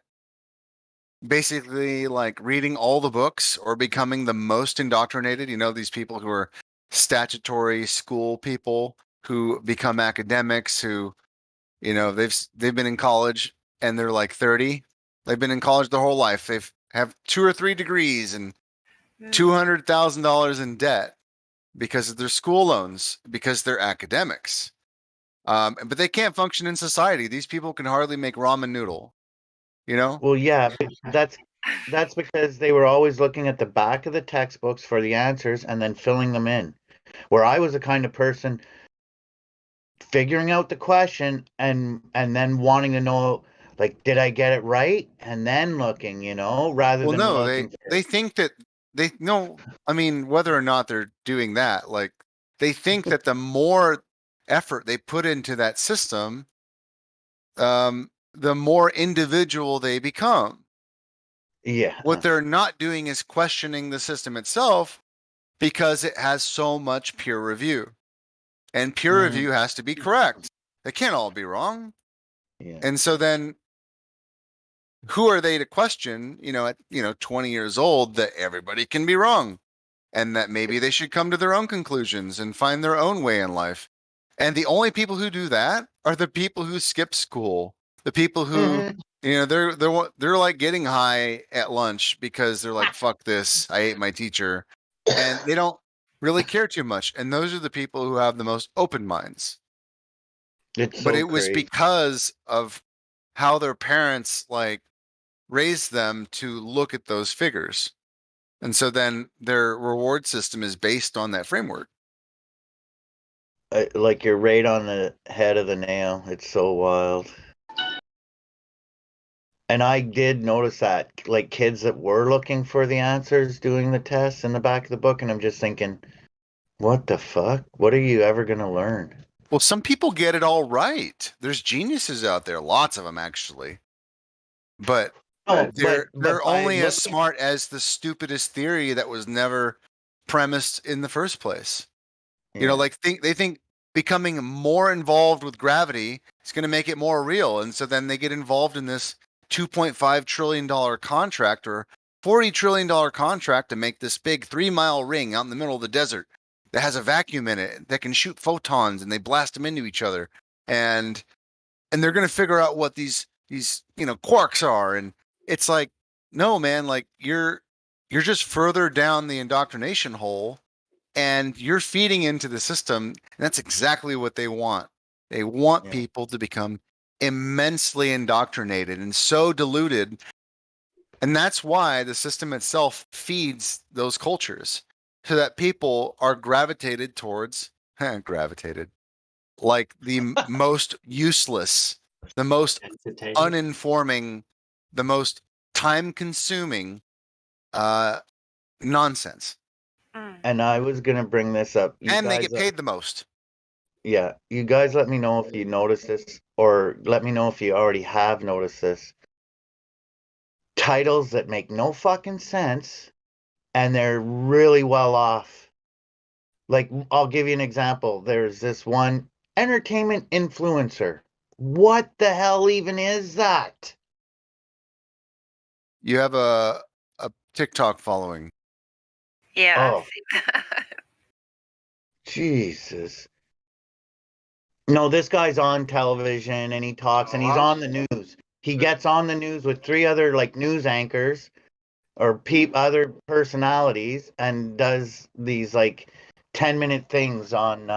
Speaker 22: basically like reading all the books or becoming the most indoctrinated, these people who are statutory school people who become academics who, they've been in college and they're like 30. They've been in college their whole life. They've have 2 or 3 degrees and $200,000 in debt because of their school loans, because they're academics. But they can't function in society. These people can hardly make ramen noodle,
Speaker 23: Well, yeah, but that's because they were always looking at the back of the textbooks for the answers and then filling them in. Where I was the kind of person figuring out the question and then wanting to know, like, did I get it right? And then looking, rather than
Speaker 22: no,
Speaker 23: looking
Speaker 22: they think that I mean, whether or not they're doing that, like they think that the more effort they put into that system, the more individual they become.
Speaker 23: Yeah.
Speaker 22: What they're not doing is questioning the system itself because it has so much peer review. And peer review has to be correct. They can't all be wrong.
Speaker 23: Yeah.
Speaker 22: And so then who are they to question, at 20 years old, that everybody can be wrong and that maybe they should come to their own conclusions and find their own way in life. And the only people who do that are the people who skip school, the people who, they're like getting high at lunch because they're like, fuck this, I hate my teacher. And they don't really care too much. And those are the people who have the most open minds. But it was because of how their parents like raised them to look at those figures. And so then their reward system is based on that framework.
Speaker 23: Like you're right on the head of the nail. It's so wild. And I did notice that, like kids that were looking for the answers doing the tests in the back of the book, and I'm just thinking, what the fuck? What are you ever going to learn?
Speaker 22: Well, some people get it all right. There's geniuses out there, lots of them actually. But they're only as smart as the stupidest theory that was never premised in the first place. Like they think becoming more involved with gravity is going to make it more real, and so then they get involved in this $2.5 trillion contract or $40 trillion contract to make this big 3-mile ring out in the middle of the desert that has a vacuum in it that can shoot photons, and they blast them into each other, and they're going to figure out what these quarks are. And it's like, no, man, like you're just further down the indoctrination hole and you're feeding into the system. And that's exactly what they want. They want people to become immensely indoctrinated and so diluted. And that's why the system itself feeds those cultures so that people are gravitated towards like the most useless, the most uninforming, the most time consuming nonsense.
Speaker 23: And I was going to bring this up.
Speaker 22: And they get paid the most.
Speaker 23: Yeah. You guys let me know if you noticed this, or let me know if you already have noticed this. Titles that make no fucking sense and they're really well off. Like, I'll give you an example. There's this one entertainment influencer. What the hell even is that?
Speaker 22: You have a TikTok following.
Speaker 4: Yeah, I've
Speaker 23: Oh,
Speaker 4: seen that.
Speaker 23: Jesus. No, this guy's on television and he talks and he's on the news. He gets on the news with three other like news anchors or other personalities and does these like 10-minute things on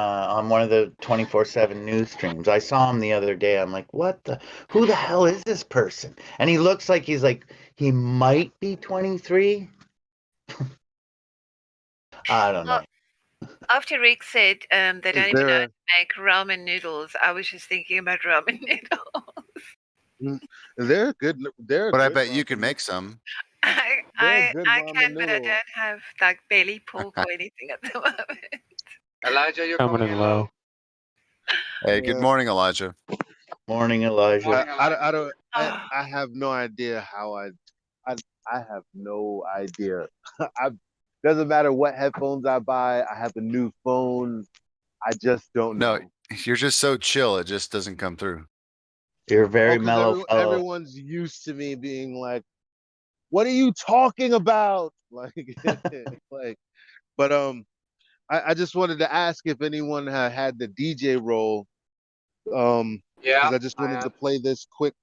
Speaker 23: one of the 24/7 news streams. I saw him the other day. I'm like, who the hell is this person? And he looks like he might be 23. I don't know.
Speaker 4: Well, after Rick said they
Speaker 5: Is
Speaker 4: don't even know how
Speaker 5: there?
Speaker 4: to make ramen noodles, I was just thinking about ramen noodles.
Speaker 5: They're good. They're
Speaker 22: But I
Speaker 5: good
Speaker 22: bet you can
Speaker 5: ramen.
Speaker 22: make some.
Speaker 5: They're a good
Speaker 4: I
Speaker 5: ramen
Speaker 4: can, but I
Speaker 5: noodle.
Speaker 4: don't have like belly pork or anything at the moment.
Speaker 6: Elijah, you're
Speaker 19: Coming
Speaker 6: coming
Speaker 19: in
Speaker 6: in low.
Speaker 19: low.
Speaker 22: Hey, good
Speaker 5: Yeah.
Speaker 22: morning, Elijah.
Speaker 23: Morning, Elijah.
Speaker 5: I don't. I have no idea how I I have no idea. I doesn't matter what headphones I buy. I have a new phone. I just don't
Speaker 22: No,
Speaker 5: know.
Speaker 22: you're just so chill. It just doesn't come through.
Speaker 23: You're a
Speaker 5: Oh,
Speaker 23: very
Speaker 5: because
Speaker 23: mellow fellow.
Speaker 5: everyone's used to me being like, "What are you talking about?" Like, like. But I just wanted to ask if anyone had the DJ role. Because
Speaker 6: Yeah,
Speaker 5: I just
Speaker 6: I
Speaker 5: wanted to
Speaker 6: have.
Speaker 5: play this quick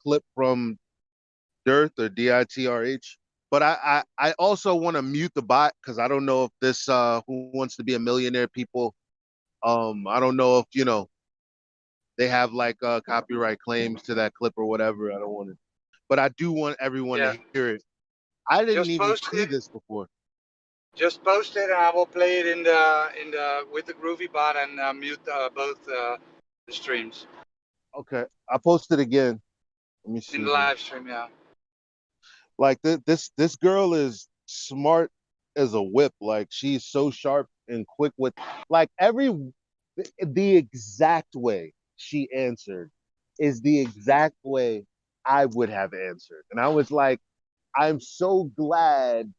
Speaker 5: clip from Dirth or DITRH. But I also want to mute the bot because I don't know if this Who Wants to Be a Millionaire people. I don't know if they have like copyright claims to that clip or whatever. I don't want to, but I do want everyone
Speaker 6: Yeah,
Speaker 5: to hear it. I didn't
Speaker 6: just
Speaker 5: even
Speaker 6: post
Speaker 5: see
Speaker 6: it.
Speaker 5: this before.
Speaker 6: Just post it, and I will play it in the with the Groovy bot and mute both the streams
Speaker 5: Okay, I posted again. Let me
Speaker 6: in
Speaker 5: see
Speaker 6: the
Speaker 5: here.
Speaker 6: live stream. Yeah.
Speaker 5: Like this girl is smart as a whip. Like she's so sharp and quick with like the exact way she answered is the exact way I would have answered. And I was like, I'm so glad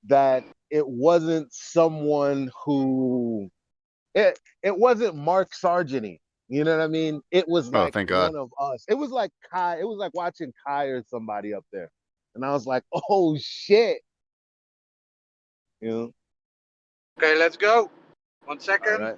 Speaker 5: that it wasn't someone who it wasn't Mark Sargent. You know what I mean? It was
Speaker 22: Oh,
Speaker 5: like
Speaker 22: thank God.
Speaker 5: one of us. It was like Kai. It was like watching Kai or somebody up there. And I was like, oh shit. You know?
Speaker 6: Okay, let's go. 1
Speaker 5: All
Speaker 6: second.
Speaker 5: right.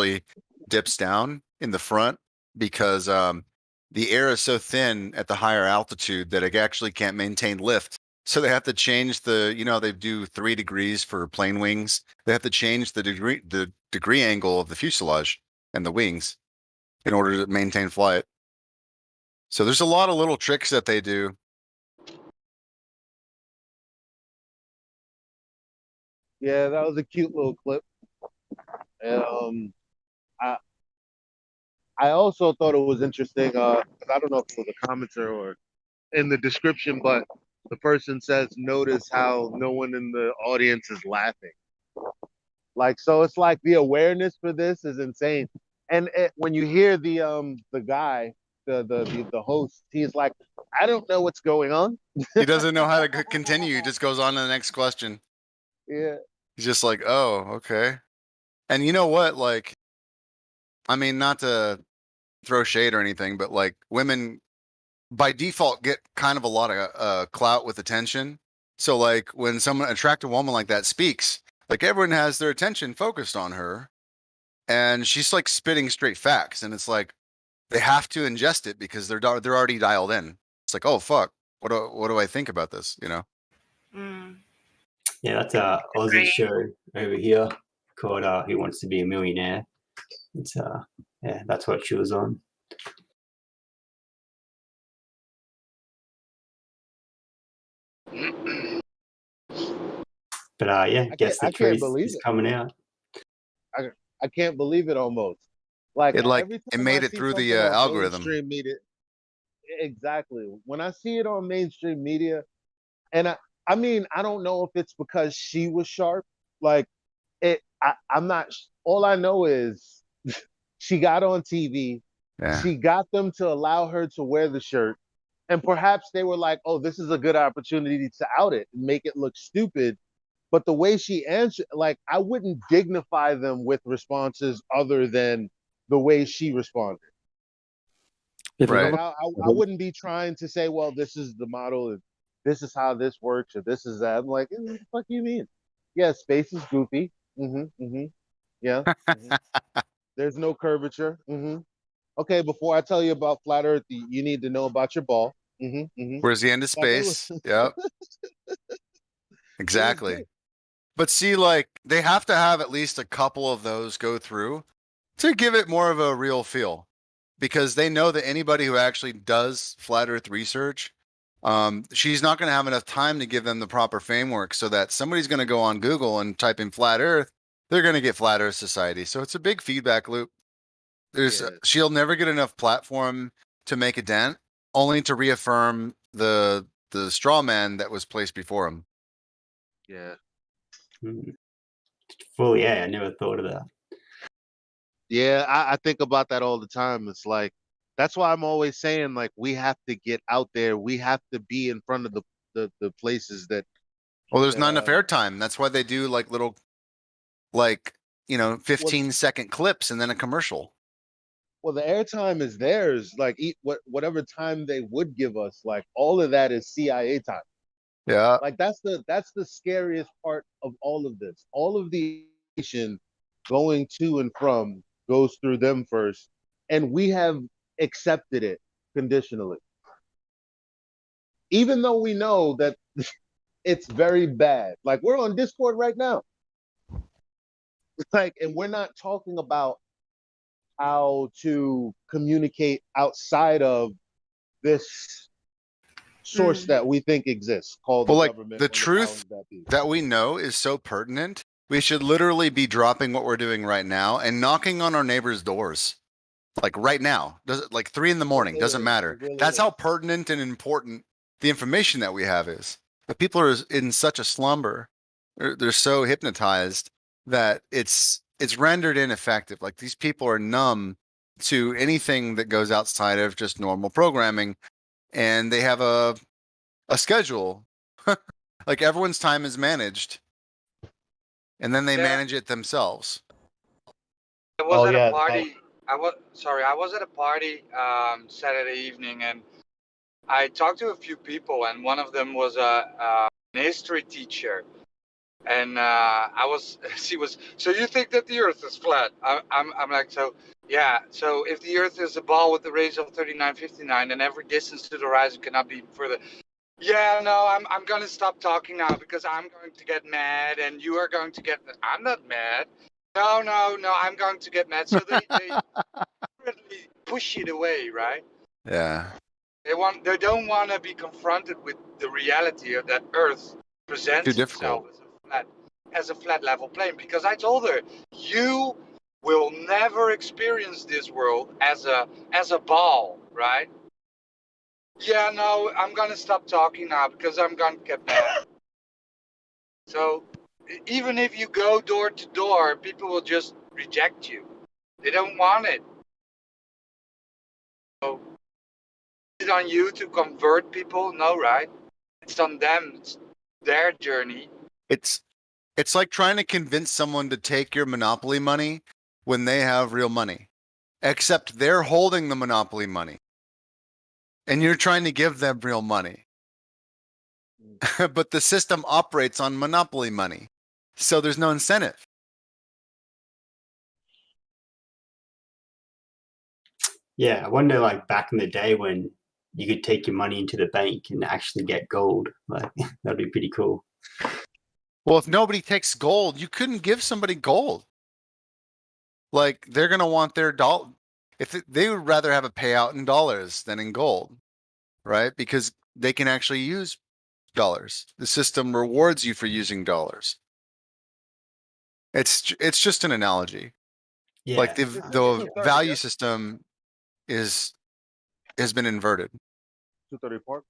Speaker 22: actually dips down in the front because the air is so thin at the higher altitude that it actually can't maintain lift. So they have to change they do 3 degrees for plane wings. They have to change the degree angle of the fuselage and the wings in order to maintain flight. So there's a lot of little tricks that they do.
Speaker 5: Yeah, that was a cute little clip. And I also thought it was interesting, 'cause I don't know if it was a commenter or in the description, but the person says, notice how no one in the audience is laughing. Like, so it's like the awareness for this is insane. And when you hear the guy, the host, he's like, I don't know what's going on.
Speaker 22: He doesn't know how to continue. He just goes on to the next question.
Speaker 5: Yeah.
Speaker 22: He's just like, oh, okay. And you know what? Like, I mean, not to throw shade or anything, but like women by default get kind of a lot of clout with attention. So like when someone attractive woman like that speaks, like everyone has their attention focused on her, and she's like spitting straight facts, and it's like they have to ingest it because they're already dialed in. It's like, oh fuck, what do I think about this? You know?
Speaker 4: Mm.
Speaker 1: Yeah, that's a Aussie show over here called Who Wants to Be a Millionaire. It's yeah, that's what she was on. But yeah, guess the truth is coming out.
Speaker 5: I can't believe it almost. Like every time
Speaker 22: it made
Speaker 5: I
Speaker 22: it
Speaker 5: see
Speaker 22: through the
Speaker 5: something on
Speaker 22: algorithm.
Speaker 5: mainstream media, exactly. When I see it on mainstream media, and I mean, I don't know if it's because she was sharp. Like I'm not. All I know is she got on TV.
Speaker 22: Yeah.
Speaker 5: She got them to allow her to wear the shirt, and perhaps they were like, "Oh, this is a good opportunity to out it and make it look stupid." But the way she answered, like, I wouldn't dignify them with responses other than the way she responded.
Speaker 22: Right.
Speaker 5: Like, I wouldn't be trying to say, well, this is the model, and this is how this works, or this is that. I'm like, what the fuck do you mean? Yeah, space is goofy. Yeah. There's no curvature. Okay, before I tell you about flat Earth, you need to know about your ball.
Speaker 22: Where's the end of space? Yep. Exactly. But see, like they have to have at least a couple of those go through to give it more of a real feel, because they know that anybody who actually does flat Earth research, she's not going to have enough time to give them the proper framework, so that somebody's going to go on Google and type in flat Earth, they're going to get Flat Earth Society. So it's a big feedback loop. She'll never get enough platform to make a dent, only to reaffirm the straw man that was placed before him.
Speaker 5: Yeah.
Speaker 1: Well, yeah, I never thought of that.
Speaker 5: Yeah, I think about that all the time. It's like, that's why I'm always saying, like, we have to get out there. We have to be in front of the places that.
Speaker 22: Well, there's not enough airtime. That's why they do like little, like, 15-second clips and then a commercial.
Speaker 5: Well, the airtime is theirs. Like, whatever time they would give us, like, all of that is CIA time.
Speaker 22: Yeah.
Speaker 5: Like, that's the scariest part of all of this. All of the information going to and from goes through them first, and we have accepted it conditionally, even though we know that it's very bad. Like, we're on Discord right now, like, and we're not talking about how to communicate outside of this source that we think exists, called the government.
Speaker 22: The truth that we know is so pertinent. We should literally be dropping what we're doing right now and knocking on our neighbors' doors, like right now. Does it like 3 a.m? Doesn't matter. That's how pertinent and important the information that we have is. But people are in such a slumber. They're so hypnotized that it's rendered ineffective. Like, these people are numb to anything that goes outside of just normal programming, and they have a schedule. Like, everyone's time is managed, and then they manage it themselves.
Speaker 6: I was at a party. I was at a party Saturday evening, and I talked to a few people, and one of them was an history teacher. And she was, so you think that the Earth is flat? I'm like, so yeah. So if the Earth is a ball with a radius of 3959, then every distance to the horizon cannot be further. Yeah, no, I'm gonna stop talking now because I'm going to get mad, and you are going to get. I'm not mad. No, no, no, I'm going to get mad. So they really push it away, right?
Speaker 22: Yeah.
Speaker 6: They don't want to be confronted with the reality of that Earth
Speaker 22: Too
Speaker 6: presents itself
Speaker 22: difficult.
Speaker 6: as a flat level plane. Because I told her, you will never experience this world as a ball, right? Yeah, no, I'm gonna stop talking now because I'm gonna get mad. So even if you go door to door, people will just reject you. They don't want it. So is it on you to convert people? No, right? It's on them. It's their journey.
Speaker 22: It's like trying to convince someone to take your monopoly money when they have real money, except they're holding the monopoly money and you're trying to give them real money. But the system operates on monopoly money. So there's no incentive.
Speaker 1: Yeah, I wonder, like back in the day when you could take your money into the bank and actually get gold. Like that'd be pretty cool.
Speaker 22: Well, if nobody takes gold, you couldn't give somebody gold. Like they're going to want their dollar. They would rather have a payout in dollars than in gold, right? Because they can actually use dollars. The system rewards you for using dollars. It's just an analogy.
Speaker 1: Yeah.
Speaker 22: Like the value system has been inverted.
Speaker 5: 230 Park?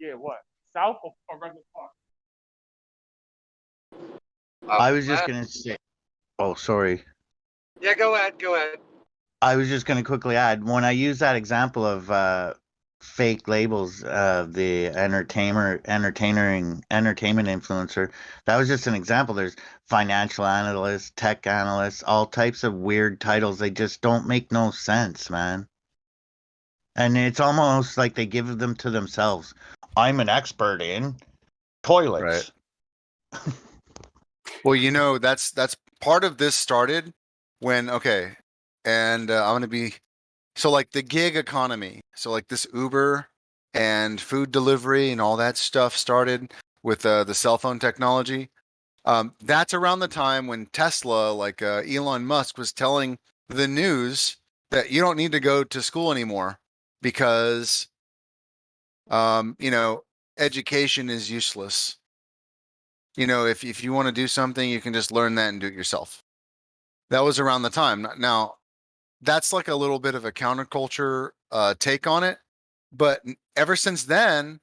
Speaker 5: Yeah, what? South of Regular Park.
Speaker 23: I was just gonna say. Oh, sorry.
Speaker 6: Yeah, go ahead. Go ahead.
Speaker 23: I was just gonna quickly add when I use that example of fake labels, the entertainment influencer. That was just an example. There's financial analysts, tech analysts, all types of weird titles. They just don't make no sense, man. And it's almost like they give them to themselves. I'm an expert in toilets.
Speaker 22: Right. Well, that's part of this started when and I'm going to be so like the gig economy. So like this Uber and food delivery and all that stuff started with the cell phone technology. That's around the time when Tesla, like Elon Musk, was telling the news that you don't need to go to school anymore because, education is useless. If you want to do something, you can just learn that and do it yourself. That was around the time. Now, that's like a little bit of a counterculture take on it. But ever since then,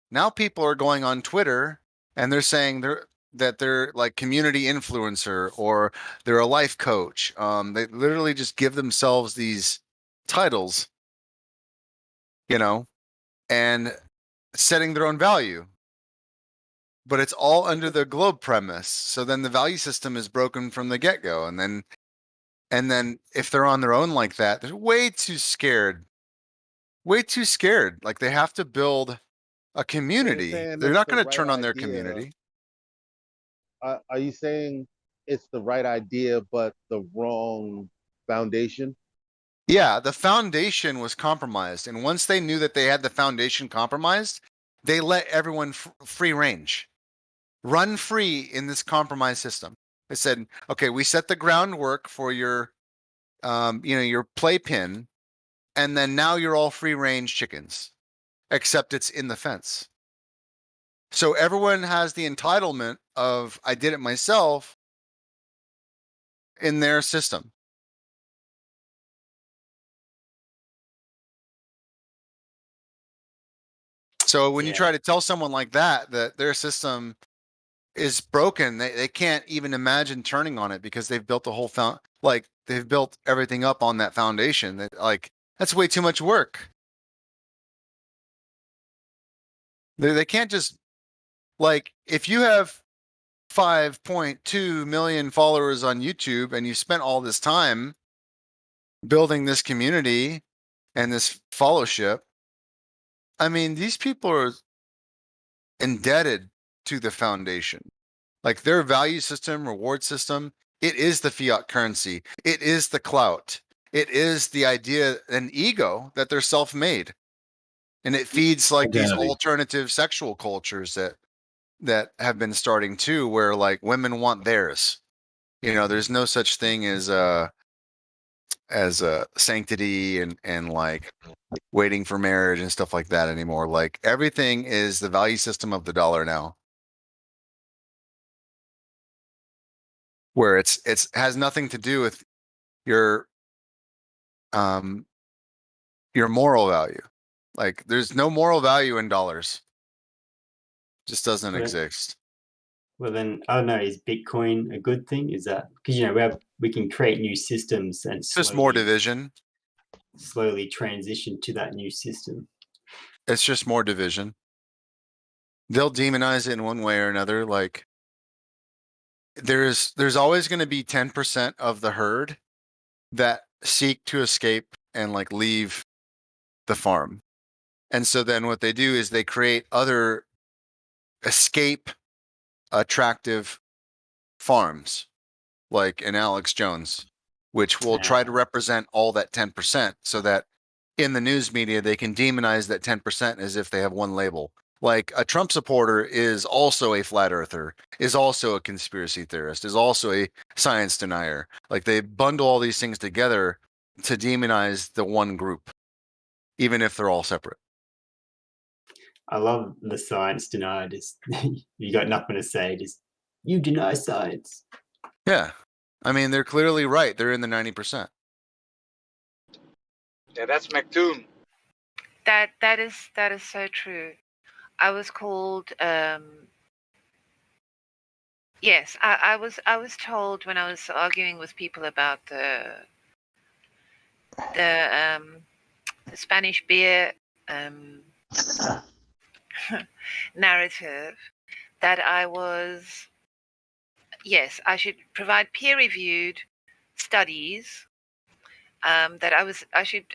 Speaker 22: now people are going on Twitter and they're saying they're like community influencer or they're a life coach. They literally just give themselves these titles, and setting their own value. But it's all under the globe premise. So then the value system is broken from the get-go. And then if they're on their own like that, they're way too scared. Way too scared. Like they have to build a community. They're not going to turn on their community.
Speaker 5: Are you saying it's the right idea, but the wrong foundation?
Speaker 22: Yeah, the foundation was compromised. And once they knew that they had the foundation compromised, they let everyone free range. Run free in this compromised system. They said, okay, we set the groundwork for your, your playpen, and then now you're all free range chickens, except it's in the fence. So everyone has the entitlement of I did it myself in their system. So when you try to tell someone like that their system is broken, they can't even imagine turning on it because they've built the whole they've built everything up on that foundation. That's way too much work. They can't just if you have 5.2 million followers on YouTube and you spent all this time building this community and this followership, I mean, these people are indebted to the foundation. Like their value system, reward system, it is the fiat currency. It is the clout. It is the idea and ego that they're self-made. And it feeds like these
Speaker 7: Identity.
Speaker 22: alternative sexual cultures that have been starting too, where like women want theirs. You know, there's no such thing as sanctity and like waiting for marriage and stuff like that anymore. Like everything is the value system of the dollar now, where it's has nothing to do with your moral value. Like there's no moral value in dollars. Just doesn't
Speaker 1: Well,
Speaker 22: exist.
Speaker 1: Well, then I don't know. Is Bitcoin a good thing? Is that because we can create new systems and
Speaker 22: It's just more division.
Speaker 1: slowly transition to that new system.
Speaker 22: It's just more division. They'll demonize it in one way or another. Like there's always going to be 10% of the herd that seek to escape and like leave the farm. And so then what they do is they create other escape attractive farms, like in Alex Jones, which will try to represent all that 10% so that in the news media, they can demonize that 10% as if they have one label. Like a Trump supporter is also a flat earther, is also a conspiracy theorist, is also a science denier. Like they bundle all these things together to demonize the one group, even if they're all separate.
Speaker 1: I love the science denier. Just you got nothing to say. Just you deny science.
Speaker 22: Yeah. I mean, they're clearly right. They're in the 90%.
Speaker 6: Yeah, that's McToon.
Speaker 4: That is so true. I was called yes, I was told when I was arguing with people about the Spanish beer narrative that I should provide peer-reviewed studies. That I should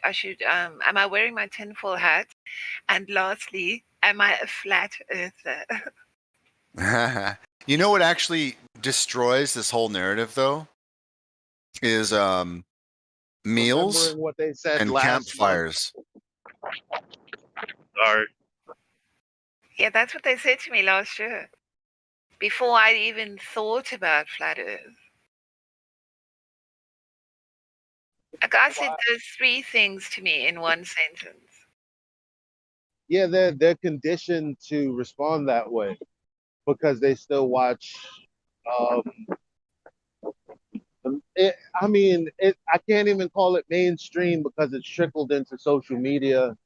Speaker 4: am I wearing my tinfoil hat? And lastly, am I a flat earther?
Speaker 22: You know what actually destroys this whole narrative though? Is meals
Speaker 5: Remembering what they said
Speaker 22: and
Speaker 5: last
Speaker 22: campfires.
Speaker 8: Sorry.
Speaker 4: Yeah, that's what they said to me last year. Before I even thought about flat earth. A guy said those three things to me in one sentence.
Speaker 5: Yeah, they're conditioned to respond that way because they still watch. I can't even call it mainstream because it's trickled into social media,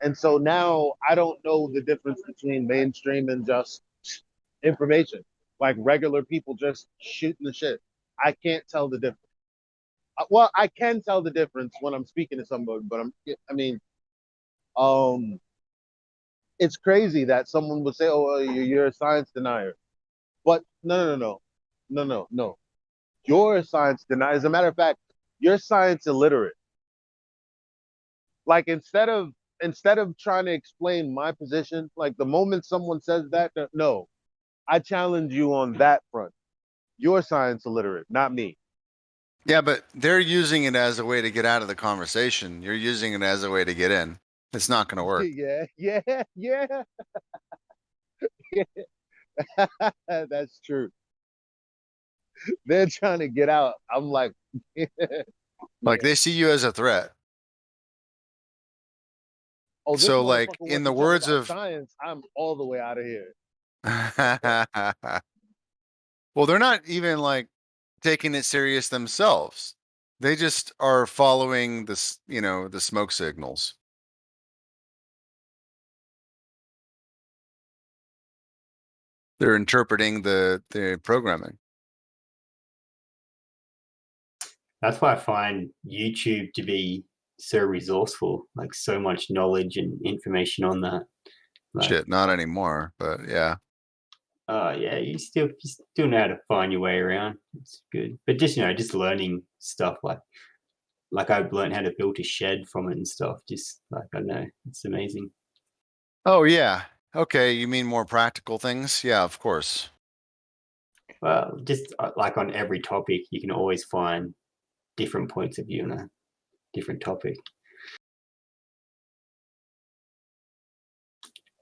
Speaker 5: and so now I don't know the difference between mainstream and just information, like regular people just shooting the shit. I can't tell the difference. Well, I can tell the difference when I'm speaking to somebody, but it's crazy that someone would say, "Oh, well, you're a science denier," but no. You're a science denier. As a matter of fact, you're science illiterate. Like instead of trying to explain my position, like the moment someone says that, no, I challenge you on that front. You're science illiterate, not me.
Speaker 22: Yeah, but they're using it as a way to get out of the conversation. You're using it as a way to get in. It's not going to work.
Speaker 5: Yeah. That's true. They're trying to get out. I'm like,
Speaker 22: like they see you as a threat.
Speaker 5: oh,
Speaker 22: so like in the words of
Speaker 5: science, I'm all the way out of here.
Speaker 22: Well, they're not even like taking it serious themselves. They just are following this, the smoke signals. They're interpreting the programming.
Speaker 1: That's why I find YouTube to be so resourceful, like so much knowledge and information on that. Like,
Speaker 22: shit, not anymore, but yeah.
Speaker 1: Yeah, you still know how to find your way around. It's good, but just just learning stuff like I've learned how to build a shed from it and stuff. Just like I know, it's amazing.
Speaker 22: Oh yeah, okay. You mean more practical things? Yeah, of course.
Speaker 1: Well, just like on every topic, you can always find different points of view on a different topic.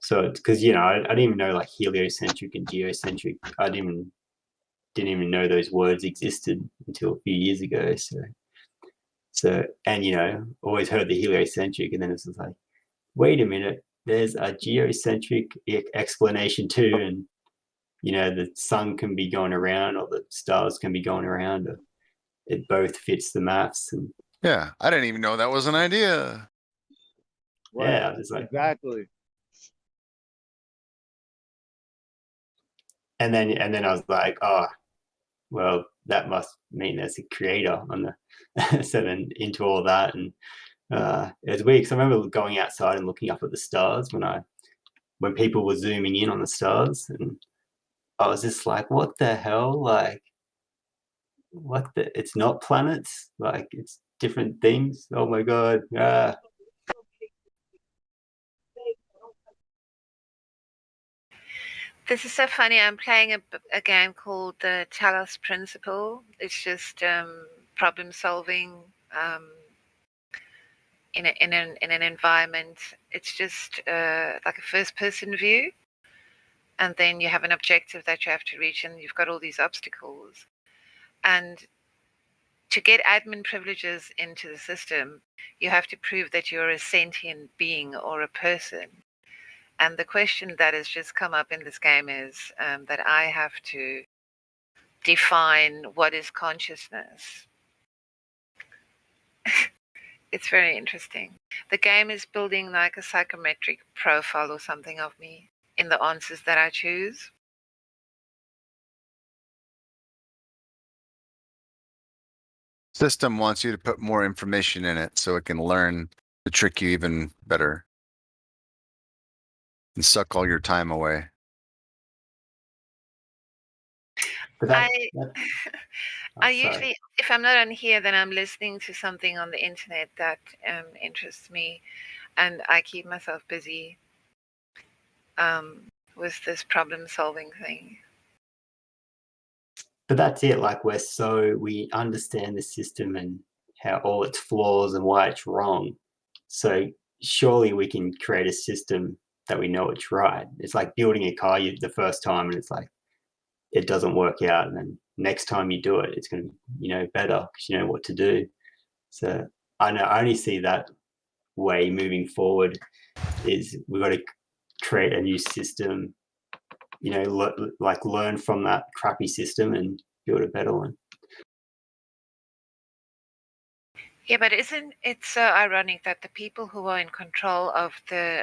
Speaker 1: So it's because, you know, I didn't even know like heliocentric and geocentric. I didn't even know those words existed until a few years ago. So and, you know, always heard the heliocentric, and then it's just like, wait a minute, there's a geocentric explanation too, and, you know, the sun can be going around or the stars can be going around. Or it both fits the maths. And
Speaker 22: Yeah, I didn't even know that was an idea.
Speaker 5: Right.
Speaker 1: yeah, it's like,
Speaker 5: Exactly.
Speaker 1: and then I was like, oh, well, that must mean there's a creator on the so then into all that. And it was weird because I remember going outside and looking up at the stars when people were zooming in on the stars, and I was just like, what the hell? Like, it's not planets, like it's different things. Oh my god.
Speaker 4: This is so funny. I'm playing a game called the Talos Principle. It's just problem solving in an environment. It's just like a first person view, and then you have an objective that you have to reach, and you've got all these obstacles. And to get admin privileges into the system, you have to prove that you're a sentient being or a person. And the question that has just come up in this game is that I have to define what is consciousness. It's very interesting. The game is building like a psychometric profile or something of me in the answers that I choose.
Speaker 22: System wants you to put more information in it so it can learn to trick you even better and suck all your time away.
Speaker 4: I usually, if I'm not on here, then I'm listening to something on the internet that interests me, and I keep myself busy with this problem-solving thing.
Speaker 1: But that's it. Like, we understand the system and how all its flaws and why it's wrong. So surely we can create a system that we know it's right. It's like building a car the first time, and it's like it doesn't work out, and then next time you do it, it's going to be, you know, better because you know what to do. So I only see that way moving forward is we've got to create a new system, you know, learn from that crappy system and build a better one.
Speaker 4: Yeah, but isn't it so ironic that the people who are in control of the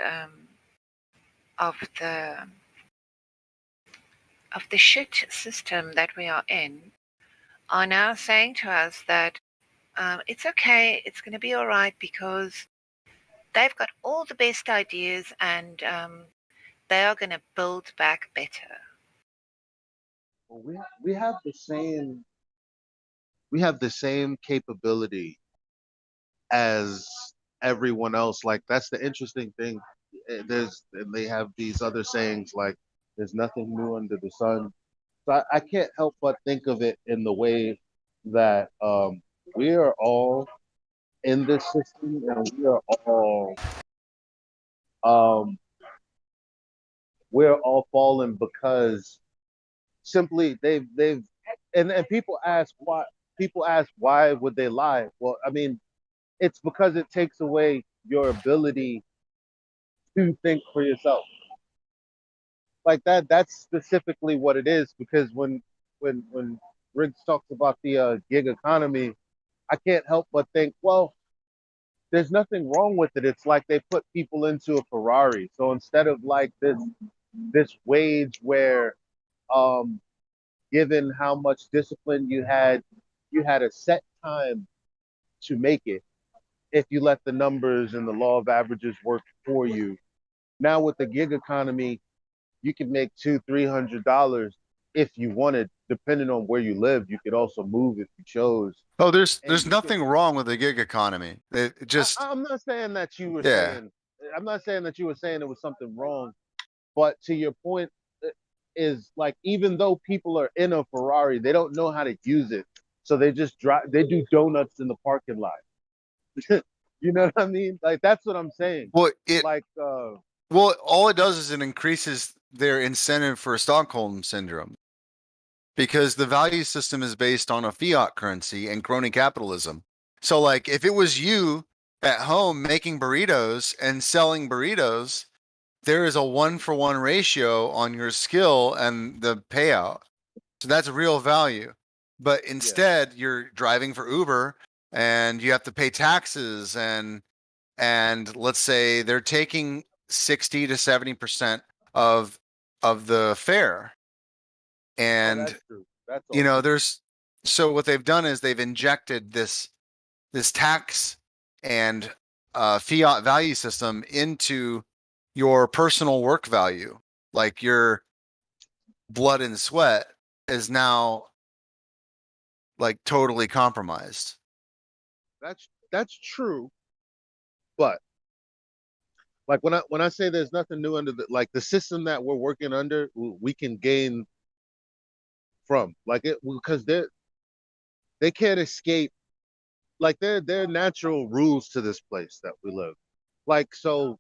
Speaker 4: shit system that we are in are now saying to us that it's okay, it's going to be all right because they've got all the best ideas and they are going to build back better.
Speaker 5: Well, we have the same capability as everyone else. Like, that's the interesting thing. They have these other sayings like there's nothing new under the sun. So I can't help but think of it in the way that we are all in this system, and we're all fallen because simply they've and people ask why would they lie? Well, I mean, it's because it takes away your ability to think for yourself. Like that's specifically what it is. Because when Riggs talks about the gig economy, I can't help but think, well, there's nothing wrong with it. It's like they put people into a Ferrari. So instead of like this wage where given how much discipline you had a set time to make it if you let the numbers and the law of averages work for you. Now with the gig economy, you can make $200-300 if you wanted. Depending on where you live, you could also move if you chose.
Speaker 22: Oh, there's nothing wrong with the gig economy. It just
Speaker 5: I'm not saying that you were
Speaker 22: Yeah.
Speaker 5: saying I'm not saying that you were saying it was something wrong, but to your point, is like, even though people are in a Ferrari, they don't know how to use it, so they just drive. They do donuts in the parking lot. You know what I mean? Like that's what I'm saying.
Speaker 22: Well, it
Speaker 5: Like,
Speaker 22: well, all it does is it increases their incentive for Stockholm syndrome because the value system is based on a fiat currency and crony capitalism. So, like, if it was you at home making burritos and selling burritos, there is a 1-for-1 ratio on your skill and the payout. So that's real value. But instead, you're driving for Uber and you have to pay taxes and let's say they're taking 60 to 70% of the fare. And
Speaker 5: that's true. That's
Speaker 22: you know,
Speaker 5: also
Speaker 22: there's so what they've done is they've injected this tax and fiat value system into your personal work value. Like your blood and sweat is now like totally compromised.
Speaker 5: that's true. But like when I say there's nothing new under the system that we're working under, we can gain from like it because they can't escape. Like they're natural rules to this place that we live. Like so,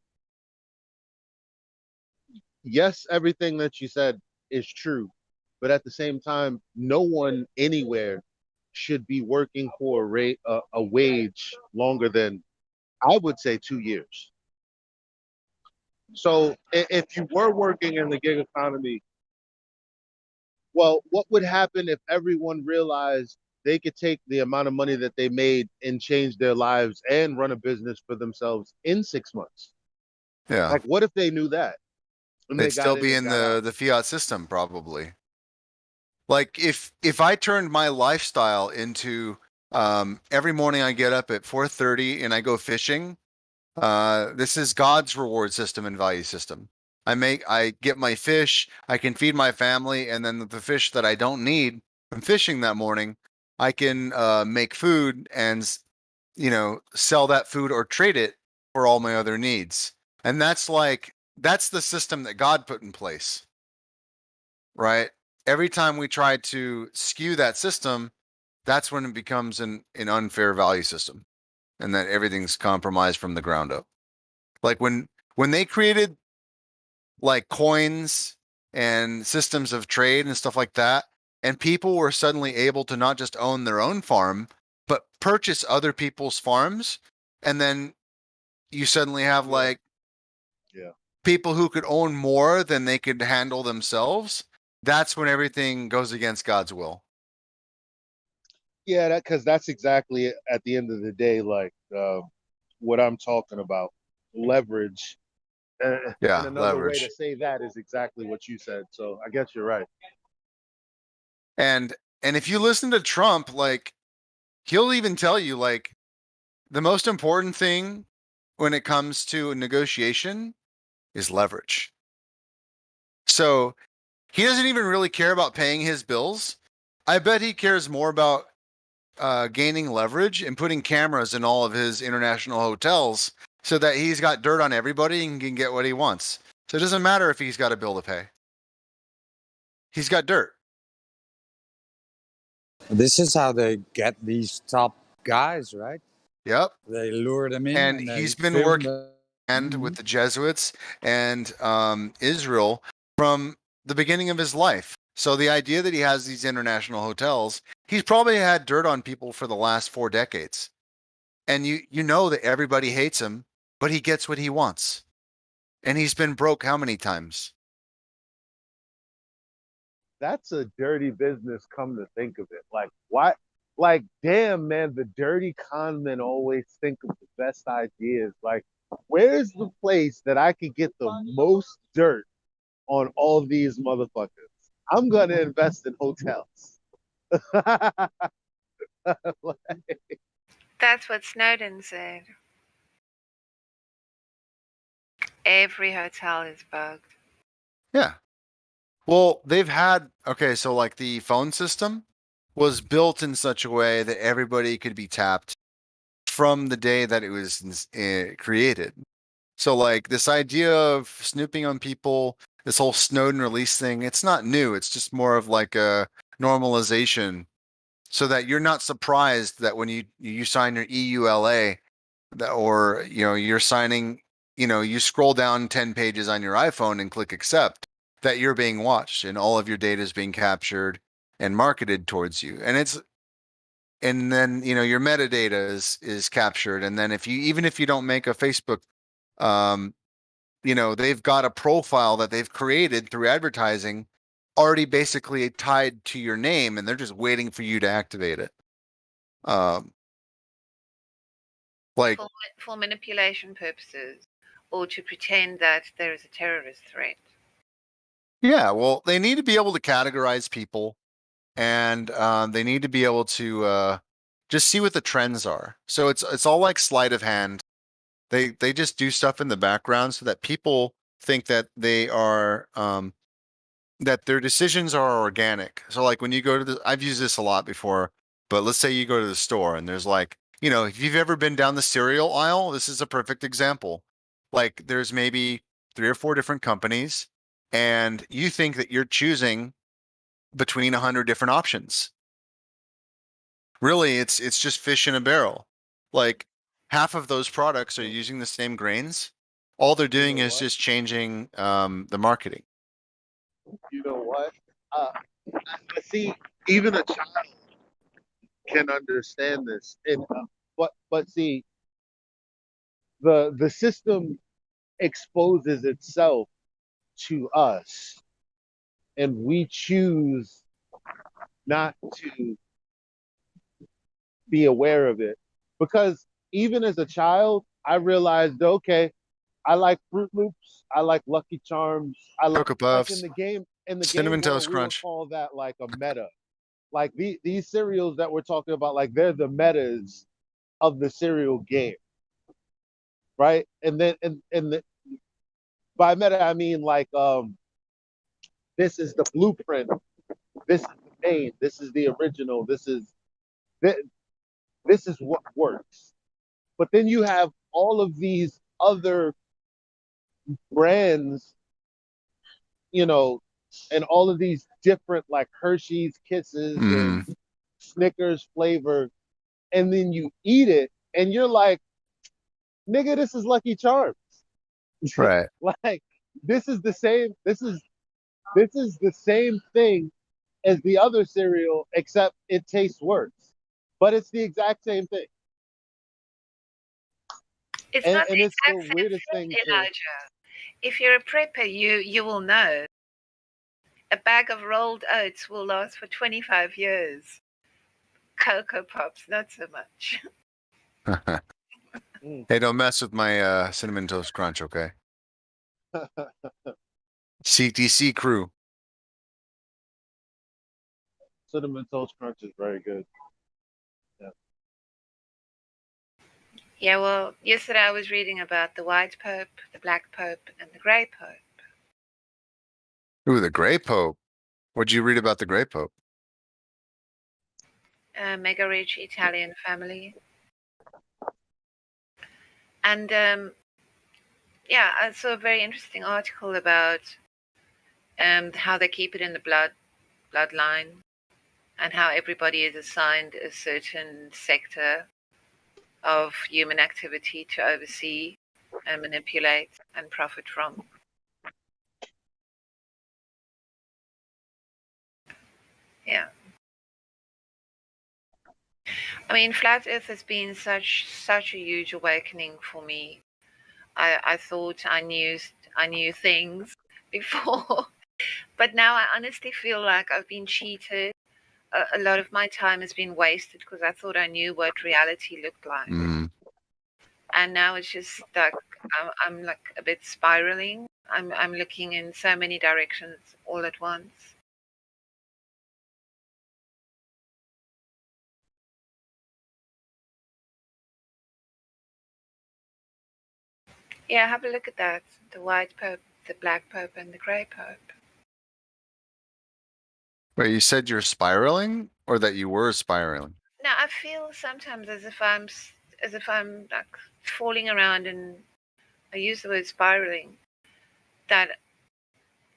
Speaker 5: yes, everything that you said is true, but at the same time, no one anywhere should be working for a wage longer than, I would say, 2 years. So if you were working in the gig economy, well, what would happen if everyone realized they could take the amount of money that they made and change their lives and run a business for themselves in 6 months?
Speaker 22: Yeah.
Speaker 5: Like, what if they knew that? And
Speaker 22: They'd
Speaker 5: they
Speaker 22: still
Speaker 5: got in
Speaker 22: be
Speaker 5: and
Speaker 22: in
Speaker 5: got out.
Speaker 22: the fiat system probably. Like if I turned my lifestyle into every morning I get up at 4:30 and I go fishing, this is God's reward system and value system. I get my fish, I can feed my family, and then the fish that I don't need from fishing that morning, I can make food and sell that food or trade it for all my other needs. And that's the system that God put in place, right? Every time we try to skew that system, that's when it becomes an unfair value system and that everything's compromised from the ground up. Like when they created like coins and systems of trade and stuff like that, and people were suddenly able to not just own their own farm, but purchase other people's farms, and then you suddenly have like people who could own more than they could handle themselves. That's when everything goes against God's will.
Speaker 5: Yeah, because that's exactly at the end of the day, like what I'm talking about, leverage.
Speaker 22: Yeah,
Speaker 5: And another way
Speaker 22: leverage.
Speaker 5: to say that is exactly what you said. So I guess you're right.
Speaker 22: And if you listen to Trump, like he'll even tell you like the most important thing when it comes to negotiation is leverage. So he doesn't even really care about paying his bills. I bet he cares more about gaining leverage and putting cameras in all of his international hotels so that he's got dirt on everybody and can get what he wants. So it doesn't matter if he's got a bill to pay. He's got dirt.
Speaker 15: This is how they get these top guys, right?
Speaker 22: Yep.
Speaker 15: They lure them in,
Speaker 22: And
Speaker 15: and
Speaker 22: he's
Speaker 15: they
Speaker 22: been
Speaker 15: film
Speaker 22: working
Speaker 15: them.
Speaker 22: with the Jesuits and Israel from the beginning of his life. So the idea that he has these international hotels, he's probably had dirt on people for the last 4 decades. And you know that everybody hates him, but he gets what he wants. And he's been broke how many times?
Speaker 5: That's a dirty business, come to think of it. Like, why? Like, damn, man, the dirty con men always think of the best ideas. Like, where's the place that I could get the most dirt on all these motherfuckers? I'm going to invest in hotels.
Speaker 4: That's what Snowden said. Every hotel is bugged.
Speaker 22: Yeah. Well, they've had, okay, so like the phone system was built in such a way that everybody could be tapped from the day that it was created. So like this idea of snooping on people this whole Snowden release thing, it's not new. It's just more of like a normalization so that you're not surprised that when you sign your EULA or you're signing, you scroll down 10 pages on your iPhone and click accept, that you're being watched and all of your data is being captured and marketed towards you. And then your metadata is captured. And then even if you don't make a Facebook, they've got a profile that they've created through advertising already basically tied to your name, and they're just waiting for you to activate it. Like
Speaker 4: for manipulation purposes, or to pretend that there is a terrorist threat.
Speaker 22: Yeah, well, they need to be able to categorize people, and they need to be able to just see what the trends are. So it's all like sleight of hand. They just do stuff in the background so that people think that they are that their decisions are organic. So like when you go to I've used this a lot before, but let's say you go to the store and there's like, if you've ever been down the cereal aisle, this is a perfect example. Like there's maybe 3 or 4 different companies and you think that you're choosing between 100 different options. Really, it's just fish in a barrel. Like half of those products are using the same grains. All they're doing is just changing the marketing.
Speaker 5: You know what? I see, even a child can understand this, and but see, the system exposes itself to us, and we choose not to be aware of it. Because even as a child, I realized, okay, I like Fruit Loops, I like Lucky Charms, I like
Speaker 22: Cocoa Puffs,
Speaker 5: in the game
Speaker 22: Cinnamon
Speaker 5: world,
Speaker 22: Toast
Speaker 5: we would
Speaker 22: Crunch.
Speaker 5: call that like a meta. Like these cereals that we're talking about, like they're the metas of the cereal game, right? And then by meta I mean like this is the blueprint, this is the main, this is the original, this is what works. But then you have all of these other brands, and all of these different like Hershey's Kisses and Snickers flavor, and then you eat it and you're like, nigga, this is Lucky Charms.
Speaker 22: Right.
Speaker 5: Like this is the same thing as the other cereal, except it tastes worse. But it's the exact same thing.
Speaker 4: It's not the exact same thing, Elijah. If you're a prepper, you will know. A bag of rolled oats will last for 25 years. Cocoa Pops, not so much.
Speaker 22: Hey, don't mess with my Cinnamon Toast Crunch, okay? CTC crew.
Speaker 5: Cinnamon Toast Crunch is very good.
Speaker 4: Yeah, well, yesterday I was reading about the white pope, the black pope, and the grey pope.
Speaker 22: Ooh, the Grey Pope. What'd you read about the Grey Pope?
Speaker 4: Mega rich Italian family. And yeah, I saw a very interesting article about how they keep it in the bloodline, and how everybody is assigned a certain sector of human activity to oversee and manipulate and profit from. Yeah. I mean, flat Earth has been such a huge awakening for me. I thought I knew things before, but now I honestly feel like I've been cheated. A lot of my time has been wasted because I thought I knew what reality looked like. And now it's just stuck. I'm like a bit spiraling. I'm looking in so many directions all at once. Yeah, have a look at that. The white pope, the black pope, and the grey pope.
Speaker 22: Wait, you said you're spiraling, or that you were spiraling?
Speaker 4: No, I feel sometimes as if I'm like falling around, and I use the word spiraling. That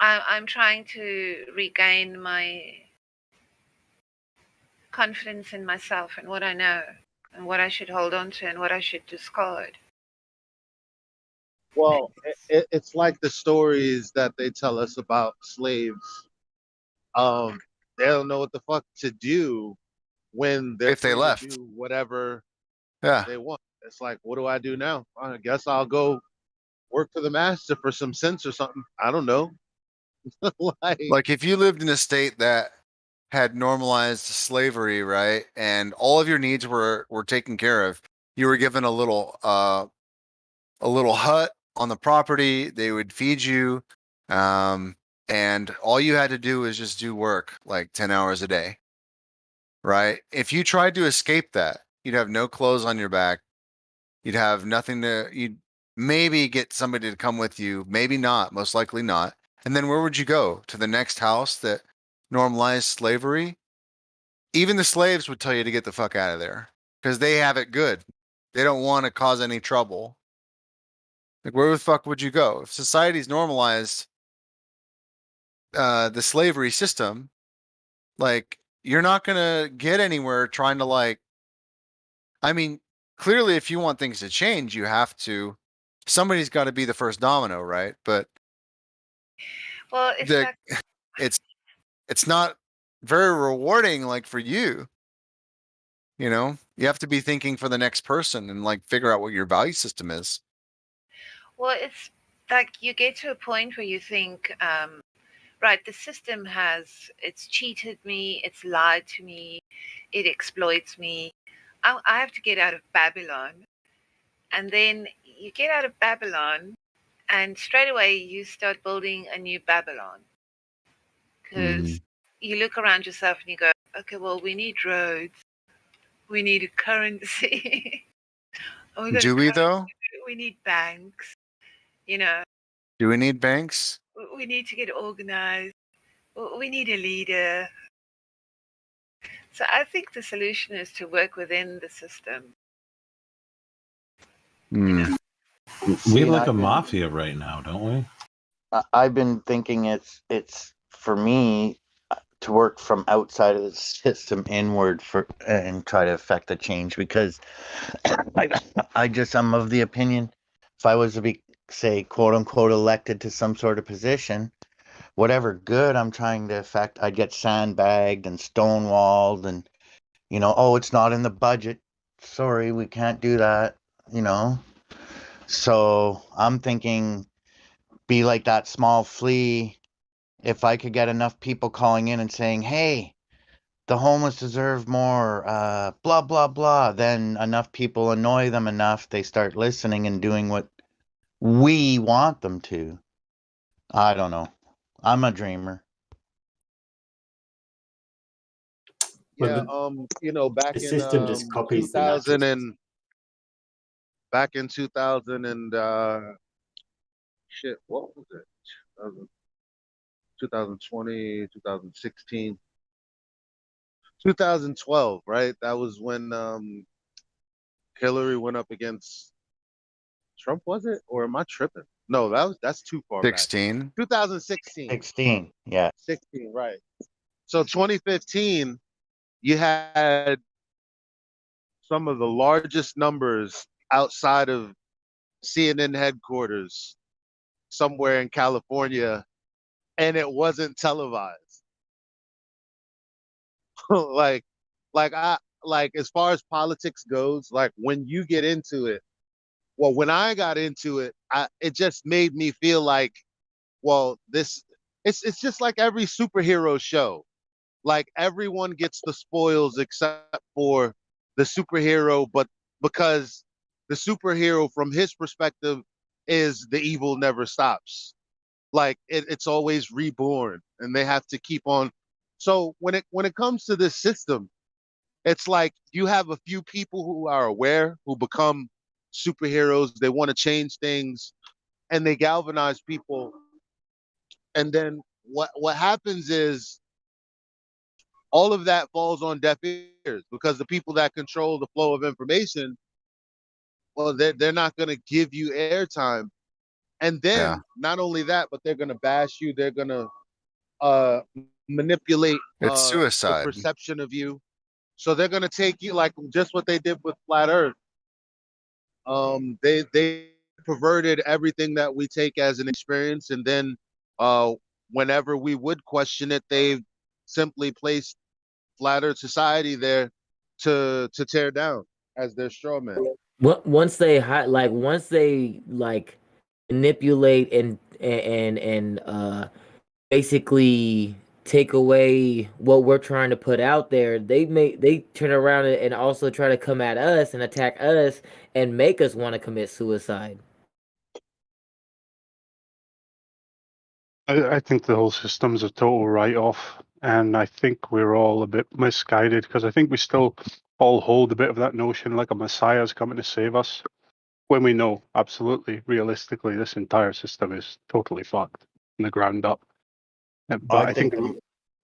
Speaker 4: I'm trying to regain my confidence in myself and what I know and what I should hold on to and what I should discard.
Speaker 5: Well, it's like the stories that they tell us about slaves. They don't know what the fuck to do when they're
Speaker 22: If they
Speaker 5: free to
Speaker 22: left.
Speaker 5: do whatever
Speaker 22: Yeah.
Speaker 5: they want. It's like, what do I do now? I guess I'll go work for the master for some cents or something. I don't know.
Speaker 22: Like if you lived in a state that had normalized slavery, right, and all of your needs were taken care of, you were given a little hut on the property. They would feed you, and all you had to do was just do work like 10 hours a day, right? If you tried to escape that, you'd have no clothes on your back. You'd have nothing to. You'd maybe get somebody to come with you, maybe not, most likely not. And then where would you go? To the next house that normalized slavery? Even the slaves would tell you to get the fuck out of there because they have it good. They don't want to cause any trouble. Like, where the fuck would you go? If society's normalized the slavery system, like, you're not going to get anywhere trying to, like, I mean, clearly, if you want things to change, you have to, somebody's got to be the first domino, right? But
Speaker 4: Well,
Speaker 22: the, it's not very rewarding, like, for you. You know, you have to be thinking for the next person and like figure out what your value system is.
Speaker 4: Well, it's like you get to a point where you think, right, the system it's cheated me, it's lied to me, it exploits me. I have to get out of Babylon. And then you get out of Babylon, and straight away you start building a new Babylon. Because you look around yourself and you go, okay, well, we need roads, we need a currency.
Speaker 22: Do we though?
Speaker 4: We need banks, you know.
Speaker 22: Do we need banks?
Speaker 4: We need to get organized. We need a leader. So I think the solution is to work within the system.
Speaker 7: We like a mafia right now, don't we?
Speaker 23: I've been thinking it's for me to work from outside of the system inward and try to affect the change, because I'm of the opinion, if I was to be, say, quote unquote elected to some sort of position, whatever good I'm trying to affect, I'd get sandbagged and stonewalled and, oh, it's not in the budget. Sorry, we can't do that, So I'm thinking, be like that small flea. If I could get enough people calling in and saying, hey, the homeless deserve more, blah, blah, blah, then enough people annoy them enough, they start listening and doing what we want them to. I don't know. I'm a dreamer.
Speaker 5: Yeah, back
Speaker 1: the
Speaker 5: in
Speaker 1: system just copies the
Speaker 5: 2000
Speaker 1: natural
Speaker 5: and back in 2000 and shit, what was it? 2020, 2016, 2012, right? That was when Hillary went up against Trump, was it? Or am I tripping? No, that's too far back.
Speaker 22: 16.
Speaker 5: 2016.
Speaker 23: 16, yeah.
Speaker 5: 16, right. So 2015, you had some of the largest numbers outside of CNN headquarters somewhere in California, and it wasn't televised. like as far as politics goes, like when you get into it, well, when I got into it, it just made me feel like, well, it's just like every superhero show. Like everyone gets the spoils except for the superhero, but because the superhero from his perspective is the evil never stops. Like it's always reborn and they have to keep on. So when it comes to this system, it's like you have a few people who are aware, who become superheroes, they want to change things, and they galvanize people. And then what happens is all of that falls on deaf ears because the people that control the flow of information, well, they're not going to give you airtime. And then not only that, but they're gonna bash you. They're gonna manipulate
Speaker 22: It's
Speaker 5: the
Speaker 22: suicide.
Speaker 5: perception of you. So they're gonna take you like just what they did with flat Earth. They perverted everything that we take as an experience, and then whenever we would question it, they simply placed flat Earth society there to tear down as their straw man.
Speaker 2: Once they once they manipulate and basically take away what we're trying to put out there, they turn around and also try to come at us and attack us and make us want to commit suicide.
Speaker 16: I think the whole system's a total write-off, and I think we're all a bit misguided because I think we still all hold a bit of that notion like a messiah's coming to save us, when we know absolutely, realistically, this entire system is totally fucked from the ground up. But I think,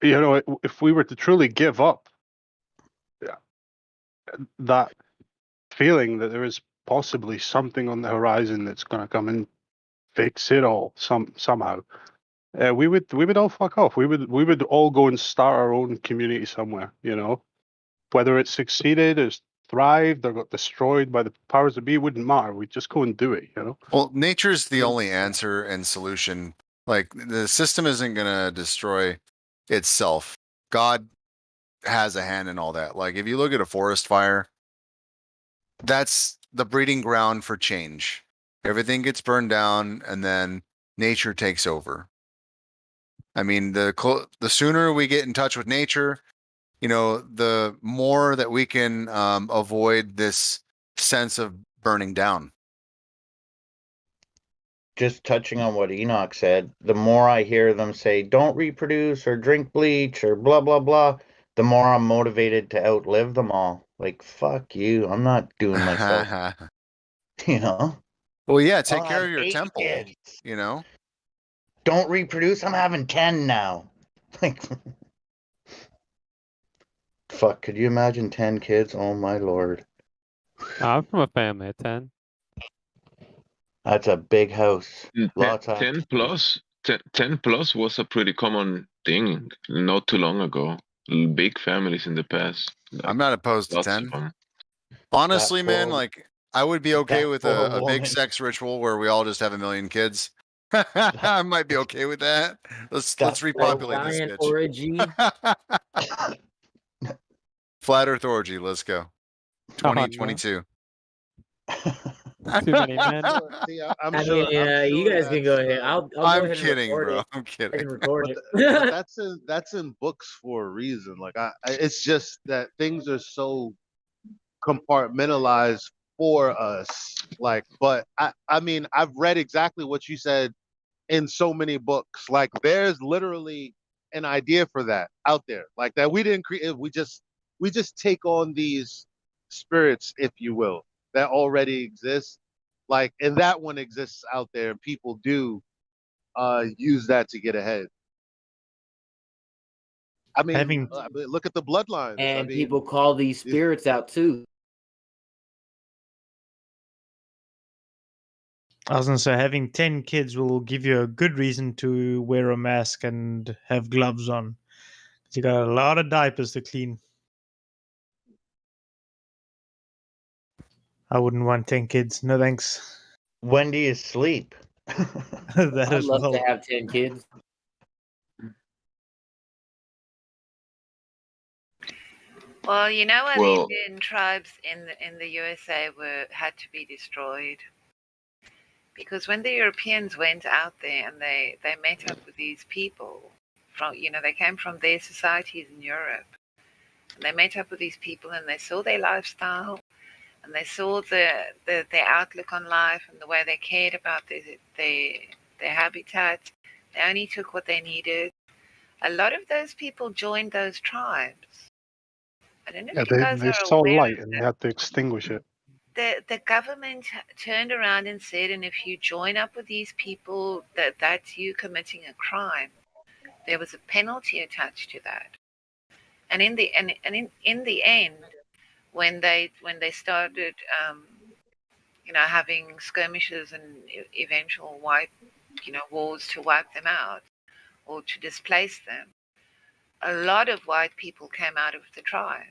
Speaker 16: if we were to truly give up that feeling that there is possibly something on the horizon that's going to come and fix it all somehow, we would all fuck off. We would all go and start our own community somewhere. Whether it succeeded, is thrived, or got destroyed by the powers that be, wouldn't matter. We'd just go and do it.
Speaker 22: Well, nature's the only answer and solution. Like, the system isn't gonna destroy itself. God has a hand in all that. Like, if you look at a forest fire, that's the breeding ground for change. Everything gets burned down, and then nature takes over. I mean, the sooner we get in touch with nature, the more that we can avoid this sense of burning down.
Speaker 23: Just touching on what Enoch said, the more I hear them say, don't reproduce or drink bleach or blah, blah, blah, the more I'm motivated to outlive them all. Like, fuck you. I'm not doing myself.
Speaker 22: Well, yeah, take
Speaker 23: I'll
Speaker 22: care
Speaker 23: have
Speaker 22: of your
Speaker 23: 8
Speaker 22: temple,
Speaker 23: kids.
Speaker 22: you know?
Speaker 23: Don't reproduce. I'm having 10 now. Like, fuck, could you imagine 10 kids? Oh, my Lord.
Speaker 19: I'm from a family of 10.
Speaker 23: That's a big house. Lots of
Speaker 3: 10 plus 10 plus was a pretty common thing not too long ago. Big families in the past.
Speaker 22: I'm not opposed to
Speaker 3: Lots
Speaker 22: 10.
Speaker 3: of them.
Speaker 22: Honestly, man, like, I would be okay with
Speaker 23: poor
Speaker 22: a big
Speaker 23: woman.
Speaker 22: sex ritual where we all just have 1 million kids. I might be okay with that. Let's repopulate this
Speaker 2: Giant
Speaker 22: bitch.
Speaker 2: orgy.
Speaker 22: Flat Earth orgy. Let's go. 2022.
Speaker 19: Too many men.
Speaker 5: See,
Speaker 2: I'm sure you guys can go ahead. I'll go
Speaker 22: I'm
Speaker 2: ahead and
Speaker 22: kidding,
Speaker 2: record
Speaker 22: bro.
Speaker 2: it.
Speaker 22: I'm
Speaker 2: I
Speaker 22: kidding.
Speaker 2: can record
Speaker 5: but,
Speaker 2: it.
Speaker 5: but that's in books for a reason. Like it's just that things are so compartmentalized for us. Like, but I mean, I've read exactly what you said in so many books. Like, there's literally an idea for that out there. Like, that we didn't create. We just take on these spirits, if you will, that already exist. Like, and that one exists out there, and people do use that to get ahead. I mean, look at the bloodlines.
Speaker 2: And people call these spirits out too.
Speaker 11: I was going to say, having 10 kids will give you a good reason to wear a mask and have gloves on. You got a lot of diapers to clean. I wouldn't want 10 kids. No thanks.
Speaker 23: When do you sleep?
Speaker 11: That
Speaker 2: I'd
Speaker 11: as
Speaker 2: love
Speaker 11: well.
Speaker 2: to have 10 kids.
Speaker 4: Well, you know what?
Speaker 3: Well-
Speaker 4: Indian tribes in the USA had to be destroyed. Because when the Europeans went out there and they met up with these people from, they came from their societies in Europe, and they met up with these people and they saw their lifestyle and they saw their outlook on life and the way they cared about their habitat. They only took what they needed. A lot of those people joined those tribes. I don't know if you guys
Speaker 16: they
Speaker 4: are
Speaker 16: saw
Speaker 4: aware
Speaker 16: light
Speaker 4: of
Speaker 16: and they had to extinguish it.
Speaker 4: the government turned around and said, and if you join up with these people, that's you committing a crime. There was a penalty attached to that. And in the end, when they started, having skirmishes and eventual wars to wipe them out or to displace them. A lot of white people came out of the tribes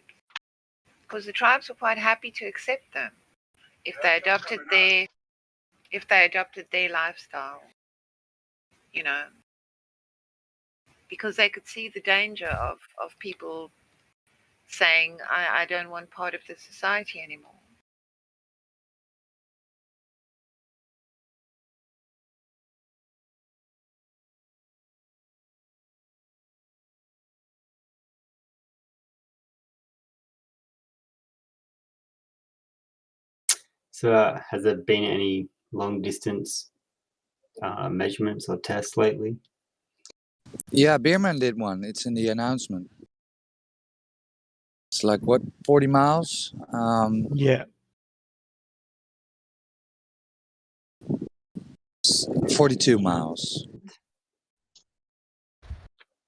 Speaker 4: because the tribes were quite happy to accept them if they adopted their lifestyle, because they could see the danger of people saying, I don't want part of the society anymore.
Speaker 1: So, has there been any long distance measurements or tests lately?
Speaker 15: Yeah, Beerman did one. It's in the announcement. It's like, what, 40 miles?
Speaker 11: Yeah.
Speaker 15: 42 miles.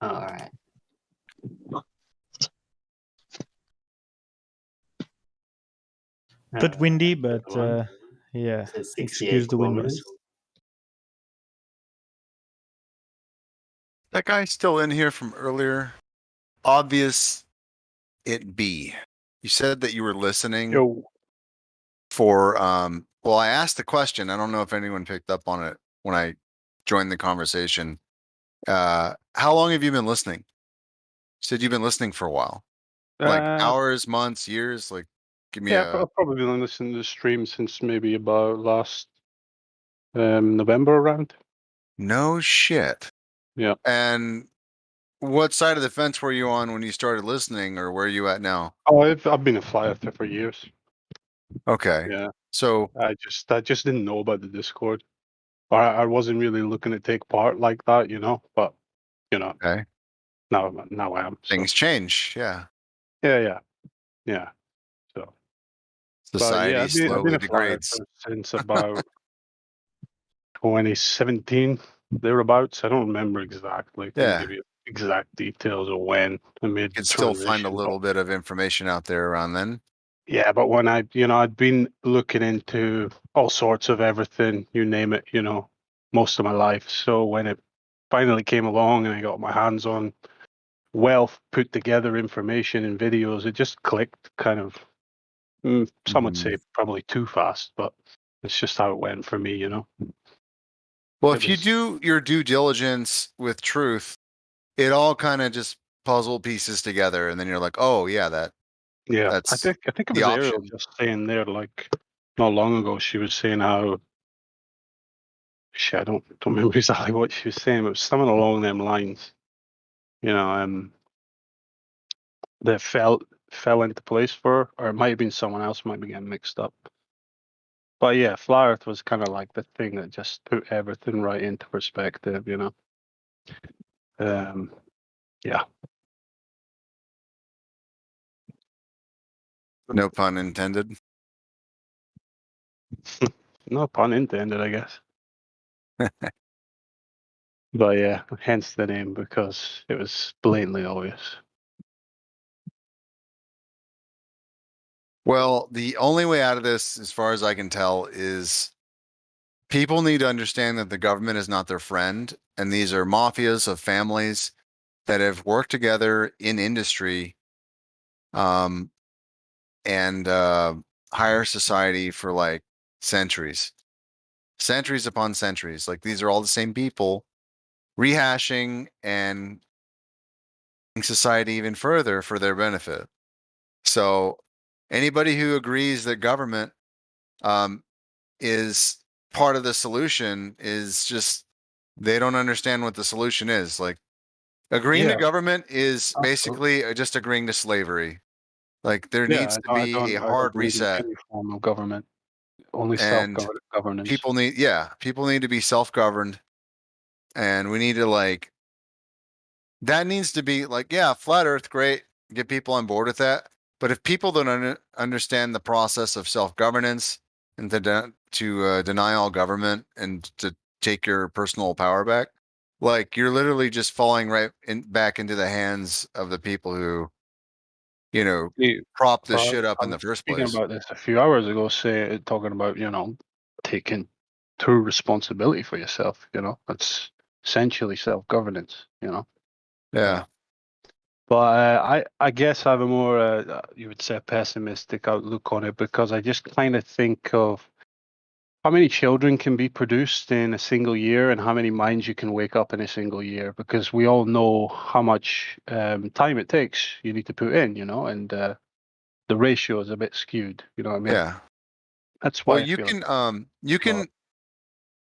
Speaker 1: Oh, all right.
Speaker 11: Bit windy, but yeah,
Speaker 1: So 68
Speaker 11: excuse the wind noise.
Speaker 1: kilometers.
Speaker 22: That guy still in here from earlier? Obvious it be. You said that you were listening for well, I asked the question. I don't know if anyone picked up on it when I joined the conversation. How long have you been listening? You said you've been listening for a while. Like hours, months, years? Like give me
Speaker 16: Yeah, I've probably been listening to the stream since maybe about last November around.
Speaker 22: No shit.
Speaker 16: Yeah.
Speaker 22: And what side of the fence were you on when you started listening, or where are you at now?
Speaker 16: Oh, I've been a fly earther for years.
Speaker 22: Okay.
Speaker 16: Yeah.
Speaker 22: So
Speaker 16: I just didn't know about the Discord. Or I wasn't really looking to take part like that, but
Speaker 22: okay.
Speaker 16: Now I am.
Speaker 22: Things change, yeah.
Speaker 16: Yeah. So
Speaker 22: Society
Speaker 16: I've been
Speaker 22: slowly
Speaker 16: a fly
Speaker 22: degrades.
Speaker 16: earther since about 2017, thereabouts. I don't remember exactly. Couldn't
Speaker 22: Yeah.
Speaker 16: give you exact details of when I made the
Speaker 22: Could still find a
Speaker 16: transition.
Speaker 22: little bit of information out there around then.
Speaker 16: Yeah, but when I'd been looking into all sorts of everything, you name it, most of my life. So when it finally came along and I got my hands on well put together information and videos, it just clicked kind of, some would say probably too fast, but it's just how it went for me,
Speaker 22: Well,
Speaker 16: It
Speaker 22: if you
Speaker 16: was-
Speaker 22: do your due diligence with truth, it all kind of just puzzle pieces together, and then you're like, oh yeah,
Speaker 16: Yeah,
Speaker 22: that's
Speaker 16: I think it
Speaker 22: the
Speaker 16: was Ariel
Speaker 22: option.
Speaker 16: just saying there, like not long ago, she was saying how I don't remember exactly what she was saying, but it was something along them lines. That fell into place for her, or it might have been someone else, might be getting mixed up. But yeah, Flat Earth was kind of like the thing that just put everything right into perspective, Yeah.
Speaker 22: No pun intended.
Speaker 16: No pun intended, I guess. But yeah, hence the name, because it was blatantly obvious.
Speaker 22: Well, the only way out of this, as far as I can tell, is people need to understand that the government is not their friend, and these are mafias of families that have worked together in industry, and higher society for like centuries upon centuries. Like these are all the same people rehashing and society even further for their benefit. So anybody who agrees that government is part of the solution is just, they don't understand what the solution is. Like agreeing to
Speaker 16: Yeah,
Speaker 22: government is
Speaker 16: absolutely.
Speaker 22: basically just agreeing to slavery. Like there
Speaker 16: Yeah,
Speaker 22: needs to be a
Speaker 16: I don't
Speaker 22: hard
Speaker 16: believe in
Speaker 22: reset.
Speaker 16: any form of government. Only
Speaker 22: And
Speaker 16: self-governance.
Speaker 22: people need to be self-governed, and we need to like, that needs to be like, yeah, flat earth, great, get people on board with that. But if people don't understand the process of self-governance and to deny all government and to take your personal power back, like you're literally just falling right back into the hands of the people who prop this
Speaker 16: Well,
Speaker 22: shit up
Speaker 16: I
Speaker 22: in the
Speaker 16: was
Speaker 22: first
Speaker 16: speaking
Speaker 22: place.
Speaker 16: about this a few hours ago, talking about taking true responsibility for yourself. That's essentially self-governance.
Speaker 22: Yeah.
Speaker 16: But I guess I have a more you would say pessimistic outlook on it, because I just kind of think of how many children can be produced in a single year and how many minds you can wake up in a single year, because we all know how much time it takes you need to put in, and the ratio is a bit skewed. You know what I mean?
Speaker 22: Yeah.
Speaker 16: That's
Speaker 22: Well,
Speaker 16: why I feel like
Speaker 22: you can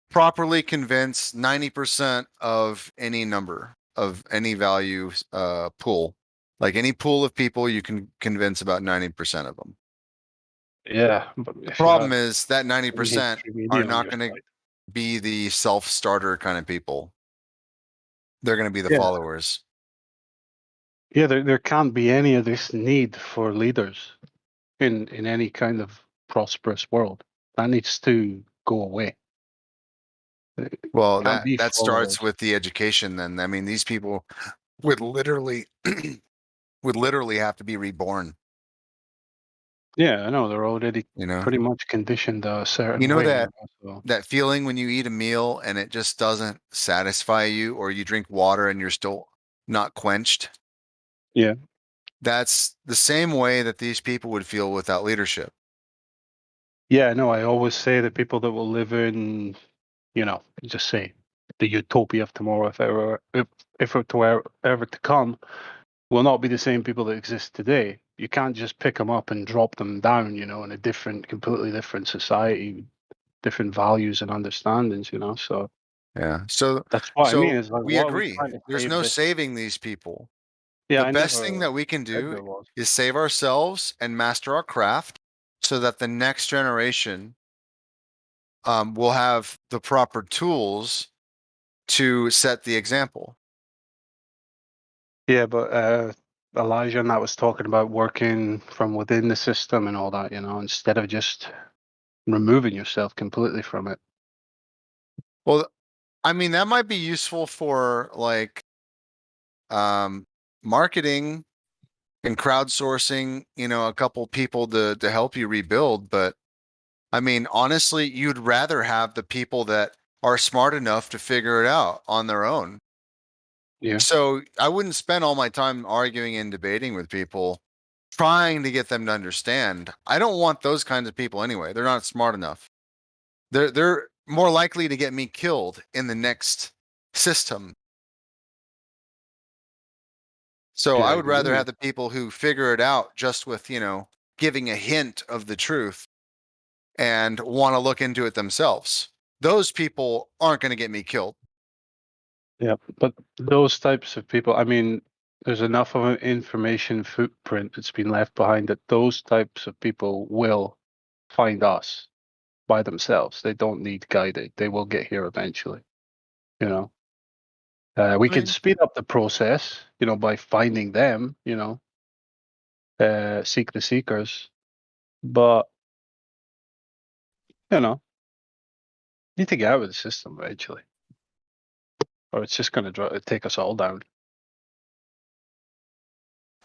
Speaker 22: properly convince 90% of any number of any value pool. Like any pool of people, you can convince about 90% of them.
Speaker 16: Yeah, but
Speaker 22: The
Speaker 16: if you
Speaker 22: problem
Speaker 16: have
Speaker 22: is that 90% are
Speaker 16: media on
Speaker 22: not
Speaker 16: your
Speaker 22: going to
Speaker 16: side.
Speaker 22: be the self-starter kind of people. They're going to be the
Speaker 16: Yeah.
Speaker 22: followers.
Speaker 16: Yeah, there can't be any of this need for leaders in any kind of prosperous world. That needs to go away.
Speaker 22: Well,
Speaker 16: Can't be
Speaker 22: that starts
Speaker 16: followers.
Speaker 22: with the education then. I mean, these people would literally have to be reborn.
Speaker 16: Yeah, I know they're already
Speaker 22: You
Speaker 16: pretty much conditioned a certain
Speaker 22: know
Speaker 16: way.
Speaker 22: that
Speaker 16: So.
Speaker 22: that feeling when you eat a meal and it just doesn't satisfy you, or you drink water and you're still not quenched?
Speaker 16: Yeah.
Speaker 22: That's the same way that these people would feel without leadership.
Speaker 16: Yeah, no, I always say that people that will live in, just say the utopia of tomorrow, if it were ever to come, will not be the same people that exist today. You can't just pick them up and drop them down, in a completely different society, different values and understandings, So
Speaker 22: Yeah. So
Speaker 16: that's what I mean. Is like,
Speaker 22: we
Speaker 16: what are we
Speaker 22: agree.
Speaker 16: trying to
Speaker 22: There's
Speaker 16: save
Speaker 22: no
Speaker 16: this?
Speaker 22: saving these people.
Speaker 16: Yeah,
Speaker 22: The
Speaker 16: I
Speaker 22: best thing
Speaker 16: never
Speaker 22: that we can
Speaker 16: said
Speaker 22: do
Speaker 16: there was.
Speaker 22: is save ourselves and master our craft, so that the next generation will have the proper tools to set the example.
Speaker 16: Yeah, but Elijah and that was talking about working from within the system and all that, instead of just removing yourself completely from it.
Speaker 22: Well, I mean, that might be useful for like marketing and crowdsourcing, a couple people to help you rebuild. But I mean, honestly, you'd rather have the people that are smart enough to figure it out on their own.
Speaker 16: Yeah.
Speaker 22: So I wouldn't spend all my time arguing and debating with people, trying to get them to understand. I don't want those kinds of people anyway. They're not smart enough. They're more likely to get me killed in the next system. So
Speaker 16: Yeah,
Speaker 22: I
Speaker 16: I
Speaker 22: would
Speaker 16: agree.
Speaker 22: rather have the people who figure it out just with, giving a hint of the truth and want to look into it themselves. Those people aren't going to get me killed.
Speaker 16: Yeah, but those types of people, I mean, there's enough of an information footprint that's been left behind that those types of people will find us by themselves. They don't need guided. They will get here eventually. We can speed up the process, by finding them, seek the seekers. But, need to get out of the system eventually. Or it's just going to take us all down.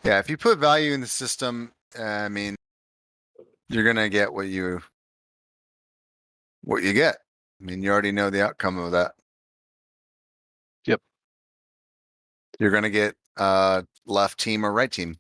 Speaker 22: Yeah, if you put value in the system, I mean, you're going to get what you get. I mean, you already know the outcome of that.
Speaker 16: Yep.
Speaker 22: You're going to get left team or right team.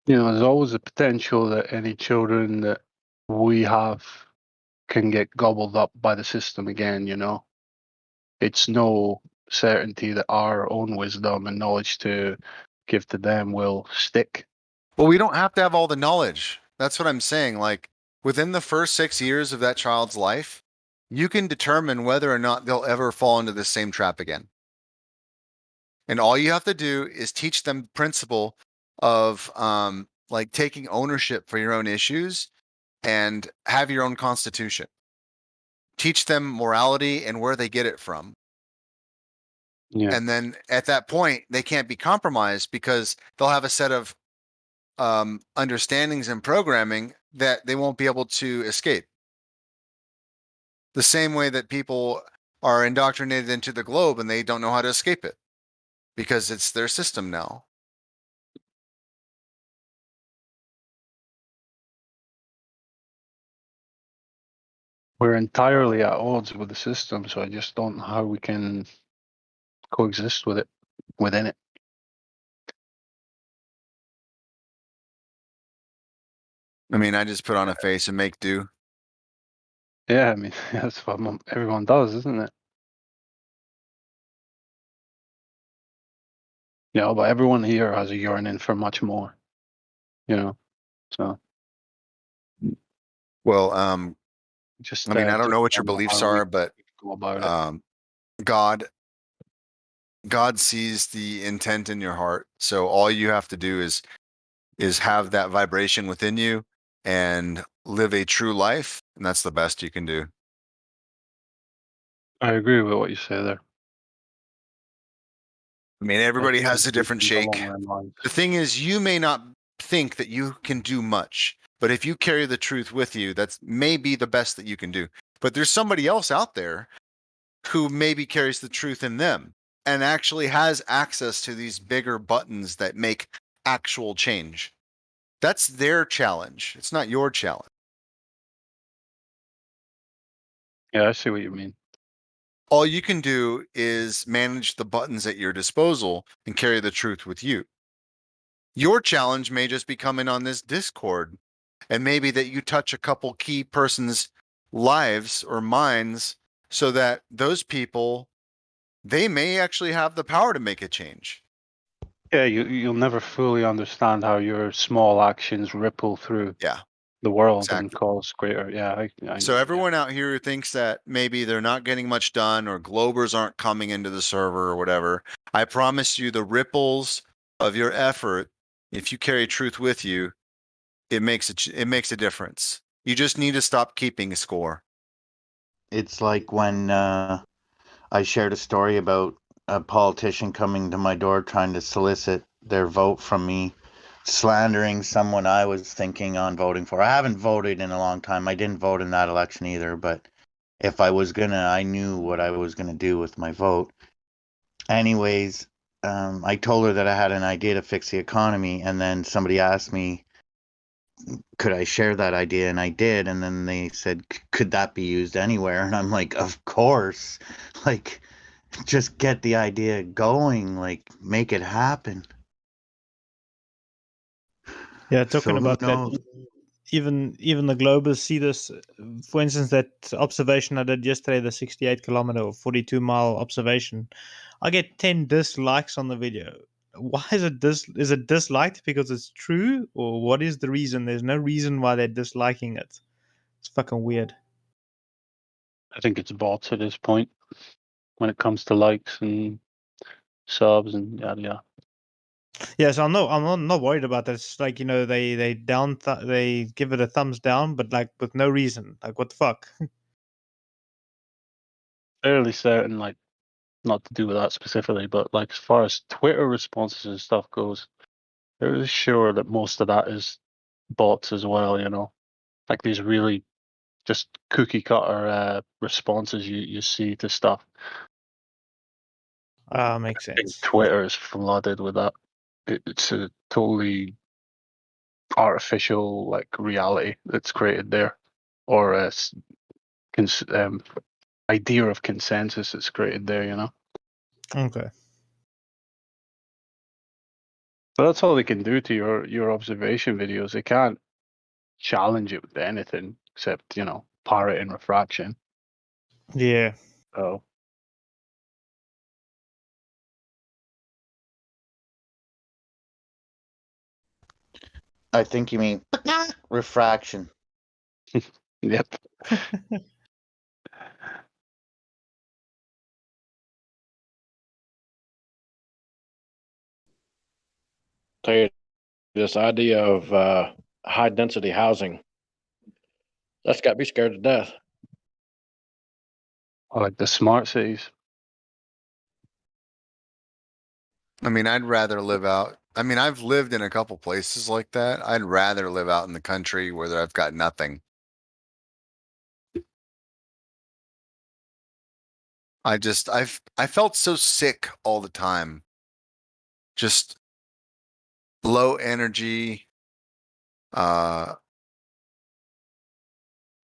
Speaker 16: There's always a potential that any children that we have can get gobbled up by the system again, It's no certainty that our own wisdom and knowledge to give to them will stick.
Speaker 22: Well, we don't have to have all the knowledge. That's what I'm saying. Like within the first 6 years of that child's life, you can determine whether or not they'll ever fall into the same trap again. And all you have to do is teach them the principle of like taking ownership for your own issues and have your own constitution. Teach them morality and where they get it from.
Speaker 16: Yeah.
Speaker 22: And then at that point, they can't be compromised because they'll have a set of understandings and programming that they won't be able to escape. The same way that people are indoctrinated into the globe and they don't know how to escape it because it's their system now.
Speaker 16: We're entirely at odds with the system, so I just don't know how we can coexist with it, within it.
Speaker 22: I mean, I just put on a face and make do.
Speaker 16: Yeah, I mean, that's what everyone does, isn't it? You know, but everyone here has a yearning for much more, you know, so.
Speaker 22: Well,
Speaker 16: just,
Speaker 22: I mean, I don't know what your
Speaker 16: don't know
Speaker 22: beliefs
Speaker 16: how we
Speaker 22: are, but
Speaker 16: go about it.
Speaker 22: God sees the intent in your heart. So all you have to do is have that vibration within you and live a true life, and that's the best you can do.
Speaker 16: I agree with what you say there.
Speaker 22: I mean, everybody has a different shake.
Speaker 16: Along their lines.
Speaker 22: The thing is, you may not think that you can do much, but if you carry the truth with you, that's maybe the best that you can do. But there's somebody else out there who maybe carries the truth in them and actually has access to these bigger buttons that make actual change. That's their challenge. It's not your challenge.
Speaker 16: Yeah, I see what you mean.
Speaker 22: All you can do is manage the buttons at your disposal and carry the truth with you. Your challenge may just be coming on this Discord, and maybe that you touch a couple key persons' lives or minds so that those people, they may actually have the power to make a change.
Speaker 16: Yeah, you'll never fully understand how your small actions ripple through the world and cause greater. Yeah,
Speaker 22: So everyone out here who thinks that maybe they're not getting much done or globers aren't coming into the server or whatever, I promise you the ripples of your effort, if you carry truth with you, it makes a difference. You just need to stop keeping a score.
Speaker 23: It's like when I shared a story about a politician coming to my door trying to solicit their vote from me, slandering someone I was thinking on voting for. I haven't voted in a long time. I didn't vote in that election either, but if I was gonna, I knew what I was gonna do with my vote. Anyways, I told her that I had an idea to fix the economy, and then somebody asked me, could I share that idea? And I did. And then they said, could that be used anywhere? And I'm like, of course. Like, just get the idea going, like, make it happen.
Speaker 11: Yeah, talking
Speaker 23: So who
Speaker 11: about that,
Speaker 23: knows?
Speaker 11: even the Globers see this. For instance, that observation I did yesterday, the 68-kilometer or 42-mile observation, I get 10 dislikes on the video. Why is it is it disliked because it's true, or what is the reason? There's no reason why they're disliking it. It's fucking weird.
Speaker 16: I think it's bots at this point when it comes to likes and subs and yada yada.
Speaker 11: Yes, I'm not worried about that. It's like, they they give it a thumbs down, but like with no reason. Like, what the fuck?
Speaker 16: Fairly certain, like, not to do with that specifically, but like as far as Twitter responses and stuff goes, fairly sure that most of that is bots as well. You know, like these really just cookie cutter responses you see to stuff.
Speaker 11: Makes
Speaker 16: I think
Speaker 11: sense.
Speaker 16: Twitter is flooded with that. It's a totally artificial like reality that's created there, or a idea of consensus that's created there. You know.
Speaker 11: Okay.
Speaker 16: But that's all they can do to your observation videos. They can't challenge it with anything except, parrot and refraction.
Speaker 11: Yeah.
Speaker 16: So
Speaker 23: I think you mean refraction.
Speaker 16: yep.
Speaker 8: Tell you, this idea of high density housing, that's got me scared to death.
Speaker 16: I like the smart cities.
Speaker 22: I mean, I'd rather live out I mean, I've lived in a couple places like that. I'd rather live out in the country where I've got nothing. I felt so sick all the time. Just low energy.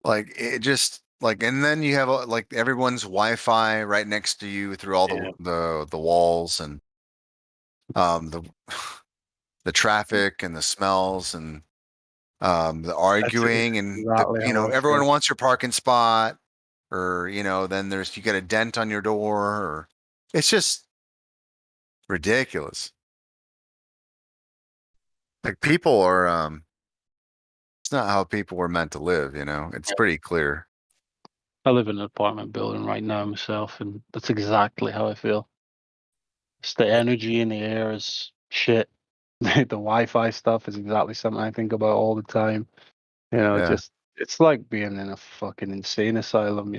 Speaker 22: Like it just like, and then you have like everyone's Wi-Fi right next to you through all the walls, and the the traffic and the smells and the arguing and
Speaker 16: exactly how I
Speaker 22: everyone
Speaker 16: feel.
Speaker 22: wants your parking spot, or then you get a dent on your door, or it's just ridiculous. Like people are it's not how people were meant to live, it's pretty clear.
Speaker 16: I live in an apartment building right now myself, and that's exactly how I feel. It's the energy in the air is shit. The Wi-Fi stuff is exactly something I think about all the time.
Speaker 22: Yeah.
Speaker 16: Just it's like being in a fucking insane asylum,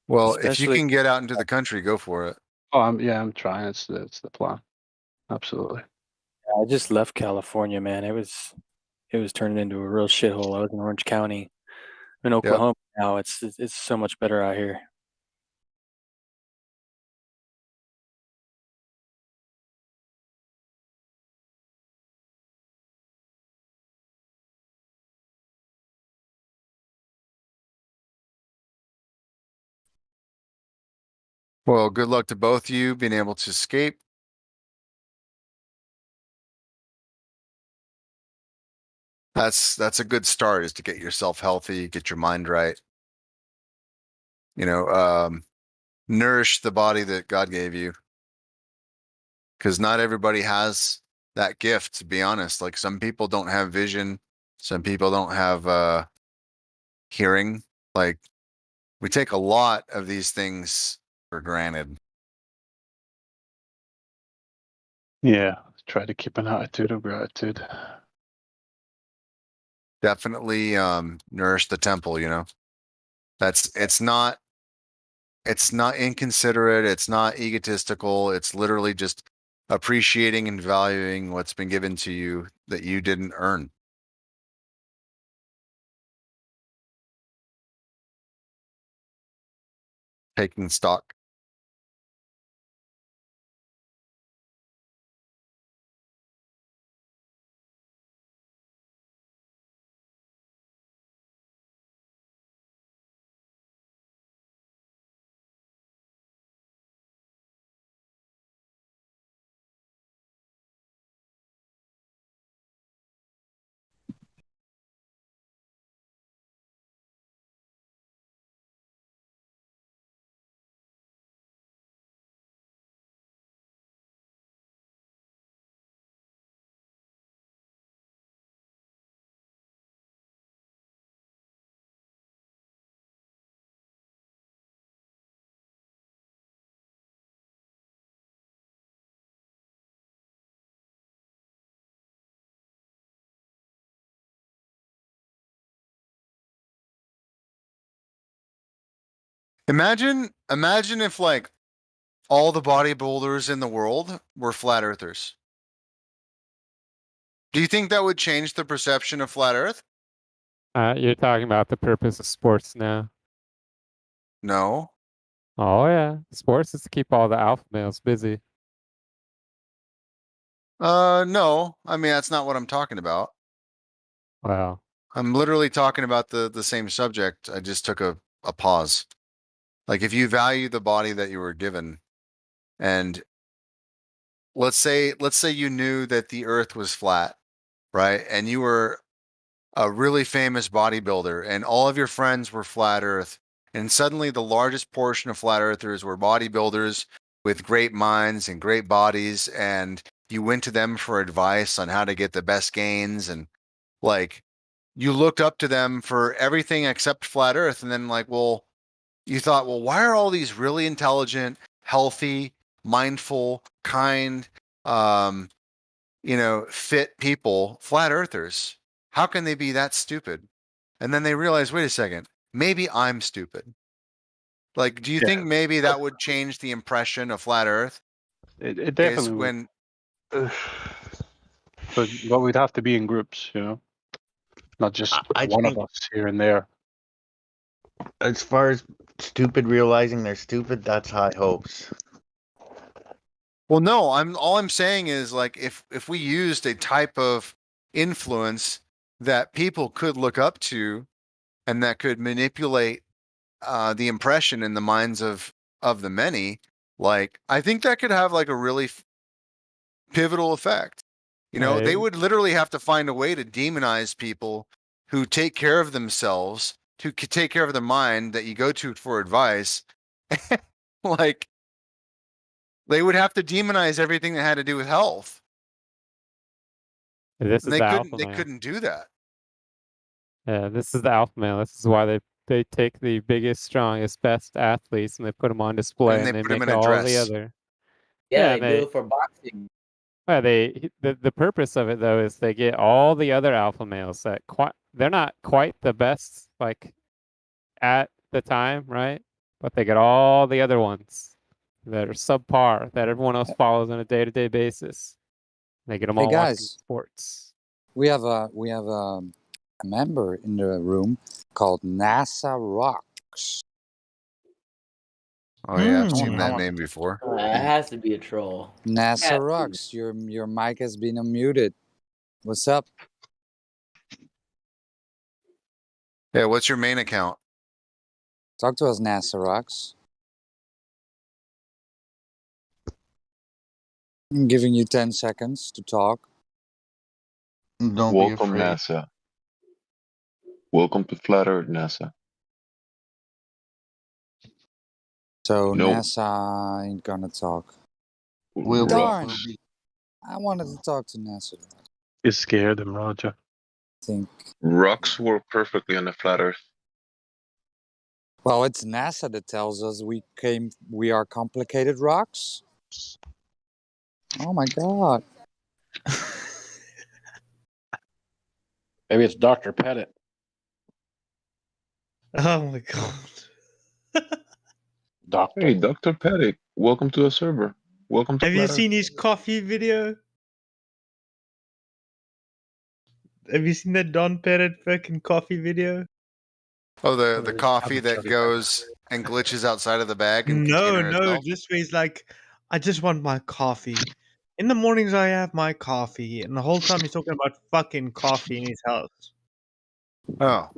Speaker 22: Well, if you
Speaker 16: Especially-
Speaker 22: can get out into the country, go for it.
Speaker 16: Oh, I'm trying. It's the plan. Absolutely.
Speaker 13: I just left California, man. It was turning into a real shithole. I was in Orange County. I'm in Oklahoma now. It's so much better out here.
Speaker 22: Well, good luck to both of you being able to escape. That's a good start, is to get yourself healthy, get your mind right. Nourish the body that God gave you. Because not everybody has that gift, to be honest. Like some people don't have vision, some people don't have hearing. Like we take a lot of these things for granted.
Speaker 16: Yeah. Try to keep an attitude of gratitude.
Speaker 22: Definitely nourish the temple, it's not inconsiderate, it's not egotistical, it's literally just appreciating and valuing what's been given to you that you didn't earn. Taking stock. Imagine if like all the bodybuilders in the world were flat earthers. Do you think that would change the perception of flat earth?
Speaker 19: You're talking about the purpose of sports now.
Speaker 22: No.
Speaker 19: Oh yeah, sports is to keep all the alpha males busy.
Speaker 22: No. I mean, that's not what I'm talking about.
Speaker 19: Wow.
Speaker 22: I'm literally talking about the same subject. I just took a pause. Like if you value the body that you were given, and let's say you knew that the earth was flat, right? And you were a really famous bodybuilder and all of your friends were flat earth, and suddenly the largest portion of flat earthers were bodybuilders with great minds and great bodies, and you went to them for advice on how to get the best gains, and like you looked up to them for everything except flat earth, and then you thought, well, why are all these really intelligent, healthy, mindful, kind, fit people flat earthers? How can they be that stupid? And then they realize, wait a second, maybe I'm stupid. Like, do you think maybe that would change the impression of flat earth?
Speaker 16: It definitely
Speaker 22: Is
Speaker 16: would. But we'd have to be in groups, you know, not just
Speaker 17: I
Speaker 16: one
Speaker 17: think
Speaker 16: of us here and there.
Speaker 17: as far as stupid realizing they're stupid, that's high hopes.
Speaker 22: Well, no, all I'm saying is like if we used a type of influence that people could look up to and that could manipulate the impression in the minds of the many, like I think that could have like a really pivotal effect. You know, they would literally have to find a way to demonize people who take care of themselves, who could take care of their mind that you go to for advice. Like they would have to demonize everything that had to do with health.
Speaker 19: This
Speaker 22: And
Speaker 19: is the alpha
Speaker 22: they
Speaker 19: male.
Speaker 22: couldn't do that.
Speaker 19: Yeah, this is the alpha male. This is why they take the biggest, strongest, best athletes and they put them on display
Speaker 22: And they
Speaker 19: and they
Speaker 22: put them
Speaker 19: make
Speaker 22: in a
Speaker 19: all the
Speaker 22: dress.
Speaker 19: other.
Speaker 2: Yeah,
Speaker 19: and
Speaker 2: they do it for boxing.
Speaker 19: Well, the purpose of it though is they get all the other alpha males that they're not quite the best like at the time, right? But they get all the other ones that are subpar that everyone else follows on a day-to-day basis. They get them
Speaker 15: Hey
Speaker 19: all watching
Speaker 15: guys,
Speaker 19: sports.
Speaker 15: we have a member in the room called NASA Rocks.
Speaker 22: Oh yeah, I've seen
Speaker 15: I
Speaker 22: that
Speaker 15: want-
Speaker 22: name before.
Speaker 2: It has to be a troll.
Speaker 15: NASA Rocks, your mic has been unmuted. What's up?
Speaker 22: Yeah, what's your main account?
Speaker 15: Talk to us, NASA Rocks. I'm giving you 10 seconds to talk.
Speaker 17: Don't
Speaker 3: Welcome,
Speaker 17: be afraid.
Speaker 3: NASA. Welcome to Flat Earth, NASA.
Speaker 15: So
Speaker 3: No.
Speaker 15: NASA ain't gonna talk.
Speaker 17: We'll
Speaker 15: Darn! I wanted to talk to NASA.
Speaker 16: You scared him, Roger.
Speaker 15: Think.
Speaker 3: Rocks work perfectly on the flat Earth.
Speaker 15: Well, it's NASA that tells us we are complicated rocks. Oh my God.
Speaker 8: Maybe it's Dr. Pettit.
Speaker 11: Oh my god.
Speaker 8: Doctor.
Speaker 3: Hey, Dr. Pettit, welcome to the server. Welcome to
Speaker 11: Have you
Speaker 3: Flat Earth.
Speaker 11: seen his coffee video? Have you seen that Don Pettit fucking coffee video?
Speaker 22: Oh, the coffee that goes and glitches outside of the bag and
Speaker 11: No,
Speaker 22: container
Speaker 11: no,
Speaker 22: itself.
Speaker 11: this way is like, I just want my coffee. In the mornings, I have my coffee, and the whole time he's talking about fucking coffee in his house.
Speaker 22: Oh,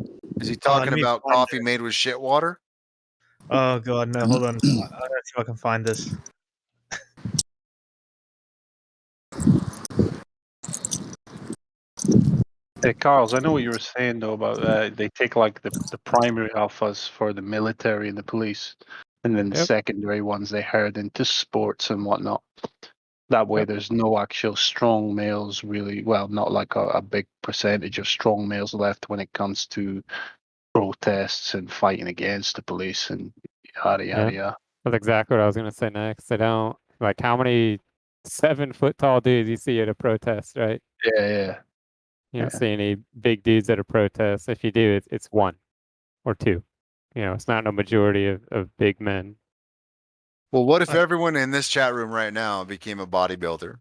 Speaker 22: is he
Speaker 11: let
Speaker 22: talking
Speaker 11: me
Speaker 22: about
Speaker 11: find
Speaker 22: coffee made with shit water?
Speaker 11: Oh god, no, hold on. Let's see if I can find this.
Speaker 16: Hey, Carls, I know what you were saying though about they take like the primary alphas for the military and the police, and then the secondary ones they herd into sports and whatnot. That way, there's no actual strong males really. Well, not like a big percentage of strong males left when it comes to protests and fighting against the police and yada yada yada.
Speaker 19: That's exactly what I was gonna say next. They don't like how many 7-foot tall dudes you see at a protest, right?
Speaker 16: Yeah, yeah.
Speaker 19: You don't see any big dudes at a protest. If you do, it's one or two. You know, it's not a majority of big men.
Speaker 22: Well, what if everyone in this chat room right now became a bodybuilder?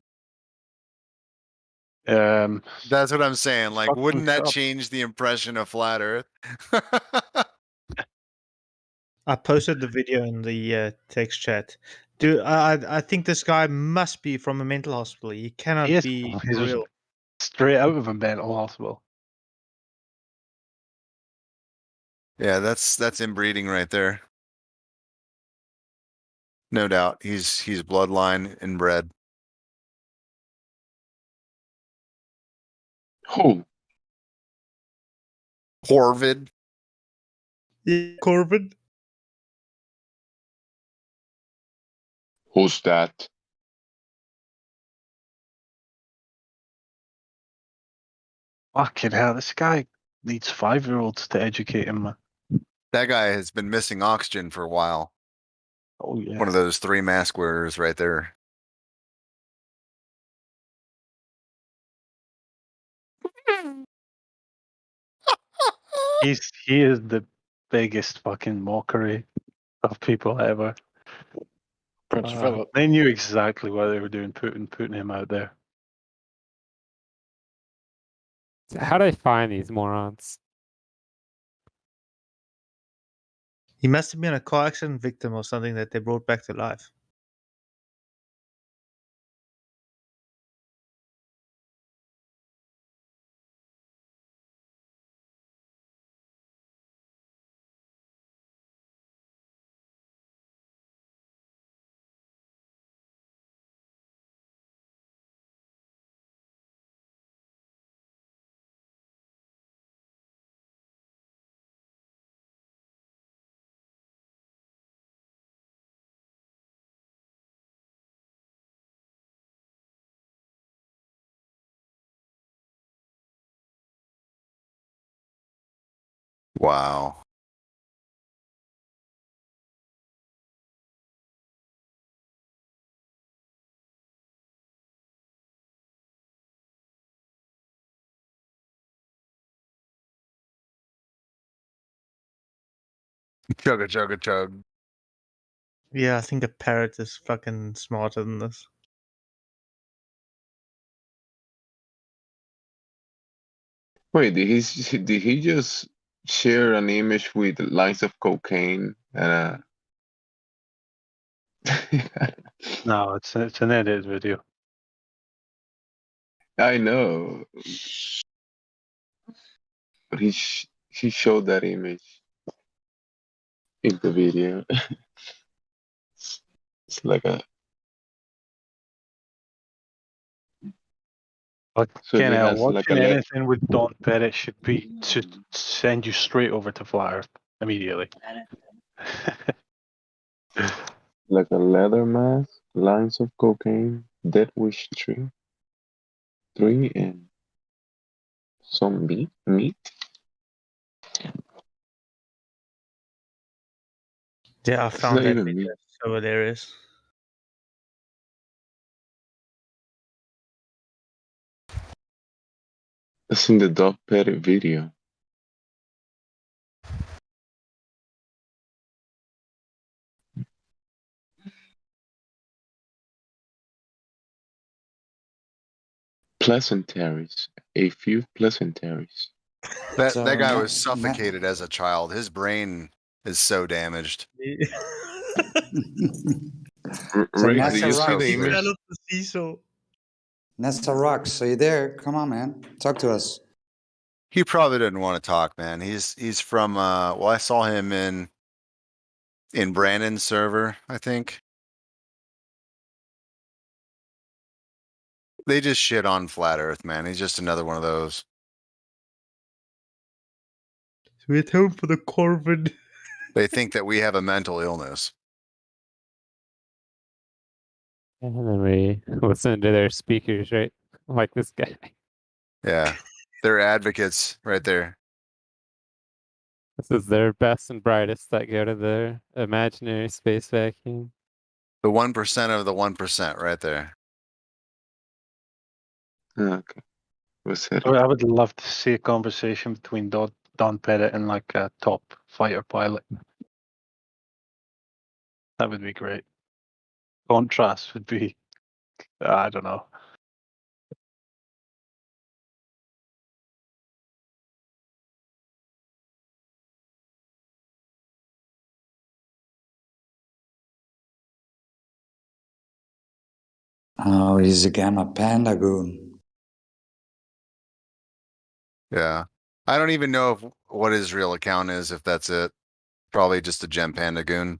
Speaker 22: That's what I'm saying. Like,
Speaker 16: fucking
Speaker 22: wouldn't that
Speaker 16: tough.
Speaker 22: change the impression of flat Earth?
Speaker 11: I posted the video in the text chat. Dude, I think this guy must be from a mental hospital. He cannot
Speaker 16: He's
Speaker 11: be
Speaker 16: just
Speaker 11: real.
Speaker 16: straight out of a mental hospital.
Speaker 22: Yeah, that's inbreeding right there. No doubt. He's bloodline inbred.
Speaker 3: Who?
Speaker 22: Corvid.
Speaker 11: Yeah, Corbin.
Speaker 3: Who's that?
Speaker 16: Fucking hell, this guy needs 5-year-olds to educate him, man.
Speaker 22: That guy has been missing oxygen for a while.
Speaker 16: Oh yeah.
Speaker 22: One of those 3 mask wearers right there.
Speaker 16: He is the biggest fucking mockery of people ever.
Speaker 8: Prince Philip.
Speaker 16: They knew exactly what they were doing, putting him out there.
Speaker 19: How do I find these morons?
Speaker 11: He must have been a car accident victim or something that they brought back to life.
Speaker 22: Wow. Chugga chugga chug.
Speaker 11: Yeah, I think a parrot is fucking smarter than this.
Speaker 3: Wait, did he just share an image with lines of cocaine and
Speaker 16: No, it's an edited video.
Speaker 3: I know, but he showed that image in the video. It's like a
Speaker 16: But
Speaker 3: so he has like a
Speaker 16: watching anything with Don Pettit should send you straight over to Flat Earth immediately.
Speaker 3: like a leather mask, lines of cocaine, dead wish tree, and some meat.
Speaker 11: Yeah, I
Speaker 3: It's
Speaker 11: found
Speaker 3: not
Speaker 11: that
Speaker 3: even
Speaker 11: video
Speaker 3: meat.
Speaker 11: so hilarious.
Speaker 3: It's in the Dog Pettit video. Pleasantries, a few pleasantries.
Speaker 22: That
Speaker 15: So
Speaker 22: guy was suffocated as a child. His brain is so damaged.
Speaker 15: So
Speaker 3: Rick, do
Speaker 15: Nessa
Speaker 3: you see
Speaker 15: Rocks.
Speaker 3: the image?
Speaker 11: the seesaw.
Speaker 15: Nessa Rocks, are you there? Come on, man. Talk to us.
Speaker 22: He probably didn't want to talk, man. He's from well, I saw him in Brandon's server, I think. They just shit on Flat Earth, man. He's just another one of those.
Speaker 11: We're home for the Corvid.
Speaker 22: They think that we have a mental illness.
Speaker 19: And then we listen to their speakers, right? Like this guy.
Speaker 22: Yeah. They're advocates right there.
Speaker 19: This is their best and brightest that go to their imaginary space vacuum.
Speaker 22: The 1% of the 1% right there.
Speaker 3: Okay. What's it?
Speaker 16: I would love to see a conversation between Don Pettit and like a top fighter pilot. That would be great. Contrast would be, I don't know.
Speaker 15: Oh, he's a Gamma Pandagoon.
Speaker 22: Yeah. I don't even know what his real account is, if that's it. Probably just a Gem Panda goon.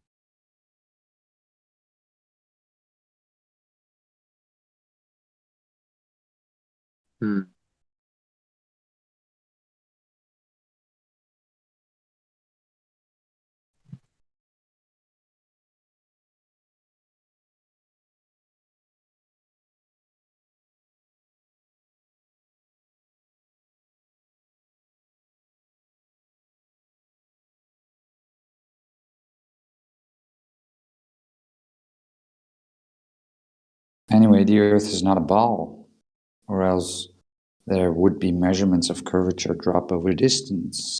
Speaker 3: Hmm.
Speaker 15: Anyway, the Earth is not a ball, or else there would be measurements of curvature drop over distance.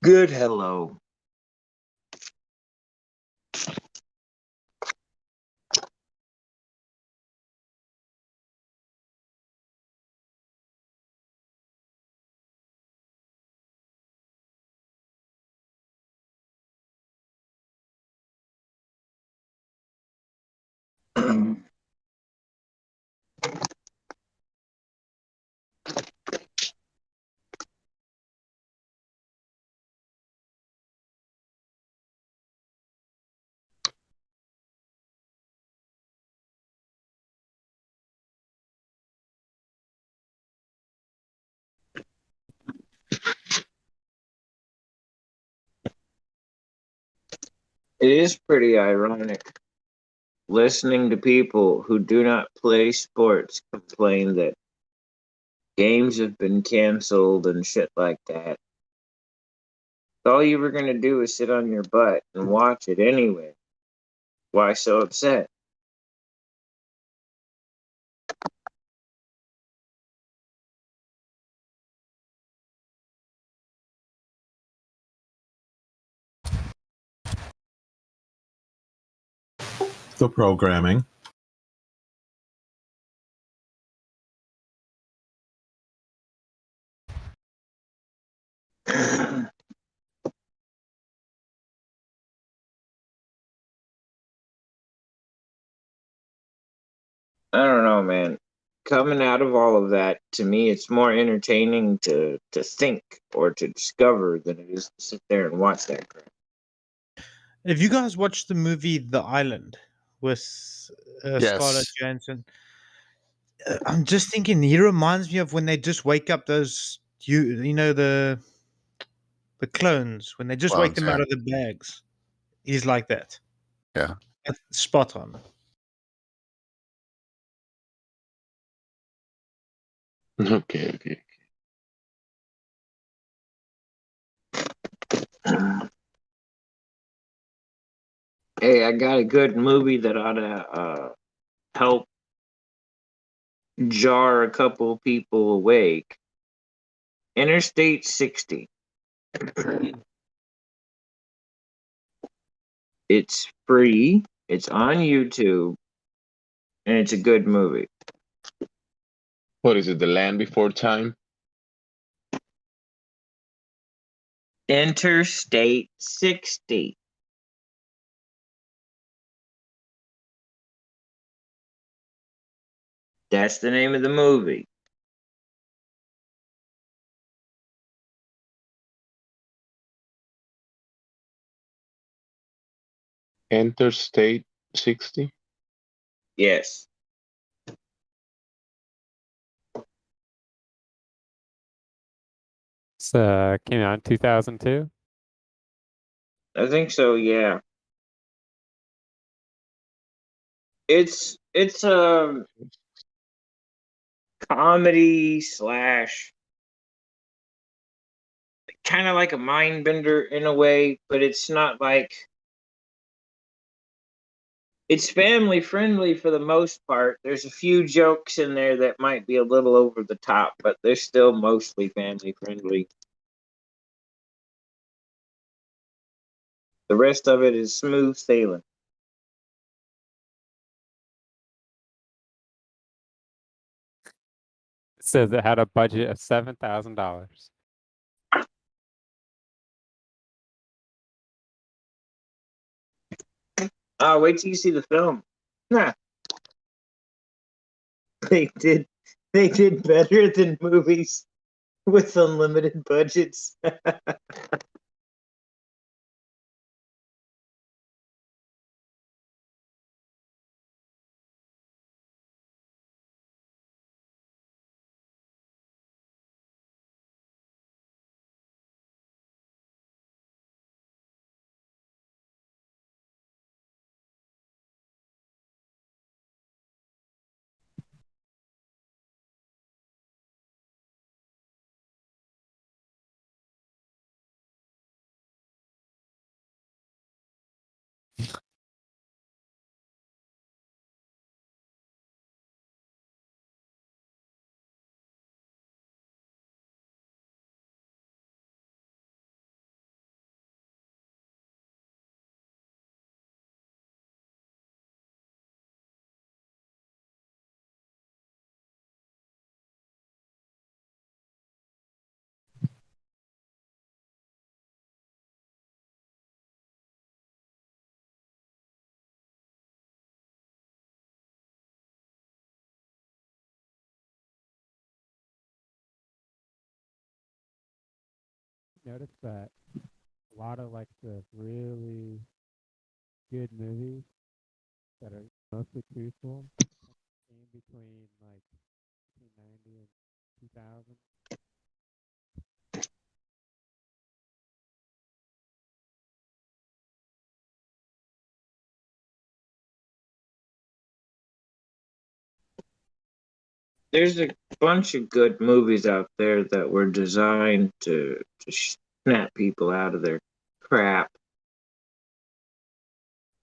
Speaker 9: Good hello. It is pretty ironic listening to people who do not play sports complain that games have been canceled and shit like that. All you were going to do is sit on your butt and watch it anyway. Why so upset?
Speaker 7: The programming.
Speaker 9: I don't know, man. Coming out of all of that, to me, it's more entertaining to think or to discover than it is to sit there and watch that crap.
Speaker 11: Have you guys watched the movie The Island with Scarlett
Speaker 22: Yes.
Speaker 11: Johansson? I'm just thinking he reminds me of when they just wake up those you know the clones when they just wake
Speaker 22: Clones,
Speaker 11: them
Speaker 22: yeah.
Speaker 11: out of the bags. He's like that.
Speaker 22: Yeah.
Speaker 11: That's spot on.
Speaker 3: Okay.
Speaker 9: Hey, I got a good movie that ought to help jar a couple people awake. Interstate 60. It's free. It's on YouTube, and it's a good movie.
Speaker 3: What is it? The Land Before Time?
Speaker 9: Interstate 60. That's the name of the movie.
Speaker 3: Interstate 60?
Speaker 9: Yes.
Speaker 19: It's came out in 2002.
Speaker 9: I think so, yeah. It's a comedy slash kind of like a mind bender in a way, but it's not like it's family friendly for the most part. There's a few jokes in there that might be a little over the top, but they're still mostly family friendly. The rest of it is smooth sailing.
Speaker 19: It says it had a budget of $7,000.
Speaker 9: Wait till you see the film. Nah. They did better than movies with unlimited budgets.
Speaker 19: notice that a lot of like the really good movies that are mostly truthful came between like 1990 and 2000?
Speaker 9: There's a bunch of good movies out there that were designed to snap people out of their crap.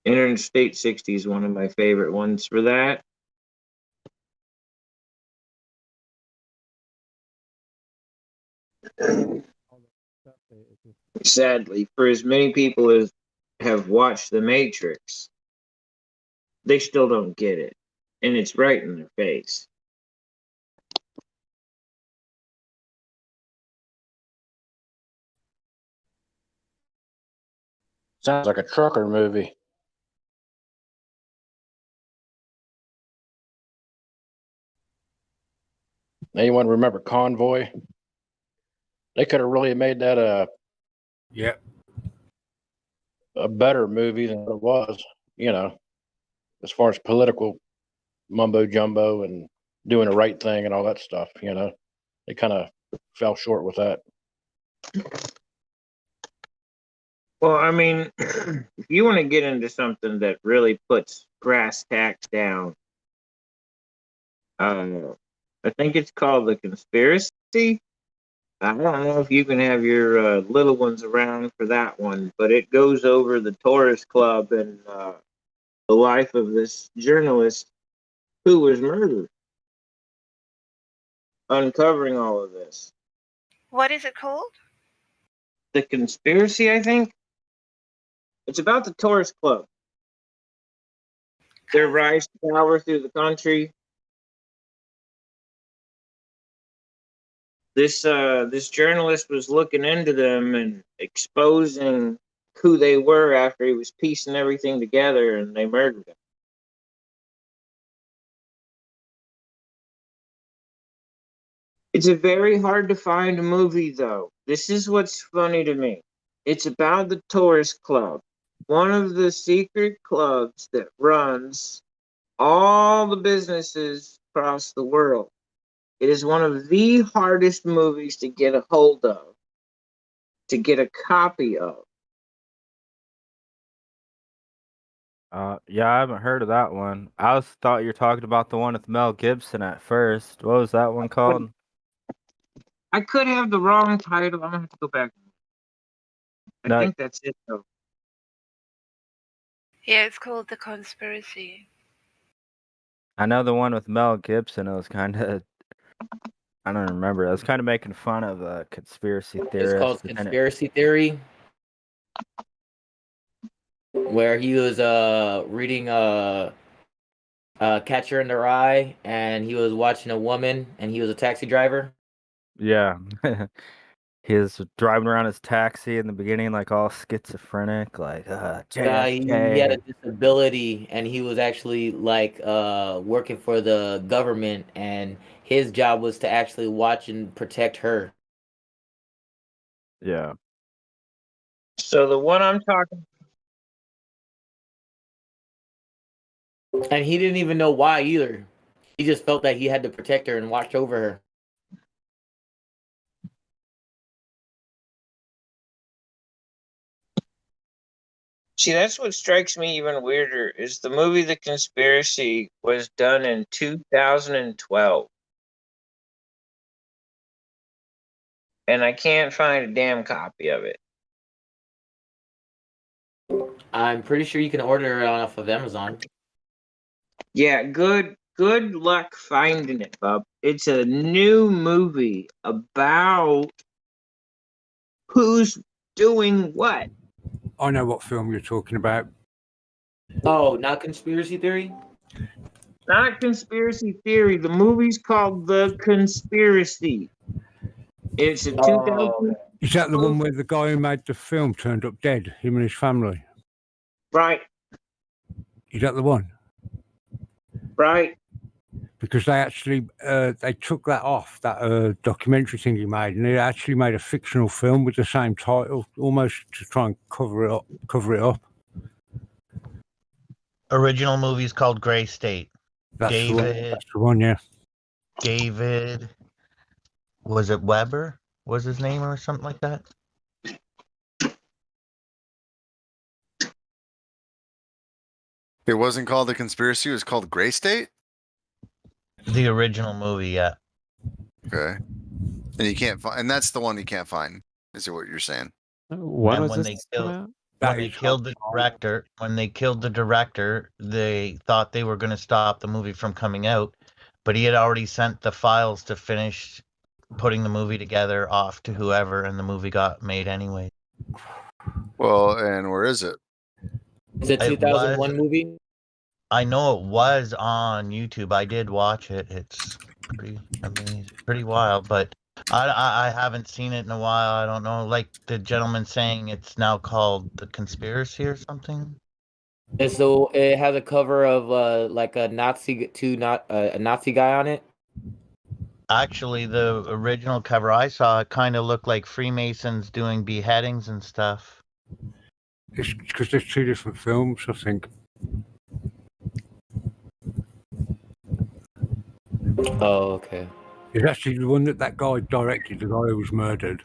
Speaker 9: Interstate 60 is one of my favorite ones for that. Sadly, for as many people as have watched The Matrix, they still don't get it. And it's right in their face.
Speaker 8: Sounds like a trucker movie. Anyone remember Convoy? They could have really made that a better movie than it was, you know, as far as political mumbo jumbo and doing the right thing and all that stuff, you know. They kind of fell short with that.
Speaker 9: Well, I mean, if you want to get into something that really puts brass tacks down, I think it's called The Conspiracy. I don't know if you can have your little ones around for that one, but it goes over the Taurus Club and the life of this journalist who was murdered, uncovering all of this.
Speaker 4: What is it called?
Speaker 9: The Conspiracy, I think. It's about the Taurus Club. Their rise to power through the country. This journalist was looking into them and exposing who they were after he was piecing everything together, and they murdered him. It's a very hard to find movie, though. This is what's funny to me. It's about the Taurus Club, one of the secret clubs that runs all the businesses across the world. It is one of the hardest movies to get a hold of, to get a copy of.
Speaker 14: Yeah, I haven't heard of that one. I thought you were talking about the one with Mel Gibson at first. What was that one called?
Speaker 9: I could have the wrong title. I'm gonna have to go back. I
Speaker 14: No,
Speaker 9: think that's it, though.
Speaker 4: Yeah, it's called The Conspiracy.
Speaker 14: I know the one with Mel Gibson. It was kind of, I don't remember. It was kind of making fun of a conspiracy
Speaker 2: It's
Speaker 14: theorist.
Speaker 2: called
Speaker 14: but then
Speaker 2: Conspiracy Theory, where he was reading Catcher in the Rye, and he was watching a woman, and he was a taxi driver.
Speaker 14: Yeah. He was driving around his taxi in the beginning, like all schizophrenic, like
Speaker 2: He had a
Speaker 14: JFK.
Speaker 2: disability, and he was actually like working for the government, and his job was to actually watch and protect her.
Speaker 14: Yeah.
Speaker 9: So the one I'm talking.
Speaker 2: And he didn't even know why either. He just felt that he had to protect her and watch over her.
Speaker 9: See, that's what strikes me even weirder is the movie The Conspiracy was done in 2012. And I can't find a damn copy of it.
Speaker 2: I'm pretty sure you can order it off of Amazon.
Speaker 9: Yeah, good luck finding it, bub. It's a new movie about who's doing what.
Speaker 20: I know what film you're talking about.
Speaker 2: Oh, not Conspiracy Theory?
Speaker 9: Not Conspiracy Theory. The movie's called The Conspiracy. It's a 2000.
Speaker 20: Is that the one where the guy who made the film turned up dead, him and his family?
Speaker 9: Right.
Speaker 20: Is that the one?
Speaker 9: Right.
Speaker 20: because they actually they took that off that documentary thing he made, and they actually made a fictional film with the same title, almost to try and cover it up.
Speaker 23: Original movie's called Gray State.
Speaker 20: That's the one.
Speaker 23: David.
Speaker 20: That's the one. Yeah.
Speaker 23: David. Was it Weber? Was his name or something like that?
Speaker 22: It wasn't called The Conspiracy. It was called Gray State.
Speaker 23: The original movie, yeah.
Speaker 22: Okay. And you can't find, and that's the one you can't find. Is what you're saying?
Speaker 19: When
Speaker 23: And
Speaker 19: was
Speaker 23: when
Speaker 19: this
Speaker 23: they
Speaker 19: come
Speaker 23: killed,
Speaker 19: out?
Speaker 23: when they killed the director, they thought they were going to stop the movie from coming out, but he had already sent the files to finish putting the movie together off to whoever, and the movie got made anyway.
Speaker 22: Well, and where is it?
Speaker 2: It's a 2001 movie.
Speaker 23: I know it was on YouTube. I did watch it. It's pretty amazing, pretty wild, but I haven't seen it in a while. I don't know. Like the gentleman saying it's now called The Conspiracy or something.
Speaker 2: And so it has a cover of like a Nazi a Nazi guy on it.
Speaker 23: Actually, the original cover I saw, it kind of looked like Freemasons doing beheadings and stuff.
Speaker 20: It's because there's two different films, I think.
Speaker 2: Oh, okay.
Speaker 20: It's actually the one that guy directed, the guy who was murdered.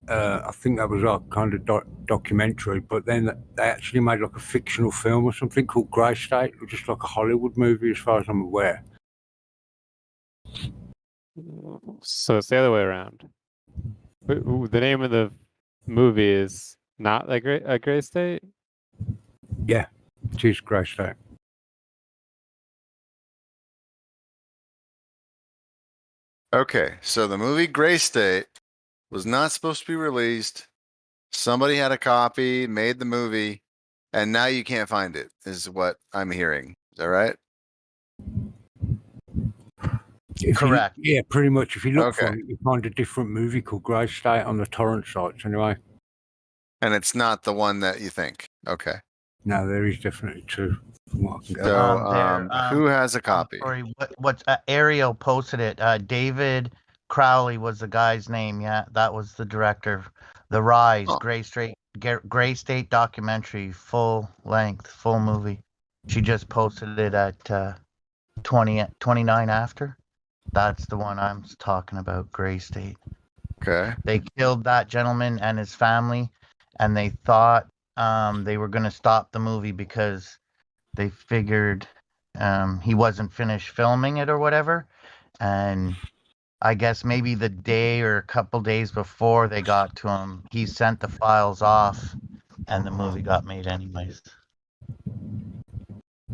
Speaker 20: I think that was our kind of documentary, but then they actually made like a fictional film or something called Grey State, which is like a Hollywood movie as far as I'm aware.
Speaker 19: So it's the other way around. The name of the movie is not a Gray State?
Speaker 20: Yeah, it is Grey State.
Speaker 22: Okay, so the movie Gray State was not supposed to be released. Somebody had a copy, made the movie, and now you can't find it, is what I'm hearing. Is that right?
Speaker 23: Correct.
Speaker 20: Yeah, pretty much. If you look for it, you find a different movie called Grey State on the torrent sites anyway.
Speaker 22: And it's not the one that you think. Okay.
Speaker 20: No, there is definitely two. From what I can
Speaker 22: So, who has a copy?
Speaker 23: Sorry, what's Ariel posted it. David Crowley was the guy's name. Yeah, that was the director. The Rise, Gray State documentary, full length, full movie. She just posted it at 29 after. That's the one I'm talking about, Gray State.
Speaker 22: Okay.
Speaker 23: They killed that gentleman and his family, and they thought they were going to stop the movie because they figured he wasn't finished filming it or whatever. And I guess maybe the day or a couple days before they got to him, he sent the files off, and the movie got made anyways.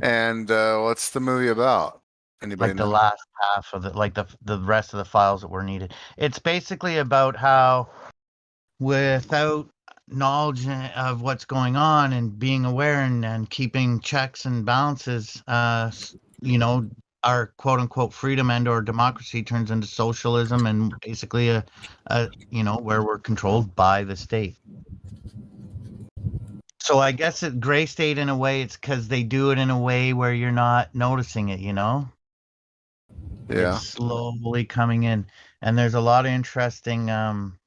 Speaker 22: And what's the movie about? Anybody
Speaker 23: Like the
Speaker 22: know?
Speaker 23: last half of the rest of the files that were needed. It's basically about how, without knowledge of what's going on and being aware and keeping checks and balances, our quote unquote freedom and or democracy turns into socialism and basically a where we're controlled by the state. So I guess at Gray State, in a way, it's because they do it in a way where you're not noticing it,
Speaker 22: Yeah.
Speaker 23: It's slowly coming in. And there's a lot of interesting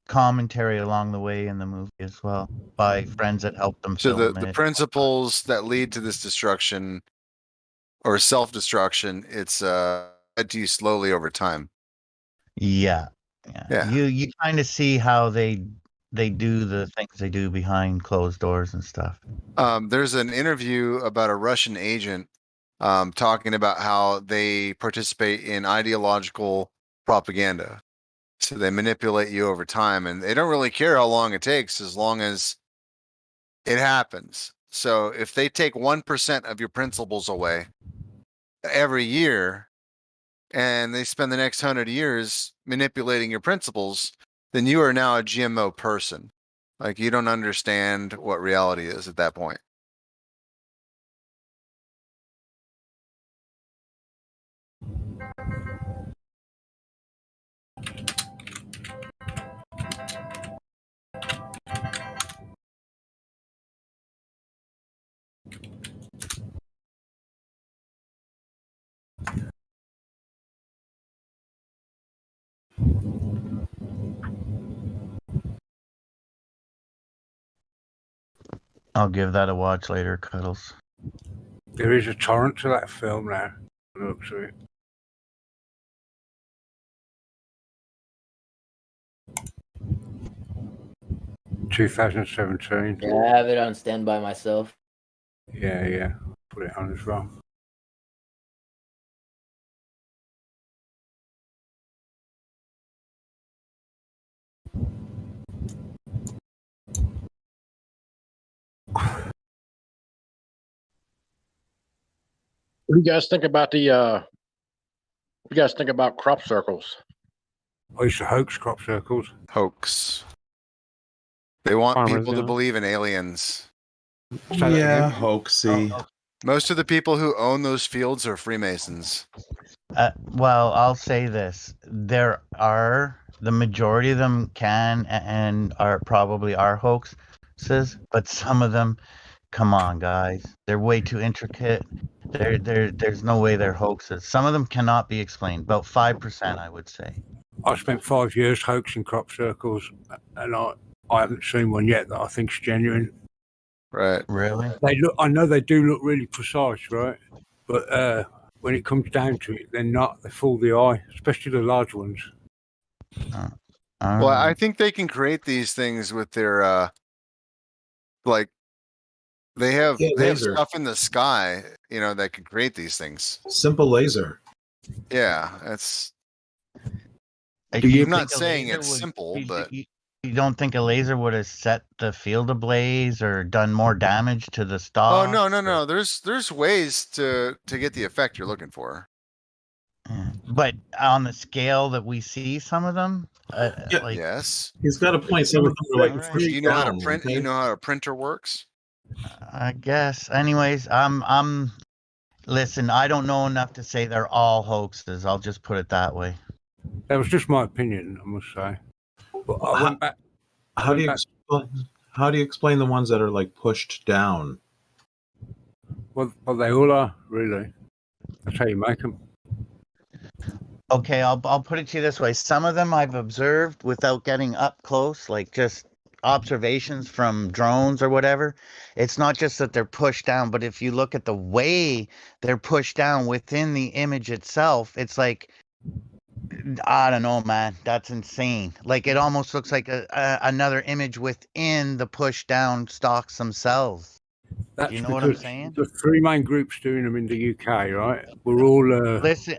Speaker 23: commentary along the way in the movie as well by friends that helped them
Speaker 22: So
Speaker 23: film
Speaker 22: the
Speaker 23: it.
Speaker 22: principles that lead to this destruction or self-destruction, it's led to you slowly over time.
Speaker 23: Yeah.
Speaker 22: Yeah.
Speaker 23: You kind of see how they do the things they do behind closed doors and stuff.
Speaker 22: There's an interview about a Russian agent talking about how they participate in ideological propaganda. So they manipulate you over time, and they don't really care how long it takes as long as it happens. So if they take 1% of your principles away every year, and they spend the next 100 years manipulating your principles, then you are now a GMO person. Like, you don't understand what reality is at that point.
Speaker 17: I'll give that a watch later, Cuddles.
Speaker 20: There is a torrent to that film now. Look to it. "2017."
Speaker 2: Yeah, I have it on standby myself.
Speaker 20: Yeah. Put it on as well.
Speaker 8: What do you guys think about the? What do you guys think about crop circles?
Speaker 20: I used to hoax crop circles.
Speaker 22: Hoax. They want
Speaker 16: Farmers,
Speaker 22: people
Speaker 16: you
Speaker 22: to
Speaker 16: know?
Speaker 22: believe in aliens.
Speaker 7: Yeah, hoaxy.
Speaker 22: Most of the people who own those fields are Freemasons.
Speaker 17: Well, I'll say this: there are the majority of them can and are probably are hoaxes, but some of them, come on, guys, they're way too intricate. There's no way they're hoaxes. Some of them cannot be explained. About 5%, I would say.
Speaker 20: I spent 5 years hoaxing crop circles, and I haven't seen one yet that I think's genuine.
Speaker 22: Right.
Speaker 17: Really?
Speaker 20: I know they do look really precise, right? But when it comes down to it, they're not. They fool the eye, especially the large ones.
Speaker 22: Well, I think they can create these things with their like they have
Speaker 7: laser.
Speaker 22: stuff in the sky, that can create these things.
Speaker 7: Simple laser.
Speaker 22: Yeah, that's.
Speaker 17: Do you
Speaker 22: I'm not
Speaker 17: think a
Speaker 22: saying
Speaker 17: laser
Speaker 22: it's
Speaker 17: would-
Speaker 22: simple, but
Speaker 17: You don't think a laser would have set the field ablaze or done more damage to the
Speaker 22: oh
Speaker 17: stalk?
Speaker 22: no. There's ways to get the effect you're looking for.
Speaker 17: But on the scale that we see some of them, like
Speaker 22: Yes.
Speaker 7: He's got a point. Some of them are like
Speaker 22: Do you know how to
Speaker 7: down,
Speaker 22: print?
Speaker 7: okay?
Speaker 22: You know how a printer works?
Speaker 17: I guess. Anyways, listen, I don't know enough to say they're all hoaxes. I'll just put it that way.
Speaker 20: That was just my opinion, I must say. But I went back.
Speaker 7: How do you explain the ones that are like pushed down?
Speaker 20: Well, they all are, really. That's how you make them.
Speaker 17: Okay, I'll put it to you this way. Some of them I've observed without getting up close, like just observations from drones or whatever. It's not just that they're pushed down, but if you look at the way they're pushed down within the image itself, it's like, I don't know, man. That's insane. Like it almost looks like another image within the push down stalks themselves.
Speaker 20: That's
Speaker 17: Do you know what I'm
Speaker 20: because
Speaker 17: saying?
Speaker 20: the 3 main groups doing them in the UK, right? We're all.
Speaker 17: Listen,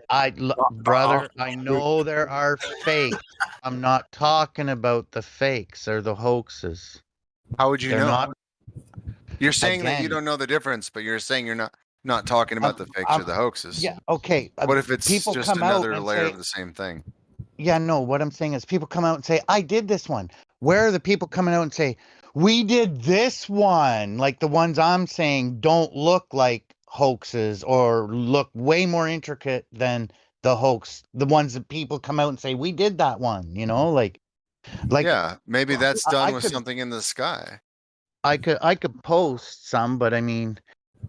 Speaker 17: brother, I know there are fakes. I'm not talking about the fakes or the hoaxes.
Speaker 22: How would you
Speaker 17: They're
Speaker 22: know?
Speaker 17: not.
Speaker 22: You're saying that you
Speaker 17: Again,
Speaker 22: don't know the difference, but you're saying you're not talking about the fakes or the hoaxes.
Speaker 17: Yeah, okay.
Speaker 22: What if it's
Speaker 17: people
Speaker 22: just
Speaker 17: come out
Speaker 22: another
Speaker 17: and
Speaker 22: layer
Speaker 17: say,
Speaker 22: of the same thing?
Speaker 17: yeah, no, what I'm saying is people come out and say, I did this one. Where are the people coming out and say, we did this one? Like the ones I'm saying don't look like hoaxes or look way more intricate than the hoax. The ones that people come out and say, we did that one, like
Speaker 22: Yeah, maybe that's done
Speaker 17: I
Speaker 22: with
Speaker 17: could
Speaker 22: something in the sky.
Speaker 17: I could post some, but I mean,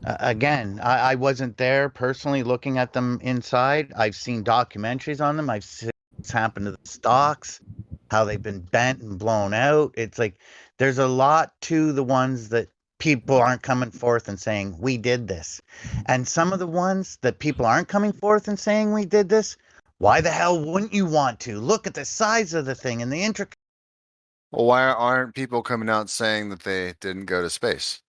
Speaker 17: again, I wasn't there personally looking at them inside. I've seen documentaries on them. I've seen what's happened to the stocks, how they've been bent and blown out. It's like there's a lot to the ones that people aren't coming forth and saying we did this, and some of the ones that people aren't coming forth and saying we did this. Why the hell wouldn't you want to? Look at the size of the thing and the intricate.
Speaker 22: Well, why aren't people coming out saying that they didn't go to space?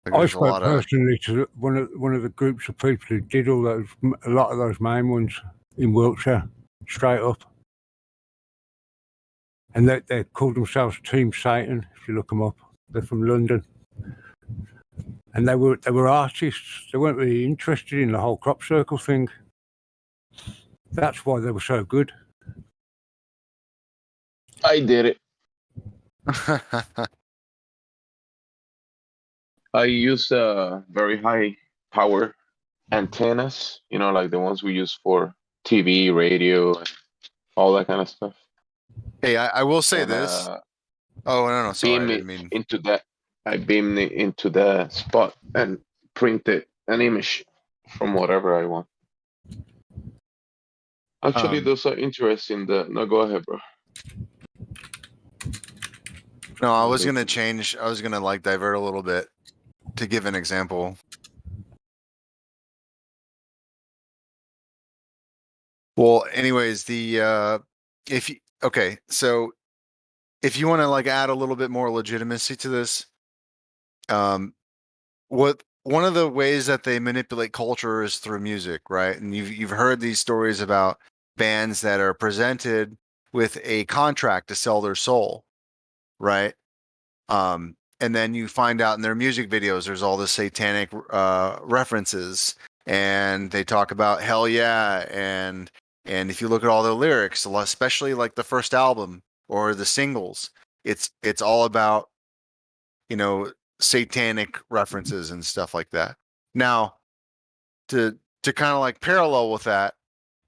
Speaker 22: Like,
Speaker 20: I
Speaker 22: there's a
Speaker 20: spoke
Speaker 22: lot of.
Speaker 20: personally to one of the groups of people who did a lot of those main ones in Wiltshire, straight up, and they called themselves Team Satan. If you look them up, they're from London, and they were artists. They weren't really interested in the whole crop circle thing. That's why they were so good.
Speaker 3: I did it. I use very high power antennas, like the ones we use for TV, radio, and all that kind of stuff.
Speaker 22: Hey, I will say
Speaker 3: And,
Speaker 22: this. Oh no, sorry, I
Speaker 3: beam
Speaker 22: didn't
Speaker 3: it
Speaker 22: mean.
Speaker 3: into that. I beam it into the spot and printed an image from whatever I want. Actually, those are interesting. No, go ahead, bro.
Speaker 22: No, I was gonna change. I was gonna like divert a little bit to give an example. Well, anyways, if you okay, so if you want to like add a little bit more legitimacy to this, what one of the ways that they manipulate culture is through music, right? And you've heard these stories about bands that are presented with a contract to sell their soul, right? And then you find out in their music videos there's all the satanic references, and they talk about hell yeah, and if you look at all the lyrics, especially like the first album or the singles, it's all about, you know, satanic references and stuff like that. Now, to kind of like parallel with that,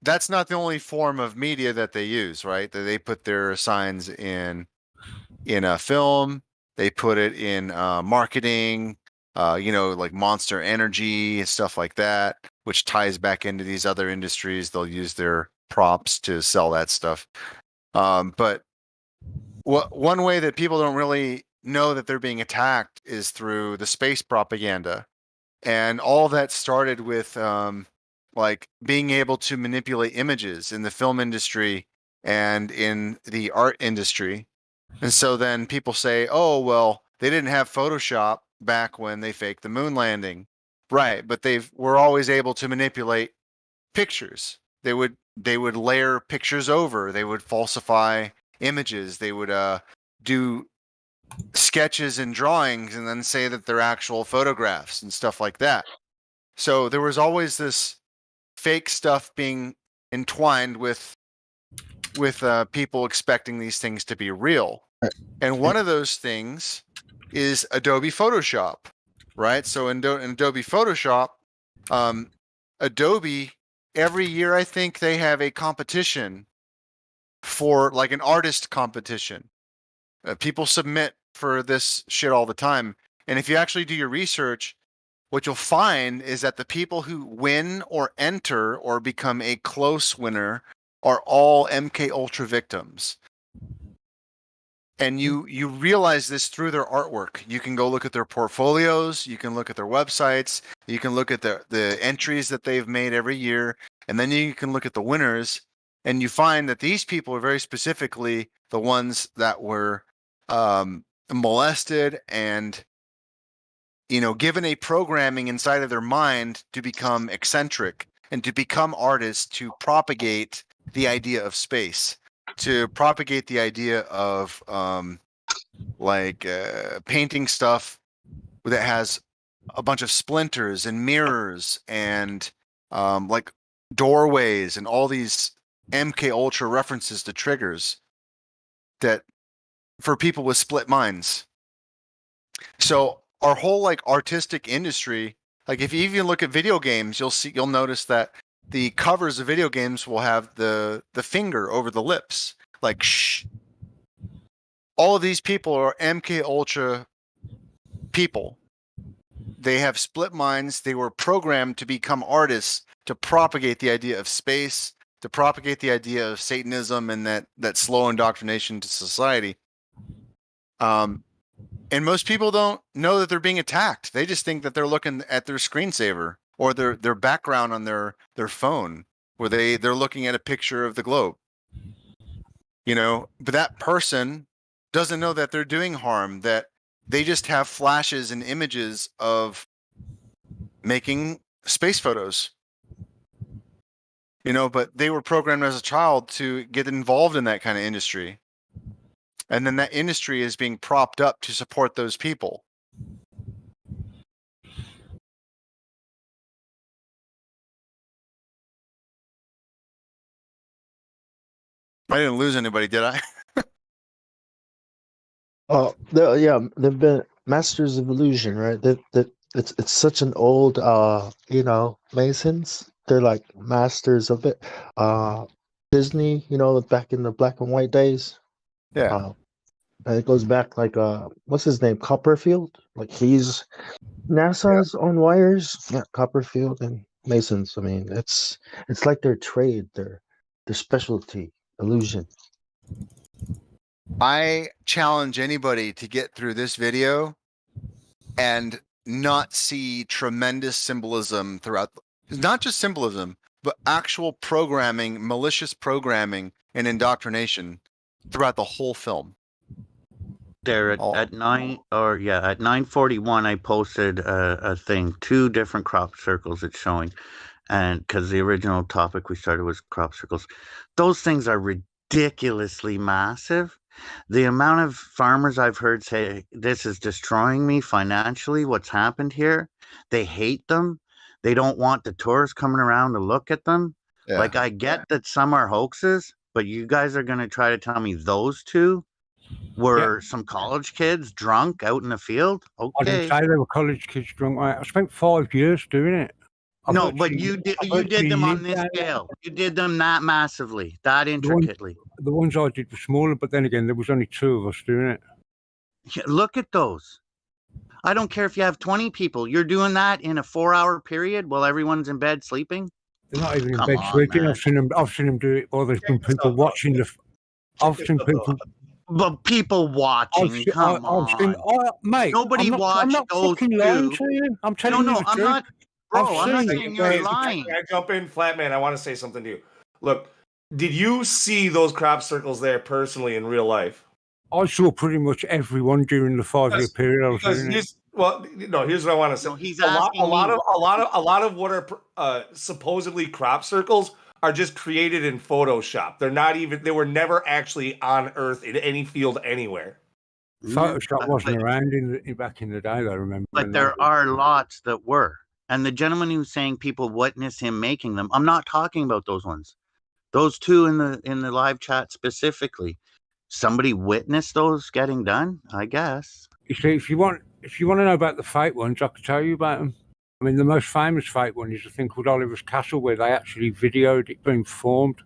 Speaker 22: that's not the only form of media that they use, right? That they put their signs in a film, they put it in marketing, you know, like Monster Energy and stuff like that, which ties back into these other industries. They'll use their props to sell that stuff. But one way that people don't really know that they're being attacked is through the space propaganda. And all that started with like being able to manipulate images in the film industry and in the art industry. And so then people say, oh, well, they didn't have Photoshop back when they faked the moon landing. Right, but they were always able to manipulate pictures. They would layer pictures over, they would falsify images, they would do sketches and drawings and then say that they're actual photographs and stuff like that. So there was always this fake stuff being entwined with people expecting these things to be real. And one of those things is Adobe Photoshop, right? So in Adobe Photoshop, Adobe, every year I think they have a competition for like an artist competition. People submit for this shit all the time. And if you actually do your research, what you'll find is that the people who win or enter or become a close winner are all MK Ultra victims. And you realize this through their artwork. You can go look at their portfolios, you can look at their websites, you can look at the entries that they've made every year, and then you can look at the winners, and you find that these people are very specifically the ones that were molested and, you know, given a programming inside of their mind to become eccentric and to become artists, to propagate the idea of space, to propagate the idea of painting stuff that has a bunch of splinters and mirrors and like doorways and all these MK Ultra references to triggers that for people with split minds. So our whole like artistic industry, like if you even look at video games, you'll notice that the covers of video games will have the finger over the lips, like shh. All of these people are MK Ultra people. They have split minds. They were programmed to become artists, to propagate the idea of space, to propagate the idea of Satanism and that slow indoctrination to society. And most people don't know that they're being attacked. They just think that they're looking at their screensaver or their background on their phone, where they're looking at a picture of the globe. You know, but that person doesn't know that they're doing harm, that they just have flashes and images of making space photos. You know, but they were programmed as a child to get involved in that kind of industry. And then that industry is being propped up to support those people. I didn't lose anybody, did I?
Speaker 17: Oh, yeah, they've been masters of illusion, right? That it's such an old, you know, Masons. They're like masters of it. Disney, you know, back in the black and white days.
Speaker 22: Yeah.
Speaker 17: And it goes back like what's his name? Copperfield. Like he's NASA's on wires. Yeah, Copperfield and Masons. I mean, it's like their trade, their specialty, illusion.
Speaker 22: I challenge anybody to get through this video and not see tremendous symbolism throughout, not just symbolism, but actual programming, malicious programming and indoctrination throughout the whole film.
Speaker 10: There at 9:41, I posted a thing, 2 different crop circles it's showing, and because the original topic we started was crop circles, those things are ridiculously massive. The amount of farmers I've heard say this is destroying me financially. What's happened here? They hate them. They don't want the tourists coming around to look at them.
Speaker 22: Yeah.
Speaker 10: Like I get that some are hoaxes, but you guys are going to try to tell me those 2 were some college kids drunk out in the field?
Speaker 20: I didn't
Speaker 10: Okay.
Speaker 20: say they were college kids drunk, mate. I spent 5 years doing it.
Speaker 10: No, but you did them on this scale. You did them that massively, that intricately.
Speaker 20: The ones I did were smaller, but then again, there was only 2 of us doing it.
Speaker 10: Yeah, look at those. I don't care if you have 20 people. You're doing that in a 4-hour period while everyone's in bed sleeping?
Speaker 20: They're not even in
Speaker 10: Come
Speaker 20: bed
Speaker 10: on,
Speaker 20: sleeping.
Speaker 10: man.
Speaker 20: I've seen them do it while there's been people watching the. I've seen people.
Speaker 10: But people watching, come on.
Speaker 20: Mate,
Speaker 10: Nobody
Speaker 20: I'm
Speaker 10: watched
Speaker 20: not
Speaker 10: those
Speaker 20: fucking lying
Speaker 10: 2.
Speaker 20: to you. I'm telling you the
Speaker 10: I'm
Speaker 20: truth.
Speaker 10: not. Bro, I'm not saying you're lying.
Speaker 18: Can I jump in, Flatman? I want to say something to you. Look, did you see those crop circles there personally in real life?
Speaker 20: I saw pretty much everyone during the 5-year period I was doing it.
Speaker 18: Here's what I want to say.
Speaker 10: He's
Speaker 18: a lot of what are supposedly crop circles are just created in Photoshop. They were never actually on Earth in any field anywhere.
Speaker 20: Photoshop wasn't around back in the day, I remember.
Speaker 10: But there are lots that were. And the gentleman who's saying people witness him making them, I'm not talking about those ones. Those 2 in the live chat specifically. Somebody witnessed those getting done, I guess.
Speaker 20: You see, if you want to know about the fake ones, I can tell you about them. I mean, the most famous fake one is a thing called Oliver's Castle, where they actually videoed it being formed.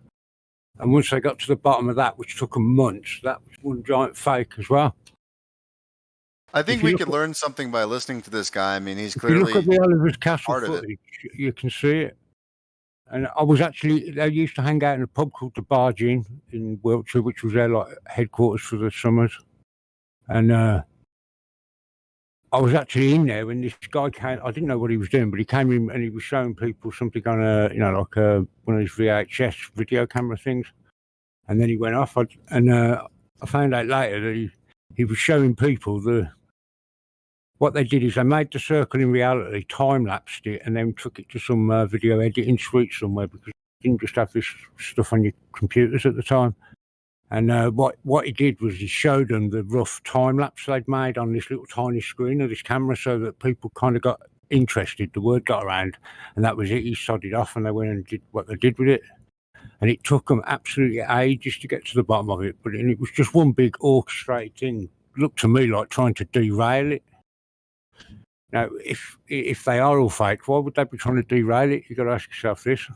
Speaker 20: And once they got to the bottom of that, which took them months, that was one giant fake as well.
Speaker 22: I think we could learn something by listening to this guy. I mean, he's
Speaker 20: If you
Speaker 22: clearly
Speaker 20: look at the Oliver's Castle
Speaker 22: part of it.
Speaker 20: footage, you can see it. And they used to hang out in a pub called the Barge Inn in Wiltshire, which was their headquarters for the summers. And I was actually in there when this guy came. I didn't know what he was doing, but he came in and he was showing people something on one of these VHS video camera things. And then he went off, I found out later that he was showing people what they did is they made the circle in reality, time-lapsed it, and then took it to some video editing suite somewhere, because you didn't just have this stuff on your computers at the time. And what he did was he showed them the rough time-lapse they'd made on this little tiny screen of this camera, so that people kind of got interested. The word got around, and that was it. He sodded off, and they went and did what they did with it. And it took them absolutely ages to get to the bottom of it, but it was just one big orchestrated thing. It looked to me like trying to derail it. Now, if they are all fake, why would they be trying to derail it? You've got to ask yourself this.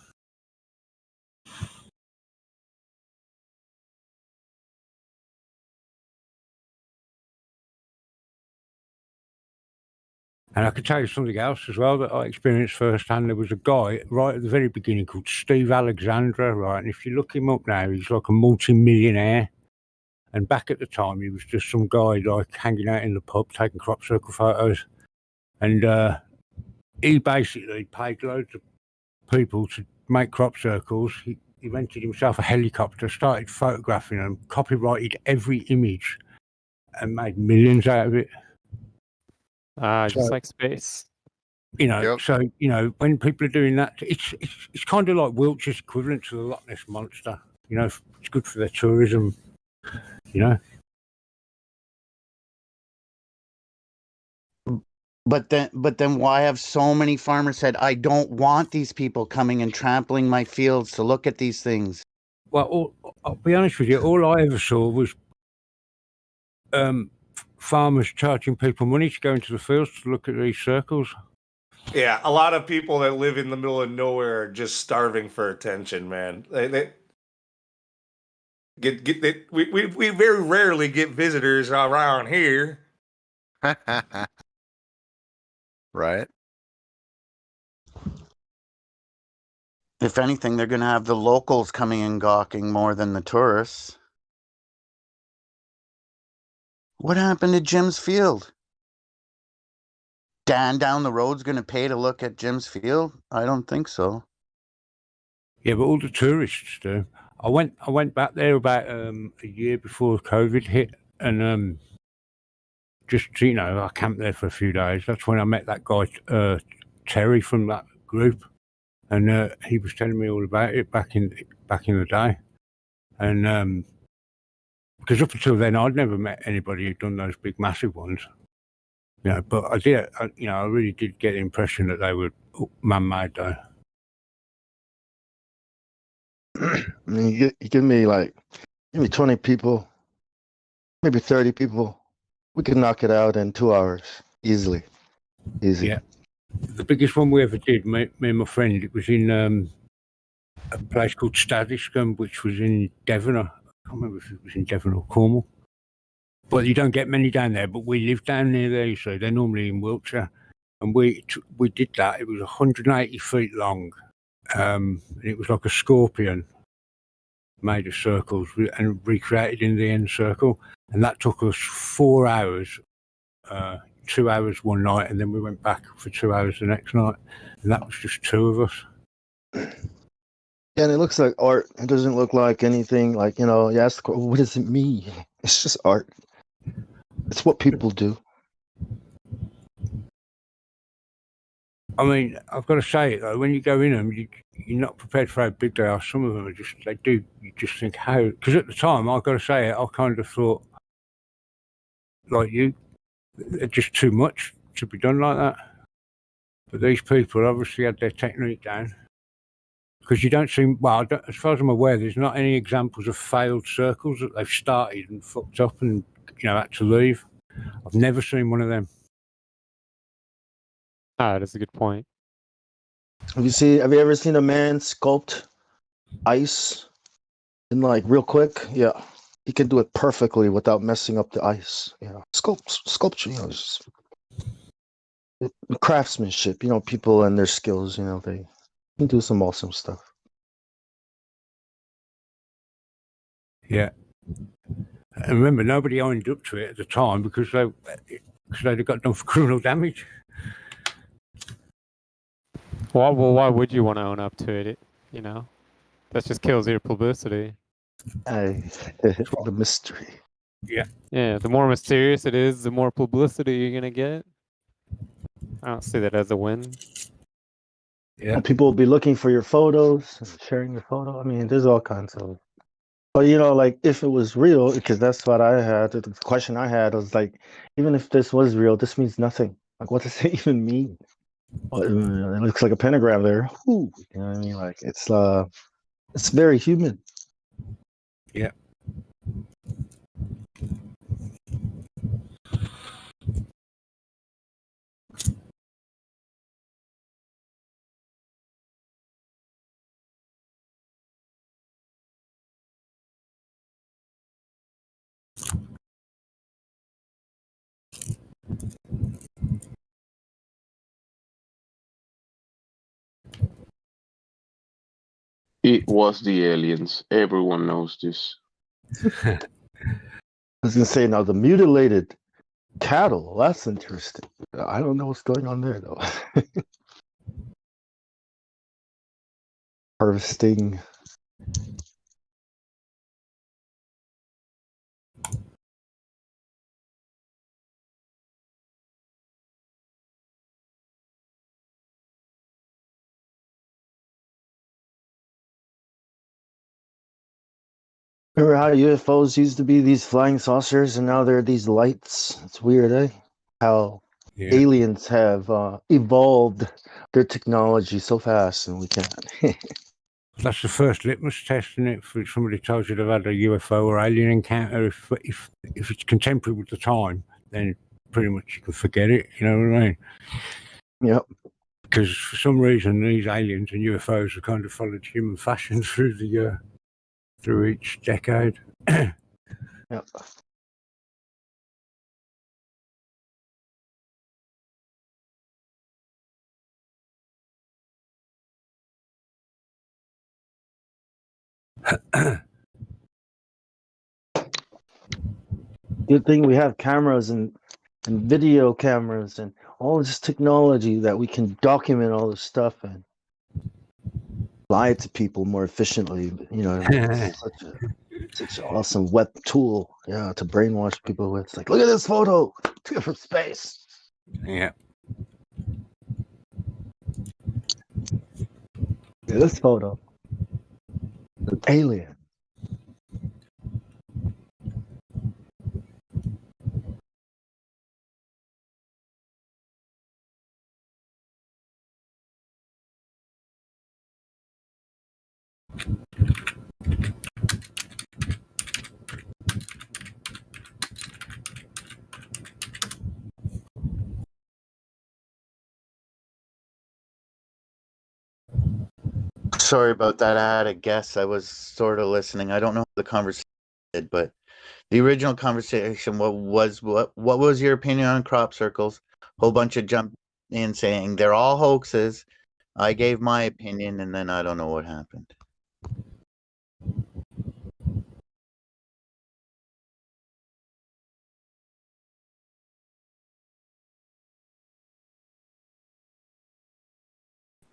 Speaker 20: And I can tell you something else as well that I experienced firsthand. There was a guy right at the very beginning called Steve Alexandra, right? And if you look him up now, he's like a multi-millionaire. And back at the time, he was just some guy like hanging out in the pub, taking crop circle photos. And he basically paid loads of people to make crop circles. He rented himself a helicopter, started photographing them, copyrighted every image, and made millions out of it.
Speaker 19: Just like space.
Speaker 20: So when people are doing that, it's kind of like Wiltshire's equivalent to the Loch Ness Monster. It's good for their tourism.
Speaker 10: But then why have so many farmers said, I don't want these people coming and trampling my fields to look at these things?
Speaker 20: Well, I'll be honest with you, all I ever saw was farmers charging people money to go into the fields to look at these circles.
Speaker 18: Yeah, a lot of people that live in the middle of nowhere are just starving for attention, man. We very rarely get visitors around here.
Speaker 22: Right.
Speaker 10: If anything, they're going to have the locals coming and gawking more than the tourists. What happened to Jim's Field? Dan down the road's going to pay to look at Jim's Field? I don't think so.
Speaker 20: Yeah, but all the tourists do. I went back there about a year before COVID hit, and just I camped there for a few days. That's when I met that guy Terry from that group, and he was telling me all about it back in the day. And because up until then I'd never met anybody who'd done those big massive ones. But I really did get the impression that they were man-made though.
Speaker 17: I mean, you give me 20 people, maybe 30 people. We could knock it out in 2 hours easily. Easy.
Speaker 20: Yeah. The biggest one we ever did, me and my friend, it was in a place called Stadiscombe, which was in Devon. I can't remember if it was in Devon or Cornwall. But you don't get many down there. But we live down near there, so they're normally in Wiltshire. And we did that. It was 180 feet long. And it was like a scorpion made of circles and recreated in the end circle. And that took us 4 hours, 2 hours one night, and then we went back for 2 hours the next night. And that was just two of us.
Speaker 17: Yeah, and it looks like art. It doesn't look like anything you ask the question, what does it mean? It's just art. It's what people do.
Speaker 20: I mean, I've got to say it though, when you go in them, you're not prepared for how big they are. Some of them you just think how, because at the time, I've got to say it, I kind of thought, like you, it's just too much to be done like that. But these people obviously had their technique down. Because you don't seem, as far as I'm aware, there's not any examples of failed circles that they've started and fucked up and, had to leave. I've never seen one of them.
Speaker 19: That's a good point.
Speaker 17: Have you ever seen a man sculpt ice in real quick? Yeah. He can do it perfectly without messing up the ice. Sculpture, just craftsmanship, people and their skills, they can do some awesome stuff.
Speaker 20: Yeah. And remember, nobody owned up to it at the time because they'd got done for criminal damage.
Speaker 19: Well, why would you want to own up to it? That just kills your publicity.
Speaker 17: The mystery.
Speaker 20: Yeah.
Speaker 19: Yeah, the more mysterious it is, the more publicity you're going to get. I don't see that as a win.
Speaker 17: Yeah. People will be looking for your photos, sharing your photo. I mean, there's all kinds of. But if it was real, because that's what I had. The question I had was even if this was real, this means nothing. What does it even mean? Well, it looks like a pentagram there. Ooh, you know what I mean? It's very human.
Speaker 20: Yeah.
Speaker 3: It was the aliens. Everyone knows this.
Speaker 17: I was gonna say now the mutilated cattle. That's interesting. I don't know what's going on there though. Harvesting. Remember how UFOs used to be these flying saucers and now they're these lights? It's weird, eh? How aliens have evolved their technology so fast and we can't.
Speaker 20: That's the first litmus test, isn't it? If somebody tells you they've had a UFO or alien encounter, if it's contemporary with the time, then pretty much you can forget it. You know what I mean?
Speaker 17: Yep.
Speaker 20: Because for some reason, these aliens and UFOs have kind of followed human fashion through each decade.
Speaker 17: Yep. Good thing we have cameras and video cameras and all this technology that we can document all this stuff and lie to people more efficiently. You know, it's such an awesome web tool, yeah, to brainwash people with. It's like, look at this photo, took it from space.
Speaker 20: Yeah.
Speaker 17: Look at this photo, an alien.
Speaker 10: Sorry about that. I had a guess. I was sort of listening. I don't know how the conversation did, but the original conversation what was your opinion on crop circles? Whole bunch of jump in saying they're all hoaxes. I gave my opinion, and then I don't know what happened.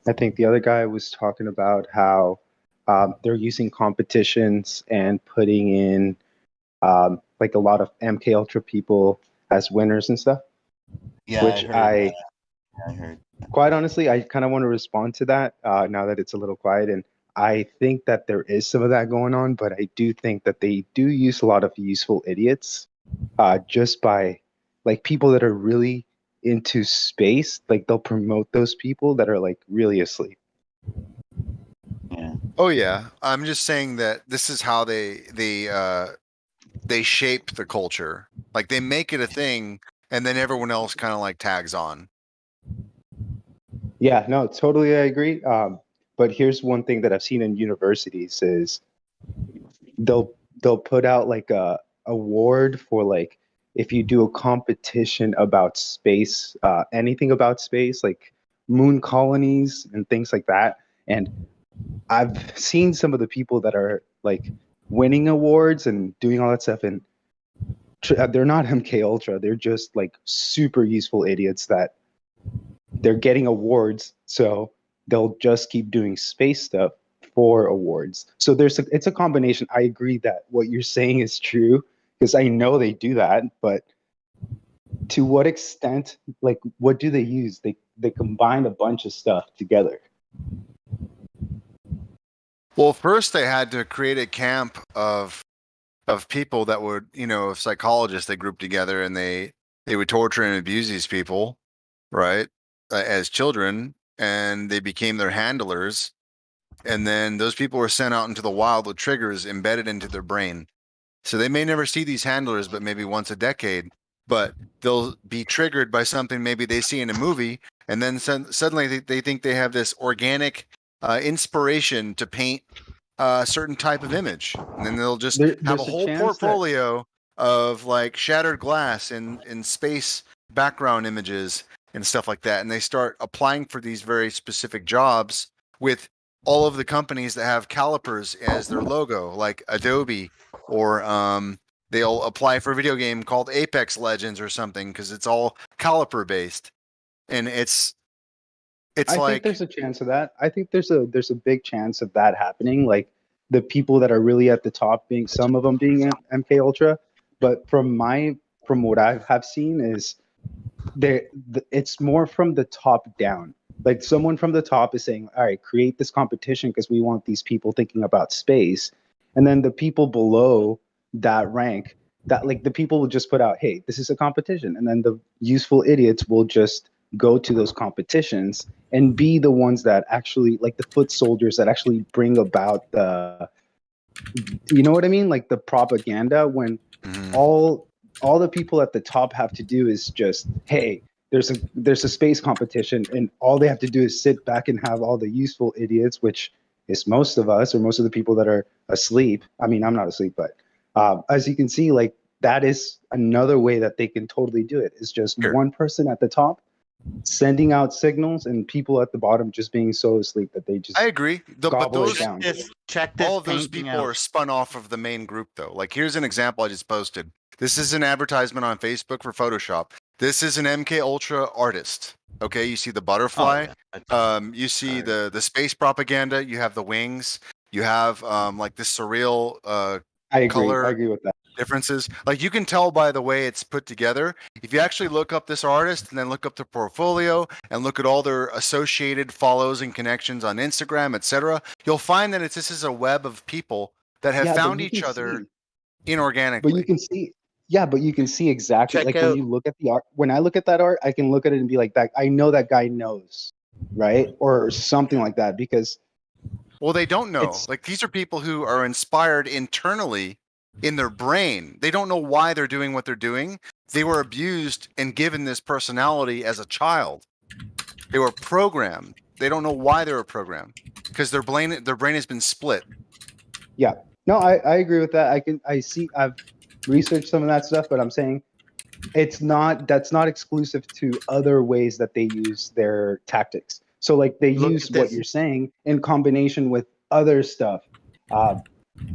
Speaker 6: I think the other guy was talking about how they're using competitions and putting in like a lot of MK Ultra people as winners and stuff.
Speaker 10: Yeah,
Speaker 6: Which
Speaker 10: I heard.
Speaker 6: quite honestly, I kind of want to respond to that now that it's a little quiet. And I think that there is some of that going on, but I do think that they do use a lot of useful idiots just by like people that are really into space. Like they'll promote those people that are like really asleep.
Speaker 10: Yeah.
Speaker 22: Oh yeah, I'm just saying that this is how they shape the culture. Like they make it a thing, and then everyone else kind of like tags on.
Speaker 6: Yeah, no, totally, I agree. But here's one thing that I've seen in universities is they'll put out like a award for like if you do a competition about space, anything about space, like moon colonies and things like that. And I've seen some of the people that are like winning awards and doing all that stuff, and they're not MK Ultra. They're just like super useful idiots that they're getting awards, so they'll just keep doing space stuff for awards. So it's a combination. I agree that what you're saying is true because I know they do that, but to what extent? Like, what do they use? They combine a bunch of stuff together.
Speaker 22: Well, first they had to create a camp of people that would, of psychologists they grouped together, and they would torture and abuse these people, right, as children, and they became their handlers. And then those people were sent out into the wild with triggers embedded into their brain. So they may never see these handlers, but maybe once a decade. But they'll be triggered by something maybe they see in a movie, and then suddenly they think they have this organic inspiration to paint a certain type of image, and then they'll just have a whole portfolio of like shattered glass and space background images and stuff like that, and they start applying for these very specific jobs with all of the companies that have calipers as their logo, like Adobe, or they'll apply for a video game called Apex Legends or something because it's all caliper based, and it's
Speaker 6: I
Speaker 22: like
Speaker 6: think there's a chance of that. I think there's a big chance of that happening. Like the people that are really at the top being some of them being MK Ultra, but from what I have seen is it's more from the top down. Like someone from the top is saying, all right, create this competition because we want these people thinking about space. And then the people below that rank, that like the people will just put out, hey, this is a competition. And then the useful idiots will just go to those competitions and be the ones that actually, like the foot soldiers that actually bring about the, you know what I mean? Like the propaganda when all the people at the top have to do is just, hey, there's a space competition, and all they have to do is sit back and have all the useful idiots, which is most of us or most of the people that are asleep. I mean, I'm not asleep, but as you can see, like that is another way that they can totally do it. It's just one person at the top sending out signals and people at the bottom just being so asleep that they just
Speaker 22: I agree. But
Speaker 6: gobble
Speaker 22: those
Speaker 6: it down.
Speaker 22: all of those people are spun off of the main group, though. Like here's an example I just posted. This is an advertisement on Facebook for Photoshop. This is an MK Ultra artist. Okay, you see the butterfly. You see the space propaganda. You have the wings. You have like this surreal
Speaker 6: I agree.
Speaker 22: color
Speaker 6: I agree with that.
Speaker 22: differences. Like you can tell by the way it's put together. If you actually look up this artist and then look up the portfolio and look at all their associated follows and connections on Instagram, etc., you'll find that this is a web of people that have
Speaker 6: Yeah, but
Speaker 22: found
Speaker 6: you
Speaker 22: each
Speaker 6: can
Speaker 22: other
Speaker 6: see.
Speaker 22: inorganically.
Speaker 6: But you can see. Yeah, but you can see exactly
Speaker 22: Check
Speaker 6: like
Speaker 22: out-
Speaker 6: when you look at the art. When I look at that art, I can look at it and be like, "That I know that guy knows," right, or something like that. Because
Speaker 22: Well, they don't know.
Speaker 6: It's-
Speaker 22: Like these are people who are inspired internally in their brain. They don't know why they're doing what they're doing. They were abused and given this personality as a child. They were programmed. They don't know why they were programmed because their brain has been split.
Speaker 6: yeah, no, I agree with that. I've researched some of that stuff, but I'm saying that's not exclusive to other ways that they use their tactics. So like they
Speaker 10: Look
Speaker 6: use
Speaker 10: at
Speaker 6: what
Speaker 10: this.
Speaker 6: you're saying in combination with other stuff.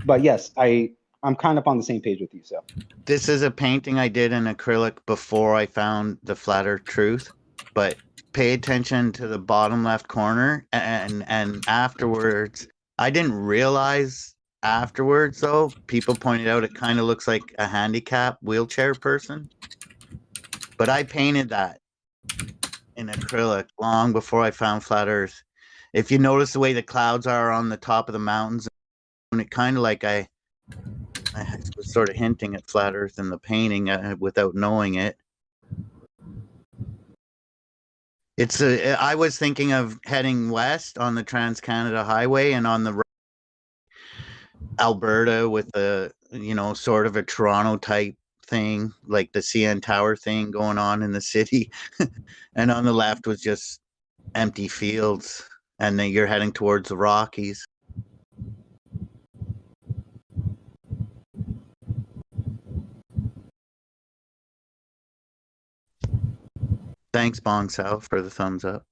Speaker 6: But yes, I'm kind of on the same page with you. So
Speaker 10: This is a painting I did in acrylic before I found the flat earth truth, but pay attention to the bottom left corner and afterwards. I didn't realize afterwards though, people pointed out it kind of looks like a handicap wheelchair person. But I painted that in acrylic long before I found flat earth. If you notice the way the clouds are on the top of the mountains, and it kind of like I was sort of hinting at flat earth in the painting without knowing it. I was thinking of heading west on the Trans-Canada Highway and on the Alberta with a, sort of a Toronto type thing, like the CN Tower thing going on in the city. And on the left was just empty fields. And then you're heading towards the Rockies. Thanks, Bong Sao, for the thumbs up.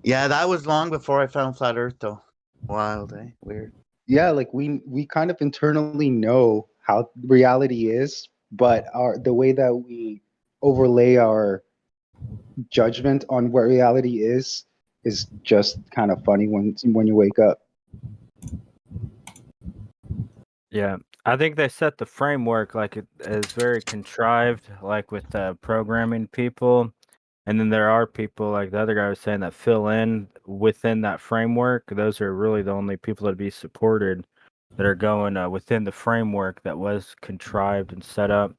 Speaker 10: Yeah, that was long before I found flat Earth, though. Wild, eh? Weird.
Speaker 6: yeah, like we kind of internally know how reality is, but the way that we overlay our judgment on what reality is just kind of funny when you wake up.
Speaker 14: Yeah, I think they set the framework like it is very contrived, like with programming people, and then there are people like the other guy was saying that fill in within that framework. Those are really the only people that be supported that are going within the framework that was contrived and set up.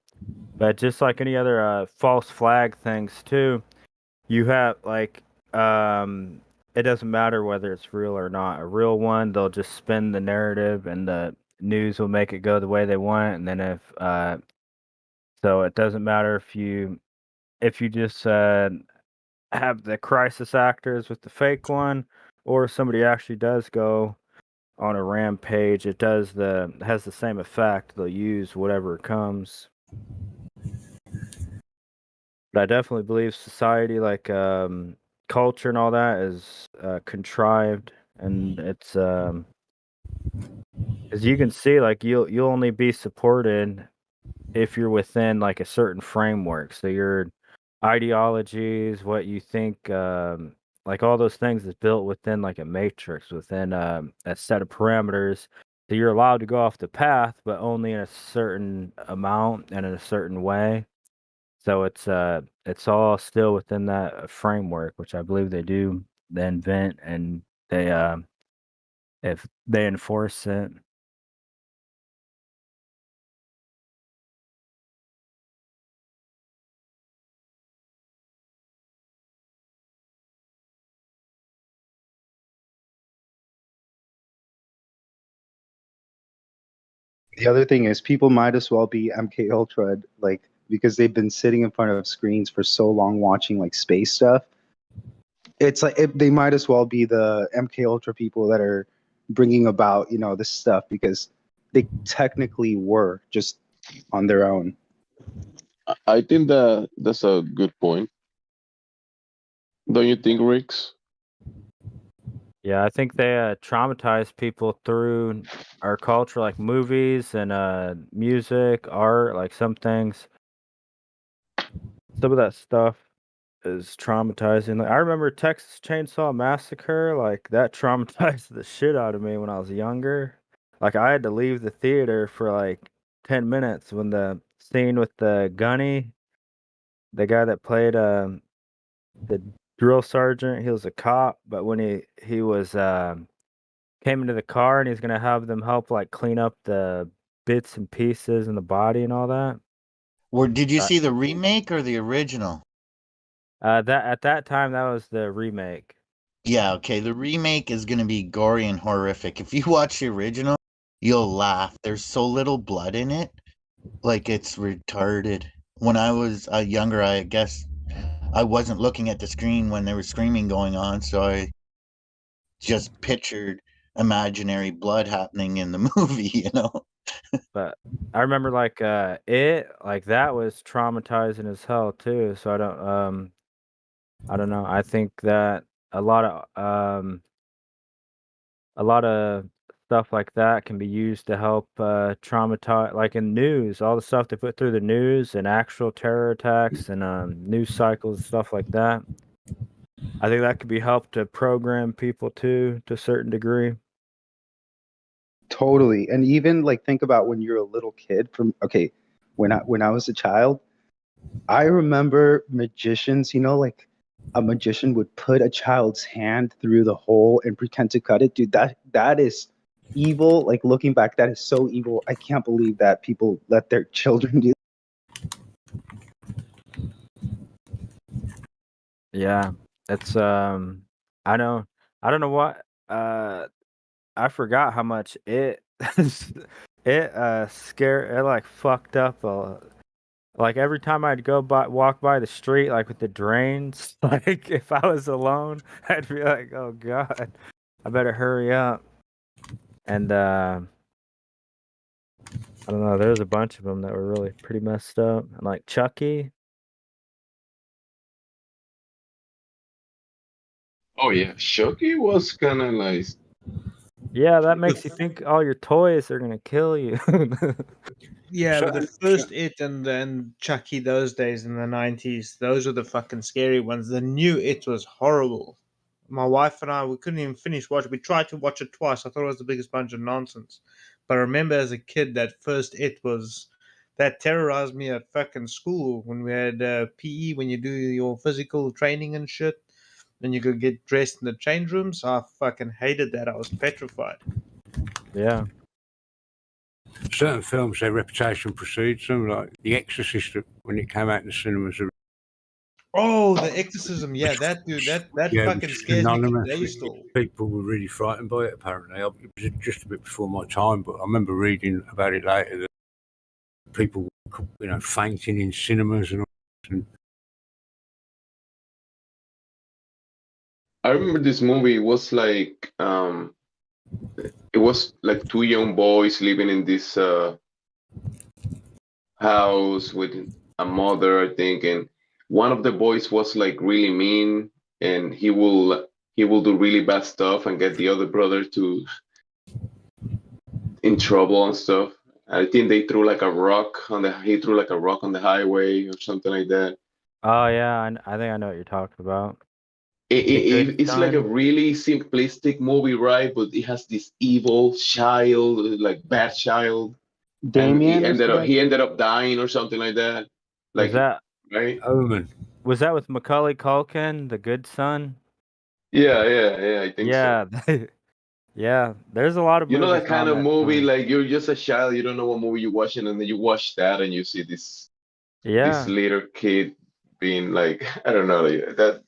Speaker 14: But just like any other false flag things too, you have like it doesn't matter whether it's real or not. A real one, they'll just spin the narrative and the news will make it go the way they want. And then if so it doesn't matter if you just have the crisis actors with the fake one, or somebody actually does go on a rampage, it has the same effect. They'll use whatever comes. But I definitely believe society, like culture and all that, is contrived, and it's as you can see, like you'll only be supported if you're within like a certain framework. So your ideologies, what you think, like all those things is built within like a matrix, within a set of parameters. So you're allowed to go off the path, but only in a certain amount and in a certain way. So it's all still within that framework, which I believe they invent and they if they enforce it.
Speaker 6: The other thing is people might as well be MK Ultra, like because they've been sitting in front of screens for so long watching like space stuff. It's like they might as well be the MK Ultra people that are bringing about this stuff because they technically were just on their own.
Speaker 3: I think that's a good point. Don't you think, Rix?
Speaker 14: Yeah, I think they traumatize people through our culture, like movies and music, art, like some things. Some of that stuff is traumatizing. Like, I remember Texas Chainsaw Massacre, like that traumatized the shit out of me when I was younger. Like I had to leave the theater for like 10 minutes when the scene with the gunny, the guy that played the drill sergeant, he was a cop, but when he was came into the car and he's gonna have them help like clean up the bits and pieces in the body and all that.
Speaker 10: Or did you
Speaker 14: Uh,
Speaker 10: see the remake or the original?
Speaker 14: that at that time that was the remake.
Speaker 10: Yeah, okay. The remake is going to be gory and horrific. If you watch the original, you'll laugh. There's so little blood in it. Like, it's retarded. When I was younger, I guess I wasn't looking at the screen when there was screaming going on, so I just pictured imaginary blood happening in the movie, you know?
Speaker 14: But I remember like it like that was traumatizing as hell too. So I don't know. I think that a lot of um a lot of stuff like that can be used to help traumatize, like in news, all the stuff they put through the news and actual terror attacks and news cycles and stuff like that. I think that could be helped to program people too, to a certain degree.
Speaker 6: Totally. And even like think about when you're a little kid from okay, when I was a child, I remember magicians, like a magician would put a child's hand through the hole and pretend to cut it. Dude, that is evil. Like looking back, that is so evil. I can't believe that people let their children do.
Speaker 14: Yeah, it's I know I don't know what I forgot how much it it scared it like fucked up like every time I'd walk by the street like with the drains like if I was alone I'd be like, oh god, I better hurry up. And I don't know, there's a bunch of them that were really pretty messed up, and like Chucky.
Speaker 3: Oh yeah, Shoki was kind of like
Speaker 14: Yeah, that makes you think all your toys are gonna kill you.
Speaker 11: Yeah, but the first It and then Chucky those days in the 90s, those were the fucking scary ones. The new It was horrible. My wife and I, we couldn't even finish watching. We tried to watch it twice. I thought it was the biggest bunch of nonsense. But I remember as a kid that first It was that terrorized me at fucking school when we had PE, when you do your physical training and shit. Then you could get dressed in the change rooms. I fucking hated that. I was petrified.
Speaker 14: Yeah.
Speaker 20: Certain films, their reputation precedes them, like The Exorcist when it came out in the cinemas.
Speaker 11: Oh, the exorcism. Yeah, that dude, that
Speaker 20: Yeah, it was
Speaker 11: fucking scares me
Speaker 20: synonymous.
Speaker 11: today still.
Speaker 20: People were really frightened by it, apparently. It was just a bit before my time, but I remember reading about it later that people were, fainting in cinemas and all this. And
Speaker 3: I remember this movie it was like two young boys living in this house with a mother, I think, and one of the boys was like really mean, and he will do really bad stuff and get the other brother to in trouble and stuff. I think they threw like a rock on the he threw like a rock on the highway or something like that.
Speaker 14: Oh yeah, I think I know what you're talking about.
Speaker 3: It,
Speaker 14: The Good
Speaker 3: it, it's like a
Speaker 14: Son.
Speaker 3: really simplistic movie, right? But it has this evil child, like bad child, and
Speaker 6: Damien or something.
Speaker 3: he ended up dying or something like that.
Speaker 14: Was
Speaker 3: Like,
Speaker 14: that
Speaker 3: right?
Speaker 20: Omen.
Speaker 14: was that with Macaulay Culkin, The Good Son?
Speaker 3: Yeah, I think so.
Speaker 14: Yeah. Yeah, there's a lot of
Speaker 3: You know
Speaker 14: movies
Speaker 3: that kind
Speaker 14: around
Speaker 3: of
Speaker 14: that
Speaker 3: movie,
Speaker 14: time.
Speaker 3: like you're just a child, you don't know what movie you're watching, and then you watch that and you see this
Speaker 14: Yeah.
Speaker 3: little kid being like, I don't know, like, that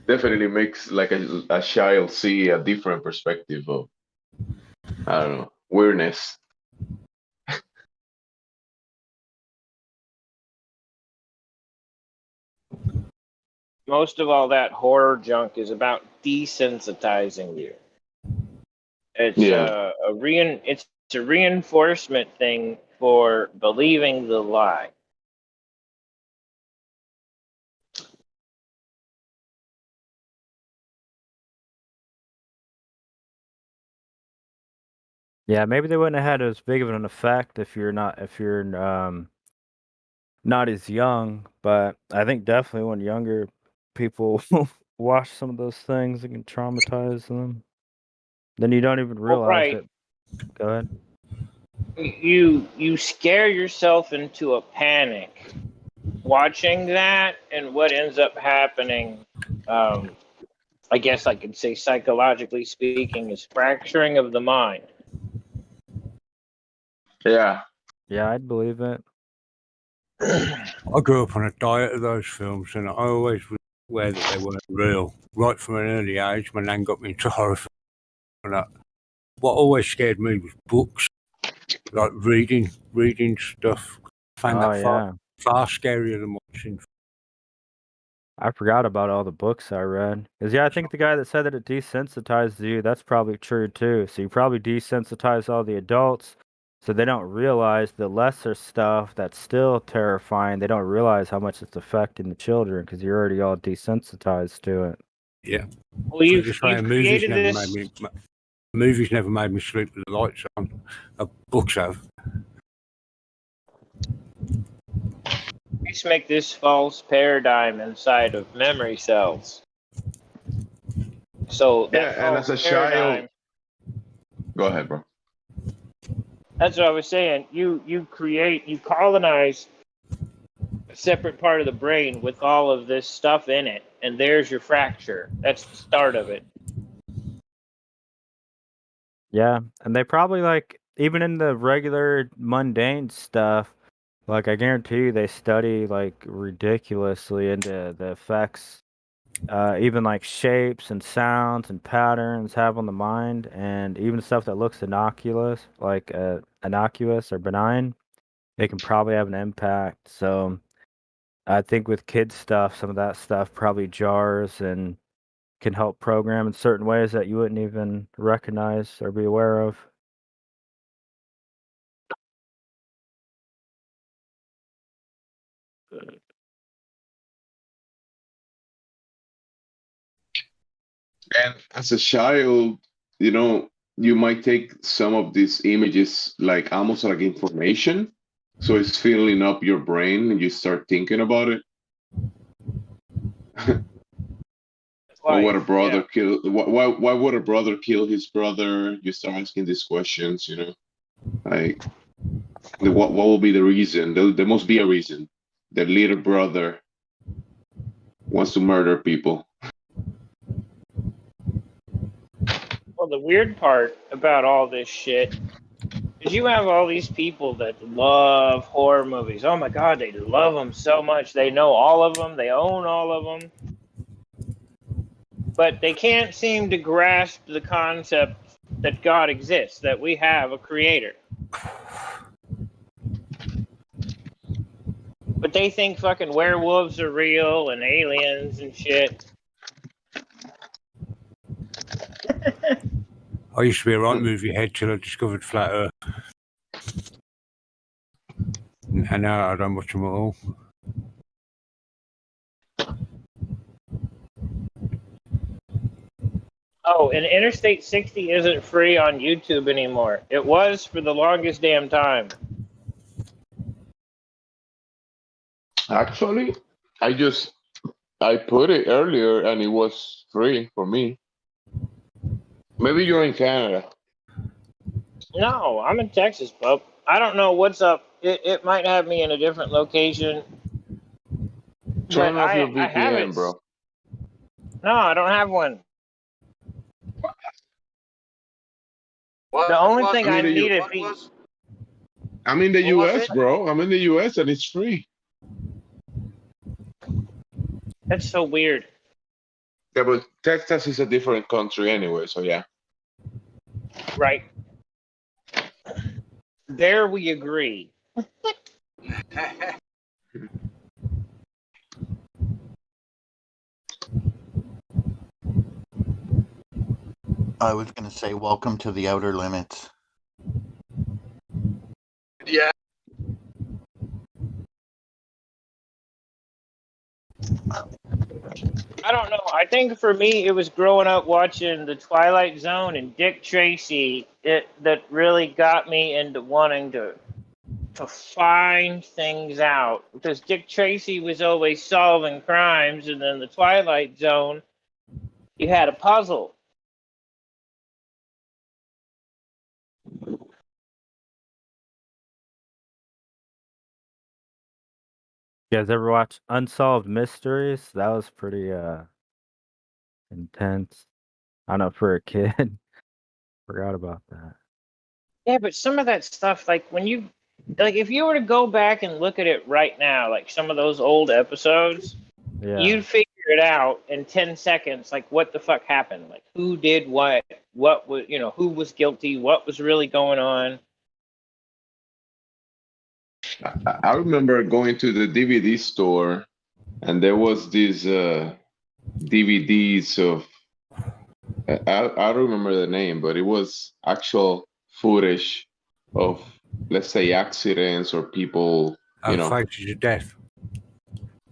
Speaker 3: definitely makes like a child see a different perspective of, I don't know, weirdness.
Speaker 9: Most of all that horror junk is about desensitizing you. It's
Speaker 3: Yeah.
Speaker 9: it's a reinforcement thing for believing the lie.
Speaker 14: Yeah, maybe they wouldn't have had as big of an effect if you're not not as young, but I think definitely when younger people watch some of those things, it can traumatize them. Then you don't even
Speaker 9: Well,
Speaker 14: realize
Speaker 9: right.
Speaker 14: it. Go ahead.
Speaker 9: You scare yourself into a panic watching that, and what ends up happening, I guess I could say psychologically speaking, is fracturing of the mind.
Speaker 3: Yeah.
Speaker 14: Yeah, I'd believe it.
Speaker 20: I grew up on a diet of those films, and I always was aware that they weren't real. Right from an early age, my nan got me into horror films. And what always scared me was books, like reading stuff. I found
Speaker 14: Oh
Speaker 20: that
Speaker 14: yeah.
Speaker 20: far scarier than watching.
Speaker 14: I forgot about all the books I read. Cause yeah, I think the guy that said that it desensitized you, that's probably true too. So you probably desensitize all the adults, so they don't realize the lesser stuff that's still terrifying. They don't realize how much it's affecting the children because you're already all desensitized to it.
Speaker 20: Yeah.
Speaker 9: Well, you've
Speaker 20: movies
Speaker 9: created
Speaker 20: never
Speaker 9: this.
Speaker 20: made me sleep with the lights on. Books have.
Speaker 9: Let's make this false paradigm inside of memory cells. So that
Speaker 3: Yeah, and as
Speaker 9: false
Speaker 3: a
Speaker 9: paradigm.
Speaker 3: child, go ahead, bro.
Speaker 9: That's what I was saying. You colonize a separate part of the brain with all of this stuff in it, and there's your fracture. That's the start of it.
Speaker 14: Yeah, and they probably like even in the regular mundane stuff, like I guarantee you they study like ridiculously into the effects even like shapes and sounds and patterns have on the mind, and even stuff that looks innocuous, like innocuous or benign, it can probably have an impact. So I think with kids stuff, some of that stuff probably jars and can help program in certain ways that you wouldn't even recognize or be aware of.
Speaker 3: And as a child, you might take some of these images like almost like information. So it's filling up your brain and you start thinking about it. Or what a brother kill? Why would a brother kill his brother? You start asking these questions, like what will be the reason? There must be a reason. The little brother wants to murder people.
Speaker 9: Well, the weird part about all this shit is you have all these people that love horror movies. Oh my god, they love them so much. They know all of them. They own all of them. But they can't seem to grasp the concept that God exists, that we have a creator. But they think fucking werewolves are real and aliens and shit.
Speaker 20: I used to be a right movie head till I discovered Flat Earth. And now I don't watch them at all.
Speaker 9: Oh, and Interstate 60 isn't free on YouTube anymore. It was for the longest damn time.
Speaker 3: Actually, I put it earlier and it was free for me. Maybe you're in Canada.
Speaker 9: No, I'm in Texas, pup. I don't know what's up. It might have me in a different location.
Speaker 3: Turn off your
Speaker 9: I have
Speaker 3: VPN,
Speaker 9: it.
Speaker 3: bro.
Speaker 9: No, I don't have one. The only thing I need is
Speaker 3: I'm in the US, bro. I'm in the US and it's free.
Speaker 9: That's so weird.
Speaker 3: Yeah, but Texas is a different country anyway, so yeah.
Speaker 9: Right. There we agree.
Speaker 17: I was going to say, welcome to the outer limits.
Speaker 3: Yeah.
Speaker 9: I don't know. I think for me, it was growing up watching The Twilight Zone and Dick Tracy that really got me into wanting to find things out, because Dick Tracy was always solving crimes, and then The Twilight Zone, you had a puzzle.
Speaker 14: You guys ever watch Unsolved Mysteries? That was pretty intense. I don't know, for a kid. Forgot about that.
Speaker 9: Yeah, but some of that stuff, like if you were to go back and look at it right now, like some of those old episodes,
Speaker 14: Yeah.
Speaker 9: you'd figure it out in 10 seconds, like what the fuck happened, like who did what was, who was guilty, what was really going on.
Speaker 3: I remember going to the DVD store, and there was these DVDs of I don't remember the name, but it was actual footage of, let's say, accidents or people,
Speaker 20: Faces of Death.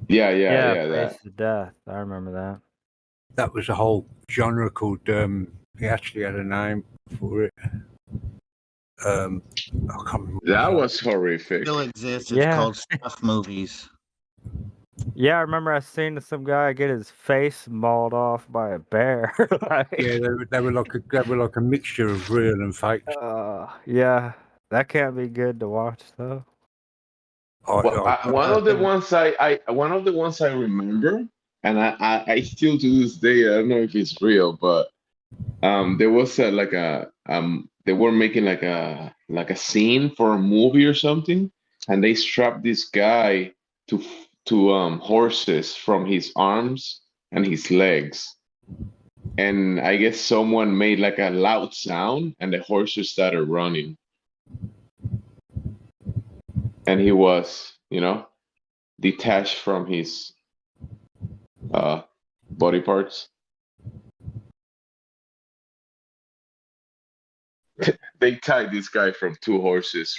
Speaker 3: Yeah,
Speaker 14: Face
Speaker 3: that.
Speaker 14: to Death. I remember that.
Speaker 20: That was a whole genre called. He actually had a name for it. I can't remember.
Speaker 3: That was horrific.
Speaker 10: Still exists. It's called Stuff Movies.
Speaker 14: Yeah, I remember I seen some guy get his face mauled off by a bear.
Speaker 20: Yeah, they were like a mixture of real and fake.
Speaker 14: Yeah, that can't be good to watch though.
Speaker 3: One of the ones I remember, and I still to this day, I don't know if it's real, but there was they were making like a scene for a movie or something, and they strapped this guy to horses from his arms and his legs, and I guess someone made like a loud sound, and the horses started running, and he was detached from his body parts. They tied this guy from two horses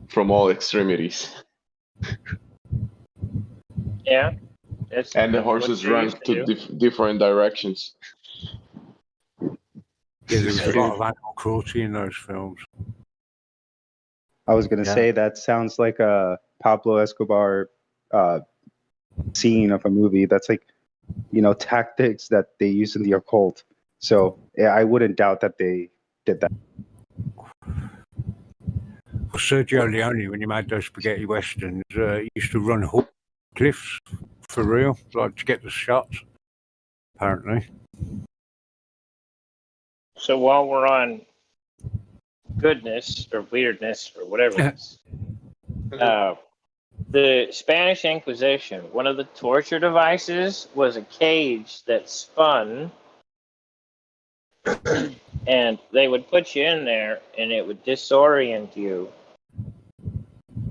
Speaker 3: from all extremities.
Speaker 9: Yeah.
Speaker 3: And the horses ran to different directions.
Speaker 20: Yeah, there was a lot of animal cruelty in those films.
Speaker 6: I was gonna say that sounds like a Pablo Escobar scene of a movie. That's like, tactics that they use in the occult. So yeah, I wouldn't doubt that they did that.
Speaker 20: Well, Sergio Leone, when he made those spaghetti westerns, he used to run cliffs for real, like to get the shots. Apparently.
Speaker 9: So while we're on goodness or weirdness or whatever it is, the Spanish Inquisition, one of the torture devices was a cage that spun, and they would put you in there, and it would disorient you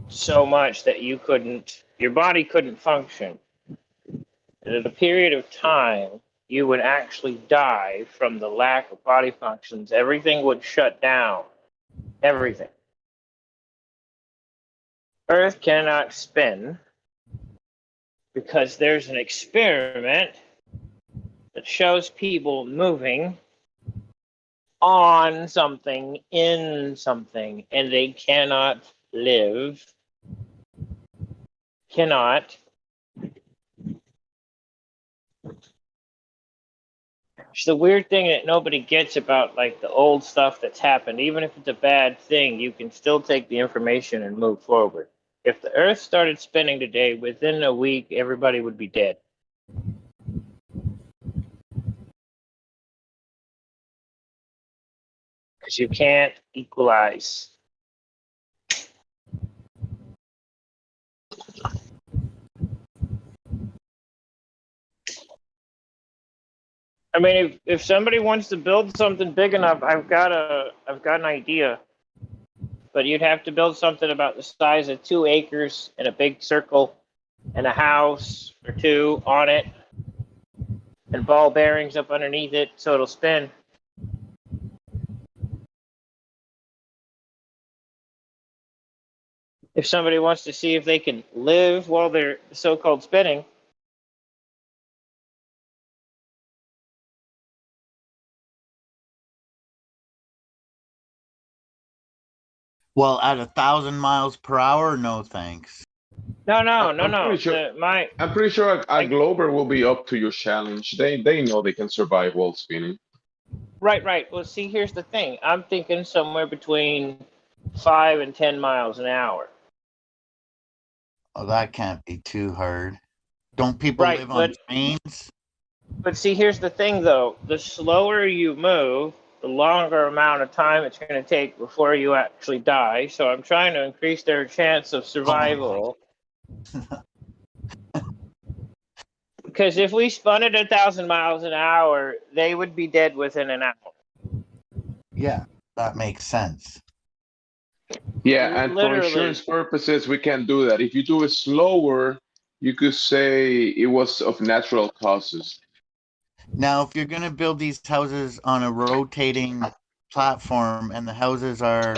Speaker 9: so much that your body couldn't function. And at a period of time, you would actually die from the lack of body functions. Everything would shut down. Everything. Earth cannot spin because there's an experiment that shows people moving on something, in something, and they cannot live. Cannot. It's the weird thing that nobody gets about like the old stuff that's happened. Even if it's a bad thing, you can still take the information and move forward. If the Earth started spinning today, within a week, everybody would be dead. Because you can't equalize. I mean, if somebody wants to build something big enough, I've got an idea. But you'd have to build something about the size of 2 acres in a big circle, and a house or two on it, and ball bearings up underneath it so it'll spin. If somebody wants to see if they can live while they're so-called spinning,
Speaker 10: Well, at 1,000 miles per hour, no thanks.
Speaker 4: No.
Speaker 3: I'm pretty sure a Glober will be up to your challenge. They know they can survive while spinning.
Speaker 5: Right. Well, see, here's the thing. I'm thinking somewhere between 5 and 10 miles an hour.
Speaker 10: Oh, that can't be too hard. Don't people live on trains?
Speaker 5: But see, here's the thing, though. The slower you move, the longer amount of time it's going to take before you actually die. So I'm trying to increase their chance of survival. Because if we spun it 1,000 miles an hour, they would be dead within an hour.
Speaker 10: Yeah, that makes sense.
Speaker 3: Yeah, and for insurance purposes, we can do that. If you do it slower, you could say it was of natural causes.
Speaker 10: Now, if you're going to build these houses on a rotating platform and the houses are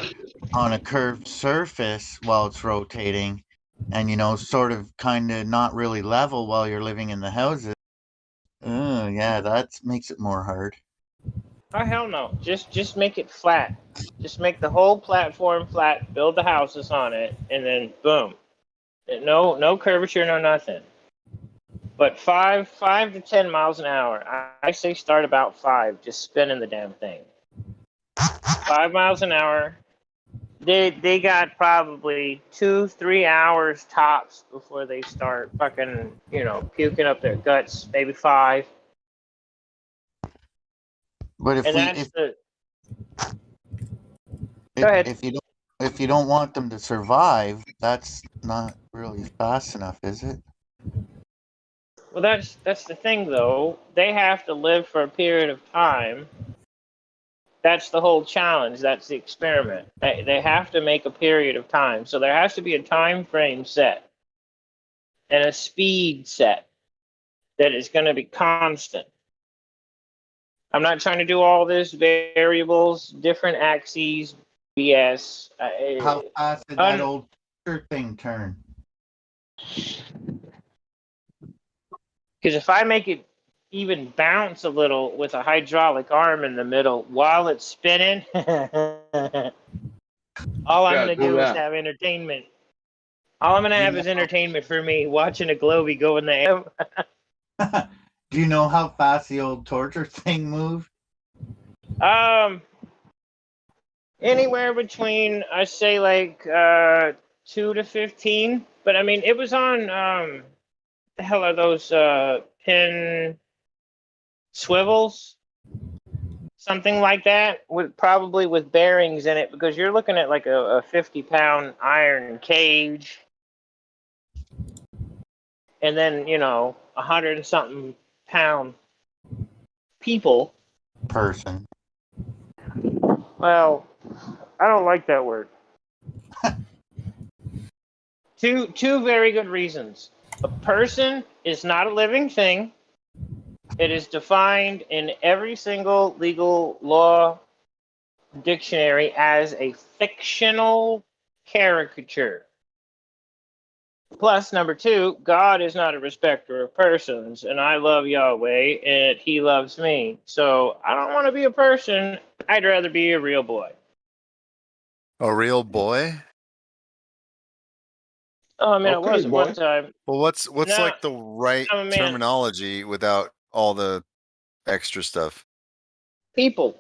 Speaker 10: on a curved surface while it's rotating and, sort of kind of not really level while you're living in the houses, yeah, that makes it more hard.
Speaker 5: Oh, hell no. Just make it flat. Just make the whole platform flat, build the houses on it, and then boom. No curvature, no nothing. But 5 to 10 miles an hour. I say start about 5, just spinning the damn thing. 5 miles an hour. They got probably 2-3 hours tops before they start fucking, puking up their guts. Maybe 5.
Speaker 10: But if you don't want them to survive, that's not really fast enough, is it?
Speaker 5: Well, that's the thing, though. They have to live for a period of time. That's the whole challenge. That's the experiment. They have to make a period of time. So there has to be a time frame set and a speed set that is going to be constant. I'm not trying to do all this variables, different axes, BS.
Speaker 10: How fast did that old thing turn?
Speaker 5: Because if I make it even bounce a little with a hydraulic arm in the middle while it's spinning, all I'm going to do is have entertainment. All I'm going to have is entertainment for me, watching a Globey go in the air.
Speaker 10: Do you know how fast the old torture thing moved?
Speaker 5: Anywhere between, I say, like 2 to 15. But I mean, it was on, the hell are those pin swivels? Something like that, probably with bearings in it, because you're looking at like a 50-pound iron cage. And then, 100 and something pound
Speaker 10: person.
Speaker 5: Well, I don't like that word. Two very good reasons. A person is not a living thing. It is defined in every single legal law dictionary as a fictional caricature. Plus, number 2, God is not a respecter of persons, and I love Yahweh, and He loves me. So I don't want to be a person. I'd rather be a real boy.
Speaker 22: A real boy?
Speaker 5: Oh, I mean, I was at one time.
Speaker 22: Well, what's like the right terminology without all the extra stuff?
Speaker 5: People.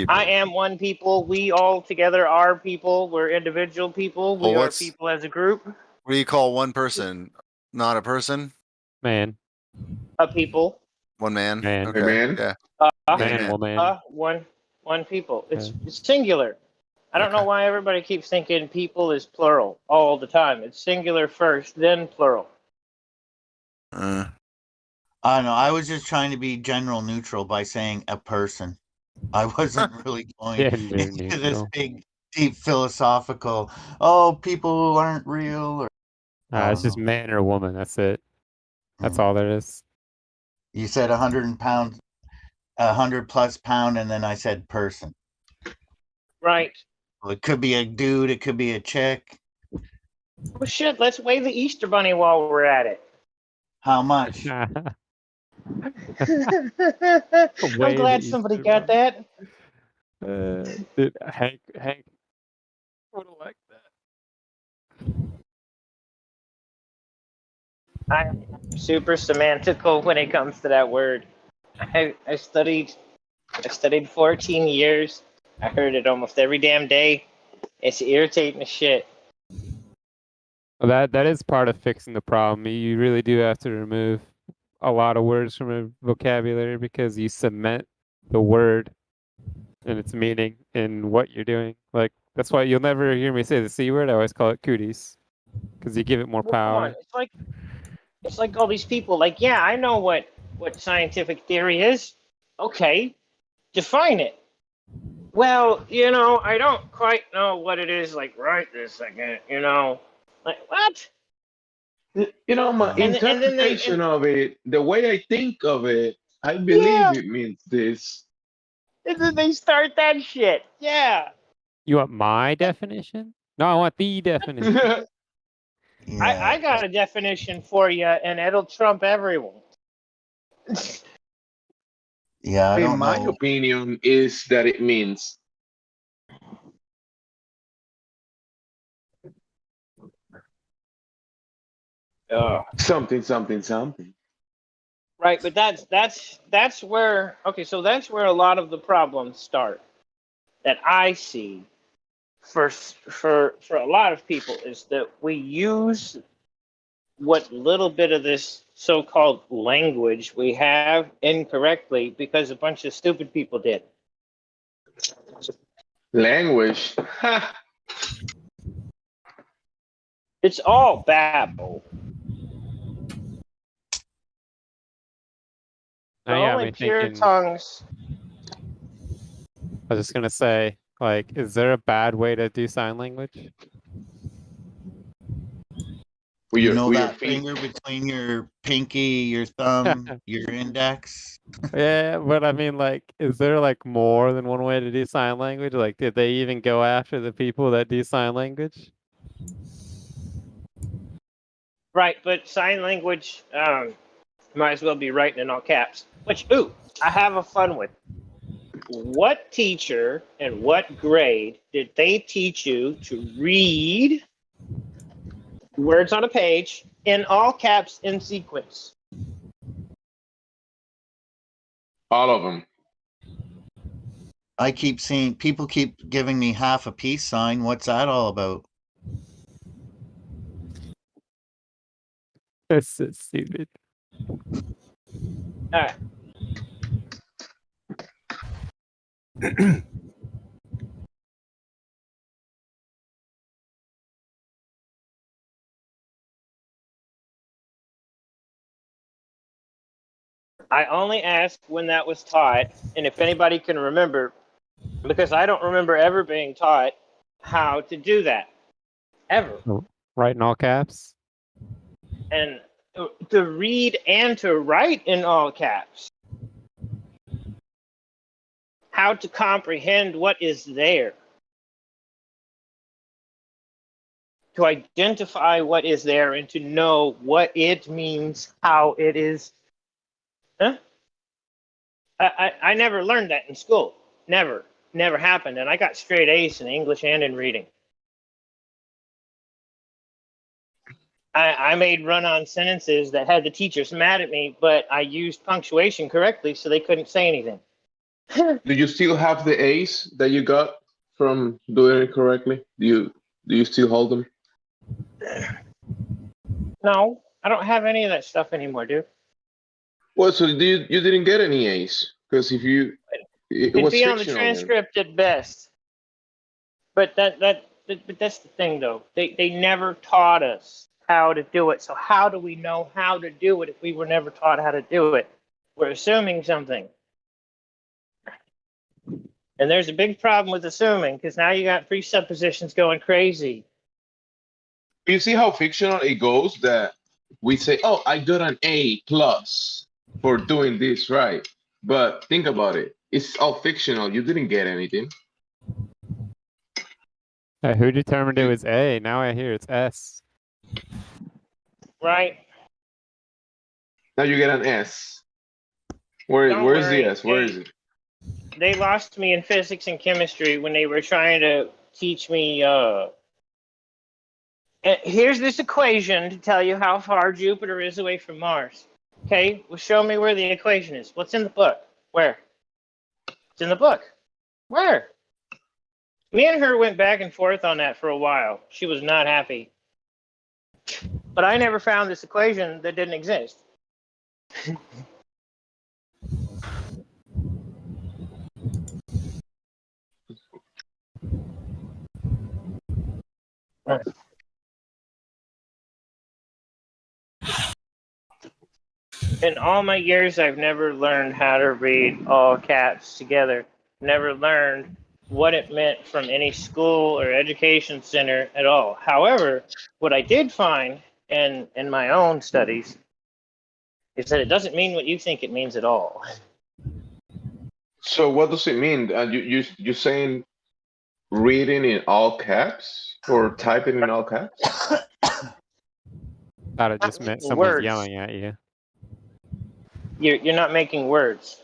Speaker 5: I am one people. We all together are people. We're individual people. We are people as a group.
Speaker 22: What do you call one person? Not a person?
Speaker 19: Man.
Speaker 5: A people.
Speaker 22: One man?
Speaker 19: Man.
Speaker 22: Okay.
Speaker 3: Man.
Speaker 22: Yeah.
Speaker 5: One people. It's singular. I don't know why everybody keeps thinking people is plural all the time. It's singular first, then plural.
Speaker 10: I don't know. I was just trying to be general neutral by saying a person. I wasn't really going into this big, deep philosophical, people aren't real.
Speaker 19: It's just man or woman. That's it. That's all there is.
Speaker 10: You said 100 plus pound, and then I said person.
Speaker 5: Right.
Speaker 10: Well, it could be a dude. It could be a chick.
Speaker 5: Well, shit, let's weigh the Easter Bunny while we're at it.
Speaker 10: How much?
Speaker 5: I'm glad somebody got that.
Speaker 19: Dude, Hank would have liked that.
Speaker 5: I'm super semantical when it comes to that word. I studied 14 years. I heard it almost every damn day. It's irritating as shit.
Speaker 19: Well, that is part of fixing the problem. You really do have to remove a lot of words from a vocabulary because you cement the word and its meaning in what you're doing. Like that's why you'll never hear me say the C word. I always call it cooties because you give it more
Speaker 5: Well, come on.
Speaker 19: power.
Speaker 5: It's like all these people. Like, yeah, I know what scientific theory is. Okay, define it. Well, I don't quite know what it is. Like right this second, like what?
Speaker 3: My
Speaker 5: And then
Speaker 3: interpretation of it, the way I think of it, I
Speaker 5: yeah,
Speaker 3: believe it means this.
Speaker 5: and then they start that shit. Yeah.
Speaker 19: You want my definition? No, I want the definition.
Speaker 5: I got a definition for you, and it'll trump everyone.
Speaker 10: Yeah, I
Speaker 3: In
Speaker 10: don't
Speaker 3: my
Speaker 10: know.
Speaker 3: opinion, is that it means something, something, something.
Speaker 5: Right, but that's where so that's where a lot of the problems start that I see for a lot of people is that we use what little bit of this so-called language we have incorrectly because a bunch of stupid people did.
Speaker 3: Language.
Speaker 5: It's all babble. The
Speaker 19: Now you got
Speaker 5: only
Speaker 19: me
Speaker 5: pure
Speaker 19: thinking.
Speaker 5: tongues.
Speaker 19: I was just gonna say, like, is there a bad way to do sign language?
Speaker 10: You know that finger between your pinky, your thumb, your index?
Speaker 19: Yeah, but I mean, like, is there like more than one way to do sign language? Like, did they even go after the people that do sign language?
Speaker 5: Right, but sign language might as well be writing in all caps. Which, I have a fun with. What teacher and what grade did they teach you to read words on a page in all caps in sequence?
Speaker 3: All of them.
Speaker 10: I keep seeing people keep giving me half a peace sign. What's that all about?
Speaker 19: That's so stupid.
Speaker 5: All right. I only ask when that was taught, and if anybody can remember, because I don't remember ever being taught how to do that. Ever.
Speaker 19: Right in all caps?
Speaker 5: And to read and to write in all caps. How to comprehend what is there. To identify what is there and to know what it means, how it is. Huh? I never learned that in school. Never happened. And I got straight A's in English and in reading. I made run-on sentences that had the teachers mad at me, but I used punctuation correctly, so they couldn't say anything.
Speaker 3: Do you still have the A's that you got from doing it correctly? Do you still hold them?
Speaker 5: No, I don't have any of that stuff anymore, dude.
Speaker 3: Well, so you didn't get any A's because if it
Speaker 5: It'd
Speaker 3: was
Speaker 5: be on the
Speaker 3: fictional then.
Speaker 5: transcript at best. But but that's the thing, though. They never taught us how to do it. So how do we know how to do it if we were never taught how to do it? We're assuming something. And there's a big problem with assuming because now you got presuppositions going crazy.
Speaker 3: You see how fictional it goes that we say, "Oh, I got an A plus for doing this right," but think about it. It's all fictional. You didn't get anything.
Speaker 19: Who determined it was A? Now I hear it's S.
Speaker 5: Right.
Speaker 3: Now you get an S. Where's the S? Where is it?
Speaker 5: They lost me in physics and chemistry when they were trying to teach me. Here's this equation to tell you how far Jupiter is away from Mars. Okay, well, show me where the equation is. What's in the book? Where? It's in the book. Where? Me and her went back and forth on that for a while. She was not happy. But I never found this equation that didn't exist. In all my years, I've never learned how to read all caps together. Never learned what it meant from any school or education center at all. However, what I did find in my own studies is that it doesn't mean what you think it means at all.
Speaker 3: So what does it mean? You're saying reading in all caps or typing in all caps?
Speaker 19: Thought it just meant someone's
Speaker 5: Words.
Speaker 19: yelling at you.
Speaker 5: You're not making words.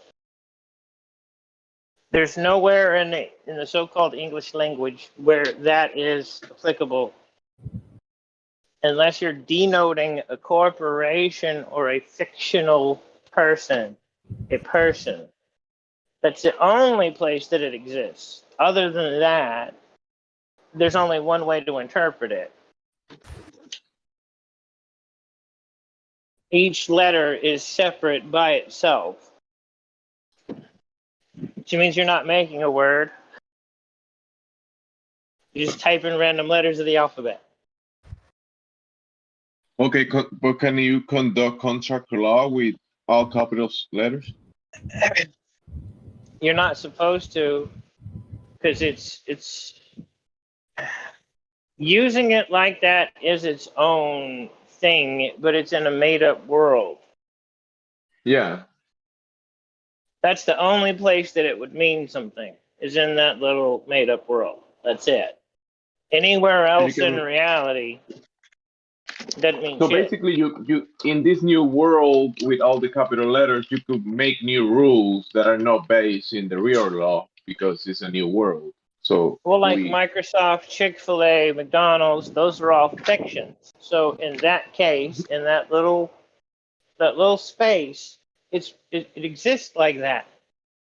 Speaker 5: There's nowhere in the so-called English language where that is applicable, unless you're denoting a corporation or a fictional person, a person. That's the only place that it exists. Other than that, there's only one way to interpret it. Each letter is separate by itself. Which means you're not making a word. You just type in random letters of the alphabet.
Speaker 3: Okay, but can you conduct contract law with all capital letters?
Speaker 5: You're not supposed to, because it's using it like that is its own thing, but it's in a made-up world.
Speaker 3: Yeah.
Speaker 5: That's the only place that it would mean something, is in that little made-up world. That's it. Anywhere else in reality doesn't mean
Speaker 3: So
Speaker 5: shit.
Speaker 3: basically, you in this new world with all the capital letters, you could make new rules that are not based in the real law because it's a new world. So
Speaker 5: Well, like Microsoft, Chick-fil-A, McDonald's, those are all fictions. So in that case, in that little space, it exists like that.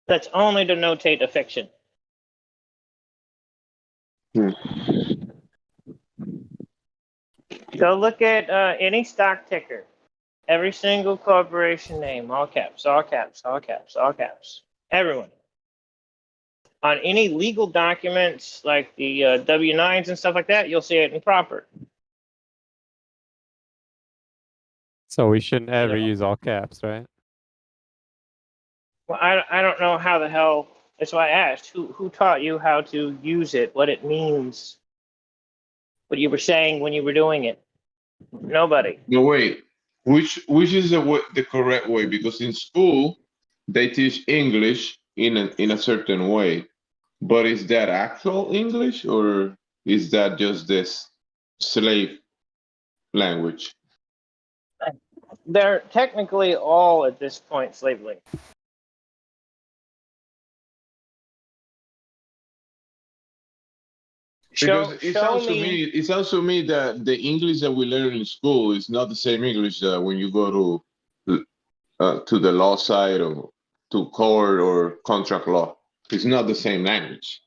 Speaker 5: That's only to notate a fiction. Go look at any stock ticker. Every single corporation name, all caps, all caps, all caps, all caps. Everyone. On any legal documents like the W-9s and stuff like that, you'll see it in proper.
Speaker 19: So we shouldn't ever use all caps, right?
Speaker 5: Well, I don't know how the hell. That's why I asked. Who taught you how to use it? What it means? What you were saying when you were doing it? Nobody.
Speaker 3: no, wait. Which is the correct way? Because in school they teach English in a certain way, but is that actual English or is that just this slave language?
Speaker 5: They're technically all at this point slavery.
Speaker 3: Because it sounds to me that the English that we learn in school is not the same English that when you go to the law side or to court or contract law. It's not the same language.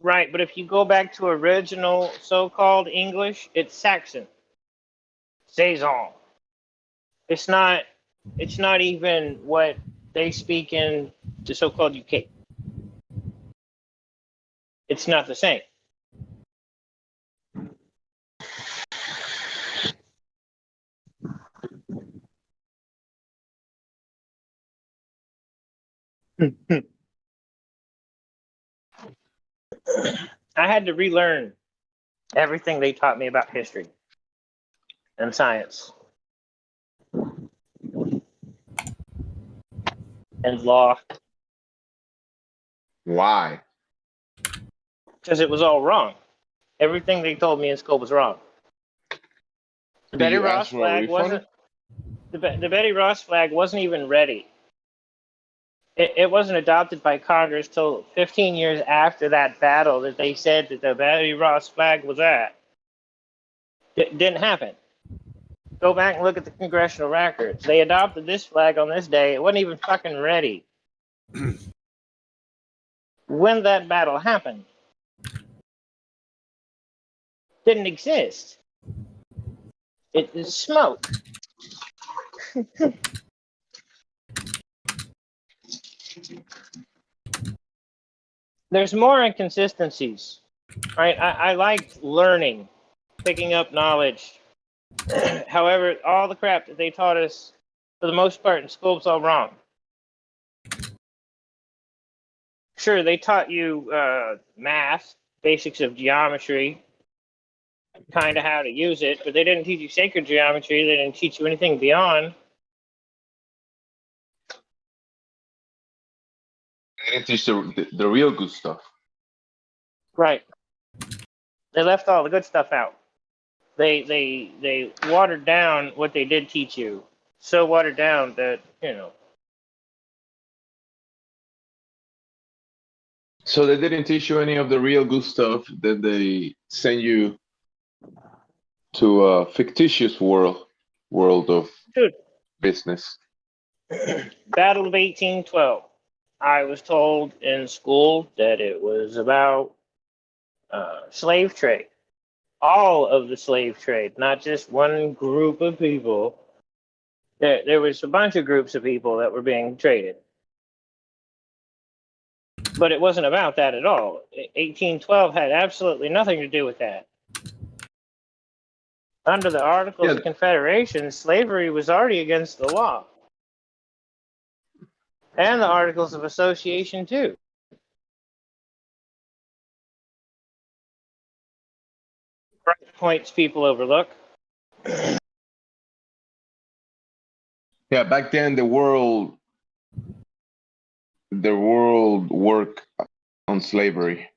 Speaker 5: Right, but if you go back to original so-called English, it's Saxon. Saison. It's not even what they speak in the so-called UK. It's not the same. I had to relearn everything they taught me about history and science and law.
Speaker 3: Why?
Speaker 5: Because it was all wrong. Everything they told me in school was wrong. The Betty Ross flag wasn't. The Betty Ross flag wasn't even ready. It wasn't adopted by Congress till 15 years after that battle that they said that the Betty Ross flag was at. It didn't happen. Go back and look at the congressional records. They adopted this flag on this day. It wasn't even fucking ready when that battle happened. Didn't exist. It is smoke. There's more inconsistencies, right? I liked learning, picking up knowledge. However, all the crap that they taught us, for the most part, in school was all wrong. Sure, they taught you math, basics of geometry, kind of how to use it, but they didn't teach you sacred geometry. They didn't teach you anything beyond.
Speaker 3: They didn't teach the real good stuff.
Speaker 5: Right. They left all the good stuff out. They watered down what they did teach you. So watered down that, you know.
Speaker 3: So they didn't teach you any of the real good stuff. Then they send you to a fictitious world of
Speaker 5: Dude.
Speaker 3: business.
Speaker 5: Battle of 1812. I was told in school that it was about slave trade. All of the slave trade, not just one group of people. There was a bunch of groups of people that were being traded. But it wasn't about that at all. 1812 had absolutely nothing to do with that. Under the Articles of Confederation, slavery was already against the law. And the Articles of Association, too. Points people overlook.
Speaker 3: Yeah, back then the world worked on slavery.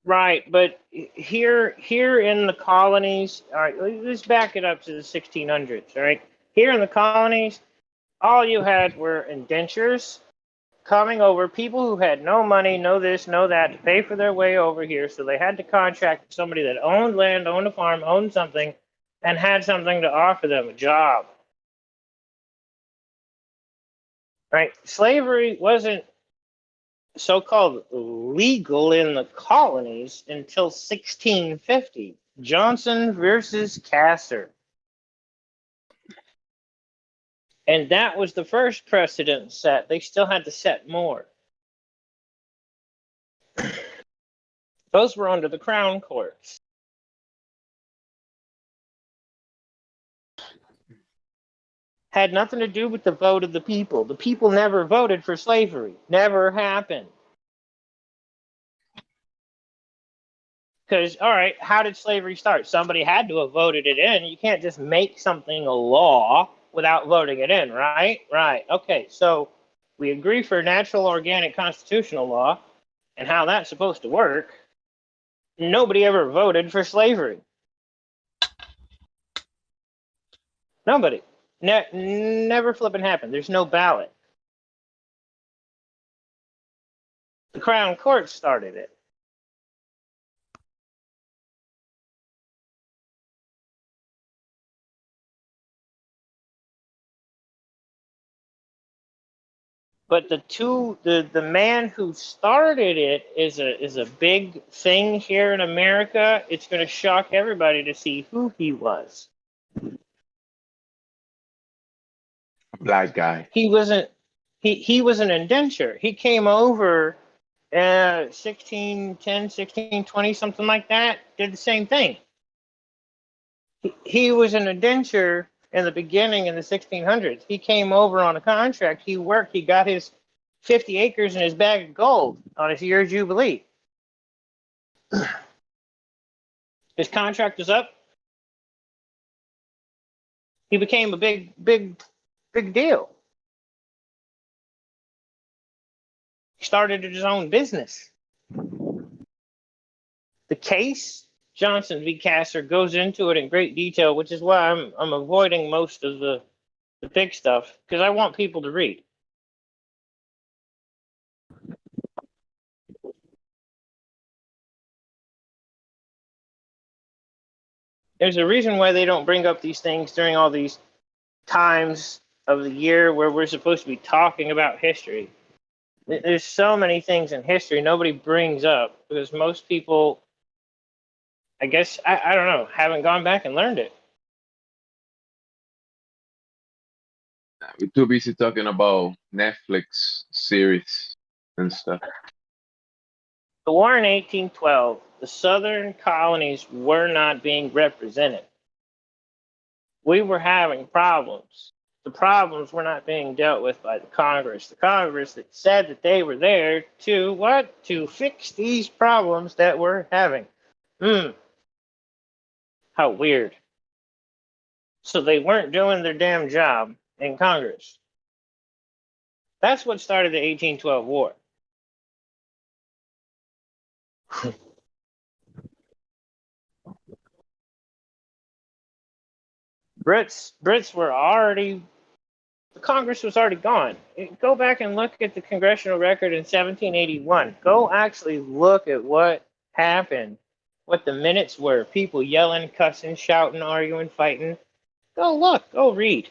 Speaker 5: Right, but here in the colonies, all right, let's back it up to the 1600s, all right? Here in the colonies, all you had were indentures coming over, people who had no money, no this, no that, to pay for their way over here, so they had to contract with somebody that owned land, owned a farm, owned something, and had something to offer them, a job. Right? Slavery wasn't so-called legal in the colonies until 1650. Johnson versus Casser. And that was the first precedent set. They still had to set more. Those were under the Crown Courts. Had nothing to do with the vote of the people. The people never voted for slavery. Never happened. Because, all right, how did slavery start? Somebody had to have voted it in. You can't just make something a law without voting it in, right? Right. Okay, so we agree for natural organic constitutional law and how that's supposed to work. Nobody ever voted for slavery. Nobody. Never flipping happened. There's no ballot. The Crown Court started it. But the man who started it is a big thing here in America. It's going to shock everybody to see who he was.
Speaker 3: Black guy.
Speaker 5: He wasn't. He was an indenture. He came over 1610, 1620, something like that. Did the same thing. He was an indenture in the beginning in the 1600s. He came over on a contract. He worked. He got his 50 acres and his bag of gold on his year of jubilee. His contract was up. He became a big deal. He started his own business. The case, Johnson v. Casser, goes into it in great detail, which is why I'm avoiding most of the big stuff, because I want people to read. There's a reason why they don't bring up these things during all these times of the year where we're supposed to be talking about history. There's so many things in history nobody brings up because most people, I guess, I don't know, haven't gone back and learned it.
Speaker 3: We're too busy talking about Netflix series and stuff.
Speaker 5: The war in 1812, the southern colonies were not being represented. We were having problems. The problems were not being dealt with by the Congress. The Congress that said that they were there to what? To fix these problems that we're having. How weird. So they weren't doing their damn job in Congress. That's what started the 1812 war. Brits were already, the Congress was already gone. Go back and look at the congressional record in 1781. Go actually look at what happened, what the minutes were. People yelling, cussing, shouting, arguing, fighting. Go look, go read.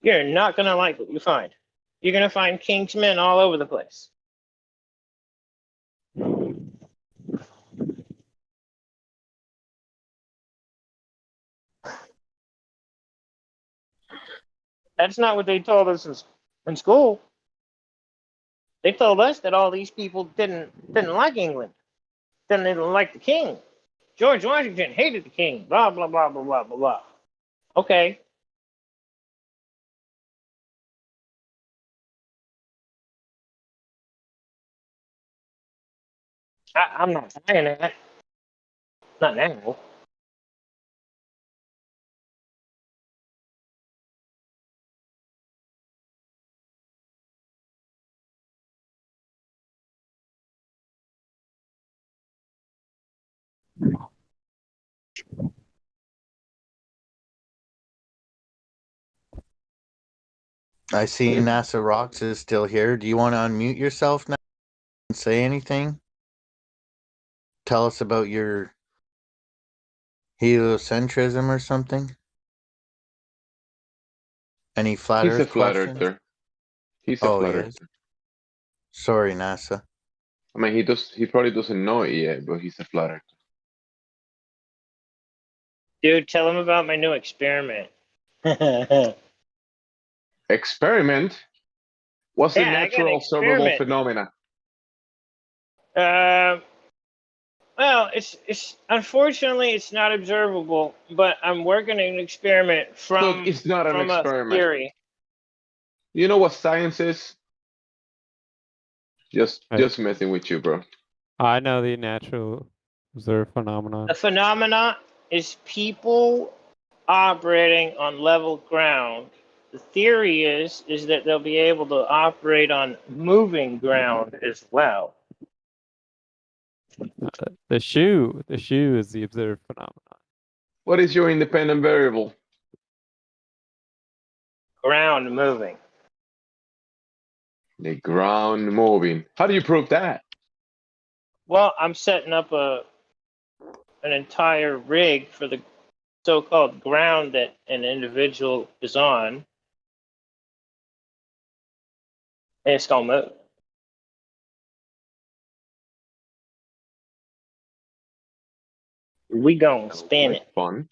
Speaker 5: You're not going to like what you find. You're going to find king's men all over the place. That's not what they told us in school. They told us that all these people didn't like England. Didn't like the king. George Washington hated the king. Blah, blah, blah, blah, blah, blah, blah. Okay. I'm not saying that. Not now.
Speaker 10: I see NASA Rocks is still here. Do you want to unmute yourself now and say anything? Tell us about your heliocentrism or something? Any flat
Speaker 3: He's a
Speaker 10: Earth
Speaker 3: flat
Speaker 10: questions?
Speaker 3: earther. He's a
Speaker 10: Oh,
Speaker 3: flat
Speaker 10: he is?
Speaker 3: earther.
Speaker 10: Sorry, NASA.
Speaker 3: I mean, he probably doesn't know it yet, but he's a flat earther.
Speaker 5: Dude, tell them about my new experiment.
Speaker 3: Experiment? What's the
Speaker 5: Yeah, I got an
Speaker 3: natural observable
Speaker 5: experiment.
Speaker 3: phenomena?
Speaker 5: Well, it's unfortunately it's not observable, but I'm working on an experiment from
Speaker 3: Look, it's not an
Speaker 5: a
Speaker 3: experiment.
Speaker 5: theory.
Speaker 3: You know what science is? Just
Speaker 19: Right.
Speaker 3: messing with you, bro.
Speaker 19: I know the natural observed phenomenon.
Speaker 5: The phenomena is people operating on level ground. The theory is that they'll be able to operate on moving ground as well.
Speaker 19: The shoe is the observed phenomenon.
Speaker 3: What is your independent variable?
Speaker 5: Ground moving.
Speaker 3: The ground moving. How do you prove that?
Speaker 5: Well, I'm setting up an entire rig for the so-called ground that an individual is on, and it's gonna move. We gonna spin it.
Speaker 3: Fun.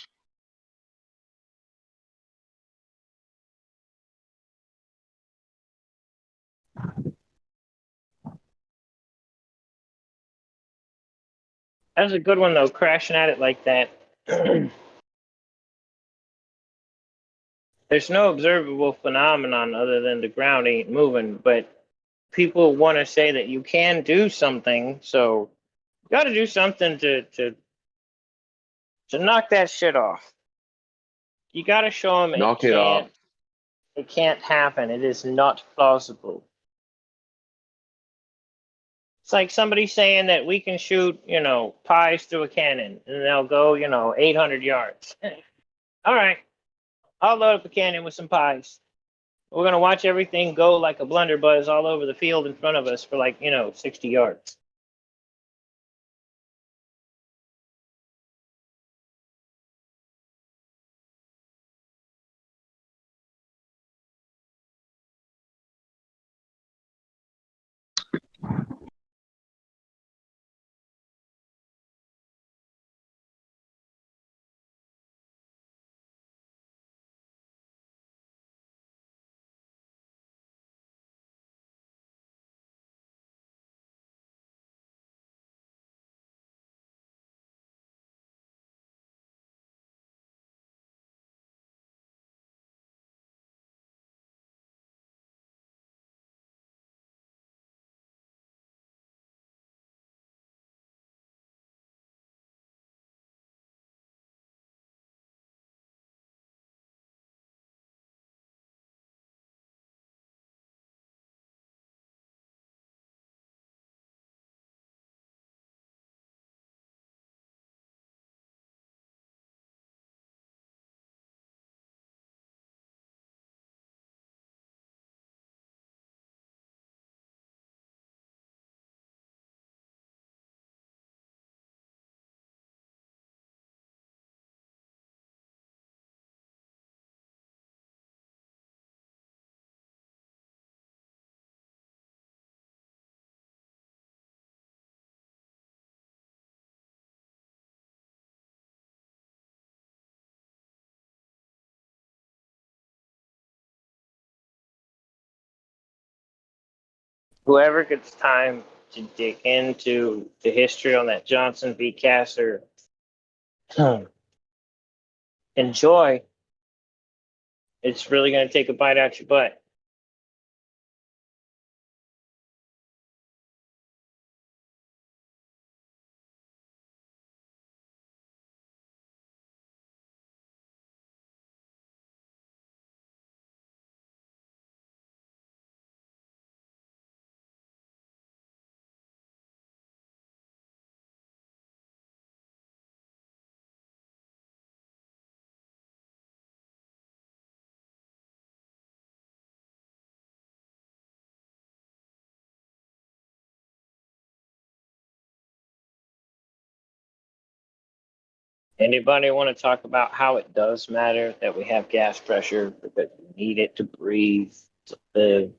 Speaker 5: That was a good one though, crashing at it like that. There's no observable phenomenon other than the ground ain't moving, but people want to say that you can do something, so you got to do something to knock that shit off. You got to show them
Speaker 3: Knock it off.
Speaker 5: it can't happen. It is not plausible. It's like somebody saying that we can shoot, pies through a cannon and they'll go, 800 yards. All right, I'll load up a cannon with some pies. We're going to watch everything go like a blunderbuss all over the field in front of us for 60 yards. Whoever gets time to dig into the history on that Johnson v. Casser, enjoy. It's really going to take a bite out your butt. Anybody want to talk about how it does matter that we have gas pressure because we need it to breathe, to live?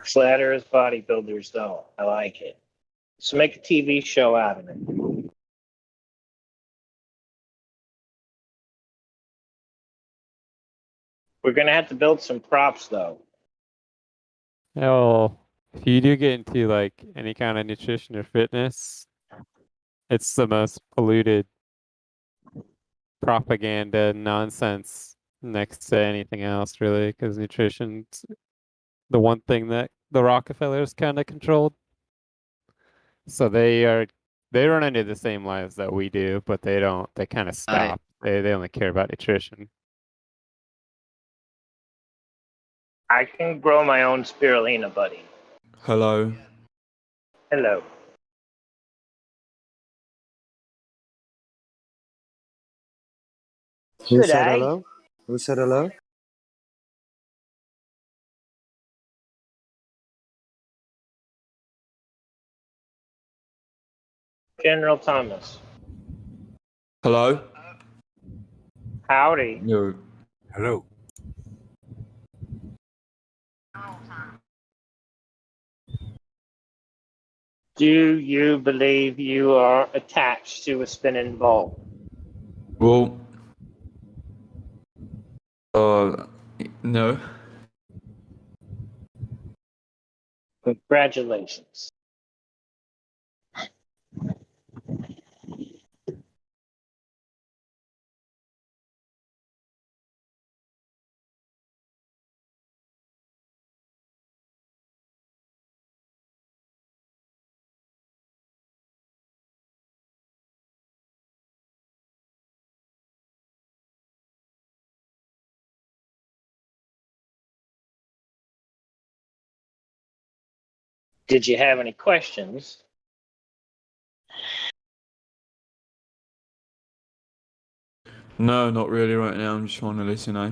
Speaker 5: Flat Earth bodybuilders, though. I like it. Let's make a TV show out of it. We're going to have to build some props, though.
Speaker 19: Oh, if you do get into like any kind of nutrition or fitness, it's the most polluted propaganda nonsense next to anything else, really, because nutrition's the one thing that the Rockefellers kind of controlled. So they run into the same lives that we do, but they don't. They kind of stop. They only care about nutrition.
Speaker 5: I can grow my own spirulina, buddy.
Speaker 1: Hello.
Speaker 5: Hello.
Speaker 15: Who
Speaker 5: Good
Speaker 15: said
Speaker 5: day.
Speaker 15: hello? Who said hello?
Speaker 5: General Thomas.
Speaker 1: Hello.
Speaker 5: Howdy.
Speaker 1: No.
Speaker 20: Hello.
Speaker 5: Do you believe you are attached to a spinning ball?
Speaker 1: Well. No.
Speaker 5: Congratulations. Did you have any questions?
Speaker 1: No, not really right now. I'm just trying to listen, eh?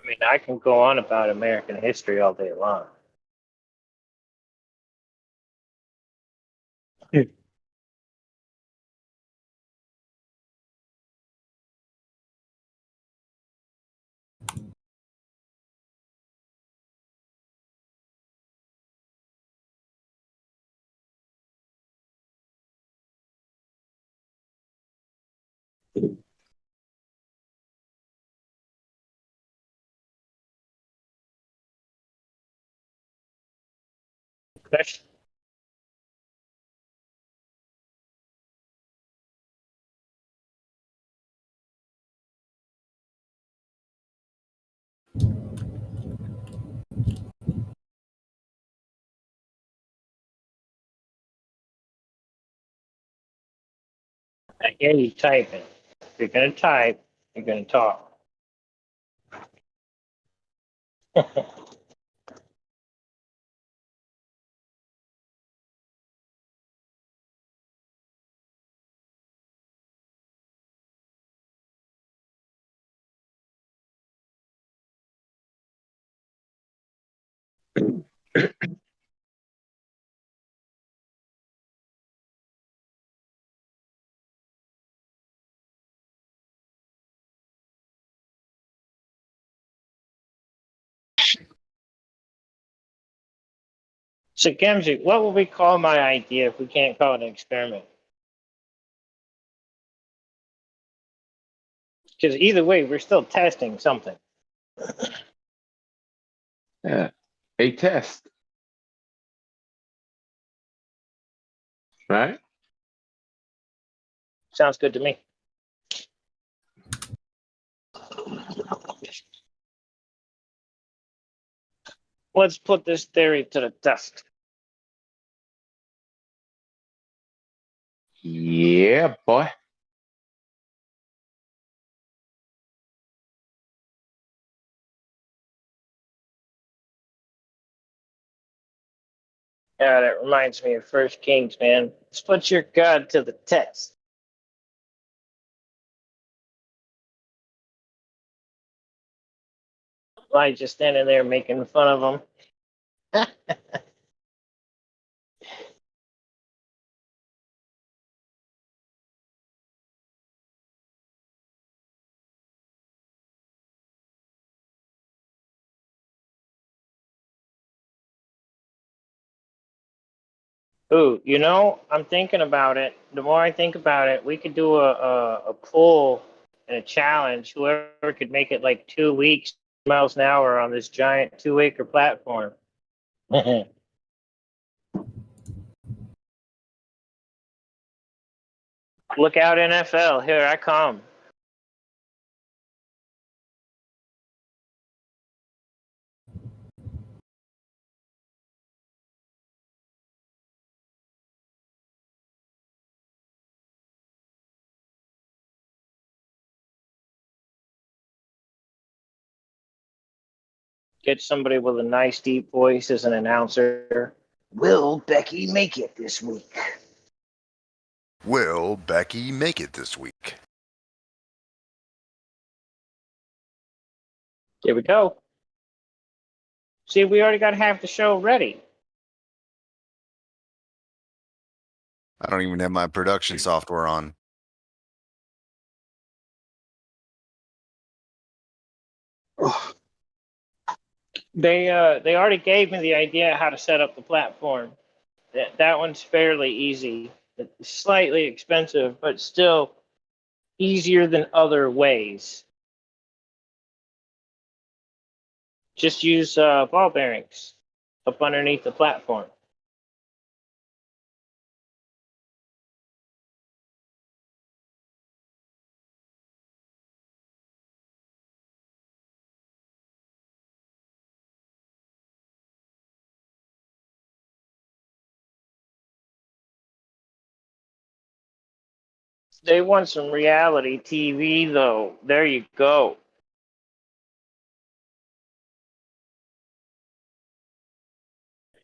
Speaker 5: I mean, I can go on about American history all day long. I hear you typing. If you're gonna type, you're gonna talk. So, Gemsy, what will we call my idea if we can't call it an experiment? Because either way, we're still testing something.
Speaker 3: Yeah. A test. Right?
Speaker 5: Sounds good to me. Let's put this theory to the test.
Speaker 3: Yeah, boy.
Speaker 5: Yeah, that reminds me of First Kings, man. Let's put your God to the test. Elijah standing there making fun of him. Ooh, you know, I'm thinking about it. The more I think about it, we could do a poll and a challenge. Whoever could make it like 2 weeks, miles an hour on this giant 2 acre platform. Look out, NFL. Here I come. Get somebody with a nice deep voice as an announcer. Will Becky make it this week?
Speaker 22: Will Becky make it this week?
Speaker 5: Here we go. See, we already got half the show ready.
Speaker 22: I don't even have my production software on.
Speaker 5: They already gave me the idea how to set up the platform. That one's fairly easy. It's slightly expensive, but still easier than other ways. Just use ball bearings up underneath the platform. They want some reality TV, though. There you go.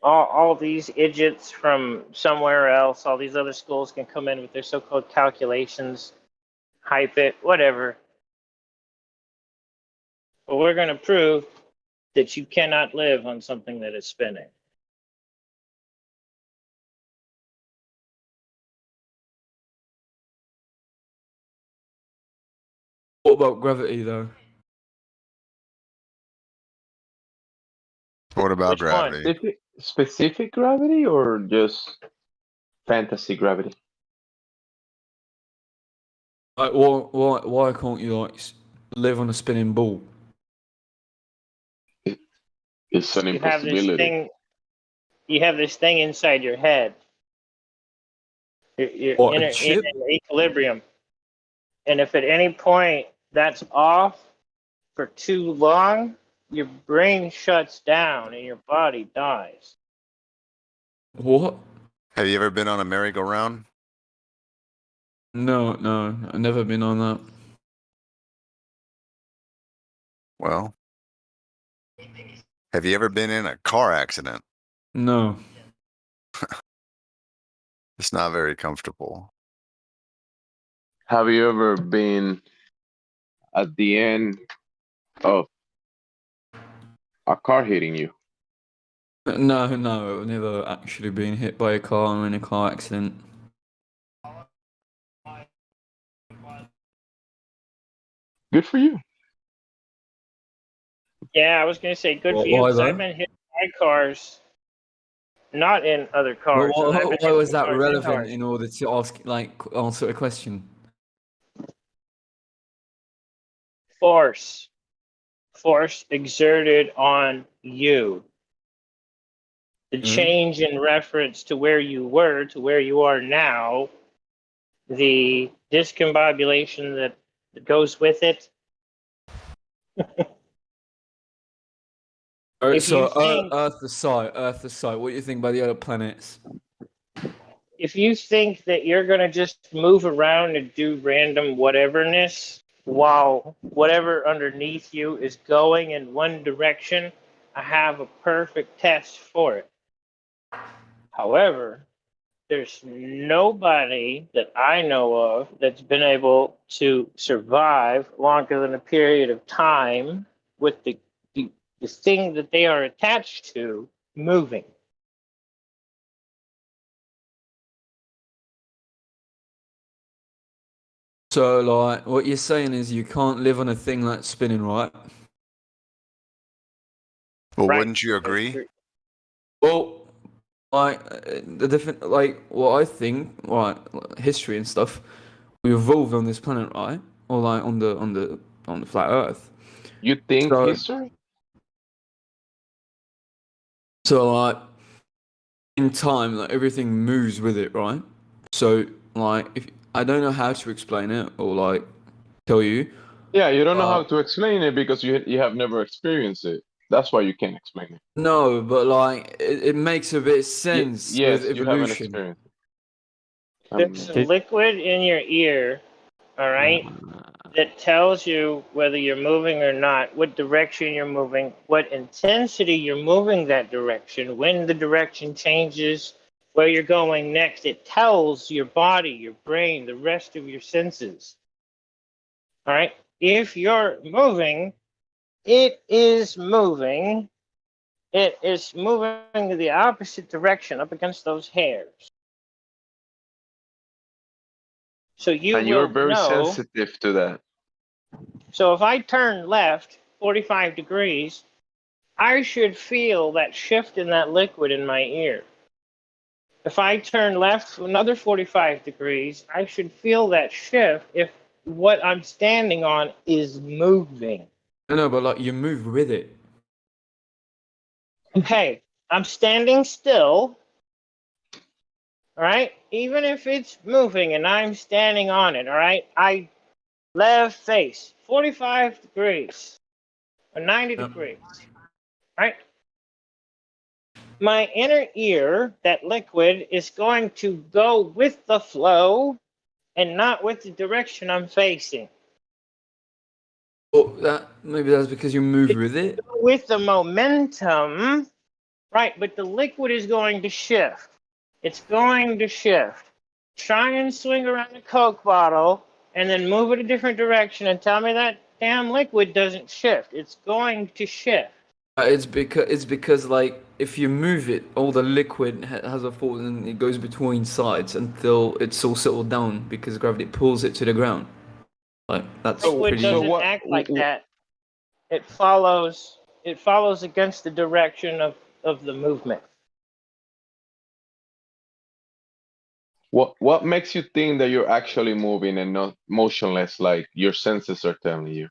Speaker 5: All these idiots from somewhere else, all these other schools can come in with their so-called calculations, hype it, whatever. But we're going to prove that you cannot live on something that is spinning.
Speaker 1: What about gravity, though?
Speaker 22: What about
Speaker 5: Which one?
Speaker 22: gravity?
Speaker 3: Specific gravity or just fantasy gravity?
Speaker 1: Like, why can't you like live on a spinning ball?
Speaker 3: It's an
Speaker 5: You have this
Speaker 3: impossibility.
Speaker 5: thing. you have this thing inside your head. You're
Speaker 1: What,
Speaker 5: in,
Speaker 1: a chip?
Speaker 5: in equilibrium. And if at any point that's off for too long, your brain shuts down and your body dies.
Speaker 1: What?
Speaker 22: Have you ever been on a merry-go-round?
Speaker 1: No, I've never been on that.
Speaker 22: Well, have you ever been in a car accident?
Speaker 1: No.
Speaker 22: It's not very comfortable.
Speaker 3: Have you ever been at the end of a car hitting you?
Speaker 1: No, I've never actually been hit by a car or in a car accident.
Speaker 3: Good for you.
Speaker 5: Yeah, I was going to say good for you
Speaker 1: Why
Speaker 5: because I've
Speaker 1: though?
Speaker 5: been hit by cars, not in other
Speaker 1: Well,
Speaker 5: cars. And I've been
Speaker 1: why
Speaker 5: hit
Speaker 1: was
Speaker 5: by
Speaker 1: that
Speaker 5: cars
Speaker 1: relevant
Speaker 5: indoors.
Speaker 1: in order to answer a question?
Speaker 5: Force exerted on you. The change in reference to where you were to where you are now, the discombobulation that goes with it.
Speaker 1: Alright,
Speaker 5: If you
Speaker 1: so
Speaker 5: think
Speaker 1: Earth aside, what do you think about the other planets?
Speaker 5: if you think that you're going to just move around and do random whateverness while whatever underneath you is going in one direction, I have a perfect test for it. However, there's nobody that I know of that's been able to survive longer than a period of time with the thing that they are attached to moving.
Speaker 1: So, like, what you're saying is you can't live on a thing that's spinning, right?
Speaker 22: Well,
Speaker 5: Right.
Speaker 22: wouldn't you agree?
Speaker 1: Well, like the different, like what I think, right, like, history and stuff. We evolved on this planet, right? Or like on the flat Earth.
Speaker 3: You think
Speaker 1: So,
Speaker 3: history?
Speaker 1: so like in time, like everything moves with it, right? So, like, if I don't know how to explain it or like tell you,
Speaker 3: Yeah, you don't know how
Speaker 1: but
Speaker 3: to explain it because you have never experienced it. That's why you can't explain it.
Speaker 1: no, but like it makes a bit of sense with
Speaker 3: Yes, you haven't
Speaker 1: evolution.
Speaker 3: experienced it.
Speaker 5: There's a liquid in your ear, all right, that tells you whether you're moving or not, what direction you're moving, what intensity you're moving that direction, when the direction changes, where you're going next. It tells your body, your brain, the rest of your senses. All right. If you're moving, it is moving. It is moving in the opposite direction up against those hairs. So you
Speaker 3: And you're
Speaker 5: will
Speaker 3: very
Speaker 5: know.
Speaker 3: sensitive to that.
Speaker 5: So if I turn left 45 degrees, I should feel that shift in that liquid in my ear. If I turn left another 45 degrees, I should feel that shift if what I'm standing on is moving.
Speaker 1: No, but like you move with it.
Speaker 5: Okay, I'm standing still. All right, even if it's moving and I'm standing on it, all right, I left face 45 degrees or 90 degrees, right? My inner ear, that liquid, is going to go with the flow and not with the direction I'm facing.
Speaker 1: Well, maybe that's because you move with it.
Speaker 5: With the momentum, right? But the liquid is going to shift. It's going to shift. Try and swing around a Coke bottle and then move it a different direction and tell me that damn liquid doesn't shift. It's going to shift.
Speaker 1: It's because like if you move it, all the liquid has a force and it goes between sides until it's all settled down because gravity pulls it to the ground. Like that's
Speaker 5: Liquid
Speaker 1: pretty.
Speaker 5: doesn't act like that. It follows against the direction of the movement.
Speaker 3: What makes you think that you're actually moving and not motionless like your senses are telling you?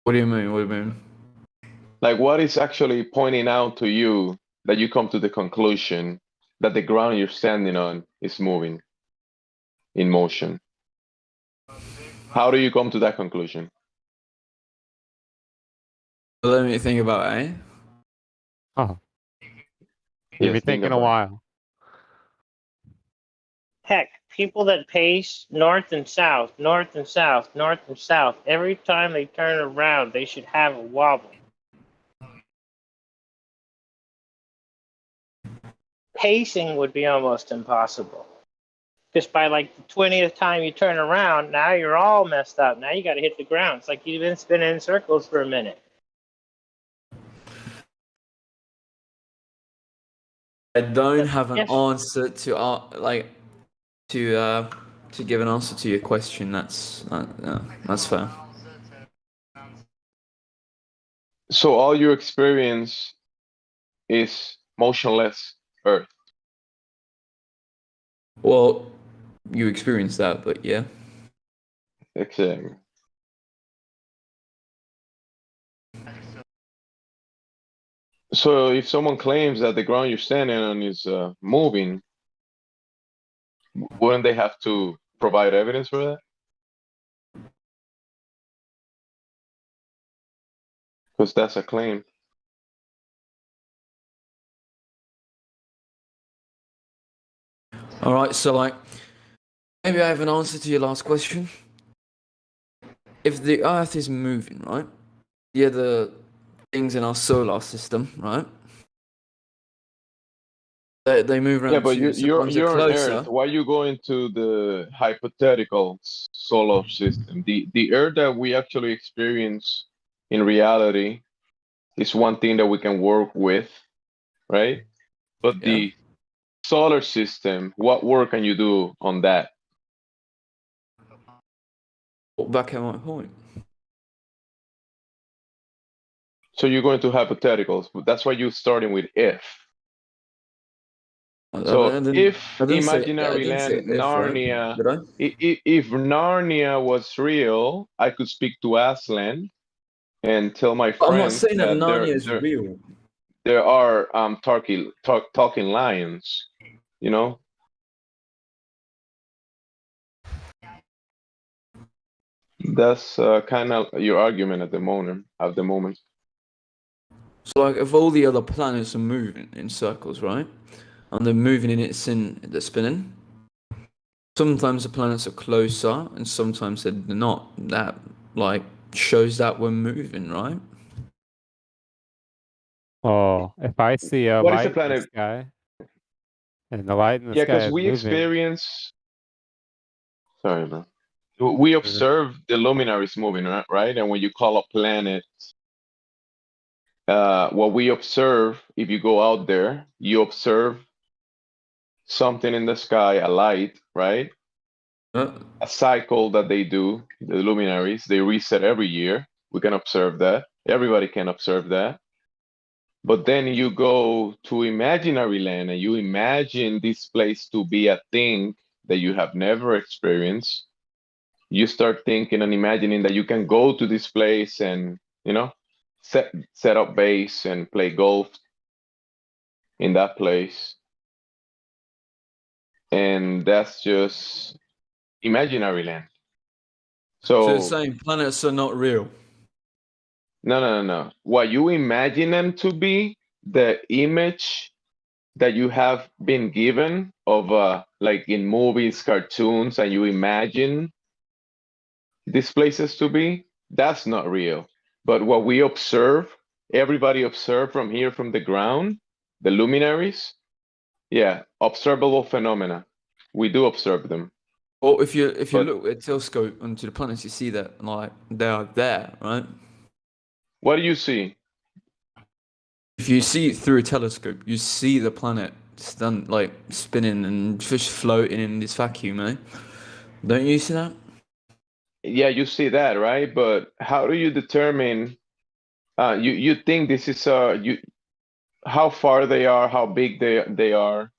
Speaker 1: What do you mean? What do you mean?
Speaker 3: Like what is actually pointing out to you that you come to the conclusion that the ground you're standing on is moving in motion? How do you come to that conclusion?
Speaker 1: Let me think about it, eh?
Speaker 19: Oh, you've been thinking a while. Heck, people that pace north and south, north and south, north and south, every time they turn around, they should have a wobble. Pacing would be almost impossible. Because by like the 20th time you turn around, now you're all messed up. Now you got to hit the ground. It's like you've been spinning in circles for a minute.
Speaker 1: I don't have an answer to to give an answer to your question. That's fair.
Speaker 3: So all you experience is motionless Earth.
Speaker 1: Well, you experience that, but yeah.
Speaker 3: Exactly. So if someone claims that the ground you're standing on is moving, wouldn't they have to provide evidence for that? Because that's a claim.
Speaker 1: All right, so like, maybe I have an answer to your last question. If the Earth is moving, right? The other things in our solar system, right? They move around.
Speaker 3: Yeah, but
Speaker 1: too.
Speaker 3: you're on Earth. Why you go into the hypothetical solar system? The Earth that we actually experience in reality is one thing that we can work with, right? But the solar system, what work can you do on that?
Speaker 1: Back at my point.
Speaker 3: So you're going to hypotheticals. That's why you're starting with if. So if imaginary land Narnia, if Narnia was real, I could speak to Aslan and tell my friends
Speaker 1: I'm not saying that Narnia is
Speaker 3: there,
Speaker 1: real.
Speaker 3: there are talking lions, you know. That's kind of your argument at the moment.
Speaker 1: So like, if all the other planets are moving in circles, right, and they're moving they're spinning. Sometimes the planets are closer, and sometimes they're not. That like shows that we're moving, right?
Speaker 19: Oh, if I see a
Speaker 3: What is the
Speaker 19: light in the
Speaker 3: planet?
Speaker 19: sky, and the light in the
Speaker 3: Yeah,
Speaker 19: sky
Speaker 3: because
Speaker 19: is
Speaker 3: we
Speaker 19: moving,
Speaker 3: experience. Sorry, bro. We observe the luminaries moving, right? And when you call a planet, what we observe, if you go out there, you observe something in the sky, a light, right? A cycle that they do, the luminaries, they reset every year. We can observe that. Everybody can observe that. But then you go to imaginary land and you imagine this place to be a thing that you have never experienced. You start thinking and imagining that you can go to this place and, set up base and play golf in that place. And that's just imaginary land.
Speaker 1: So you're saying planets are not real?
Speaker 3: No. What you imagine them to be, the image that you have been given of like in movies, cartoons, and you imagine these places to be, that's not real. But what we observe, everybody observe from here from the ground, the luminaries, yeah, observable phenomena. We do observe them.
Speaker 1: Or if you look with a telescope onto the planets, you see that like they are there, right?
Speaker 3: What do you see?
Speaker 1: If you see it through a telescope, you see the planet like spinning and just floating in this vacuum, eh? Don't you see that?
Speaker 3: Yeah, you see that, right? But how do you determine? You think this is how far they are, how big they are?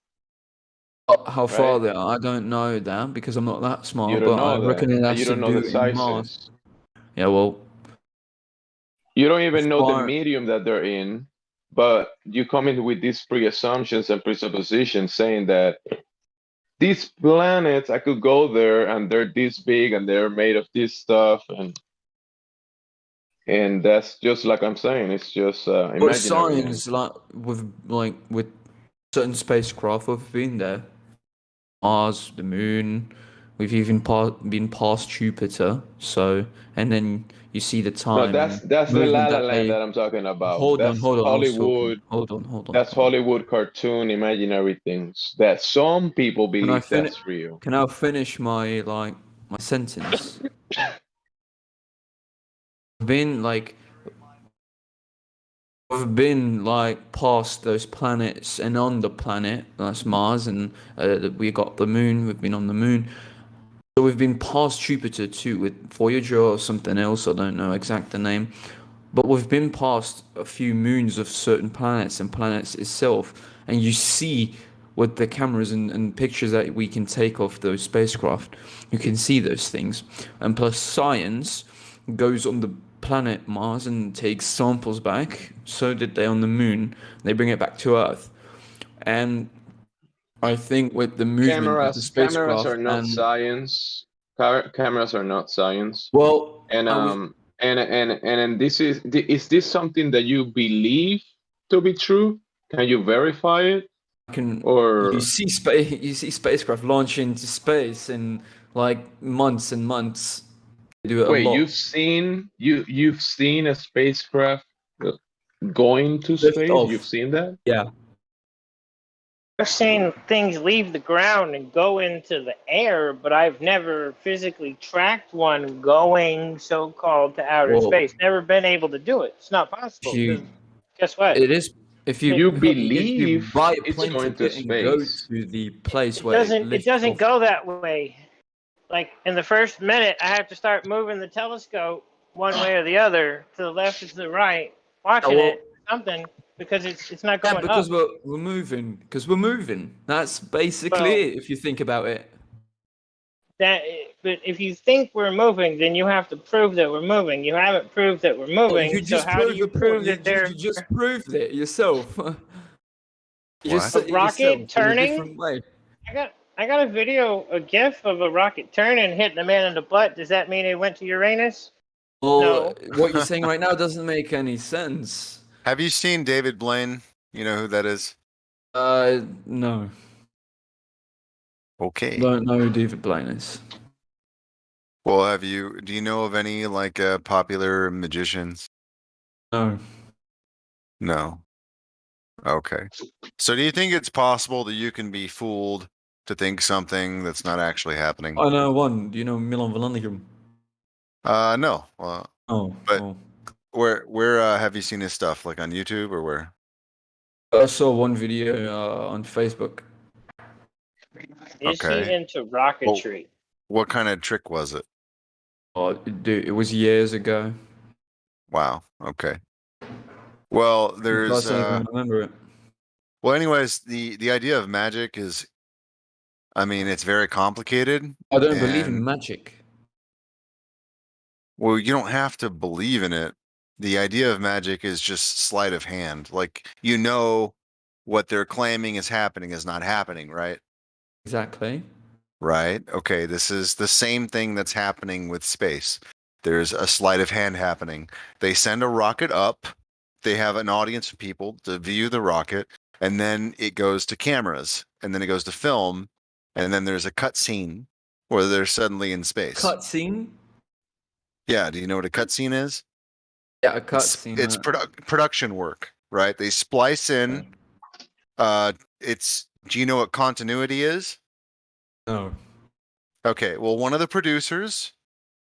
Speaker 1: How far they are, I don't know that because I'm not that smart.
Speaker 3: You don't
Speaker 1: but
Speaker 3: know
Speaker 1: I reckon it
Speaker 3: that.
Speaker 1: has
Speaker 3: You
Speaker 1: to
Speaker 3: don't know
Speaker 1: do
Speaker 3: the
Speaker 1: in mass.
Speaker 3: sizes.
Speaker 1: Yeah, well,
Speaker 3: you don't even know the medium that they're in, but you come in with these pre-assumptions and presuppositions saying that these planets, I could go there and they're this big and they're made of this stuff, and that's just like I'm saying, it's just
Speaker 1: But
Speaker 3: imaginary. And
Speaker 1: science, with certain spacecraft, have been there. Mars, the Moon. We've even been past Jupiter. So, and then you see the
Speaker 3: no,
Speaker 1: time
Speaker 3: that's
Speaker 1: and
Speaker 3: the
Speaker 1: movement
Speaker 3: La La
Speaker 1: that
Speaker 3: Land
Speaker 1: they.
Speaker 3: that I'm talking about.
Speaker 1: Hold on,
Speaker 3: That's
Speaker 1: hold on. I was talking.
Speaker 3: Hollywood. That's
Speaker 1: Hold on.
Speaker 3: Hollywood cartoon imaginary things that some people
Speaker 1: Can I
Speaker 3: believe
Speaker 1: finish?
Speaker 3: that's real.
Speaker 1: Can I finish my sentence? Been like We've been past those planets and on the planet, that's Mars, and we got the moon. We've been on the moon. So we've been past Jupiter too with Voyager or something else. I don't know exact the name, but we've been past a few moons of certain planets and planets itself, and you see with the cameras and pictures that we can take of those spacecraft, you can see those things, and plus science goes on the planet Mars and takes samples back. So did they on the moon. They bring it back to Earth, and I think with the movement of the
Speaker 3: Cameras
Speaker 1: spacecraft
Speaker 3: are not
Speaker 1: and
Speaker 3: science. Cameras are not science.
Speaker 1: well,
Speaker 3: And
Speaker 1: I was
Speaker 3: and this is this something that you believe to be true? Can you verify it?
Speaker 1: can you
Speaker 3: Or
Speaker 1: see you see spacecraft launch into space in months and months. They do it a
Speaker 3: wait,
Speaker 1: lot.
Speaker 3: you've seen a spacecraft going to
Speaker 1: Lift
Speaker 3: space?
Speaker 1: off.
Speaker 3: You've seen that?
Speaker 1: Yeah.
Speaker 5: I've seen things leave the ground and go into the air, but I've never physically tracked one going so-called to outer
Speaker 1: Well,
Speaker 5: space. Never been able to do it. It's not
Speaker 1: if
Speaker 5: possible because
Speaker 1: you
Speaker 5: guess what?
Speaker 1: it is if you
Speaker 3: You
Speaker 1: if you
Speaker 3: believe
Speaker 1: buy a
Speaker 3: it's
Speaker 1: plane
Speaker 3: going to
Speaker 1: ticket and go
Speaker 3: space.
Speaker 1: to the place
Speaker 5: It
Speaker 1: where it
Speaker 5: doesn't. It
Speaker 1: lifts
Speaker 5: doesn't
Speaker 1: off.
Speaker 5: go that way. Like in the first minute, I have to start moving the telescope one way or the other, to the left or to the right, watching
Speaker 1: Well,
Speaker 5: it, something, because it's not
Speaker 1: yeah,
Speaker 5: going
Speaker 1: because
Speaker 5: up.
Speaker 1: we're moving. Because we're moving. That's basically
Speaker 5: Well,
Speaker 1: it. If you think about it.
Speaker 5: but if you think we're moving, then you have to prove that we're moving. You haven't proved that we're
Speaker 1: Well,
Speaker 5: moving,
Speaker 1: you
Speaker 5: so
Speaker 1: just
Speaker 5: how do
Speaker 1: proved
Speaker 5: you
Speaker 1: the point.
Speaker 5: prove
Speaker 1: You,
Speaker 5: that
Speaker 1: you
Speaker 5: they're
Speaker 1: you just proved it yourself. You just
Speaker 22: What?
Speaker 5: a
Speaker 1: said it
Speaker 5: rocket
Speaker 1: yourself in a
Speaker 5: turning?
Speaker 1: different way.
Speaker 5: I got a video, a GIF of a rocket turning, hitting a man in the butt. Does that mean it went to Uranus?
Speaker 1: Well,
Speaker 5: No.
Speaker 1: what you're saying right now doesn't make any sense.
Speaker 22: Have you seen David Blaine? You know who that is?
Speaker 1: No.
Speaker 22: Okay.
Speaker 1: Don't know who David Blaine is.
Speaker 22: Well, do you know of any popular magicians?
Speaker 1: No.
Speaker 22: No. Okay. So do you think it's possible that you can be fooled to think something that's not actually happening?
Speaker 1: I know one. Do you know Milan Vallandigham?
Speaker 22: No. But
Speaker 1: oh.
Speaker 22: Where have you seen his stuff? Like on YouTube or where?
Speaker 1: I saw one video on Facebook.
Speaker 5: Is he
Speaker 22: Okay.
Speaker 5: into rocketry?
Speaker 22: What kind of trick was it?
Speaker 1: Oh, dude, it was years ago.
Speaker 22: Wow. Okay. Well,
Speaker 1: I
Speaker 22: there's
Speaker 1: don't even remember it.
Speaker 22: well, anyways, the idea of magic is, I mean, it's very complicated.
Speaker 1: I don't believe in magic.
Speaker 22: Well, you don't have to believe in it. The idea of magic is just sleight of hand. Like, you know, what they're claiming is happening is not happening, right?
Speaker 1: Exactly.
Speaker 22: Right. Okay. This is the same thing that's happening with space. There's a sleight of hand happening. They send a rocket up. They have an audience of people to view the rocket, and then it goes to cameras, and then it goes to film, and then there's a cut scene where they're suddenly in space.
Speaker 1: Cut scene?
Speaker 22: Yeah. Do you know what a cut scene is?
Speaker 1: Yeah, a cut scene.
Speaker 22: It's production work, right? They splice in. Do you know what continuity is?
Speaker 1: No.
Speaker 22: Okay, well, one of the producers,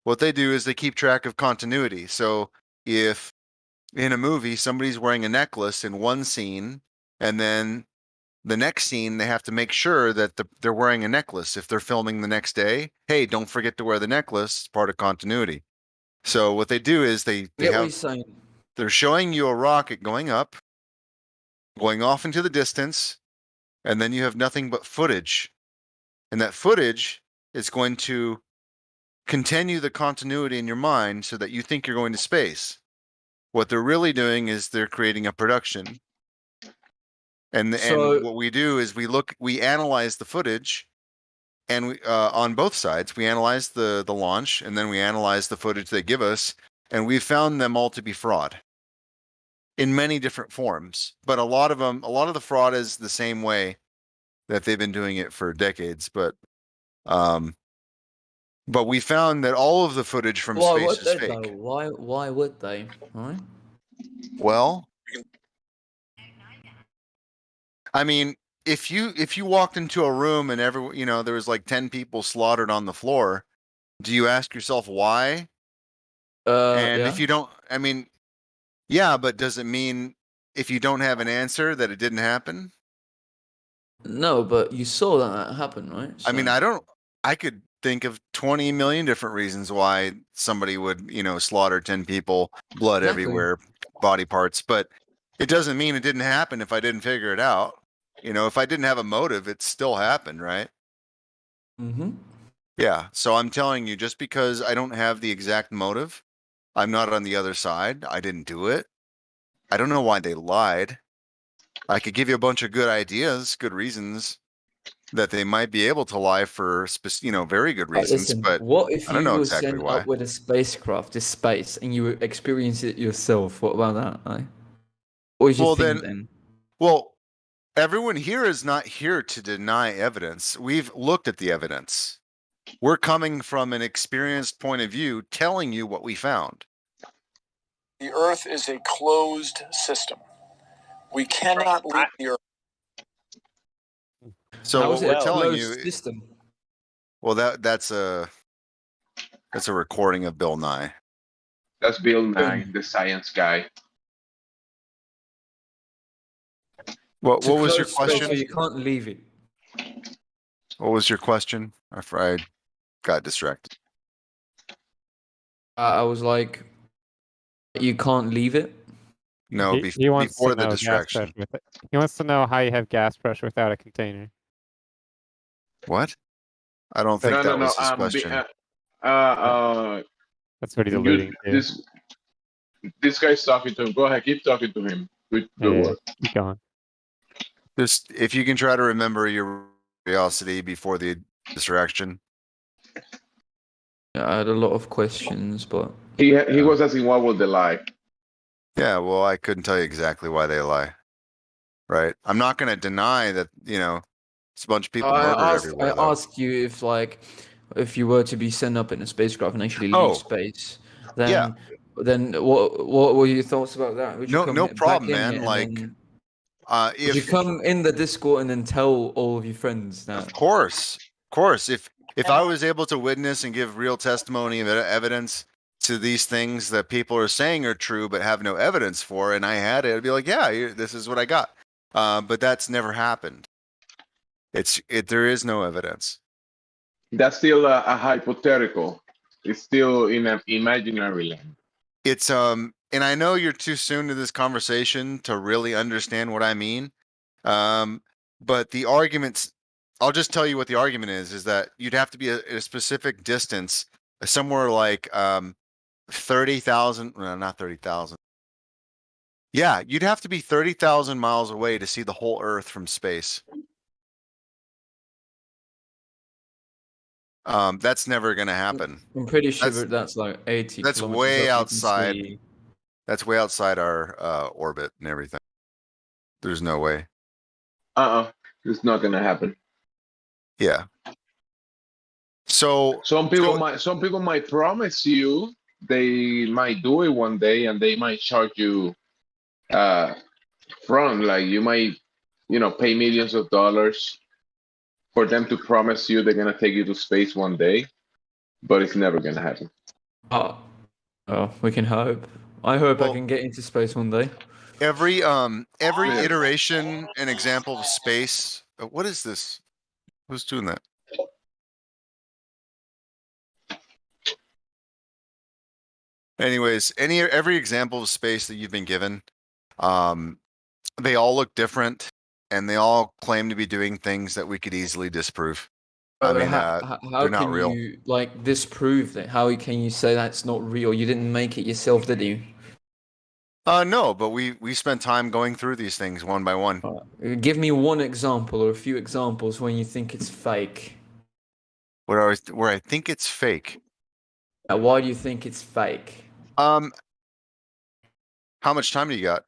Speaker 22: what they do is they keep track of continuity. So if in a movie somebody's wearing a necklace in one scene, and then the next scene they have to make sure that they're wearing a necklace. If they're filming the next day, hey, don't forget to wear the necklace. It's part of continuity. So what they do is they
Speaker 1: Get what
Speaker 22: have
Speaker 1: you're saying.
Speaker 22: they're showing you a rocket going up, going off into the distance, and then you have nothing but footage. And that footage is going to continue the continuity in your mind so that you think you're going to space. What they're really doing is they're creating a production. And
Speaker 1: So-
Speaker 22: what we do is we analyze the footage, and we on both sides we analyze the launch, and then we analyze the footage they give us, and we found them all to be fraud in many different forms. But a lot of the fraud is the same way that they've been doing it for decades. But we found that all of the footage from
Speaker 1: why
Speaker 22: space
Speaker 1: would
Speaker 22: is
Speaker 1: they
Speaker 22: fake.
Speaker 1: though? Why would they? Right?
Speaker 22: Well, I mean, if you walked into a room and there was like 10 people slaughtered on the floor, do you ask yourself why? And
Speaker 1: yeah.
Speaker 22: if you don't, I mean, yeah, but does it mean if you don't have an answer that it didn't happen?
Speaker 1: No, but you saw that happen, right?
Speaker 22: I mean, I could think of 20 million different reasons why somebody would, slaughter 10 people, blood
Speaker 1: Exactly.
Speaker 22: everywhere, body parts, but it doesn't mean it didn't happen if I didn't figure it out. If I didn't have a motive, it still happened, right?
Speaker 1: Mm-hmm.
Speaker 22: Yeah. So I'm telling you, just because I don't have the exact motive, I'm not on the other side. I didn't do it. I don't know why they lied. I could give you a bunch of good ideas, good reasons that they might be able to lie for, very good reasons.
Speaker 1: Listen,
Speaker 22: but
Speaker 1: what if
Speaker 22: I don't
Speaker 1: you
Speaker 22: know
Speaker 1: were
Speaker 22: exactly
Speaker 1: sent
Speaker 22: why.
Speaker 1: up with a spacecraft to space and you experience it yourself? What about that? What would you think then?
Speaker 22: Well, everyone here is not here to deny evidence. We've looked at the evidence. We're coming from an experienced point of view, telling you what we found.
Speaker 12: The Earth is a closed system. We cannot leave the Earth.
Speaker 22: So
Speaker 1: How
Speaker 22: what
Speaker 1: is it
Speaker 22: we're
Speaker 1: a
Speaker 22: telling
Speaker 1: closed
Speaker 22: you,
Speaker 1: system?
Speaker 22: well, that's a recording of Bill Nye.
Speaker 3: That's Bill Nye, the science guy.
Speaker 22: What
Speaker 1: It's a
Speaker 22: was your
Speaker 1: closed space,
Speaker 22: question?
Speaker 1: so you can't leave it.
Speaker 22: What was your question? I got distracted.
Speaker 1: I was like, you can't leave it.
Speaker 22: No,
Speaker 19: He wants
Speaker 22: before
Speaker 19: to
Speaker 22: the
Speaker 19: know
Speaker 22: distraction.
Speaker 19: gas pressure he wants to know how you have gas pressure without a container.
Speaker 22: What? I don't think that was his question.
Speaker 19: That's what he's alluding to.
Speaker 3: This guy's talking to him. Go ahead, keep talking to him. Good work.
Speaker 19: Keep going.
Speaker 22: Just if you can try to remember your curiosity before the distraction.
Speaker 1: Yeah, I had a lot of questions, but
Speaker 3: he was asking what would they lie.
Speaker 22: Yeah, well, I couldn't tell you exactly why they lie. Right? I'm not going to deny that, it's a bunch of people murdered everywhere.
Speaker 1: I asked you if you were to be sent up in a spacecraft and actually leave space, then what were your thoughts about that? Would you come
Speaker 22: no
Speaker 1: back
Speaker 22: problem,
Speaker 1: in
Speaker 22: man.
Speaker 1: it and
Speaker 22: Like,
Speaker 1: then,
Speaker 22: if
Speaker 1: would you come in the Discord and then tell all of your friends that?
Speaker 22: Of course. If I was able to witness and give real testimony and evidence to these things that people are saying are true but have no evidence for, and I had it, I'd be like, yeah, this is what I got. But that's never happened. There is no evidence.
Speaker 3: That's still a hypothetical. It's still in an imaginary land.
Speaker 22: It's and I know you're too soon to this conversation to really understand what I mean. But the arguments, I'll just tell you what the argument is that you'd have to be at a specific distance, somewhere like 30,000, no, not 30,000. Yeah, you'd have to be 30,000 miles away to see the whole Earth from space. That's never going to happen.
Speaker 1: I'm pretty sure that's like 80
Speaker 22: That's
Speaker 1: kilometers
Speaker 22: way
Speaker 1: up, you can
Speaker 22: outside.
Speaker 1: see.
Speaker 22: That's way outside our orbit and everything. There's no way.
Speaker 3: It's not going to happen.
Speaker 22: Yeah. So
Speaker 3: some people might promise you they might do it one day, and they might charge you like you might pay millions of dollars for them to promise you they're going to take you to space one day, but it's never going to happen.
Speaker 1: Oh, we can hope. I hope I can get into space one day.
Speaker 22: Every iteration and example of space. What is this? Who's doing that? Anyways, every example of space that you've been given, they all look different, and they all claim to be doing things that we could easily disprove. I mean,
Speaker 1: how
Speaker 22: they're not
Speaker 1: can
Speaker 22: real.
Speaker 1: you like disprove that? How can you say that's not real? You didn't make it yourself, did you?
Speaker 22: No, but we spent time going through these things one by one.
Speaker 1: Give me one example or a few examples when you think it's fake.
Speaker 22: Where I think it's fake.
Speaker 1: Why do you think it's fake?
Speaker 22: How much time do you got?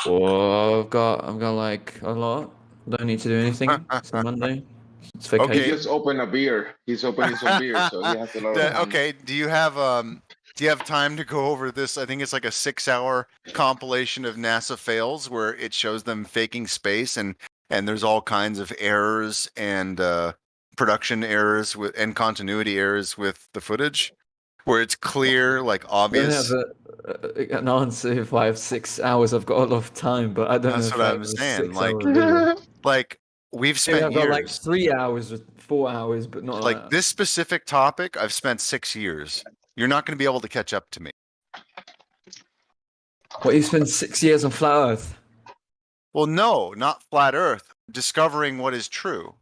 Speaker 1: Oh, I've got like a lot. Don't need to do anything. It's a Monday. It's vacation.
Speaker 22: Okay.
Speaker 3: He just opened a beer. He's opening some beer, so he has a lot of time.
Speaker 22: Okay. Do you have time to go over this? I think it's like a 6-hour compilation of NASA fails where it shows them faking space and there's all kinds of errors and production errors and continuity errors with the footage where it's clear, like obvious.
Speaker 1: I don't have an answer if I have 6 hours. I've got a lot of time, but I don't
Speaker 22: That's
Speaker 1: know if
Speaker 22: what
Speaker 1: I
Speaker 22: I'm
Speaker 1: have a
Speaker 22: saying.
Speaker 1: 6-hour video.
Speaker 22: Like we've
Speaker 1: Maybe
Speaker 22: spent
Speaker 1: I've got like
Speaker 22: years.
Speaker 1: 3 hours or 4 hours, but not
Speaker 22: Like this specific topic, I've spent 6 years. You're not going to be able to catch up to me.
Speaker 1: What, you spent 6 years on flat Earth?
Speaker 22: Well, no, not flat Earth. Discovering what is true.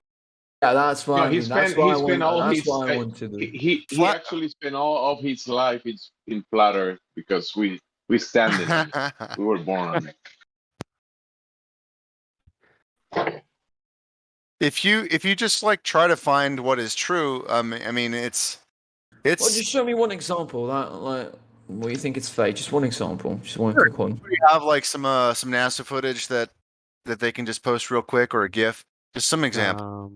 Speaker 1: Yeah, that's why.
Speaker 3: No,
Speaker 1: I mean, that's why I want. That's what I want to do.
Speaker 3: He actually spent all of his life in flat Earth because we standing on it. We were born on it.
Speaker 22: If you just like try to find what is true, I mean, it's.
Speaker 1: Well, just show me one example that like what you think it's fake. Just one example. Just one quick one.
Speaker 22: We have like some NASA footage that they can just post real quick or a GIF. Just some example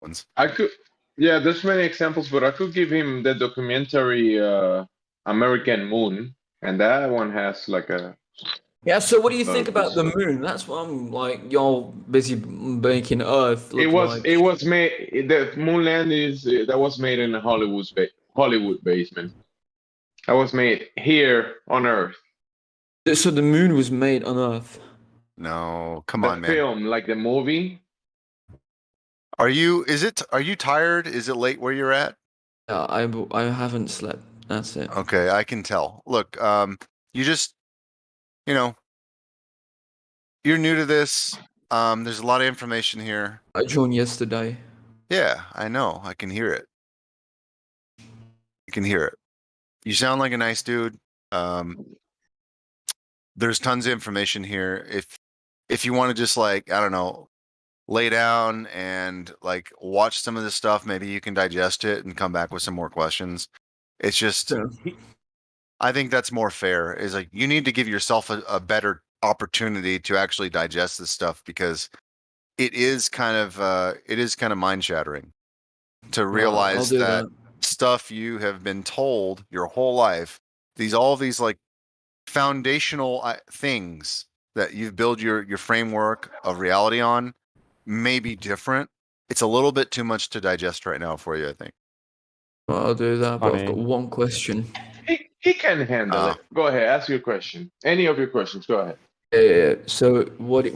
Speaker 22: ones.
Speaker 3: I could, yeah, there's many examples, but I could give him the documentary American Moon, and that one has like a.
Speaker 1: Yeah. So, what do you think about the moon? That's what I'm like. Y'all busy making Earth. Look
Speaker 3: It was made. The moon land that was made in a Hollywood basement. That was made here on Earth.
Speaker 1: So the moon was made on Earth.
Speaker 22: No, come
Speaker 3: the
Speaker 22: on, man.
Speaker 3: Film, like the movie.
Speaker 22: Are you tired? Is it late where you're at?
Speaker 1: Yeah, I haven't slept. That's it.
Speaker 22: Okay, I can tell. Look, you just, you're new to this. There's a lot of information here.
Speaker 1: I joined yesterday.
Speaker 22: Yeah, I know. I can hear it. I can hear it. You sound like a nice dude. There's tons of information here. If you want to just like, I don't know, lay down and like watch some of this stuff, maybe you can digest it and come back with some more questions. It's just, I think that's more fair. Is like you need to give yourself a better opportunity to actually digest this stuff because it is kind of mind shattering to realize that stuff you have been told your whole life, all these like foundational things that you've built your framework of reality on may be different. It's a little bit too much to digest right now for you, I think.
Speaker 1: Well, I'll do that, but I've got one question.
Speaker 3: He can handle it. Go ahead, ask your question. Any of your questions, go ahead.
Speaker 1: Yeah. So what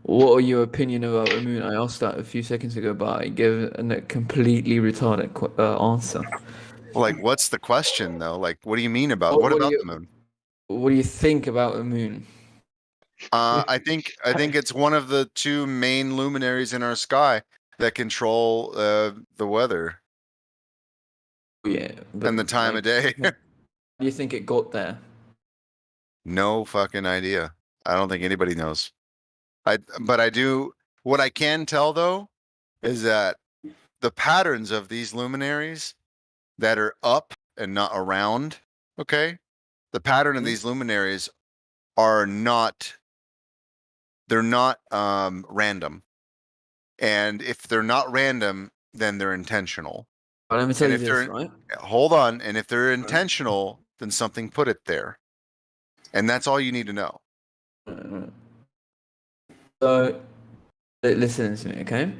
Speaker 1: are your opinion about the moon? I asked that a few seconds ago, but I gave a completely retarded answer.
Speaker 22: Like, what's the question though? Like, what do you mean about the moon?
Speaker 1: What do you think about the moon?
Speaker 22: I think it's one of the two main luminaries in our sky that control the weather.
Speaker 1: Yeah,
Speaker 22: and the time of day.
Speaker 1: Do you think it got there?
Speaker 22: No fucking idea. I don't think anybody knows. But I do. What I can tell though is that the patterns of these luminaries that are up and not around, okay? The pattern of these luminaries are not. They're not random. And if they're not random, then they're intentional.
Speaker 1: But let me tell you this, right?
Speaker 22: Hold on. And if they're intentional, then something put it there. And that's all you need to know.
Speaker 1: So, listen to me, okay?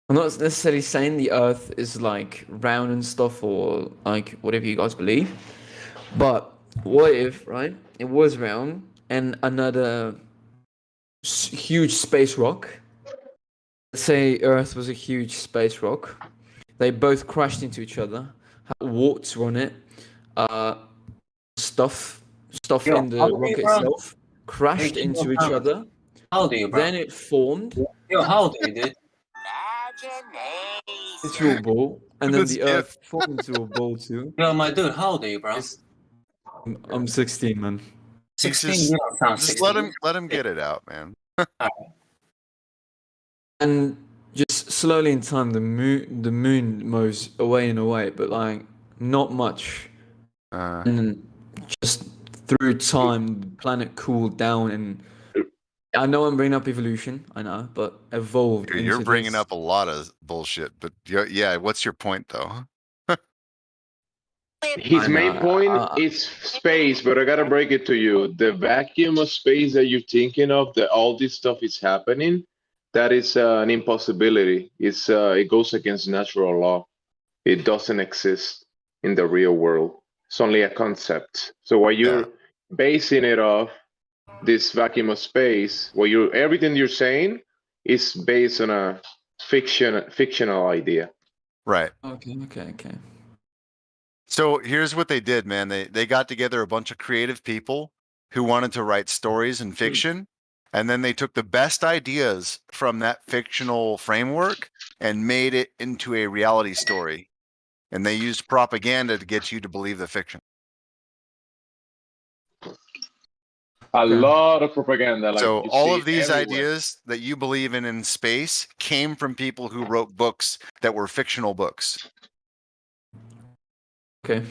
Speaker 1: I'm not necessarily saying the Earth is like round and stuff or like whatever you guys believe. But what if, right? It was round and another huge space rock. Let's say Earth was a huge space rock. They both crashed into each other. Had warts on it. Stuff in the rocket itself crashed into each other.
Speaker 13: How old are you, bro?
Speaker 1: Then it formed.
Speaker 13: Yo, how old are you, dude?
Speaker 1: Into a ball, and then the Earth formed into a ball too.
Speaker 13: Yo, my dude, how old are you, bro?
Speaker 1: I'm 16, man.
Speaker 22: He's
Speaker 13: 16?
Speaker 22: just
Speaker 13: You don't sound
Speaker 22: just
Speaker 13: 16.
Speaker 22: let him get it out, man.
Speaker 1: And just slowly in time, the moon moves away and away, but like not much. And then just through time, the planet cooled down, and I know I'm bringing up evolution, I know, but evolved
Speaker 22: You're
Speaker 1: into
Speaker 22: bringing
Speaker 1: this.
Speaker 22: up a lot of bullshit, but yeah, what's your point though?
Speaker 3: His
Speaker 1: I
Speaker 3: main
Speaker 1: know.
Speaker 3: point is space, but I gotta break it to you. The vacuum of space that you're thinking of, that all this stuff is happening, that is an impossibility. It goes against natural law. It doesn't exist in the real world. It's only a concept. So what you're basing it off, this vacuum of space, everything you're saying is based on a fictional idea.
Speaker 22: Right.
Speaker 1: Okay.
Speaker 22: So here's what they did, man. They got together a bunch of creative people who wanted to write stories and fiction, and then they took the best ideas from that fictional framework and made it into a reality story. And they used propaganda to get you to believe the fiction.
Speaker 3: A lot of propaganda. Like
Speaker 22: So
Speaker 3: you
Speaker 22: all
Speaker 3: see
Speaker 22: of these
Speaker 3: everywhere.
Speaker 22: ideas that you believe in space came from people who wrote books that were fictional books.
Speaker 1: Okay.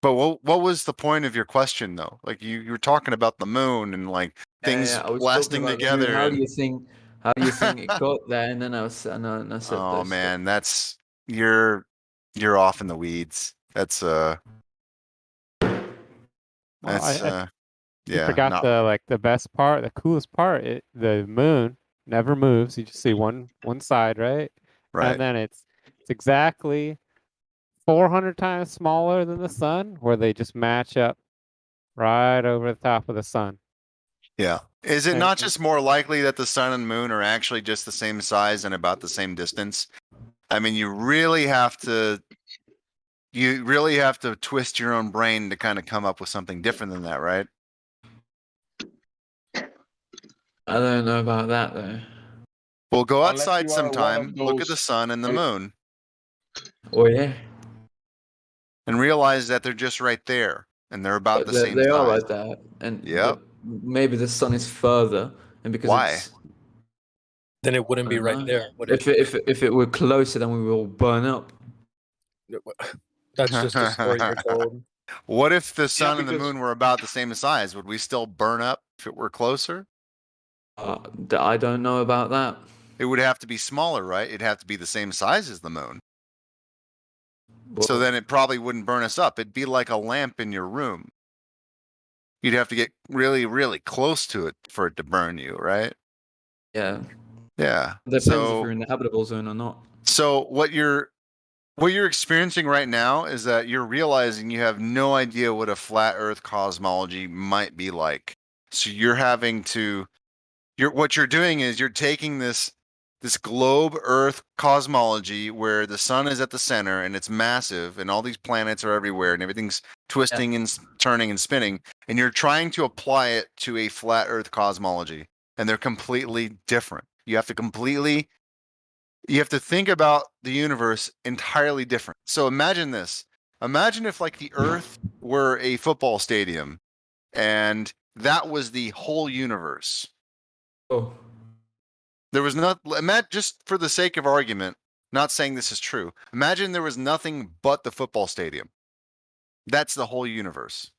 Speaker 22: But what was the point of your question though? Like you were talking about the moon and like things
Speaker 1: I was talking
Speaker 22: blasting
Speaker 1: about the moon.
Speaker 22: together.
Speaker 1: How do you think it got there? And then I said
Speaker 22: Oh
Speaker 1: this
Speaker 22: man, you're off in the weeds. That's
Speaker 19: Well, you
Speaker 22: yeah,
Speaker 19: forgot
Speaker 22: not
Speaker 19: the best part, the coolest part. The moon never moves. You just see one side, right?
Speaker 22: right.
Speaker 19: And then it's exactly 400 times smaller than the sun, where they just match up right over the top of the sun.
Speaker 22: Yeah. Is it
Speaker 19: And-
Speaker 22: not just more likely that the sun and moon are actually just the same size and about the same distance? I mean, you really have to twist your own brain to kind of come up with something different than that, right?
Speaker 1: I don't know about that though.
Speaker 22: Well, go
Speaker 3: Unless
Speaker 22: outside
Speaker 3: you are one
Speaker 22: sometime,
Speaker 3: of
Speaker 22: look at the
Speaker 3: those-
Speaker 22: sun and the moon,
Speaker 1: Oh yeah.
Speaker 22: and realize that they're just right there and they're about the same
Speaker 1: They are
Speaker 22: size.
Speaker 1: like that, and
Speaker 22: Yep.
Speaker 1: but maybe the sun is further, and because
Speaker 22: Why?
Speaker 1: it's
Speaker 2: Then it wouldn't
Speaker 1: I
Speaker 2: be
Speaker 1: don't
Speaker 2: right
Speaker 1: know.
Speaker 2: there. Would it?
Speaker 1: If it were closer, then we will burn up.
Speaker 2: That's just a story you're told.
Speaker 22: What if the sun and the
Speaker 3: because-
Speaker 22: moon were about the same size? Would we still burn up if it were closer?
Speaker 1: I don't know about that.
Speaker 22: It would have to be smaller, right? It'd have to be the same size as the moon. So then it probably wouldn't burn us up. It'd be like a lamp in your room. You'd have to get really, really close to it for it to burn you, right?
Speaker 1: Yeah.
Speaker 22: Yeah.
Speaker 1: Depends if
Speaker 22: So
Speaker 1: you're in the habitable zone or not.
Speaker 22: So what you're experiencing right now is that you're realizing you have no idea what a flat earth cosmology might be like. So what you're doing is you're taking this globe earth cosmology where the sun is at the center and it's massive and all these planets are everywhere and everything's twisting and turning and spinning, and you're trying to apply it to a flat earth cosmology, and they're completely different. You have to think about the universe entirely different. So imagine this. Imagine if like the earth were a football stadium and that was the whole universe.
Speaker 1: Oh.
Speaker 22: There was just for the sake of argument, not saying this is true. Imagine there was nothing but the football stadium. That's the whole universe.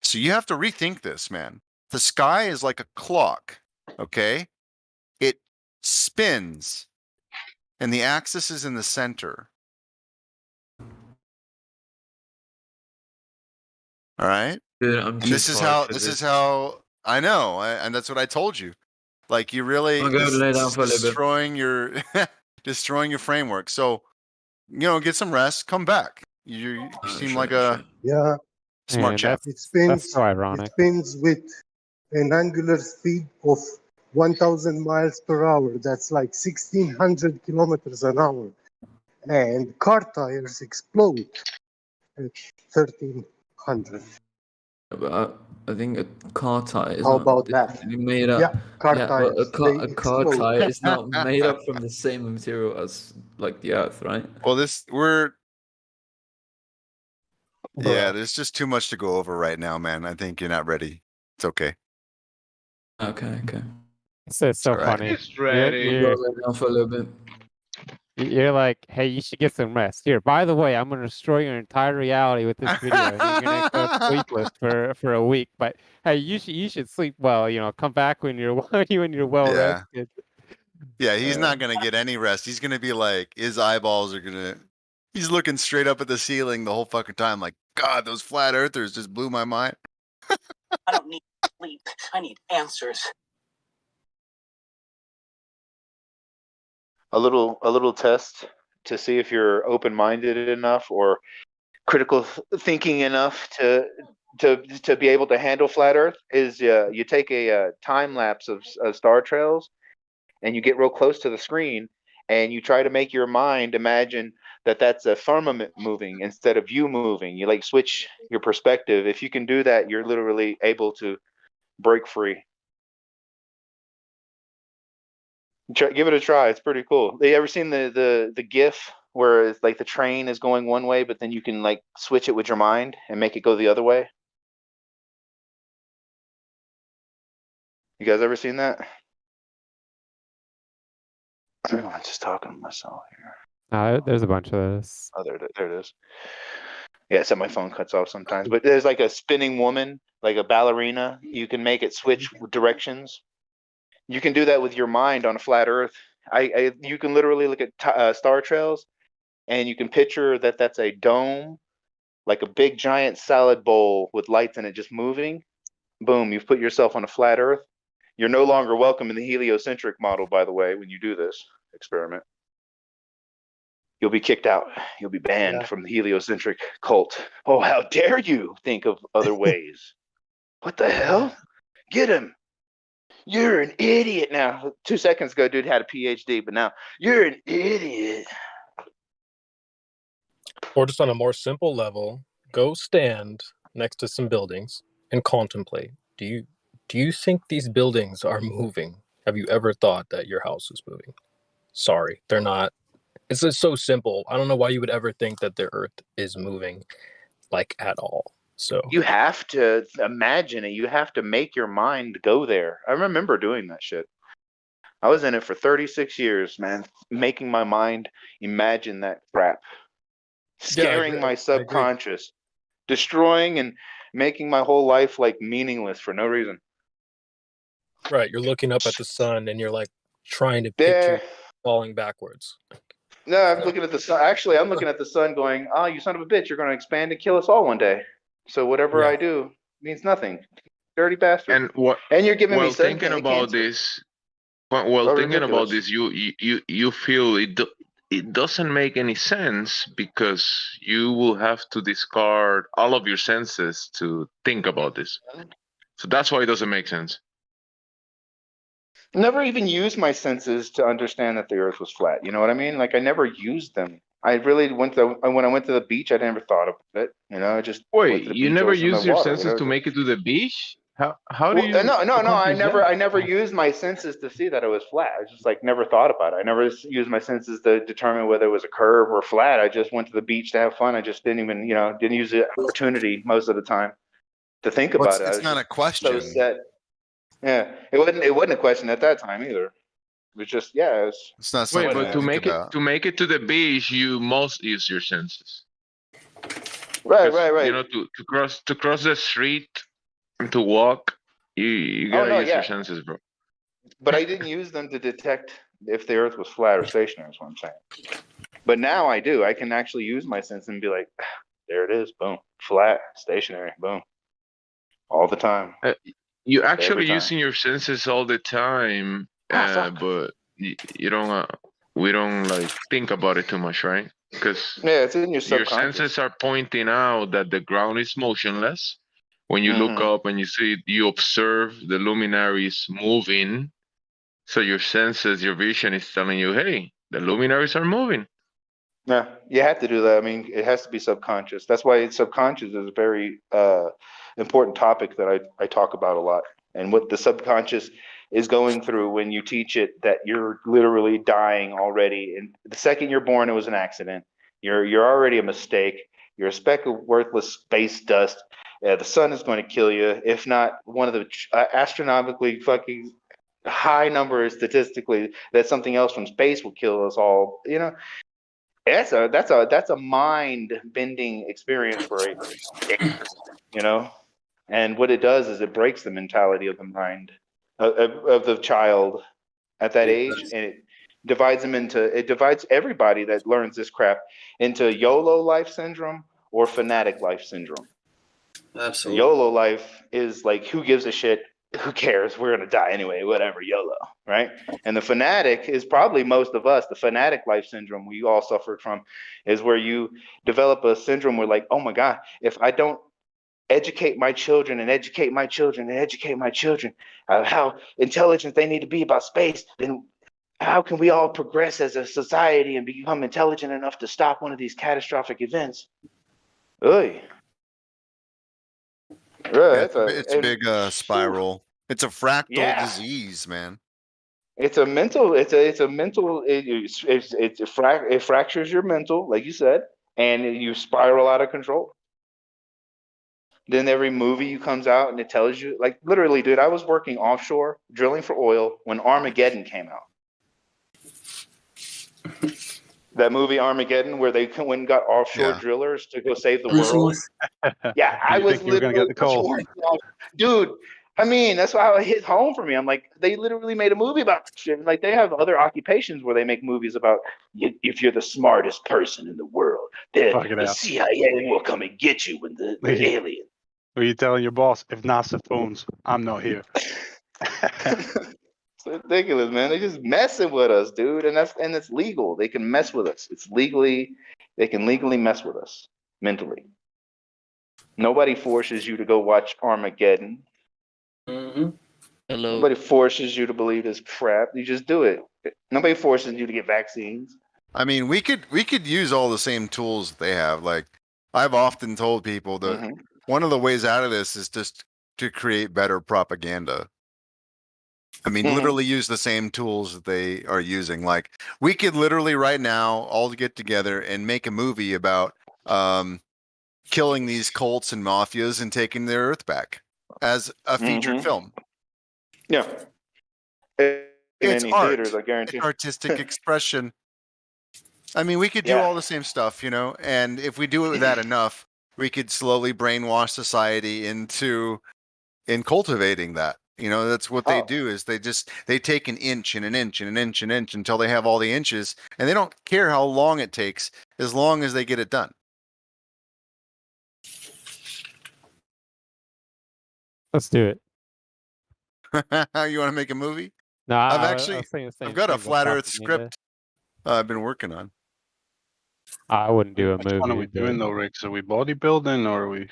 Speaker 22: So you have to rethink this, man. The sky is like a clock, okay? It spins, and the axis is in the center. All right?
Speaker 1: Dude, I'm too
Speaker 22: This is how I know, and that's what I told you. Like you really
Speaker 1: I'm going to lay down for a little bit.
Speaker 22: destroying your framework. So, get some rest, come back. You seem like a smart chap.
Speaker 21: It spins.
Speaker 19: That's so ironic.
Speaker 21: It spins with an angular speed of 1,000 miles per hour. That's like 1,600 kilometers an hour. And car tires explode at 1,300.
Speaker 1: I think a car tire is
Speaker 21: How
Speaker 1: not
Speaker 21: about that?
Speaker 1: made up.
Speaker 21: Yeah, car
Speaker 1: Yeah, but
Speaker 21: tires, they
Speaker 1: a car
Speaker 21: explode.
Speaker 1: tire is not made up from the same material as like the Earth, right?
Speaker 22: Well, yeah,
Speaker 2: Bruh.
Speaker 22: there's just too much to go over right now, man. I think you're not ready. It's okay.
Speaker 1: Okay.
Speaker 19: It's so
Speaker 22: all right.
Speaker 19: funny.
Speaker 3: He's ready.
Speaker 1: We'll go lay down for a little bit.
Speaker 19: You're like, hey, you should get some rest. Here, by the way, I'm gonna destroy your entire reality with this video, and you're gonna go sleepless for a week. But hey, you should sleep well. You know, come back when you're when you're well
Speaker 22: Yeah.
Speaker 19: rested.
Speaker 22: Yeah, he's not gonna get any rest. He's gonna be like, his eyeballs are gonna. He's looking straight up at the ceiling the whole fucking time, like, God, those flat earthers just blew my mind.
Speaker 12: I don't need sleep. I need answers.
Speaker 8: A little test to see if you're open-minded enough or critical thinking enough to be able to handle flat Earth is you take a time lapse of star trails and you get real close to the screen and you try to make your mind imagine that that's a firmament moving instead of you moving. You like switch your perspective. If you can do that, you're literally able to break free. Give it a try. It's pretty cool. Have you ever seen the GIF where it's like the train is going one way, but then you can like switch it with your mind and make it go the other way? You guys ever seen that? I'm just talking to myself here.
Speaker 19: There's a bunch of this.
Speaker 8: Oh, there it is. Yeah, so my phone cuts off sometimes. But there's like a spinning woman, like a ballerina. You can make it switch directions. You can do that with your mind on a flat Earth. You can literally look at star trails, and you can picture that that's a dome, like a big giant salad bowl with lights in it just moving. Boom, you've put yourself on a flat Earth. You're no longer welcome in the heliocentric model, by the way, when you do this experiment. You'll be kicked out. You'll be banned from the heliocentric cult. Oh, how dare you think of other ways? What the hell? Get him. You're an idiot now. 2 seconds ago, dude had a PhD, but now you're an idiot.
Speaker 2: Or just on a more simple level, go stand next to some buildings and contemplate. Do you think these buildings are moving? Have you ever thought that your house is moving? Sorry, they're not. It's just so simple. I don't know why you would ever think that the earth is moving, like, at all. So
Speaker 8: you have to imagine it. You have to make your mind go there. I remember doing that shit. I was in it for 36 years, man, making my mind imagine that crap, scaring my subconscious, destroying and making my whole life like meaningless for no reason.
Speaker 2: Right, you're looking up at the sun and you're like trying to picture falling backwards.
Speaker 8: No, I'm looking at the sun. Actually, I'm looking at the sun going, oh, you son of a bitch, you're going to expand and kill us all one day. So whatever I do means nothing. Dirty bastard. And you're giving me
Speaker 3: thinking about
Speaker 8: cancer.
Speaker 3: this, well, thinking about
Speaker 8: ridiculous.
Speaker 3: this, you feel it doesn't make any sense because you will have to discard all of your senses to think about this. So that's why it doesn't make sense.
Speaker 8: Never even used my senses to understand that the earth was flat. You know what I mean? Like I never used them. I really when I went to the beach, I never thought of it. You know, I just went to the
Speaker 3: You
Speaker 8: beach,
Speaker 3: never
Speaker 8: ocean,
Speaker 3: use
Speaker 8: the
Speaker 3: your
Speaker 8: water,
Speaker 3: senses
Speaker 8: whatever.
Speaker 3: to make it to the beach? How do
Speaker 8: Well,
Speaker 3: you
Speaker 8: no. I
Speaker 3: accomplish that?
Speaker 8: never used my senses to see that it was flat. I just like never thought about it. I never used my senses to determine whether it was a curve or flat. I just went to the beach to have fun. I just didn't even, didn't use the opportunity most of the time to think
Speaker 22: Well,
Speaker 8: about it. I
Speaker 22: it's
Speaker 8: was
Speaker 22: not
Speaker 8: just
Speaker 22: a question.
Speaker 8: so set. Yeah, it wasn't a question at that time either. It was just
Speaker 22: it's not
Speaker 3: Wait,
Speaker 22: something
Speaker 3: but
Speaker 22: to think about.
Speaker 3: to make it to the beach, you must use your senses.
Speaker 8: Right.
Speaker 3: You know, to cross the street and to walk, you gotta use your senses, bro.
Speaker 8: But I didn't use them to detect if the Earth was flat or stationary. Is what I'm saying. But now I do. I can actually use my sense and be like, there it is, boom, flat, stationary, boom, all the time.
Speaker 3: You actually using your senses all the time, but you don't. We don't like think about it too much, right? Because
Speaker 8: it's in your
Speaker 3: your
Speaker 8: subconscious.
Speaker 3: senses are pointing out that the ground is motionless. When you look up and you observe the luminaries moving, so your senses, your vision is telling you, hey, the luminaries are moving.
Speaker 8: Yeah, you have to do that. I mean, it has to be subconscious. That's why subconscious is a very important topic that I talk about a lot. And what the subconscious is going through when you teach it that you're literally dying already. And the second you're born, it was an accident. You're already a mistake. You're a speck of worthless space dust. The sun is going to kill you. If not, one of the astronomically fucking high numbers statistically that something else from space will kill us all. You know, that's a mind bending experience for you know. And what it does is it breaks the mentality of the mind of the child at that age, and it divides everybody that learns this crap into YOLO life syndrome or fanatic life syndrome.
Speaker 13: Absolutely.
Speaker 8: YOLO life is like, who gives a shit? Who cares? We're gonna die anyway, whatever, YOLO, right? And the fanatic is probably most of us. The fanatic life syndrome we all suffered from is where you develop a syndrome where, like, oh my God, if I don't educate my children and educate my children and educate my children how intelligent they need to be about space, then how can we all progress as a society and become intelligent enough to stop one of these catastrophic events? Oy.
Speaker 22: Yeah,
Speaker 8: That's
Speaker 22: it's a big spiral. It's a fractal
Speaker 8: yeah.
Speaker 22: disease, man.
Speaker 8: It's a mental. It's a mental. It fractures your mental, like you said, and you spiral out of control. Then every movie comes out and it tells you, like, literally, dude. I was working offshore drilling for oil when Armageddon came out. That movie Armageddon, where they went and got offshore
Speaker 22: Yeah.
Speaker 8: drillers to go save the
Speaker 13: Bruce
Speaker 8: world.
Speaker 13: Willis.
Speaker 8: Yeah, I
Speaker 19: You
Speaker 8: was
Speaker 19: think you were gonna get
Speaker 8: literally
Speaker 19: the call?
Speaker 8: dude. I mean, that's why it hit home for me. I'm like, they literally made a movie about shit. Like, they have other occupations where they make movies about if you're the smartest person in the world,
Speaker 19: Fuck it
Speaker 8: the
Speaker 19: out.
Speaker 8: CIA will come and get you when the alien.
Speaker 7: Are you telling your boss, if NASA phones, I'm not here?
Speaker 8: It's ridiculous, man. They just messing with us, dude, and it's legal. They can mess with us. They can legally mess with us mentally. Nobody forces you to go watch Armageddon.
Speaker 13: Mm-hmm.
Speaker 16: Hello.
Speaker 8: Nobody forces you to believe this crap. You just do it. Nobody forces you to get vaccines.
Speaker 22: I mean, we could use all the same tools that they have. Like, I've often told people that
Speaker 8: Mhm.
Speaker 22: one of the ways out of this is just to create better propaganda. I mean,
Speaker 8: Mhm.
Speaker 22: literally use the same tools that they are using. Like, we could literally right now all get together and make a movie about killing these cults and mafias and taking their Earth back as a featured
Speaker 8: Mhm.
Speaker 22: film.
Speaker 8: Yeah. In
Speaker 22: It's
Speaker 8: any
Speaker 22: art.
Speaker 8: theaters, I guarantee.
Speaker 22: It's artistic expression. I mean, we could do
Speaker 8: Yeah.
Speaker 22: all the same stuff, you know, and if we do it with that enough, we could slowly brainwash society into cultivating that. You know, that's what they
Speaker 8: Oh.
Speaker 22: do is they take an inch and an inch and an inch and an inch until they have all the inches, and they don't care how long it takes as long as they get it done.
Speaker 19: Let's do it.
Speaker 22: You want to make a movie?
Speaker 19: No,
Speaker 22: I've
Speaker 19: I
Speaker 22: actually
Speaker 19: was saying the same
Speaker 22: I've got a
Speaker 19: thing.
Speaker 22: flat Earth
Speaker 19: Propaganda.
Speaker 22: script I've been working on.
Speaker 19: I wouldn't do a
Speaker 7: Which one are we
Speaker 19: movie.
Speaker 7: doing though, Rick? Are we bodybuilding or are we making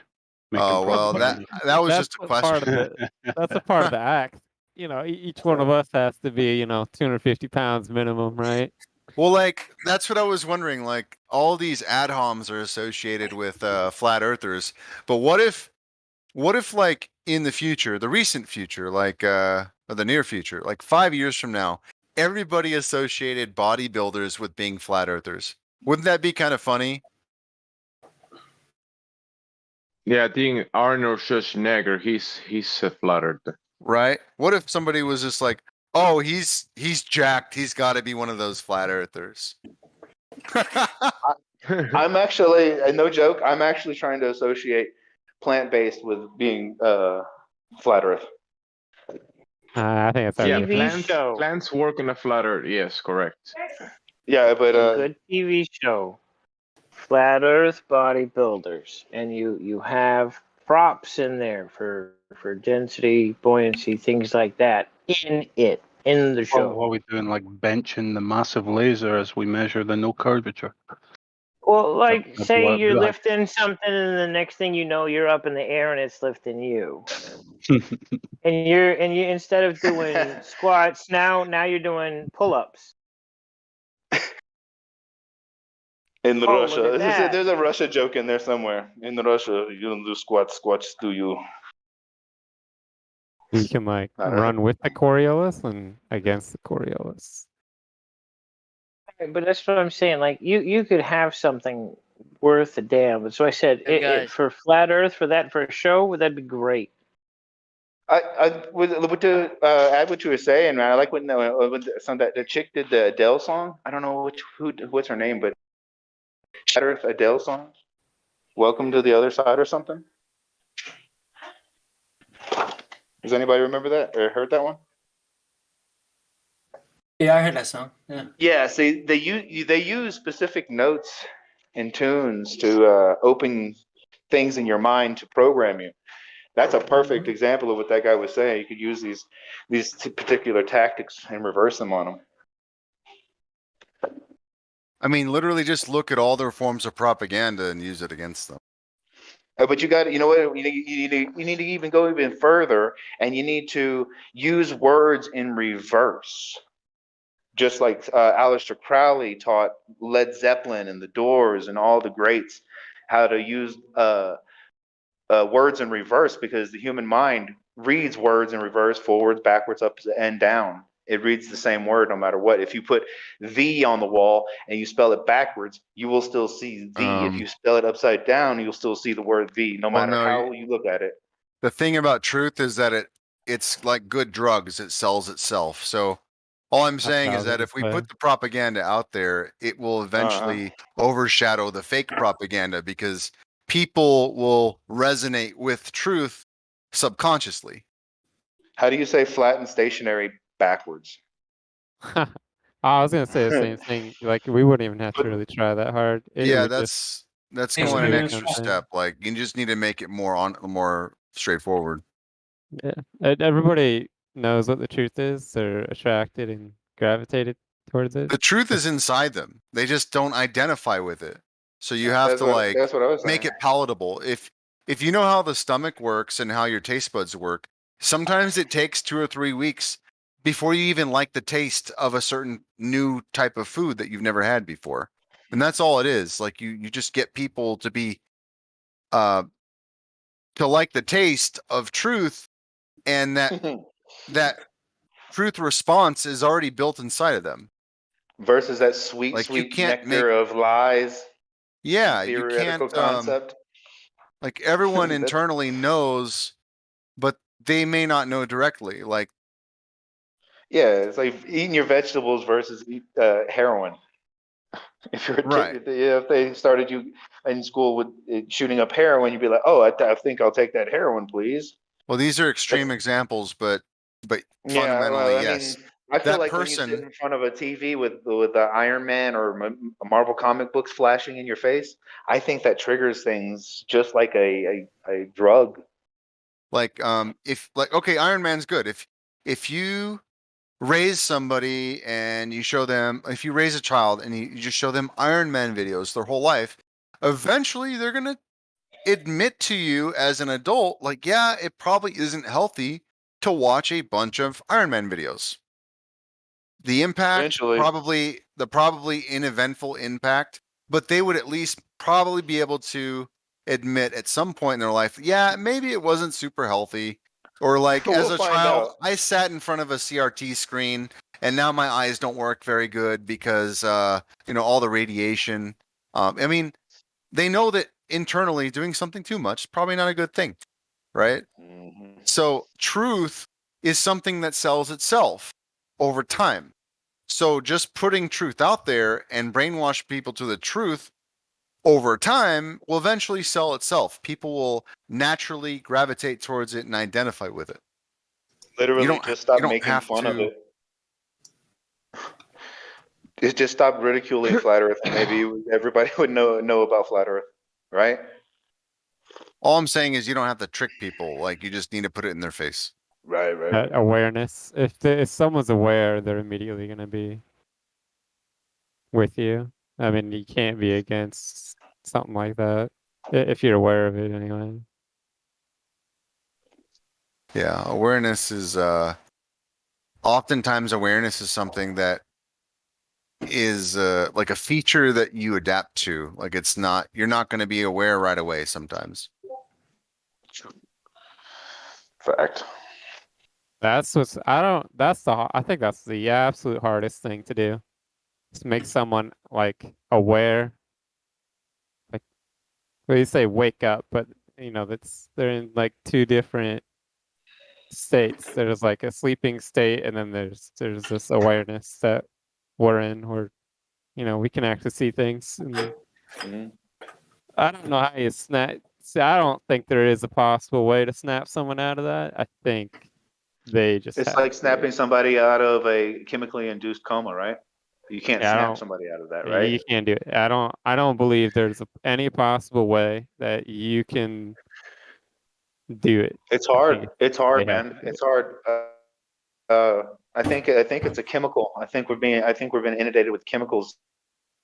Speaker 22: Oh well,
Speaker 7: propaganda?
Speaker 22: that was
Speaker 19: That's
Speaker 22: just a
Speaker 19: a part of
Speaker 22: question.
Speaker 19: the. That's a part of the act. You know, each one of us has to be, 250 pounds minimum, right?
Speaker 22: Well, like that's what I was wondering. Like all these ad homs are associated with flat earthers, but what if like in the future, the recent future, like or the near future, like 5 years from now, everybody associated bodybuilders with being flat earthers? Wouldn't that be kind of funny?
Speaker 23: Yeah, I think Arnold Schwarzenegger, he's a flat earther.
Speaker 22: Right? What if somebody was just like, "Oh, he's jacked. He's got to be one of those flat earthers."
Speaker 8: I'm actually, no joke, I'm actually trying to associate plant-based with being flat Earth.
Speaker 19: I think it's
Speaker 23: Yeah,
Speaker 19: already happening.
Speaker 23: plants work on a flat earth. Yes, correct.
Speaker 8: Yeah, but
Speaker 5: a good TV show, Flat Earth Bodybuilders, and you have props in there for density, buoyancy, things like that in the
Speaker 7: Oh,
Speaker 5: show.
Speaker 7: what are we doing? Like benching the massive laser as we measure the no curvature?
Speaker 5: Well, like,
Speaker 7: That'd be
Speaker 5: say
Speaker 7: what-
Speaker 5: you're
Speaker 7: like-
Speaker 5: lifting something, and the next thing you know, you're up in the air and it's lifting you. and you instead of doing squats, now you're doing pull-ups.
Speaker 8: In
Speaker 5: Oh, look
Speaker 8: Russia,
Speaker 5: at that.
Speaker 8: there's a Russia joke in there somewhere. In Russia, you don't do squats do you?
Speaker 19: You can like
Speaker 8: I don't know.
Speaker 19: run with the Coriolis and against the Coriolis.
Speaker 5: But that's what I'm saying. Like you could have something worth a damn. So I said, for flat Earth, for a show, would that be great?
Speaker 8: I would to add what you were saying, man. I like when the chick did the Adele song. I don't know what's her name, but Shattered Adele song. Welcome to the other side or something. Does anybody remember that or heard that one?
Speaker 13: Yeah, I heard that song. Yeah.
Speaker 8: Yeah. See, they use specific notes and tunes to open things in your mind to program you. That's a perfect example of what that guy was saying. You could use these particular tactics and reverse them on them.
Speaker 22: I mean, literally just look at all their forms of propaganda and use it against them.
Speaker 8: But you got, you know what, you need to even go even further, and you need to use words in reverse. Just like Aleister Crowley taught Led Zeppelin and the Doors and all the greats how to use words in reverse, because the human mind reads words in reverse, forwards, backwards, up, and down. It reads the same word no matter what. If you put the on the wall and you spell it backwards, you will still see the. If you spell it upside down, you'll still see the word the, no matter how you look at it.
Speaker 22: The thing about truth is that it's like good drugs, it sells itself. So all I'm saying is that if we put the propaganda out there, it will eventually overshadow the fake propaganda, because people will resonate with truth subconsciously.
Speaker 8: How do you say flat and stationary backwards?
Speaker 19: I was gonna say the same thing. Like we wouldn't even have to really try that hard.
Speaker 22: Yeah, that's going an extra
Speaker 19: something.
Speaker 22: step. Like you just need to make it more straightforward.
Speaker 19: Yeah, everybody knows what the truth is. They're attracted and gravitated towards it.
Speaker 22: The truth is inside them. They just don't identify with it. So you have to
Speaker 8: that's what I was
Speaker 22: make
Speaker 8: saying.
Speaker 22: it palatable. If you know how the stomach works and how your taste buds work, sometimes it takes 2 or 3 weeks before you even like the taste of a certain new type of food that you've never had before. And that's all it is. Like you just get people to be to like the taste of truth, and that truth response is already built inside of them.
Speaker 8: Versus that sweet,
Speaker 22: like
Speaker 8: sweet nectar of lies.
Speaker 22: Yeah, you
Speaker 8: theoretical
Speaker 22: can't.
Speaker 8: concept.
Speaker 22: Like everyone internally knows, but they may not know directly. Like,
Speaker 8: yeah, it's like eating your vegetables versus heroin. If you're if they started you in school with shooting up heroin, you'd be like, oh, I think I'll take that heroin, please.
Speaker 22: well, these are extreme examples, but
Speaker 8: Yeah,
Speaker 22: fundamentally,
Speaker 8: well, I
Speaker 22: yes.
Speaker 8: mean, I feel
Speaker 22: That
Speaker 8: like when you sit in front of a TV with the Iron Man or Marvel comic books flashing in your face, I think that triggers things just like a drug.
Speaker 22: Like, okay, Iron Man's good. If you raise somebody and you show them, if you raise a child and you just show them Iron Man videos their whole life, eventually they're gonna admit to you as an adult, like, yeah, it probably isn't healthy to watch a bunch of Iron Man videos. The impact, probably uneventful impact, but they would at least probably be able to admit at some point in their life, yeah, maybe it wasn't super healthy. Or like as a child, I sat in front of a CRT screen and now my eyes don't work very good because all the radiation. I mean, they know that internally doing something too much is probably not a good thing, right? So truth is something that sells itself over time. So just putting truth out there and brainwash people to the truth over time will eventually sell itself. People will naturally gravitate towards it and identify with it.
Speaker 8: Literally, just stop making fun of it. Just stop ridiculing flat Earth, and maybe everybody would know about flat Earth, right?
Speaker 22: All I'm saying is you don't have to trick people. Like you just need to put it in their face.
Speaker 8: Right.
Speaker 19: Awareness. If someone's aware, they're immediately gonna be with you. I mean, you can't be against something like that if you're aware of it anyway.
Speaker 22: Yeah, awareness is oftentimes awareness is something that is like a feature that you adapt to. Like you're not going to be aware right away sometimes.
Speaker 8: Fact.
Speaker 19: That's what's I think that's the absolute hardest thing to do. Is make someone like aware. Like well, you say wake up, but they're in like two different states. There's like a sleeping state, and then there's this awareness that we're in, where we can actually see things. And I don't know how you snap. See, I don't think there is a possible way to snap someone out of that. I think they just
Speaker 8: It's
Speaker 19: have
Speaker 8: like snapping somebody out of a chemically induced coma, right? You can't
Speaker 19: Yeah, I
Speaker 8: snap
Speaker 19: don't.
Speaker 8: somebody out of that, right?
Speaker 19: You can't do it. I don't believe there's any possible way that you can do it.
Speaker 8: It's
Speaker 19: I
Speaker 8: hard.
Speaker 19: think
Speaker 8: It's
Speaker 19: they
Speaker 8: hard,
Speaker 19: have
Speaker 8: man.
Speaker 19: to do
Speaker 8: It's
Speaker 19: it.
Speaker 8: hard. I think it's a chemical. I think we're being inundated with chemicals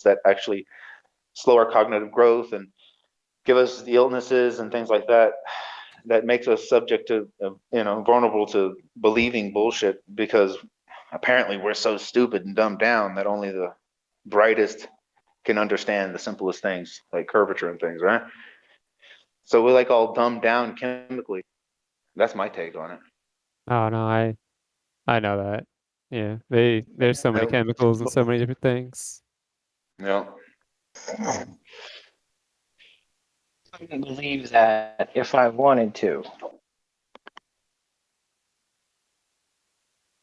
Speaker 8: that actually slow our cognitive growth and give us the illnesses and things like that. That makes us subject to, vulnerable to believing bullshit because apparently we're so stupid and dumbed down that only the brightest can understand the simplest things like curvature and things, right? So we're like all dumbed down chemically. That's my take on it.
Speaker 19: Oh no, I know that. Yeah, there's so many chemicals and so many different things.
Speaker 8: Yeah.
Speaker 5: I can believe that if I wanted to.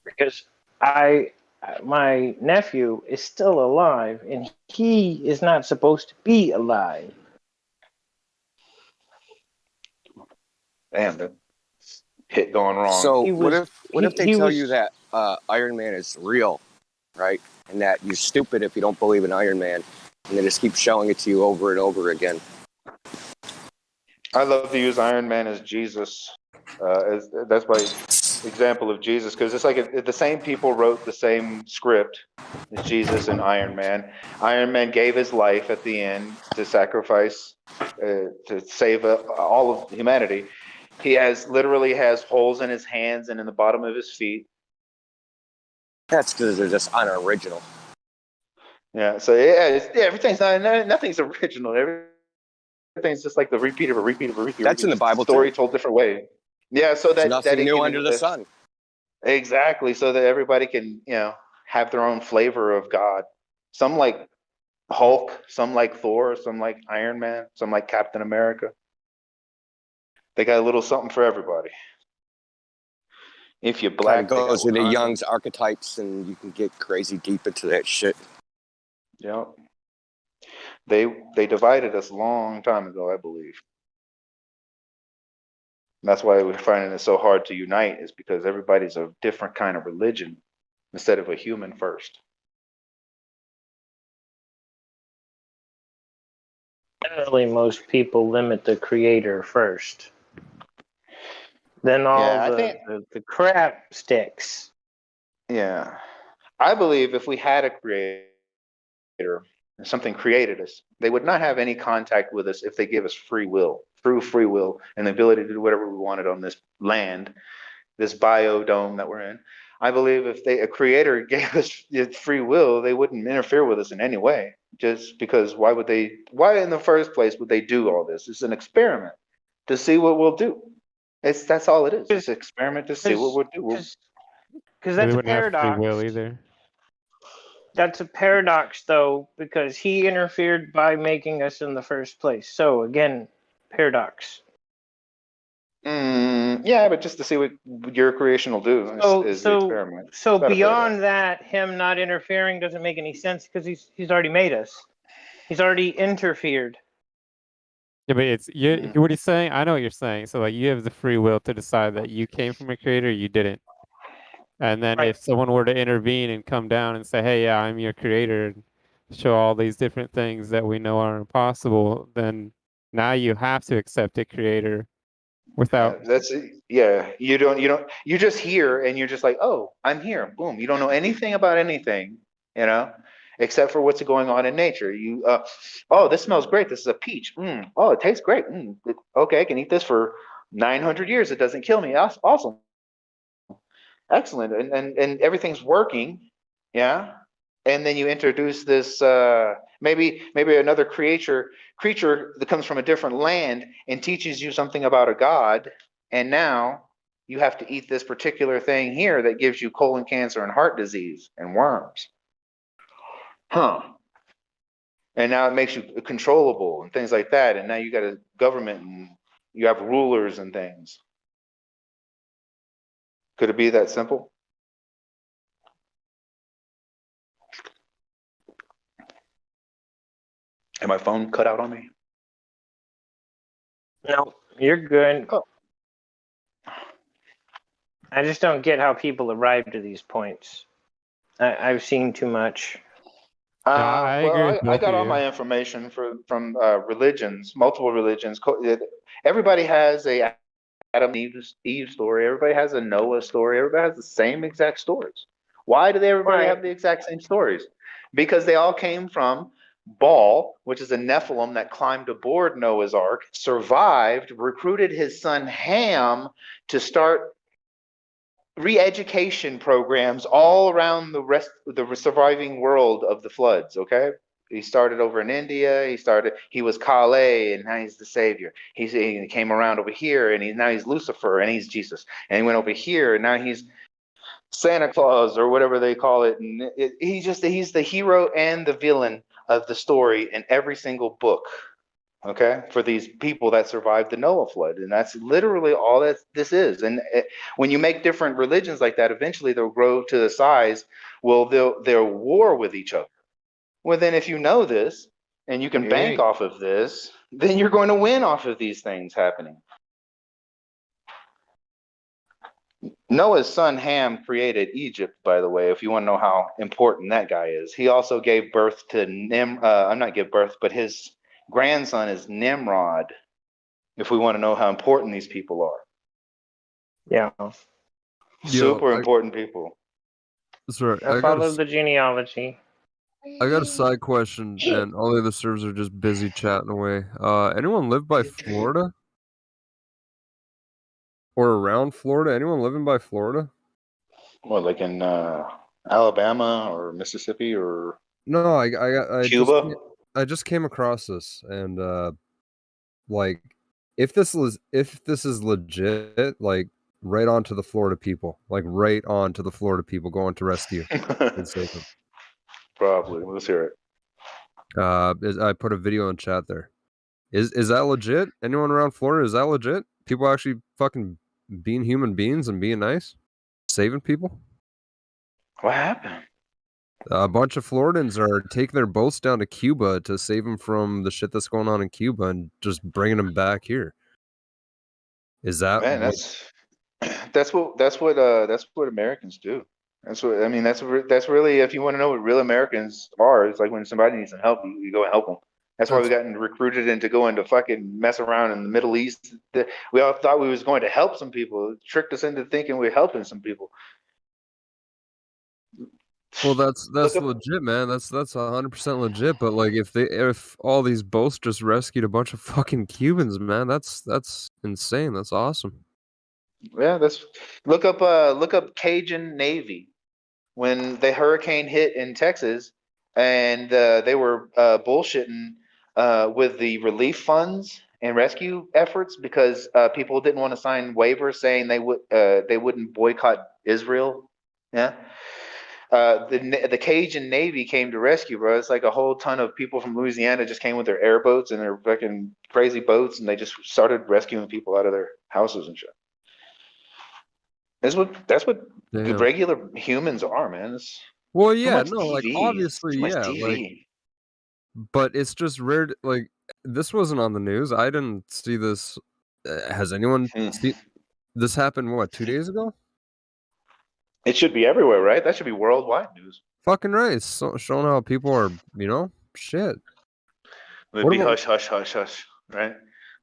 Speaker 5: Because my nephew is still alive and he is not supposed to be alive.
Speaker 8: Damn, the hit going wrong.
Speaker 11: So
Speaker 5: He
Speaker 11: what
Speaker 5: was-
Speaker 11: if they
Speaker 5: he
Speaker 11: tell
Speaker 5: was-
Speaker 11: you that Iron Man is real, right? And that you're stupid if you don't believe in Iron Man, and they just keep showing it to you over and over again.
Speaker 8: I love to use Iron Man as Jesus. That's my example of Jesus because it's like the same people wrote the same script as Jesus and Iron Man. Iron Man gave his life at the end to sacrifice to save all of humanity. He literally has holes in his hands and in the bottom of his feet.
Speaker 11: That's because they're just unoriginal.
Speaker 8: Yeah. So everything's nothing's original. Everything's just like the repeat of a repeat of a repeat.
Speaker 11: That's in the Bible
Speaker 8: story
Speaker 11: too.
Speaker 8: told different way. Yeah. So
Speaker 11: There's
Speaker 8: that
Speaker 11: nothing
Speaker 8: it
Speaker 11: new
Speaker 8: can-
Speaker 11: under the sun.
Speaker 8: Exactly. So that everybody can have their own flavor of God. Some like Hulk, some like Thor, some like Iron Man, some like Captain America. They got a little something for everybody. If you're
Speaker 11: Kind
Speaker 8: black,
Speaker 11: of
Speaker 8: they got
Speaker 11: goes into
Speaker 8: Wakanda.
Speaker 11: Young's archetypes, and you can get crazy deep into that shit.
Speaker 8: Yeah. They divided us a long time ago, I believe. That's why we're finding it so hard to unite, is because everybody's a different kind of religion instead of a human first.
Speaker 5: Generally, most people limit the creator first. Then all the crap sticks.
Speaker 8: Yeah. I believe if we had a creator and something created us, they would not have any contact with us if they give us free will, true free will, and the ability to do whatever we wanted on this land, this biodome that we're in. I believe if a creator gave us free will, they wouldn't interfere with us in any way. Just because why in the first place would they do all this? It's an experiment to see what we'll do. That's all it is. It's an experiment to see what we'll do.
Speaker 5: Because
Speaker 19: They
Speaker 5: that's a
Speaker 19: wouldn't have free
Speaker 5: paradox.
Speaker 19: will either.
Speaker 5: That's a paradox, though, because he interfered by making us in the first place. So, again, paradox.
Speaker 8: Yeah, but just to see what your creation will do is the experiment.
Speaker 5: So
Speaker 8: It's not a
Speaker 5: beyond that, him not interfering doesn't make any sense because he's already made us. He's already interfered.
Speaker 19: Yeah, but it's what he's saying. I know what you're saying. So like, you have the free will to decide that you came from a creator, you didn't. And then if someone were to intervene and come down and say, "Hey, yeah, I'm your creator," and show all these different things that we know are impossible, then now you have to accept a creator without.
Speaker 8: You're just here and you're just like, oh, I'm here. Boom. You don't know anything about anything, except for what's going on in nature. Oh, this smells great. This is a peach. Oh, it tastes great. Okay, I can eat this for 900 years. It doesn't kill me. Awesome. Excellent. And everything's working. Yeah. and then you introduce this maybe another creature that comes from a different land and teaches you something about a god, and now you have to eat this particular thing here that gives you colon cancer and heart disease and worms. And now it makes you controllable and things like that, and now you got a government and you have rulers and things. Could it be that simple? And my phone cut out on me?
Speaker 5: No, you're good.
Speaker 8: Oh.
Speaker 5: I just don't get how people arrive to these points. I've seen too much.
Speaker 19: I agree with
Speaker 8: I
Speaker 19: both
Speaker 8: got
Speaker 19: of
Speaker 8: all
Speaker 19: you.
Speaker 8: my information from religions, multiple religions. Everybody has a Adam and Eve story. Everybody has a Noah story. Everybody has the same exact stories. Why do everybody have the exact same stories? Because they all came from Baal, which is a Nephilim that climbed aboard Noah's Ark, survived, recruited his son Ham to start re-education programs all around the surviving world of the floods. Okay, he started over in India. He was Kale, and now he's the savior. He came around over here, and now he's Lucifer, and he's Jesus. And he went over here, and now he's Santa Claus or whatever they call it. And he's the hero and the villain of the story in every single book. Okay, for these people that survived the Noah flood, and that's literally all that this is. And when you make different religions like that, eventually they'll grow to the size. Well, they'll war with each other. Well, then if you know this and you can bank off of this, then you're going to win off of these things happening. Noah's son Ham created Egypt, by the way, if you want to know how important that guy is. He also gave birth to not give birth, but his grandson is Nimrod, if we want to know how important these people are.
Speaker 5: Yeah.
Speaker 8: Super important people.
Speaker 16: Sorry,
Speaker 5: I follow the genealogy.
Speaker 16: I got a side question, and all the other servers are just busy chatting away. Anyone live by Florida? Or around Florida? Anyone living by Florida?
Speaker 8: What, like in Alabama or Mississippi or
Speaker 16: No, I
Speaker 8: Cuba?
Speaker 16: I just came across this, and like if this is legit, like right on to the Florida people, like right on to the Florida people going to rescue and save them.
Speaker 8: Probably. Let's hear it.
Speaker 16: I put a video in chat there. Is that legit? Anyone around Florida, is that legit? People actually fucking being human beings and being nice? Saving people?
Speaker 8: What happened?
Speaker 16: A bunch of Floridans are taking their boats down to Cuba to save them from the shit that's going on in Cuba and just bringing them back here. Is that
Speaker 8: Man, that's what Americans do. That's what I mean. That's really, if you want to know what real Americans are, it's like when somebody needs some help, you go and help them. That's why we got recruited into going to fucking mess around in the Middle East. We all thought we was going to help some people. It tricked us into thinking we're helping some people.
Speaker 16: Well, that's legit, man. That's 100% legit. But like, if all these boats just rescued a bunch of fucking Cubans, man, that's insane. That's awesome.
Speaker 8: Yeah, look up Cajun Navy when the hurricane hit in Texas, and they were bullshitting with the relief funds and rescue efforts because people didn't want to sign waivers saying they wouldn't boycott Israel. Yeah. The Cajun Navy came to rescue, bro. It's like a whole ton of people from Louisiana just came with their airboats and their fucking crazy boats, and they just started rescuing people out of their houses and shit. That's what the regular humans are, man.
Speaker 16: Well,
Speaker 8: too
Speaker 16: yeah,
Speaker 8: much
Speaker 16: no, like
Speaker 8: TV.
Speaker 16: obviously,
Speaker 8: Too much
Speaker 16: yeah,
Speaker 8: TV.
Speaker 16: like, but it's just rare. Like, this wasn't on the news. I didn't see this. Has anyone seen this happen? What, 2 days ago?
Speaker 8: It should be everywhere, right? That should be worldwide news.
Speaker 16: Fucking right. It's showing how people are, shit.
Speaker 8: It'd be hush, hush, hush, hush, right?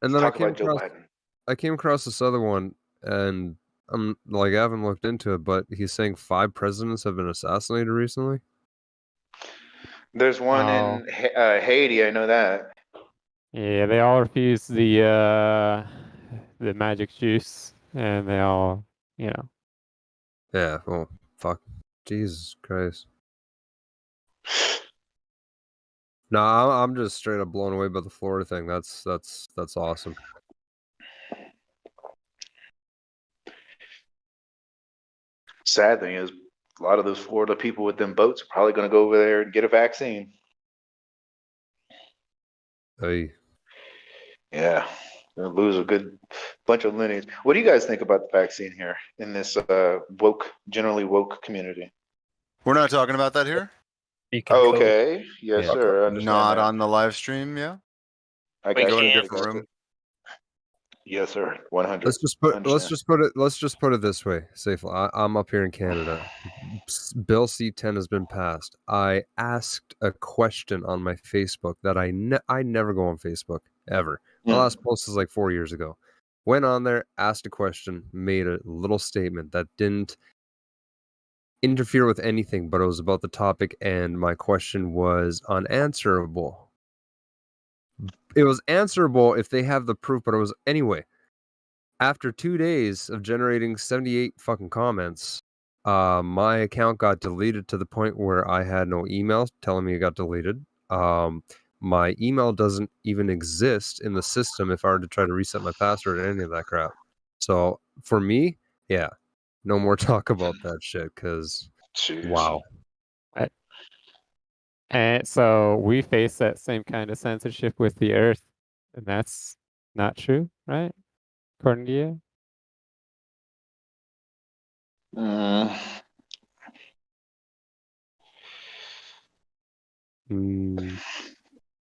Speaker 16: And
Speaker 8: Let's
Speaker 16: then
Speaker 8: talk about Joe Biden.
Speaker 16: I came across this other one, and I'm like, I haven't looked into it, but he's saying 5 presidents have been assassinated recently.
Speaker 8: There's one in Haiti. I know that.
Speaker 19: Yeah, they all refused the magic juice, and they all,
Speaker 16: Yeah. Well, fuck. Jesus Christ. No, I'm just straight up blown away by the Florida thing. That's awesome.
Speaker 8: Sad thing is, a lot of those Florida people with them boats are probably going to go over there and get a vaccine.
Speaker 16: Hey.
Speaker 8: Yeah, gonna lose a good bunch of lineage. What do you guys think about the vaccine here in this generally woke community?
Speaker 22: We're not talking about that here.
Speaker 8: Okay, yes,
Speaker 22: Yeah.
Speaker 8: sir. I understand
Speaker 22: Not
Speaker 8: that.
Speaker 22: on the live stream. Yeah.
Speaker 8: I
Speaker 22: Go
Speaker 8: got
Speaker 22: in a
Speaker 8: you.
Speaker 22: different room.
Speaker 8: Yes, sir. 100.
Speaker 16: Let's just put it this way, safely. I'm up here in Canada. Bill C-10 has been passed. I asked a question on my Facebook that I never go on Facebook ever. My last post was like 4 years ago. Went on there, asked a question, made a little statement that didn't interfere with anything, but it was about the topic, and my question was unanswerable. It was answerable if they have the proof, but it was anyway. After 2 days of generating 78 fucking comments, my account got deleted to the point where I had no email telling me it got deleted. My email doesn't even exist in the system if I were to try to reset my password or any of that crap. So for me, yeah, no more talk about that shit because wow.
Speaker 19: And so we face that same kind of censorship with the Earth, and that's not true, right? According to you?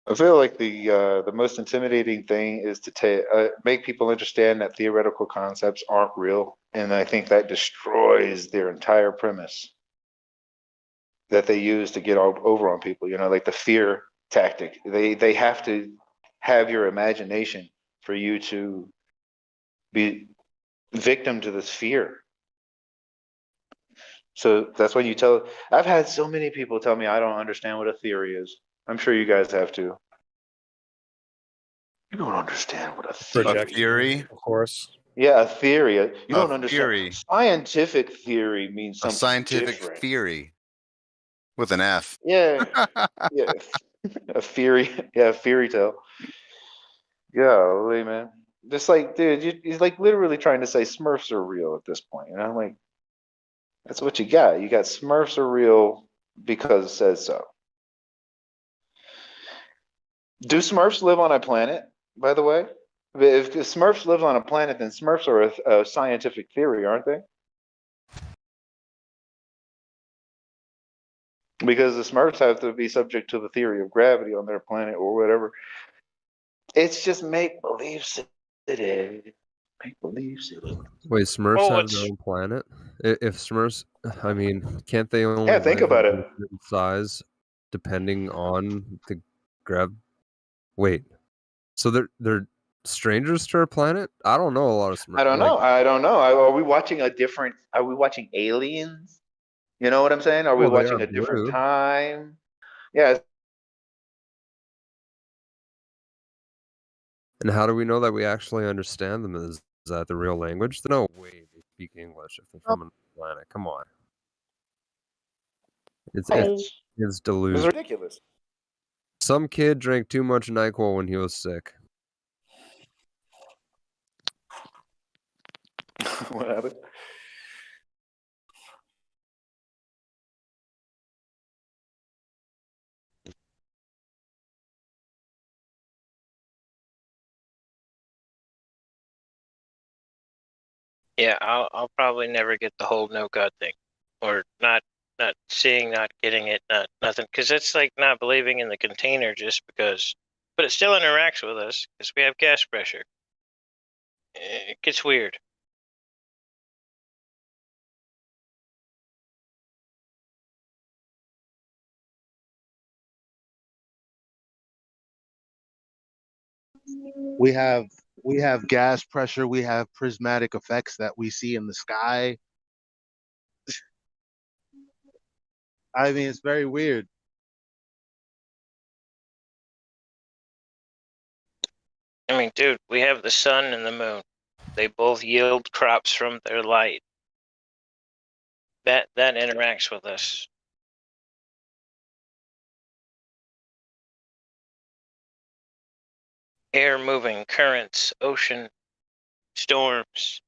Speaker 8: I feel like the most intimidating thing is to make people understand that theoretical concepts aren't real, and I think that destroys their entire premise that they use to get over on people. You know, like the fear tactic. They have to have your imagination for you to be victim to this fear. So that's when you tell. I've had so many people tell me I don't understand what a theory is. I'm sure you guys have too. You don't understand what a
Speaker 22: theory.
Speaker 2: Of course.
Speaker 8: Yeah, a theory. You don't understand.
Speaker 22: Theory.
Speaker 8: Scientific theory means
Speaker 22: A
Speaker 8: something
Speaker 22: scientific
Speaker 8: different.
Speaker 22: theory with an F.
Speaker 8: Yeah, yeah. A theory. Yeah, a fairy tale. Yeah, man. Just like, dude, he's like literally trying to say Smurfs are real at this point. And I'm like, that's what you got. You got Smurfs are real because it says so. Do Smurfs live on a planet, by the way? If the Smurfs live on a planet, then Smurfs are a scientific theory, aren't they? Because the Smurfs have to be subject to the theory of gravity on their planet or whatever. It's just make believe city. Make believe city.
Speaker 16: Wait, Smurfs have their own planet? If Smurfs, I mean, can't they only
Speaker 8: Yeah, think
Speaker 16: live
Speaker 8: about
Speaker 16: at
Speaker 8: it.
Speaker 16: a certain size depending on the grav? Wait, so they're strangers to our planet? I don't know a lot of Smurfs.
Speaker 8: I don't know. I don't know. Are we watching a different? Are we watching aliens? You know what I'm saying? Are we
Speaker 16: Well, they are
Speaker 8: watching a different
Speaker 16: blue.
Speaker 8: time? Yeah.
Speaker 16: And how do we know that we actually understand them? Is that the real language? No way they speak English if they're from another planet. Come on. It's
Speaker 8: It's
Speaker 16: delusion.
Speaker 8: ridiculous.
Speaker 16: Some kid drank too much NyQuil when he was sick.
Speaker 8: What happened?
Speaker 5: Yeah, I'll probably never get the whole no God thing, or not seeing, not getting it, not nothing, because it's like not believing in the container just because, but it still interacts with us because we have gas pressure. It gets weird.
Speaker 14: We have gas pressure, we have prismatic effects that we see in the sky. I mean, it's very weird.
Speaker 5: I mean, dude, we have the sun and the moon. They both yield crops from their light. That interacts with us. Air moving, currents, ocean, storms.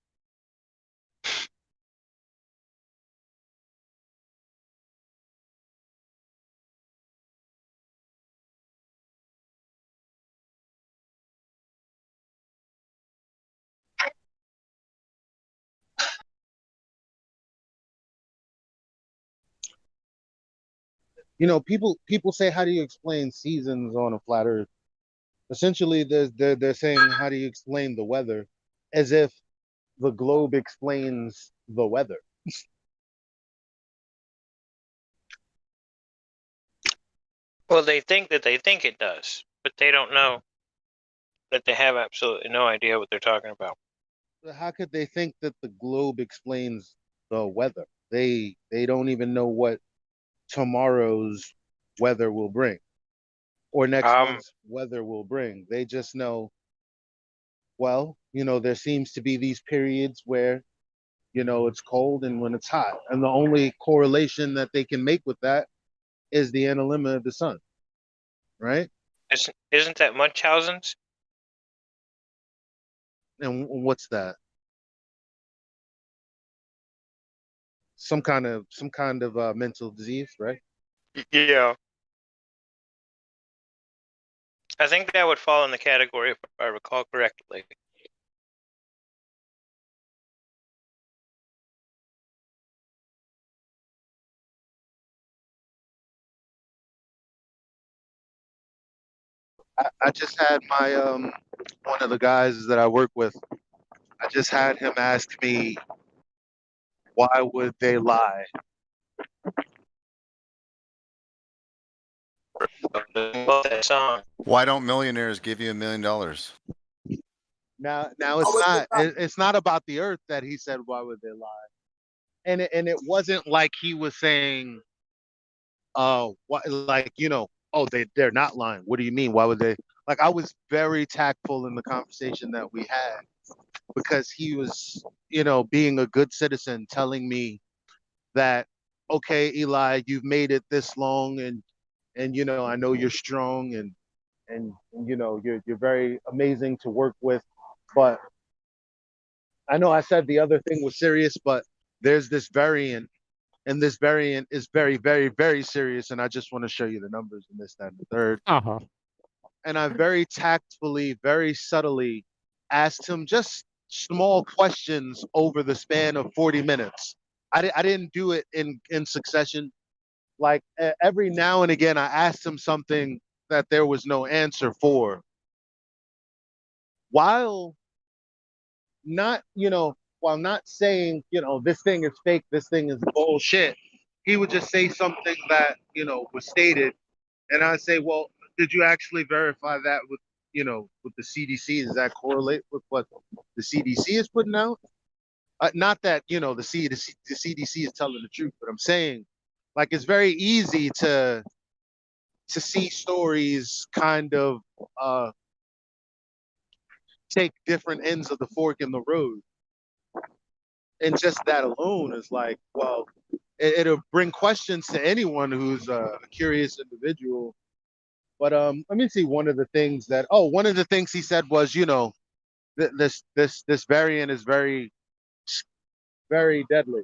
Speaker 14: You know, people say, how do you explain seasons on a flat Earth? Essentially, they're saying, how do you explain the weather, as if the globe explains the weather.
Speaker 5: Well, they think that they think it does, but they don't know that they have absolutely no idea what they're talking about.
Speaker 14: How could they think that the globe explains the weather? They don't even know what tomorrow's weather will bring, or next month's weather will bring. They just know, well, you know, there seems to be these periods where, you know, it's cold and when it's hot. And the only correlation that they can make with that is the analemma of the sun, right?
Speaker 5: Isn't that Munchausen's?
Speaker 14: And what's that? Some kind of mental disease, right?
Speaker 5: Yeah. I think that would fall in the category, if I recall correctly.
Speaker 14: I just had my one of the guys that I work with, I just had him ask me, why would they lie?
Speaker 5: That song.
Speaker 22: Why don't millionaires give you $1 million?
Speaker 14: Now it's not about the earth that he said, why would they lie? And it wasn't like he was saying, what, like, you know, oh, they're not lying. What do you mean? Why would they? Like, I was very tactful in the conversation that we had, because he was, you know, being a good citizen, telling me that, okay, Eli, you've made it this long, and you know, I know you're strong, and you know, you're very amazing to work with, but I know I said the other thing was serious, but there's this variant, and this variant is very, very, very serious, and I just want to show you the numbers in this, that, and the third. And I very tactfully, very subtly asked him just small questions over the span of 40 minutes. I didn't do it in succession. Like, every now and again, I asked him something that there was no answer for, while not, you know, while not saying, you know, this thing is fake, this thing is bullshit. He would just say something that, you know, was stated, and I'd say, well, did you actually verify that with, you know, with the CDC? Does that correlate with what the CDC is putting out? Not that, you know, the CDC is telling the truth, but I'm saying, like, it's very easy to see stories kind of take different ends of the fork in the road. And just that alone is like, well, it'll bring questions to anyone who's a curious individual. But let me see, one of the things he said was, you know, this variant is very, very deadly.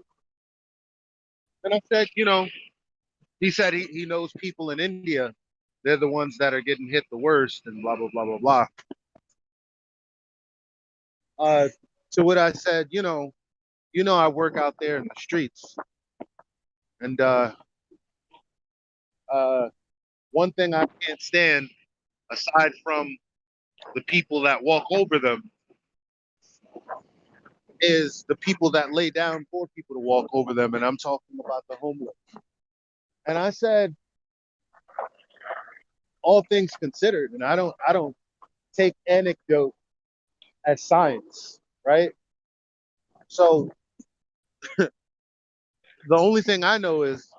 Speaker 14: And I said, you know, he said he knows people in India, they're the ones that are getting hit the worst, and blah blah blah blah blah. To what I said, you know, I work out there in the streets, and one thing I can't stand, aside from the people that walk over them, is the people that lay down for people to walk over them, and I'm talking about the homeless. And I said, all things considered, and I don't take anecdote as science, right? So the only thing I know is,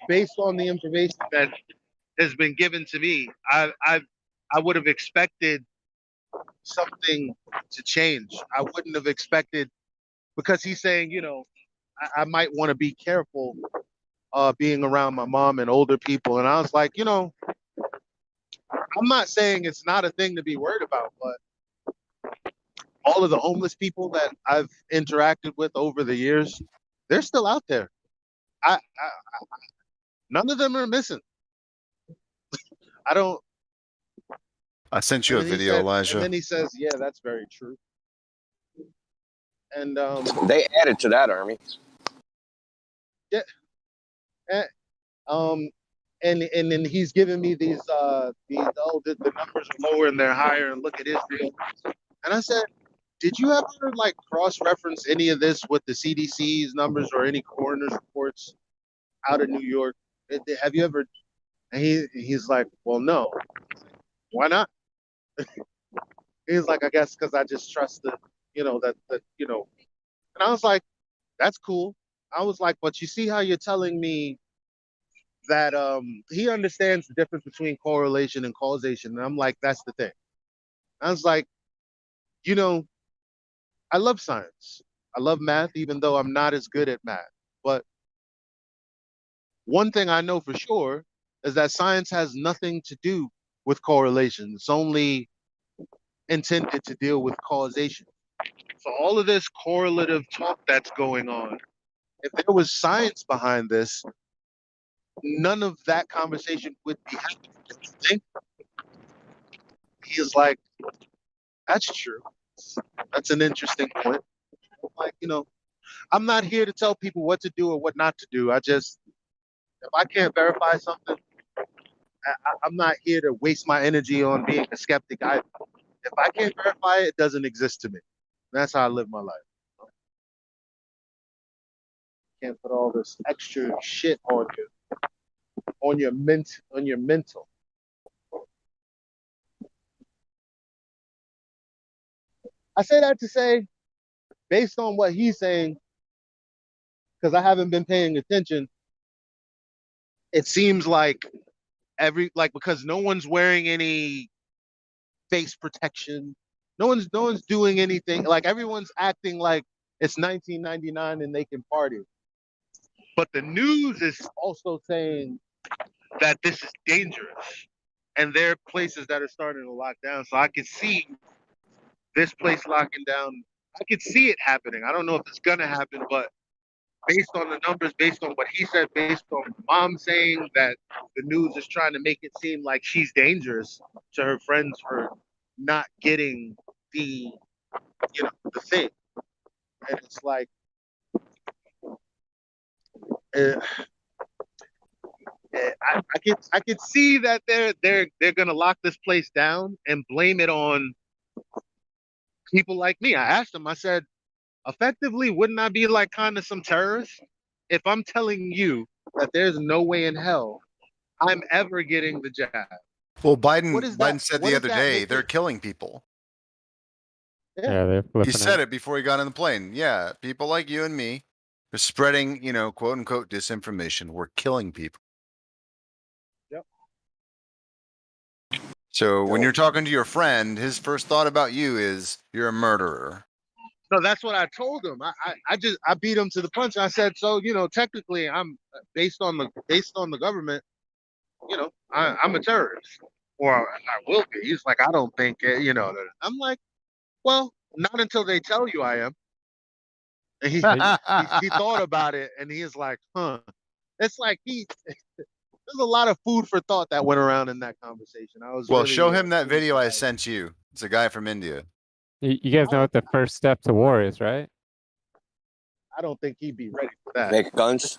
Speaker 14: based on the information that has been given to me, I would have expected something to change. I wouldn't have expected, because he's saying, you know, I might want to be careful being around my mom and older people. And I was like, you know, I'm not saying it's not a thing to be worried about, but all of the homeless people that I've interacted with over the years, they're still out there. None of them are missing. I don't.
Speaker 22: I sent you
Speaker 14: And
Speaker 22: a
Speaker 14: then he
Speaker 22: video,
Speaker 14: said, and
Speaker 22: Elijah.
Speaker 14: then he says, "Yeah, that's very true." And
Speaker 11: They added to that army.
Speaker 14: yeah, eh, um, and then he's giving me these the numbers are lower and they're higher, and look at Israel. And I said, did you ever like cross-reference any of this with the CDC's numbers or any coroner's reports out of New York? Have you ever? And he's like, well, no. Why not? He's like, I guess because I just trust that you know. And I was like, that's cool. I was like, but you see how you're telling me that he understands the difference between correlation and causation. And I'm like, that's the thing. I was like, you know, I love science. I love math, even though I'm not as good at math. But one thing I know for sure is that science has nothing to do with correlation. It's only intended to deal with causation. So all of this correlative talk that's going on, if there was science behind this, none of that conversation would be happening. Don't you think? He is like, that's true. That's an interesting point. I'm like, I'm not here to tell people what to do or what not to do. If I can't verify something, I'm not here to waste my energy on being a skeptic. If I can't verify it, it doesn't exist to me. That's how I live my life. Can't put all this extra shit on your mental. I say that to say, based on what he's saying, because I haven't been paying attention, it seems like because no one's wearing any face protection. No one's doing anything. Like everyone's acting like it's 1999 and they can party. But the news is also saying that this is dangerous. And there are places that are starting to lock down. So I could see this place locking down. I could see it happening. I don't know if it's gonna happen, but based on the numbers, based on what he said, based on mom saying that the news is trying to make it seem like she's dangerous to her friends for not getting the thing. And it's like I could see that they're gonna lock this place down and blame it on people like me. I asked them, I said, effectively, wouldn't I be like kind of some terrorist if I'm telling you that there's no way in hell I'm ever getting the jab?
Speaker 22: Well,
Speaker 14: What
Speaker 22: Biden said
Speaker 14: what
Speaker 22: the
Speaker 14: does
Speaker 22: other
Speaker 14: that
Speaker 22: day
Speaker 14: make
Speaker 22: they're
Speaker 14: it?
Speaker 22: killing people.
Speaker 19: Yeah, they're
Speaker 22: He
Speaker 19: flipping
Speaker 22: said
Speaker 19: it.
Speaker 22: it before he got on the plane. Yeah, people like you and me are spreading, quote unquote disinformation. We're killing people.
Speaker 14: Yep.
Speaker 22: So when you're talking to your friend, his first thought about you is you're a murderer.
Speaker 14: No, that's what I told him. I beat him to the punch. I said, so technically, I'm based on the government. I'm a terrorist, or I will be. He's like, I don't think I'm like, well, not until they tell you I am. And he thought about it, and he's like, huh. It's like there's a lot of food for thought that went around in that conversation. I was
Speaker 22: Well,
Speaker 14: really
Speaker 22: show him that
Speaker 14: really
Speaker 22: video I
Speaker 14: surprised.
Speaker 22: sent you. It's a guy from India.
Speaker 19: You guys know what the first step to war is, right?
Speaker 14: I don't think he'd be ready for that.
Speaker 11: Make guns.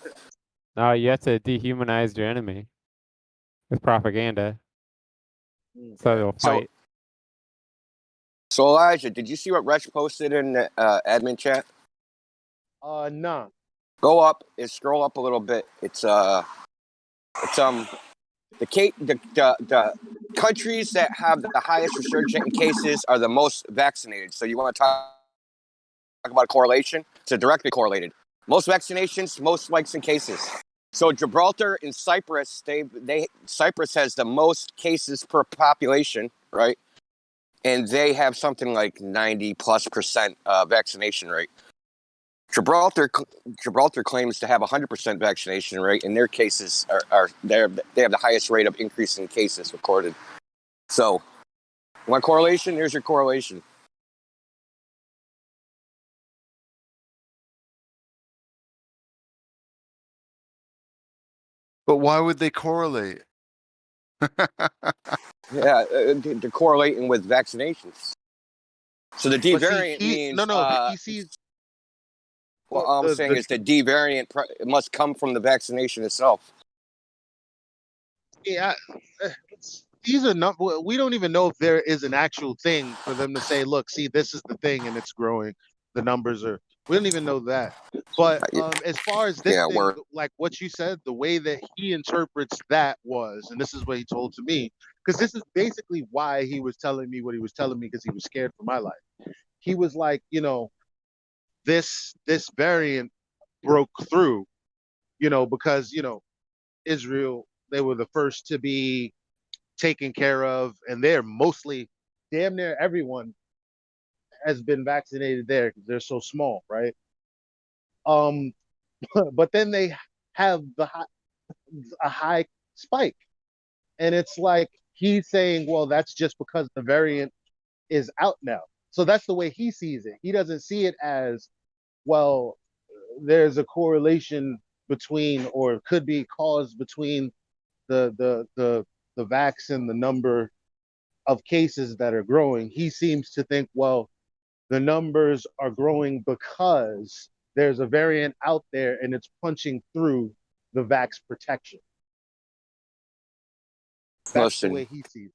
Speaker 19: No, you have to dehumanize your enemy with propaganda, so they'll fight.
Speaker 11: So Elijah, did you see what Rex posted in the admin chat?
Speaker 14: No.
Speaker 11: Go up and scroll up a little bit. It's the countries that have the highest resurgent in cases are the most vaccinated. So you want to talk about correlation? It's directly correlated. Most vaccinations, most spikes in cases. So Gibraltar and Cyprus, Cyprus has the most cases per population, right? And they have something like 90+% vaccination rate. Gibraltar claims to have 100% vaccination rate, and their cases they have the highest rate of increase in cases recorded. So, you want correlation? Here's your correlation.
Speaker 22: But why would they correlate?
Speaker 11: Yeah, they're correlating with vaccinations. So the D
Speaker 14: But see,
Speaker 11: variant means
Speaker 14: he sees
Speaker 11: well, all I'm saying is the D variant must come from the vaccination itself.
Speaker 14: yeah. These are not. We don't even know if there is an actual thing for them to say, look, see, this is the thing, and it's growing. The numbers are. We don't even know that. But as far as this thing, like what you said, the way that he interprets that was, and this is what he told to me, because this is basically why he was telling me what he was telling me, because he was scared for my life. He was like, you know, this variant broke through, you know, because you know, Israel, they were the first to be taken care of, and they're mostly, damn near everyone has been vaccinated there because they're so small, right? But then they have a high spike, and it's like he's saying, well, that's just because the variant is out now. So that's the way he sees it. He doesn't see it as, well, there's a correlation between, or could be caused between the vax and the number of cases that are growing. He seems to think, well, the numbers are growing because there's a variant out there and it's punching through the vax protection. That's the way he sees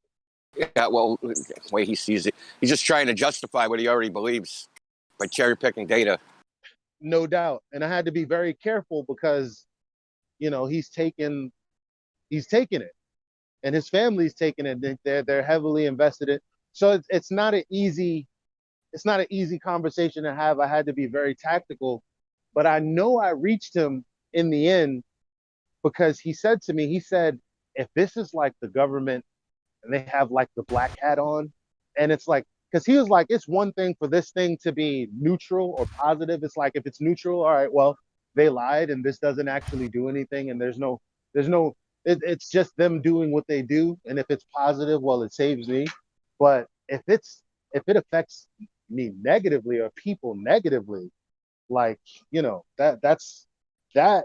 Speaker 11: it. Yeah, well, the way he sees it, he's just trying to justify what he already believes by cherry picking data.
Speaker 14: No doubt. And I had to be very careful because, you know, he's taken it, and his family's taken it. They're heavily invested in. So it's not an easy conversation to have. I had to be very tactical, but I know I reached him in the end, because he said to me, he said, if this is like the government and they have like the black hat on, and it's like, because he was like, it's one thing for this thing to be neutral or positive. It's like, if it's neutral, all right, well, they lied and this doesn't actually do anything, and it's just them doing what they do. And if it's positive, well, it saves me. But if it affects me negatively or people negatively, like, you know, that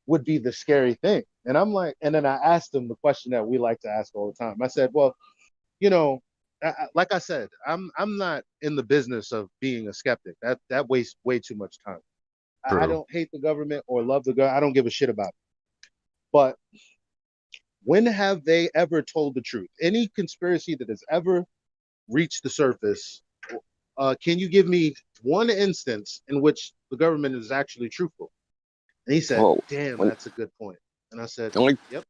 Speaker 14: would be the scary thing. And I'm like, and then I asked him the question that we like to ask all the time. I said, well, you know, like I said, I'm not in the business of being a skeptic. That wastes way too much time. I don't hate the government or love the government. I don't give a shit about it. But when have they ever told the truth? Any conspiracy that has ever reached the surface, can you give me one instance in which the government is actually truthful? And he said, damn, that's a good point. And I said, yep.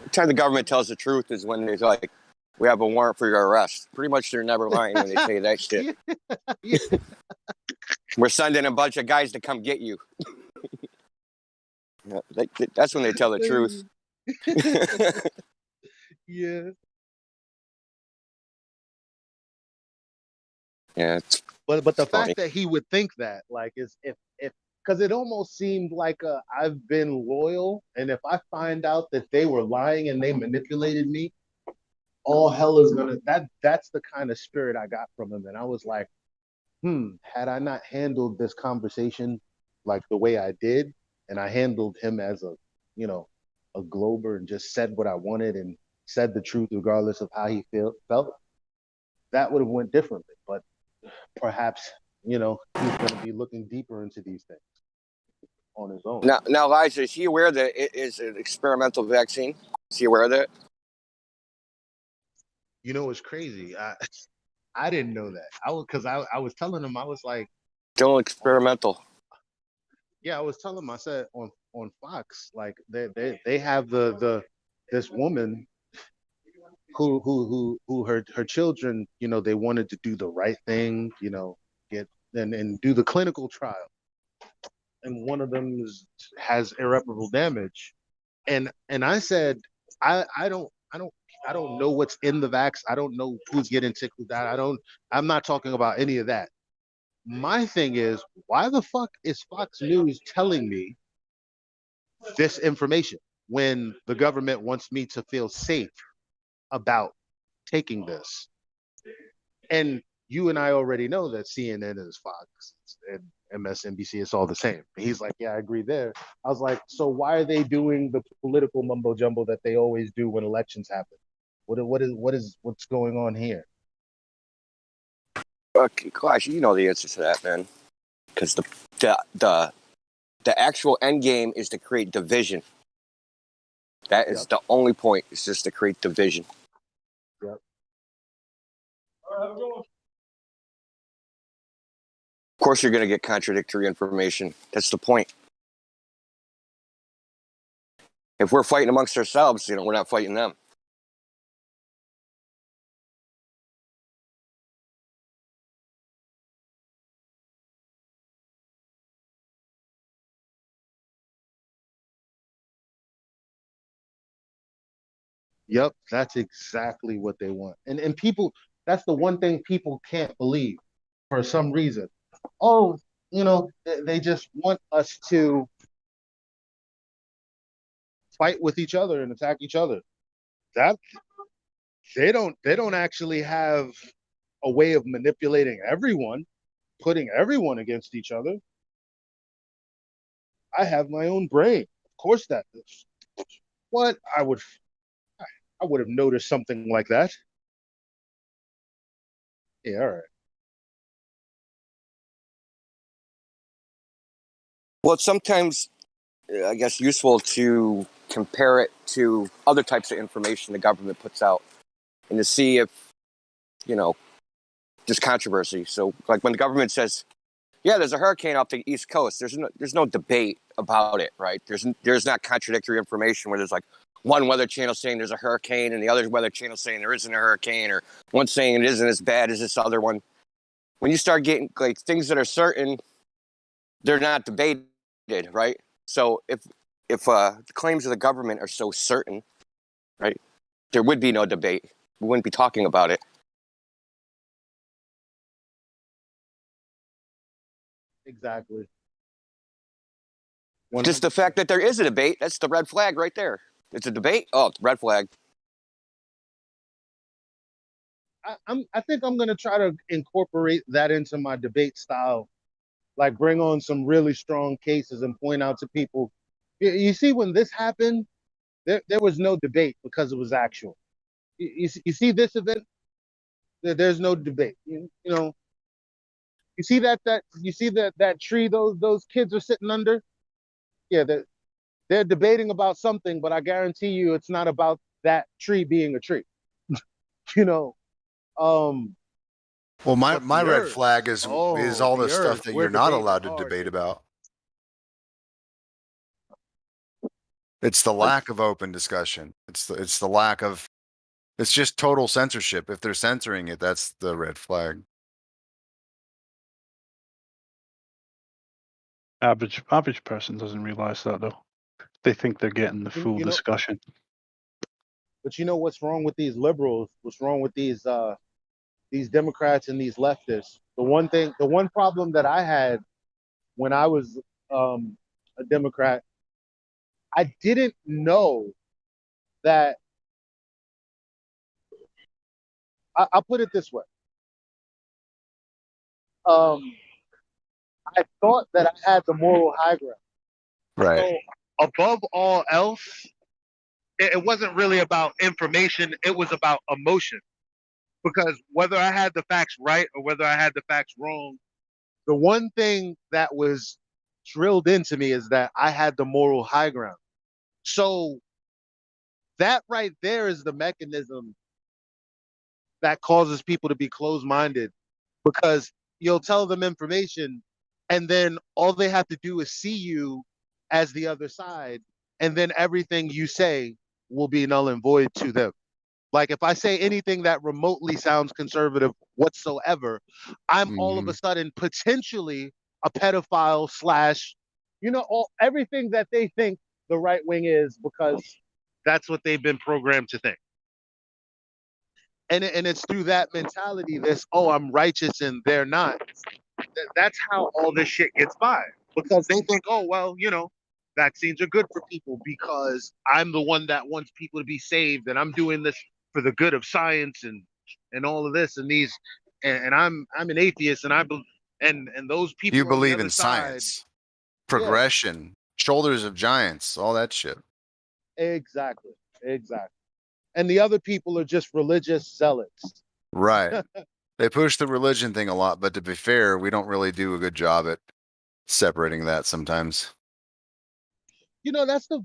Speaker 11: The time the government tells the truth is when they're like, we have a warrant for your arrest. Pretty much they're never lying when they say that shit.
Speaker 14: Yeah.
Speaker 11: We're sending a bunch of guys to come get you. Yeah, that's when they tell the truth.
Speaker 14: Yeah.
Speaker 11: Yeah.
Speaker 14: But the fact that he would think that, like, is if because it almost seemed like I've been loyal, and if I find out that they were lying and they manipulated me, all hell is gonna. That's the kind of spirit I got from him, and I was like, had I not handled this conversation like the way I did, and I handled him as a, you know, a glober, and just said what I wanted and said the truth regardless of how he felt, that would have went differently. But perhaps, you know, he's going to be looking deeper into these things on his own.
Speaker 11: Now, Elijah, is he aware that it is an experimental vaccine? Is he aware of that?
Speaker 14: You know, it's crazy. I didn't know that. I was telling him, I was like,
Speaker 11: still experimental.
Speaker 14: Yeah, I was telling him, I said on Fox, like they have this woman who her children, you know, they wanted to do the right thing, you know, get and do the clinical trial, and one of them has irreparable damage, and I said, I don't know what's in the vax. I don't know who's getting sick with that. I'm not talking about any of that. My thing is, why the fuck is Fox News telling me this information when the government wants me to feel safe about taking this. And you and I already know that CNN is Fox and MSNBC, it's all the same. He's like, yeah, I agree there. I was like, so why are they doing the political mumbo jumbo that they always do when elections happen? What's going on here?
Speaker 11: Gosh, you know the answer to that, man. Because the actual end game is to create division. That is the only point. It's just to create division.
Speaker 14: Yep.
Speaker 11: Of course, you're going to get contradictory information. That's the point. If we're fighting amongst ourselves, we're not fighting them.
Speaker 14: Yep, that's exactly what they want. And people, that's the one thing people can't believe for some reason. Oh, they just want us to fight with each other and attack each other. That they don't actually have a way of manipulating everyone, putting everyone against each other. I have my own brain. Of course that is. What I would have noticed something like that. Yeah, all right.
Speaker 11: Well, it's sometimes, I guess, useful to compare it to other types of information the government puts out and to see if, there's controversy. So, like when the government says, yeah, there's a hurricane off the East Coast, there's no debate about it, right? There's not contradictory information where there's like one weather channel saying there's a hurricane and the other weather channel saying there isn't a hurricane, or one saying it isn't as bad as this other one. When you start getting like things that are certain, they're not debated, right? So if the claims of the government are so certain, right, there would be no debate. We wouldn't be talking about it.
Speaker 14: Exactly.
Speaker 11: Just the fact that there is a debate, that's the red flag right there. It's a debate. Oh, red flag.
Speaker 14: I think I'm gonna try to incorporate that into my debate style, like bring on some really strong cases and point out to people. You see, when this happened, there was no debate because it was actual. You see this event, there's no debate. You see that tree those kids are sitting under. Yeah, they're debating about something, but I guarantee you, it's not about that tree being a tree.
Speaker 22: Well, my red flag is all the stuff that you're not allowed to debate about. It's the lack of open discussion. It's the lack of. It's just total censorship. If they're censoring it, that's the red flag.
Speaker 7: Average person doesn't realize that though. They think they're getting the full discussion.
Speaker 14: But you know what's wrong with these liberals? What's wrong with these Democrats and these leftists? The one problem that I had when I was a Democrat, I didn't know that. I'll put it this way. I thought that I had the moral high ground.
Speaker 22: Right.
Speaker 14: So above all else, it wasn't really about information. It was about emotion. Because whether I had the facts right or whether I had the facts wrong, the one thing that was drilled into me is that I had the moral high ground. So that right there is the mechanism that causes people to be closed-minded, because you'll tell them information and then all they have to do is see you as the other side, and then everything you say will be null and void to them. Like if I say anything that remotely sounds conservative whatsoever, I'm all of a sudden potentially a pedophile slash, everything that they think the right wing is, because that's what they've been programmed to think. And it's through that mentality, I'm righteous and they're not. That's how all this shit gets by, because they think, vaccines are good for people because I'm the one that wants people to be saved and I'm doing this for the good of science and all of this and these and I'm an atheist and and those
Speaker 22: You
Speaker 14: people on the
Speaker 22: believe
Speaker 14: other
Speaker 22: in
Speaker 14: side,
Speaker 22: science,
Speaker 14: yeah,
Speaker 22: progression, shoulders of giants, all that shit.
Speaker 14: exactly, exactly. And the other people are just religious zealots.
Speaker 22: Right. They push the religion thing a lot, but to be fair, we don't really do a good job at separating that sometimes.
Speaker 14: You know, that's the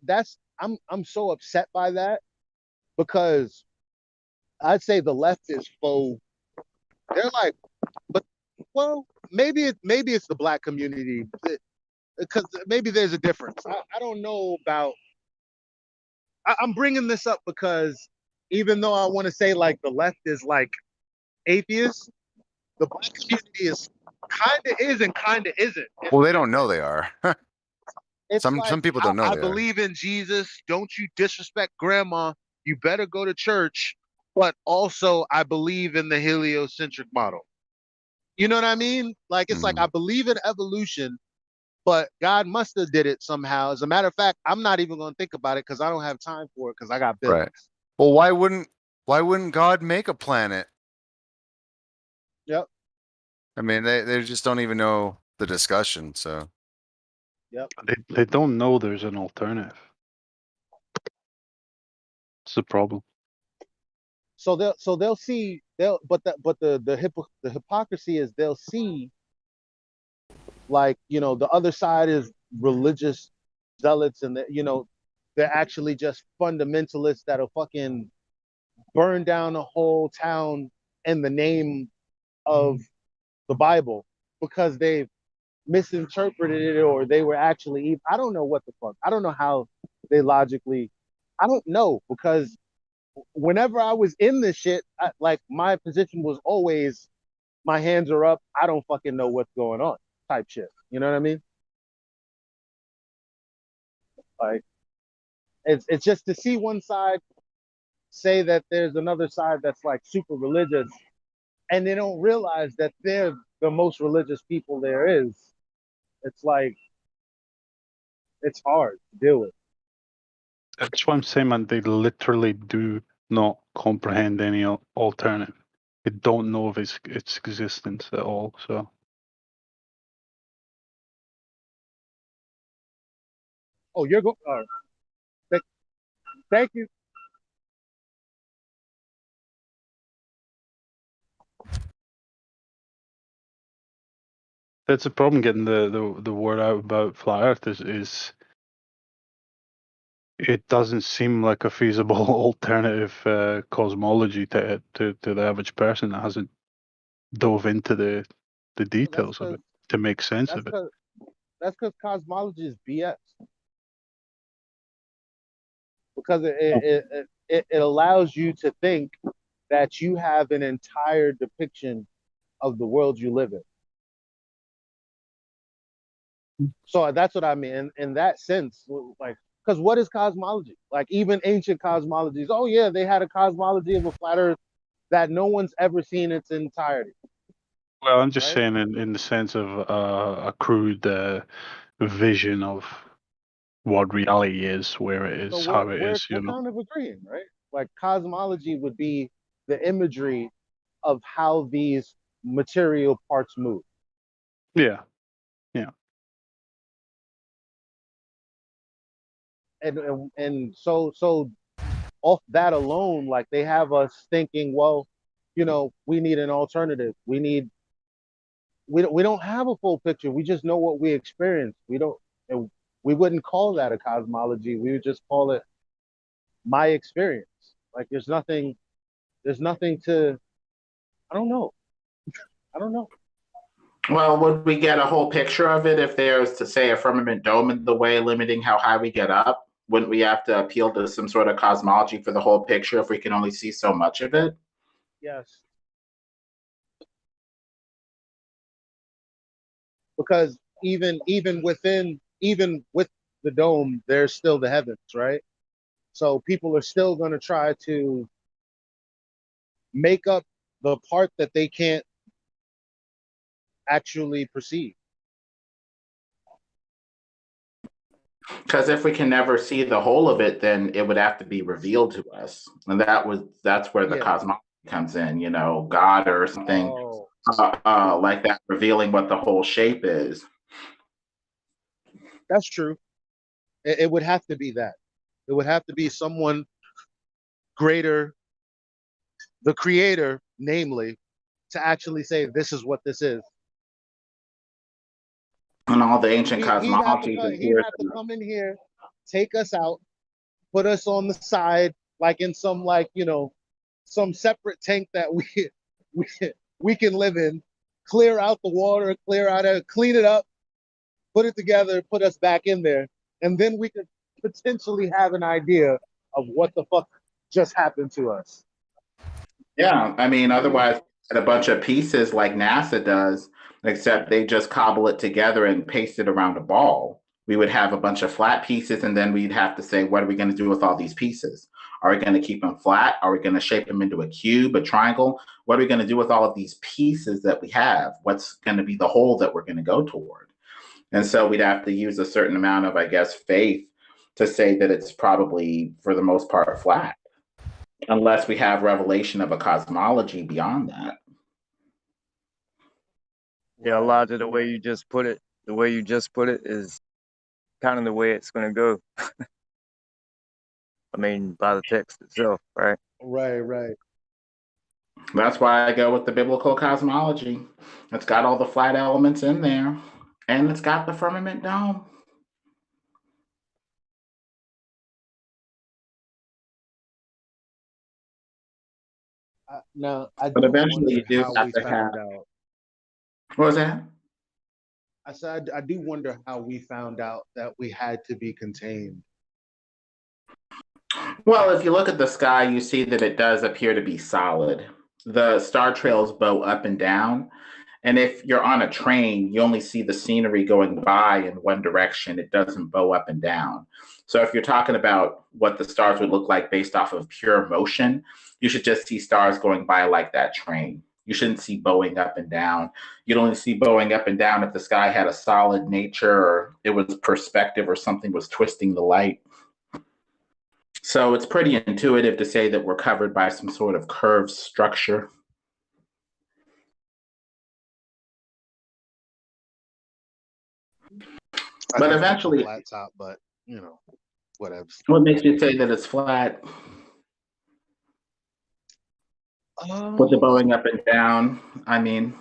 Speaker 14: that's I'm so upset by that because I'd say the left is faux. They're like, but well, maybe it's the black community because maybe there's a difference. I don't know about. I'm bringing this up because even though I want to say like the left is like atheist, the black community is kind of is and kind of isn't.
Speaker 22: Well, they don't know they are.
Speaker 14: It's
Speaker 22: Some
Speaker 14: like
Speaker 22: people don't know
Speaker 14: I
Speaker 22: they are.
Speaker 14: believe in Jesus. Don't you disrespect grandma. You better go to church. But also, I believe in the heliocentric model. You know what I mean? Like it's like I believe in evolution, but God must have did it somehow. As a matter of fact, I'm not even going to think about it because I don't have time for it because I got bills.
Speaker 22: Right. Well, why wouldn't God make a planet?
Speaker 14: Yep.
Speaker 22: I mean, they just don't even know the discussion. So
Speaker 14: Yep.
Speaker 7: They don't know there's an alternative. It's the problem.
Speaker 14: So they'll see the hypocrisy is they'll see like the other side is religious zealots and they're actually just fundamentalists that'll fucking burn down a whole town in the name of the Bible because they've misinterpreted it or they were actually I don't know what the fuck. I don't know how they logically I don't know because whenever I was in this shit, like my position was always my hands are up. I don't fucking know what's going on type shit. You know what I mean? Like it's just to see one side say that there's another side that's like super religious and they don't realize that they're the most religious people there is. It's like it's hard to deal with.
Speaker 7: That's what I'm saying, man. They literally do not comprehend any alternative. They don't know of its existence at all. So
Speaker 14: Oh, you're going. Thank you.
Speaker 7: that's the problem getting the word out about flat Earth is it doesn't seem like a feasible alternative cosmology to the average person that hasn't dove into the details of it to make sense of it.
Speaker 14: That's because cosmology is BS. Because it allows you to think that you have an entire depiction of the world you live in. So that's what I mean. In that sense, like, because what is cosmology? Like, even ancient cosmologies, oh, yeah, they had a cosmology of a flat Earth that no one's ever seen its entirety.
Speaker 7: Well, I'm just saying in the sense of a crude vision of what reality is, where it is,
Speaker 14: So
Speaker 7: how it
Speaker 14: we're
Speaker 7: is, you know.
Speaker 14: kind of agreeing, right? Like, cosmology would be the imagery of how these material parts move.
Speaker 7: Yeah. Yeah.
Speaker 14: And so off that alone, like they have us thinking, well, we need an alternative. We don't have a full picture. We just know what we experience. We wouldn't call that a cosmology. We would just call it my experience. Like there's nothing to I don't know. I don't know.
Speaker 6: Well, would we get a whole picture of it if there's, to say, a firmament dome in the way, limiting how high we get up? Wouldn't we have to appeal to some sort of cosmology for the whole picture if we can only see so much of it?
Speaker 14: Yes. Because even with the dome, there's still the heavens, right? So people are still going to try to make up the part that they can't actually perceive.
Speaker 6: Because if we can never see the whole of it, then it would have to be revealed to us, and that's where the
Speaker 14: Yeah.
Speaker 6: cosmology comes in. You know, God or something
Speaker 14: Oh,
Speaker 6: like that, revealing what the whole shape is.
Speaker 14: that's true. It would have to be that. It would have to be someone greater, the creator, namely, to actually say this is what this is.
Speaker 6: And all the ancient
Speaker 14: He'd have to
Speaker 6: cosmology
Speaker 14: come,
Speaker 6: is
Speaker 14: he'd
Speaker 6: here.
Speaker 14: have to come in here, take us out, put us on the side, like in some some separate tank that we we can live in, clear out the water, clean it up, put it together, put us back in there, and then we could potentially have an idea of what the fuck just happened to us.
Speaker 6: Yeah, I mean, otherwise, a bunch of pieces like NASA does, except they just cobble it together and paste it around a ball. We would have a bunch of flat pieces, and then we'd have to say, what are we going to do with all these pieces? Are we going to keep them flat? Are we going to shape them into a cube, a triangle? What are we going to do with all of these pieces that we have? What's going to be the whole that we're going to go toward? And so we'd have to use a certain amount of, I guess, faith to say that it's probably, for the most part, flat, unless we have revelation of a cosmology beyond that.
Speaker 9: Yeah, Elijah, the way you just put it is kind of the way it's going to go. I mean, by the text itself, right?
Speaker 14: Right.
Speaker 6: That's why I go with the biblical cosmology. It's got all the flat elements in there, and it's got the firmament dome. But eventually you do have to have. What was that?
Speaker 14: I said I do wonder how we found out that we had to be contained.
Speaker 6: Well, if you look at the sky, you see that it does appear to be solid. The star trails bow up and down. And if you're on a train, you only see the scenery going by in one direction. It doesn't bow up and down. So if you're talking about what the stars would look like based off of pure motion, you should just see stars going by like that train. You shouldn't see bowing up and down. You'd only see bowing up and down if the sky had a solid nature or it was perspective or something was twisting the light. So it's pretty intuitive to say that we're covered by some sort of curved structure. But eventually,
Speaker 14: flat top, but whatever.
Speaker 6: What makes you say that it's flat? With the bowing up and down, I mean.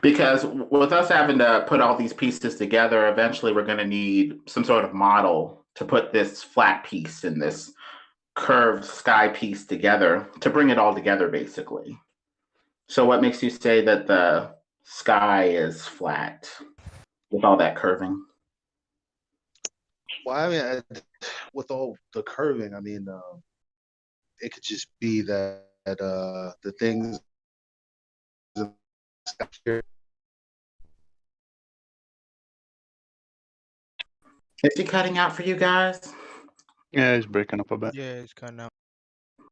Speaker 6: Because with us having to put all these pieces together, eventually we're going to need some sort of model to put this flat piece and this curved sky piece together to bring it all together, basically. So what makes you say that the sky is flat with all that curving?
Speaker 14: Well, I mean, with all the curving, I mean, it could just be that the things.
Speaker 6: Is he cutting out for you guys?
Speaker 7: Yeah, he's breaking up a bit.
Speaker 17: Yeah, it's cutting out.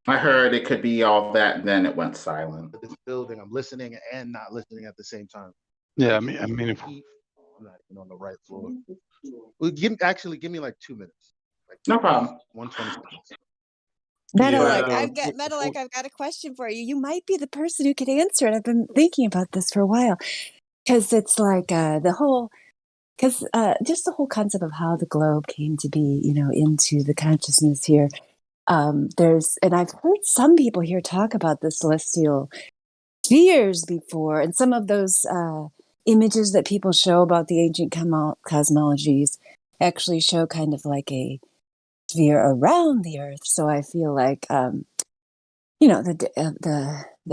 Speaker 6: I heard it could be all that, and then it went silent.
Speaker 14: This building, I'm listening and not listening at the same time.
Speaker 7: Yeah, I mean, if
Speaker 14: I'm not even on the right floor. Well, give me like 2 minutes.
Speaker 6: No problem.
Speaker 14: 120 seconds.
Speaker 18: Metalike, I've got a question for you. You might be the person who could answer it. I've been thinking about this for a while because it's like just the whole concept of how the globe came to be, into the consciousness here. And I've heard some people here talk about the celestial spheres before, and some of those images that people show about the ancient cosmologies actually show kind of like a sphere around the Earth. So I feel like, the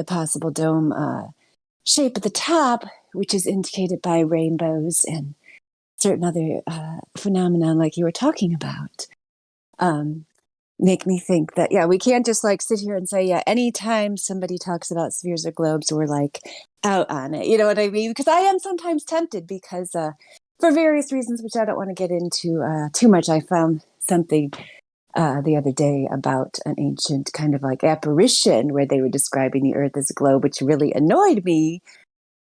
Speaker 18: possible dome shape at the top, which is indicated by rainbows and certain other phenomenon like you were talking about, make me think that, we can't just like sit here and say, anytime somebody talks about spheres or globes, we're like out on it. You know what I mean? Because I am sometimes tempted because for various reasons, which I don't want to get into too much, I found something the other day about an ancient kind of like apparition where they were describing the Earth as a globe, which really annoyed me.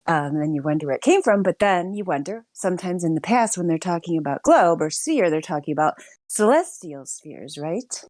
Speaker 18: Then you wonder where it came from, but then you wonder sometimes in the past when they're talking about globe or sphere, they're talking about celestial spheres, right?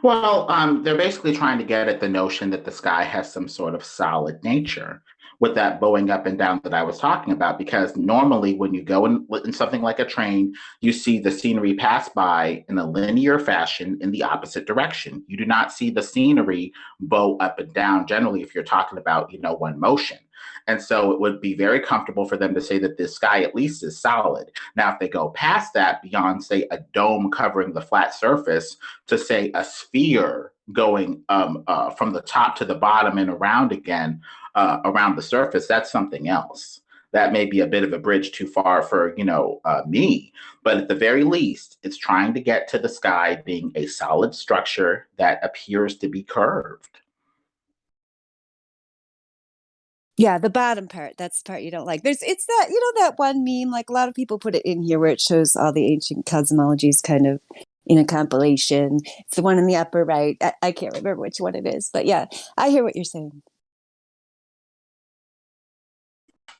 Speaker 6: Well, they're basically trying to get at the notion that the sky has some sort of solid nature with that bowing up and down that I was talking about. Because normally, when you go in something like a train, you see the scenery pass by in a linear fashion in the opposite direction. You do not see the scenery bow up and down generally if you're talking about, one motion. And so it would be very comfortable for them to say that the sky at least is solid. Now, if they go past that beyond, say, a dome covering the flat surface to, say, a sphere going from the top to the bottom and around again around the surface, that's something else. That may be a bit of a bridge too far for, me. But at the very least, it's trying to get to the sky being a solid structure that appears to be curved.
Speaker 18: Yeah, the bottom part, that's the part you don't like. It's that, that one meme, like a lot of people put it in here where it shows all the ancient cosmologies kind of in a compilation. It's the one in the upper right. I can't remember which one it is, but yeah, I hear what you're saying.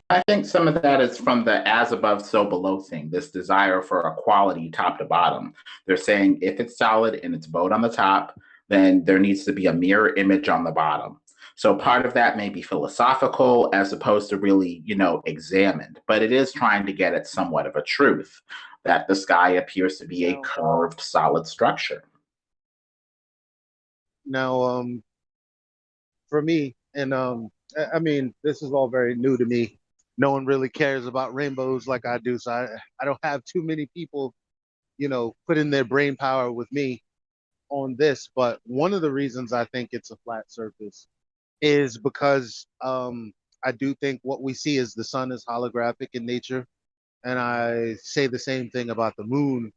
Speaker 6: I think some of that is from the as above, so below thing, this desire for equality top to bottom. They're saying if it's solid and it's bowed on the top, then there needs to be a mirror image on the bottom. So part of that may be philosophical as opposed to really, examined, but it is trying to get at somewhat of a truth that the sky appears to be a curved, solid structure.
Speaker 14: Now, for me, and I mean, this is all very new to me. No one really cares about rainbows like I do, so I don't have too many people, putting their brain power with me on this. But one of the reasons I think it's a flat surface is because I do think what we see is the sun is holographic in nature. And I say the same thing about the moon.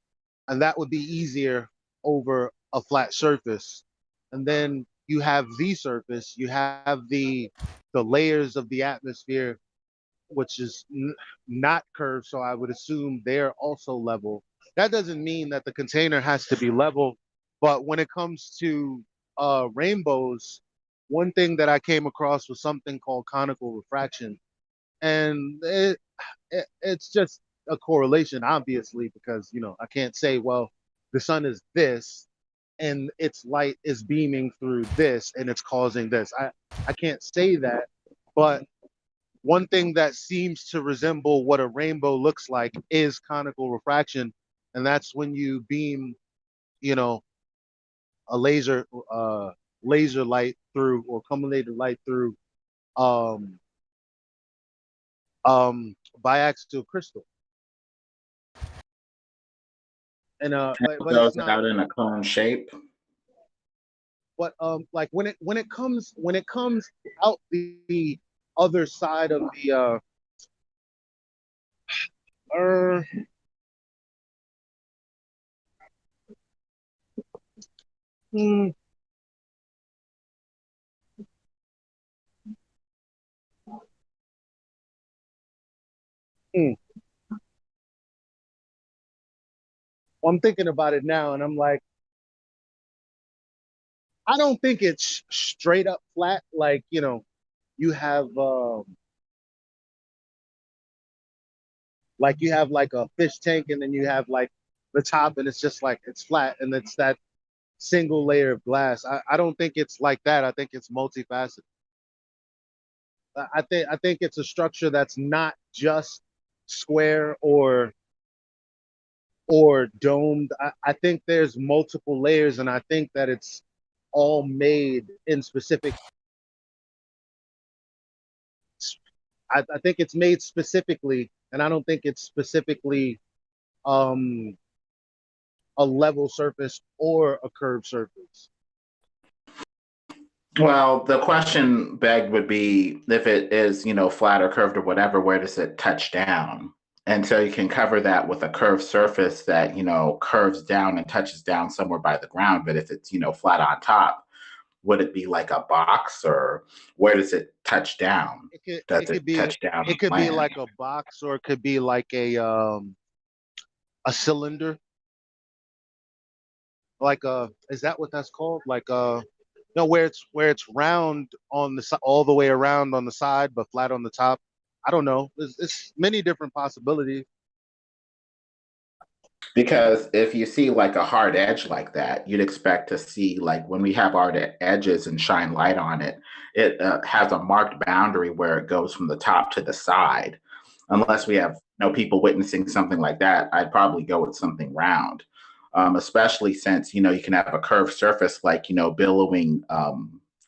Speaker 14: And that would be easier over a flat surface. And then you have the surface, you have the layers of the atmosphere, which is not curved. So I would assume they're also level. That doesn't mean that the container has to be level. But when it comes to rainbows, one thing that I came across was something called conical refraction. And it's just a correlation, obviously, because, I can't say, well, the sun is this and its light is beaming through this and it's causing this. I can't say that. But one thing that seems to resemble what a rainbow looks like is conical refraction. And that's when you beam, a laser light through or accumulated light through um biaxial crystal. And but
Speaker 6: Goes
Speaker 14: it's not,
Speaker 6: out in a cone shape.
Speaker 14: but like when it comes out the other side of the uh hmm, hmm. I'm thinking about it now and I'm like, I don't think it's straight up flat, like, you have like you have like a fish tank and then you have like the top and it's just like it's flat and it's that single layer of glass. I don't think it's like that. I think it's multifaceted. I think it's a structure that's not just square or domed. I think there's multiple layers and I think that it's all made in specific. I think it's made specifically, and I don't think it's specifically um, a level surface or a curved surface.
Speaker 6: Well, the question begged would be if it is, flat or curved or whatever, where does it touch down? And so you can cover that with a curved surface that, curves down and touches down somewhere by the ground. But if it's, flat on top, would it be like a box or where does it touch down? Does it touch down?
Speaker 14: It could be like a box or it could be like a cylinder. like is that what that's called? Like no, where it's round on the all the way around on the side, but flat on the top. I don't know. It's many different possibilities.
Speaker 6: Because if you see like a hard edge like that, you'd expect to see like when we have hard edges and shine light on it, it has a marked boundary where it goes from the top to the side. Unless we have people witnessing something like that, I'd probably go with something round. Especially since you can have a curved surface like billowing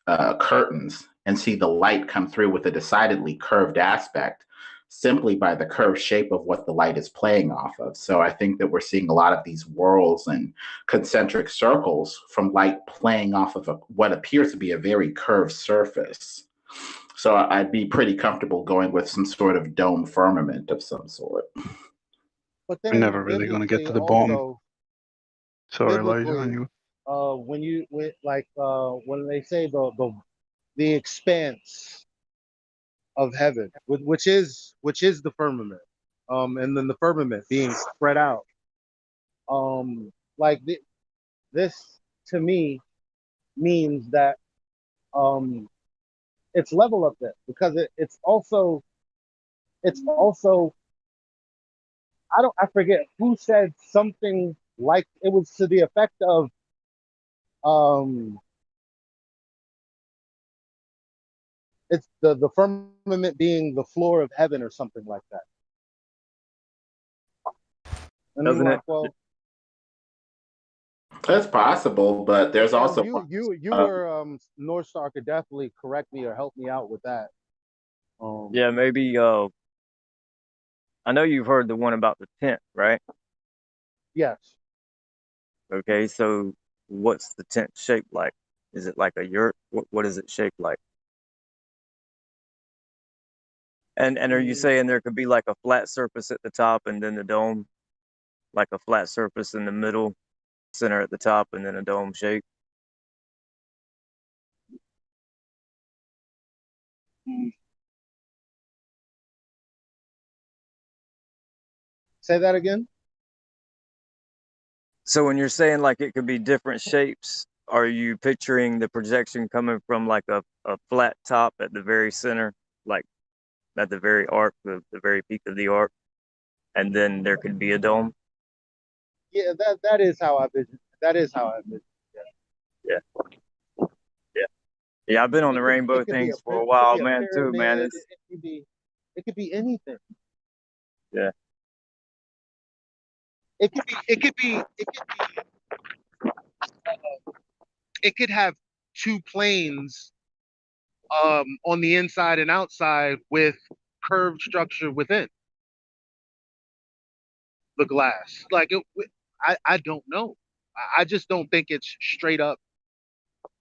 Speaker 6: curtains and see the light come through with a decidedly curved aspect simply by the curved shape of what the light is playing off of. So I think that we're seeing a lot of these whorls and concentric circles from light playing off of what appears to be a very curved surface. So I'd be pretty comfortable going with some sort of dome firmament of some sort.
Speaker 14: But
Speaker 7: We're
Speaker 14: then
Speaker 7: never really going to get to the
Speaker 14: also,
Speaker 7: bottom. Sorry, Elijah,
Speaker 14: biblically,
Speaker 7: on you.
Speaker 14: when they say the expanse of heaven, which is the firmament, and then the firmament being spread out, like this to me means that it's level up there because it's also I forget who said something like it was to the effect of it's the firmament being the floor of heaven or something like that. And
Speaker 9: Doesn't it?
Speaker 14: like, well,
Speaker 6: that's possible, but there's also
Speaker 14: you were North Star could definitely correct me or help me out with that.
Speaker 9: Yeah, maybe. I know you've heard the one about the tent, right?
Speaker 14: Yes.
Speaker 9: Okay, so what's the tent shaped like? Is it like a yurt? What is it shaped like? And are you saying there could be like a flat surface at the top and then the dome, like a flat surface in the middle, center at the top, and then a dome shape?
Speaker 14: Say that again.
Speaker 9: So when you're saying like it could be different shapes, are you picturing the projection coming from like a flat top at the very center, like at the very arc, the very peak of the arc, and then there could be a dome?
Speaker 14: Yeah, that is how I vision. That is how I vision.
Speaker 9: Yeah. Yeah. Yeah, I've been on the rainbow things for a while, man, too, man. It's
Speaker 14: It could be anything.
Speaker 9: yeah.
Speaker 14: It could have two planes on the inside and outside with curved structure within the glass. Like I don't know. I just don't think it's straight up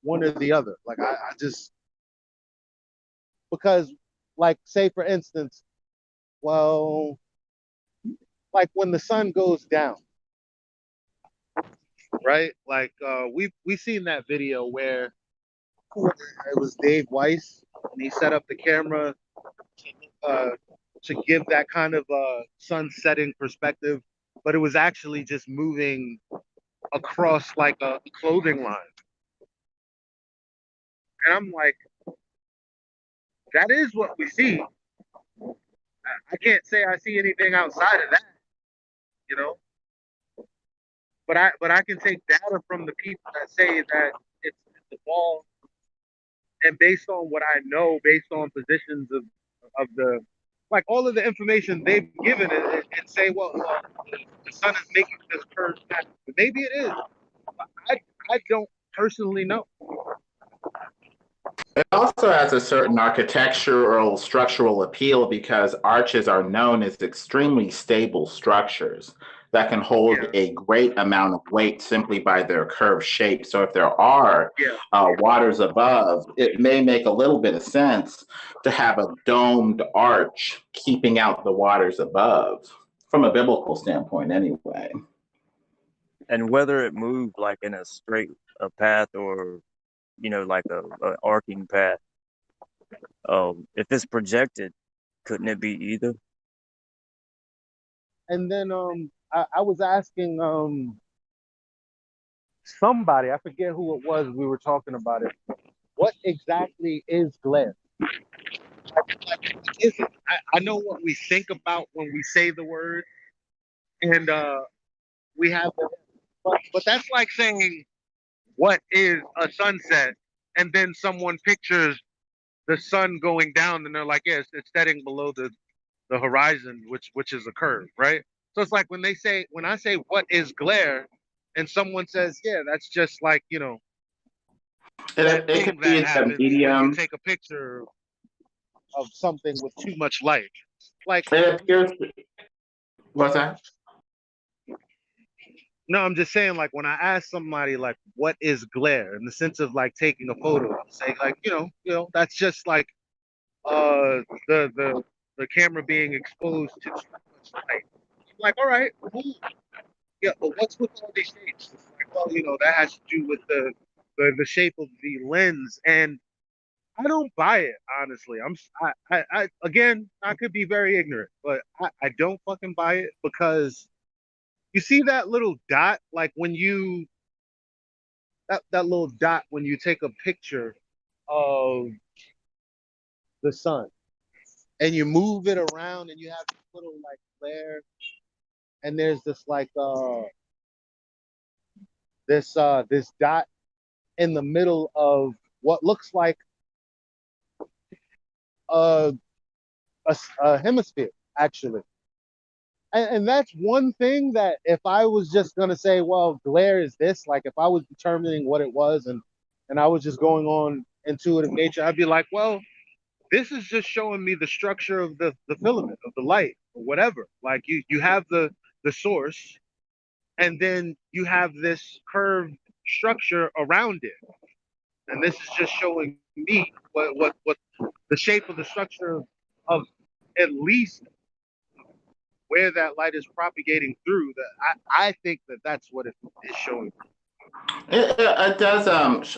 Speaker 14: one or the other. Like I just because like say for instance, well, like when the sun goes down, right? Like we've seen that video where it was Dave Weiss and he set up the camera to give that kind of sun setting perspective, but it was actually just moving across like a clothing line. And I'm like, that is what we see. I can't say I see anything outside of that, you know. But I can take data from the people that say that it's the wall, and based on what I know, based on positions of the like all of the information they've given it, and say, well, the sun is making this curve pattern. Maybe it is. I don't personally know.
Speaker 6: It also has a certain architectural structural appeal because arches are known as extremely stable structures that can hold a great amount of weight simply by their curved shape. So if there are waters above, it may make a little bit of sense to have a domed arch keeping out the waters above, from a biblical standpoint anyway.
Speaker 9: And whether it moved like in a straight path or like a arcing path, if it's projected, couldn't it be either?
Speaker 14: And then I was asking somebody, I forget who it was, we were talking about it. What exactly is glare? I know what we think about when we say the word, and we have, but that's like saying, what is a sunset? And then someone pictures the sun going down, and they're like, yes, it's setting below the horizon, which is a curve, right? So it's like when I say what is glare, and someone says, yeah, that's just like, that
Speaker 6: It
Speaker 14: thing
Speaker 6: could
Speaker 14: that
Speaker 6: be the
Speaker 14: happens when you
Speaker 6: medium.
Speaker 14: take a picture of something with too much light. Like,
Speaker 6: It appears. What's that?
Speaker 14: no, I'm just saying, like, when I ask somebody, like, what is glare, in the sense of like taking a photo, I'm saying, like, that's just like the camera being exposed to too much light. I'm like, all right, cool. Yeah, but what's with all these shapes? It's like, well, that has to do with the shape of the lens, and I don't buy it, honestly. I again, I could be very ignorant, but I don't fucking buy it, because you see that little dot, like when you that little dot when you take a picture of the sun and you move it around and you have this little like flare, and there's this like this dot in the middle of what looks like a, a hemisphere, actually. And that's one thing that if I was just going to say, well, glare is this, like if I was determining what it was, and I was just going on intuitive nature, I'd be like, well, this is just showing me the structure of the filament of the light or whatever. Like you have the source, and then you have this curved structure around it. And this is just showing me what the shape of the structure of at least where that light is propagating through. That I think that's what it is showing.
Speaker 6: It does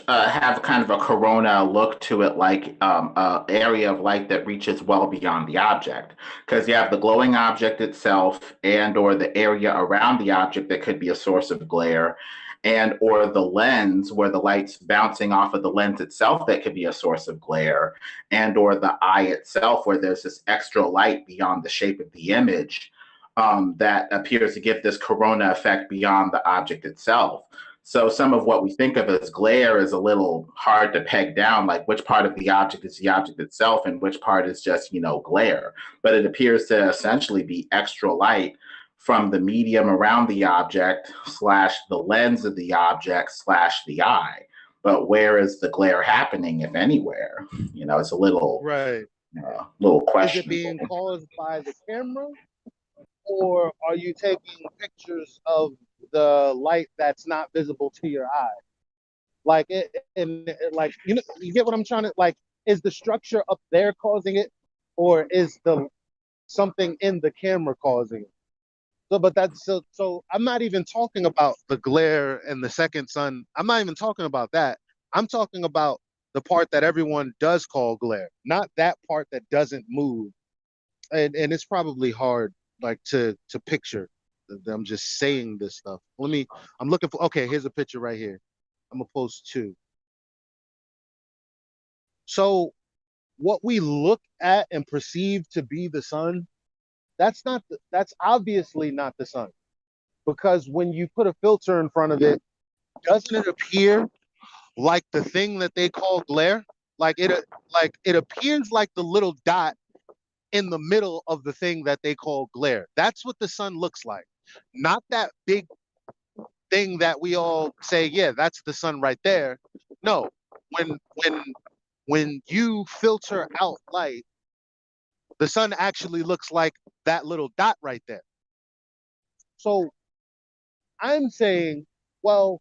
Speaker 6: have kind of a corona look to it, like a area of light that reaches well beyond the object, because you have the glowing object itself and or the area around the object that could be a source of glare, and or the lens where the light's bouncing off of the lens itself that could be a source of glare, and or the eye itself where there's this extra light beyond the shape of the image that appears to give this corona effect beyond the object itself. So some of what we think of as glare is a little hard to peg down, like which part of the object is the object itself and which part is just, glare. But it appears to essentially be extra light from the medium around the object / the lens of the object / the eye. But where is the glare happening, if anywhere? It's a little
Speaker 14: right,
Speaker 6: little
Speaker 14: Is it
Speaker 6: questionable.
Speaker 14: being caused by the camera, or are you taking pictures of the light that's not visible to your eye? Like like you get what I'm trying to, like, is the structure up there causing it, or is the something in the camera causing it? So I'm not even talking about the glare and the second sun. I'm not even talking about that. I'm talking about the part that everyone does call glare, not that part that doesn't move. And it's probably hard, like, to picture. I'm just saying this stuff. I'm looking for, okay, here's a picture right here. I'm gonna post two. So what we look at and perceive to be the sun, that's obviously not the sun. Because when you put a filter in front of it, doesn't it appear like the thing that they call glare? Like it appears like the little dot in the middle of the thing that they call glare. That's what the sun looks like. Not that big thing that we all say, yeah, that's the sun right there. No, when you filter out light, the sun actually looks like that little dot right there. So I'm saying, well,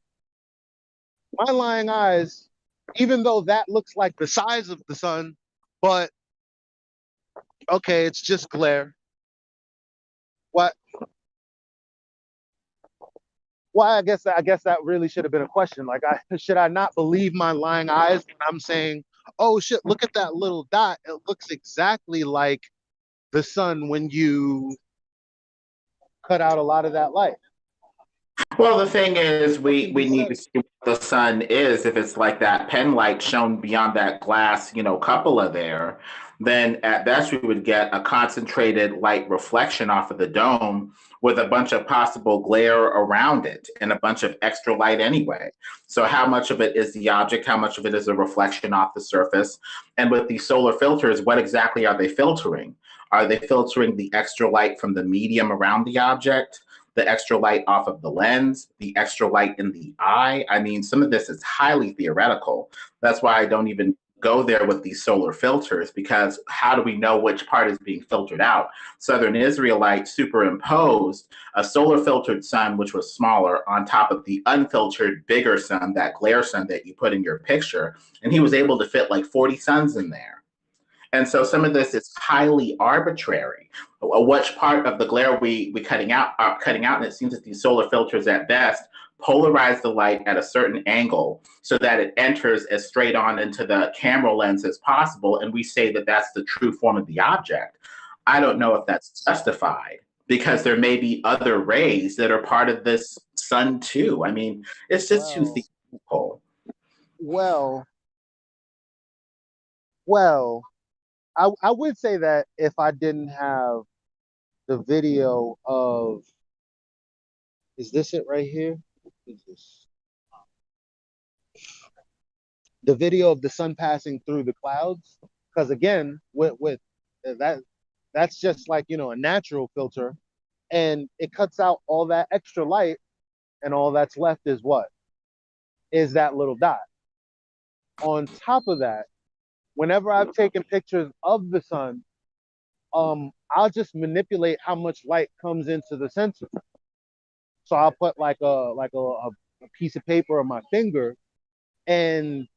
Speaker 14: my lying eyes, even though that looks like the size of the sun, but okay, it's just glare. What? Well, I guess that really should have been a question. Like, should I not believe my lying eyes when I'm saying, oh shit, look at that little dot. It looks exactly like the sun when you cut out a lot of that light.
Speaker 6: Well, the thing is,
Speaker 14: What
Speaker 6: we
Speaker 14: can you
Speaker 6: need to
Speaker 14: say?
Speaker 6: see what the sun is. If it's like that pen light shown beyond that glass, cupola there, then at best we would get a concentrated light reflection off of the dome with a bunch of possible glare around it and a bunch of extra light anyway. So how much of it is the object? How much of it is a reflection off the surface? And with these solar filters, what exactly are they filtering? Are they filtering the extra light from the medium around the object, the extra light off of the lens, the extra light in the eye? I mean, some of this is highly theoretical. That's why I don't even go there with these solar filters, because how do we know which part is being filtered out? Southern Israelite superimposed a solar filtered sun, which was smaller, on top of the unfiltered bigger sun, that glare sun that you put in your picture. And he was able to fit like 40 suns in there. And so some of this is highly arbitrary. Which part of the glare we cutting out are cutting out, and it seems that these solar filters at best polarize the light at a certain angle so that it enters as straight on into the camera lens as possible, and we say that that's the true form of the object. I don't know if that's justified, because there may be other rays that are part of this sun too. I mean, it's just too theoretical.
Speaker 14: Well, I would say that if I didn't have the video of, is this it right here? Is this the video of the sun passing through the clouds? Because again, with that, that's just like, a natural filter, and it cuts out all that extra light, and all that's left is what? Is that little dot. On top of that, whenever I've taken pictures of the sun, I'll just manipulate how much light comes into the sensor. So I'll put like a piece of paper on my finger, and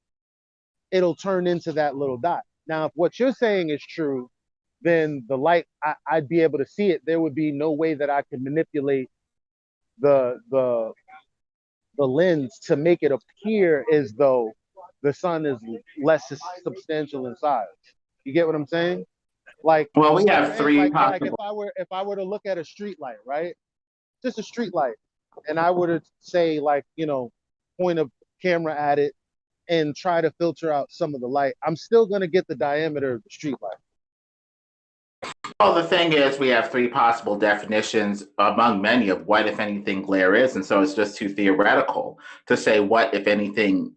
Speaker 14: it'll turn into that little dot. Now, if what you're saying is true, then the light, I'd be able to see it. There would be no way that I could manipulate the lens to make it appear as though the sun is less substantial in size. You get what I'm saying? Like,
Speaker 6: well, we have three
Speaker 14: like if I were to look at a street light, right? Just a street light, and I were to say, like, point a camera at it and try to filter out some of the light, I'm still going to get the diameter of the street light.
Speaker 6: Well, the thing is, we have three possible definitions among many of what, if anything, glare is. And so it's just too theoretical to say what, if anything,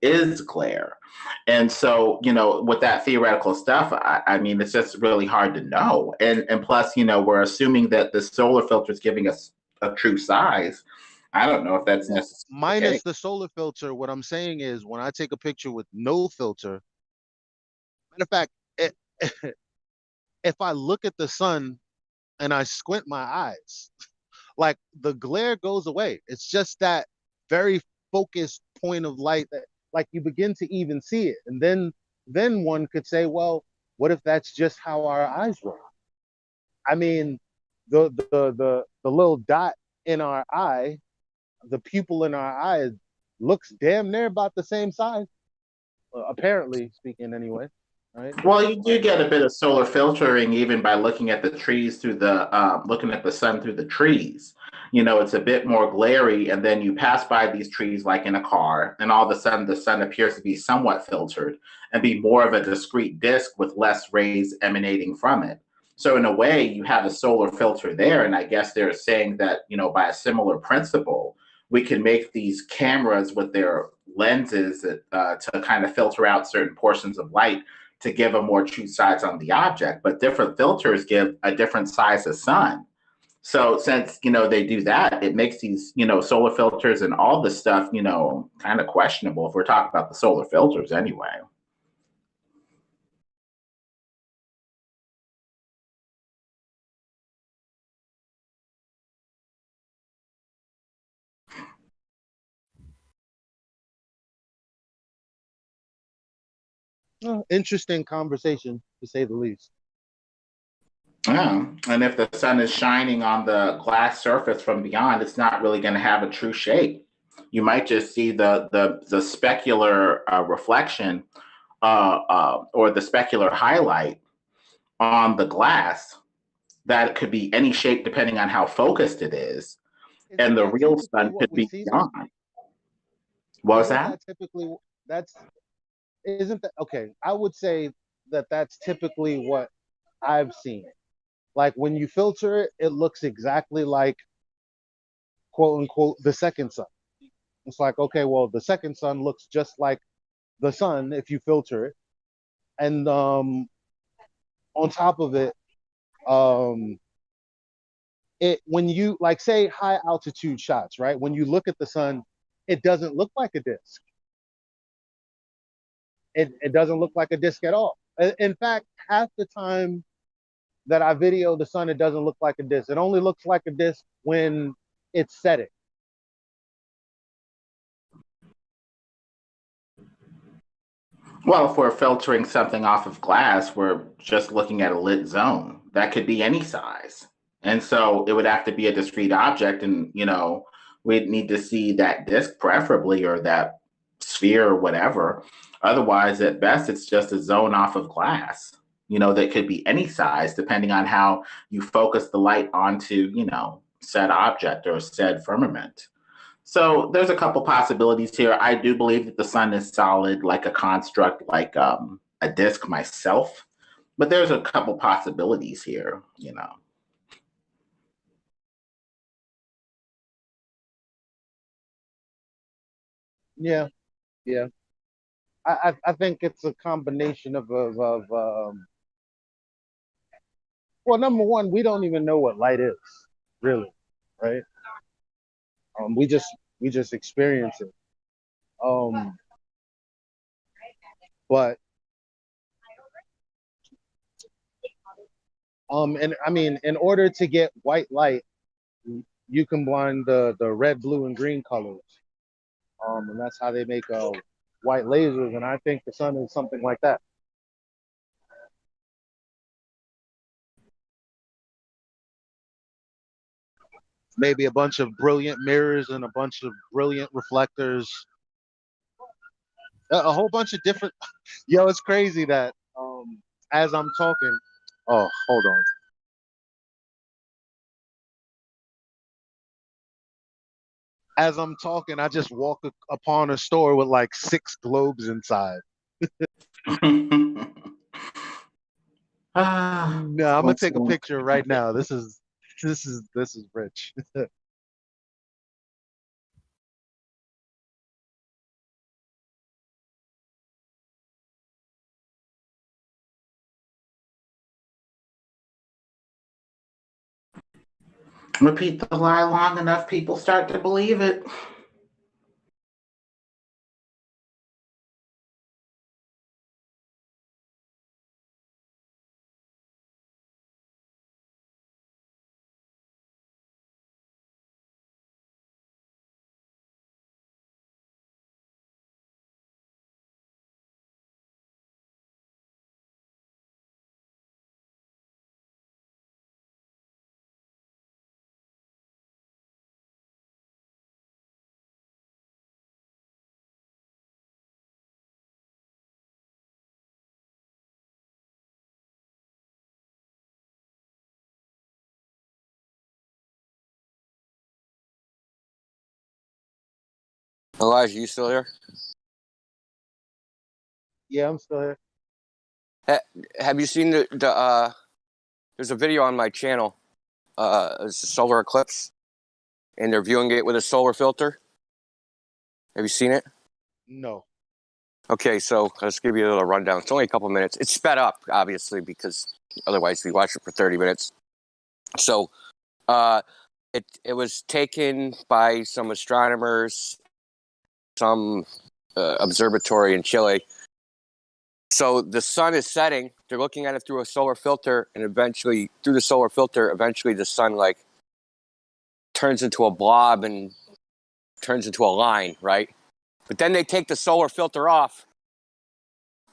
Speaker 6: is glare. And so, with that theoretical stuff, I mean, it's just really hard to know. And plus, we're assuming that the solar filter is giving us a true size. I don't know if that's necessary.
Speaker 14: Minus the solar filter, what I'm saying is, when I take a picture with no filter, matter of fact, if I look at the sun and I squint my eyes, like, the glare goes away. It's just that very focused point of light that, like, you begin to even see it. And then one could say, well, what if that's just how our eyes work? I mean, the little dot in our eye, the pupil in our eye, looks damn near about the same size, apparently speaking anyway. Right?
Speaker 6: Well, you do get a bit of solar filtering even by looking at the trees through looking at the sun through the trees. It's a bit more glary, and then you pass by these trees like in a car, and all of a sudden the sun appears to be somewhat filtered and be more of a discrete disk with less rays emanating from it. So in a way, you have a solar filter there, and I guess they're saying that, by a similar principle, we can make these cameras with their lenses to kind of filter out certain portions of light to give a more true size on the object, but different filters give a different size of sun. So since, they do that, it makes these, solar filters and all this stuff, kind of questionable if we're talking about the solar filters anyway.
Speaker 14: Interesting conversation, to say the least.
Speaker 6: Yeah, and if the sun is shining on the glass surface from beyond, it's not really going to have a true shape. You might just see the specular reflection or the specular highlight on the glass. That could be any shape depending on how focused it is. And the
Speaker 14: that
Speaker 6: real
Speaker 14: typically
Speaker 6: sun
Speaker 14: what
Speaker 6: could
Speaker 14: we
Speaker 6: be
Speaker 14: see though?
Speaker 6: gone. What was
Speaker 14: Isn't
Speaker 6: that?
Speaker 14: that typically that's isn't that okay? I would say that that's typically what I've seen. Like when you filter it, it looks exactly like quote unquote the second sun. It's like, okay, well, the second sun looks just like the sun if you filter it. And on top of it, um, it when you like say high altitude shots, right? When you look at the sun, it doesn't look like a disk. It doesn't look like a disk at all. In fact, half the time that I video the sun, it doesn't look like a disk. It only looks like a disk when it's setting.
Speaker 6: Well, if we're filtering something off of glass, we're just looking at a lit zone. That could be any size. And so it would have to be a discrete object. And, we'd need to see that disk preferably or that sphere or whatever. Otherwise, at best, it's just a zone off of glass, that could be any size depending on how you focus the light onto, said object or said firmament. So there's a couple possibilities here. I do believe that the sun is solid, like a construct, like a disk myself. But there's a couple possibilities here.
Speaker 14: Yeah, yeah. I think it's a combination of well, number one, we don't even know what light is, really, right? We just experience it. But and I mean, in order to get white light, you combine the red, blue, and green colors, and that's how they make white lasers. And I think the sun is something like that. Maybe a bunch of brilliant mirrors and a bunch of brilliant reflectors. A whole bunch of different. Yo, it's crazy that as I'm talking. Oh, hold on. As I'm talking, I just walk upon a store with like 6 globes inside. No, I'm gonna take a picture right now. This is rich.
Speaker 6: Repeat the lie long enough, people start to believe it.
Speaker 11: Elijah, you still there?
Speaker 14: Yeah, I'm still here.
Speaker 11: Have you seen the there's a video on my channel. It's a solar eclipse, and they're viewing it with a solar filter. Have you seen it?
Speaker 14: No.
Speaker 11: Okay, so let's give you a little rundown. It's only a couple minutes. It's sped up, obviously, because otherwise we watch it for 30 minutes. So it was taken by some astronomers, some observatory in Chile. So the sun is setting. They're looking at it through a solar filter, and eventually, through the solar filter, eventually the sun turns into a blob and turns into a line, right? But then they take the solar filter off,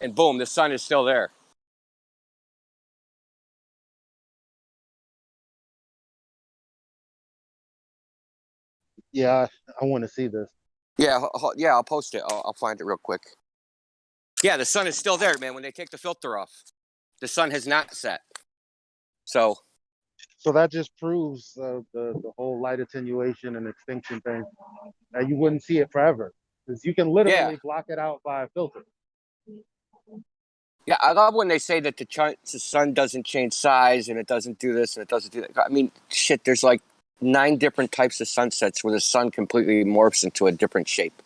Speaker 11: and boom, the sun is still there.
Speaker 14: Yeah, I want to see this.
Speaker 11: Yeah, I'll post it. I'll find it real quick. Yeah, the sun is still there, man. When they take the filter off, the sun has not set. So
Speaker 14: So that just proves the whole light attenuation and extinction thing. That you wouldn't see it forever, because you can
Speaker 11: Yeah.
Speaker 14: literally block it out by a filter.
Speaker 11: Yeah, I love when they say that the sun doesn't change size and it doesn't do this and it doesn't do that. I mean, shit, there's like 9 different types of sunsets where the sun completely morphs into a different shape.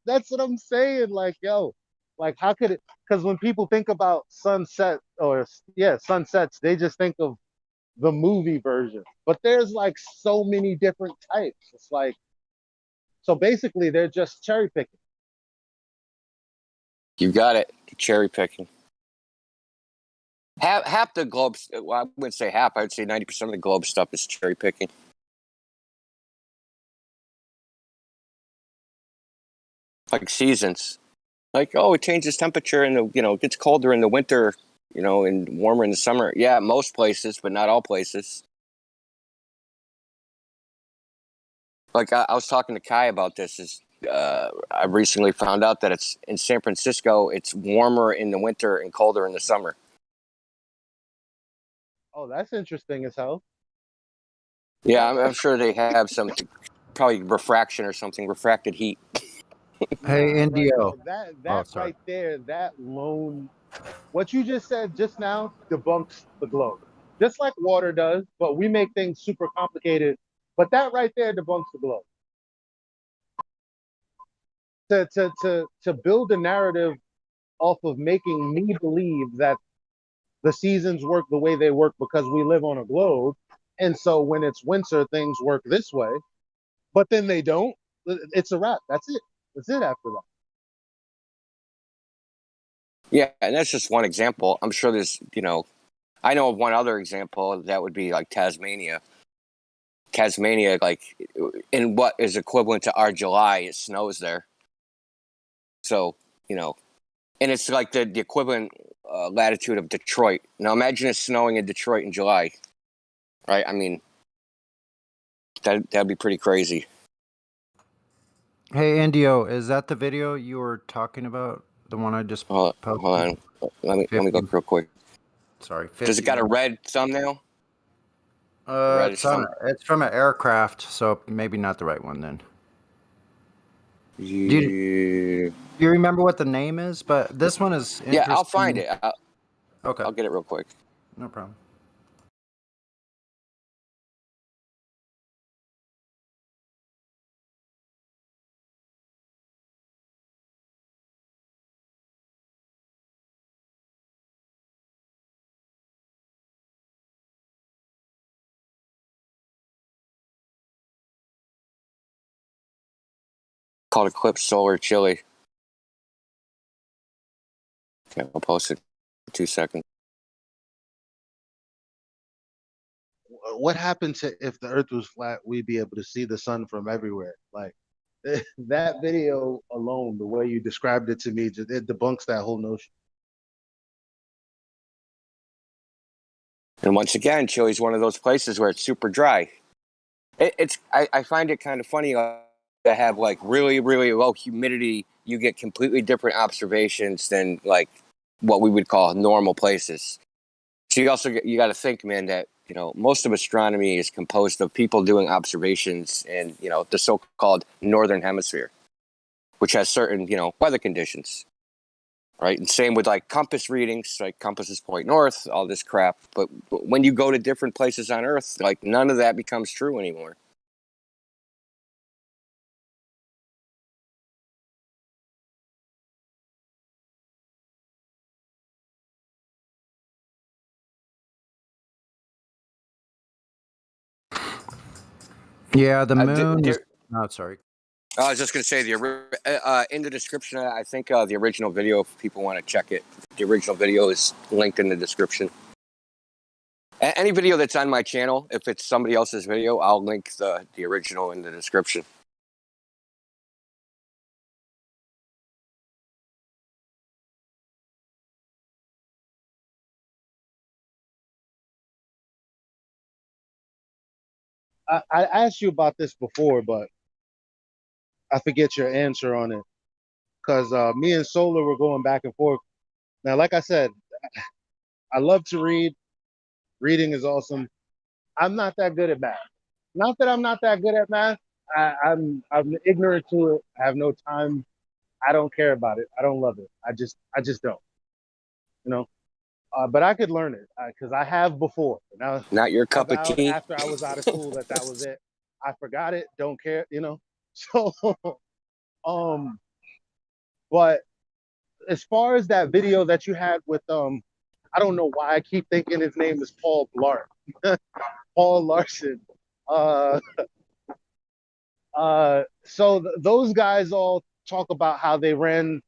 Speaker 14: That's what I'm saying. Like, yo, like how could it? Because when people think about sunset or sunsets, they just think of the movie version. But there's like so many different types. It's like, so basically they're just cherry picking.
Speaker 11: You got it. Cherry picking. Half the globe, well, I wouldn't say half, I would say 90% of the globe stuff is cherry picking. Like seasons. Like, oh, it changes temperature and it gets colder in the winter, and warmer in the summer. Yeah, most places, but not all places. Like I was talking to Kai about this. I recently found out that it's in San Francisco. It's warmer in the winter and colder in the summer.
Speaker 14: Oh, that's interesting as hell.
Speaker 11: Yeah, I'm sure they have some probably refraction or something, refracted heat.
Speaker 7: Hey,
Speaker 14: Right,
Speaker 7: Indio.
Speaker 14: that right there, that lone, what you just said just now debunks the globe, just like water does. But we make things super complicated. But that right there debunks the globe. To build a narrative off of making me believe that the seasons work the way they work because we live on a globe, and so when it's winter, things work this way. But then they don't. It's a wrap. That's it. That's it after that.
Speaker 11: Yeah, and that's just one example. I'm sure there's, I know of one other example that would be like Tasmania. Tasmania, like in what is equivalent to our July, it snows there. So, and it's like the equivalent latitude of Detroit. Now imagine it snowing in Detroit in July, right? I mean, that'd be pretty crazy.
Speaker 7: Hey, Indio, is that the video you were talking about? The one I just posted?
Speaker 11: Hold on. Let me look real quick.
Speaker 7: Sorry.
Speaker 11: Does it got a red thumbnail?
Speaker 7: It's from an aircraft, so maybe not the right one then. Do you remember what the name is? But this one is interesting.
Speaker 11: Yeah, I'll find it.
Speaker 7: Okay.
Speaker 11: I'll get it real quick.
Speaker 7: No problem.
Speaker 11: Called Eclipse Solar Chili. Okay, I'll post it in 2 seconds.
Speaker 14: What happened to if the Earth was flat? We'd be able to see the sun from everywhere. Like that video alone, the way you described it to me, it debunks that whole notion.
Speaker 11: And once again, Chile's one of those places where it's super dry. I find it kind of funny to have like really, really low humidity. You get completely different observations than like what we would call normal places. So you got to think, man, that most of astronomy is composed of people doing observations in the so-called northern hemisphere, which has certain weather conditions. Right, and same with like compass readings, like compasses point north, all this crap. But when you go to different places on Earth, like none of that becomes true anymore.
Speaker 7: Yeah, the moon. Oh, sorry.
Speaker 11: I was just going to say in the description. I think the original video, if people want to check it, the original video is linked in the description. Any video that's on my channel, if it's somebody else's video, I'll link the original in the description.
Speaker 14: I asked you about this before, but I forget your answer on it. Because me and Solar were going back and forth. Now, like I said, I love to read. Reading is awesome. I'm not that good at math. Not that I'm not that good at math. I'm ignorant to it. I have no time. I don't care about it. I don't love it. I just don't. You know. But I could learn it because I have before. Now,
Speaker 11: Not your
Speaker 14: I
Speaker 11: cup of
Speaker 14: vowed
Speaker 11: tea.
Speaker 14: after I was out of school that was it. I forgot it. Don't care. You know. So, but as far as that video that you had with I don't know why I keep thinking his name is Paul Blart. Paul Larson. So those guys all talk about how they ran